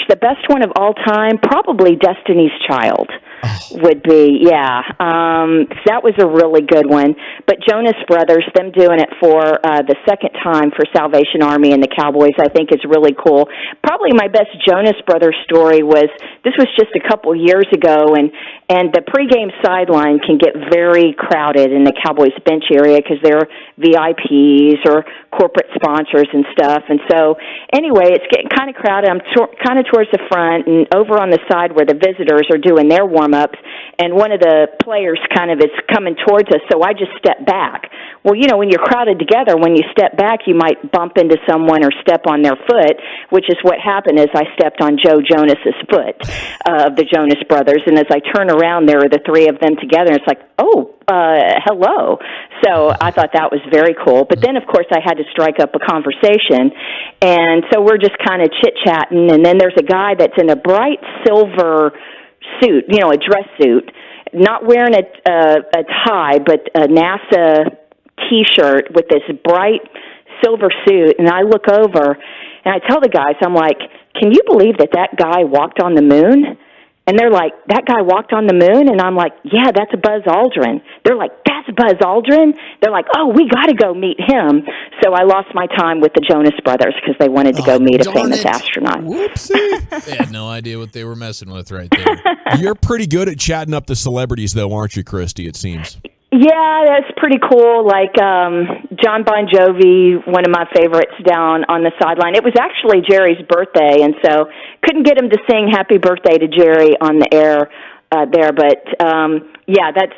The best one of all time, probably Destiny's Child. Would be, that was a really good one. But Jonas Brothers, them doing it for the second time for Salvation Army and the Cowboys, I think is really cool. Probably my best Jonas Brothers story was, this was just a couple years ago, and the pregame sideline can get very crowded in the Cowboys bench area because they're VIPs or corporate sponsors and stuff. And so, anyway, it's getting kind of crowded. I'm kind of towards the front and over on the side where the visitors are doing their warm-ups, and one of the players kind of is coming towards us, so I just step back. Well, when you're crowded together, when you step back, you might bump into someone or step on their foot, which is what happened as I stepped on Joe Jonas's foot of the Jonas Brothers, and as I turn around, there are the three of them together, and it's like, hello. So I thought that was very cool. But then, of course, I had to strike up a conversation, and so we're just kind of chit-chatting, and then there's a guy that's in a bright silver suit, a dress suit, not wearing a tie, but a NASA T-shirt with this bright silver suit, and I look over, and I tell the guys, I'm like, can you believe that guy walked on the moon? And they're like, that guy walked on the moon? And I'm like, yeah, that's Buzz Aldrin. They're like, that's Buzz Aldrin? They're like, oh, we got to go meet him. So I lost my time with the Jonas Brothers because they wanted to go meet a famous astronaut. Whoopsie. They had no idea what they were messing with right there. You're pretty good at chatting up the celebrities, though, aren't you, Christy, it seems? Yeah, that's pretty cool. Like John Bon Jovi, one of my favorites, down on the sideline. It was actually Jerry's birthday, and so couldn't get him to sing "Happy Birthday" to Jerry on the air there. But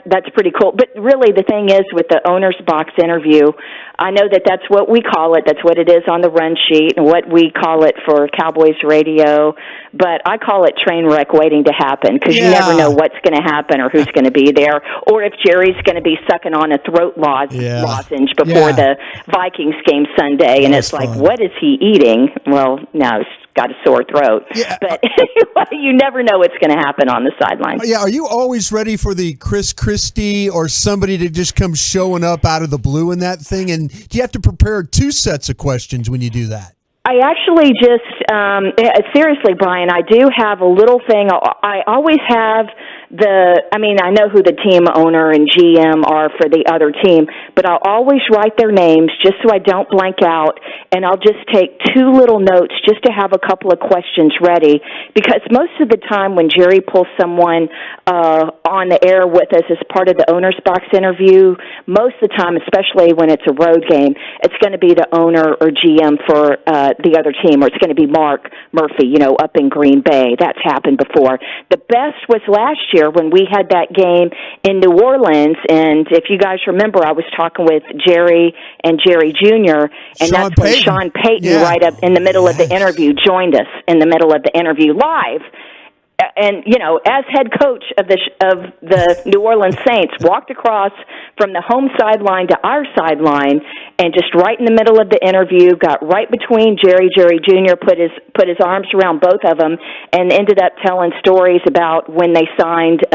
that's pretty cool. But really, the thing is, with the owner's box interview, I know that's what we call it. That's what it is on the run sheet, and what we call it for Cowboys radio. But I call it train wreck waiting to happen because you never know what's going to happen or who's going to be there, or if Jerry's going to be sucking on a throat lozenge before the Vikings game Sunday, and it's like, what is he eating? Well, no, he's got a sore throat. Yeah. But you never know what's going to happen on the sideline. Yeah, are you always ready for the Chris Christie or somebody to just come showing up out of the blue in that thing? And do you have to prepare two sets of questions when you do that? I actually just, seriously, Brian, I do have a little thing. I always have I know who the team owner and GM are for the other team, but I'll always write their names just so I don't blank out, and I'll just take 2 little notes just to have a couple of questions ready, because most of the time when Jerry pulls someone on the air with us as part of the owner's box interview, most of the time, especially when it's a road game, it's going to be the owner or GM for the other team, or it's going to be Mark Murphy, up in Green Bay. That's happened before. The best was last year when we had that game in New Orleans, and if you guys remember, I was talking with Jerry and Jerry Jr., and that's when Sean Payton, right up in the middle of the interview, joined us in the middle of the interview live. And as head coach of the New Orleans Saints, walked across from the home sideline to our sideline, and just right in the middle of the interview, got right between Jerry Jr., put his arms around both of them, and ended up telling stories about when they signed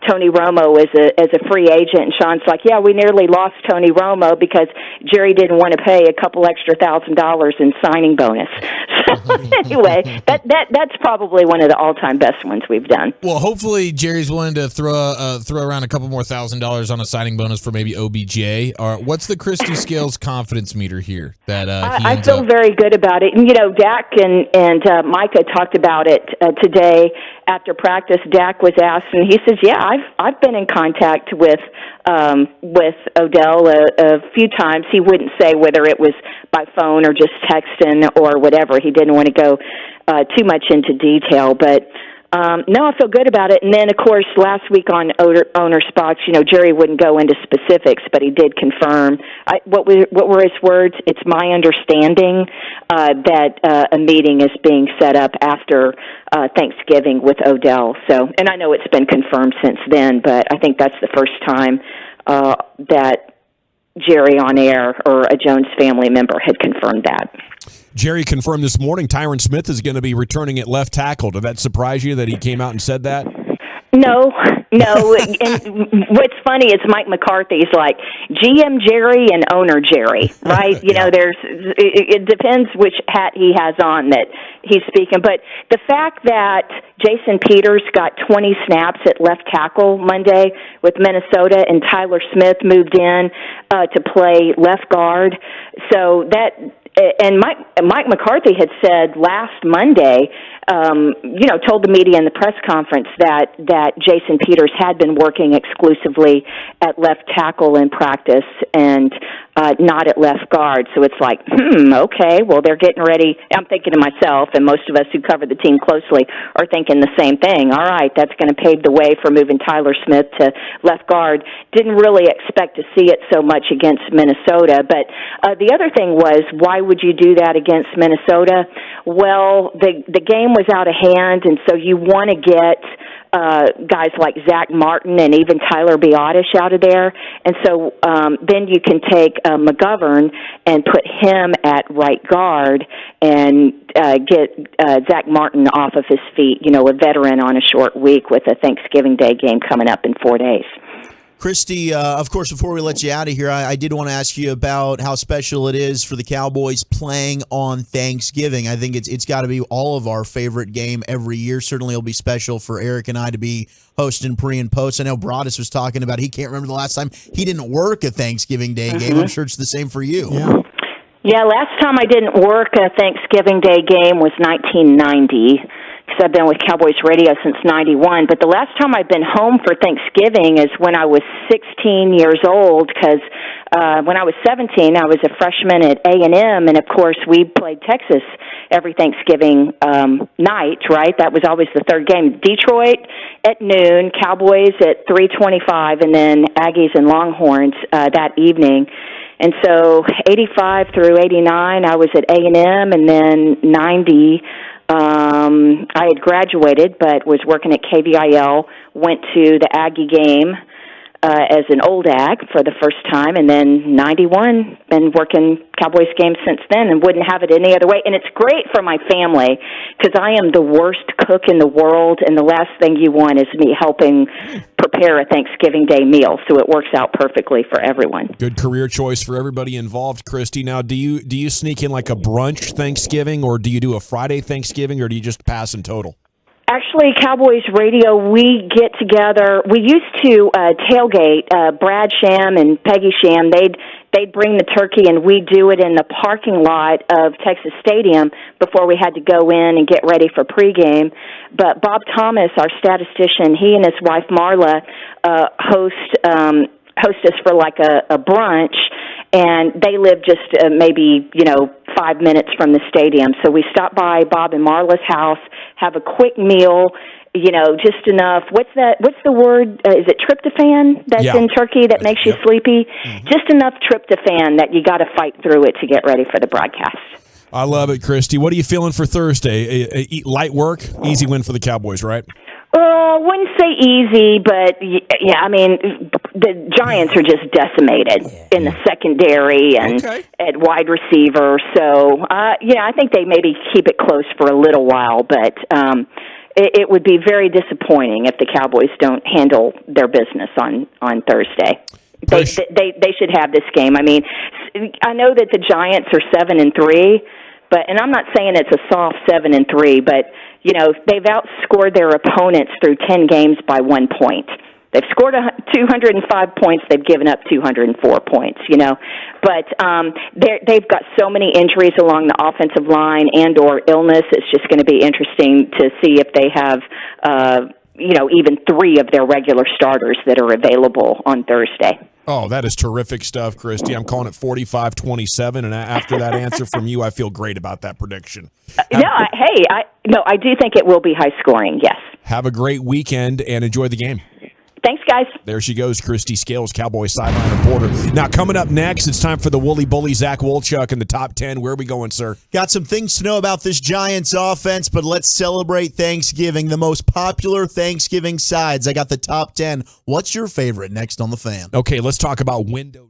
Tony Romo as a free agent. And Sean's like, "Yeah, we nearly lost Tony Romo because Jerry didn't want to pay a couple extra $1,000 in signing bonus." So anyway, that's probably one of the all-time best ones we've done. Well, hopefully Jerry's willing to throw around a couple more $1,000 on a signing bonus for maybe OBJ. What's the Christy Scales confidence meter here? That I feel very good about it. And Dak and Micah talked about it today after practice. Dak was asked, and he says, "Yeah, I've been in contact with Odell a few times." He wouldn't say whether it was by phone or just texting or whatever. He didn't want to go too much into detail, but no, I feel good about it. And then, of course, last week on Owner's Box, Jerry wouldn't go into specifics, but he did confirm. What were his words? "It's my understanding that a meeting is being set up after Thanksgiving with Odell." So, and I know it's been confirmed since then, but I think that's the first time that Jerry on air or a Jones family member had confirmed that. Jerry confirmed this morning Tyron Smith is going to be returning at left tackle. Did that surprise you that he came out and said that? No. And what's funny is Mike McCarthy's like GM Jerry and owner Jerry, right? It depends which hat he has on that he's speaking. But the fact that Jason Peters got 20 snaps at left tackle Monday with Minnesota, and Tyler Smith moved in to play left guard, so that. And Mike McCarthy had said last Monday, told the media in the press conference that Jason Peters had been working exclusively at left tackle in practice and not at left guard. So it's like, okay, well, they're getting ready. I'm thinking to myself, and most of us who cover the team closely are thinking the same thing. All right, that's going to pave the way for moving Tyler Smith to left guard. Didn't really expect to see it so much against Minnesota. But the other thing was, why would you do that against Minnesota? Well, the game was out of hand, and so you want to get guys like Zach Martin and even Tyler Biotish out of there. And so then you can take McGovern and put him at right guard and get Zach Martin off of his feet, a veteran on a short week with a Thanksgiving Day game coming up in 4 days. Christy, of course, before we let you out of here, I did want to ask you about how special it is for the Cowboys playing on Thanksgiving. I think it's got to be all of our favorite game every year. Certainly it'll be special for Eric and I to be hosting pre and post. I know Broadus was talking about he can't remember the last time he didn't work a Thanksgiving Day game. I'm sure it's the same for you. Yeah, last time I didn't work a Thanksgiving Day game was 1990. Because I've been with Cowboys Radio since 91. But the last time I've been home for Thanksgiving is when I was 16 years old, because when I was 17, I was a freshman at A&M, and of course we played Texas every Thanksgiving night, right? That was always the third game. Detroit at noon, Cowboys at 3:25, and then Aggies and Longhorns that evening. And so 85 through 89, I was at A&M, and then 90, I had graduated but was working at KVIL, went to the Aggie game as an old Ag for the first time, and then 91, been working Cowboys games since then and wouldn't have it any other way. And it's great for my family because I am the worst cook in the world, and the last thing you want is me helping prepare a Thanksgiving Day meal, so it works out perfectly for everyone. Good career choice for everybody involved, Christy. Now, do you sneak in like a brunch Thanksgiving, or do you do a Friday Thanksgiving, or do you just pass in total? Actually, Cowboys radio, we get together. We used to tailgate. Brad Sham and Peggy Sham, they'd bring the turkey, and we'd do it in the parking lot of Texas Stadium before we had to go in and get ready for pregame. But Bob Thomas, our statistician, he and his wife Marla host us for like a brunch, and they live just maybe 5 minutes from the stadium. So we stop by Bob and Marla's house, have a quick meal, just enough. What's the word? Is it tryptophan that's in turkey that makes you sleepy? Mm-hmm. Just enough tryptophan that you got to fight through it to get ready for the broadcast. I love it, Christy. What are you feeling for Thursday? Light work, easy win for the Cowboys, right? Wouldn't say easy, but yeah, I mean, the Giants are just decimated in the secondary and at wide receiver. So, I think they maybe keep it close for a little while, but it would be very disappointing if the Cowboys don't handle their business on Thursday. They should have this game. I mean, I know that the Giants are 7-3, and I'm not saying it's a soft 7-3, but they've outscored their opponents through 10 games by 1 point. They've scored 205 points. They've given up 204 points, But they've got so many injuries along the offensive line and or illness. It's just going to be interesting to see if they have, even 3 of their regular starters that are available on Thursday. Oh, that is terrific stuff, Christy. I'm calling it 45-27, and after that answer from you, I feel great about that prediction. I do think it will be high scoring, yes. Have a great weekend and enjoy the game. Thanks, guys. There she goes, Christy Scales, Cowboys sideline reporter. Now, coming up next, it's time for the Woolly Bully, Zach Wolchuk in the top 10. Where are we going, sir? Got some things to know about this Giants offense, but let's celebrate Thanksgiving, the most popular Thanksgiving sides. I got the top 10. What's your favorite next on the Fan? Okay, let's talk about window.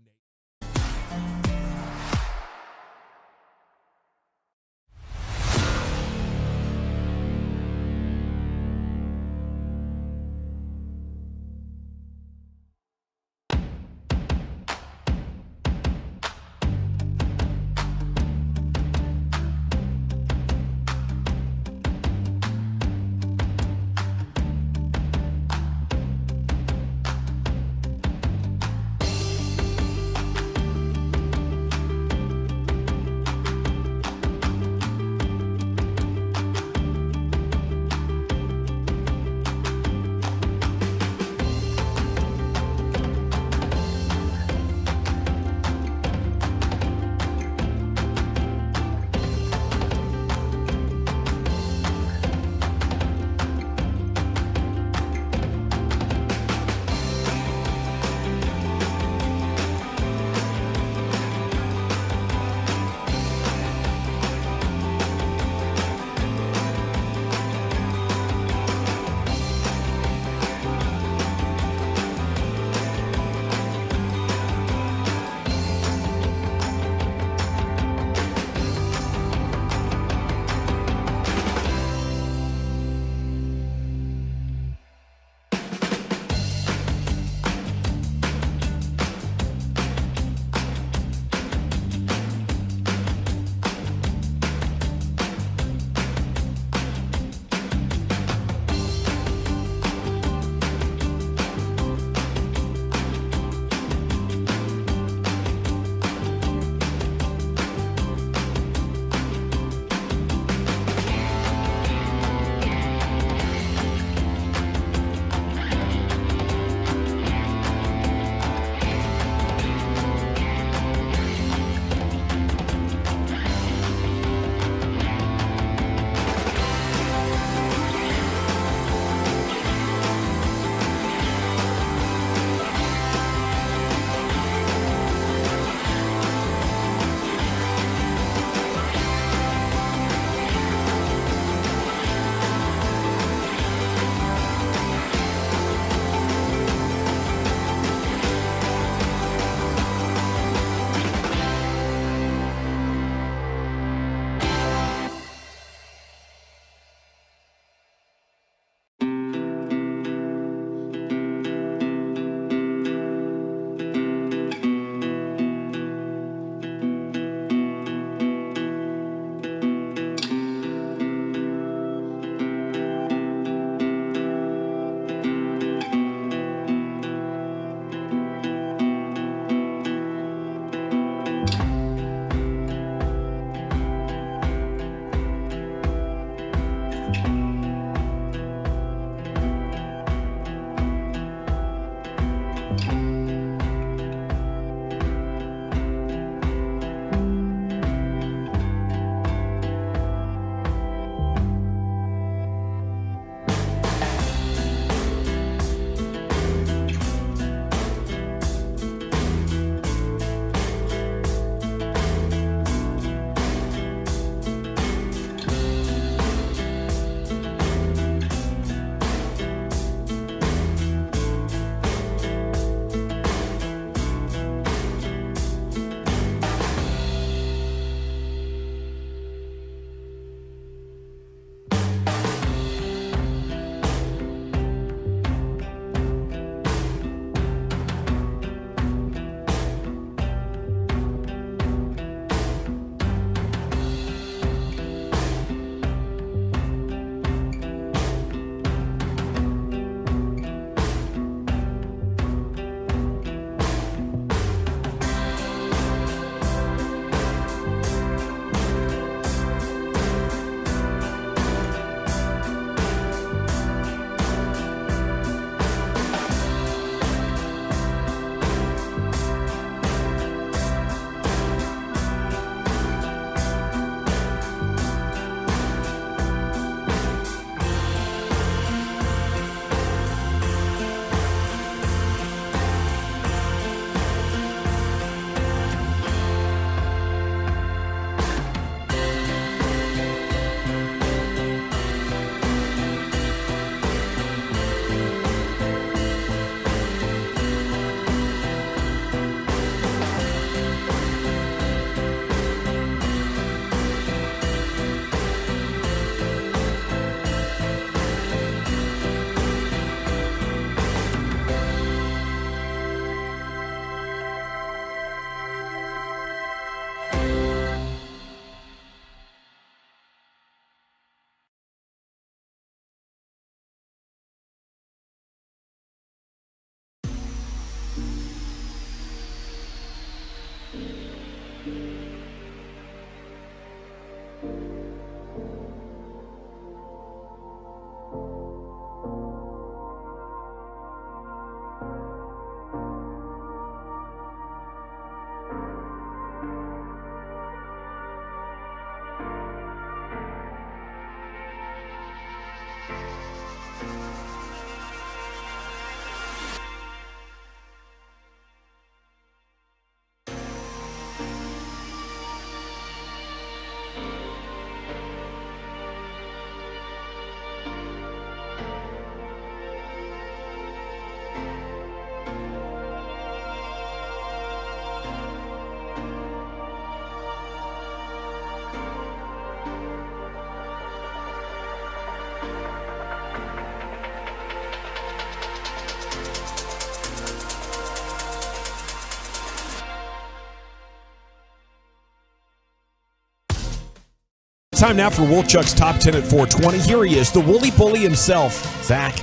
Time now for Wolchuk's Top 10 at 420. Here he is, the Woolly Bully himself, Zach.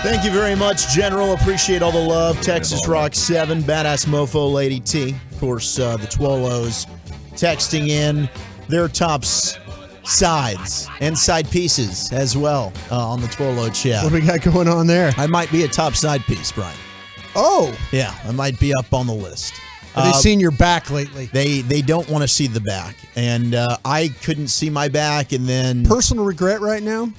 Thank you very much, General. Appreciate all the love. Texas Rock 7, Badass Mofo Lady T. Of course, the Twolos texting in their tops, sides, and side pieces as well on the Twolo chat. What do we got going on there? I might be a top side piece, Brian. Oh. Yeah, I might be up on the list. Have they seen your back lately? They don't want to see the back, and I couldn't see my back, and then personal regret right now.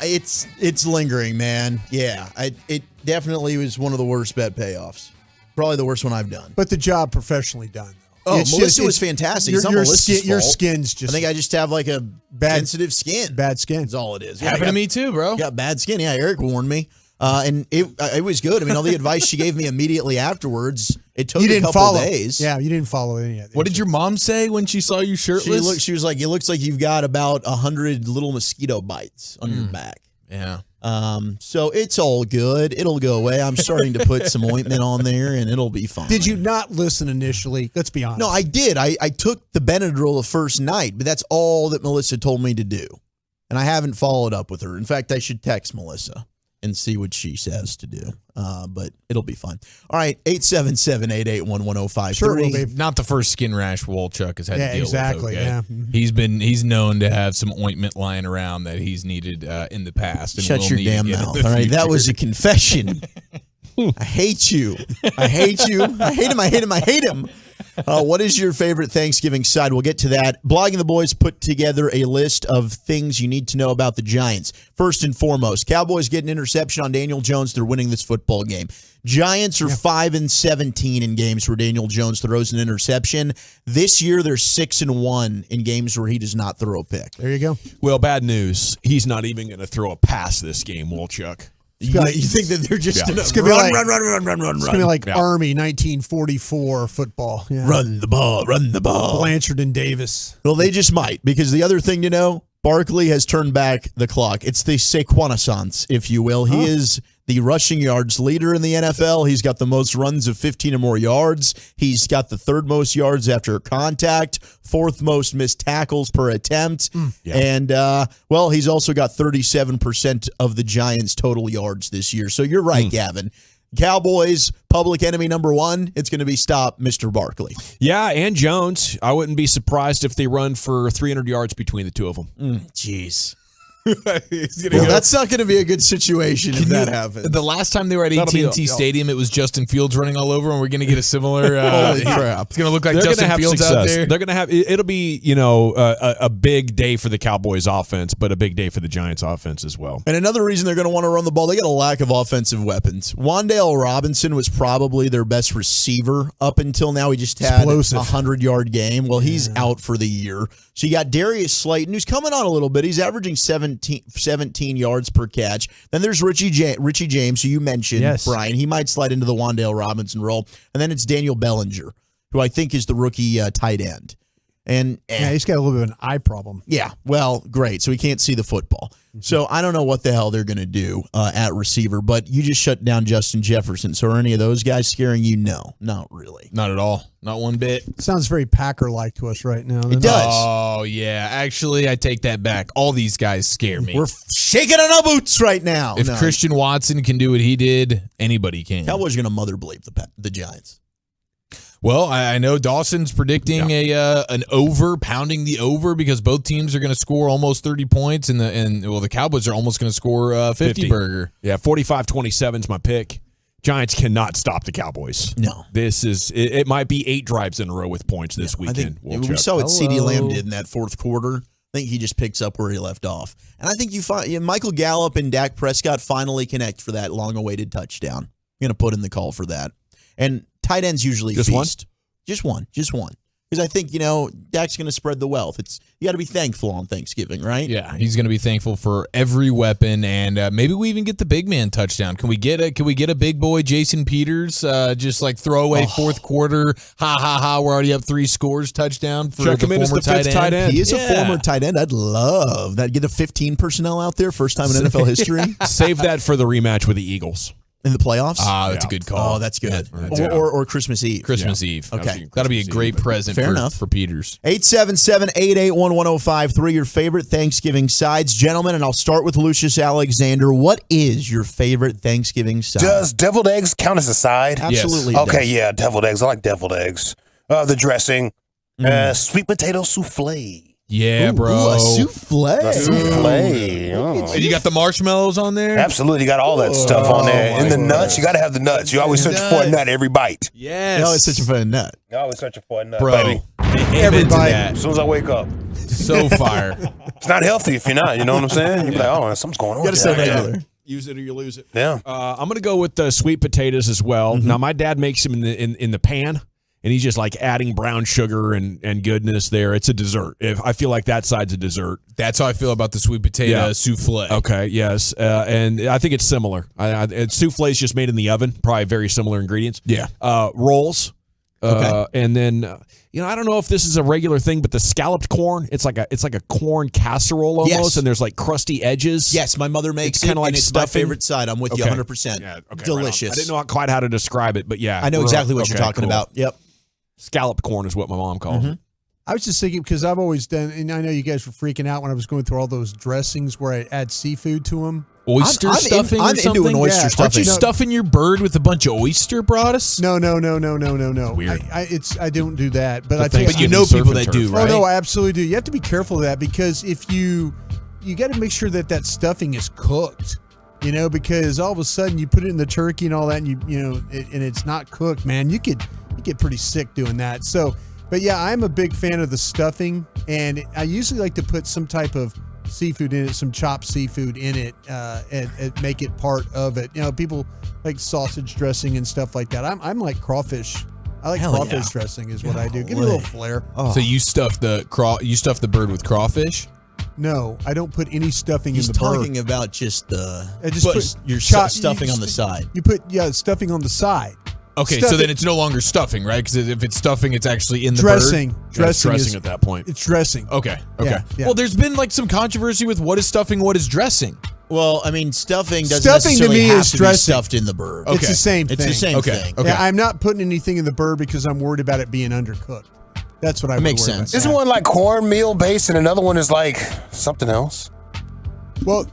It's lingering, man. Yeah, it definitely was one of the worst bet payoffs, probably the worst one I've done. But the job professionally done. Oh, Melissa was fantastic. Your skin's just. I think I just have like a sensitive skin. Bad skin. That's all it is. Happened to me too, bro. Got bad skin. Yeah, Eric warned me. And it was good. I mean, all the advice she gave me immediately afterwards, it took a couple days. Yeah, you didn't follow any of it. What did your mom say when she saw you shirtless? She was like, it looks like you've got about 100 little mosquito bites on your back. Yeah. So it's all good. It'll go away. I'm starting to put some ointment on there, and it'll be fine. Did you not listen initially? Let's be honest. No, I did. I took the Benadryl the first night, but that's all that Melissa told me to do. And I haven't followed up with her. In fact, I should text Melissa and see what she says to do. But it'll be fine. All right, 877-881-1053. Sure, will be. Not the first skin rash Wolchuk has had to deal exactly, with. Okay? Yeah. He's known to have some ointment lying around that he's needed in the past. And Shut your damn mouth. All right, that was a confession. I hate you. I hate you. I hate him. I hate him. I hate him. What is your favorite Thanksgiving side? We'll get to that. Blogging the Boys put together a list of things you need to know about the Giants. First and foremost, Cowboys get an interception on Daniel Jones. They're winning this football game. Giants are 5-17 in games where Daniel Jones throws an interception. This year, they're 6-1 in games where he does not throw a pick. There you go. Well, bad news. He's not even going to throw a pass this game, Wolchuk. You think that they're just going to run? It's going to be like Army 1944 football. Yeah. Run the ball. Blanchard and Davis. Well, they just might, because the other thing to know, Barkley has turned back the clock. It's the Saquon-assance, if you will. He is the rushing yards leader in the NFL. He's got the most runs of 15 or more yards. He's got the third most yards after contact, fourth most missed tackles per attempt. And, he's also got 37% of the Giants' total yards this year. So you're right, Gavin. Cowboys, public enemy number one, it's going to be stop Mr. Barkley. Yeah, and Jones. I wouldn't be surprised if they run for 300 yards between the two of them. Jeez. That's not going to be a good situation if that happens. The last time they were at AT&T Stadium, it was Justin Fields running all over, and we're going to get a similar. Holy crap! It's going to look like They're Justin have Fields success. out there. They're going to have. It'll be a big day for the Cowboys offense, but a big day for the Giants offense as well. And another reason they're going to want to run the ball, they got a lack of offensive weapons. Wan'Dale Robinson was probably their best receiver up until now. He just had a 100-yard game. Well, he's out for the year. So you got Darius Slayton, who's coming on a little bit. He's averaging 17 yards per catch. Then there's Richie James, who you mentioned, Brian. He might slide into the Wan'Dale Robinson role. And then it's Daniel Bellinger, who I think is the rookie tight end. And he's got a little bit of an eye problem. Yeah, well, great. So he can't see the football. So I don't know what the hell they're going to do at receiver, but you just shut down Justin Jefferson. So are any of those guys scaring you? No, not really. Not at all. Not one bit. Sounds very Packer-like to us right now. It does. Oh, yeah. Actually, I take that back. All these guys scare me. We're shaking on our boots right now. If Christian Watson can do what he did, anybody can. Cowboys are going to mother bleep the Giants. Well, I know Dawson's predicting an over, pounding the over, because both teams are going to score almost 30 points, and the Cowboys are almost going to score 50 burger. Yeah, 45-27 is my pick. Giants cannot stop the Cowboys. No. This is it might be 8 drives in a row with points this weekend. We saw what CeeDee Lamb did in that fourth quarter. I think he just picks up where he left off. And I think you find Michael Gallup and Dak Prescott finally connect for that long-awaited touchdown. I'm going to put in the call for that. And tight ends usually just feast. Just one. Because I think, Dak's going to spread the wealth. You got to be thankful on Thanksgiving, right? Yeah, he's going to be thankful for every weapon, and maybe we even get the big man touchdown. Can we get a big boy Jason Peters? Just like throwaway fourth quarter, we're already up 3 scores touchdown for Check the him in as former the fifth tight end. He is a former tight end. I'd love that. Get a 15 personnel out there, first time in NFL history. Save that for the rematch with the Eagles. In the playoffs? That's a good call. Oh, that's good. Or Christmas Eve. Christmas Eve. Okay. That'll be a great present for Peters. 877-881-1053, your favorite Thanksgiving sides. Gentlemen, and I'll start with Lucius Alexander. What is your favorite Thanksgiving side? Does deviled eggs count as a side? Absolutely. Yes. Okay, yeah, deviled eggs. I like deviled eggs. The dressing. Sweet potato souffle. Yeah, bro. A souffle. A souffle. Oh. And you got the marshmallows on there? Absolutely. You got all that stuff on there. And the nuts. You got to have the nuts. You always search for a nut every bite. Yes. You're always searching for a nut. You're always searching for a nut, Bro. baby. Every bite. As soon as I wake up. So fire. It's not healthy if you're not. You know what I'm saying? You're like, oh, something's going on. You got to say regular. Use it or you lose it. Yeah. I'm going to go with the sweet potatoes as well. Now, my dad makes them in the pan. And he's just like adding brown sugar and goodness there. It's a dessert. I feel like that side's a dessert. That's how I feel about the sweet potato souffle. Okay, yes. And I think it's similar. Souffle is just made in the oven. Probably very similar ingredients. Yeah. Rolls. Okay. And then, I don't know if this is a regular thing, but the scalloped corn, it's like a corn casserole almost, Yes. and there's like crusty edges. Yes, my mother makes It's it, kinda like and it's stuffing. my favorite side. I'm with you 100%. Yeah, okay, Delicious. right on. I didn't know quite how to describe it, but yeah. I know exactly what you're talking cool. about. Yep. Scalloped corn is what my mom calls it. I was just thinking, because I've always done, and I know you guys were freaking out when I was going through all those dressings where I add seafood to them. Oyster stuffing I'm or something? into an oyster Aren't stuffing. you stuffing your bird with a bunch of oyster broths? No. Weird. I don't do that, but I think. But you know people that do, right? Oh no, I absolutely do. You have to be careful of that, because if you got to make sure that stuffing is cooked. Because all of a sudden you put it in the turkey and all that, and and it's not cooked, man. You get pretty sick doing that. So, but yeah, I'm a big fan of the stuffing, and I usually like to put some type of seafood in it, some chopped seafood in it, and make it part of it. People like sausage dressing and stuff like that. I'm like crawfish. I like crawfish dressing is what I do. Give me a little flair. So you stuff the bird with crawfish? No, I don't put any stuffing in the bird. He's talking about just the your stuffing on the side. You put stuffing on the side. Okay, so then it's no longer stuffing, right? Because if it's stuffing, it's actually in the dressing. bird. Dressing at that point. It's dressing. Okay. Yeah. Well, there's been like some controversy with what is stuffing, what is dressing. Well, I mean, stuffing doesn't Stuffing to necessarily me have is to be dressing. stuffed in the bird. It's the same thing. It's the same Okay. thing. Okay. Yeah, I'm not putting anything in the bird because I'm worried about it being undercooked. That's what I would makes worry sense. about. Isn't one like cornmeal based and another one is like something else? Well,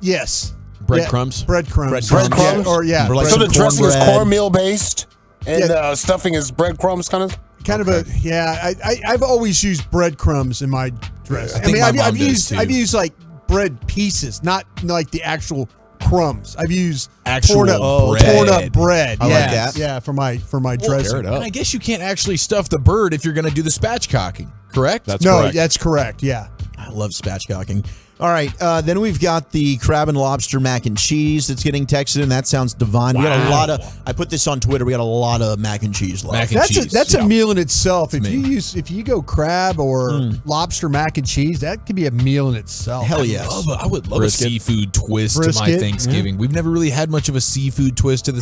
yes. Breadcrumbs? Breadcrumbs. Breadcrumbs? Yeah. Like So the some dressing is cornbread. cornmeal based and stuffing is breadcrumbs kind of? I've always used breadcrumbs in my dress. I think my mom I've does, too. used like bread pieces, not like the actual crumbs. I've used Actual torn up bread. I yeah, like that. Yeah, for my dressing. And I guess you can't actually stuff the bird if you're going to do the spatchcocking, correct? That's correct. Yeah. I love spatchcocking. All right, then we've got the crab and lobster mac and cheese that's getting texted, and that sounds divine. We got a lot of. I put this on Twitter. We got a lot of mac and cheese love. That's a meal in itself. If you go crab or lobster mac and cheese, that could be a meal in itself. Hell yes. I would love a seafood twist to my Thanksgiving. Yeah. We've never really had much of a seafood twist to the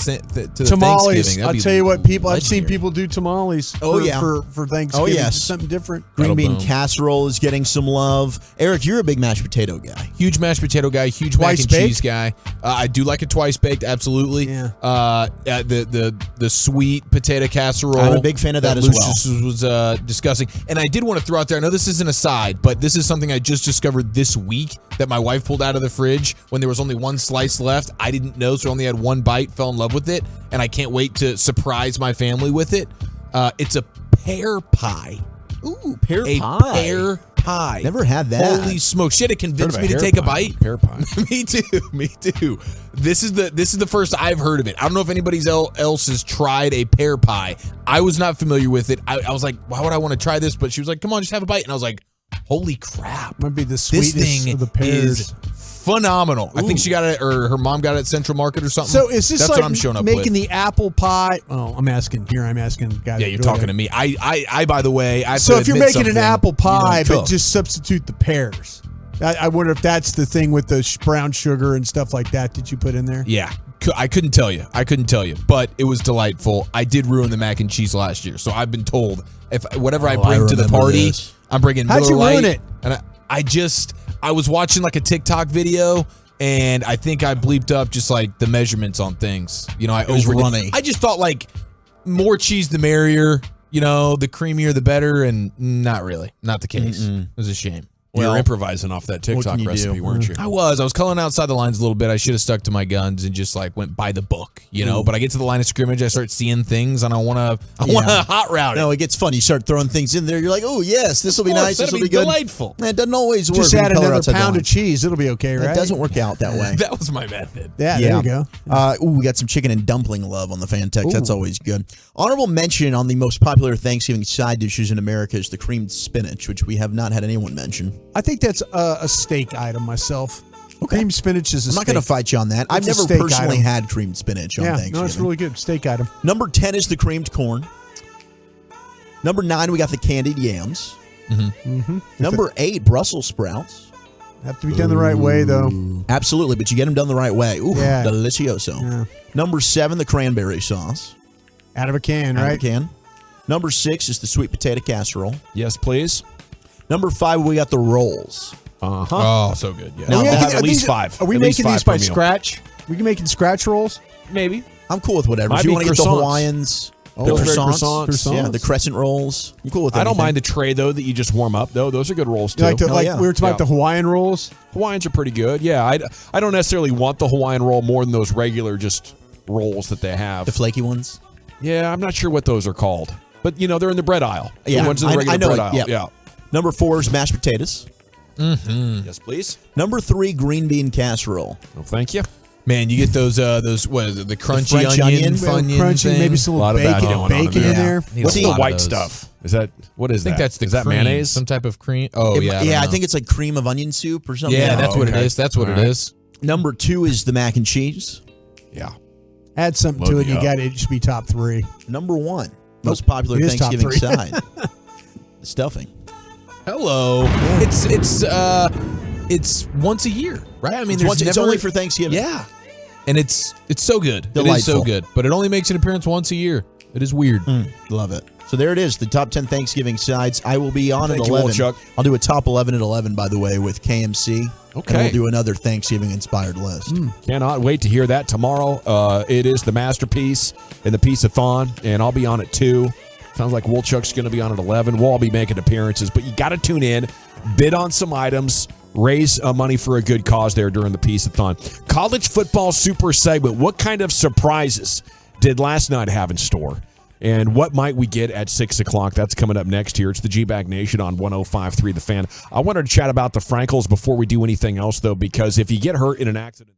tamales. Thanksgiving. I'll tell you what, I've seen people do tamales. For Thanksgiving. Oh yes, It's something different. Green bean casserole is getting some love. Eric, you're a big mashed potato guy. Huge mashed potato guy, huge Twice mac and baked? cheese guy. I do like it twice baked, absolutely. Yeah. The sweet potato casserole. I'm a big fan of that as Lucius was discussing. And I did want to throw out there, I know this isn't a side, but this is something I just discovered this week that my wife pulled out of the fridge when there was only one slice left. I didn't know, so I only had one bite, fell in love with it, and I can't wait to surprise my family with it. It's a pear pie. Ooh, pear a pie. Pear pie. Never had that. Holy smokes! She had to convince me to take a bite. Pear pie. Me too. This is the first I've heard of it. I don't know if anybody else has tried a pear pie. I was not familiar with it. I was like, why would I want to try this? But she was like, come on, just have a bite. And I was like, holy crap! Might be the sweetness of the pears. Is phenomenal. Ooh. I think she got it, or her mom got it at Central Market or something. So is this That's like what I'm showing up making with. the apple pie? Oh, I'm asking guys. Yeah, you're talking to me. I by the way, I so if you're making an apple pie, but but just substitute the pears. I wonder if that's the thing with the brown sugar and stuff like that that you put in there. Yeah, I couldn't tell you. But it was delightful. I did ruin the mac and cheese last year, so I've been told if whatever I bring to the party, I'm bringing Miller How'd you Lite. ruin it? And I was watching like a TikTok video. And I think I bleeped up just like the measurements on things. You know, It was runny. I just thought like more cheese the merrier. You know, the creamier the better, and not really, not the case. It was a shame. You were improvising off that TikTok recipe, weren't you? I was culling outside the lines a little bit. I should have stuck to my guns and just like went by the book, you know. But I get to the line of scrimmage, I start seeing things, and I want to hot route it. No, it gets fun. You start throwing things in there. You're like, oh yes, this will be nice. This will be good. Delightful. It doesn't always work. Just add another pound of cheese. It'll be okay, right? It doesn't work out that way. That was my method. Yeah, there you go. We got some chicken and dumpling love on the fan text. That's always good. Honorable mention on the most popular Thanksgiving side dishes in America is the creamed spinach, which we have not had anyone mention. I think that's a steak item myself. Okay. Creamed spinach is a I'm not going to fight you on that. I've never personally had creamed spinach on Thanksgiving. No, it's really good. Steak item. Number 10 is the creamed corn. Number 9, we got the candied yams. Number 8, Brussels sprouts. Have to be done the right way, though. Absolutely, but you get them done the right way. Ooh, Yeah. delicioso. Yeah. Number 7, the cranberry sauce. Out of a can, right? Out of a can. Number 6 is the sweet potato casserole. Yes, please. Number 5, we got the rolls. Oh, so good. Yeah. Now, Are we that- making- at least 5. Are we At least making these 5 by per meal. scratch? We can making scratch rolls? Maybe. I'm cool with whatever. Might If you be want to get the croissants. Hawaiians, the Pillsbury croissants, croissants. yeah, the crescent rolls. I'm cool with I don't anything. mind the tray though that you just warm up though. Those are good rolls too. Like, we were talking about Yeah. the Hawaiian rolls. Hawaiians are pretty good. Yeah, I don't necessarily want the Hawaiian roll more than those regular just rolls that they have. The flaky ones. Yeah, I'm not sure what those are called, but you know they're in the bread aisle. Yeah, the ones in the regular I know bread it. aisle. Yeah. Number 4 is mashed potatoes. Yes, please. Number 3, green bean casserole. Well, thank you. Man, you get those what is it? The crunchy French onion, onion? Crunchy, thing. maybe some A lot of that bacon, going on bacon in in there. there. Need What's a the lot of white those. stuff? Is that what is I think that? that's the is that cream. mayonnaise? Some type of cream. Oh yeah, I think it's like cream of onion soup or something. Yeah, that's what it okay. is. That's what All it right. is. Number 2 is the mac and cheese. Yeah. Add something Load to it. me You up. got it. It should be top 3. Number 1, most popular it is top Thanksgiving 3. side, the stuffing. Hello. It's once a year, right? I mean, It's only for Thanksgiving. Yeah, and it's so good. It is Delightful. so good, but it only makes an appearance once a year. It is weird. Love it. So there it is, the top 10 Thanksgiving sides. I will be on Thank at you, 11. Wolchuk. I'll do a top 11 at 11, by the way, with KMC. Okay. And we'll do another Thanksgiving-inspired list. Cannot wait to hear that tomorrow. It is the Masterpiece and the Piece-a-thon, and I'll be on it too. Sounds like Wolchuk's going to be on at 11. We'll all be making appearances, but you got to tune in, bid on some items, raise money for a good cause there during the Piece-a-thon. College football super segment. What kind of surprises did last night have in store? And what might we get at 6 o'clock? That's coming up next here. It's the G-Bag Nation on 105.3 The Fan. I wanted to chat about the Frankels before we do anything else, though, because if you get hurt in an accident,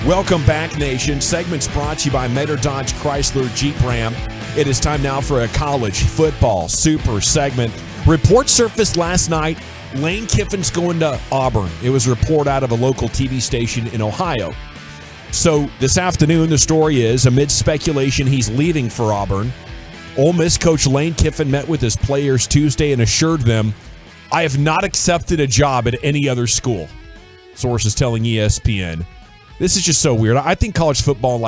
Welcome back, Nation. Segments brought to you by Metter Dodge Chrysler Jeep Ram. It is time now for a college football super segment. Report surfaced last night. Lane Kiffin's going to Auburn. It was a report out of a local TV station in Ohio. So this afternoon, the story is, amid speculation, he's leaving for Auburn. Ole Miss coach Lane Kiffin met with his players Tuesday and assured them, I have not accepted a job at any other school. Sources telling ESPN. This is just so weird. I think college football,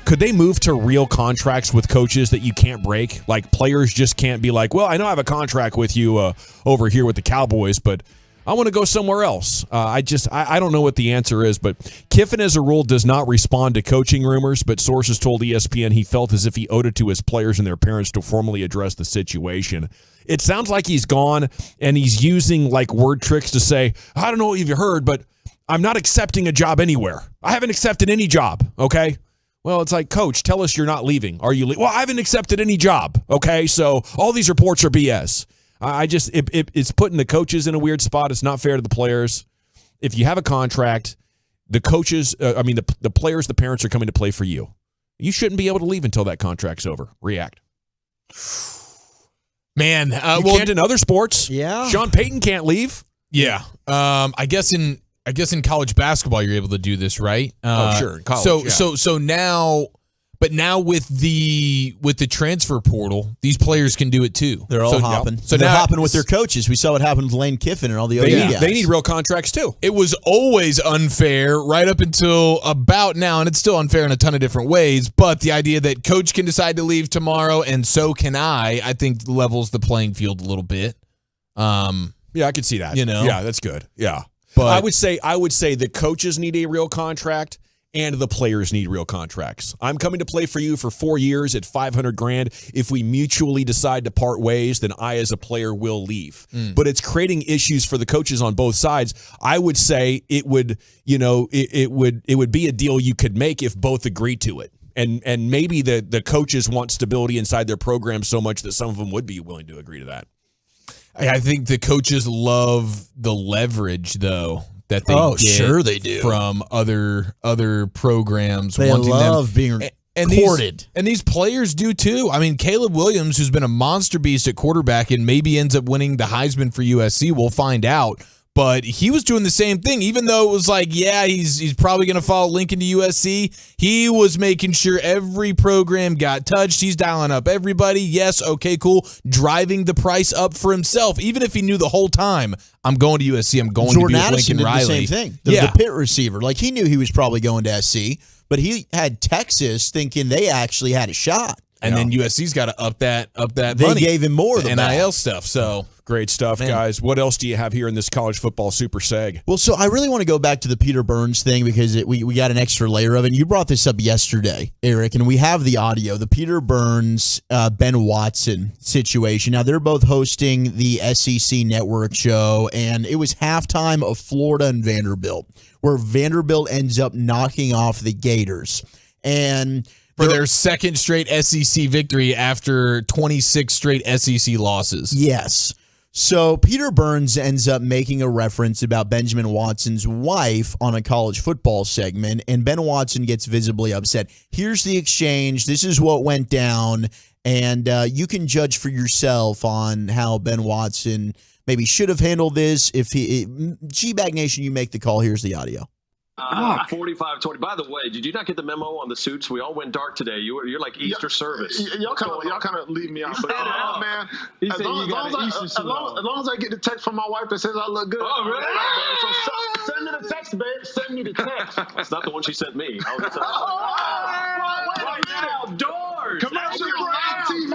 could they move to real contracts with coaches that you can't break? Like, players just can't be like, well, I know I have a contract with you over here with the Cowboys, but I want to go somewhere else. I don't know what the answer is, but Kiffin, as a rule, does not respond to coaching rumors, but sources told ESPN he felt as if he owed it to his players and their parents to formally address the situation. It sounds like he's gone, and he's using, word tricks to say, I don't know what you've heard, but I'm not accepting a job anywhere. I haven't accepted any job, okay? Well, it's like, Coach, tell us you're not leaving. Are you leaving? Well, I haven't accepted any job, okay? So all these reports are BS. It's putting the coaches in a weird spot. It's not fair to the players. If you have a contract, the coaches, the players, the parents are coming to play for you. You shouldn't be able to leave until that contract's over. React. Man, you can't in other sports. Yeah. Sean Payton can't leave. Yeah. I guess in college basketball you're able to do this, right? Sure. In college, So now, but now with the transfer portal, these players can do it too. They're all hopping. So they're now hopping with their coaches. We saw what happened with Lane Kiffin and all the other guys. They need real contracts too. It was always unfair right up until about now, and it's still unfair in a ton of different ways, but the idea that coach can decide to leave tomorrow and so can I think levels the playing field a little bit. Yeah, I could see that. Yeah, that's good. Yeah. But I would say the coaches need a real contract and the players need real contracts. I'm coming to play for you for 4 years at $500,000. If we mutually decide to part ways, then I as a player will leave. But it's creating issues for the coaches on both sides. I would say it would be a deal you could make if both agreed to it. And maybe the coaches want stability inside their program so much that some of them would be willing to agree to that. I think the coaches love the leverage, though, that they get sure they do. From other programs. They wanting love them. being courted. And these players do, too. I mean, Caleb Williams, who's been a monster beast at quarterback and maybe ends up winning the Heisman for USC, we'll find out. But he was doing the same thing, even though it was he's probably going to follow Lincoln to USC. He was making sure every program got touched. He's dialing up everybody. Yes, okay, cool. Driving the price up for himself, even if he knew the whole time, I'm going to USC. I'm going Jordan to be with Addison Lincoln did Riley. the same thing. The Pitt receiver, he knew he was probably going to SC, but he had Texas thinking they actually had a shot. And then USC's got to up that They money. gave him more of the NIL stuff. So great stuff, guys. What else do you have here in this college football super seg? Well, so I really want to go back to the Peter Burns thing because we got an extra layer of it. And you brought this up yesterday, Eric, and we have the audio. The Peter Burns, Ben Watson situation. Now, they're both hosting the SEC Network show, and it was halftime of Florida and Vanderbilt, where Vanderbilt ends up knocking off the Gators. And for their second straight SEC victory after 26 straight SEC losses. Yes. So Peter Burns ends up making a reference about Benjamin Watson's wife on a college football segment, and Ben Watson gets visibly upset. Here's the exchange. This is what went down, and you can judge for yourself on how Ben Watson maybe should have handled this. G-Bag Nation, you make the call. Here's the audio. 45-20. By the way, did you not get the memo on the suits? We all went dark today. You're like Easter service. Y'all kind of leave me out. But man, as long as I get the text from my wife that says I look good. Oh, really? So send me the text, babe. Send me the text. It's not the one she sent me. Right now, doors. Commercial live TV.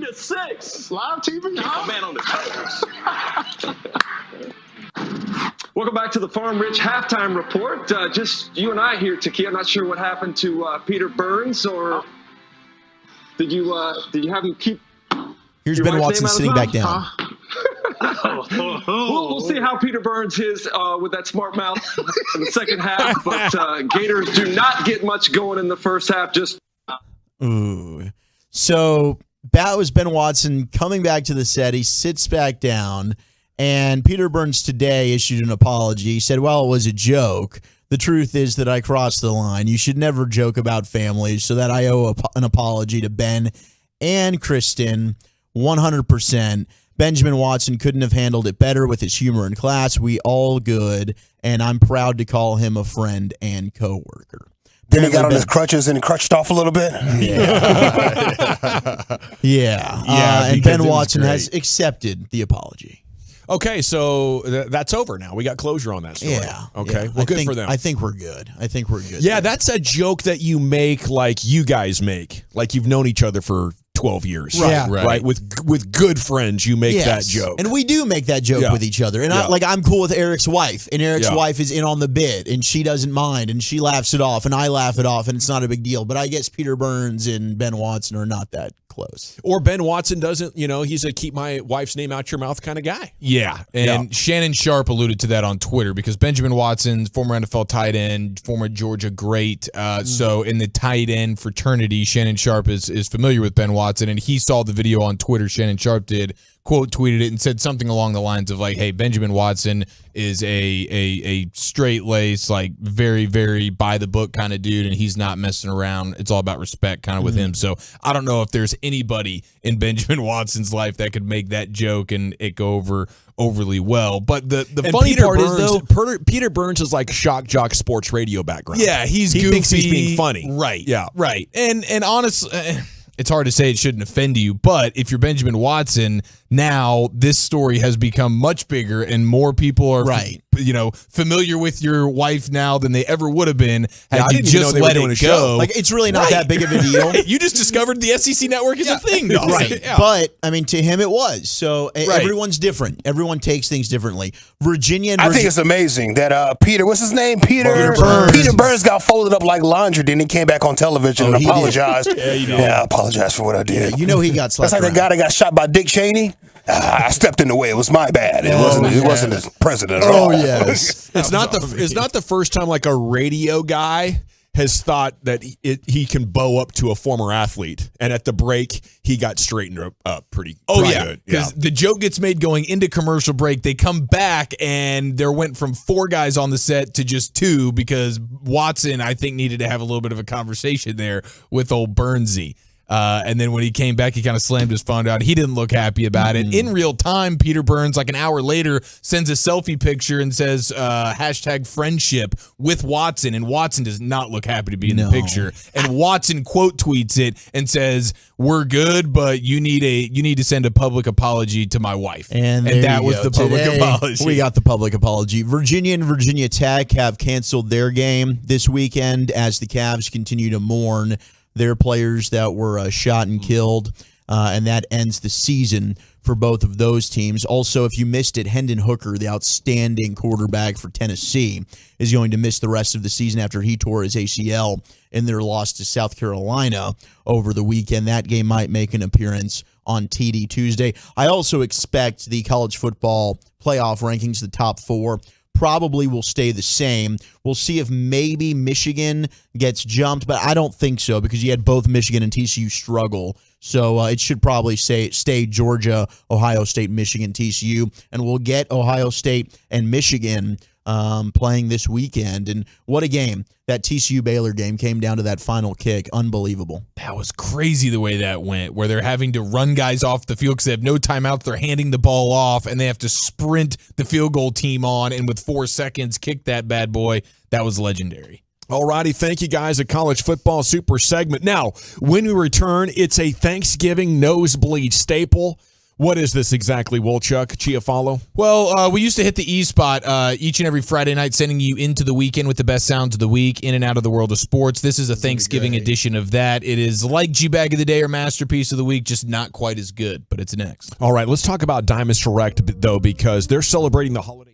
14-6. Live TV. Keep my man on the toes. Welcome back to the Farm Rich Halftime Report. Just you and I here, Taki. I'm not sure what happened to Peter Burns, or did you have him keep? Here's Ben Watson sitting back down. We'll see how Peter Burns is with that smart mouth in the second half. But Gators do not get much going in the first half. Just ooh. So that was Ben Watson coming back to the set. He sits back down. And Peter Burns today issued an apology. He said, well, it was a joke. The truth is that I crossed the line. You should never joke about families, so that I owe an apology to Ben and Kristen 100%. Benjamin Watson couldn't have handled it better with his humor and class. We all good, and I'm proud to call him a friend and coworker. Then he got on his crutches and crutched off a little bit. Yeah. And Ben Watson has accepted the apology. Okay, so that's over now. We got closure on that story. Yeah. Okay. Yeah. Well, good for them. I think we're good. Yeah, that's a joke that you make like you guys make. Like you've known each other for 12 years. Right. With good friends, you make that joke. And we do make that joke with each other. And I'm cool with Eric's wife. And Eric's wife is in on the bit. And she doesn't mind. And she laughs it off. And I laugh it off. And it's not a big deal. But I guess Peter Burns and Ben Watson are not that close. Or Ben Watson doesn't, he's a keep my wife's name out your mouth kind of guy. Yeah. And Shannon Sharp alluded to that on Twitter because Benjamin Watson, former NFL tight end, former Georgia great. So in the tight end fraternity, Shannon Sharp is familiar with Ben Watson, and he saw the video on Twitter. Shannon Sharp did, quote tweeted it and said something along the lines of like, hey, Benjamin Watson is a straight lace, like very, very by the book kind of dude, and he's not messing around. It's all about respect kind of with him. So I don't know if there's anybody in Benjamin Watson's life that could make that joke and it go over overly well. But the funny part is though, Peter Burns is like shock jock sports radio background. Yeah, he goofy. Thinks he's being funny. Right. Yeah. Right. And honestly, it's hard to say it shouldn't offend you, but if you're Benjamin Watson, now this story has become much bigger and more people are familiar with your wife now than they ever would have been had you just let it go. Like it's really not that big of a deal. You just discovered the SEC network is a thing, though. Right. Yeah. But I mean, to him it was. So everyone's different. Everyone takes things differently. I think it's amazing that Peter, what's his name? Peter Burns got folded up like laundry, then he came back on television and apologized. I apologize for what I did. He got slapped. That's like the guy that got shot by Dick Cheney. I stepped in the way. It was my bad. It wasn't the president at all. Yes. It's not the first time like a radio guy has thought that he can bow up to a former athlete, and at the break he got straightened up pretty good. Because the joke gets made going into commercial break. They come back and there went from 4 guys on the set to just 2 because Watson, I think, needed to have a little bit of a conversation there with old Burnsy. And then when he came back, he kind of slammed his phone down. He didn't look happy about it. In real time, Peter Burns, like an hour later, sends a selfie picture and says hashtag friendship with Watson. And Watson does not look happy to be in the picture. And Watson quote tweets it and says, "We're good, but you need to send a public apology to my wife." And that was the public apology. We got the public apology. Virginia and Virginia Tech have canceled their game this weekend as the Cavs continue to mourn their players that were shot and killed, and that ends the season for both of those teams. Also, if you missed it, Hendon Hooker, the outstanding quarterback for Tennessee, is going to miss the rest of the season after he tore his ACL in their loss to South Carolina over the weekend. That game might make an appearance on TD Tuesday. I also expect the college football playoff rankings, the top 4, probably will stay the same. We'll see if maybe Michigan gets jumped, but I don't think so because you had both Michigan and TCU struggle. So it should probably stay Georgia, Ohio State, Michigan, TCU, and we'll get Ohio State and Michigan playing this weekend. And what a game. That TCU-Baylor game came down to that final kick. Unbelievable. That was crazy the way that went, where they're having to run guys off the field because they have no timeouts. They're handing the ball off, and they have to sprint the field goal team on, and with 4 seconds, kick that bad boy. That was legendary. All righty, thank you guys at College Football Super Segment. Now, when we return, it's a Thanksgiving nosebleed staple. What is this exactly, Wolchuk, Chiafalo? Well, we used to hit the E-Spot each and every Friday night, sending you into the weekend with the best sounds of the week, in and out of the world of sports. This is a Thanksgiving edition of that. It is like G-Bag of the Day or Masterpiece of the Week, just not quite as good, but it's next. All right, let's talk about Diamonds Direct, though, because they're celebrating the holiday.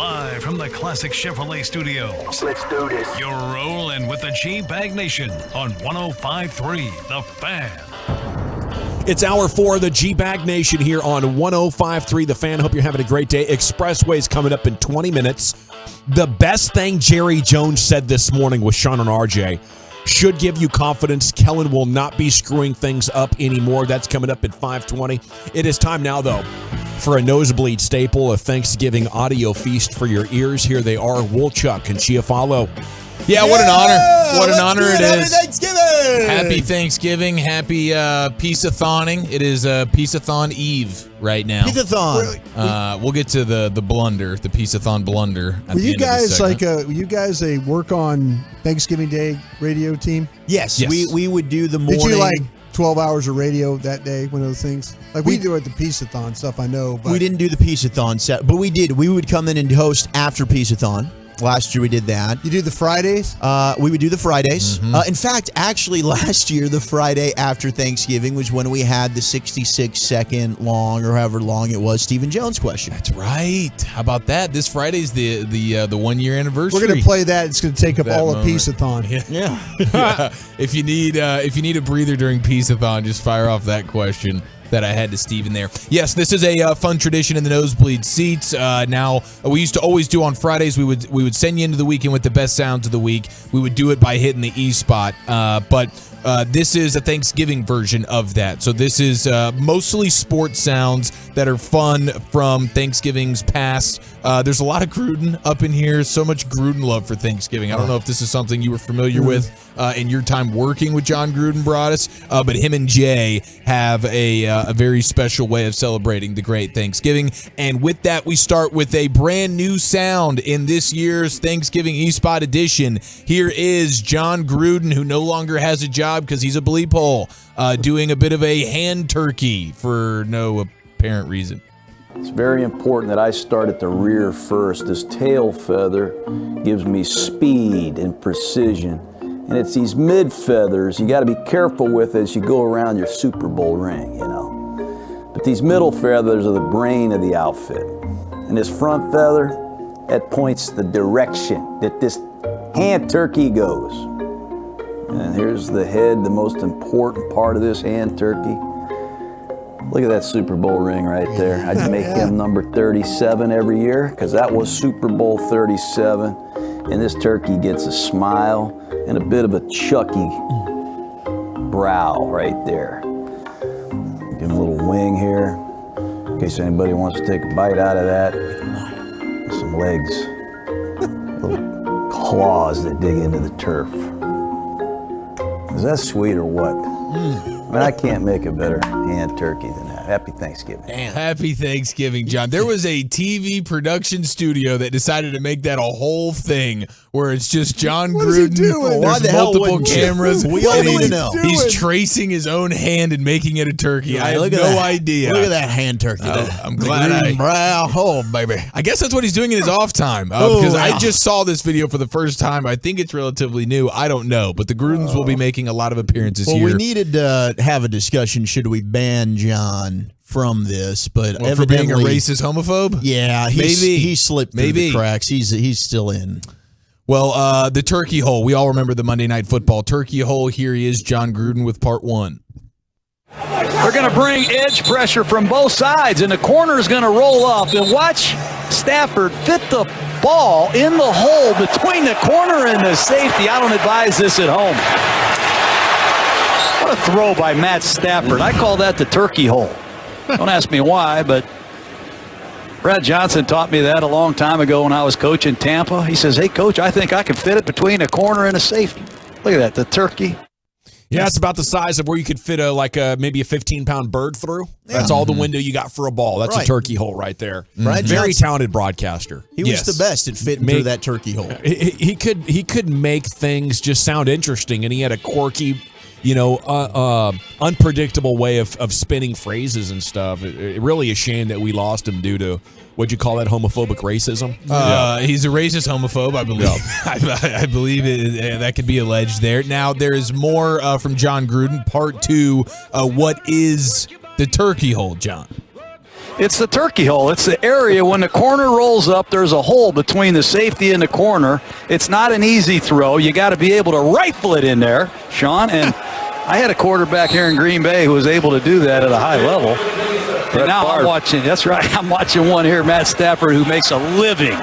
Live from the Classic Chevrolet Studios. Let's do this. You're rolling with the G-Bag Nation on 105.3 The Fan. It's hour 4 of the G-Bag Nation here on 105.3 The Fan. Hope you're having a great day. Expressway's coming up in 20 minutes. The best thing Jerry Jones said this morning with Sean and RJ should give you confidence. Kellen will not be screwing things up anymore. That's coming up at 5:20. It is time now, though, for a nosebleed staple, a Thanksgiving audio feast for your ears. Here they are, Woolchuck and Chiafalo. Yeah, what an honor. What an honor it Happy is. Thanksgiving. Happy Thanksgiving. Happy Peace-a-thoning. It is Peace-a-thon Eve right now. Peace-a-thon. We'll get to the blunder, the Peace-a-thon blunder. At Were the you end of this guys segment. were you guys a work on Thanksgiving Day radio team? Yes. We would do the morning. Did you like 12 hours of radio that day, one of those things? Like we do at the Peace-a-thon stuff, I know. But we didn't do the Peace-a-thon set, but we did. We would come in and host after Peace-a-thon. Last year we did that. You do the Fridays? We would do the Fridays. In fact, actually last year, the Friday after Thanksgiving was when we had the 66-second long, or however long it was, Stephen Jones question. That's right. How about that? This Friday's the 1-year anniversary. We're going to play that. It's going to take up all of Peace-a-thon. Yeah. If you need a breather during Peace-a-thon, just fire off that question that I had to Steven there. Yes, this is a fun tradition in the nosebleed seats. Now, we used to always do on Fridays, we would send you into the weekend with the best sounds of the week. We would do it by hitting the E spot. But this is a Thanksgiving version of that. So this is mostly sports sounds that are fun from Thanksgiving's past. There's a lot of Gruden up in here. So much Gruden love for Thanksgiving. I don't know if this is something you were familiar with in your time working with John Gruden Broadus, but him and Jay have a very special way of celebrating the great Thanksgiving. And with that, we start with a brand new sound in this year's Thanksgiving E-Spot edition. Here is John Gruden, who no longer has a job because he's a bleep hole, doing a bit of a hand turkey for no apparent reason. It's very important that I start at the rear first. This tail feather gives me speed and precision. And it's these mid feathers you got to be careful with as you go around your Super Bowl ring, you know. But these middle feathers are the brain of the outfit. And this front feather, that points the direction that this hand turkey goes. And here's the head, the most important part of this hand turkey. Look at that Super Bowl ring right there. I'd make him number 37 every year because that was Super Bowl 37. And this turkey gets a smile and a bit of a Chucky brow right there. Give him a little wing here in case anybody wants to take a bite out of that. Some legs, little claws that dig into the turf. Is that sweet or what? I mean, I can't make a better hand turkey than that. Happy Thanksgiving. Damn. Happy Thanksgiving, John. There was a TV production studio that decided to make that a whole thing where it's just John Gruden. Why There's the hell multiple wouldn't you? cameras. We all and need to know. He's tracing his own hand and making it a turkey. I have no idea. Look at that hand turkey. I'm glad brow. Oh, baby. I guess that's what he's doing in his off time because I just saw this video for the first time. I think it's relatively new. I don't know, but the Grudens will be making a lot of appearances here. We needed to have a discussion. Should we ban John from this? But for being a racist homophobe? Yeah, he slipped through the cracks. He's still in. Well, the turkey hole. We all remember the Monday Night Football turkey hole. Here he is, John Gruden, with part one. They're going to bring edge pressure from both sides, and the corner is going to roll up. And watch Stafford fit the ball in the hole between the corner and the safety. I don't advise this at home. What a throw by Matt Stafford. I call that the turkey hole. Don't ask me why, but Brad Johnson taught me that a long time ago when I was coaching Tampa. He says, hey, Coach, I think I can fit it between a corner and a safety. Look at that, the turkey. Yeah, it's about the size of where you could fit maybe a 15-pound bird through. Yeah. That's all the window you got for a ball. That's a turkey hole right there. Brad Very Johnson, talented broadcaster. He was the best at fitting through that turkey hole. He could make things just sound interesting, and he had a quirky, unpredictable way of spinning phrases and stuff. It really a shame that we lost him due to, what'd you call that, homophobic racism? He's a racist homophobe, I believe. I believe that could be alleged there. Now, there is more from John Gruden, part two. What is the turkey hole, John? It's the turkey hole. It's the area when the corner rolls up, there's a hole between the safety and the corner. It's not an easy throw. You got to be able to rifle it in there, Sean. And I had a quarterback here in Green Bay who was able to do that at a high level. And now I'm watching, that's right, I'm watching one here, Matt Stafford, who makes a living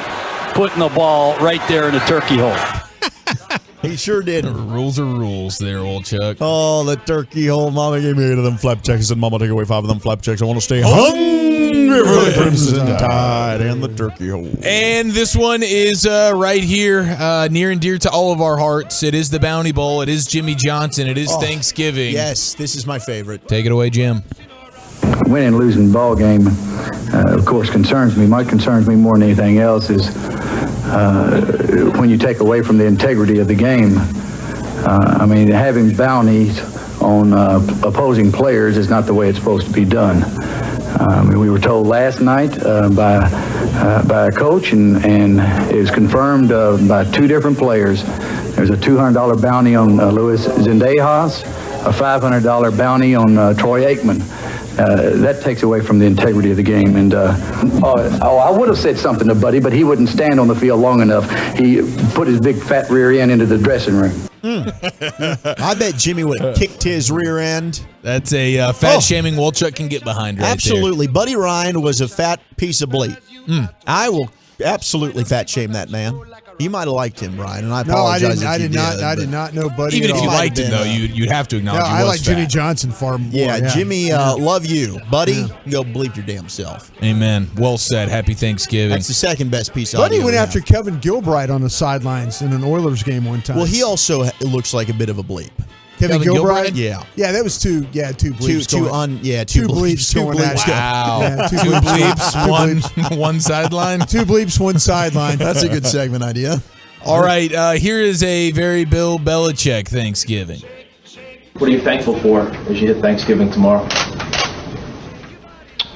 putting the ball right there in the turkey hole. He sure did. Rules are rules there, old Chuck. Oh, the turkey hole. Mama gave me 8 of them flapjacks, and Mama take away 5 of them flapjacks. I want to stay hungry for the Crimson Tide and the turkey hole. And this one is right here, near and dear to all of our hearts. It is the Bounty Bowl. It is Jimmy Johnson. It is Thanksgiving. Yes, this is my favorite. Take it away, Jim. Winning and losing ball game, of course, concerns me. What concerns me more than anything else is when you take away from the integrity of the game. I mean, having bounties on opposing players is not the way it's supposed to be done. We were told last night by a coach, and it was confirmed by 2 different players. There's a $200 bounty on Luis Zendejas, a $500 bounty on Troy Aikman. That takes away from the integrity of the game. And I would have said something to Buddy, but he wouldn't stand on the field long enough. He put his big fat rear end into the dressing room. I bet Jimmy would have kicked his rear end. That's a fat shaming Wolchuk can get behind right Absolutely. There. Buddy Ryan was a fat piece of bleep. I will absolutely fat shame that man. You might have liked him, Ryan, and I apologize. I did not know Buddy. Even if you liked him, though, you'd have to acknowledge. No, I like Jimmy Johnson far more. Yeah, Jimmy, love you, Buddy. Go bleep your damn self. Amen. Well said. Happy Thanksgiving. That's the second best piece of Buddy audio went after Kevin Gilbride on the sidelines in an Oilers game one time. Well, he also looks like a bit of a bleep. Kevin Gilbride? Yeah. Yeah, that was two bleeps. Two bleeps going at it. Wow. Yeah, two bleeps, one sideline. 2 bleeps, 1 sideline. That's a good segment idea. All right, here is a very Bill Belichick Thanksgiving. What are you thankful for as you hit Thanksgiving tomorrow?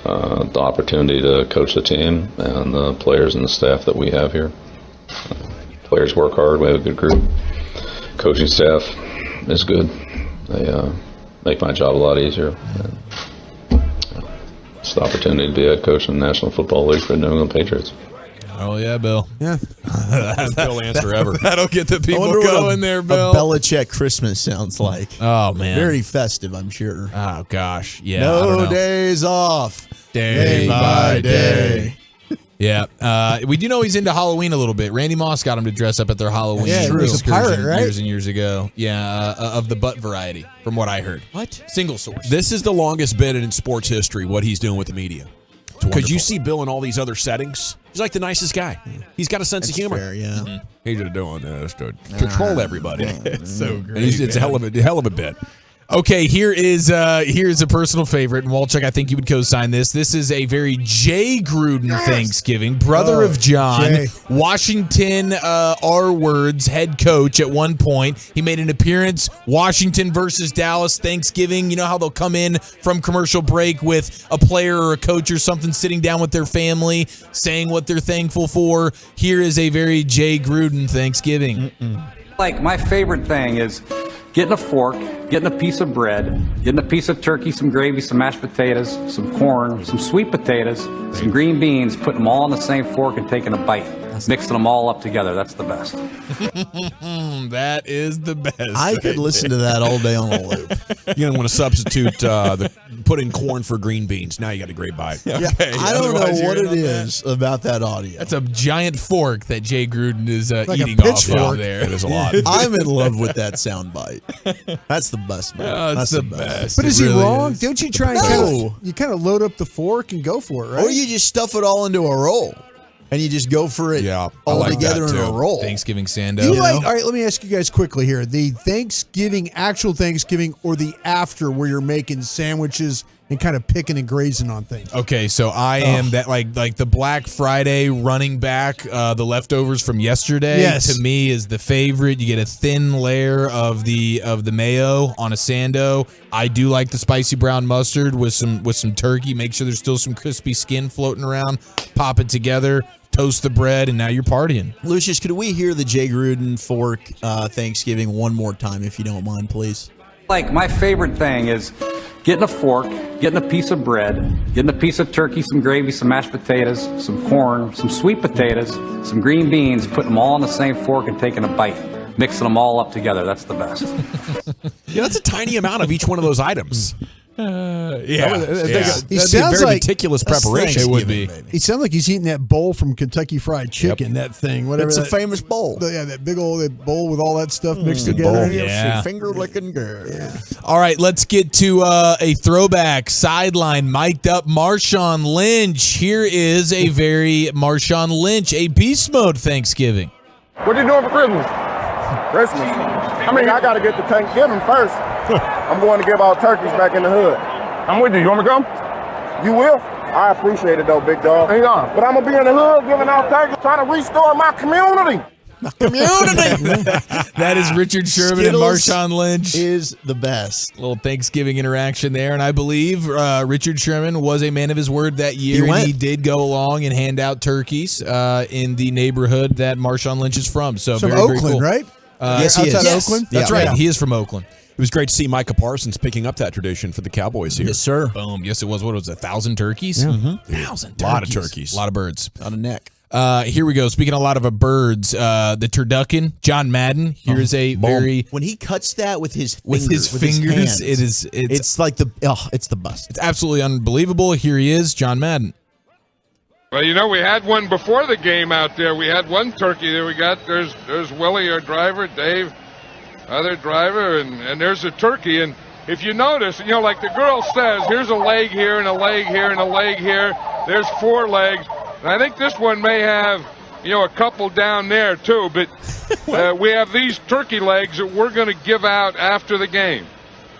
The opportunity to coach the team and the players and the staff that we have here. Players work hard. We have a good group. Coaching staff is good. They make my job a lot easier. It's the opportunity to be a coach in the National Football League for the New England Patriots. Oh, yeah, Bill. Yeah. That's Bill answer ever. That'll get the people going there, Bill. A Belichick Christmas sounds like. Oh, man. Very festive, I'm sure. Oh, gosh. Yeah. No days off. Day by day. Yeah. We do know he's into Halloween a little bit. Randy Moss got him to dress up at their Halloween he's a pirate, right? years and years ago. Yeah, of the butt variety, from what I heard. What? Single source. This is the longest bit in sports history, what he's doing with the media. Because you see Bill in all these other settings. He's like the nicest guy. He's got a sense of humor. Fair, yeah. He's just doing this to control everybody. It's so great. And it's a hell of a bit. Okay, here's a personal favorite, and Walchuk, I think you would co-sign this. This is a very Jay Gruden Thanksgiving, brother of John, Jay. Washington R-Words head coach at one point. He made an appearance, Washington versus Dallas Thanksgiving. You know how they'll come in from commercial break with a player or a coach or something sitting down with their family, saying what they're thankful for. Here is a very Jay Gruden Thanksgiving. Like, my favorite thing is getting a fork, getting a piece of bread, getting a piece of turkey, some gravy, some mashed potatoes, some corn, some sweet potatoes, some green beans, putting them all on the same fork and taking a bite, mixing them all up together. That's the best. That is the best. I could listen to that all day on a loop. You're going to want to substitute put in corn for green beans. Now you got a great bite. Yeah, I don't know what it is about that audio. That's a giant fork that Jay Gruden is like eating a off of there. It is a lot. I'm in love with that sound bite. That's the best, man. Oh, That's the best. But It is he really wrong? is. Don't you try and you kind of load up the fork and go for it, right? Or you just stuff it all into a roll. And you just go for it all like together that in a too. roll. Thanksgiving Sando. Do you like? All right, let me ask you guys quickly here: the actual Thanksgiving, or the after, where you're making sandwiches and kind of picking and grazing on things. Okay, so I am that like the Black Friday running back, the leftovers from yesterday. Yes. To me is the favorite. You get a thin layer of the mayo on a Sando. I do like the spicy brown mustard with some turkey. Make sure there's still some crispy skin floating around. Pop it together. Toast the bread, and now you're partying. Lucius, could we hear the Jay Gruden fork Thanksgiving one more time, if you don't mind, please? Like, my favorite thing is getting a fork, getting a piece of bread, getting a piece of turkey, some gravy, some mashed potatoes, some corn, some sweet potatoes, some green beans, putting them all on the same fork and taking a bite, mixing them all up together. That's the best. Yeah, that's a tiny amount of each one of those items. He That'd be a sounds very like meticulous that's preparation. It would be. He sounds like he's eating that bowl from Kentucky Fried Chicken. That thing, whatever. It's a that, famous bowl. That big old bowl with all that stuff mixed Good together. bowl. Yeah. Finger licking good. Yeah. All right, let's get to a throwback sideline mic'd up Marshawn Lynch. Here is a very Marshawn Lynch, a beast mode Thanksgiving. What you doing for Christmas? Christmas. I mean, I got to get to Thanksgiving first. I'm going to give out turkeys back in the hood. I'm with you. You want me to come? You will? I appreciate it, though, big dog. Hang on. But I'm going to be in the hood giving out turkeys, trying to restore my community. That is Richard Sherman Skittles and Marshawn Lynch. Is the best. Little Thanksgiving interaction there. And I believe Richard Sherman was a man of his word that year. And he did go along and hand out turkeys in the neighborhood that Marshawn Lynch is from. So From very, Oakland, very cool. right? Yes, he is. Yes, Oakland? that's Yeah. right. Yeah. He is from Oakland. It was great to see Micah Parsons picking up that tradition for the Cowboys here. Yes, sir. Boom. Yes, it was. What was it? 1,000 turkeys? Yeah. 1,000 turkeys. A lot of turkeys. A lot of birds. On a neck. Here we go. Speaking of a lot of birds, the turducken, John Madden. Here's a very when he cuts that with his fingers. hands, it's like it's the bust. It's absolutely unbelievable. Here he is, John Madden. Well, you know, we had one before the game out there. We had one turkey there. We got there's Willie, our driver, Dave, other driver, and there's a turkey. And if you notice, you know, like the girl says, here's a leg here and a leg here and a leg here. There's 4 legs. And I think this one may have, you know, a couple down there too. But we have these turkey legs that we're going to give out after the game.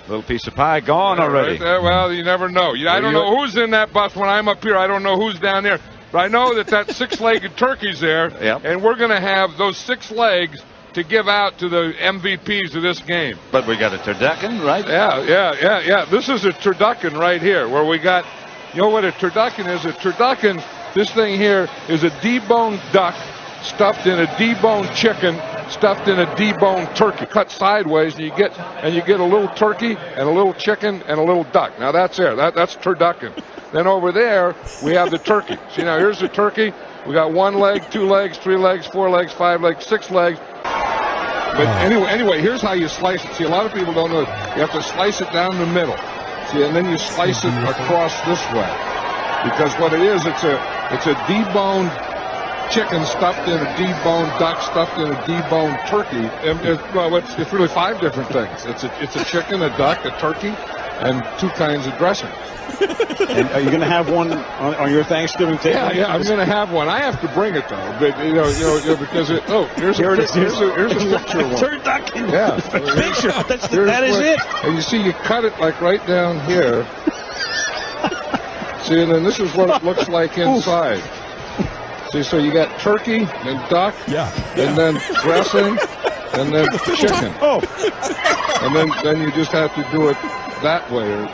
Little piece of pie gone already. Right there. Well, you never know. I don't know who's in that bus when I'm up here. I don't know who's down there. But I know that 6-legged turkey's there. Yep. And we're going to have those 6 legs to give out to the MVPs of this game. But we got a turducken, right? Yeah. This is a turducken right here where we got, you know what a turducken is? A turducken, this thing here is a deboned duck stuffed in a deboned chicken, stuffed in a deboned turkey, cut sideways, and you get a little turkey and a little chicken and a little duck. Now that's there. That's turducken. Then over there we have the turkey. See, now here's the turkey. We got 1 leg, 2 legs, 3 legs, 4 legs, 5 legs, 6 legs. But anyway, here's how you slice it. See, a lot of people don't know. You have to slice it down the middle. See, and then you slice it across this way. Because what it is, it's a deboned chicken stuffed in a deboned duck stuffed in a deboned turkey. And it's really 5 different things. It's a chicken, a duck, a turkey, and 2 kinds of dressing. And are you going to have one on your Thanksgiving table? Yeah, I'm going to have one. I have to bring it though, but you know because here's a picture one. Turducken. Yeah, Picture. That is it. And you see, you cut it like right down here. See, and then this is what it looks like inside. See, so you got turkey and duck, and then dressing, and then chicken. And then you just have to do it that way.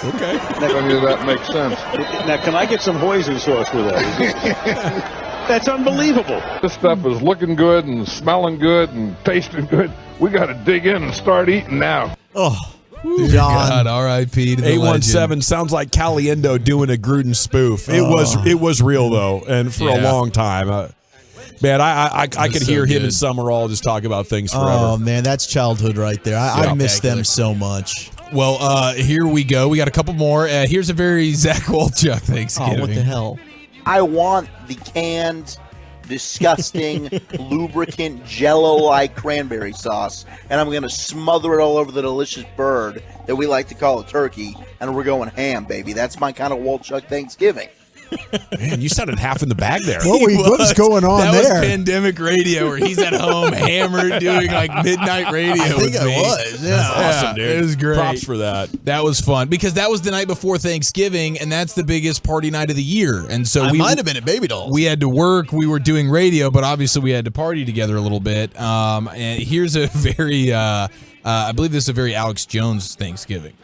Okay. That makes sense. Now, can I get some hoisin sauce with that? That's unbelievable. This stuff is looking good and smelling good and tasting good. We got to dig in and start eating now. Oh, God, R.I.P. to the 817 legend. sounds like Caliendo doing a Gruden spoof. It was real though, and for a long time. Man, I could hear him and Summerall just talk about things forever. Oh man, that's childhood right there. I miss them so much. Well, here we go. We got a couple more. Here's a very Zach Wolchuk Thanksgiving. Oh, what the hell? I want the canned, disgusting, lubricant, Jello-like cranberry sauce, and I'm going to smother it all over the delicious bird that we like to call a turkey, and we're going ham, baby. That's my kind of Wolchuk Thanksgiving. Man, you sounded half in the bag there. What was going on there? That was pandemic radio where he's at home hammered doing like midnight radio. I think I was. Yeah. Awesome, dude. It was great. Props for that. That was fun because that was the night before Thanksgiving, and that's the biggest party night of the year. And so we might have been at Baby Dolls. We had to work. We were doing radio, but obviously we had to party together a little bit. And here's a very, I believe this is a very Alex Jones Thanksgiving.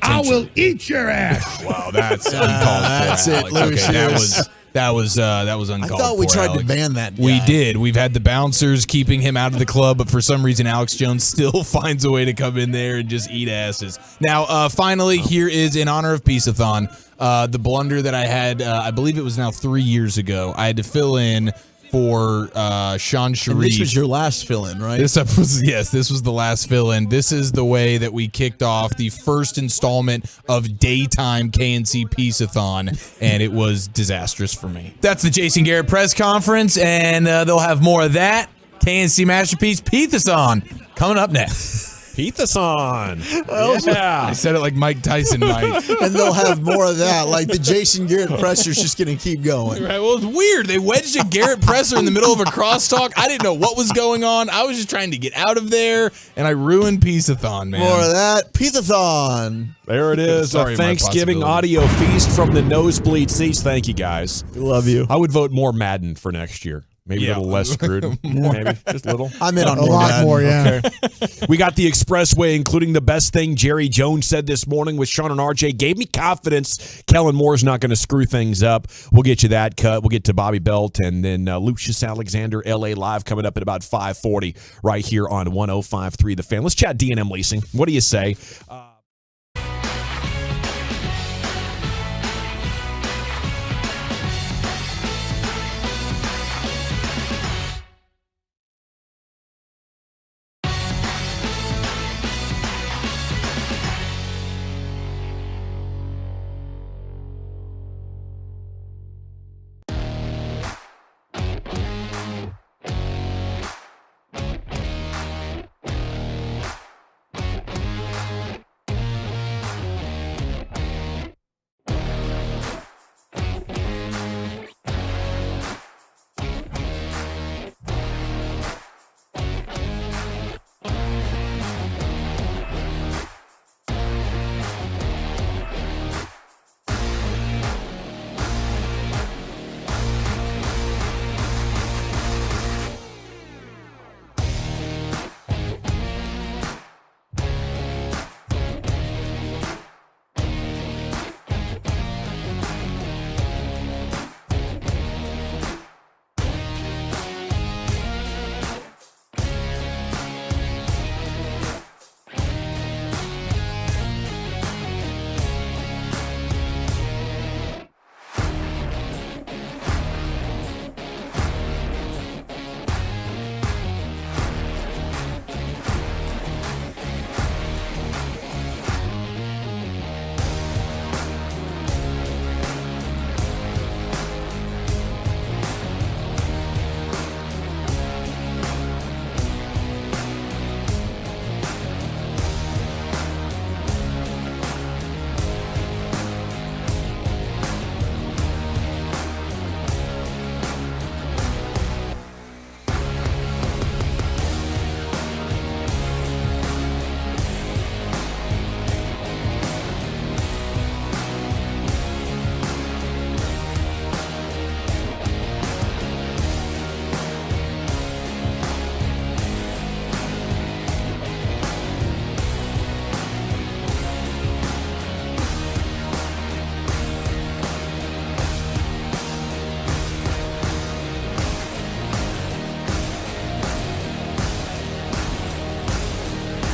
I will eat your ass. Wow, that's it, Lucius. Okay, That was uncalled I thought we for, tried Alex. to ban that guy. We did. We've had the bouncers keeping him out of the club, but for some reason, Alex Jones still finds a way to come in there and just eat asses. Now, finally, here is in honor of Peace-a-thon, the blunder that I had. I believe it was now 3 years ago. I had to fill in for Sean Sharif. And this was your last fill-in, right? This was the last fill-in. This is the way that we kicked off the first installment of daytime KNC Peace-a-thon, and it was disastrous for me. That's the Jason Garrett press conference, and they'll have more of KNC Masterpiece Peace-a-thon coming up next. Peace-a-thon. Yeah. I said it like Mike Tyson might. And they'll have more of that. Like the Jason Garrett presser's just going to keep going. Right. Well, it's weird. They wedged a Garrett presser in the middle of a crosstalk. I didn't know what was going on. I was just trying to get out of there, and I ruined Peace-a-thon, man. More of that. Peace-a-thon. There it is. Sorry, a Thanksgiving audio feast from the nosebleed seats. Thank you, guys. We love you. I would vote more Madden for next year. Maybe a little less screwed. Maybe just a little. I'm in on a lot more, yeah. Okay. We got the expressway, including the best thing Jerry Jones said this morning with Sean and RJ. Gave me confidence Kellen Moore's not going to screw things up. We'll get you that cut. We'll get to Bobby Belt and then Lucius Alexander, LA Live, coming up at about 5:40 right here on 105.3 The Fan. Let's chat D&M Leasing. What do you say?